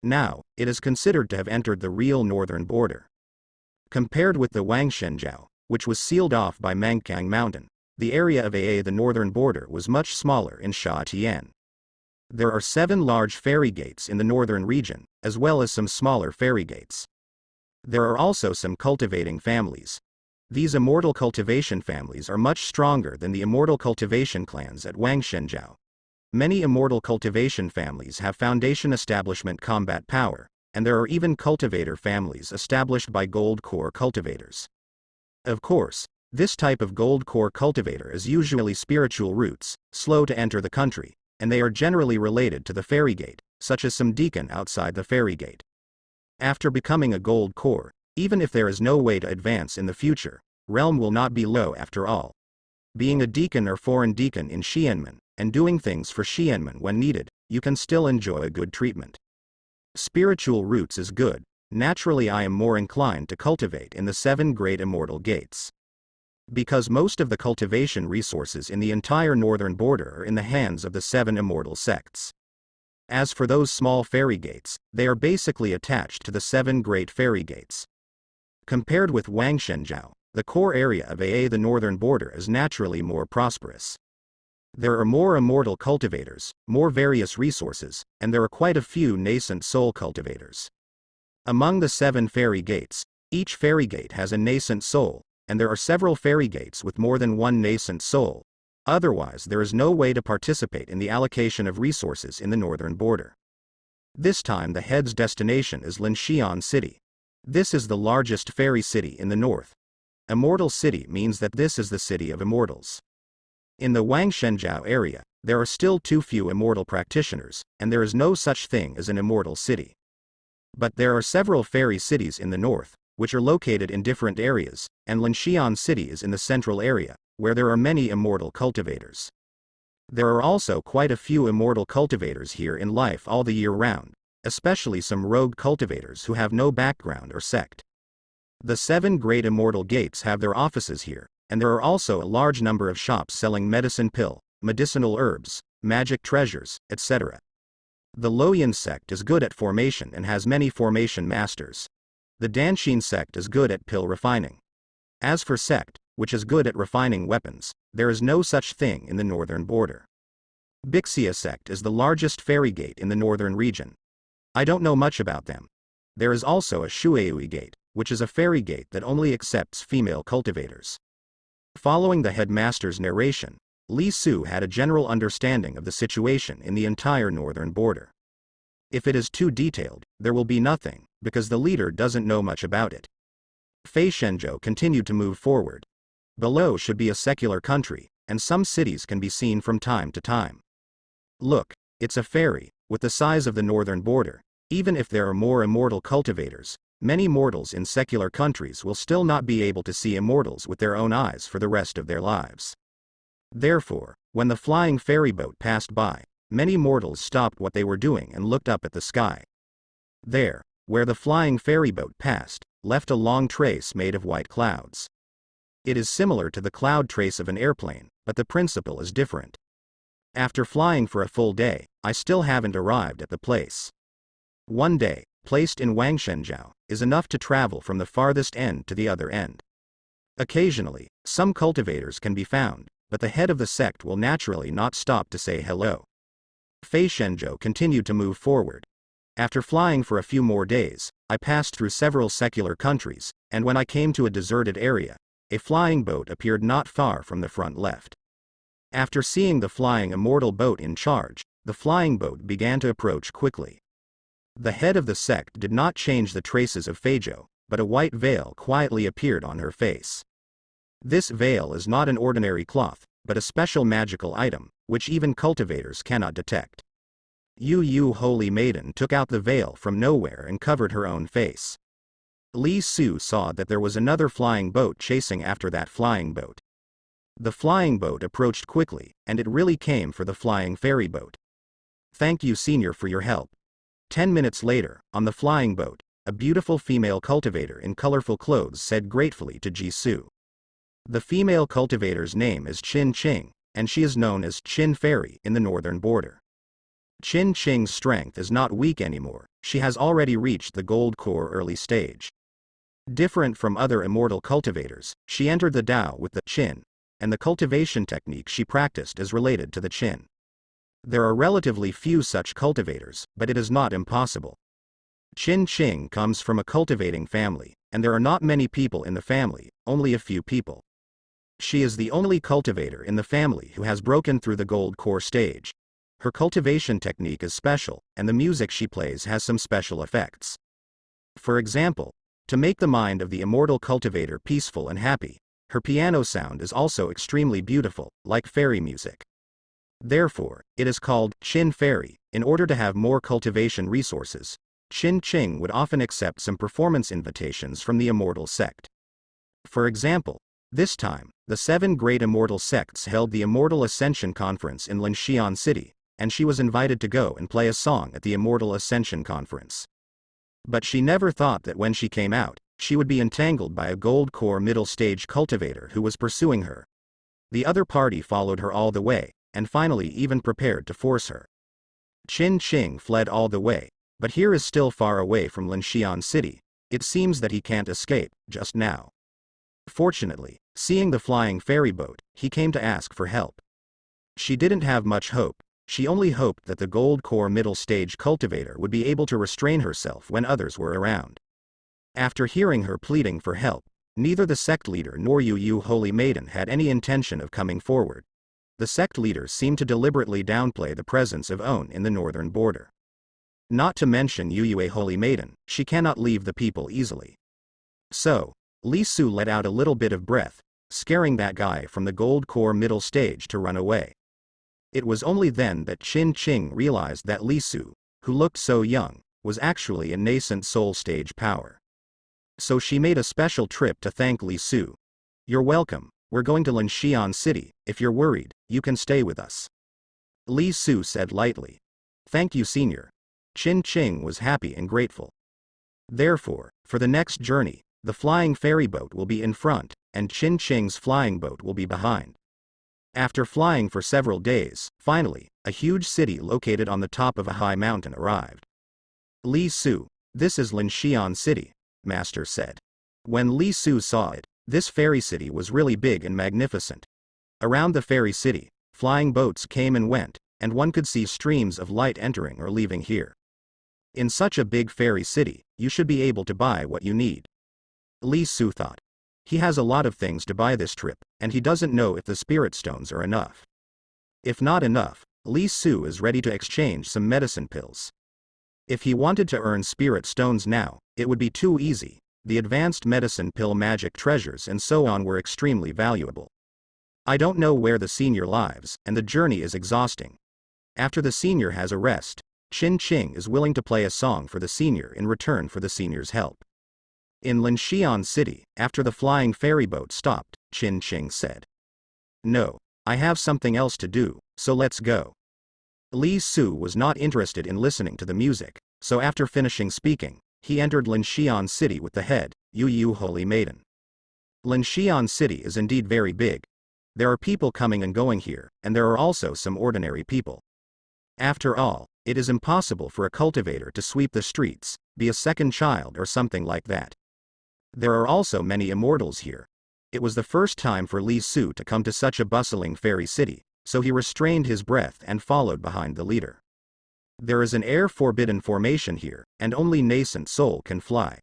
Now, it is considered to have entered the real northern border. Compared with the Wangshenzhou, which was sealed off by Mangkang Mountain, the area of the northern border was much smaller in Sha Tian. There are 7 large fairy gates in the northern region, as well as some smaller fairy gates. There are also some cultivating families. These immortal cultivation families are much stronger than the immortal cultivation clans at Wangshenzhou. Many immortal cultivation families have foundation establishment combat power, and there are even cultivator families established by gold core cultivators. Of course, this type of gold core cultivator is usually spiritual roots, slow to enter the country, and they are generally related to the fairy gate, such as some deacon outside the fairy gate. After becoming a gold core, even if there is no way to advance in the future, realm will not be low after all. Being a deacon or foreign deacon in Xianmen, and doing things for Xianmen when needed, you can still enjoy a good treatment. Spiritual roots is good. Naturally I am more inclined to cultivate in the 7 great immortal gates. Because most of the cultivation resources in the entire northern border are in the hands of the 7 immortal sects. As for those small fairy gates, they are basically attached to the 7 great fairy gates. Compared with Wangshenzhou, the core area of the northern border is naturally more prosperous. There are more immortal cultivators, more various resources, and there are quite a few nascent soul cultivators. Among the 7 fairy gates, each fairy gate has a nascent soul, and there are several fairy gates with more than one nascent soul. Otherwise there is no way to participate in the allocation of resources in the northern border. This time the head's destination is Linxian City. This is the largest fairy city in the north. Immortal City means that this is the city of immortals. In the Wangshenzhou area, there are still too few immortal practitioners, and there is no such thing as an immortal city. But there are several fairy cities in the north, which are located in different areas, and Linxian City is in the central area, where there are many immortal cultivators. There are also quite a few immortal cultivators here in life all the year round, especially some rogue cultivators who have no background or sect. The 7 great immortal gates have their offices here, and there are also a large number of shops selling medicine pill, medicinal herbs, magic treasures, etc. The Loyan sect is good at formation and has many formation masters. The Danshin sect is good at pill refining. As for sect, which is good at refining weapons, there is no such thing in the northern border. Bixia sect is the largest fairy gate in the northern region. I don't know much about them. There is also a Shueui gate, which is a fairy gate that only accepts female cultivators. Following the headmaster's narration, Li Su had a general understanding of the situation in the entire northern border. If it is too detailed, there will be nothing, because the leader doesn't know much about it. Fei Shenzhou continued to move forward. Below should be a secular country, and some cities can be seen from time to time. Look, it's a fairy, with the size of the northern border. Even if there are more immortal cultivators, many mortals in secular countries will still not be able to see immortals with their own eyes for the rest of their lives. Therefore, when the flying ferry boat passed by, many mortals stopped what they were doing and looked up at the sky. There, where the flying ferry boat passed, left a long trace made of white clouds. It is similar to the cloud trace of an airplane, but the principle is different. After flying for a full day, I still haven't arrived at the place. One day, placed in Wangshenzhou, is enough to travel from the farthest end to the other end. Occasionally, some cultivators can be found, but the head of the sect will naturally not stop to say hello. Fei Shenzhou continued to move forward. After flying for a few more days, I passed through several secular countries, and when I came to a deserted area, a flying boat appeared not far from the front left. After seeing the flying immortal boat in charge, the flying boat began to approach quickly. The head of the sect did not change the traces of Feizhou, but a white veil quietly appeared on her face. This veil is not an ordinary cloth, but a special magical item, which even cultivators cannot detect. Yu Holy Maiden took out the veil from nowhere and covered her own face. Li Su saw that there was another flying boat chasing after that flying boat. The flying boat approached quickly, and it really came for the flying ferry boat. Thank you, Senior, for your help. 10 minutes later, on the flying boat, a beautiful female cultivator in colorful clothes said gratefully to Jisoo. The female cultivator's name is Qin Qing, and she is known as Qin Fairy in the northern border. Qin Qing's strength is not weak anymore, she has already reached the gold core early stage. Different from other immortal cultivators, she entered the Dao with the Qin, and the cultivation technique she practiced is related to the Qin. There are relatively few such cultivators, but it is not impossible. Qin Qing comes from a cultivating family, and there are not many people in the family, only a few people. She is the only cultivator in the family who has broken through the gold core stage. Her cultivation technique is special, and the music she plays has some special effects. For example, to make the mind of the immortal cultivator peaceful and happy, her piano sound is also extremely beautiful, like fairy music. Therefore, it is called Qin Fairy. In order to have more cultivation resources, Qin Qing would often accept some performance invitations from the immortal sect. For example, this time, the 7 great immortal sects held the Immortal Ascension Conference in Linshian City, and she was invited to go and play a song at the Immortal Ascension Conference. But she never thought that when she came out, she would be entangled by a gold core middle stage cultivator who was pursuing her. The other party followed her all the way, and finally even prepared to force her. Qin Qing fled all the way, but here is still far away from Linshian City. It seems that he can't escape, just now. Fortunately, seeing the flying ferry boat, he came to ask for help. She didn't have much hope, she only hoped that the gold core middle stage cultivator would be able to restrain herself when others were around. After hearing her pleading for help, neither the sect leader nor Yu Holy Maiden had any intention of coming forward. The sect leaders seemed to deliberately downplay the presence of On in the northern border. Not to mention Yu Holy Maiden, she cannot leave the people easily. So, Li Su let out a little bit of breath, scaring that guy from the gold core middle stage to run away. It was only then that Qin Qing realized that Li Su, who looked so young, was actually a nascent soul stage power. So she made a special trip to thank Li Su. You're welcome, we're going to Linshian City. If you're worried, you can stay with us. Li Su said lightly. Thank you, Senior. Qin Qing was happy and grateful. Therefore, for the next journey, the flying ferry boat will be in front, and Qin Qing's flying boat will be behind. After flying for several days, finally, a huge city located on the top of a high mountain arrived. Li Su, this is Linshian City, Master said. When Li Su saw it, this fairy city was really big and magnificent. Around the fairy city, flying boats came and went, and one could see streams of light entering or leaving here. In such a big fairy city, you should be able to buy what you need. Li Su thought. He has a lot of things to buy this trip, and he doesn't know if the spirit stones are enough. If not enough, Li Su is ready to exchange some medicine pills. If he wanted to earn spirit stones now, it would be too easy. The advanced medicine pill magic treasures and so on were extremely valuable. I don't know where the senior lives, and the journey is exhausting. After the senior has a rest, Qin Qing is willing to play a song for the senior in return for the senior's help. In Linxian City, after the flying ferry boat stopped, Qin Qing said. No, I have something else to do, so let's go. Li Su was not interested in listening to the music, so after finishing speaking, he entered Linxian City with the head, Yu Holy Maiden. Linxian City is indeed very big. There are people coming and going here, and there are also some ordinary people. After all, it is impossible for a cultivator to sweep the streets, be a second child or something like that. There are also many immortals here. It was the first time for Li Su to come to such a bustling fairy city, so he restrained his breath and followed behind the leader. There is an air-forbidden formation here, and only nascent soul can fly.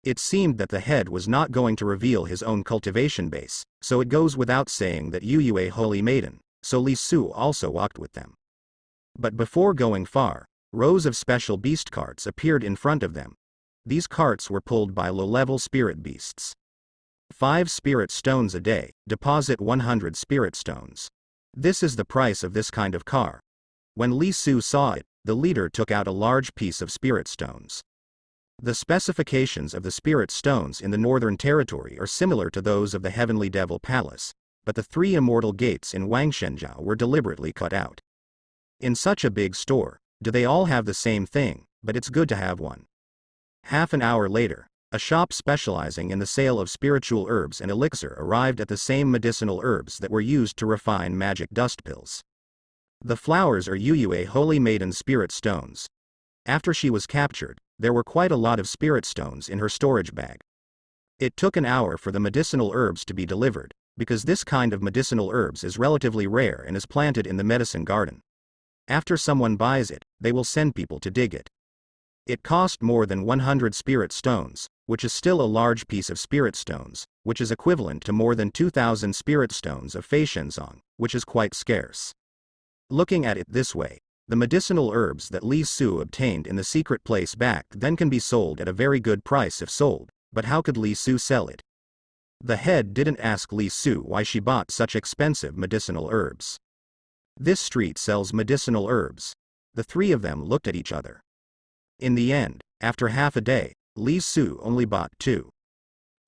It seemed that the head was not going to reveal his own cultivation base, so it goes without saying that Yu a holy maiden, so Li Su also walked with them. But before going far, rows of special beast carts appeared in front of them. These carts were pulled by low-level spirit beasts. 5 spirit stones a day, deposit 100 spirit stones. This is the price of this kind of car. When Li Su saw it, the leader took out a large piece of spirit stones. The specifications of the spirit stones in the Northern Territory are similar to those of the Heavenly Devil Palace, but the 3 immortal gates in Wangshenzhou were deliberately cut out. In such a big store, do they all have the same thing, but it's good to have one. Half an hour later, a shop specializing in the sale of spiritual herbs and elixir arrived at the same medicinal herbs that were used to refine magic dust pills. The flowers are Yu Holy Maiden spirit stones. After she was captured, there were quite a lot of spirit stones in her storage bag. It took an hour for the medicinal herbs to be delivered, because this kind of medicinal herbs is relatively rare and is planted in the medicine garden. After someone buys it, they will send people to dig it. It cost more than 100 spirit stones, which is still a large piece of spirit stones, which is equivalent to more than 2,000 spirit stones of Fei Shenzong, which is quite scarce. Looking at it this way, the medicinal herbs that Li Su obtained in the secret place back then can be sold at a very good price if sold, but how could Li Su sell it? The head didn't ask Li Su why she bought such expensive medicinal herbs. This street sells medicinal herbs. The 3 of them looked at each other. In the end, after half a day, Li Su only bought 2.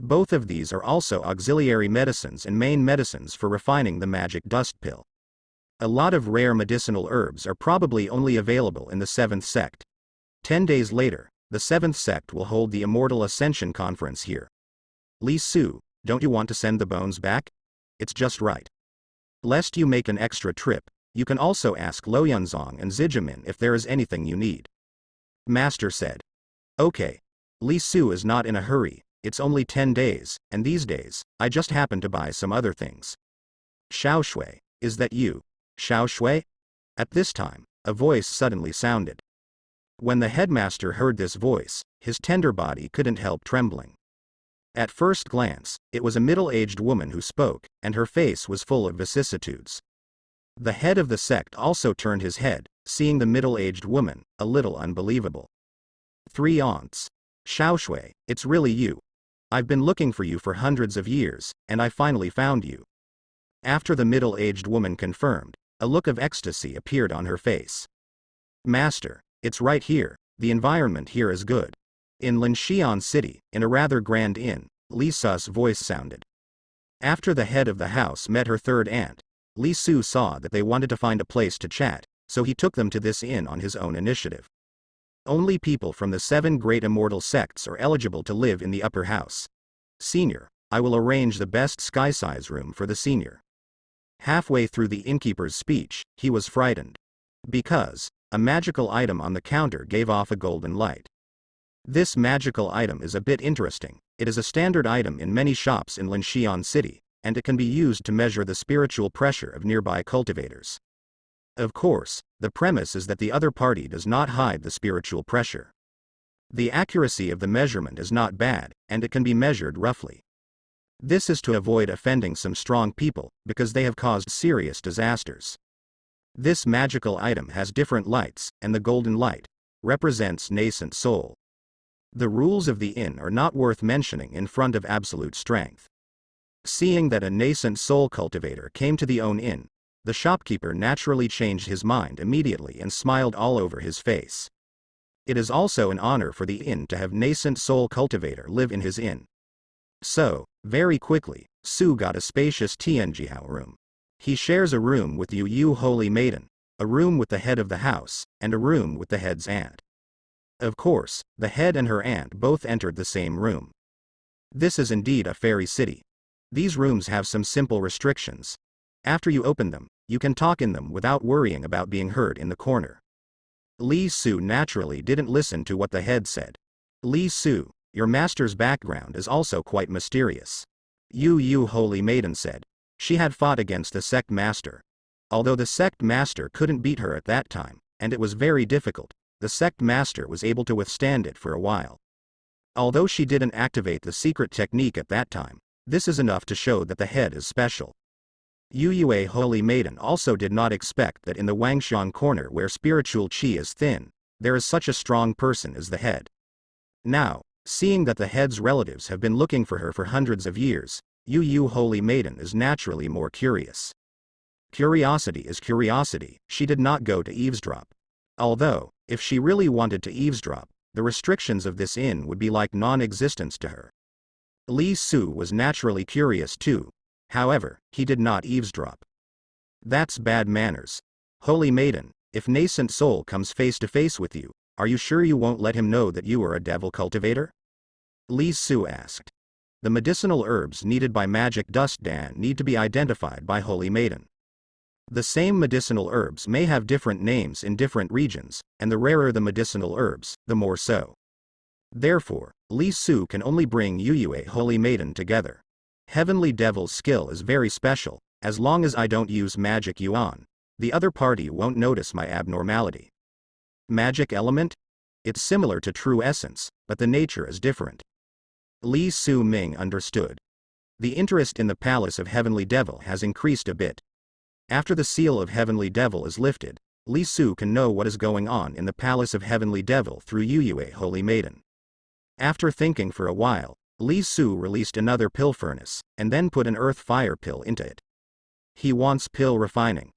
Both of these are also auxiliary medicines and main medicines for refining the magic dust pill. A lot of rare medicinal herbs are probably only available in the 7th sect. 10 days later, the 7th sect will hold the Immortal Ascension Conference here. Li Su, don't you want to send the bones back? It's just right. Lest you make an extra trip, you can also ask Lo Yunzong and Zijimin if there is anything you need. Master said. Okay. Li Su is not in a hurry, it's only 10 days, and these days, I just happened to buy some other things. Xiao Shui, is that you? Xiao Shui? At this time, a voice suddenly sounded. When the headmaster heard this voice, his tender body couldn't help trembling. At first glance, it was a middle-aged woman who spoke, and her face was full of vicissitudes. The head of the sect also turned his head, seeing the middle-aged woman, a little unbelievable. 3 aunts. Xiao Shui, it's really you. I've been looking for you for hundreds of years, and I finally found you. After the middle-aged woman confirmed, a look of ecstasy appeared on her face. Master, it's right here, the environment here is good. In Linxian City, in a rather grand inn, Li Su's voice sounded. After the head of the house met her 3rd aunt, Li Su saw that they wanted to find a place to chat, so he took them to this inn on his own initiative. Only people from the 7 great immortal sects are eligible to live in the upper house. Senior, I will arrange the best sky-size room for the senior. Halfway through the innkeeper's speech, he was frightened. Because a magical item on the counter gave off a golden light. This magical item is a bit interesting. It is a standard item in many shops in Linxian City, and it can be used to measure the spiritual pressure of nearby cultivators. Of course, the premise is that the other party does not hide the spiritual pressure. The accuracy of the measurement is not bad, and it can be measured roughly. This is to avoid offending some strong people, because they have caused serious disasters. This magical item has different lights, and the golden light represents nascent soul. The rules of the inn are not worth mentioning in front of absolute strength. Seeing that a nascent soul cultivator came to the own inn, the shopkeeper naturally changed his mind immediately and smiled all over his face. It is also an honor for the inn to have nascent soul cultivator live in his inn. So, very quickly, Su got a spacious Tianjihao room. He shares a room with Yu Holy Maiden, a room with the head of the house, and a room with the head's aunt. Of course, the head and her aunt both entered the same room. This is indeed a fairy city. These rooms have some simple restrictions. After you open them, you can talk in them without worrying about being heard in the corner. Li Su naturally didn't listen to what the head said. Li Su, your master's background is also quite mysterious. Yu Holy Maiden said. She had fought against the sect master. Although the sect master couldn't beat her at that time, and it was very difficult, the sect master was able to withstand it for a while. Although she didn't activate the secret technique at that time, this is enough to show that the head is special. Yu Holy Maiden also did not expect that in the Wangxiang corner where spiritual qi is thin, there is such a strong person as the head. Now, seeing that the head's relatives have been looking for her for hundreds of years, Yu Holy Maiden is naturally more curious. Curiosity is curiosity, she did not go to eavesdrop. Although, if she really wanted to eavesdrop, the restrictions of this inn would be like non-existence to her. Li Su was naturally curious too. However, he did not eavesdrop. That's bad manners. Holy Maiden, if nascent soul comes face to face with you, are you sure you won't let him know that you are a devil cultivator? Li Su asked. The medicinal herbs needed by magic dust Dan need to be identified by Holy Maiden. The same medicinal herbs may have different names in different regions, and the rarer the medicinal herbs, the more so. Therefore, Li Su can only bring Yu Holy Maiden together. Heavenly Devil's skill is very special. As long as I don't use magic yuan, the other party won't notice my abnormality. Magic element? It's similar to true essence, but the nature is different. Li Su Ming understood. The interest in the palace of Heavenly Devil has increased a bit. After the seal of Heavenly Devil is lifted, Li Su can know what is going on in the palace of Heavenly Devil through Yu Holy Maiden. After thinking for a while, Li Su released another pill furnace, and then put an earth fire pill into it. He wants pill refining.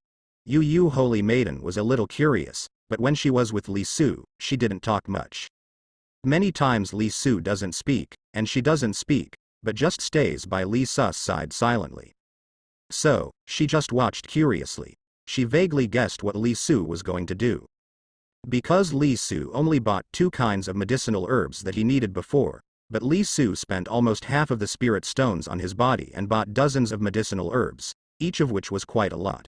Yu Holy Maiden was a little curious, but when she was with Li Su, she didn't talk much. Many times Li Su doesn't speak, and she doesn't speak, but just stays by Li Su's side silently. So, she just watched curiously. She vaguely guessed what Li Su was going to do. Because Li Su only bought 2 kinds of medicinal herbs that he needed before, but Li Su spent almost half of the spirit stones on his body and bought dozens of medicinal herbs, each of which was quite a lot.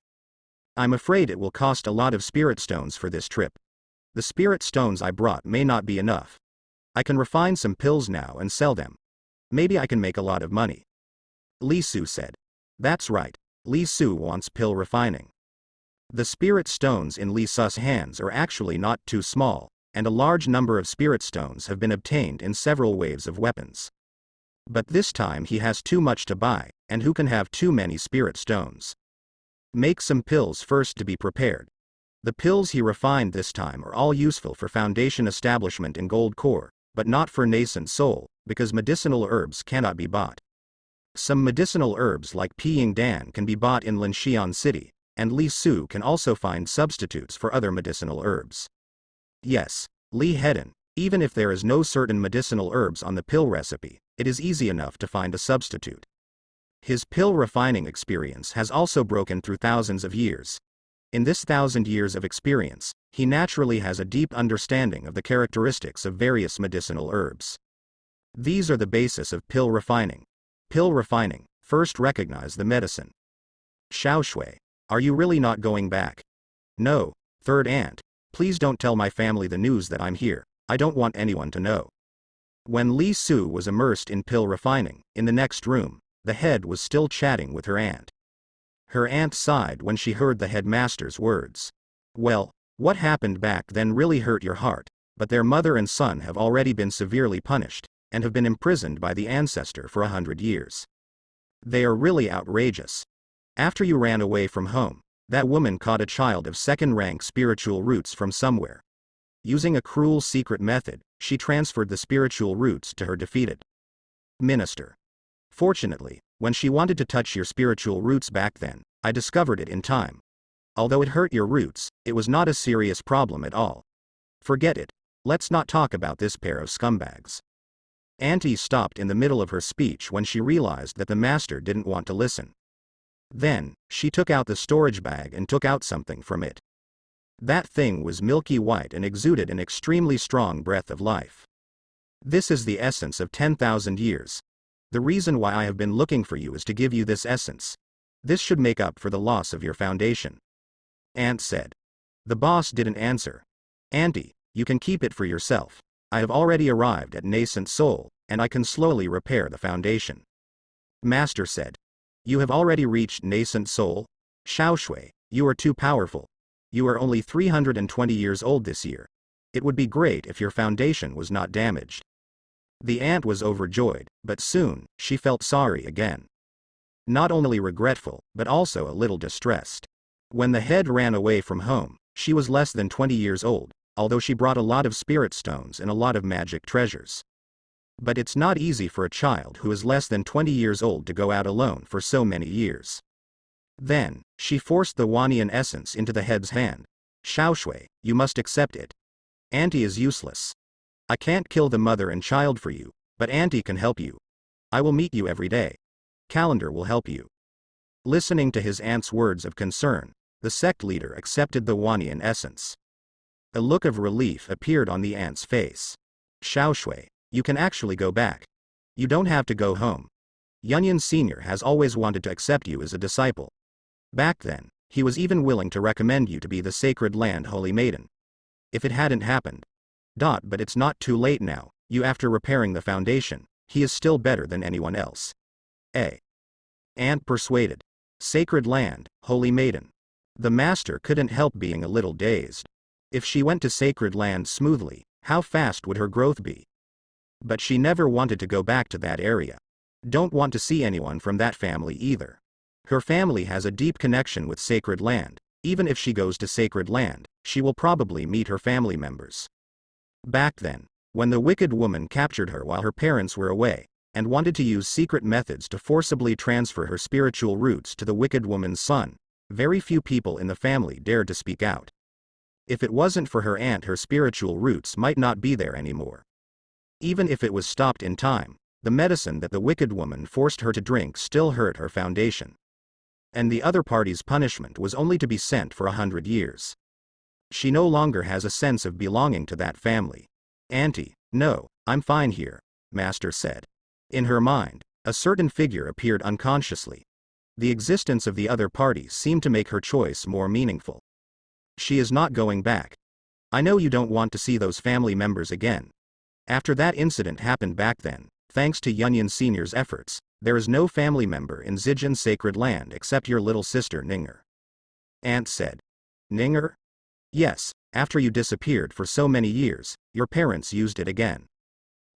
I'm afraid it will cost a lot of spirit stones for this trip. The spirit stones I brought may not be enough. I can refine some pills now and sell them. Maybe I can make a lot of money. Li Su said. That's right, Li Su wants pill refining. The spirit stones in Li Su's hands are actually not too small, and a large number of spirit stones have been obtained in several waves of weapons. But this time he has too much to buy, and who can have too many spirit stones? Make some pills first to be prepared. The pills he refined this time are all useful for foundation establishment in gold core, but not for nascent soul, because medicinal herbs cannot be bought. Some medicinal herbs like Piying Dan can be bought in Linxian City, and Li Su can also find substitutes for other medicinal herbs. Yes, Li Hedon, even if there is no certain medicinal herbs on the pill recipe, it is easy enough to find a substitute. His pill refining experience has also broken through thousands of years. In this 1,000 years of experience, he naturally has a deep understanding of the characteristics of various medicinal herbs. These are the basis of pill refining. Pill refining, first recognize the medicine. Xiaoshui, are you really not going back? No, third aunt, please don't tell my family the news that I'm here, I don't want anyone to know. When Li Su was immersed in pill refining, in the next room, the head was still chatting with her aunt. Her aunt sighed when she heard the headmaster's words. Well, what happened back then really hurt your heart, but their mother and son have already been severely punished, and have been imprisoned by the ancestor for 100 years. They are really outrageous. After you ran away from home, that woman caught a child of second-rank spiritual roots from somewhere. Using a cruel secret method, she transferred the spiritual roots to her defeated minister. Fortunately, when she wanted to touch your spiritual roots back then, I discovered it in time. Although it hurt your roots, it was not a serious problem at all. Forget it. let's not talk about this pair of scumbags. Auntie stopped in the middle of her speech when she realized that the master didn't want to listen. Then, she took out the storage bag and took out something from it. That thing was milky white and exuded an extremely strong breath of life. This is the essence of 10,000 years. The reason why I have been looking for you is to give you this essence. This should make up for the loss of your foundation. Aunt said. The boss didn't answer. Auntie, you can keep it for yourself. I have already arrived at nascent soul, and I can slowly repair the foundation. Master said. You have already reached nascent soul? Xiaoshui, you are too powerful. You are only 320 years old this year. It would be great if your foundation was not damaged. The aunt was overjoyed, but soon, she felt sorry again. Not only regretful, but also a little distressed. When the head ran away from home, she was less than 20 years old, although she brought a lot of spirit stones and a lot of magic treasures. But it's not easy for a child who is less than 20 years old to go out alone for so many years. Then, she forced the Wanian essence into the head's hand. Xiaoshui, you must accept it. Auntie is useless. I can't kill the mother and child for you, but Auntie can help you. I will meet you every day. Calendar will help you. Listening to his aunt's words of concern, the sect leader accepted the Wanian essence. A look of relief appeared on the aunt's face. Xiaoshui, you can actually go back. You don't have to go home. Yunyan Sr. has always wanted to accept you as a disciple. Back then, he was even willing to recommend you to be the Sacred Land Holy Maiden. If it hadn't happened. But it's not too late now, you after repairing the foundation, he is still better than anyone else. Aunt persuaded. Sacred Land, Holy Maiden. The master couldn't help being a little dazed. If she went to Sacred Land smoothly, how fast would her growth be? But she never wanted to go back to that area. Don't want to see anyone from that family either. Her family has a deep connection with Sacred Land. Even if she goes to Sacred Land, she will probably meet her family members. Back then, when the wicked woman captured her while her parents were away, and wanted to use secret methods to forcibly transfer her spiritual roots to the wicked woman's son, very few people in the family dared to speak out. If it wasn't for her aunt, her spiritual roots might not be there anymore. Even if it was stopped in time, the medicine that the wicked woman forced her to drink still hurt her foundation. And the other party's punishment was only to be sent for 100 years. She no longer has a sense of belonging to that family. Auntie, no, I'm fine here, Master said. In her mind, a certain figure appeared unconsciously. The existence of the other parties seemed to make her choice more meaningful. She is not going back. I know you don't want to see those family members again. After that incident happened back then, thanks to Yunyan Sr.'s efforts, there is no family member in Zijin's Sacred Land except your little sister Ninger. Aunt said. Ninger? Yes, after you disappeared for so many years, your parents used it again.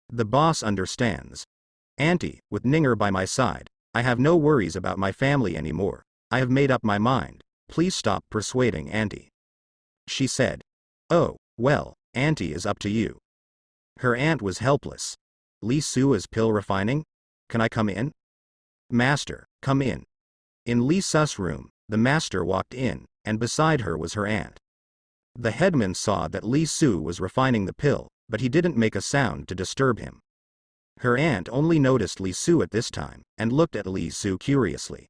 The boss understands. Auntie, with Ninger by my side, I have no worries about my family anymore. I have made up my mind. Please stop persuading Auntie. She said. Oh, well, Auntie is up to you. Her aunt was helpless. Li Su is pill refining? Can I come in? Master, come in. In Li Su's room, the master walked in, and beside her was her aunt. The headman saw that Li Su was refining the pill, but he didn't make a sound to disturb him. Her aunt only noticed Li Su at this time, and looked at Li Su curiously.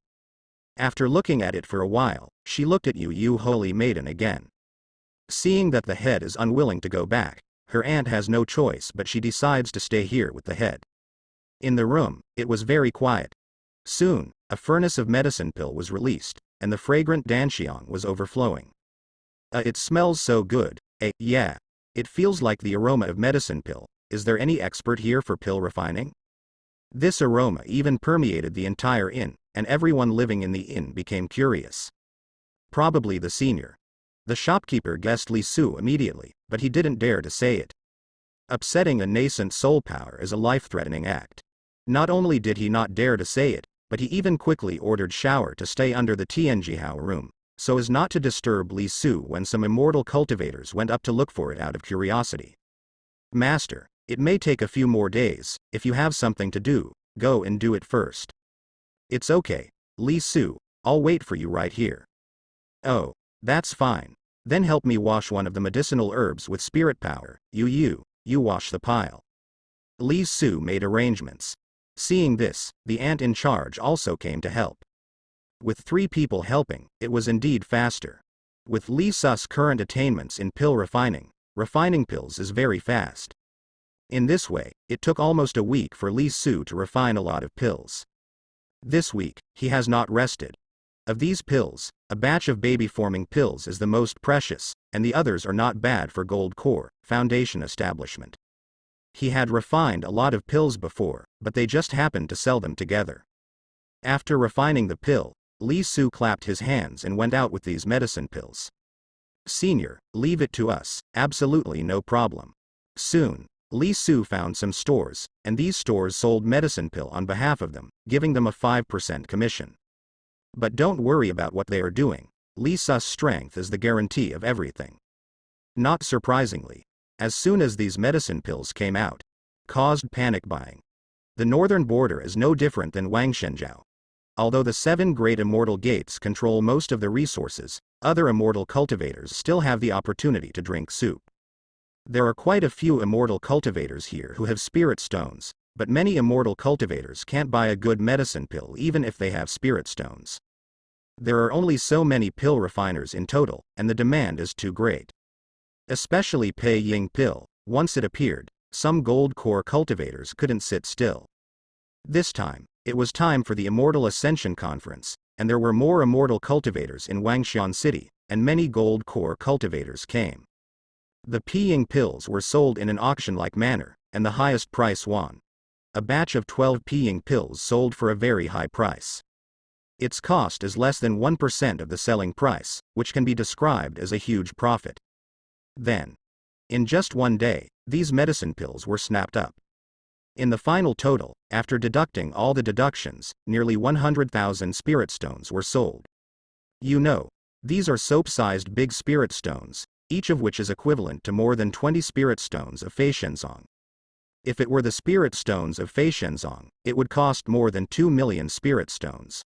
After looking at it for a while, she looked at Yu Holy Maiden again. Seeing that the head is unwilling to go back, her aunt has no choice but she decides to stay here with the head. In the room, it was very quiet. Soon, a furnace of medicine pill was released, and the fragrant danxiang was overflowing. It smells so good. Yeah. It feels like the aroma of medicine pill. Is there any expert here for pill refining? This aroma even permeated the entire inn, and everyone living in the inn became curious. Probably the senior. The shopkeeper guessed Li Su immediately, but he didn't dare to say it. Upsetting a nascent soul power is a life-threatening act. Not only did he not dare to say it, but he even quickly ordered Shower to stay under the Tianjihao room, so as not to disturb Li Su when some immortal cultivators went up to look for it out of curiosity. Master, it may take a few more days. If you have something to do, go and do it first. It's okay, Li Su, I'll wait for you right here. Oh, that's fine. Then help me wash one of the medicinal herbs with spirit power. You wash the pile. Li Su made arrangements. Seeing this, the ant in charge also came to help. With 3 people helping, it was indeed faster. With Li Su's current attainments in pill refining pills is very fast. In this way, it took almost a week for Li Su to refine a lot of pills. This week, he has not rested. Of these pills, a batch of baby-forming pills is the most precious, and the others are not bad for Gold Core Foundation establishment. He had refined a lot of pills before, but they just happened to sell them together. After refining the pill, Li Su clapped his hands and went out with these medicine pills. Senior, leave it to us, absolutely no problem. Soon, Li Su found some stores, and these stores sold medicine pill on behalf of them, giving them a 5% commission. But don't worry about what they are doing. Li Su's strength is the guarantee of everything. Not surprisingly, as soon as these medicine pills came out, caused panic buying. The northern border is no different than Wangshenzhou. Although the 7 great immortal gates control most of the resources, other immortal cultivators still have the opportunity to drink soup. There are quite a few immortal cultivators here who have spirit stones, but many immortal cultivators can't buy a good medicine pill even if they have spirit stones. There are only so many pill refiners in total, and the demand is too great. Especially Pei Ying pill, once it appeared, some gold core cultivators couldn't sit still. This time, it was time for the Immortal Ascension Conference, and there were more immortal cultivators in Wangxian City, and many gold core cultivators came. The Piying pills were sold in an auction-like manner, and the highest price won. A batch of 12 Piying pills sold for a very high price. Its cost is less than 1% of the selling price, which can be described as a huge profit. Then, in just one day, these medicine pills were snapped up. In the final total, after deducting all the deductions, nearly 100,000 spirit stones were sold. You know, these are soap-sized big spirit stones, each of which is equivalent to more than 20 spirit stones of Fei Shenzong. If it were the spirit stones of Fei Shenzong, it would cost more than 2 million spirit stones.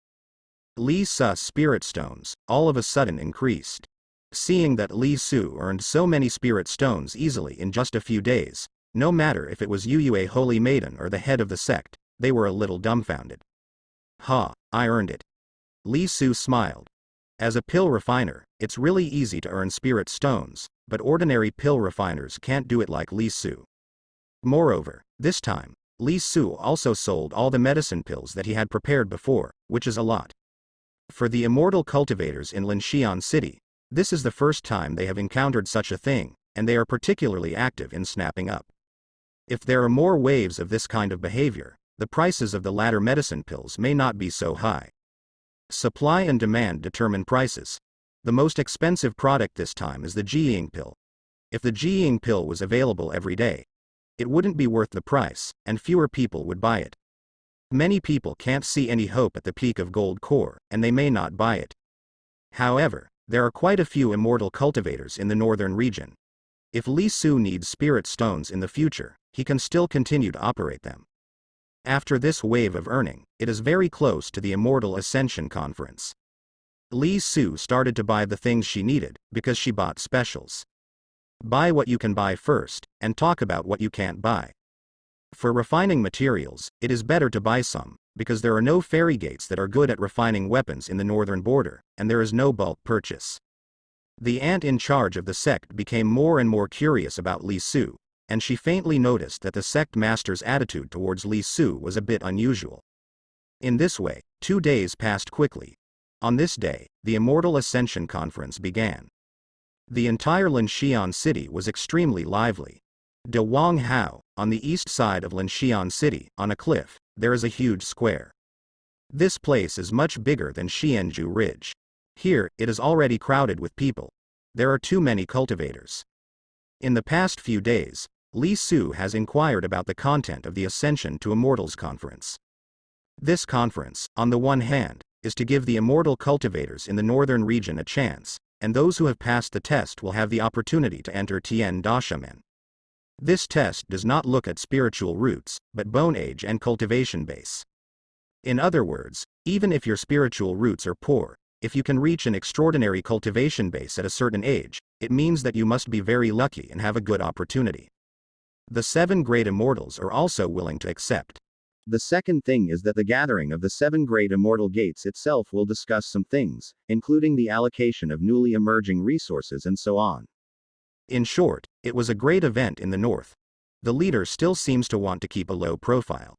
Li Su's spirit stones, all of a sudden increased. Seeing that Li Su earned so many spirit stones easily in just a few days, no matter if it was Yu a holy maiden or the head of the sect, they were a little dumbfounded. Ha, I earned it. Li Su smiled. As a pill refiner, it's really easy to earn spirit stones, but ordinary pill refiners can't do it like Li Su. Moreover, this time, Li Su also sold all the medicine pills that he had prepared before, which is a lot. For the immortal cultivators in Linxian City, this is the first time they have encountered such a thing, and they are particularly active in snapping up. If there are more waves of this kind of behavior, the prices of the latter medicine pills may not be so high. Supply and demand determine prices. The most expensive product this time is the Jiying pill. If the Jiying pill was available every day, it wouldn't be worth the price, and fewer people would buy it. Many people can't see any hope at the peak of gold core, and they may not buy it. However, there are quite a few immortal cultivators in the northern region. If Li Su needs spirit stones in the future, he can still continue to operate them. After this wave of earning, it is very close to the Immortal Ascension Conference. Li Su started to buy the things she needed, because she bought specials. Buy what you can buy first, and talk about what you can't buy. For refining materials, it is better to buy some, because there are no fairy gates that are good at refining weapons in the northern border, and there is no bulk purchase. The ant in charge of the sect became more and more curious about Li Su, and she faintly noticed that the sect master's attitude towards Li Su was a bit unusual. In this way, 2 days passed quickly. On this day, the Immortal Ascension Conference began. The entire Linxian City was extremely lively. De Wang Hao, on the east side of Linxian City, on a cliff, there is a huge square. This place is much bigger than Xianju Ridge. Here, it is already crowded with people. There are too many cultivators. In the past few days, Li Su has inquired about the content of the Ascension to Immortals Conference. This conference, on the one hand, is to give the immortal cultivators in the northern region a chance, and those who have passed the test will have the opportunity to enter Tian Dashamen. This test does not look at spiritual roots, but bone age and cultivation base. In other words, even if your spiritual roots are poor, if you can reach an extraordinary cultivation base at a certain age, it means that you must be very lucky and have a good opportunity. The 7 great immortals are also willing to accept. The second thing is that the gathering of the 7 great immortal gates itself will discuss some things, including the allocation of newly emerging resources and so on. In short, it was a great event in the north. The leader still seems to want to keep a low profile.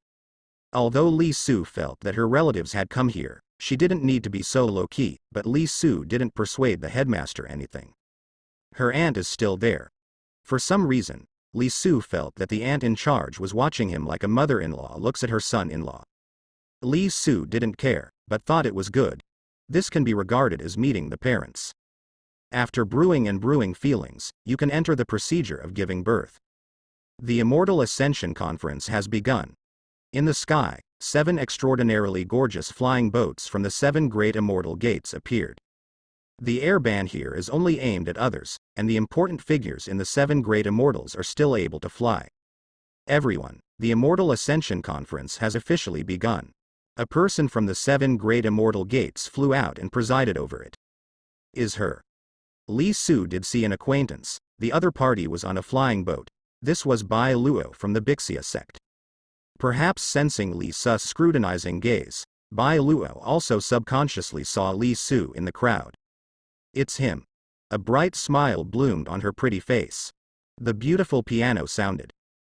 Although Li Su felt that her relatives had come here, she didn't need to be so low-key, but Li Su didn't persuade the headmaster anything. Her aunt is still there. For some reason, Li Su felt that the aunt in charge was watching him like a mother-in-law looks at her son-in-law. Li Su didn't care, but thought it was good. This can be regarded as meeting the parents. After brewing and brewing feelings, you can enter the procedure of giving birth. The Immortal Ascension Conference has begun. In the sky, 7 extraordinarily gorgeous flying boats from the 7 great immortal gates appeared. The air ban here is only aimed at others, and the important figures in the 7 great immortals are still able to fly. Everyone, the Immortal Ascension Conference has officially begun. A person from the 7 great immortal gates flew out and presided over it. Is her. Li Su did see an acquaintance. The other party was on a flying boat. This was Bai Luo from the Bixia sect. Perhaps sensing Li Su's scrutinizing gaze, Bai Luo also subconsciously saw Li Su in the crowd. It's him. A bright smile bloomed on her pretty face. The beautiful piano sounded.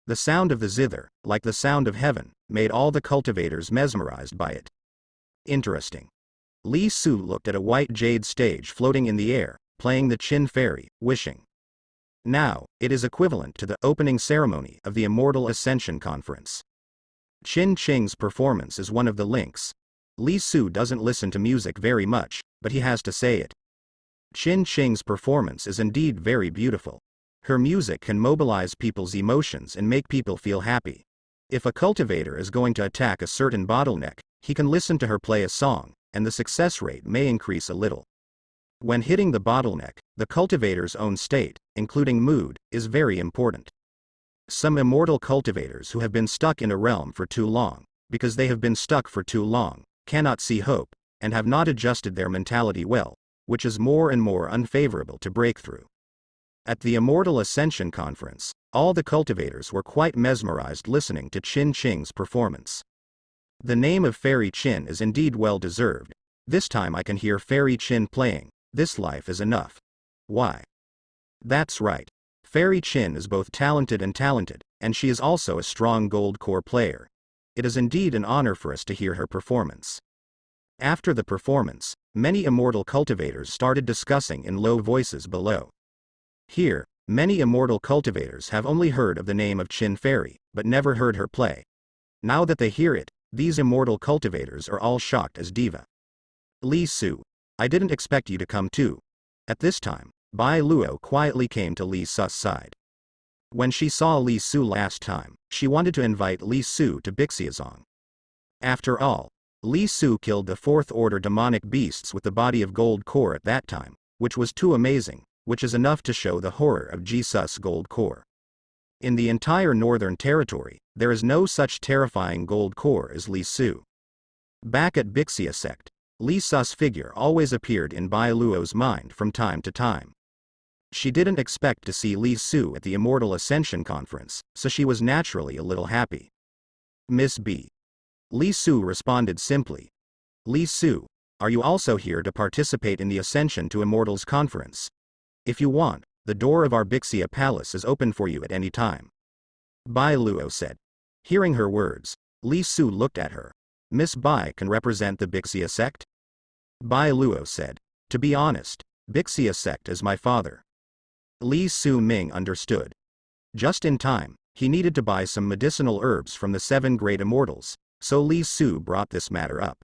The sound of the zither, like the sound of heaven, made all the cultivators mesmerized by it. Interesting. Li Su looked at a white jade stage floating in the air, playing the Qin Fairy, wishing. Now, it is equivalent to the opening ceremony of the Immortal Ascension Conference. Qin Qing's performance is one of the links. Li Su doesn't listen to music very much, but he has to say it. Qin Qing's performance is indeed very beautiful. Her music can mobilize people's emotions and make people feel happy. If a cultivator is going to attack a certain bottleneck, he can listen to her play a song, and the success rate may increase a little. When hitting the bottleneck, the cultivator's own state, including mood, is very important. Some immortal cultivators who have been stuck in a realm for too long, because they have been stuck for too long, cannot see hope, and have not adjusted their mentality well, which is more and more unfavorable to breakthrough. At the Immortal Ascension Conference, all the cultivators were quite mesmerized listening to Qin Qing's performance. The name of Fairy Qin is indeed well deserved. This time I can hear Fairy Qin playing. This life is enough. Why? That's right. Fairy Qin is both talented, and she is also a strong gold core player. It is indeed an honor for us to hear her performance. After the performance, many immortal cultivators started discussing in low voices below. Here, many immortal cultivators have only heard of the name of Qin Fairy, but never heard her play. Now that they hear it, these immortal cultivators are all shocked as diva. Li Su, I didn't expect you to come too. At this time, Bai Luo quietly came to Li Su's side. When she saw Li Su last time, she wanted to invite Li Su to Bixiazong. After all, Li Su killed the 4th order demonic beasts with the body of gold core at that time, which was too amazing, which is enough to show the horror of Jesus' gold core. In the entire Northern Territory, there is no such terrifying gold core as Li Su. Back at Bixia sect, Li Su's figure always appeared in Bai Luo's mind from time to time. She didn't expect to see Li Su at the Immortal Ascension Conference, so she was naturally a little happy. Miss B. Li Su responded simply. Li Su, are you also here to participate in the Ascension to Immortals Conference? If you want, the door of our Bixia Palace is open for you at any time. Bai Luo said. Hearing her words, Li Su looked at her. Miss Bai can represent the Bixia sect? Bai Luo said. To be honest, Bixia sect is my father. Li Su Ming understood. Just in time, he needed to buy some medicinal herbs from the 7 great immortals, so Li Su brought this matter up.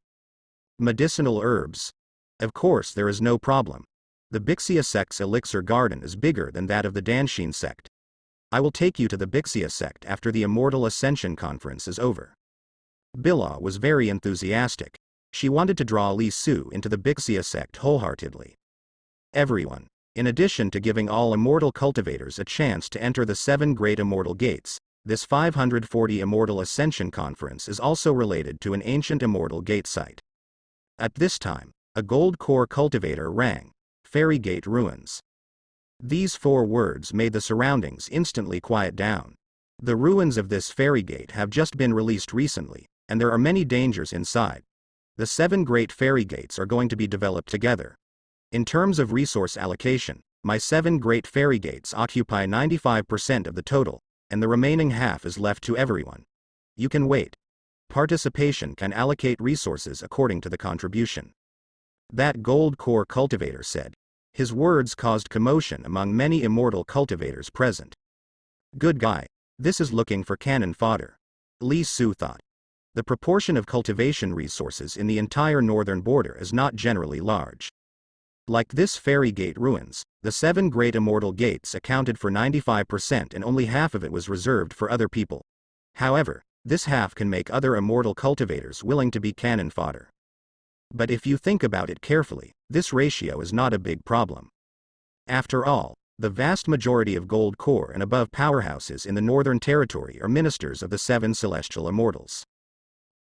Medicinal herbs? Of course there is no problem. The Bixia sect's elixir garden is bigger than that of the Danshin sect. I will take you to the Bixia sect after the Immortal Ascension Conference is over. Bila was very enthusiastic. She wanted to draw Li Su into the Bixia sect wholeheartedly. Everyone, in addition to giving all immortal cultivators a chance to enter the 7 great immortal gates, this 540 Immortal Ascension Conference is also related to an ancient immortal gate site. At this time, a gold core cultivator rang. Fairy Gate Ruins. These 4 words made the surroundings instantly quiet down. The ruins of this fairy gate have just been released recently, and there are many dangers inside. The 7 great fairy gates are going to be developed together. In terms of resource allocation, my 7 great fairy gates occupy 95% of the total, and the remaining half is left to everyone. You can wait. Participation can allocate resources according to the contribution. That gold core cultivator said. His words caused commotion among many immortal cultivators present. Good guy. This is looking for cannon fodder. Li Su thought. The proportion of cultivation resources in the entire northern border is not generally large. Like this fairy gate ruins, the 7 great immortal gates accounted for 95% and only half of it was reserved for other people. However, this half can make other immortal cultivators willing to be cannon fodder. But if you think about it carefully, this ratio is not a big problem. After all, the vast majority of gold core and above powerhouses in the Northern Territory are ministers of the 7 celestial immortals.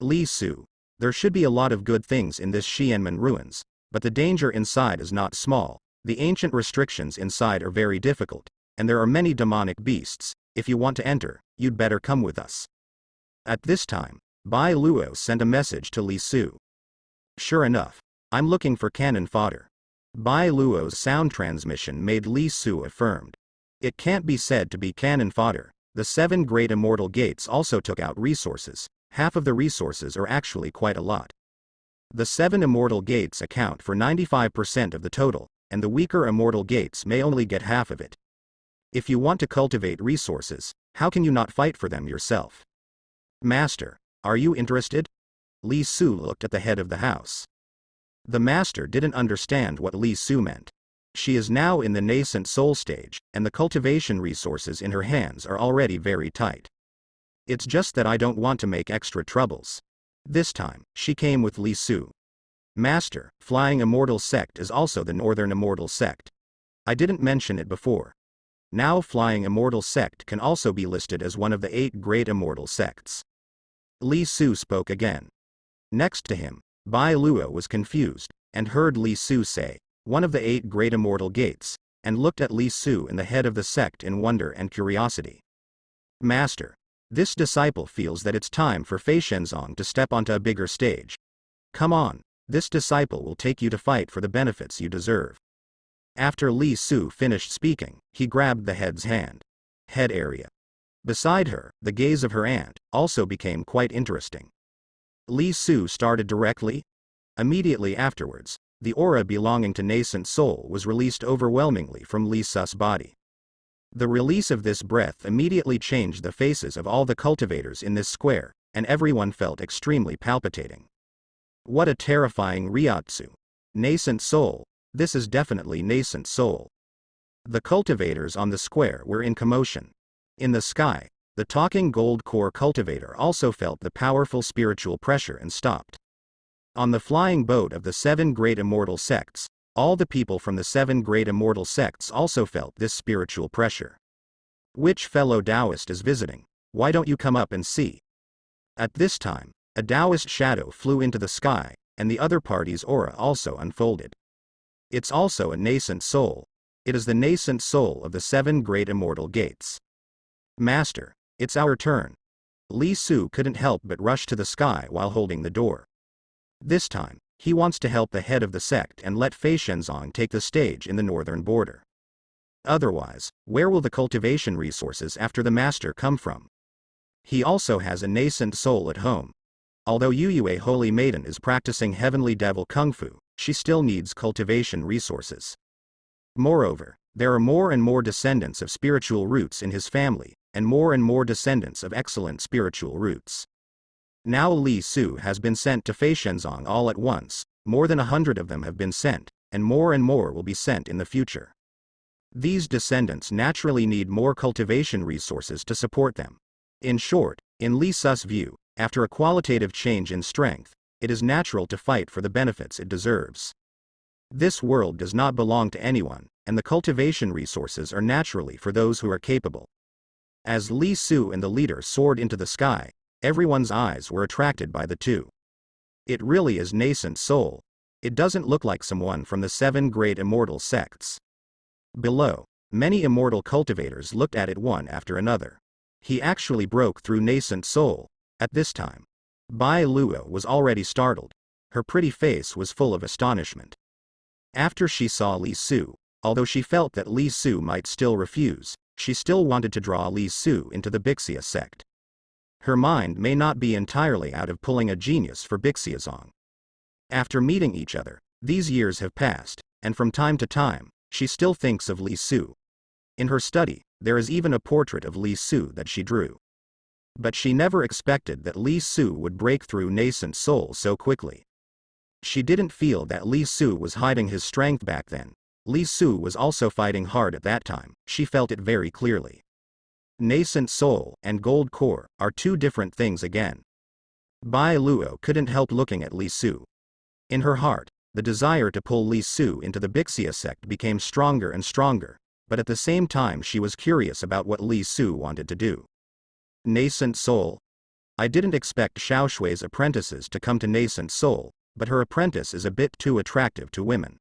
Li Su. There should be a lot of good things in this Xianmen ruins, but the danger inside is not small. The ancient restrictions inside are very difficult, and there are many demonic beasts. If you want to enter, you'd better come with us. At this time, Bai Luo sent a message to Li Su. Sure enough, I'm looking for cannon fodder. Bai Luo's sound transmission made Li Su affirmed. It can't be said to be cannon fodder. The 7 great immortal gates also took out resources. Half of the resources are actually quite a lot. The 7 immortal gates account for 95% of the total, and the weaker immortal gates may only get half of it. If you want to cultivate resources, how can you not fight for them yourself? Master, are you interested? Li Su looked at the head of the house. The master didn't understand what Li Su meant. She is now in the nascent soul stage, and the cultivation resources in her hands are already very tight. It's just that I don't want to make extra troubles. This time, she came with Li Su. Master, Flying Immortal Sect is also the Northern Immortal Sect. I didn't mention it before. Now Flying Immortal Sect can also be listed as one of the 8 great immortal sects. Li Su spoke again. Next to him, Bai Luo was confused, and heard Li Su say, one of the 8 great immortal gates, and looked at Li Su and the head of the sect in wonder and curiosity. Master, this disciple feels that it's time for Fei Shenzong to step onto a bigger stage. Come on, this disciple will take you to fight for the benefits you deserve. After Li Su finished speaking, he grabbed the head's hand. Head area. Beside her, the gaze of her aunt also became quite interesting. Li Su started directly. Immediately afterwards, the aura belonging to nascent soul was released overwhelmingly from Li Su's body. The release of this breath immediately changed the faces of all the cultivators in this square, and everyone felt extremely palpitating. What a terrifying Ryotsu! Nascent soul, this is definitely nascent soul. The cultivators on the square were in commotion. In the sky, the talking gold core cultivator also felt the powerful spiritual pressure and stopped. On the flying boat of the 7 great immortal sects, all the people from the 7 great immortal sects also felt this spiritual pressure. Which fellow Taoist is visiting? Why don't you come up and see? At this time, a Taoist shadow flew into the sky, and the other party's aura also unfolded. It's also a nascent soul. It is the nascent soul of the 7 great immortal gates. Master, it's our turn. Li Su couldn't help but rush to the sky while holding the door. This time, he wants to help the head of the sect and let Fei Shenzong take the stage in the northern border. Otherwise, where will the cultivation resources after the master come from? He also has a nascent soul at home. Although Yue Holy Maiden is practicing Heavenly Devil Kung Fu, she still needs cultivation resources. Moreover, there are more and more descendants of spiritual roots in his family, and more descendants of excellent spiritual roots. Now Li Su has been sent to Fei Shenzong all at once, more than 100 of them have been sent, and more will be sent in the future. These descendants naturally need more cultivation resources to support them. In short, in Li Su's view, after a qualitative change in strength, it is natural to fight for the benefits it deserves. This world does not belong to anyone, and the cultivation resources are naturally for those who are capable. As Li Su and the leader soared into the sky, everyone's eyes were attracted by the two. It really is nascent soul. It doesn't look like someone from the 7 great immortal sects. Below, Many immortal cultivators looked at it one after another. He actually broke through nascent soul. At this time, Bai Luo was already startled. Her pretty face was full of astonishment. After she saw Li Su, although she felt that Li Su might still refuse, she still wanted to draw Li Su into the Bixia sect. Her mind may not be entirely out of pulling a genius for Bixiazong. After meeting each other, these years have passed, and from time to time, she still thinks of Li Su. In her study, there is even a portrait of Li Su that she drew. But she never expected that Li Su would break through nascent soul so quickly. She didn't feel that Li Su was hiding his strength back then. Li Su was also fighting hard at that time, she felt it very clearly. Nascent soul and gold core are two different things again. Bai Luo couldn't help looking at Li Su. In her heart, the desire to pull Li Su into the Bixia sect became stronger and stronger, but at the same time she was curious about what Li Su wanted to do. Nascent soul? I didn't expect Xiao Shui's apprentices to come to nascent soul, but her apprentice is a bit too attractive to women.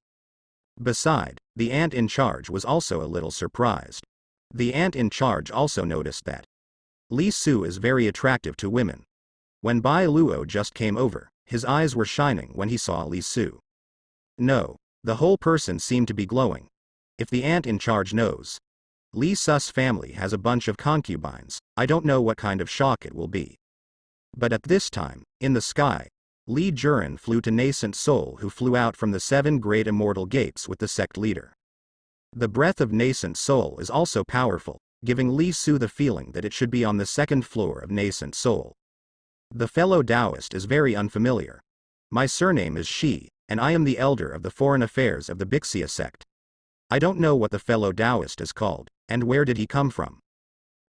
Beside, the aunt in charge was also a little surprised. The aunt in charge also noticed that Li Su is very attractive to women. When Bai Luo just came over, his eyes were shining when he saw Li Su. No, the whole person seemed to be glowing. If the aunt in charge knows Li Su's family has a bunch of concubines, I don't know what kind of shock it will be. But at this time, in the sky, Li Juran flew to nascent soul, who flew out from the 7 great immortal gates with the sect leader. The breath of nascent soul is also powerful, giving Li Su the feeling that it should be on the 2nd floor of nascent soul. The fellow Taoist is very unfamiliar. My surname is Shi, and I am the elder of the foreign affairs of the Bixia sect. I don't know what the fellow Taoist is called, and where did he come from.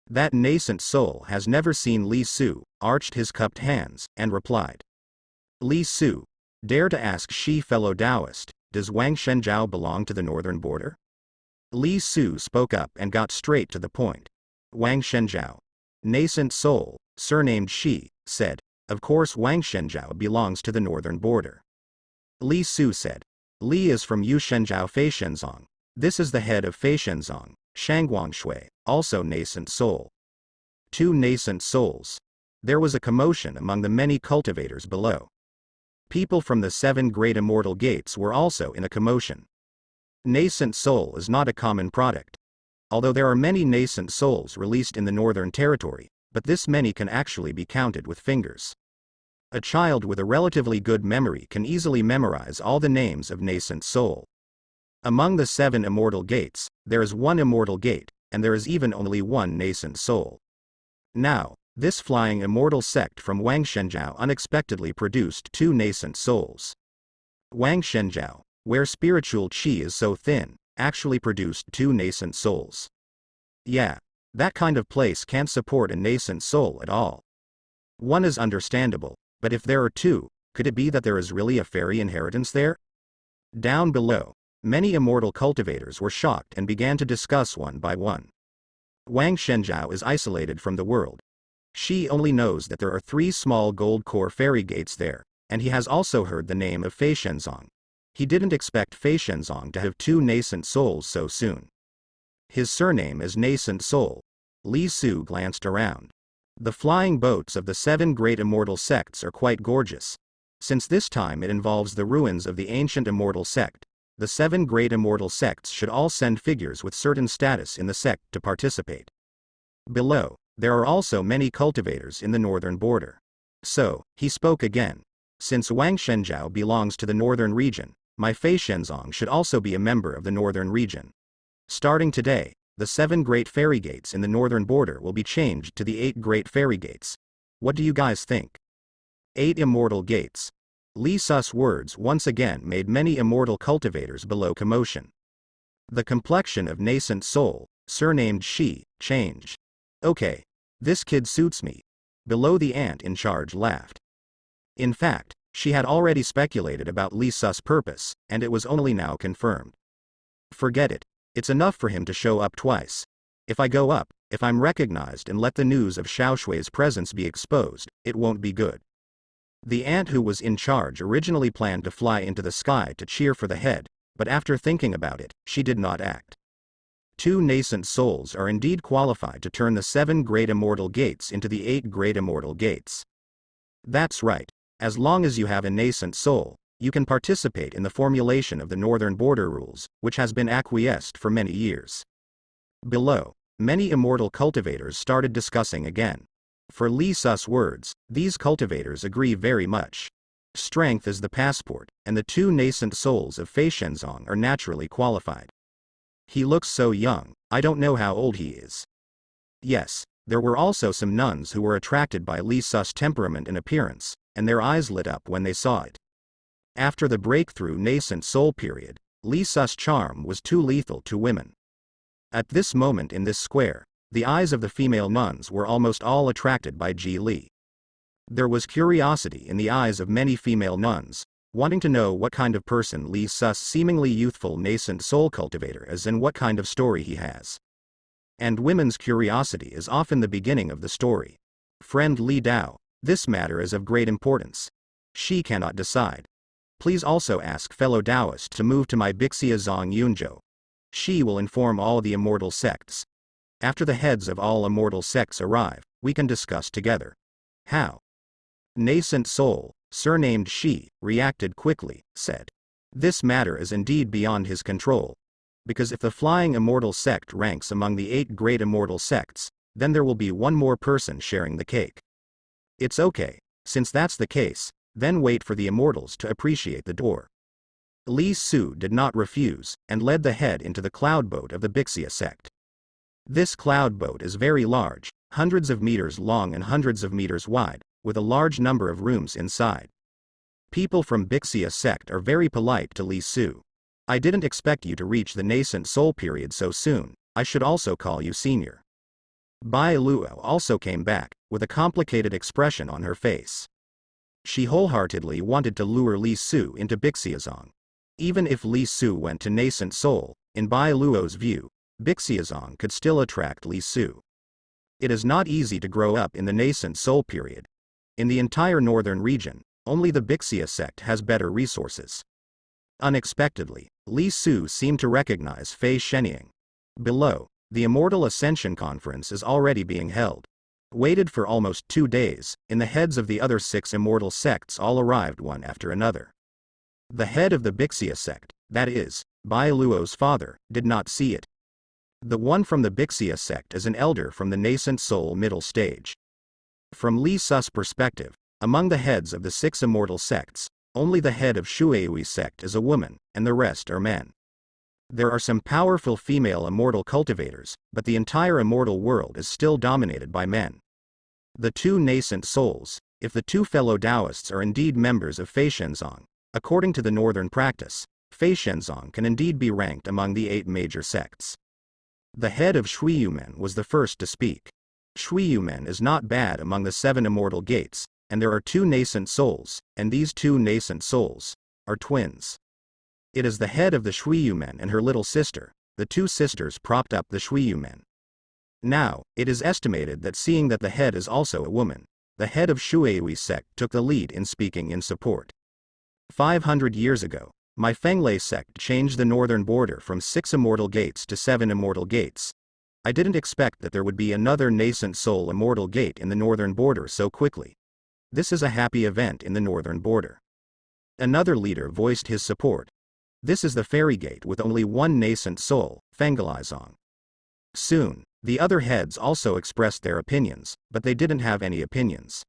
That nascent soul has never seen Li Su, arched his cupped hands, and replied. Li Su, dare to ask Shi, fellow Taoist, does Wang Shenjiao belong to the northern border? Li Su spoke up and got straight to the point. Wang Shenjiao, nascent soul, surnamed Shi, said, of course Wang Shenjiao belongs to the northern border. Li Su said, Li is from Yu Shenjiao Fei Shenzong. This is the head of Fei Shenzong, Shangguang Shui, also nascent soul. 2 nascent souls. There was a commotion among the many cultivators below. People from the 7 great immortal gates were also in a commotion. Nascent soul is not a common product. Although there are many nascent souls released in the Northern Territory, but this many can actually be counted with fingers. A child with a relatively good memory can easily memorize all the names of nascent soul. Among the 7 immortal gates, there is 1 immortal gate, and there is even only 1 nascent soul. Now, this flying immortal sect from Wang Shenjiao unexpectedly produced 2 nascent souls. Wang Shenjiao, where spiritual qi is so thin, actually produced 2 nascent souls. Yeah, that kind of place can't support a nascent soul at all. 1 is understandable, but if there are 2, could it be that there is really a fairy inheritance there? Down below, many immortal cultivators were shocked and began to discuss one by one. Wang Shenjiao is isolated from the world. She only knows that there are 3 small gold core fairy gates there, and he has also heard the name of Fei Shenzong. He didn't expect Fei Shenzong to have 2 nascent souls so soon. His surname is Nascent Soul. Li Su glanced around. The flying boats of the 7 great immortal sects are quite gorgeous. Since this time it involves the ruins of the ancient immortal sect, the 7 great immortal sects should all send figures with certain status in the sect to participate. Below, there are also many cultivators in the northern border. So, he spoke again. Since Wang Shenjiao belongs to the northern region, my Fei Shenzong should also be a member of the northern region. Starting today, the 7 great fairy gates in the northern border will be changed to the 8 great fairy gates. What do you guys think? 8 immortal gates. Li Su's words once again made many immortal cultivators below commotion. The complexion of nascent soul, surnamed Shi, changed. Okay, this kid suits me. Below, the aunt in charge laughed. In fact, she had already speculated about Li Su's purpose, and it was only now confirmed. Forget it. It's enough for him to show up twice. If I go up, if I'm recognized and let the news of Xiao Shui's presence be exposed, it won't be good. The aunt who was in charge originally planned to fly into the sky to cheer for the head, but after thinking about it, she did not act. 2 nascent souls are indeed qualified to turn the 7 great immortal gates into the 8 great immortal gates. That's right. As long as you have a nascent soul, you can participate in the formulation of the Northern Border Rules, which has been acquiesced for many years. Below, many immortal cultivators started discussing again. For Li Su's words, these cultivators agree very much. Strength is the passport, and the 2 nascent souls of Fei Shenzong are naturally qualified. He looks so young, I don't know how old he is. Yes, there were also some nuns who were attracted by Li Su's temperament and appearance, and their eyes lit up when they saw it. After the breakthrough nascent soul period, Li Su's charm was too lethal to women. At this moment in this square, the eyes of the female nuns were almost all attracted by Ji Li. There was curiosity in the eyes of many female nuns, wanting to know what kind of person Li Su's seemingly youthful nascent soul cultivator is and what kind of story he has. And women's curiosity is often the beginning of the story. Friend Li Dao, this matter is of great importance. She cannot decide. Please also ask fellow Taoist to move to my Bixia Zong Yunzhou. She will inform all the immortal sects. After the heads of all immortal sects arrive, we can discuss together. How? Nascent soul, surnamed Shi, reacted quickly, said. This matter is indeed beyond his control. Because if the flying immortal sect ranks among the 8 great immortal sects, then there will be one more person sharing the cake. It's okay, since that's the case, then wait for the immortals to appreciate the door. Li Su did not refuse, and led the head into the cloud boat of the Bixia sect. This cloud boat is very large, hundreds of meters long and hundreds of meters wide, with a large number of rooms inside. People from Bixia sect are very polite to Li Su. I didn't expect you to reach the nascent soul period so soon, I should also call you senior. Bai Luo also came back, with a complicated expression on her face. She wholeheartedly wanted to lure Li Su into Bixiazong. Even if Li Su went to nascent soul, in Bai Luo's view, Bixiazong could still attract Li Su. It is not easy to grow up in the nascent soul period. In the entire northern region, only the Bixia sect has better resources. Unexpectedly, Li Su seemed to recognize Fei Shenying. Below, the Immortal Ascension Conference is already being held. Waited for almost 2 days, and the heads of the other 6 immortal sects all arrived one after another. The head of the Bixia sect, that is, Bai Luo's father, did not see it. The one from the Bixia sect is an elder from the nascent soul middle stage. From Li Su's perspective, among the heads of the 6 immortal sects, only the head of Shueui sect is a woman, and the rest are men. There are some powerful female immortal cultivators, but the entire immortal world is still dominated by men. The 2 nascent souls, if the 2 fellow Taoists are indeed members of Fei Shenzong, according to the northern practice, Fei Shenzong can indeed be ranked among the 8 major sects. The head of Shuiyumen was the first to speak. Shuiyumen is not bad among the 7 immortal gates, and there are 2 nascent souls, and these 2 nascent souls are twins. It is the head of the Shuiyumen and her little sister. The 2 sisters propped up the Shuiyumen. Now, it is estimated that seeing that the head is also a woman, the head of Shueui sect took the lead in speaking in support. 500 years ago, my Fenglei sect changed the northern border from 6 immortal gates to 7 immortal gates. I didn't expect that there would be another nascent soul immortal gate in the northern border so quickly. This is a happy event in the northern border. Another leader voiced his support. This is the fairy gate with only 1 nascent soul, Fengalizong. Soon, the other heads also expressed their opinions, but they didn't have any opinions.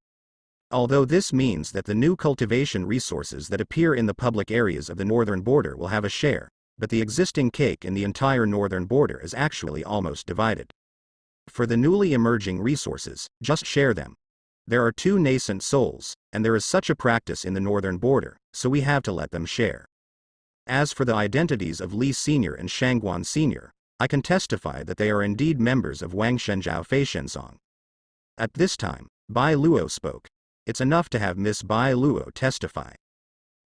Although this means that the new cultivation resources that appear in the public areas of the northern border will have a share, but the existing cake in the entire northern border is actually almost divided. For the newly emerging resources, just share them. There are 2 nascent souls, and there is such a practice in the northern border, so we have to let them share. As for the identities of Li Senior and Shangguan Senior, I can testify that they are indeed members of Wang Shenzhou Fei Shenzong. At this time, Bai Luo spoke. It's enough to have Miss Bai Luo testify.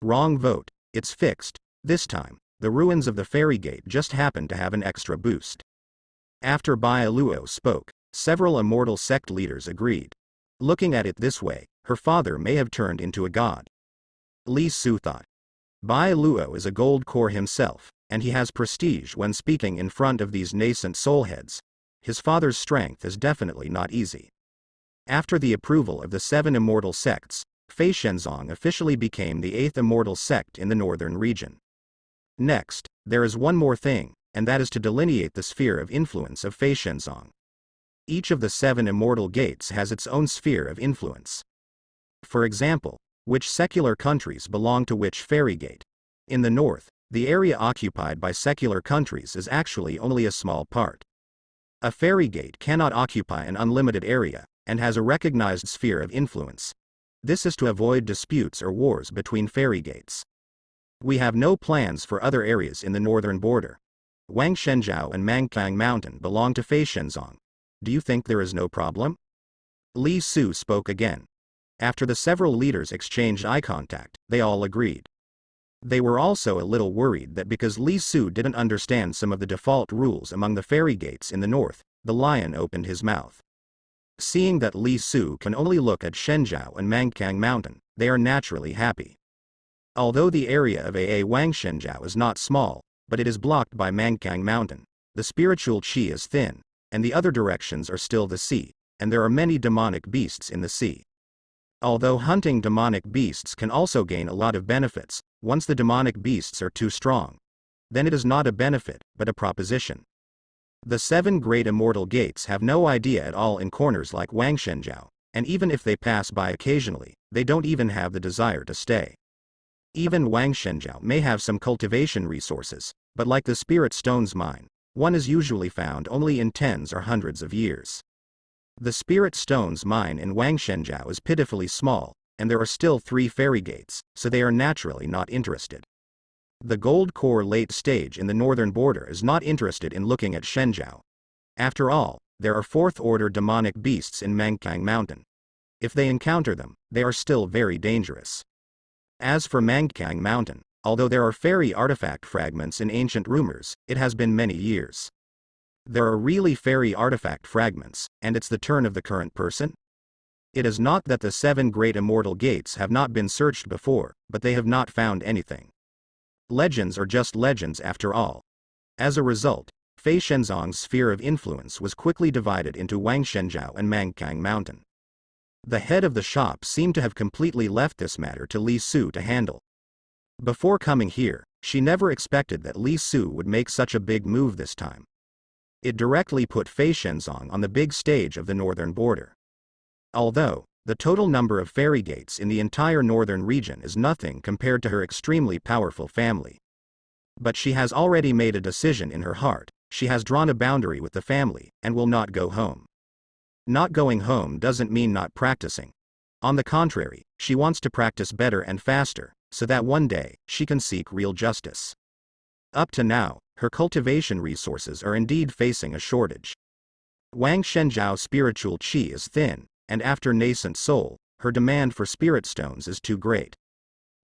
Wrong vote, it's fixed. This time, the ruins of the fairy gate just happened to have an extra boost. After Bai Luo spoke, several immortal sect leaders agreed. Looking at it this way, her father may have turned into a god. Li Su thought. Bai Luo is a gold core himself, and he has prestige when speaking in front of these nascent soulheads. His father's strength is definitely not easy. After the approval of the 7 immortal sects, Fei Shenzong officially became the 8th immortal sect in the northern region. Next, there is one more thing, and that is to delineate the sphere of influence of Fei Shenzong. Each of the 7 immortal gates has its own sphere of influence. For example, which secular countries belong to which fairy gate? In the north, the area occupied by secular countries is actually only a small part. A fairy gate cannot occupy an unlimited area, and has a recognized sphere of influence. This is to avoid disputes or wars between fairy gates. We have no plans for other areas in the northern border. Wangshenzhou and Mangkang Mountain belong to Fei Shenzong. Do you think there is no problem? Li Su spoke again. After the several leaders exchanged eye contact, they all agreed. They were also a little worried that because Li Su didn't understand some of the default rules among the fairy gates in the north, the lion opened his mouth. Seeing that Li Su can only look at Shenzhou and Mangkang Mountain, they are naturally happy. Although the area of Wangshenzhou is not small, but it is blocked by Mangkang Mountain, the spiritual qi is thin, and the other directions are still the sea, and there are many demonic beasts in the sea. Although hunting demonic beasts can also gain a lot of benefits, once the demonic beasts are too strong, then it is not a benefit, but a proposition. The 7 great immortal gates have no idea at all in corners like Wangshenzhou, and even if they pass by occasionally, they don't even have the desire to stay. Even Wangshenzhou may have some cultivation resources, but like the Spirit Stones mine, one is usually found only in tens or hundreds of years. The Spirit Stones mine in Wangshenzhou is pitifully small, and there are still 3 fairy gates, so they are naturally not interested. The Gold Core late stage in the northern border is not interested in looking at Shenzhou. After all, there are 4th-order demonic beasts in Mangkang Mountain. If they encounter them, they are still very dangerous. As for Mangkang Mountain, although there are fairy artifact fragments in ancient rumors, it has been many years. There are really fairy artifact fragments, and it's the turn of the current person? It is not that the 7 great immortal gates have not been searched before, but they have not found anything. Legends are just legends after all. As a result, Fei Shenzong's sphere of influence was quickly divided into Wangshenzhou and Mangkang Mountain. The head of the shop seemed to have completely left this matter to Li Su to handle. Before coming here, she never expected that Li Su would make such a big move this time. It directly put Fei Shenzong on the big stage of the northern border. Although, the total number of fairy gates in the entire northern region is nothing compared to her extremely powerful family. But she has already made a decision in her heart. She has drawn a boundary with the family, and will not go home. Not going home doesn't mean not practicing. On the contrary, she wants to practice better and faster, so that one day, she can seek real justice. Up to now, her cultivation resources are indeed facing a shortage. Wangshenzhou's spiritual qi is thin, and after nascent soul, her demand for spirit stones is too great.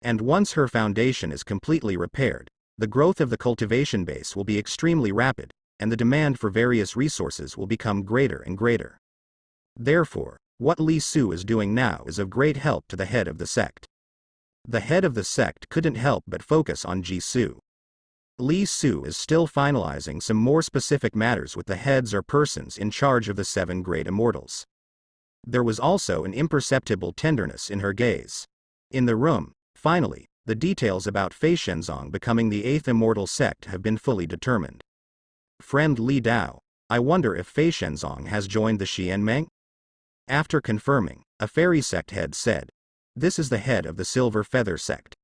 And once her foundation is completely repaired, the growth of the cultivation base will be extremely rapid, and the demand for various resources will become greater and greater. Therefore, what Li Su is doing now is of great help to the head of the sect. The head of the sect couldn't help but focus on Ji Su. Li Su is still finalizing some more specific matters with the heads or persons in charge of the 7 great immortals. There was also an imperceptible tenderness in her gaze. In the room, finally, the details about Fei Shenzong becoming the 8th immortal sect have been fully determined. Friend Li Dao, I wonder if Fei Shenzong has joined the Xianmeng? After confirming, a fairy sect head said, "This is the head of the Silver Feather sect."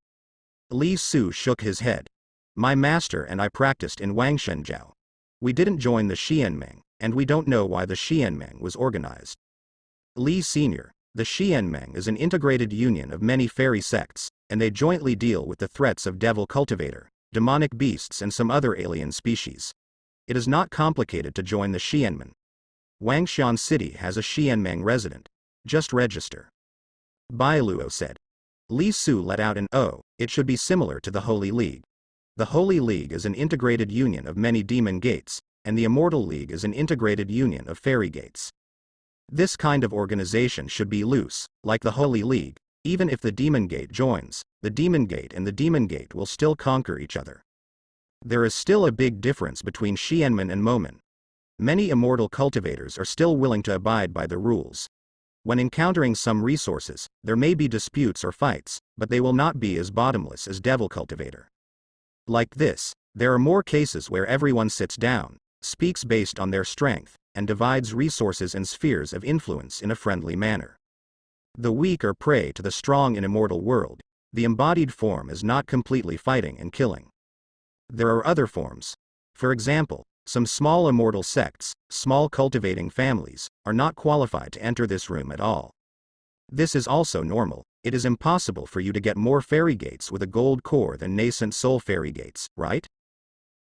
Li Su shook his head. My master and I practiced in Wangshenzhou. We didn't join the Xianmeng, and we don't know why the Xianmeng was organized. Li Sr., the Xianmeng is an integrated union of many fairy sects, and they jointly deal with the threats of devil cultivator, demonic beasts and some other alien species. It is not complicated to join the Xianmen. Wangxian City has a Xianmeng resident. Just register. Bailuo said. Li Su let out an "Oh," it should be similar to the Holy League. The Holy League is an integrated union of many demon gates, and the Immortal League is an integrated union of fairy gates. This kind of organization should be loose, like the Holy League. Even if the Demon Gate joins, the Demon Gate and the Demon Gate will still conquer each other. There is still a big difference between Xianmen and Momen. Many immortal cultivators are still willing to abide by the rules. When encountering some resources, there may be disputes or fights, but they will not be as bottomless as Devil Cultivator. Like this, there are more cases where everyone sits down, speaks based on their strength, and divides resources and spheres of influence in a friendly manner. The weak are prey to the strong in immortal world. The embodied form is not completely fighting and killing. There are other forms. For example, some small immortal sects, small cultivating families, are not qualified to enter this room at all. This is also normal. It is impossible for you to get more fairy gates with a gold core than nascent soul fairy gates, right?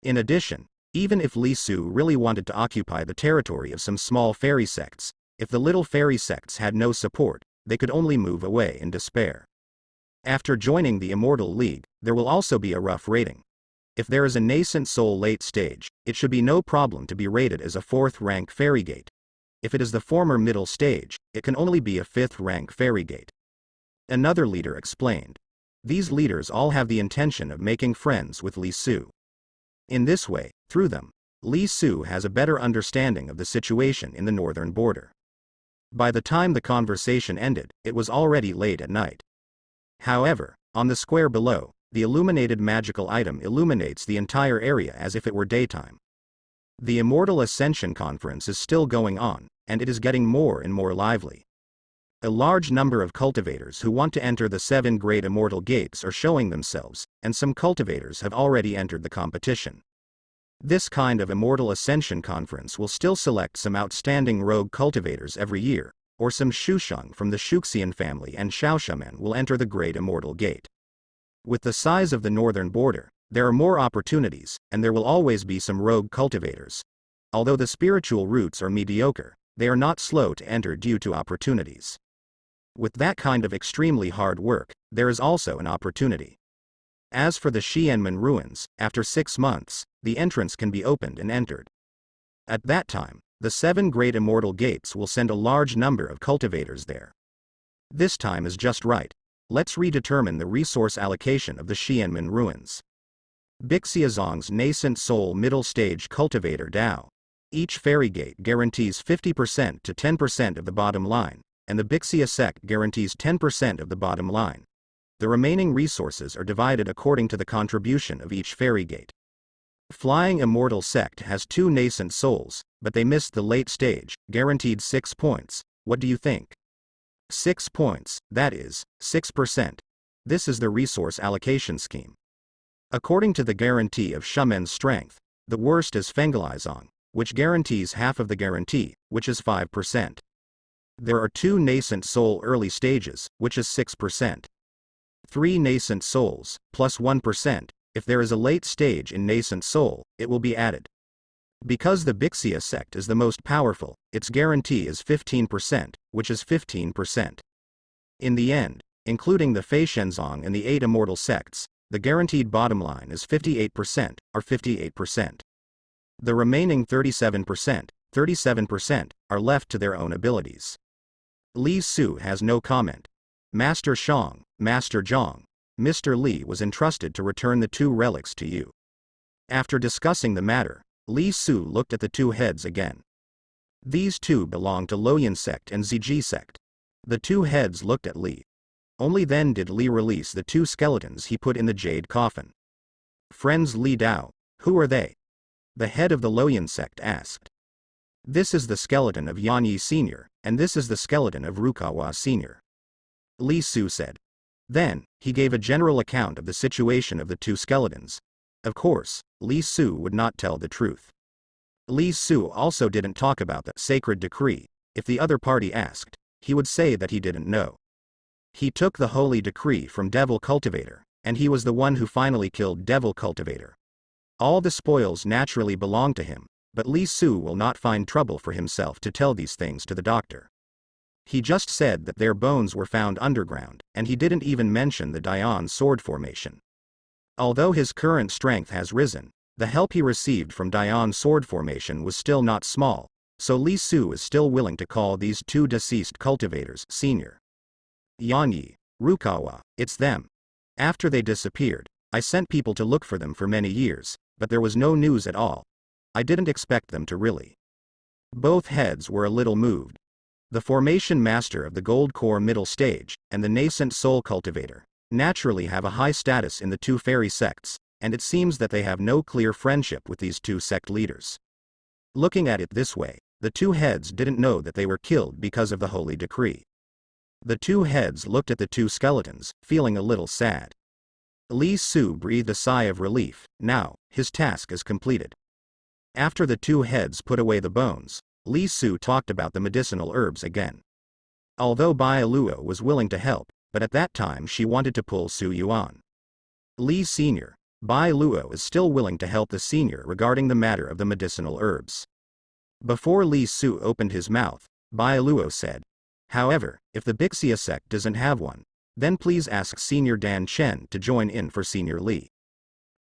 In addition, even if Li Su really wanted to occupy the territory of some small fairy sects, if the little fairy sects had no support, they could only move away in despair. After joining the Immortal League, there will also be a rough rating. If there is a nascent soul late stage, it should be no problem to be rated as a 4th rank fairy gate. If it is the former middle stage, it can only be a 5th rank fairy gate. Another leader explained. These leaders all have the intention of making friends with Li Su. In this way, through them, Li Su has a better understanding of the situation in the northern border. By the time the conversation ended, it was already late at night. However, on the square below, the illuminated magical item illuminates the entire area as if it were daytime. The Immortal Ascension Conference is still going on, and it is getting more and more lively. A large number of cultivators who want to enter the 7 Great Immortal Gates are showing themselves, and some cultivators have already entered the competition. This kind of Immortal Ascension Conference will still select some outstanding rogue cultivators every year, or some Shusheng from the Shuxian family and Shaoshamen will enter the Great Immortal Gate. With the size of the northern border, there are more opportunities, and there will always be some rogue cultivators. Although the spiritual roots are mediocre, they are not slow to enter due to opportunities. With that kind of extremely hard work, there is also an opportunity. As for the Xianmen ruins, after 6 months, the entrance can be opened and entered. At that time, the 7 Great Immortal Gates will send a large number of cultivators there. This time is just right. Let's redetermine the resource allocation of the Xianmen ruins. Bixiazong's Nascent Soul Middle Stage Cultivator Dao. Each fairy gate guarantees 50% to 10% of the bottom line, and the Bixia sect guarantees 10% of the bottom line. The remaining resources are divided according to the contribution of each fairy gate. Flying Immortal Sect has 2 nascent souls, but they missed the late stage, guaranteed 6 points. What do you think? 6 points, that is, 6%. This is the resource allocation scheme. According to the guarantee of Shumen's strength, the worst is Fengalizong, which guarantees half of the guarantee, which is 5%. There are 2 nascent soul early stages, which is 6%. 3 nascent souls, plus 1%, if there is a late stage in nascent soul, it will be added. Because the Bixia sect is the most powerful, its guarantee is 15%, which is 15%. In the end, including the Feishenzong and the 8 immortal sects, the guaranteed bottom line is 58%, or 58%. The remaining 37%, are left to their own abilities. Li Su has no comment. Master Shang, Master Zhang, Mr. Li was entrusted to return the 2 relics to you. After discussing the matter, Li Su looked at the 2 heads again. These 2 belong to Loyan sect and Ziji sect. The 2 heads looked at Li. Only then did Li release the 2 skeletons he put in the jade coffin. Friends Li Dao, who are they? The head of the Loyan sect asked. This is the skeleton of Yanyi Sr., and this is the skeleton of Rukawa Sr. Li Su said. Then, he gave a general account of the situation of the 2 skeletons. Of course, Li Su would not tell the truth. Li Su also didn't talk about the sacred decree. If the other party asked, he would say that he didn't know. He took the holy decree from Devil Cultivator, and he was the one who finally killed Devil Cultivator. All the spoils naturally belong to him, but Li Su will not find trouble for himself to tell these things to the doctor. He just said that their bones were found underground, and he didn't even mention the Dian sword formation. Although his current strength has risen, the help he received from Dian sword formation was still not small, so Li Su is still willing to call these 2 deceased cultivators senior. Yanyi, Rukawa, it's them. After they disappeared, I sent people to look for them for many years, but there was no news at all. I didn't expect them to really. Both heads were a little moved. The formation master of the gold core middle stage, and the nascent soul cultivator, naturally have a high status in the two fairy sects, and it seems that they have no clear friendship with these two sect leaders. Looking at it this way, the two heads didn't know that they were killed because of the holy decree. The two heads looked at the two skeletons, feeling a little sad. Li Su breathed a sigh of relief. Now, his task is completed. After the two heads put away the bones, Li Su talked about the medicinal herbs again. Although Bai Luo was willing to help, but at that time she wanted to pull Su Yuan. Li Sr., Bai Luo is still willing to help the senior regarding the matter of the medicinal herbs. Before Li Su opened his mouth, Bai Luo said, "However, if the Bixia sect doesn't have one, then please ask Senior Dan Chen to join in for Senior Li."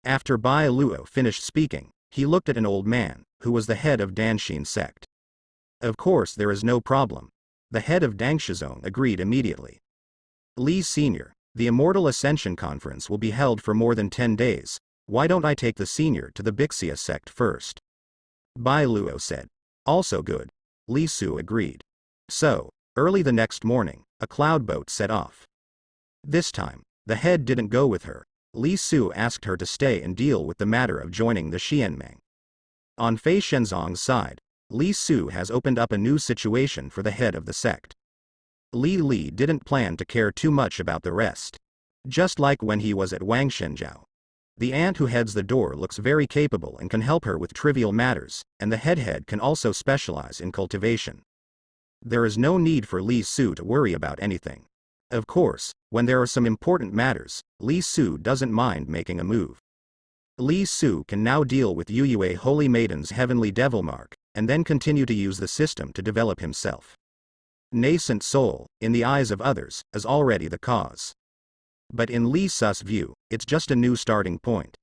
After Bai Luo finished speaking, he looked at an old man, who was the head of Danshin sect. "Of course there is no problem." The head of Dangshizong agreed immediately. "Li Senior, the Immortal Ascension Conference will be held for more than 10 days, why don't I take the senior to the Bixia sect first?" Bai Luo said. "Also good." Li Su agreed. So, early the next morning, a cloud boat set off. This time, the head didn't go with her. Li Su asked her to stay and deal with the matter of joining the Xianmeng. On Fei Shenzong's side, Li Su has opened up a new situation for the head of the sect. Li didn't plan to care too much about the rest. Just like when he was at Wang Shenzhou. The aunt who heads the door looks very capable and can help her with trivial matters, and the head can also specialize in cultivation. There is no need for Li Su to worry about anything. Of course, when there are some important matters, Li Su doesn't mind making a move. Li Su can now deal with Yuyue Holy Maiden's heavenly devil mark, and then continue to use the system to develop himself. Nascent soul, in the eyes of others, is already the cause. But in Li Su's view, it's just a new starting point.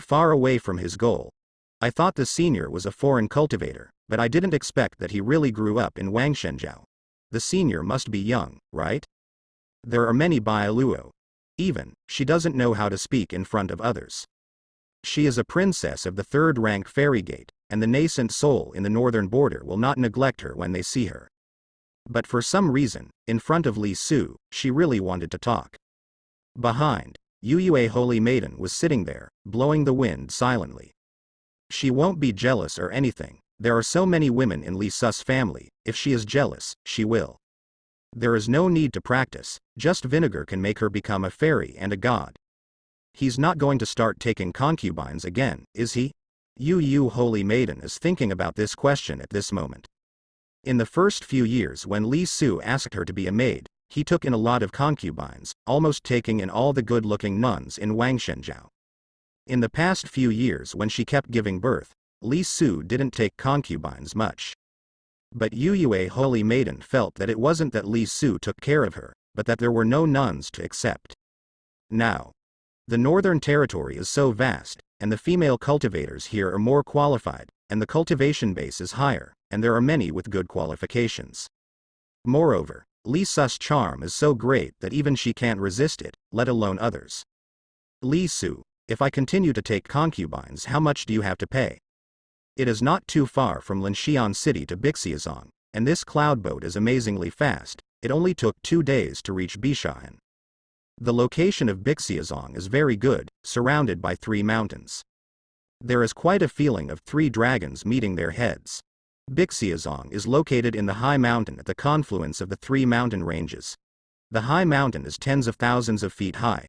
Far away from his goal. I thought the senior was a foreign cultivator, but I didn't expect that he really grew up in Wang Shenzhou. The senior must be young, right? There are many Bai Luo. Even, she doesn't know how to speak in front of others. She is a princess of the third-rank fairy gate, and the nascent soul in the northern border will not neglect her when they see her. But for some reason, in front of Li Su, she really wanted to talk. Behind, Yuyue Holy Maiden was sitting there, blowing the wind silently. She won't be jealous or anything. There are so many women in Li Su's family. If she is jealous, she will. There is no need to practice, just vinegar can make her become a fairy and a god. He's not going to start taking concubines again, is he? Yu Holy Maiden is thinking about this question at this moment. In the first few years when Li Su asked her to be a maid, he took in a lot of concubines, almost taking in all the good-looking nuns in Wang Shenzhou. In the past few years when she kept giving birth, Li Su didn't take concubines much. But Yuyue Holy Maiden felt that it wasn't that Li Su took care of her, but that there were no nuns to accept. Now, the northern territory is so vast, and the female cultivators here are more qualified, and the cultivation base is higher, and there are many with good qualifications. Moreover, Li Su's charm is so great that even she can't resist it, let alone others. Li Su, if I continue to take concubines, how much do you have to pay? It is not too far from Linshian City to Bixiazong, and this cloud boat is amazingly fast. It only took 2 days to reach Bishahan. The location of Bixiazong is very good, surrounded by 3 mountains. There is quite a feeling of 3 dragons meeting their heads. Bixiazong is located in the high mountain at the confluence of the 3 mountain ranges. The high mountain is tens of thousands of feet high.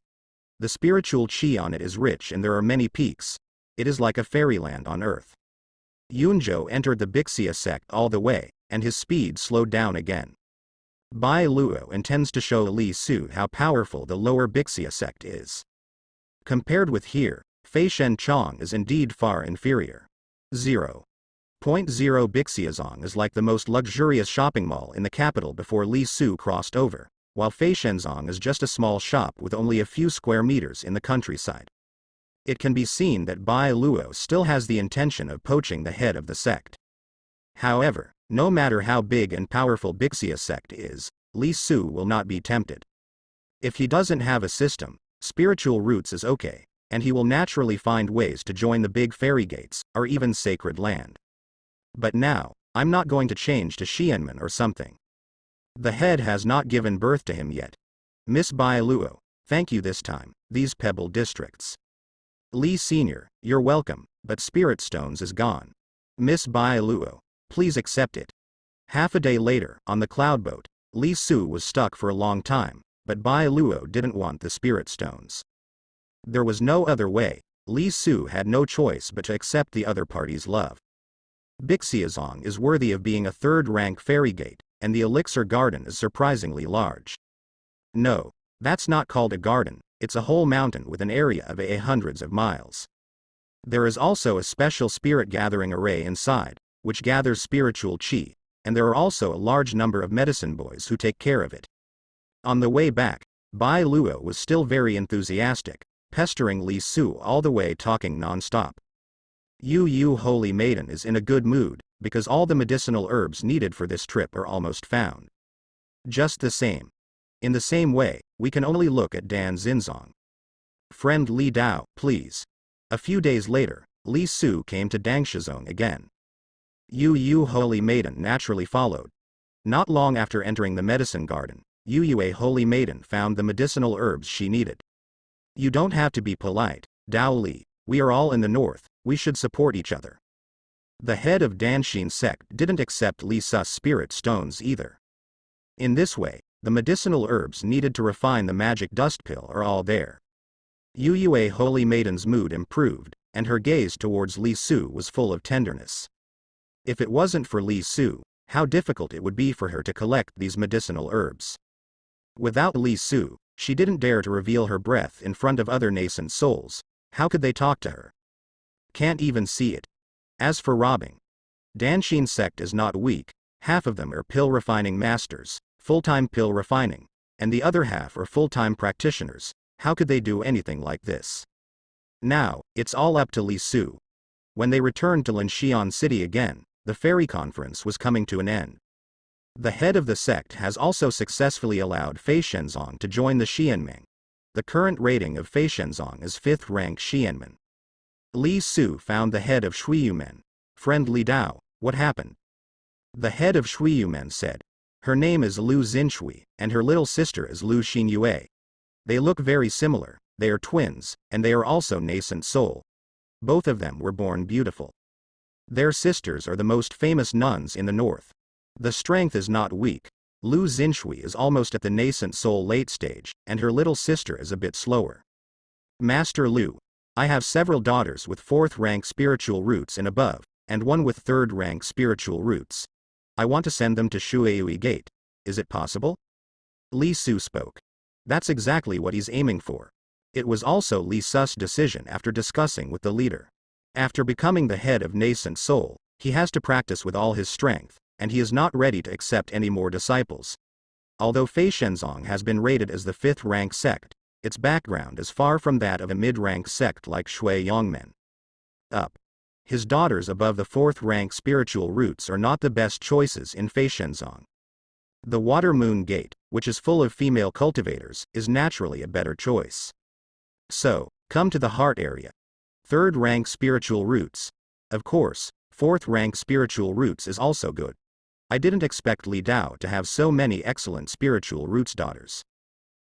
The spiritual chi on it is rich and there are many peaks. It is like a fairyland on earth. Yunzhou entered the Bixia sect all the way, and his speed slowed down again. Bai Luo intends to show Li Su how powerful the lower Bixia sect is. Compared with here, Fei Shenzong is indeed far inferior. 0.0 Bixiazong is like the most luxurious shopping mall in the capital before Li Su crossed over, while Fei Shenzong is just a small shop with only a few square meters in the countryside. It can be seen that Bai Luo still has the intention of poaching the head of the sect. However, no matter how big and powerful Bixia sect is, Li Su will not be tempted. If he doesn't have a system, spiritual roots is okay, and he will naturally find ways to join the big fairy gates, or even sacred land. But now, I'm not going to change to Xianmen or something. The head has not given birth to him yet. Miss Bailuo, thank you this time, these pebble districts. Li Sr., you're welcome, but Spirit Stones is gone. Miss Bailuo, please accept it. Half a day later, on the cloud boat, Li Su was stuck for a long time, but Bailuo didn't want the Spirit Stones. There was no other way, Li Su had no choice but to accept the other party's love. Bixiazong is worthy of being a third-rank fairy gate, and the elixir garden is surprisingly large. No, that's not called a garden, it's a whole mountain with an area of hundreds of miles. There is also a special spirit gathering array inside, which gathers spiritual qi, and there are also a large number of medicine boys who take care of it. On the way back, Bai Luo was still very enthusiastic, pestering Li Su all the way, talking non-stop. Yu Holy Maiden is in a good mood, because all the medicinal herbs needed for this trip are almost found. Just the same. In the same way, we can only look at Dan Xinzong. Friend Li Dao, please. A few days later, Li Su came to Dangshizong again. Yu Holy Maiden naturally followed. Not long after entering the medicine garden, Yu Holy Maiden found the medicinal herbs she needed. You don't have to be polite, Dao Li, we are all in the north, we should support each other. The head of Danshin sect didn't accept Li Su's spirit stones either. In this way, the medicinal herbs needed to refine the magic dust pill are all there. Yu Holy Maiden's mood improved, and her gaze towards Li Su was full of tenderness. If it wasn't for Li Su, how difficult it would be for her to collect these medicinal herbs. Without Li Su, she didn't dare to reveal her breath in front of other nascent souls. How could they talk to her? Can't even see it. As for robbing, Danshin sect is not weak, half of them are pill refining masters, full-time pill refining, and the other half are full-time practitioners. How could they do anything like this? Now, it's all up to Li Su. When they returned to Linxian City again, the fairy conference was coming to an end. The head of the sect has also successfully allowed Fei Shenzong to join the Xianmeng. The current rating of Fei Shenzong is 5th rank Xianmen. Li Su found the head of Shuiyumen. Friend Li Dao, what happened? The head of Shuiyumen said. Her name is Lu Xinshui, and her little sister is Lu Xinyue. They look very similar, they are twins, and they are also nascent soul. Both of them were born beautiful. Their sisters are the most famous nuns in the north. The strength is not weak. Lu Xinshui is almost at the nascent soul late stage, and her little sister is a bit slower. Master Lu, I have several daughters with 4th rank spiritual roots and above, and one with 3rd rank spiritual roots. I want to send them to Shueyui Gate. Is it possible? Li Su spoke. That's exactly what he's aiming for. It was also Li Su's decision after discussing with the leader. After becoming the head of nascent soul, he has to practice with all his strength, and he is not ready to accept any more disciples. Although Fei Shenzong has been rated as the 5th rank sect, its background is far from that of a mid-rank sect like Shui Yongmen. His daughters above the 4th rank spiritual roots are not the best choices in Fei Shenzong. The Water Moon Gate, which is full of female cultivators, is naturally a better choice. So, come to the heart area. 3rd rank spiritual roots. Of course, 4th rank spiritual roots is also good. I didn't expect Li Dao to have so many excellent spiritual roots daughters.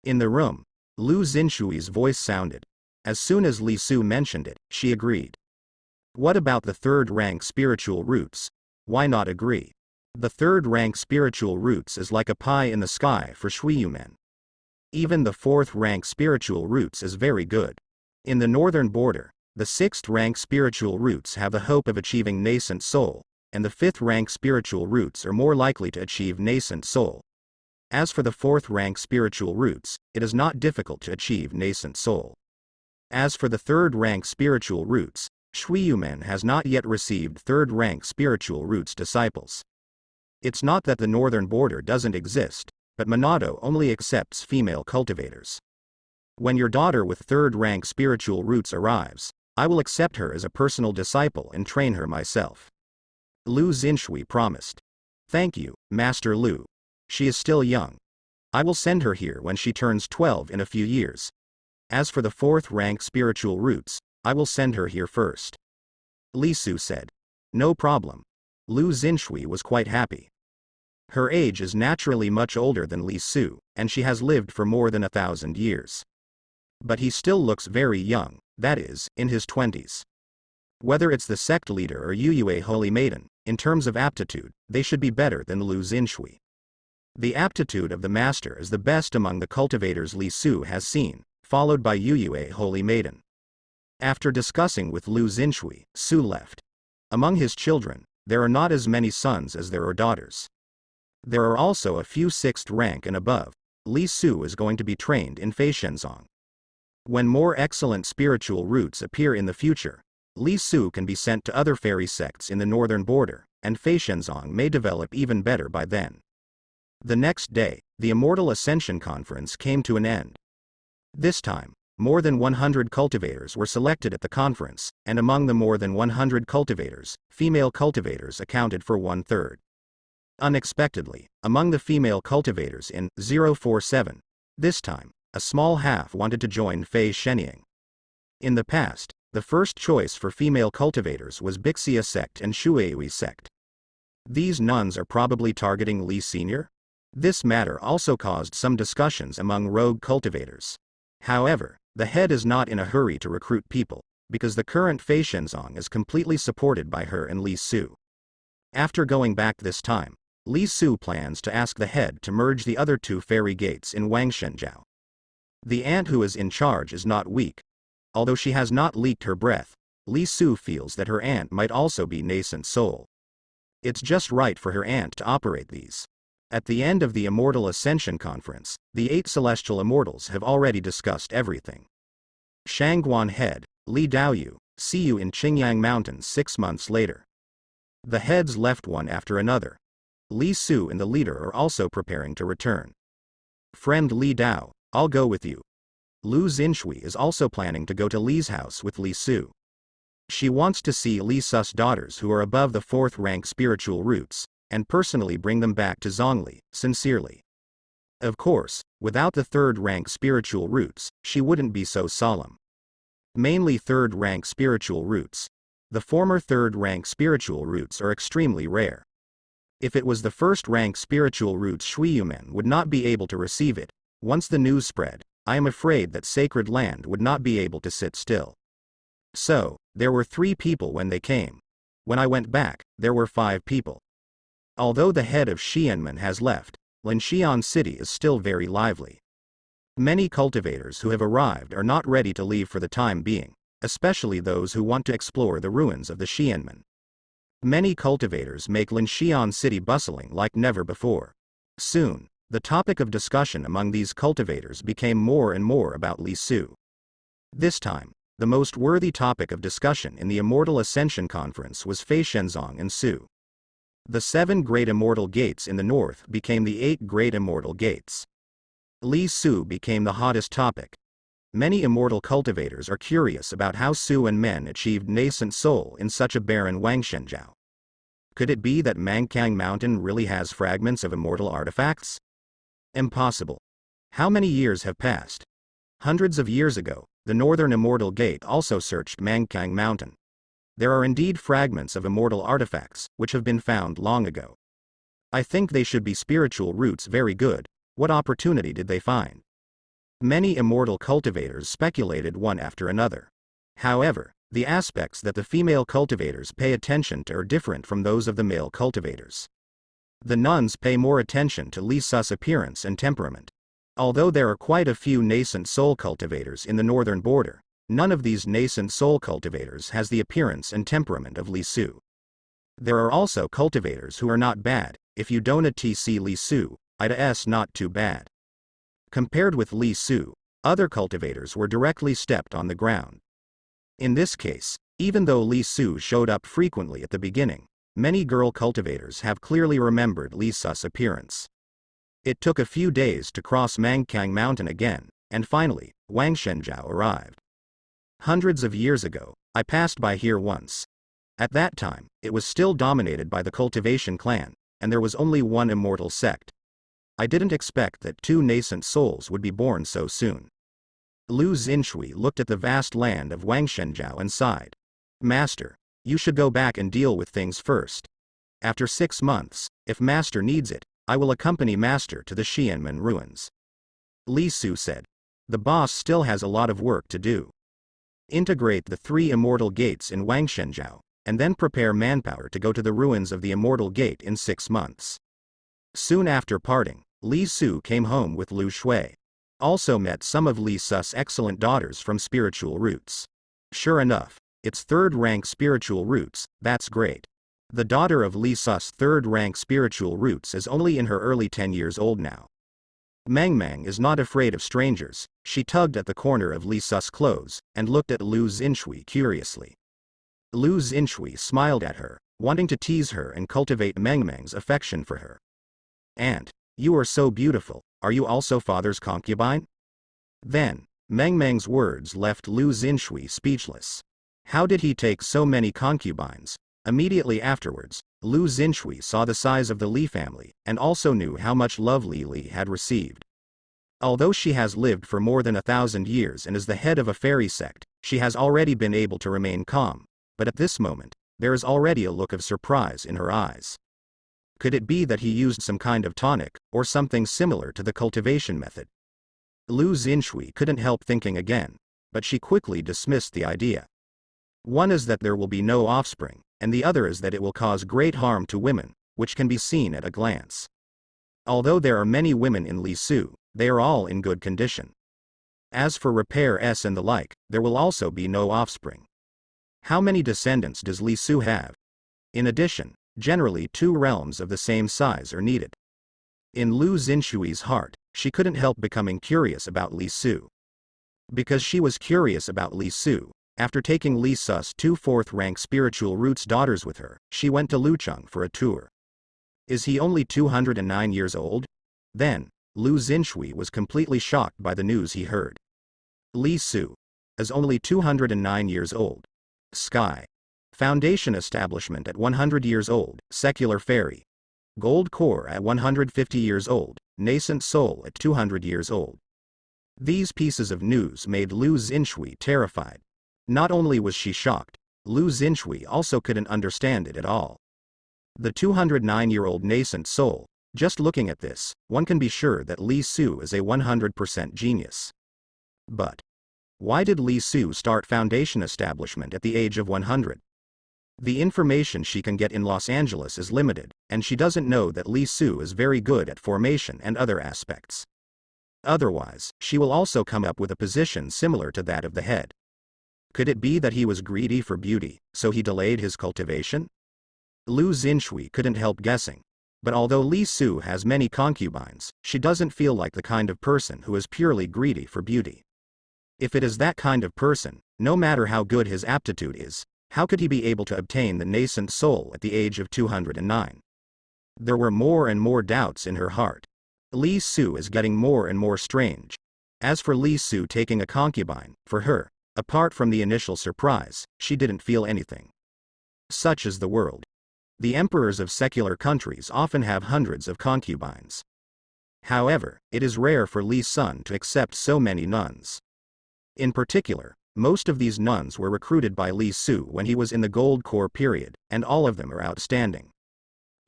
In the room, Lu Xinshui's voice sounded. As soon as Li Su mentioned it, she agreed. What about the 3rd rank spiritual roots? Why not agree? The 3rd rank spiritual roots is like a pie in the sky for Shuiyumen. Even the 4th rank spiritual roots is very good. In the northern border, the 6th rank spiritual roots have the hope of achieving nascent soul, and the 5th rank spiritual roots are more likely to achieve nascent soul. As for the 4th rank spiritual roots, it is not difficult to achieve nascent soul. As for the 3rd rank spiritual roots, Shuiyumen has not yet received 3rd rank spiritual roots disciples. It's not that the northern border doesn't exist, but Monado only accepts female cultivators. When your daughter with 3rd rank spiritual roots arrives, I will accept her as a personal disciple and train her myself. Lu Xinshui promised. Thank you, Master Lu. She is still young. I will send her here when she turns 12 in a few years. As for the 4th rank spiritual roots, I will send her here first. Li Su said. No problem. Lu Xinshui was quite happy. Her age is naturally much older than Li Su, and she has lived for more than 1,000 years. But he still looks very young, that is, in his 20s. Whether it's the sect leader or Yuyue Holy Maiden, in terms of aptitude, they should be better than Lu Xinshui. The aptitude of the master is the best among the cultivators Li Su has seen, followed by Yuyue Holy Maiden. After discussing with Lu Xinshui, Su left. Among his children, there are not as many sons as there are daughters. There are also a few 6th rank and above. Li Su is going to be trained in Fei Shenzong. When more excellent spiritual roots appear in the future, Li Su can be sent to other fairy sects in the northern border, and Fei Shenzong may develop even better by then. The next day, the Immortal Ascension Conference came to an end. This time, more than 100 cultivators were selected at the conference, and among the more than 100 cultivators, female cultivators accounted for 1/3. Unexpectedly, among the female cultivators in 047, this time, a small half wanted to join Fei Shenying. In the past, the first choice for female cultivators was Bixia sect and Shueui sect. These nuns are probably targeting Li Senior? This matter also caused some discussions among rogue cultivators. However, the head is not in a hurry to recruit people, because the current Fei Shenzong is completely supported by her and Li Su. After going back this time, Li Su plans to ask the head to merge the other 2 fairy gates in Wangshenjiao. The aunt who is in charge is not weak. Although she has not leaked her breath, Li Su feels that her aunt might also be nascent soul. It's just right for her aunt to operate these. At the end of the Immortal Ascension Conference, the 8 celestial immortals have already discussed everything. Shangguan head, Li Daoyu, see you in Qingyang Mountains 6 months later. The heads left one after another. Li Su and the leader are also preparing to return. Friend Li Dao, I'll go with you. Lu Xinshui is also planning to go to Li's house with Li Su. She wants to see Li Su's daughters who are above the 4th rank spiritual roots, and personally bring them back to Zhongli, sincerely. Of course, without the 3rd rank spiritual roots, she wouldn't be so solemn. Mainly 3rd rank spiritual roots. The former 3rd rank spiritual roots are extremely rare. If it was the 1st rank spiritual roots, Shuiyumen would not be able to receive it. Once the news spread, I am afraid that sacred land would not be able to sit still. So, there were 3 people when they came. When I went back, there were 5 people. Although the head of Xianmen has left, Linxian City is still very lively. Many cultivators who have arrived are not ready to leave for the time being, especially those who want to explore the ruins of the Xianmen. Many cultivators make Linxian City bustling like never before. Soon, the topic of discussion among these cultivators became more and more about Li Su. This time, the most worthy topic of discussion in the Immortal Ascension Conference was Fei Shenzong and Su. The 7 great immortal gates in the north became the 8 great immortal gates. Li Su became the hottest topic. Many immortal cultivators are curious about how Su and men achieved nascent soul in such a barren Wangshenjiao. Could it be that Mangkang Mountain really has fragments of immortal artifacts? Impossible. How many years have passed? Hundreds of years ago, the Northern Immortal Gate also searched Mangkang Mountain. There are indeed fragments of immortal artifacts, which have been found long ago. I think they should be spiritual roots. Very good. What opportunity did they find? Many immortal cultivators speculated one after another. However, the aspects that the female cultivators pay attention to are different from those of the male cultivators. The nuns pay more attention to Li Su's appearance and temperament. Although there are quite a few nascent soul cultivators in the northern border, none of these nascent soul cultivators has the appearance and temperament of Li Su. There are also cultivators who are not bad. If you don't tc Li Su, it's not too bad. Compared with Li Su, other cultivators were directly stepped on the ground. In this case, even though Li Su showed up frequently at the beginning, many girl cultivators have clearly remembered Li Su's appearance. It took a few days to cross Mangkang Mountain again, and finally, Wangshenjiao arrived. Hundreds of years ago, I passed by here once. At that time, it was still dominated by the cultivation clan, and there was only one immortal sect. I didn't expect that 2 nascent souls would be born so soon. Lu Xinshui looked at the vast land of Wangshenjiao and sighed. Master, you should go back and deal with things first. After 6 months, if Master needs it, I will accompany Master to the Xianmen ruins. Li Su said. The boss still has a lot of work to do. Integrate the 3 immortal gates in Wangshenjiao, and then prepare manpower to go to the ruins of the immortal gate in 6 months. Soon after parting, Li Su came home with Lu Shui. Also met some of Li Su's excellent daughters from spiritual roots. Sure enough, it's 3rd rank spiritual roots, that's great. The daughter of Li Su's 3rd rank spiritual roots is only in her early 10 years old now. Meng Meng is not afraid of strangers. She tugged at the corner of Li Su's clothes, and looked at Lu Xinshui curiously. Lu Xinshui smiled at her, wanting to tease her and cultivate Meng Meng's affection for her. Aunt, you are so beautiful, are you also father's concubine? Then, Meng Meng's words left Lu Xinshui speechless. How did he take so many concubines? Immediately afterwards, Lu Xinshui saw the size of the Li family, and also knew how much love Li had received. Although she has lived for more than 1,000 years and is the head of a fairy sect, she has already been able to remain calm, but at this moment, there is already a look of surprise in her eyes. Could it be that he used some kind of tonic, or something similar to the cultivation method? Lu Xinshui couldn't help thinking again, but she quickly dismissed the idea. One is that there will be no offspring, and the other is that it will cause great harm to women, which can be seen at a glance. Although there are many women in Li Su, they are all in good condition. As for repairs and the like, there will also be no offspring. How many descendants does Li Su have? In addition, generally 2 realms of the same size are needed. In Lu Xinshui's heart, she couldn't help becoming curious about Li Su. Because she was curious about Li Su, after taking Li Su's 2 4th-rank spiritual roots daughters with her, she went to Lucheng for a tour. Is he only 209 years old? Then, Lu Xinshui was completely shocked by the news he heard. Li Su is only 209 years old. Sky. Foundation establishment at 100 years old, secular fairy. Gold core at 150 years old, nascent soul at 200 years old. These pieces of news made Lu Xinshui terrified. Not only was she shocked, Lu Xinshui also couldn't understand it at all. The 209-year-old nascent soul, just looking at this, one can be sure that Li Su is a 100% genius. But why did Li Su start foundation establishment at the age of 100? The information she can get in Los Angeles is limited, and she doesn't know that Li Su is very good at formation and other aspects. Otherwise, she will also come up with a position similar to that of the head. Could it be that he was greedy for beauty, so he delayed his cultivation? Lu Xinshui couldn't help guessing. But although Li Su has many concubines, she doesn't feel like the kind of person who is purely greedy for beauty. If it is that kind of person, no matter how good his aptitude is, how could he be able to obtain the nascent soul at the age of 209? There were more and more doubts in her heart. Li Su is getting more and more strange. As for Li Su taking a concubine, for her, apart from the initial surprise, she didn't feel anything. Such is the world. The emperors of secular countries often have hundreds of concubines. However, it is rare for Li Sun to accept so many nuns. In particular, most of these nuns were recruited by Li Su when he was in the Gold Core period, and all of them are outstanding.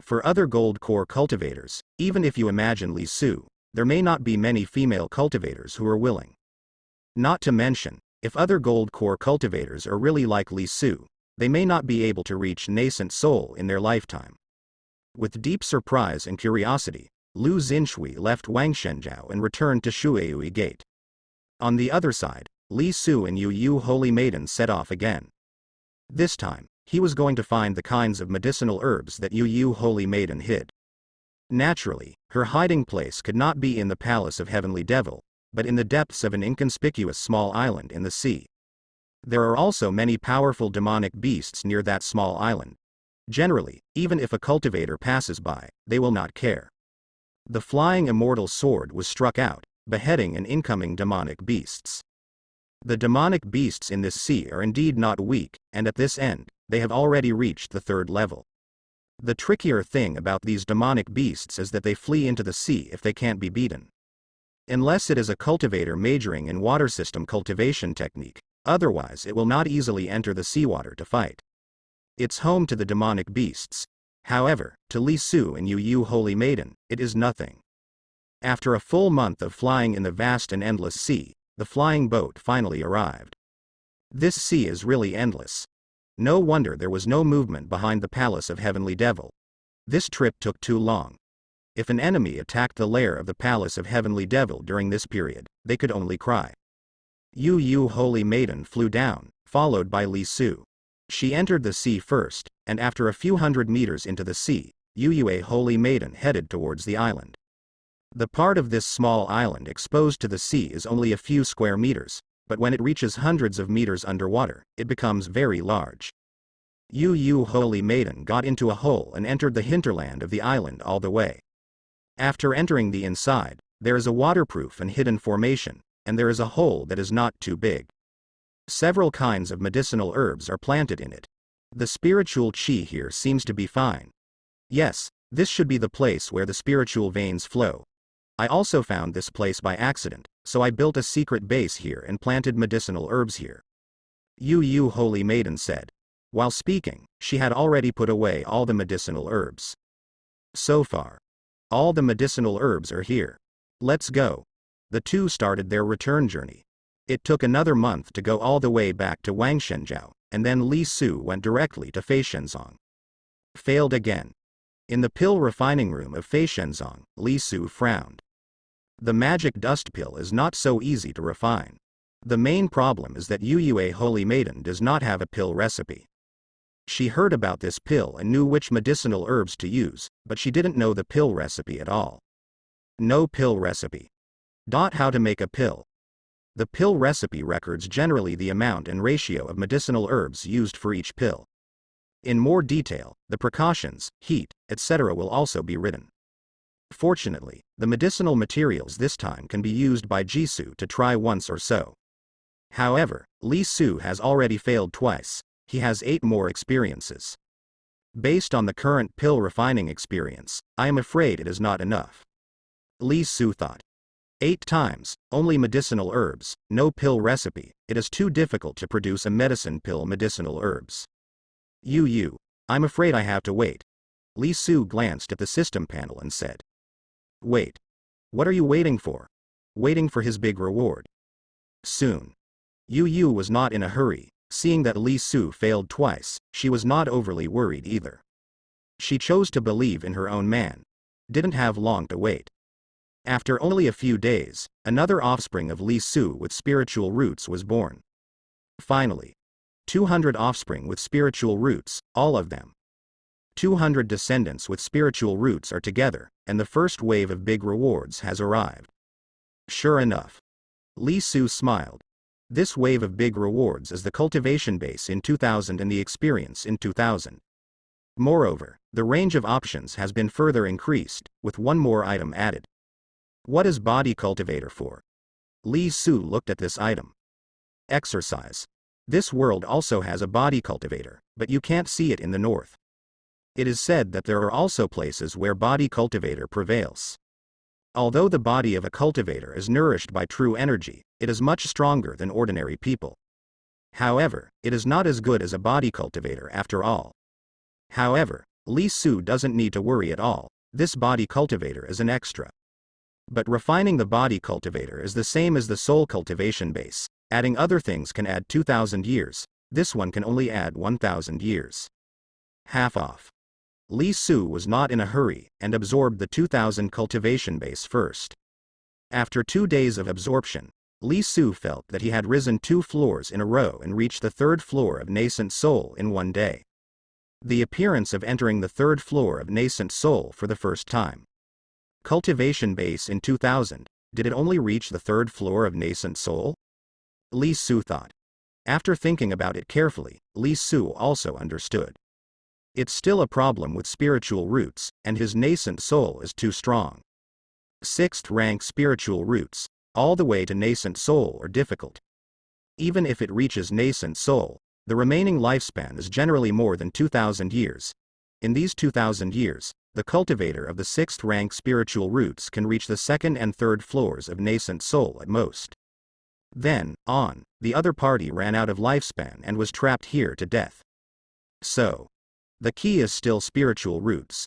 For other Gold Core cultivators, even if you imagine Li Su, there may not be many female cultivators who are willing. Not to mention, if other Gold Core cultivators are really like Li Su, they may not be able to reach nascent soul in their lifetime. With deep surprise and curiosity, Lu Xinshui left Wangshenjiao and returned to Shueyui Gate. On the other side, Li Su and Yu Yu Holy Maiden set off again. This time, he was going to find the kinds of medicinal herbs that Yu Yu Holy Maiden hid. Naturally, her hiding place could not be in the Palace of Heavenly Devil, but in the depths of an inconspicuous small island in the sea. There are also many powerful demonic beasts near that small island. Generally, even if a cultivator passes by, they will not care. The flying immortal sword was struck out, beheading an incoming demonic beasts. The demonic beasts in this sea are indeed not weak, and at this end, they have already reached the 3rd level. The trickier thing about these demonic beasts is that they flee into the sea if they can't be beaten. Unless it is a cultivator majoring in water system cultivation technique, otherwise it will not easily enter the seawater to fight. It's home to the demonic beasts. However, to Li Su and Yu Yu Holy Maiden, it is nothing. After a full month of flying in the vast and endless sea, the flying boat finally arrived. This sea is really endless. No wonder there was no movement behind the palace of Heavenly Devil. This trip took too long. If an enemy attacked the lair of the palace of Heavenly Devil during this period, they could only cry. Yu Yu Holy Maiden flew down, followed by Li Su. She entered the sea first, and after a few hundred meters into the sea, Yu Yu Holy Maiden headed towards the island. The part of this small island exposed to the sea is only a few square meters, but when it reaches hundreds of meters underwater, it becomes very large. Yu Yu Holy Maiden got into a hole and entered the hinterland of the island all the way. After entering the inside, there is a waterproof and hidden formation, and there is a hole that is not too big. Several kinds of medicinal herbs are planted in it. The spiritual chi here seems to be fine. Yes, this should be the place where the spiritual veins flow. I also found this place by accident, so I built a secret base here and planted medicinal herbs here. Yu Yu Holy Maiden said. While speaking, she had already put away all the medicinal herbs. So far, all the medicinal herbs are here. Let's go. The two started their return journey. It took another month to go all the way back to Wangshenzhou, and then Li Su went directly to Feishenzong. Failed again. In the pill refining room of Feishenzong, Li Su frowned. The magic dust pill is not so easy to refine. The main problem is that Yu Yu Holy Maiden does not have a pill recipe. She heard about this pill and knew which medicinal herbs to use, but she didn't know the pill recipe at all. No pill recipe. How to make a pill. The pill recipe records generally the amount and ratio of medicinal herbs used for each pill. In more detail, the precautions, heat, etc. will also be written. Fortunately, the medicinal materials this time can be used by Jisoo to try once or so. However, Li Su has already failed twice. He has 8 more experiences. Based on the current pill refining experience, I am afraid it is not enough. Li Su thought. 8 times, only medicinal herbs, no pill recipe, it is too difficult to produce a medicine pill medicinal herbs. Yu, I'm afraid I have to wait. Li Su glanced at the system panel and said. Wait. What are you waiting for? Waiting for his big reward. Soon. Yu was not in a hurry. Seeing that Li Su failed twice, she was not overly worried either. She chose to believe in her own man. Didn't have long to wait. After only a few days, another offspring of Li Su with spiritual roots was born. Finally. 200 offspring with spiritual roots, all of them. 200 descendants with spiritual roots are together, and the first wave of big rewards has arrived. Sure enough. Li Su smiled. This wave of big rewards is the cultivation base in 2000 and the experience in 2000. Moreover, the range of options has been further increased, with one more item added. What is body cultivator for? Li Su looked at this item. Exercise. This world also has a body cultivator, but you can't see it in the north. It is said that there are also places where body cultivator prevails. Although the body of a cultivator is nourished by true energy, it is much stronger than ordinary people. However, it is not as good as a body cultivator after all. However, Li Su doesn't need to worry at all, this body cultivator is an extra. But refining the body cultivator is the same as the soul cultivation base, adding other things can add 2000 years, this one can only add 1000 years. Half off. Li Su was not in a hurry, and absorbed the 2000 cultivation base first. After 2 days of absorption, Li Su felt that he had risen 2 floors in a row and reached the 3rd floor of nascent soul in one day. The appearance of entering the 3rd floor of nascent soul for the first time. Cultivation base in 2000, did it only reach the 3rd floor of nascent soul? Li Su thought. After thinking about it carefully, Li Su also understood. It's still a problem with spiritual roots, and his nascent soul is too strong. 6th rank spiritual roots, all the way to nascent soul are difficult. Even if it reaches nascent soul, the remaining lifespan is generally more than 2000 years. In these 2000 years, the cultivator of the 6th rank spiritual roots can reach the 2nd and 3rd floors of nascent soul at most. Then, on, the other party ran out of lifespan and was trapped here to death. So, the key is still spiritual roots.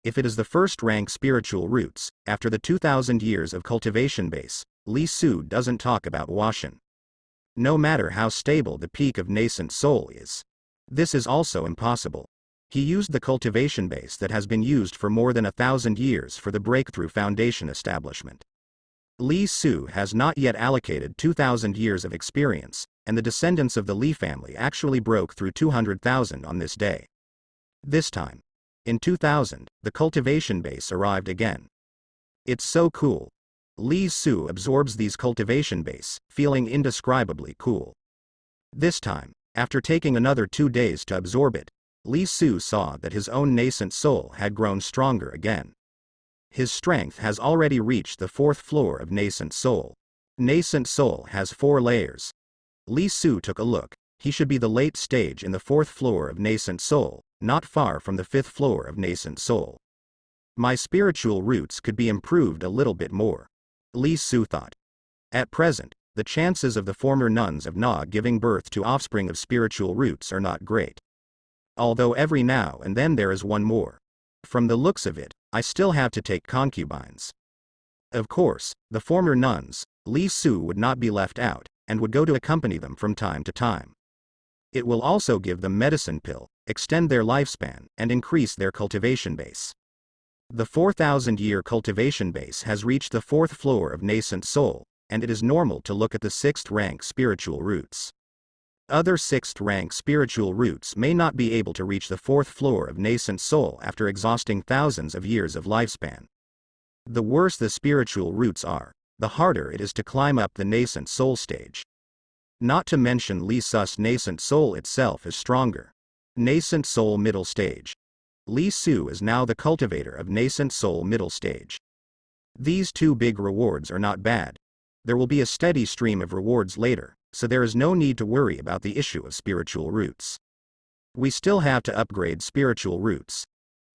If it is the 1st rank spiritual roots, after the 2000 years of cultivation base, Li Su doesn't talk about Washan. No matter how stable the peak of nascent soul is. This is also impossible. He used the cultivation base that has been used for more than 1,000 years for the breakthrough foundation establishment. Li Su has not yet allocated 2,000 years of experience, and the descendants of the Li family actually broke through 200,000 on this day. This time, in 2000, the cultivation base arrived again. It's so cool. Li Su absorbs these cultivation base, feeling indescribably cool. This time, after taking another 2 days to absorb it, Li Su saw that his own nascent soul had grown stronger again. His strength has already reached the 4th floor of nascent soul. Nascent soul has 4 layers. Li Su took a look. He should be the late stage in the 4th floor of nascent soul, not far from the 5th floor of nascent soul. My spiritual roots could be improved a little bit more, Li Su thought. At present, the chances of the former nuns of Na giving birth to offspring of spiritual roots are not great. Although every now and then there is one more. From the looks of it, I still have to take concubines. Of course, the former nuns, Li Su would not be left out, and would go to accompany them from time to time. It will also give them medicine pill, extend their lifespan, and increase their cultivation base. The 4,000-year cultivation base has reached the 4th floor of nascent soul, and it is normal to look at the 6th rank spiritual roots. Other 6th rank spiritual roots may not be able to reach the 4th floor of nascent soul after exhausting thousands of years of lifespan. The worse the spiritual roots are, the harder it is to climb up the nascent soul stage. Not to mention Li Su's nascent soul itself is stronger. Nascent soul middle stage. Li Su is now the cultivator of nascent soul middle stage. These 2 big rewards are not bad. There will be a steady stream of rewards later, so there is no need to worry about the issue of spiritual roots. We still have to upgrade spiritual roots.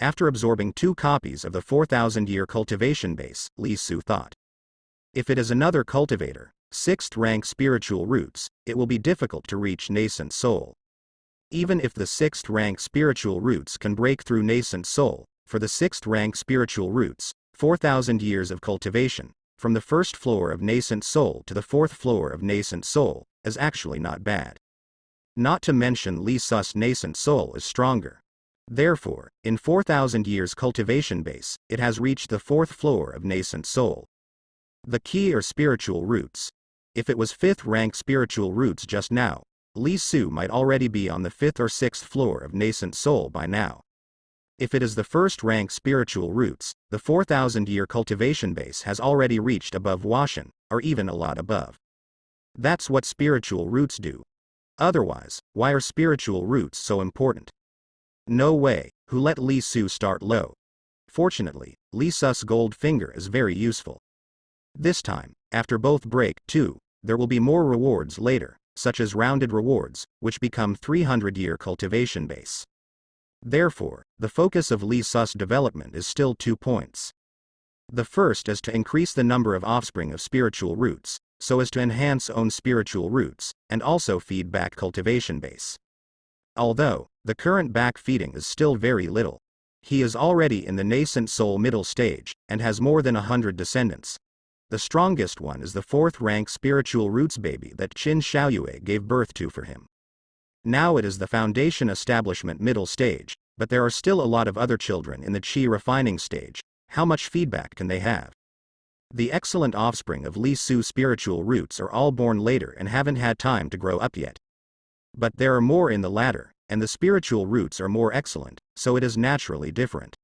After absorbing 2 copies of the 4,000-year cultivation base, Li Su thought. If it is another cultivator, 6th rank spiritual roots, it will be difficult to reach nascent soul. Even if the 6th rank spiritual roots can break through nascent soul, for the 6th rank spiritual roots, 4,000 years of cultivation, from the 1st floor of nascent soul to the 4th floor of nascent soul, is actually not bad. Not to mention Li Su's nascent soul is stronger. Therefore, in 4,000 years cultivation base, it has reached the 4th floor of nascent soul. The key are spiritual roots. If it was 5th rank spiritual roots just now, Li Su might already be on the 5th or 6th floor of nascent soul by now. If it is the 1st rank spiritual roots, the 4,000-year cultivation base has already reached above Washan, or even a lot above. That's what spiritual roots do. Otherwise, why are spiritual roots so important? No way, who let Li Su start low? Fortunately, Li Su's gold finger is very useful. This time, after both break, too, there will be more rewards later, such as rounded rewards, which become 300-year cultivation base. Therefore, the focus of Li Su's development is still 2 points. The first is to increase the number of offspring of spiritual roots, so as to enhance own spiritual roots, and also feed back cultivation base. Although, the current back feeding is still very little. He is already in the nascent soul middle stage, and has more than 100 descendants. The strongest one is the 4th rank spiritual roots baby that Qin Xiaoyue gave birth to for him. Now it is the foundation establishment middle stage, but there are still a lot of other children in the Qi refining stage. How much feedback can they have? The excellent offspring of Li Su spiritual roots are all born later and haven't had time to grow up yet. But there are more in the latter, and the spiritual roots are more excellent, so it is naturally different.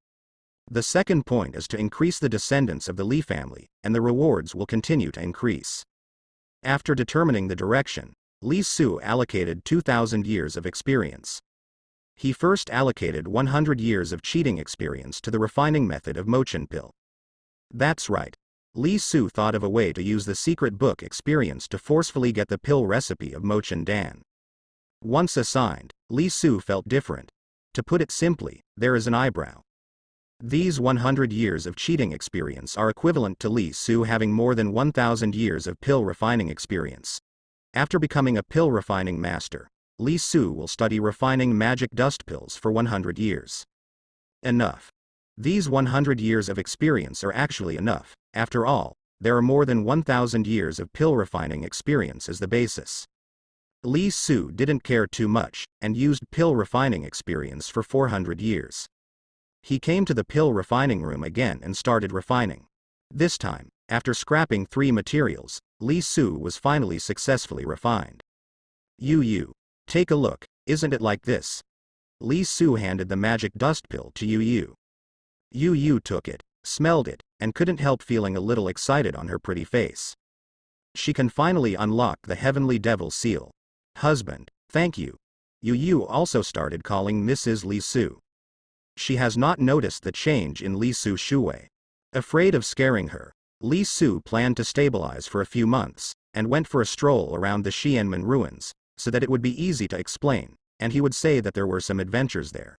The second point is to increase the descendants of the Li family, and the rewards will continue to increase. After determining the direction, Li Su allocated 2,000 years of experience. He first allocated 100 years of cheating experience to the refining method of Mochen pill. That's right. Li Su thought of a way to use the secret book experience to forcefully get the pill recipe of Mochen Dan. Once assigned, Li Su felt different. To put it simply, there is an eyebrow. These 100 years of cheating experience are equivalent to Li Su having more than 1,000 years of pill refining experience. After becoming a pill refining master, Li Su will study refining magic dust pills for 100 years. Enough. These 100 years of experience are actually enough. After all, there are more than 1,000 years of pill refining experience as the basis. Li Su didn't care too much, and used pill refining experience for 400 years. He came to the pill refining room again and started refining. This time, after scrapping 3 materials, Li Su was finally successfully refined. Yu, take a look, isn't it like this? Li Su handed the magic dust pill to Yu. Yu took it, smelled it, and couldn't help feeling a little excited on her pretty face. She can finally unlock the Heavenly Devil seal. Husband, thank you. Yu also started calling Mrs. Li Su. She has not noticed the change in Li Su Shuwei. Afraid of scaring her, Li Su planned to stabilize for a few months, and went for a stroll around the Xianmen ruins, so that it would be easy to explain, and he would say that there were some adventures there.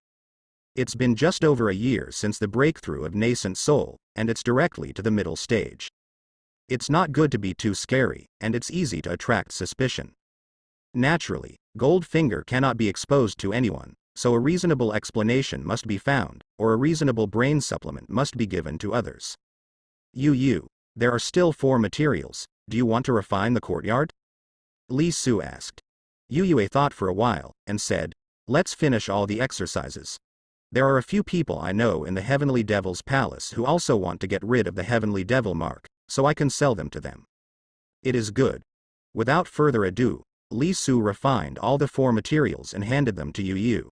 It's been just over a year since the breakthrough of nascent soul, and it's directly to the middle stage. It's not good to be too scary, and it's easy to attract suspicion. Naturally, Goldfinger cannot be exposed to anyone, so a reasonable explanation must be found, or a reasonable brain supplement must be given to others. Yu, there are still 4 materials, do you want to refine the courtyard? Li Su asked. Yu thought for a while, and said, let's finish all the exercises. There are a few people I know in the Heavenly Devil's palace who also want to get rid of the Heavenly Devil mark, so I can sell them to them. It is good. Without further ado, Li Su refined all the 4 materials and handed them to Yu.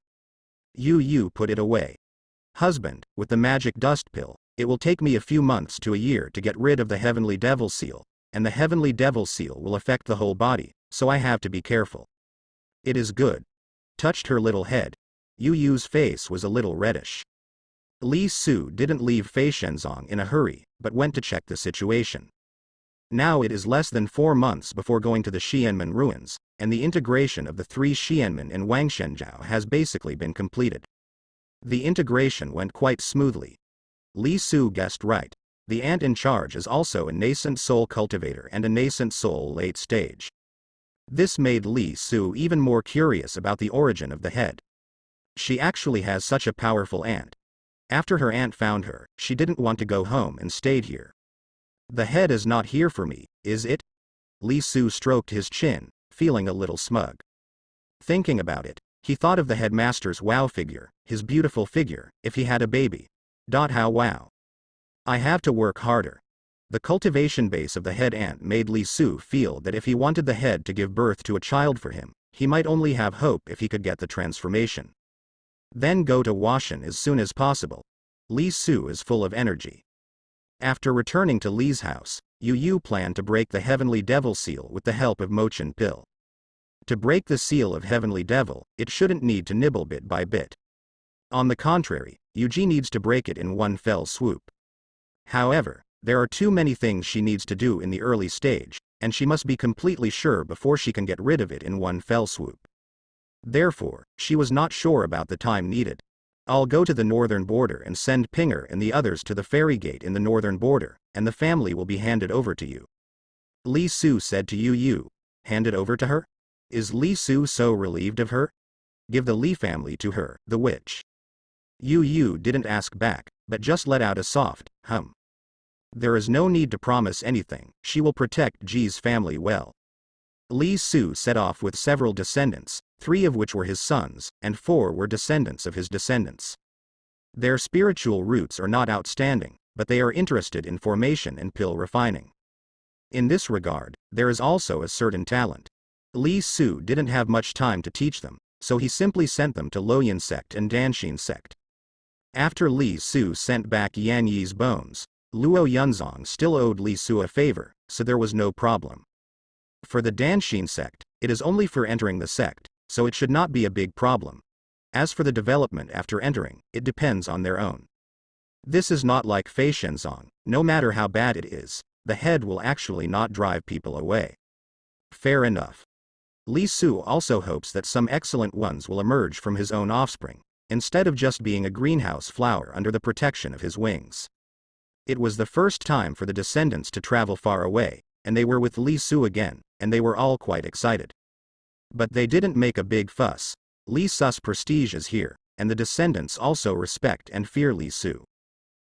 Yu put it away. Husband, with the magic dust pill, it will take me a few months to a year to get rid of the Heavenly Devil seal, and the Heavenly Devil seal will affect the whole body, so I have to be careful. It is good. Touched her little head. Yu's face was a little reddish. Li Su didn't leave Fei Shenzong in a hurry, but went to check the situation. Now it is less than 4 months before going to the Xianmen ruins, and the integration of the 3 Xianmen and Wangshenzhou has basically been completed. The integration went quite smoothly. Li Su guessed right. The ant in charge is also a nascent soul cultivator and a nascent soul late stage. This made Li Su even more curious about the origin of the head. She actually has such a powerful ant. After her aunt found her, she didn't want to go home and stayed here. The head is not here for me, is it? Li Su stroked his chin, feeling a little smug. Thinking about it, he thought of the headmaster's wow figure, his beautiful figure, if he had a baby. How wow. I have to work harder. The cultivation base of the head ant made Li Su feel that if he wanted the head to give birth to a child for him, he might only have hope if he could get the transformation. Then go to Washan as soon as possible. Li Su is full of energy. After returning to Li's house, Yu planned to break the Heavenly Devil seal with the help of Mochin Pill. To break the seal of Heavenly Devil, it shouldn't need to nibble bit by bit. On the contrary, Yuji needs to break it in one fell swoop. However, there are too many things she needs to do in the early stage, and she must be completely sure before she can get rid of it in one fell swoop. Therefore, she was not sure about the time needed. I'll go to the northern border and send Pinger and the others to the ferry gate in the northern border, and the family will be handed over to you. Li Su said to Yu. Handed over to her? Is Li Su so relieved of her? Give the Li family to her, the witch. Yu didn't ask back, but just let out a soft hum. There is no need to promise anything, she will protect Ji's family well. Li Su set off with several descendants, 3 of which were his sons, and 4 were descendants of his descendants. Their spiritual roots are not outstanding, but they are interested in formation and pill refining. In this regard, there is also a certain talent. Li Su didn't have much time to teach them, so he simply sent them to Loyan sect and Danshin sect. After Li Su sent back Yan Yi's bones, Luo Yunzong still owed Li Su a favor, so there was no problem. For the Danshin sect, it is only for entering the sect, so it should not be a big problem. As for the development after entering, it depends on their own. This is not like Fei Shenzong, no matter how bad it is, the head will actually not drive people away. Fair enough. Li Su also hopes that some excellent ones will emerge from his own offspring. instead of just being a greenhouse flower under the protection of his wings. It was the first time for the descendants to travel far away, and they were with Li Su again, and they were all quite excited. But they didn't make a big fuss. Li Su's prestige is here, and the descendants also respect and fear Li Su.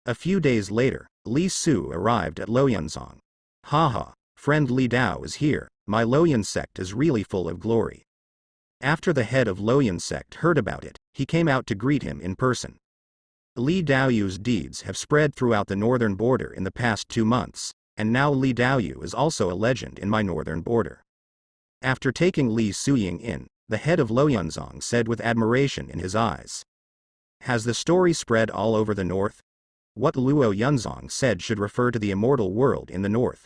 A few days later, Li Su arrived at Luoyuanzong. Haha, friend Li Dao is here, my Luoyuan sect is really full of glory. After the head of Luoyuan sect heard about it, he came out to greet him in person. Li Daoyu's deeds have spread throughout the northern border in the past 2 months, and now Li Daoyu is also a legend in my northern border. After taking Li Suying in, the head of Luoyuanzong said with admiration in his eyes. Has the story spread all over the north? What Luoyuanzong said should refer to the immortal world in the north.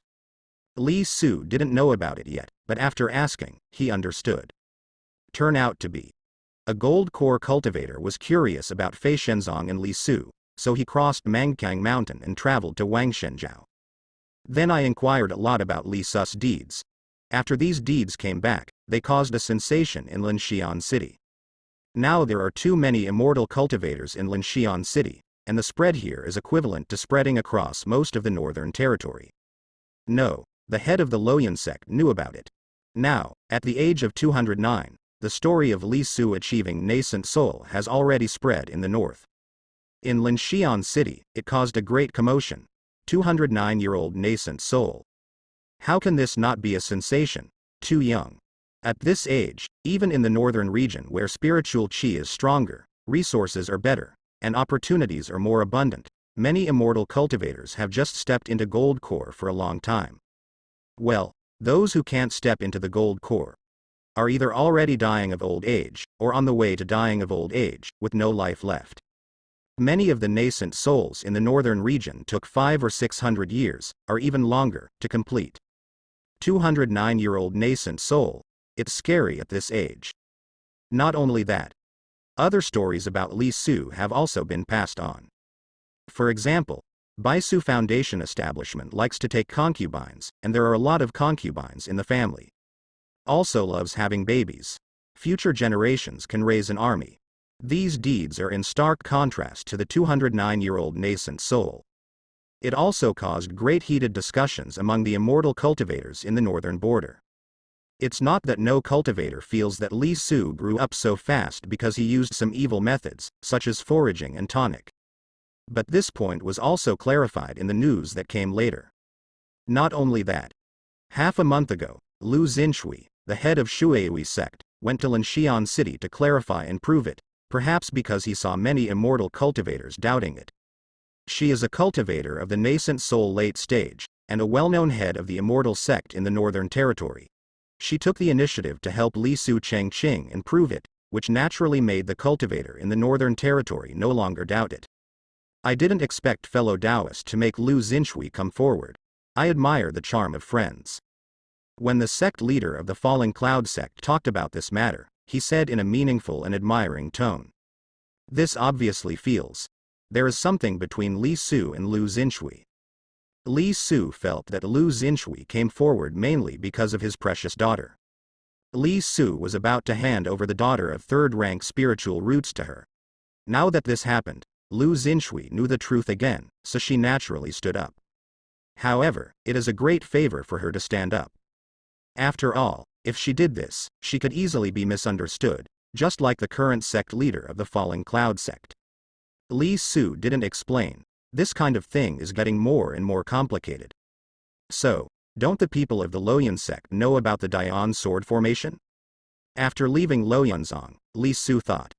Li Su didn't know about it yet, but after asking, he understood. Turn out to be. A gold core cultivator was curious about Fei Shenzong and Li Su, so he crossed Mangkang Mountain and traveled to Wangshenzhou. Then I inquired a lot about Li Su's deeds. After these deeds came back, they caused a sensation in Linxian City. Now there are too many immortal cultivators in Linxian City, and the spread here is equivalent to spreading across most of the northern territory. No, the head of the Luoyuan sect knew about it. Now, at the age of 209, the story of Li Su achieving nascent soul has already spread in the north. In Linxian City, it caused a great commotion. 209-year-old nascent soul. How can this not be a sensation? Too young. At this age, even in the northern region where spiritual qi is stronger, resources are better, and opportunities are more abundant, many immortal cultivators have just stepped into gold core for a long time. Well, those who can't step into the gold core are either already dying of old age, or on the way to dying of old age, with no life left. Many of the nascent souls in the northern region took 500 or 600 years, or even longer, to complete. 209-year-old nascent soul, it's scary at this age. Not only that, other stories about Li Su have also been passed on. For example, Baisu Foundation establishment likes to take concubines, and there are a lot of concubines in the family. Also loves having babies. Future generations can raise an army. These deeds are in stark contrast to the 209-year-old nascent soul. It also caused great heated discussions among the immortal cultivators in the northern border. It's not that no cultivator feels that Li Su grew up so fast because he used some evil methods, such as foraging and tonic. But this point was also clarified in the news that came later. Not only that. Half a month ago, Lu Xinshui, the head of Shuehui sect, went to Linxian City to clarify and prove it, perhaps because he saw many immortal cultivators doubting it. She is a cultivator of the nascent soul late stage, and a well-known head of the immortal sect in the northern territory. She took the initiative to help Li Su Chengqing and prove it, which naturally made the cultivator in the northern territory no longer doubt it. I didn't expect fellow Taoists to make Lu Xinshui come forward. I admire the charm of friends. When the sect leader of the Falling Cloud sect talked about this matter, he said in a meaningful and admiring tone. This obviously feels. There is something between Li Su and Lu Xinshui. Li Su felt that Lu Xinshui came forward mainly because of his precious daughter. Li Su was about to hand over the daughter of third-rank spiritual roots to her. Now that this happened, Lu Xinshui knew the truth again, so she naturally stood up. However, it is a great favor for her to stand up. After all, if she did this, she could easily be misunderstood, just like the current sect leader of the Falling Cloud sect. Li Su didn't explain. This kind of thing is getting more and more complicated. So, don't the people of the Luoyuan sect know about the Dian sword formation? After leaving Luoyuanzong, Li Su thought.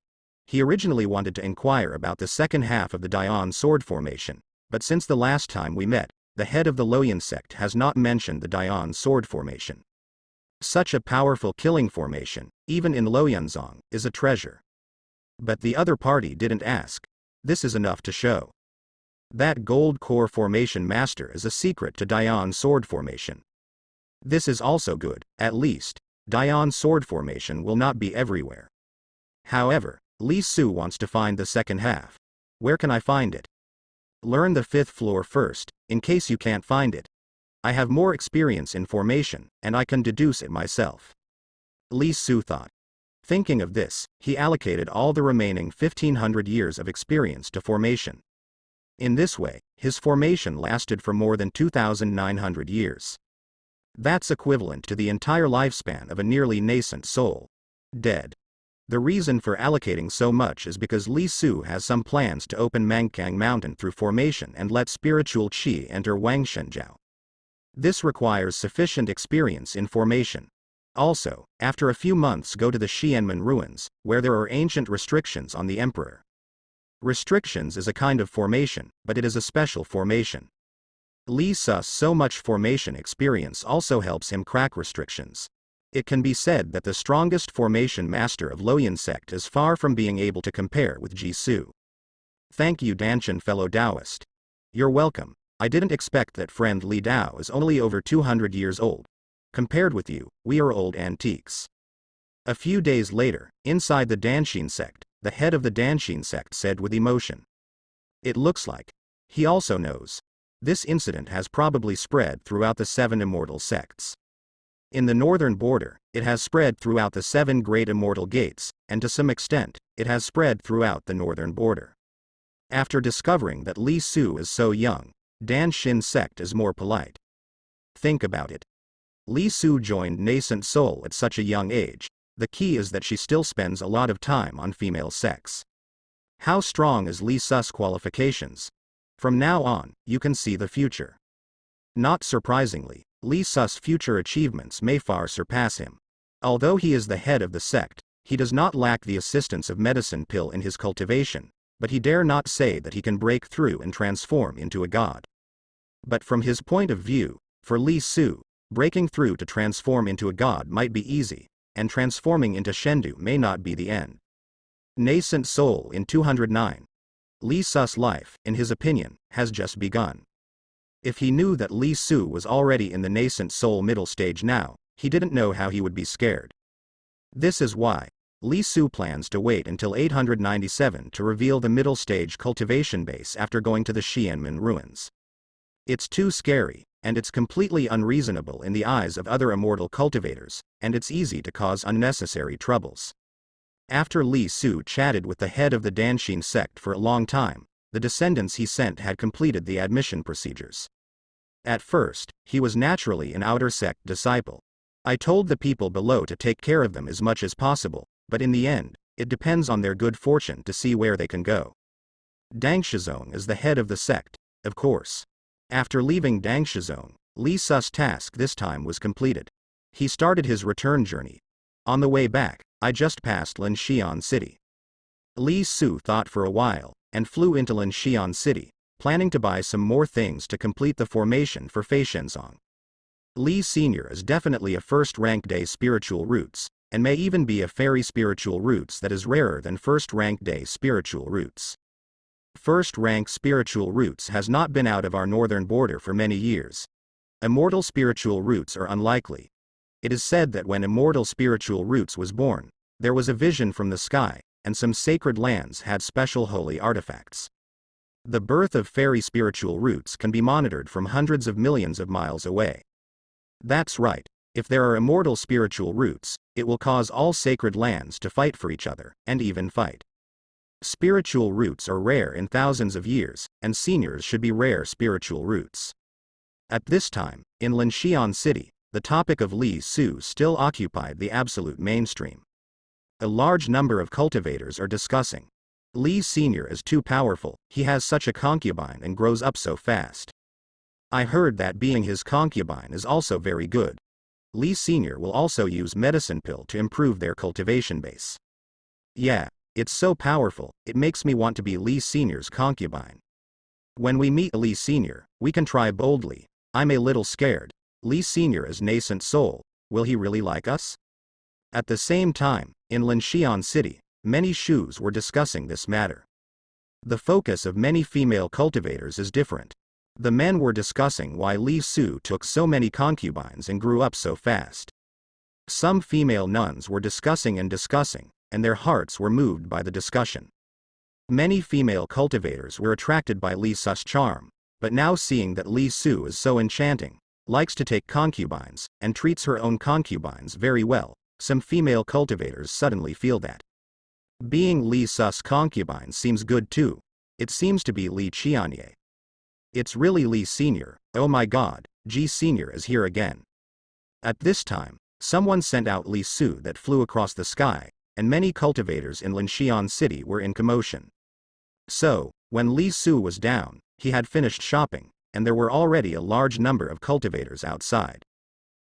He originally wanted to inquire about the second half of the Dian sword formation, but since the last time we met, the head of the Luoyuan sect has not mentioned the Dian sword formation. Such a powerful killing formation, even in Luoyuanzong, is a treasure. But the other party didn't ask. This is enough to show. That gold core formation master is a secret to Dian sword formation. This is also good, at least, Dian sword formation will not be everywhere. However, Li Su wants to find the second half. Where can I find it? Learn the 5th floor first, in case you can't find it. I have more experience in formation, and I can deduce it myself. Li Su thought. Thinking of this, he allocated all the remaining 1500 years of experience to formation. In this way, his formation lasted for more than 2,900 years. That's equivalent to the entire lifespan of a nearly nascent soul. Dead. The reason for allocating so much is because Li Su has some plans to open Mangkang Mountain through formation and let spiritual qi enter Wangshenjiao. This requires sufficient experience in formation. Also, after a few months go to the Xianmen ruins, where there are ancient restrictions on the emperor. Restrictions is a kind of formation, but it is a special formation. Li Su's so much formation experience also helps him crack restrictions. It can be said that the strongest formation master of Loyan sect is far from being able to compare with Ji Su. Thank you Danshan fellow Taoist. You're welcome. I didn't expect that friend Li Dao is only over 200 years old. Compared with you, we are old antiques. A few days later, inside the Danshin sect, the head of the Danshin sect said with emotion. It looks like. He also knows. This incident has probably spread throughout the 7 immortal sects. In the northern border, it has spread throughout the 7 great immortal gates, and to some extent, it has spread throughout the northern border. After discovering that Li Su is so young, Danshin sect is more polite. Think about it. Li Su joined nascent soul at such a young age. The key is that she still spends a lot of time on female sex. How strong is Li Su's qualifications? From now on, you can see the future. Not surprisingly, Li Su's future achievements may far surpass him. Although he is the head of the sect, he does not lack the assistance of medicine pill in his cultivation, but he dare not say that he can break through and transform into a god. But from his point of view, for Li Su, breaking through to transform into a god might be easy, and transforming into Shendu may not be the end. Nascent soul in 209. Li Su's life, in his opinion, has just begun. If he knew that Li Su was already in the nascent soul middle stage now, he didn't know how he would be scared. This is why Li Su plans to wait until 897 to reveal the middle stage cultivation base after going to the Xianmen ruins. It's too scary, and it's completely unreasonable in the eyes of other immortal cultivators, and it's easy to cause unnecessary troubles. After Li Su chatted with the head of the Danshin sect for a long time, the descendants he sent had completed the admission procedures. At first, he was naturally an outer sect disciple. I told the people below to take care of them as much as possible, but in the end, it depends on their good fortune to see where they can go. Dang Shizong is the head of the sect, of course. After leaving Dang Shizong, Li Su's task this time was completed. He started his return journey. On the way back, I just passed Linxian City. Li Su thought for a while, and flew into Linxian City, planning to buy some more things to complete the formation for Fei Shenzong. Li Sr. is definitely a first-rank day spiritual roots, and may even be a fairy spiritual roots that is rarer than first-rank day spiritual roots. First-rank spiritual roots has not been out of our northern border for many years. Immortal spiritual roots are unlikely. It is said that when immortal spiritual roots was born, there was a vision from the sky, and some sacred lands had special holy artifacts. The birth of fairy spiritual roots can be monitored from hundreds of millions of miles away. That's right, if there are immortal spiritual roots, it will cause all sacred lands to fight for each other, and even fight. Spiritual roots are rare in thousands of years, and seniors should be rare spiritual roots. At this time, in Linxian City, the topic of Li Su still occupied the absolute mainstream. A large number of cultivators are discussing. Li Sr. is too powerful, he has such a concubine and grows up so fast. I heard that being his concubine is also very good. Li Sr. will also use medicine pill to improve their cultivation base. Yeah, it's so powerful, it makes me want to be Li Sr.'s concubine. When we meet Li Sr., we can try boldly. I'm a little scared. Li Sr. is nascent soul, will he really like us? At the same time, in Linxian City, many Shus were discussing this matter. The focus of many female cultivators is different. The men were discussing why Li Su took so many concubines and grew up so fast. Some female nuns were discussing, and their hearts were moved by the discussion. Many female cultivators were attracted by Li Su's charm, but now seeing that Li Su is so enchanting, likes to take concubines, and treats her own concubines very well, some female cultivators suddenly feel that being Li Su's concubine seems good too. It seems to be Li Qianye. It's really Li Sr., oh my god, Ji Sr. is here again. At this time, someone sent out Li Su that flew across the sky, and many cultivators in Linxian City were in commotion. So, when Li Su was down, he had finished shopping, and there were already a large number of cultivators outside.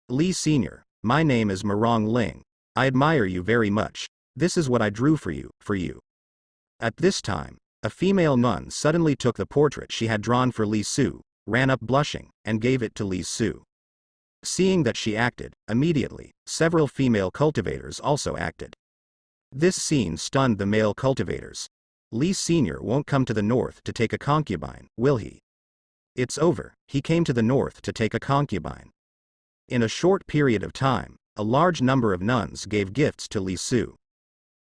Li Sr., my name is Marong Ling. I admire you very much. This is what I drew for you. At this time, a female nun suddenly took the portrait she had drawn for Li Su, ran up blushing, and gave it to Li Su. Seeing that she acted, immediately, several female cultivators also acted. This scene stunned the male cultivators. Li Sr. won't come to the north to take a concubine, will he? It's over, he came to the north to take a concubine. In a short period of time, a large number of nuns gave gifts to Li Su.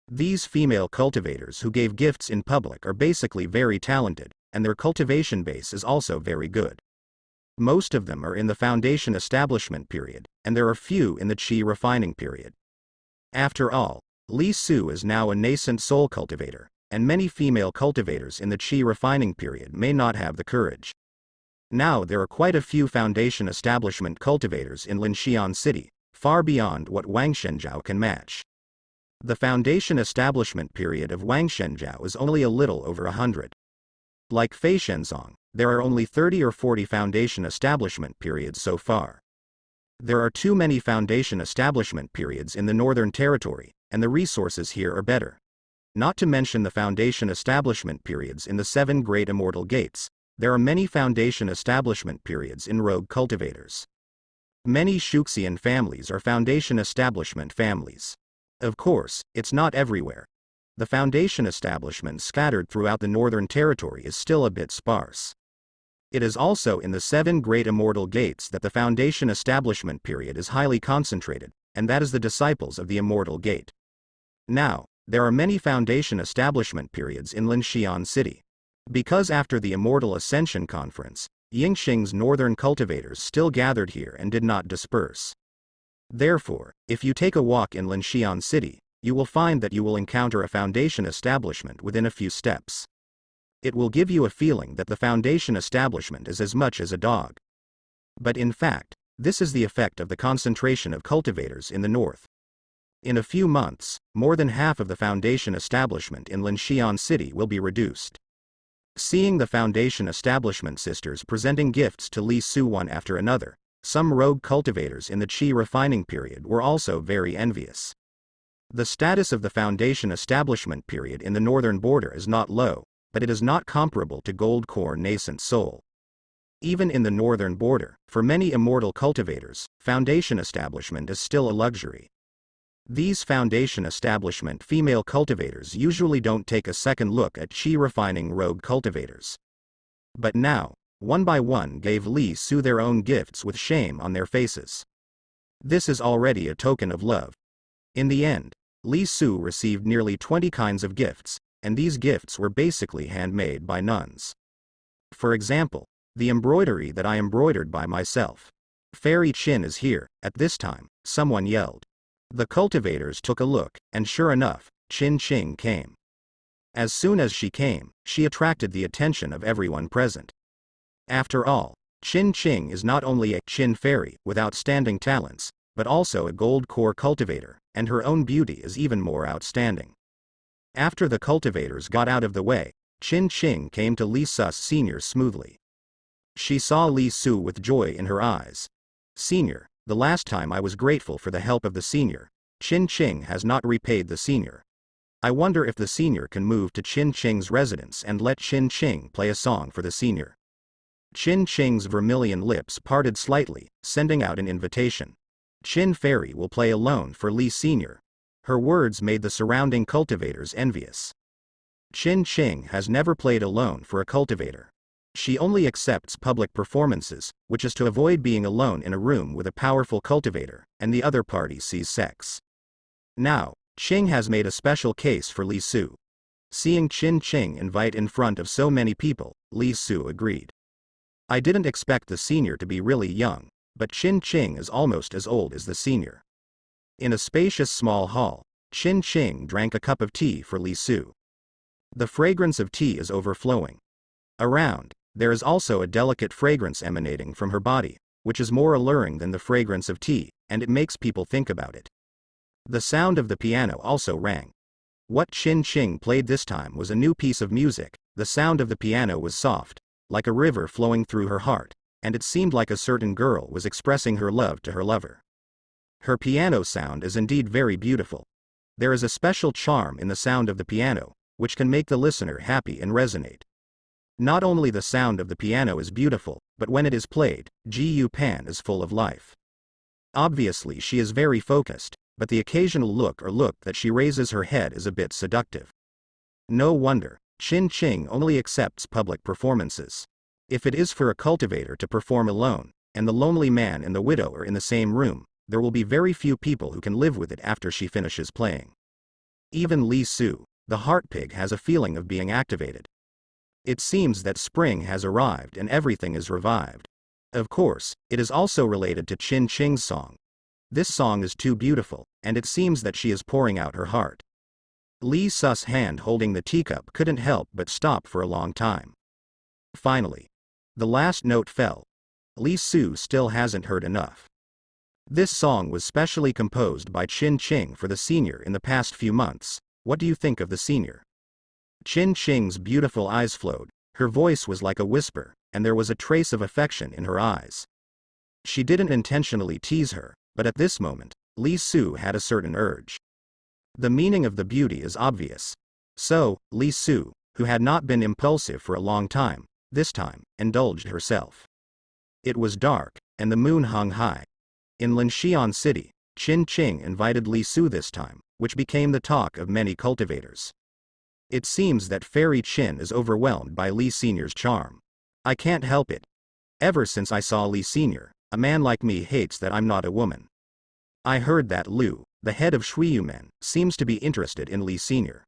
These female cultivators who gave gifts in public are basically very talented, and their cultivation base is also very good. Most of them are in the foundation establishment period, and there are few in the qi refining period. After all, Li Su is now a nascent soul cultivator, and many female cultivators in the qi refining period may not have the courage. Now there are quite a few foundation establishment cultivators in Linxian City, far beyond what Wang Shenzhou can match. The foundation establishment period of Wang Shenzhou is only a little over 100. Like Fei Shenzong, there are only 30 or 40 foundation establishment periods so far. There are too many foundation establishment periods in the Northern Territory, and the resources here are better. Not to mention the foundation establishment periods in the 7 Great Immortal Gates, there are many foundation establishment periods in rogue cultivators. Many Shuxian families are foundation establishment families. Of course, it's not everywhere. The foundation establishment scattered throughout the Northern Territory is still a bit sparse. It is also in the 7 Great Immortal Gates that the foundation establishment period is highly concentrated, and that is the disciples of the Immortal Gate. Now, there are many foundation establishment periods in Linxian City. Because after the Immortal Ascension Conference, Yingxing's northern cultivators still gathered here and did not disperse. Therefore, if you take a walk in Linxian City, you will find that you will encounter a foundation establishment within a few steps. It will give you a feeling that the foundation establishment is as much as a dog. But in fact, this is the effect of the concentration of cultivators in the north. In a few months, more than half of the foundation establishment in Linxian City will be reduced. Seeing the foundation establishment sisters presenting gifts to Li Su one after another, some rogue cultivators in the qi refining period were also very envious. The status of the foundation establishment period in the northern border is not low, but it is not comparable to gold core nascent soul. Even in the northern border, for many immortal cultivators, foundation establishment is still a luxury. These foundation establishment female cultivators usually don't take a second look at qi refining rogue cultivators. But now, one by one gave Li Su their own gifts with shame on their faces. This is already a token of love. In the end, Li Su received nearly 20 kinds of gifts, and these gifts were basically handmade by nuns. For example, the embroidery that I embroidered by myself. Fairy Qin is here. At this time, someone yelled. The cultivators took a look, and sure enough, Qin Qing came. As soon as she came, she attracted the attention of everyone present. After all, Qin Qing is not only a Qin fairy with outstanding talents, but also a gold core cultivator, and her own beauty is even more outstanding. After the cultivators got out of the way, Qin Qing came to Li Su Sr. smoothly. She saw Li Su with joy in her eyes. Senior, the last time I was grateful for the help of the senior, Qin Qing has not repaid the senior. I wonder if the senior can move to Qin Qing's residence and let Qin Qing play a song for the senior. Qin Qing's vermilion lips parted slightly, sending out an invitation. Qin Fairy will play alone for Li Sr. Her words made the surrounding cultivators envious. Qin Qing has never played alone for a cultivator. She only accepts public performances, which is to avoid being alone in a room with a powerful cultivator, and the other party sees sex. Now, Qing has made a special case for Li Su. Seeing Qin Qing invite in front of so many people, Li Su agreed. I didn't expect the senior to be really young, but Qin Qing is almost as old as the senior. In a spacious small hall, Qin Qing drank a cup of tea for Li Su. The fragrance of tea is overflowing. Around, there is also a delicate fragrance emanating from her body, which is more alluring than the fragrance of tea, and it makes people think about it. The sound of the piano also rang. What Qin Qing played this time was a new piece of music. The sound of the piano was soft, like a river flowing through her heart, and it seemed like a certain girl was expressing her love to her lover. Her piano sound is indeed very beautiful. There is a special charm in the sound of the piano, which can make the listener happy and resonate. Not only the sound of the piano is beautiful, but when it is played, Gu Pan is full of life. Obviously she is very focused, but the occasional look that she raises her head is a bit seductive. No wonder, Qin Qing only accepts public performances. If it is for a cultivator to perform alone, and the lonely man and the widow are in the same room, there will be very few people who can live with it after she finishes playing. Even Li Su, the heart pig, has a feeling of being activated. It seems that spring has arrived and everything is revived. Of course, it is also related to Qin Qing's song. This song is too beautiful, and it seems that she is pouring out her heart. Li Su's hand holding the teacup couldn't help but stop for a long time. Finally, the last note fell. Li Su still hasn't heard enough. This song was specially composed by Qin Qing for the senior in the past few months. What do you think of the senior? Qin Qing's beautiful eyes flowed, her voice was like a whisper, and there was a trace of affection in her eyes. She didn't intentionally tease her, but at this moment, Li Su had a certain urge. The meaning of the beauty is obvious. So, Li Su, who had not been impulsive for a long time, this time, indulged herself. It was dark, and the moon hung high. In Linxian City, Qin Qing invited Li Su this time, which became the talk of many cultivators. It seems that Fairy Qin is overwhelmed by Li Senior's charm. I can't help it. Ever since I saw Li Senior, a man like me hates that I'm not a woman. I heard that Lu, the head of Shuiyumen, seems to be interested in Li Senior.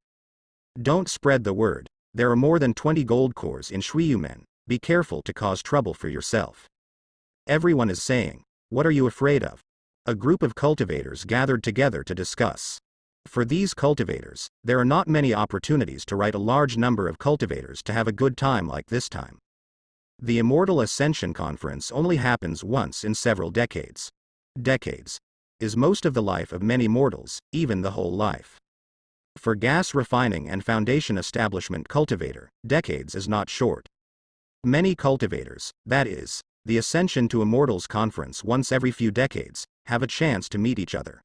Don't spread the word. There are more than 20 gold cores in Shuiyumen. Be careful to cause trouble for yourself. Everyone is saying, what are you afraid of? A group of cultivators gathered together to discuss. For these cultivators, there are not many opportunities to write a large number of cultivators to have a good time like this time. The Immortal Ascension Conference only happens once in several decades. Decades is most of the life of many mortals, even the whole life. For gas refining and foundation establishment cultivator, decades is not short. Many cultivators, that is, the Ascension to Immortals Conference once every few decades, have a chance to meet each other.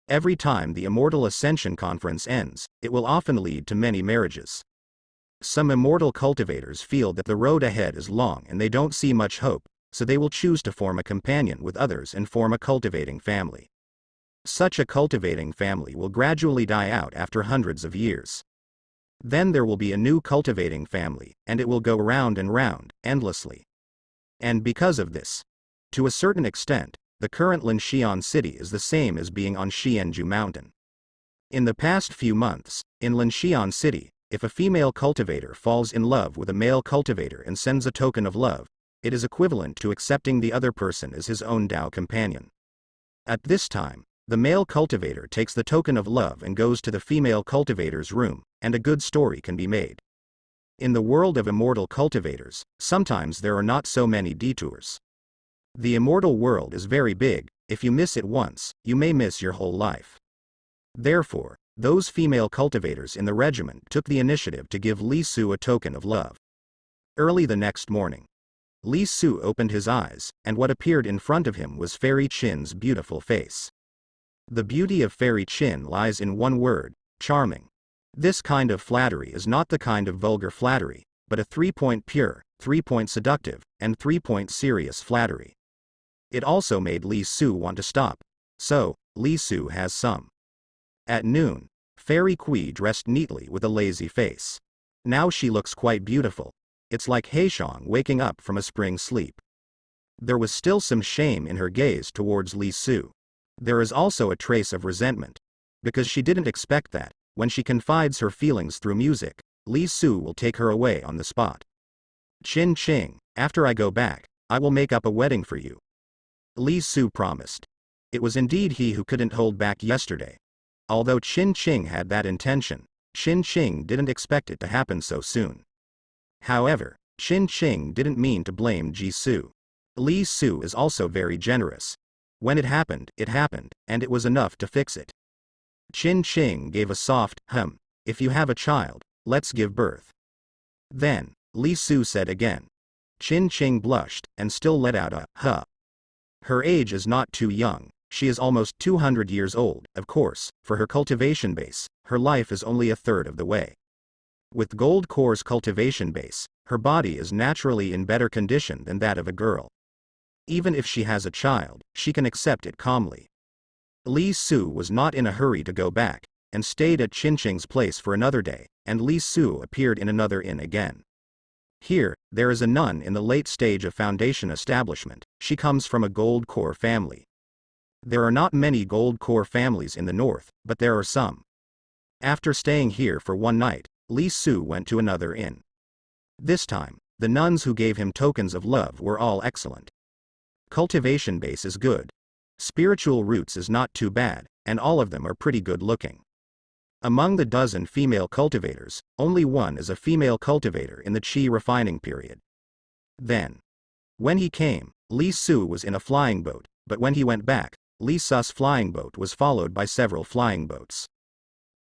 Every time the Immortal Ascension Conference ends, it will often lead to many marriages. Some immortal cultivators feel that the road ahead is long and they don't see much hope, so they will choose to form a companion with others and form a cultivating family. Such a cultivating family will gradually die out after hundreds of years. Then there will be a new cultivating family, and it will go round and round, endlessly. And because of this, to a certain extent, the current Linxian City is the same as being on Xianju Mountain. In the past few months, in Linxian City, if a female cultivator falls in love with a male cultivator and sends a token of love, it is equivalent to accepting the other person as his own Tao companion. At this time, the male cultivator takes the token of love and goes to the female cultivator's room, and a good story can be made. In the world of immortal cultivators, sometimes there are not so many detours. The immortal world is very big. If you miss it once, you may miss your whole life. Therefore, those female cultivators in the regiment took the initiative to give Li Su a token of love. Early the next morning, Li Su opened his eyes, and what appeared in front of him was Fairy Qin's beautiful face. The beauty of Fairy Qin lies in one word: charming. This kind of flattery is not the kind of vulgar flattery, but a 3-point pure, 3-point seductive, and 3-point serious flattery. It also made Li Su want to stop. So, Li Su has some. At noon, Fairy Kui dressed neatly with a lazy face. Now she looks quite beautiful. It's like Heishang waking up from a spring sleep. There was still some shame in her gaze towards Li Su. There is also a trace of resentment. Because she didn't expect that, when she confides her feelings through music, Li Su will take her away on the spot. Qin Qing, after I go back, I will make up a wedding for you. Li Su promised. It was indeed he who couldn't hold back yesterday. Although Qin Ching had that intention, Qin Ching didn't expect it to happen so soon. However, Qin Ching didn't mean to blame Ji Su. Li Su is also very generous. When it happened, and it was enough to fix it. Qin Ching gave a soft, if you have a child, let's give birth. Then, Li Su said again. Qin Ching blushed, and still let out a, huh. Her age is not too young, she is almost 200 years old, of course, for her cultivation base, her life is only a third of the way. With Gold Core's cultivation base, her body is naturally in better condition than that of a girl. Even if she has a child, she can accept it calmly. Li Su was not in a hurry to go back, and stayed at Qin Ching's place for another day, and Li Su appeared in another inn again. Here, there is a nun in the late stage of foundation establishment, she comes from a Gold Core family. There are not many Gold Core families in the north, but there are some. After staying here for one night, Li Su went to another inn. This time, the nuns who gave him tokens of love were all excellent. Cultivation base is good. Spiritual roots is not too bad, and all of them are pretty good looking. Among the dozen female cultivators, only one is a female cultivator in the Qi refining period. Then, when he came, Li Su was in a flying boat, but when he went back, Li Su's flying boat was followed by several flying boats.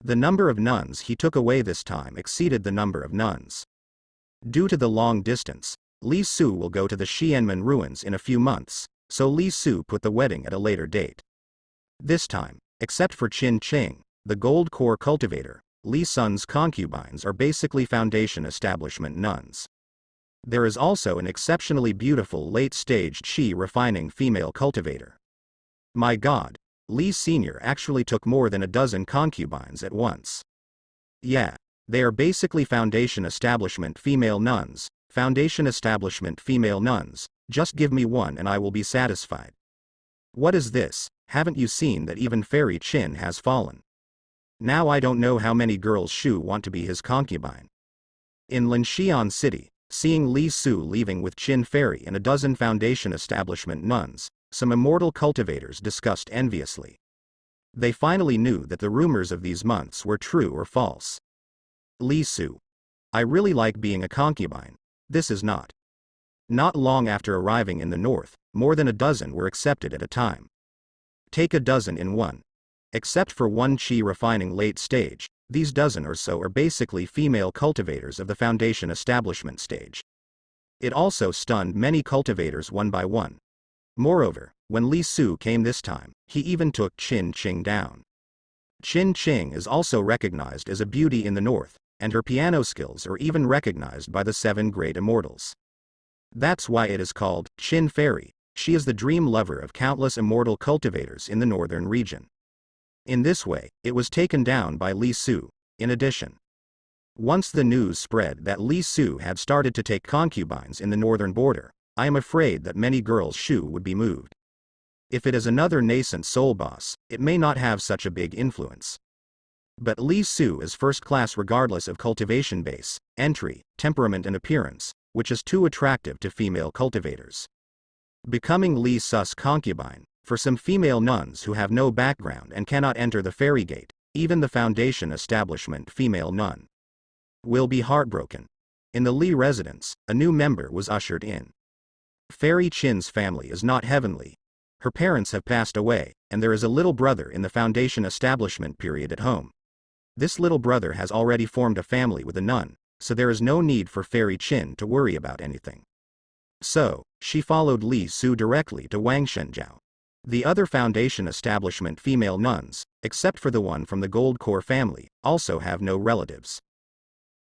The number of nuns he took away this time exceeded the number of nuns. Due to the long distance, Li Su will go to the Xianmen ruins in a few months, so Li Su put the wedding at a later date. This time, except for Qin Ching, the Gold Core cultivator, Li Sun's concubines are basically foundation establishment nuns. There is also an exceptionally beautiful late-stage Qi refining female cultivator. My God, Li Sr. actually took more than a dozen concubines at once. Yeah, they are basically foundation establishment female nuns, just give me one and I will be satisfied. What is this, haven't you seen that even Fairy Qin has fallen? Now I don't know how many girls Shu want to be his concubine. In Linxian City, seeing Li Su leaving with Qin Fairy and a dozen foundation establishment nuns, some immortal cultivators discussed enviously. They finally knew that the rumors of these months were true or false. Li Su. I really like being a concubine, this is not. Not long after arriving in the north, more than a dozen were accepted at a time. Take a dozen in one. Except for one Qi refining late stage, these dozen or so are basically female cultivators of the foundation establishment stage. It also stunned many cultivators one by one. Moreover, when Li Su came this time, he even took Qin Ching down. Qin Ching is also recognized as a beauty in the north, and her piano skills are even recognized by the 7 great immortals. That's why it is called Qin Fairy. She is the dream lover of countless immortal cultivators in the northern region. In this way, it was taken down by Li Su. In addition, once the news spread that Li Su had started to take concubines in the northern border, I am afraid that many girls Shu would be moved. If it is another nascent soul boss, it may not have such a big influence. But Li Su is first class regardless of cultivation base, entry, temperament and appearance, which is too attractive to female cultivators. Becoming Li Su's concubine, for some female nuns who have no background and cannot enter the fairy gate, even the foundation establishment female nun will be heartbroken. In the Li residence, a new member was ushered in. Fairy Qin's family is not heavenly. Her parents have passed away, and there is a little brother in the foundation establishment period at home. This little brother has already formed a family with a nun, so there is no need for Fairy Qin to worry about anything. So, she followed Li Su directly to Wangshenjiao. The other foundation establishment female nuns, except for the one from the Gold Core family, also have no relatives.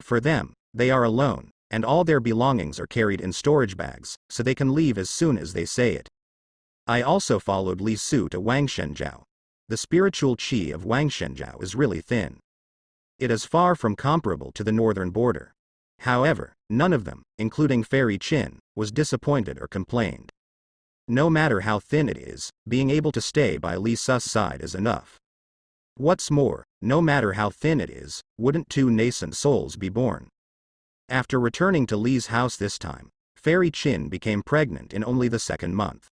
For them, they are alone, and all their belongings are carried in storage bags, so they can leave as soon as they say it. I also followed Li Su to Wangshenjiao. The spiritual qi of Wangshenjiao is really thin. It is far from comparable to the northern border. However, none of them, including Fairy Qin, was disappointed or complained. No matter how thin it is, being able to stay by Li Su's side is enough. What's more, no matter how thin it is, wouldn't 2 nascent souls be born? After returning to Li's house this time, Fairy Qin became pregnant in only the 2nd month.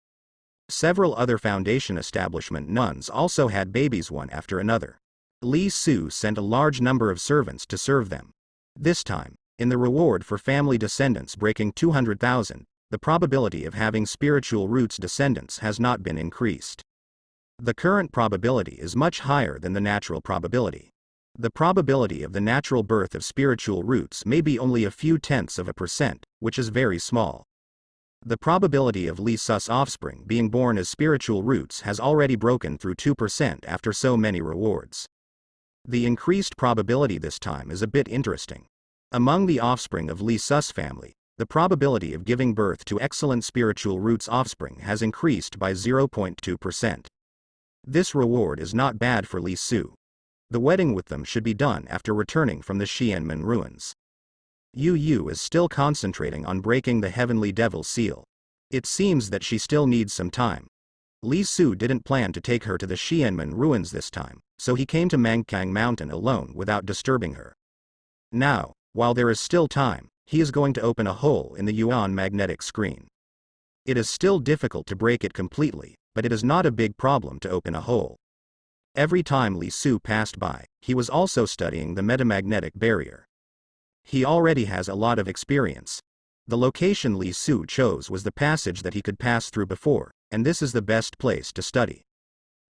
Several other Foundation establishment nuns also had babies one after another. Li Su sent a large number of servants to serve them. This time, in the reward for family descendants breaking 200,000, the probability of having spiritual roots descendants has not been increased. The current probability is much higher than the natural probability. The probability of the natural birth of spiritual roots may be only a few tenths of a %, which is very small. The probability of Li Su's offspring being born as spiritual roots has already broken through 2% after so many rewards. The increased probability this time is a bit interesting. Among the offspring of Li Su's family, the probability of giving birth to excellent spiritual roots offspring has increased by 0.2%. This reward is not bad for Li Su. The wedding with them should be done after returning from the Xianmen ruins. Yu Yu is still concentrating on breaking the Heavenly Devil seal. It seems that she still needs some time. Li Su didn't plan to take her to the Xianmen ruins this time, so he came to Mangkang Mountain alone without disturbing her. Now, while there is still time, he is going to open a hole in the Yuan magnetic screen. It is still difficult to break it completely, but it is not a big problem to open a hole. Every time Li Su passed by, he was also studying the metamagnetic barrier. He already has a lot of experience. The location Li Su chose was the passage that he could pass through before, and this is the best place to study.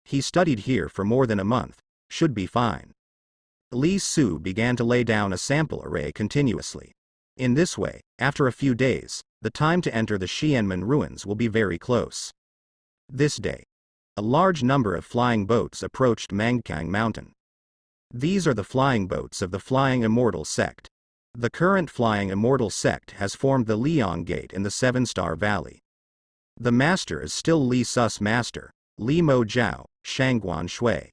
He studied here for more than a month, should be fine. Li Su began to lay down a sample array continuously. In this way, after a few days, the time to enter the Xianmen ruins will be very close. This day, a large number of flying boats approached Mangkang Mountain. These are the flying boats of the Flying Immortal sect. The current Flying Immortal sect has formed the Liang Gate in the Seven-Star Valley. The master is still Li Su's master, Li Mo Jiao, Shangguan Shui.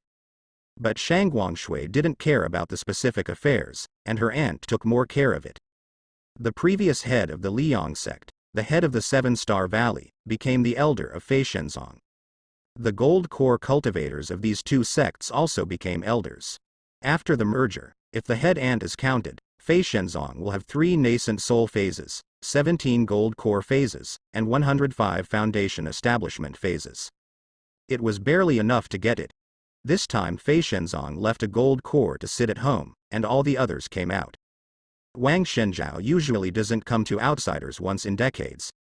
But Shangguan Shui didn't care about the specific affairs, and her aunt took more care of it. The previous head of the Liang sect, the head of the Seven-Star Valley, became the elder of Fei Shenzong. The gold core cultivators of these two sects also became elders. After the merger, if the head aunt is counted, Fei Shenzong will have 3 nascent soul phases, 17 gold core phases, and 105 foundation establishment phases. It was barely enough to get it. This time Fei Shenzong left a gold core to sit at home, and all the others came out. Wang Shenzhao usually doesn't come to outsiders once in decades,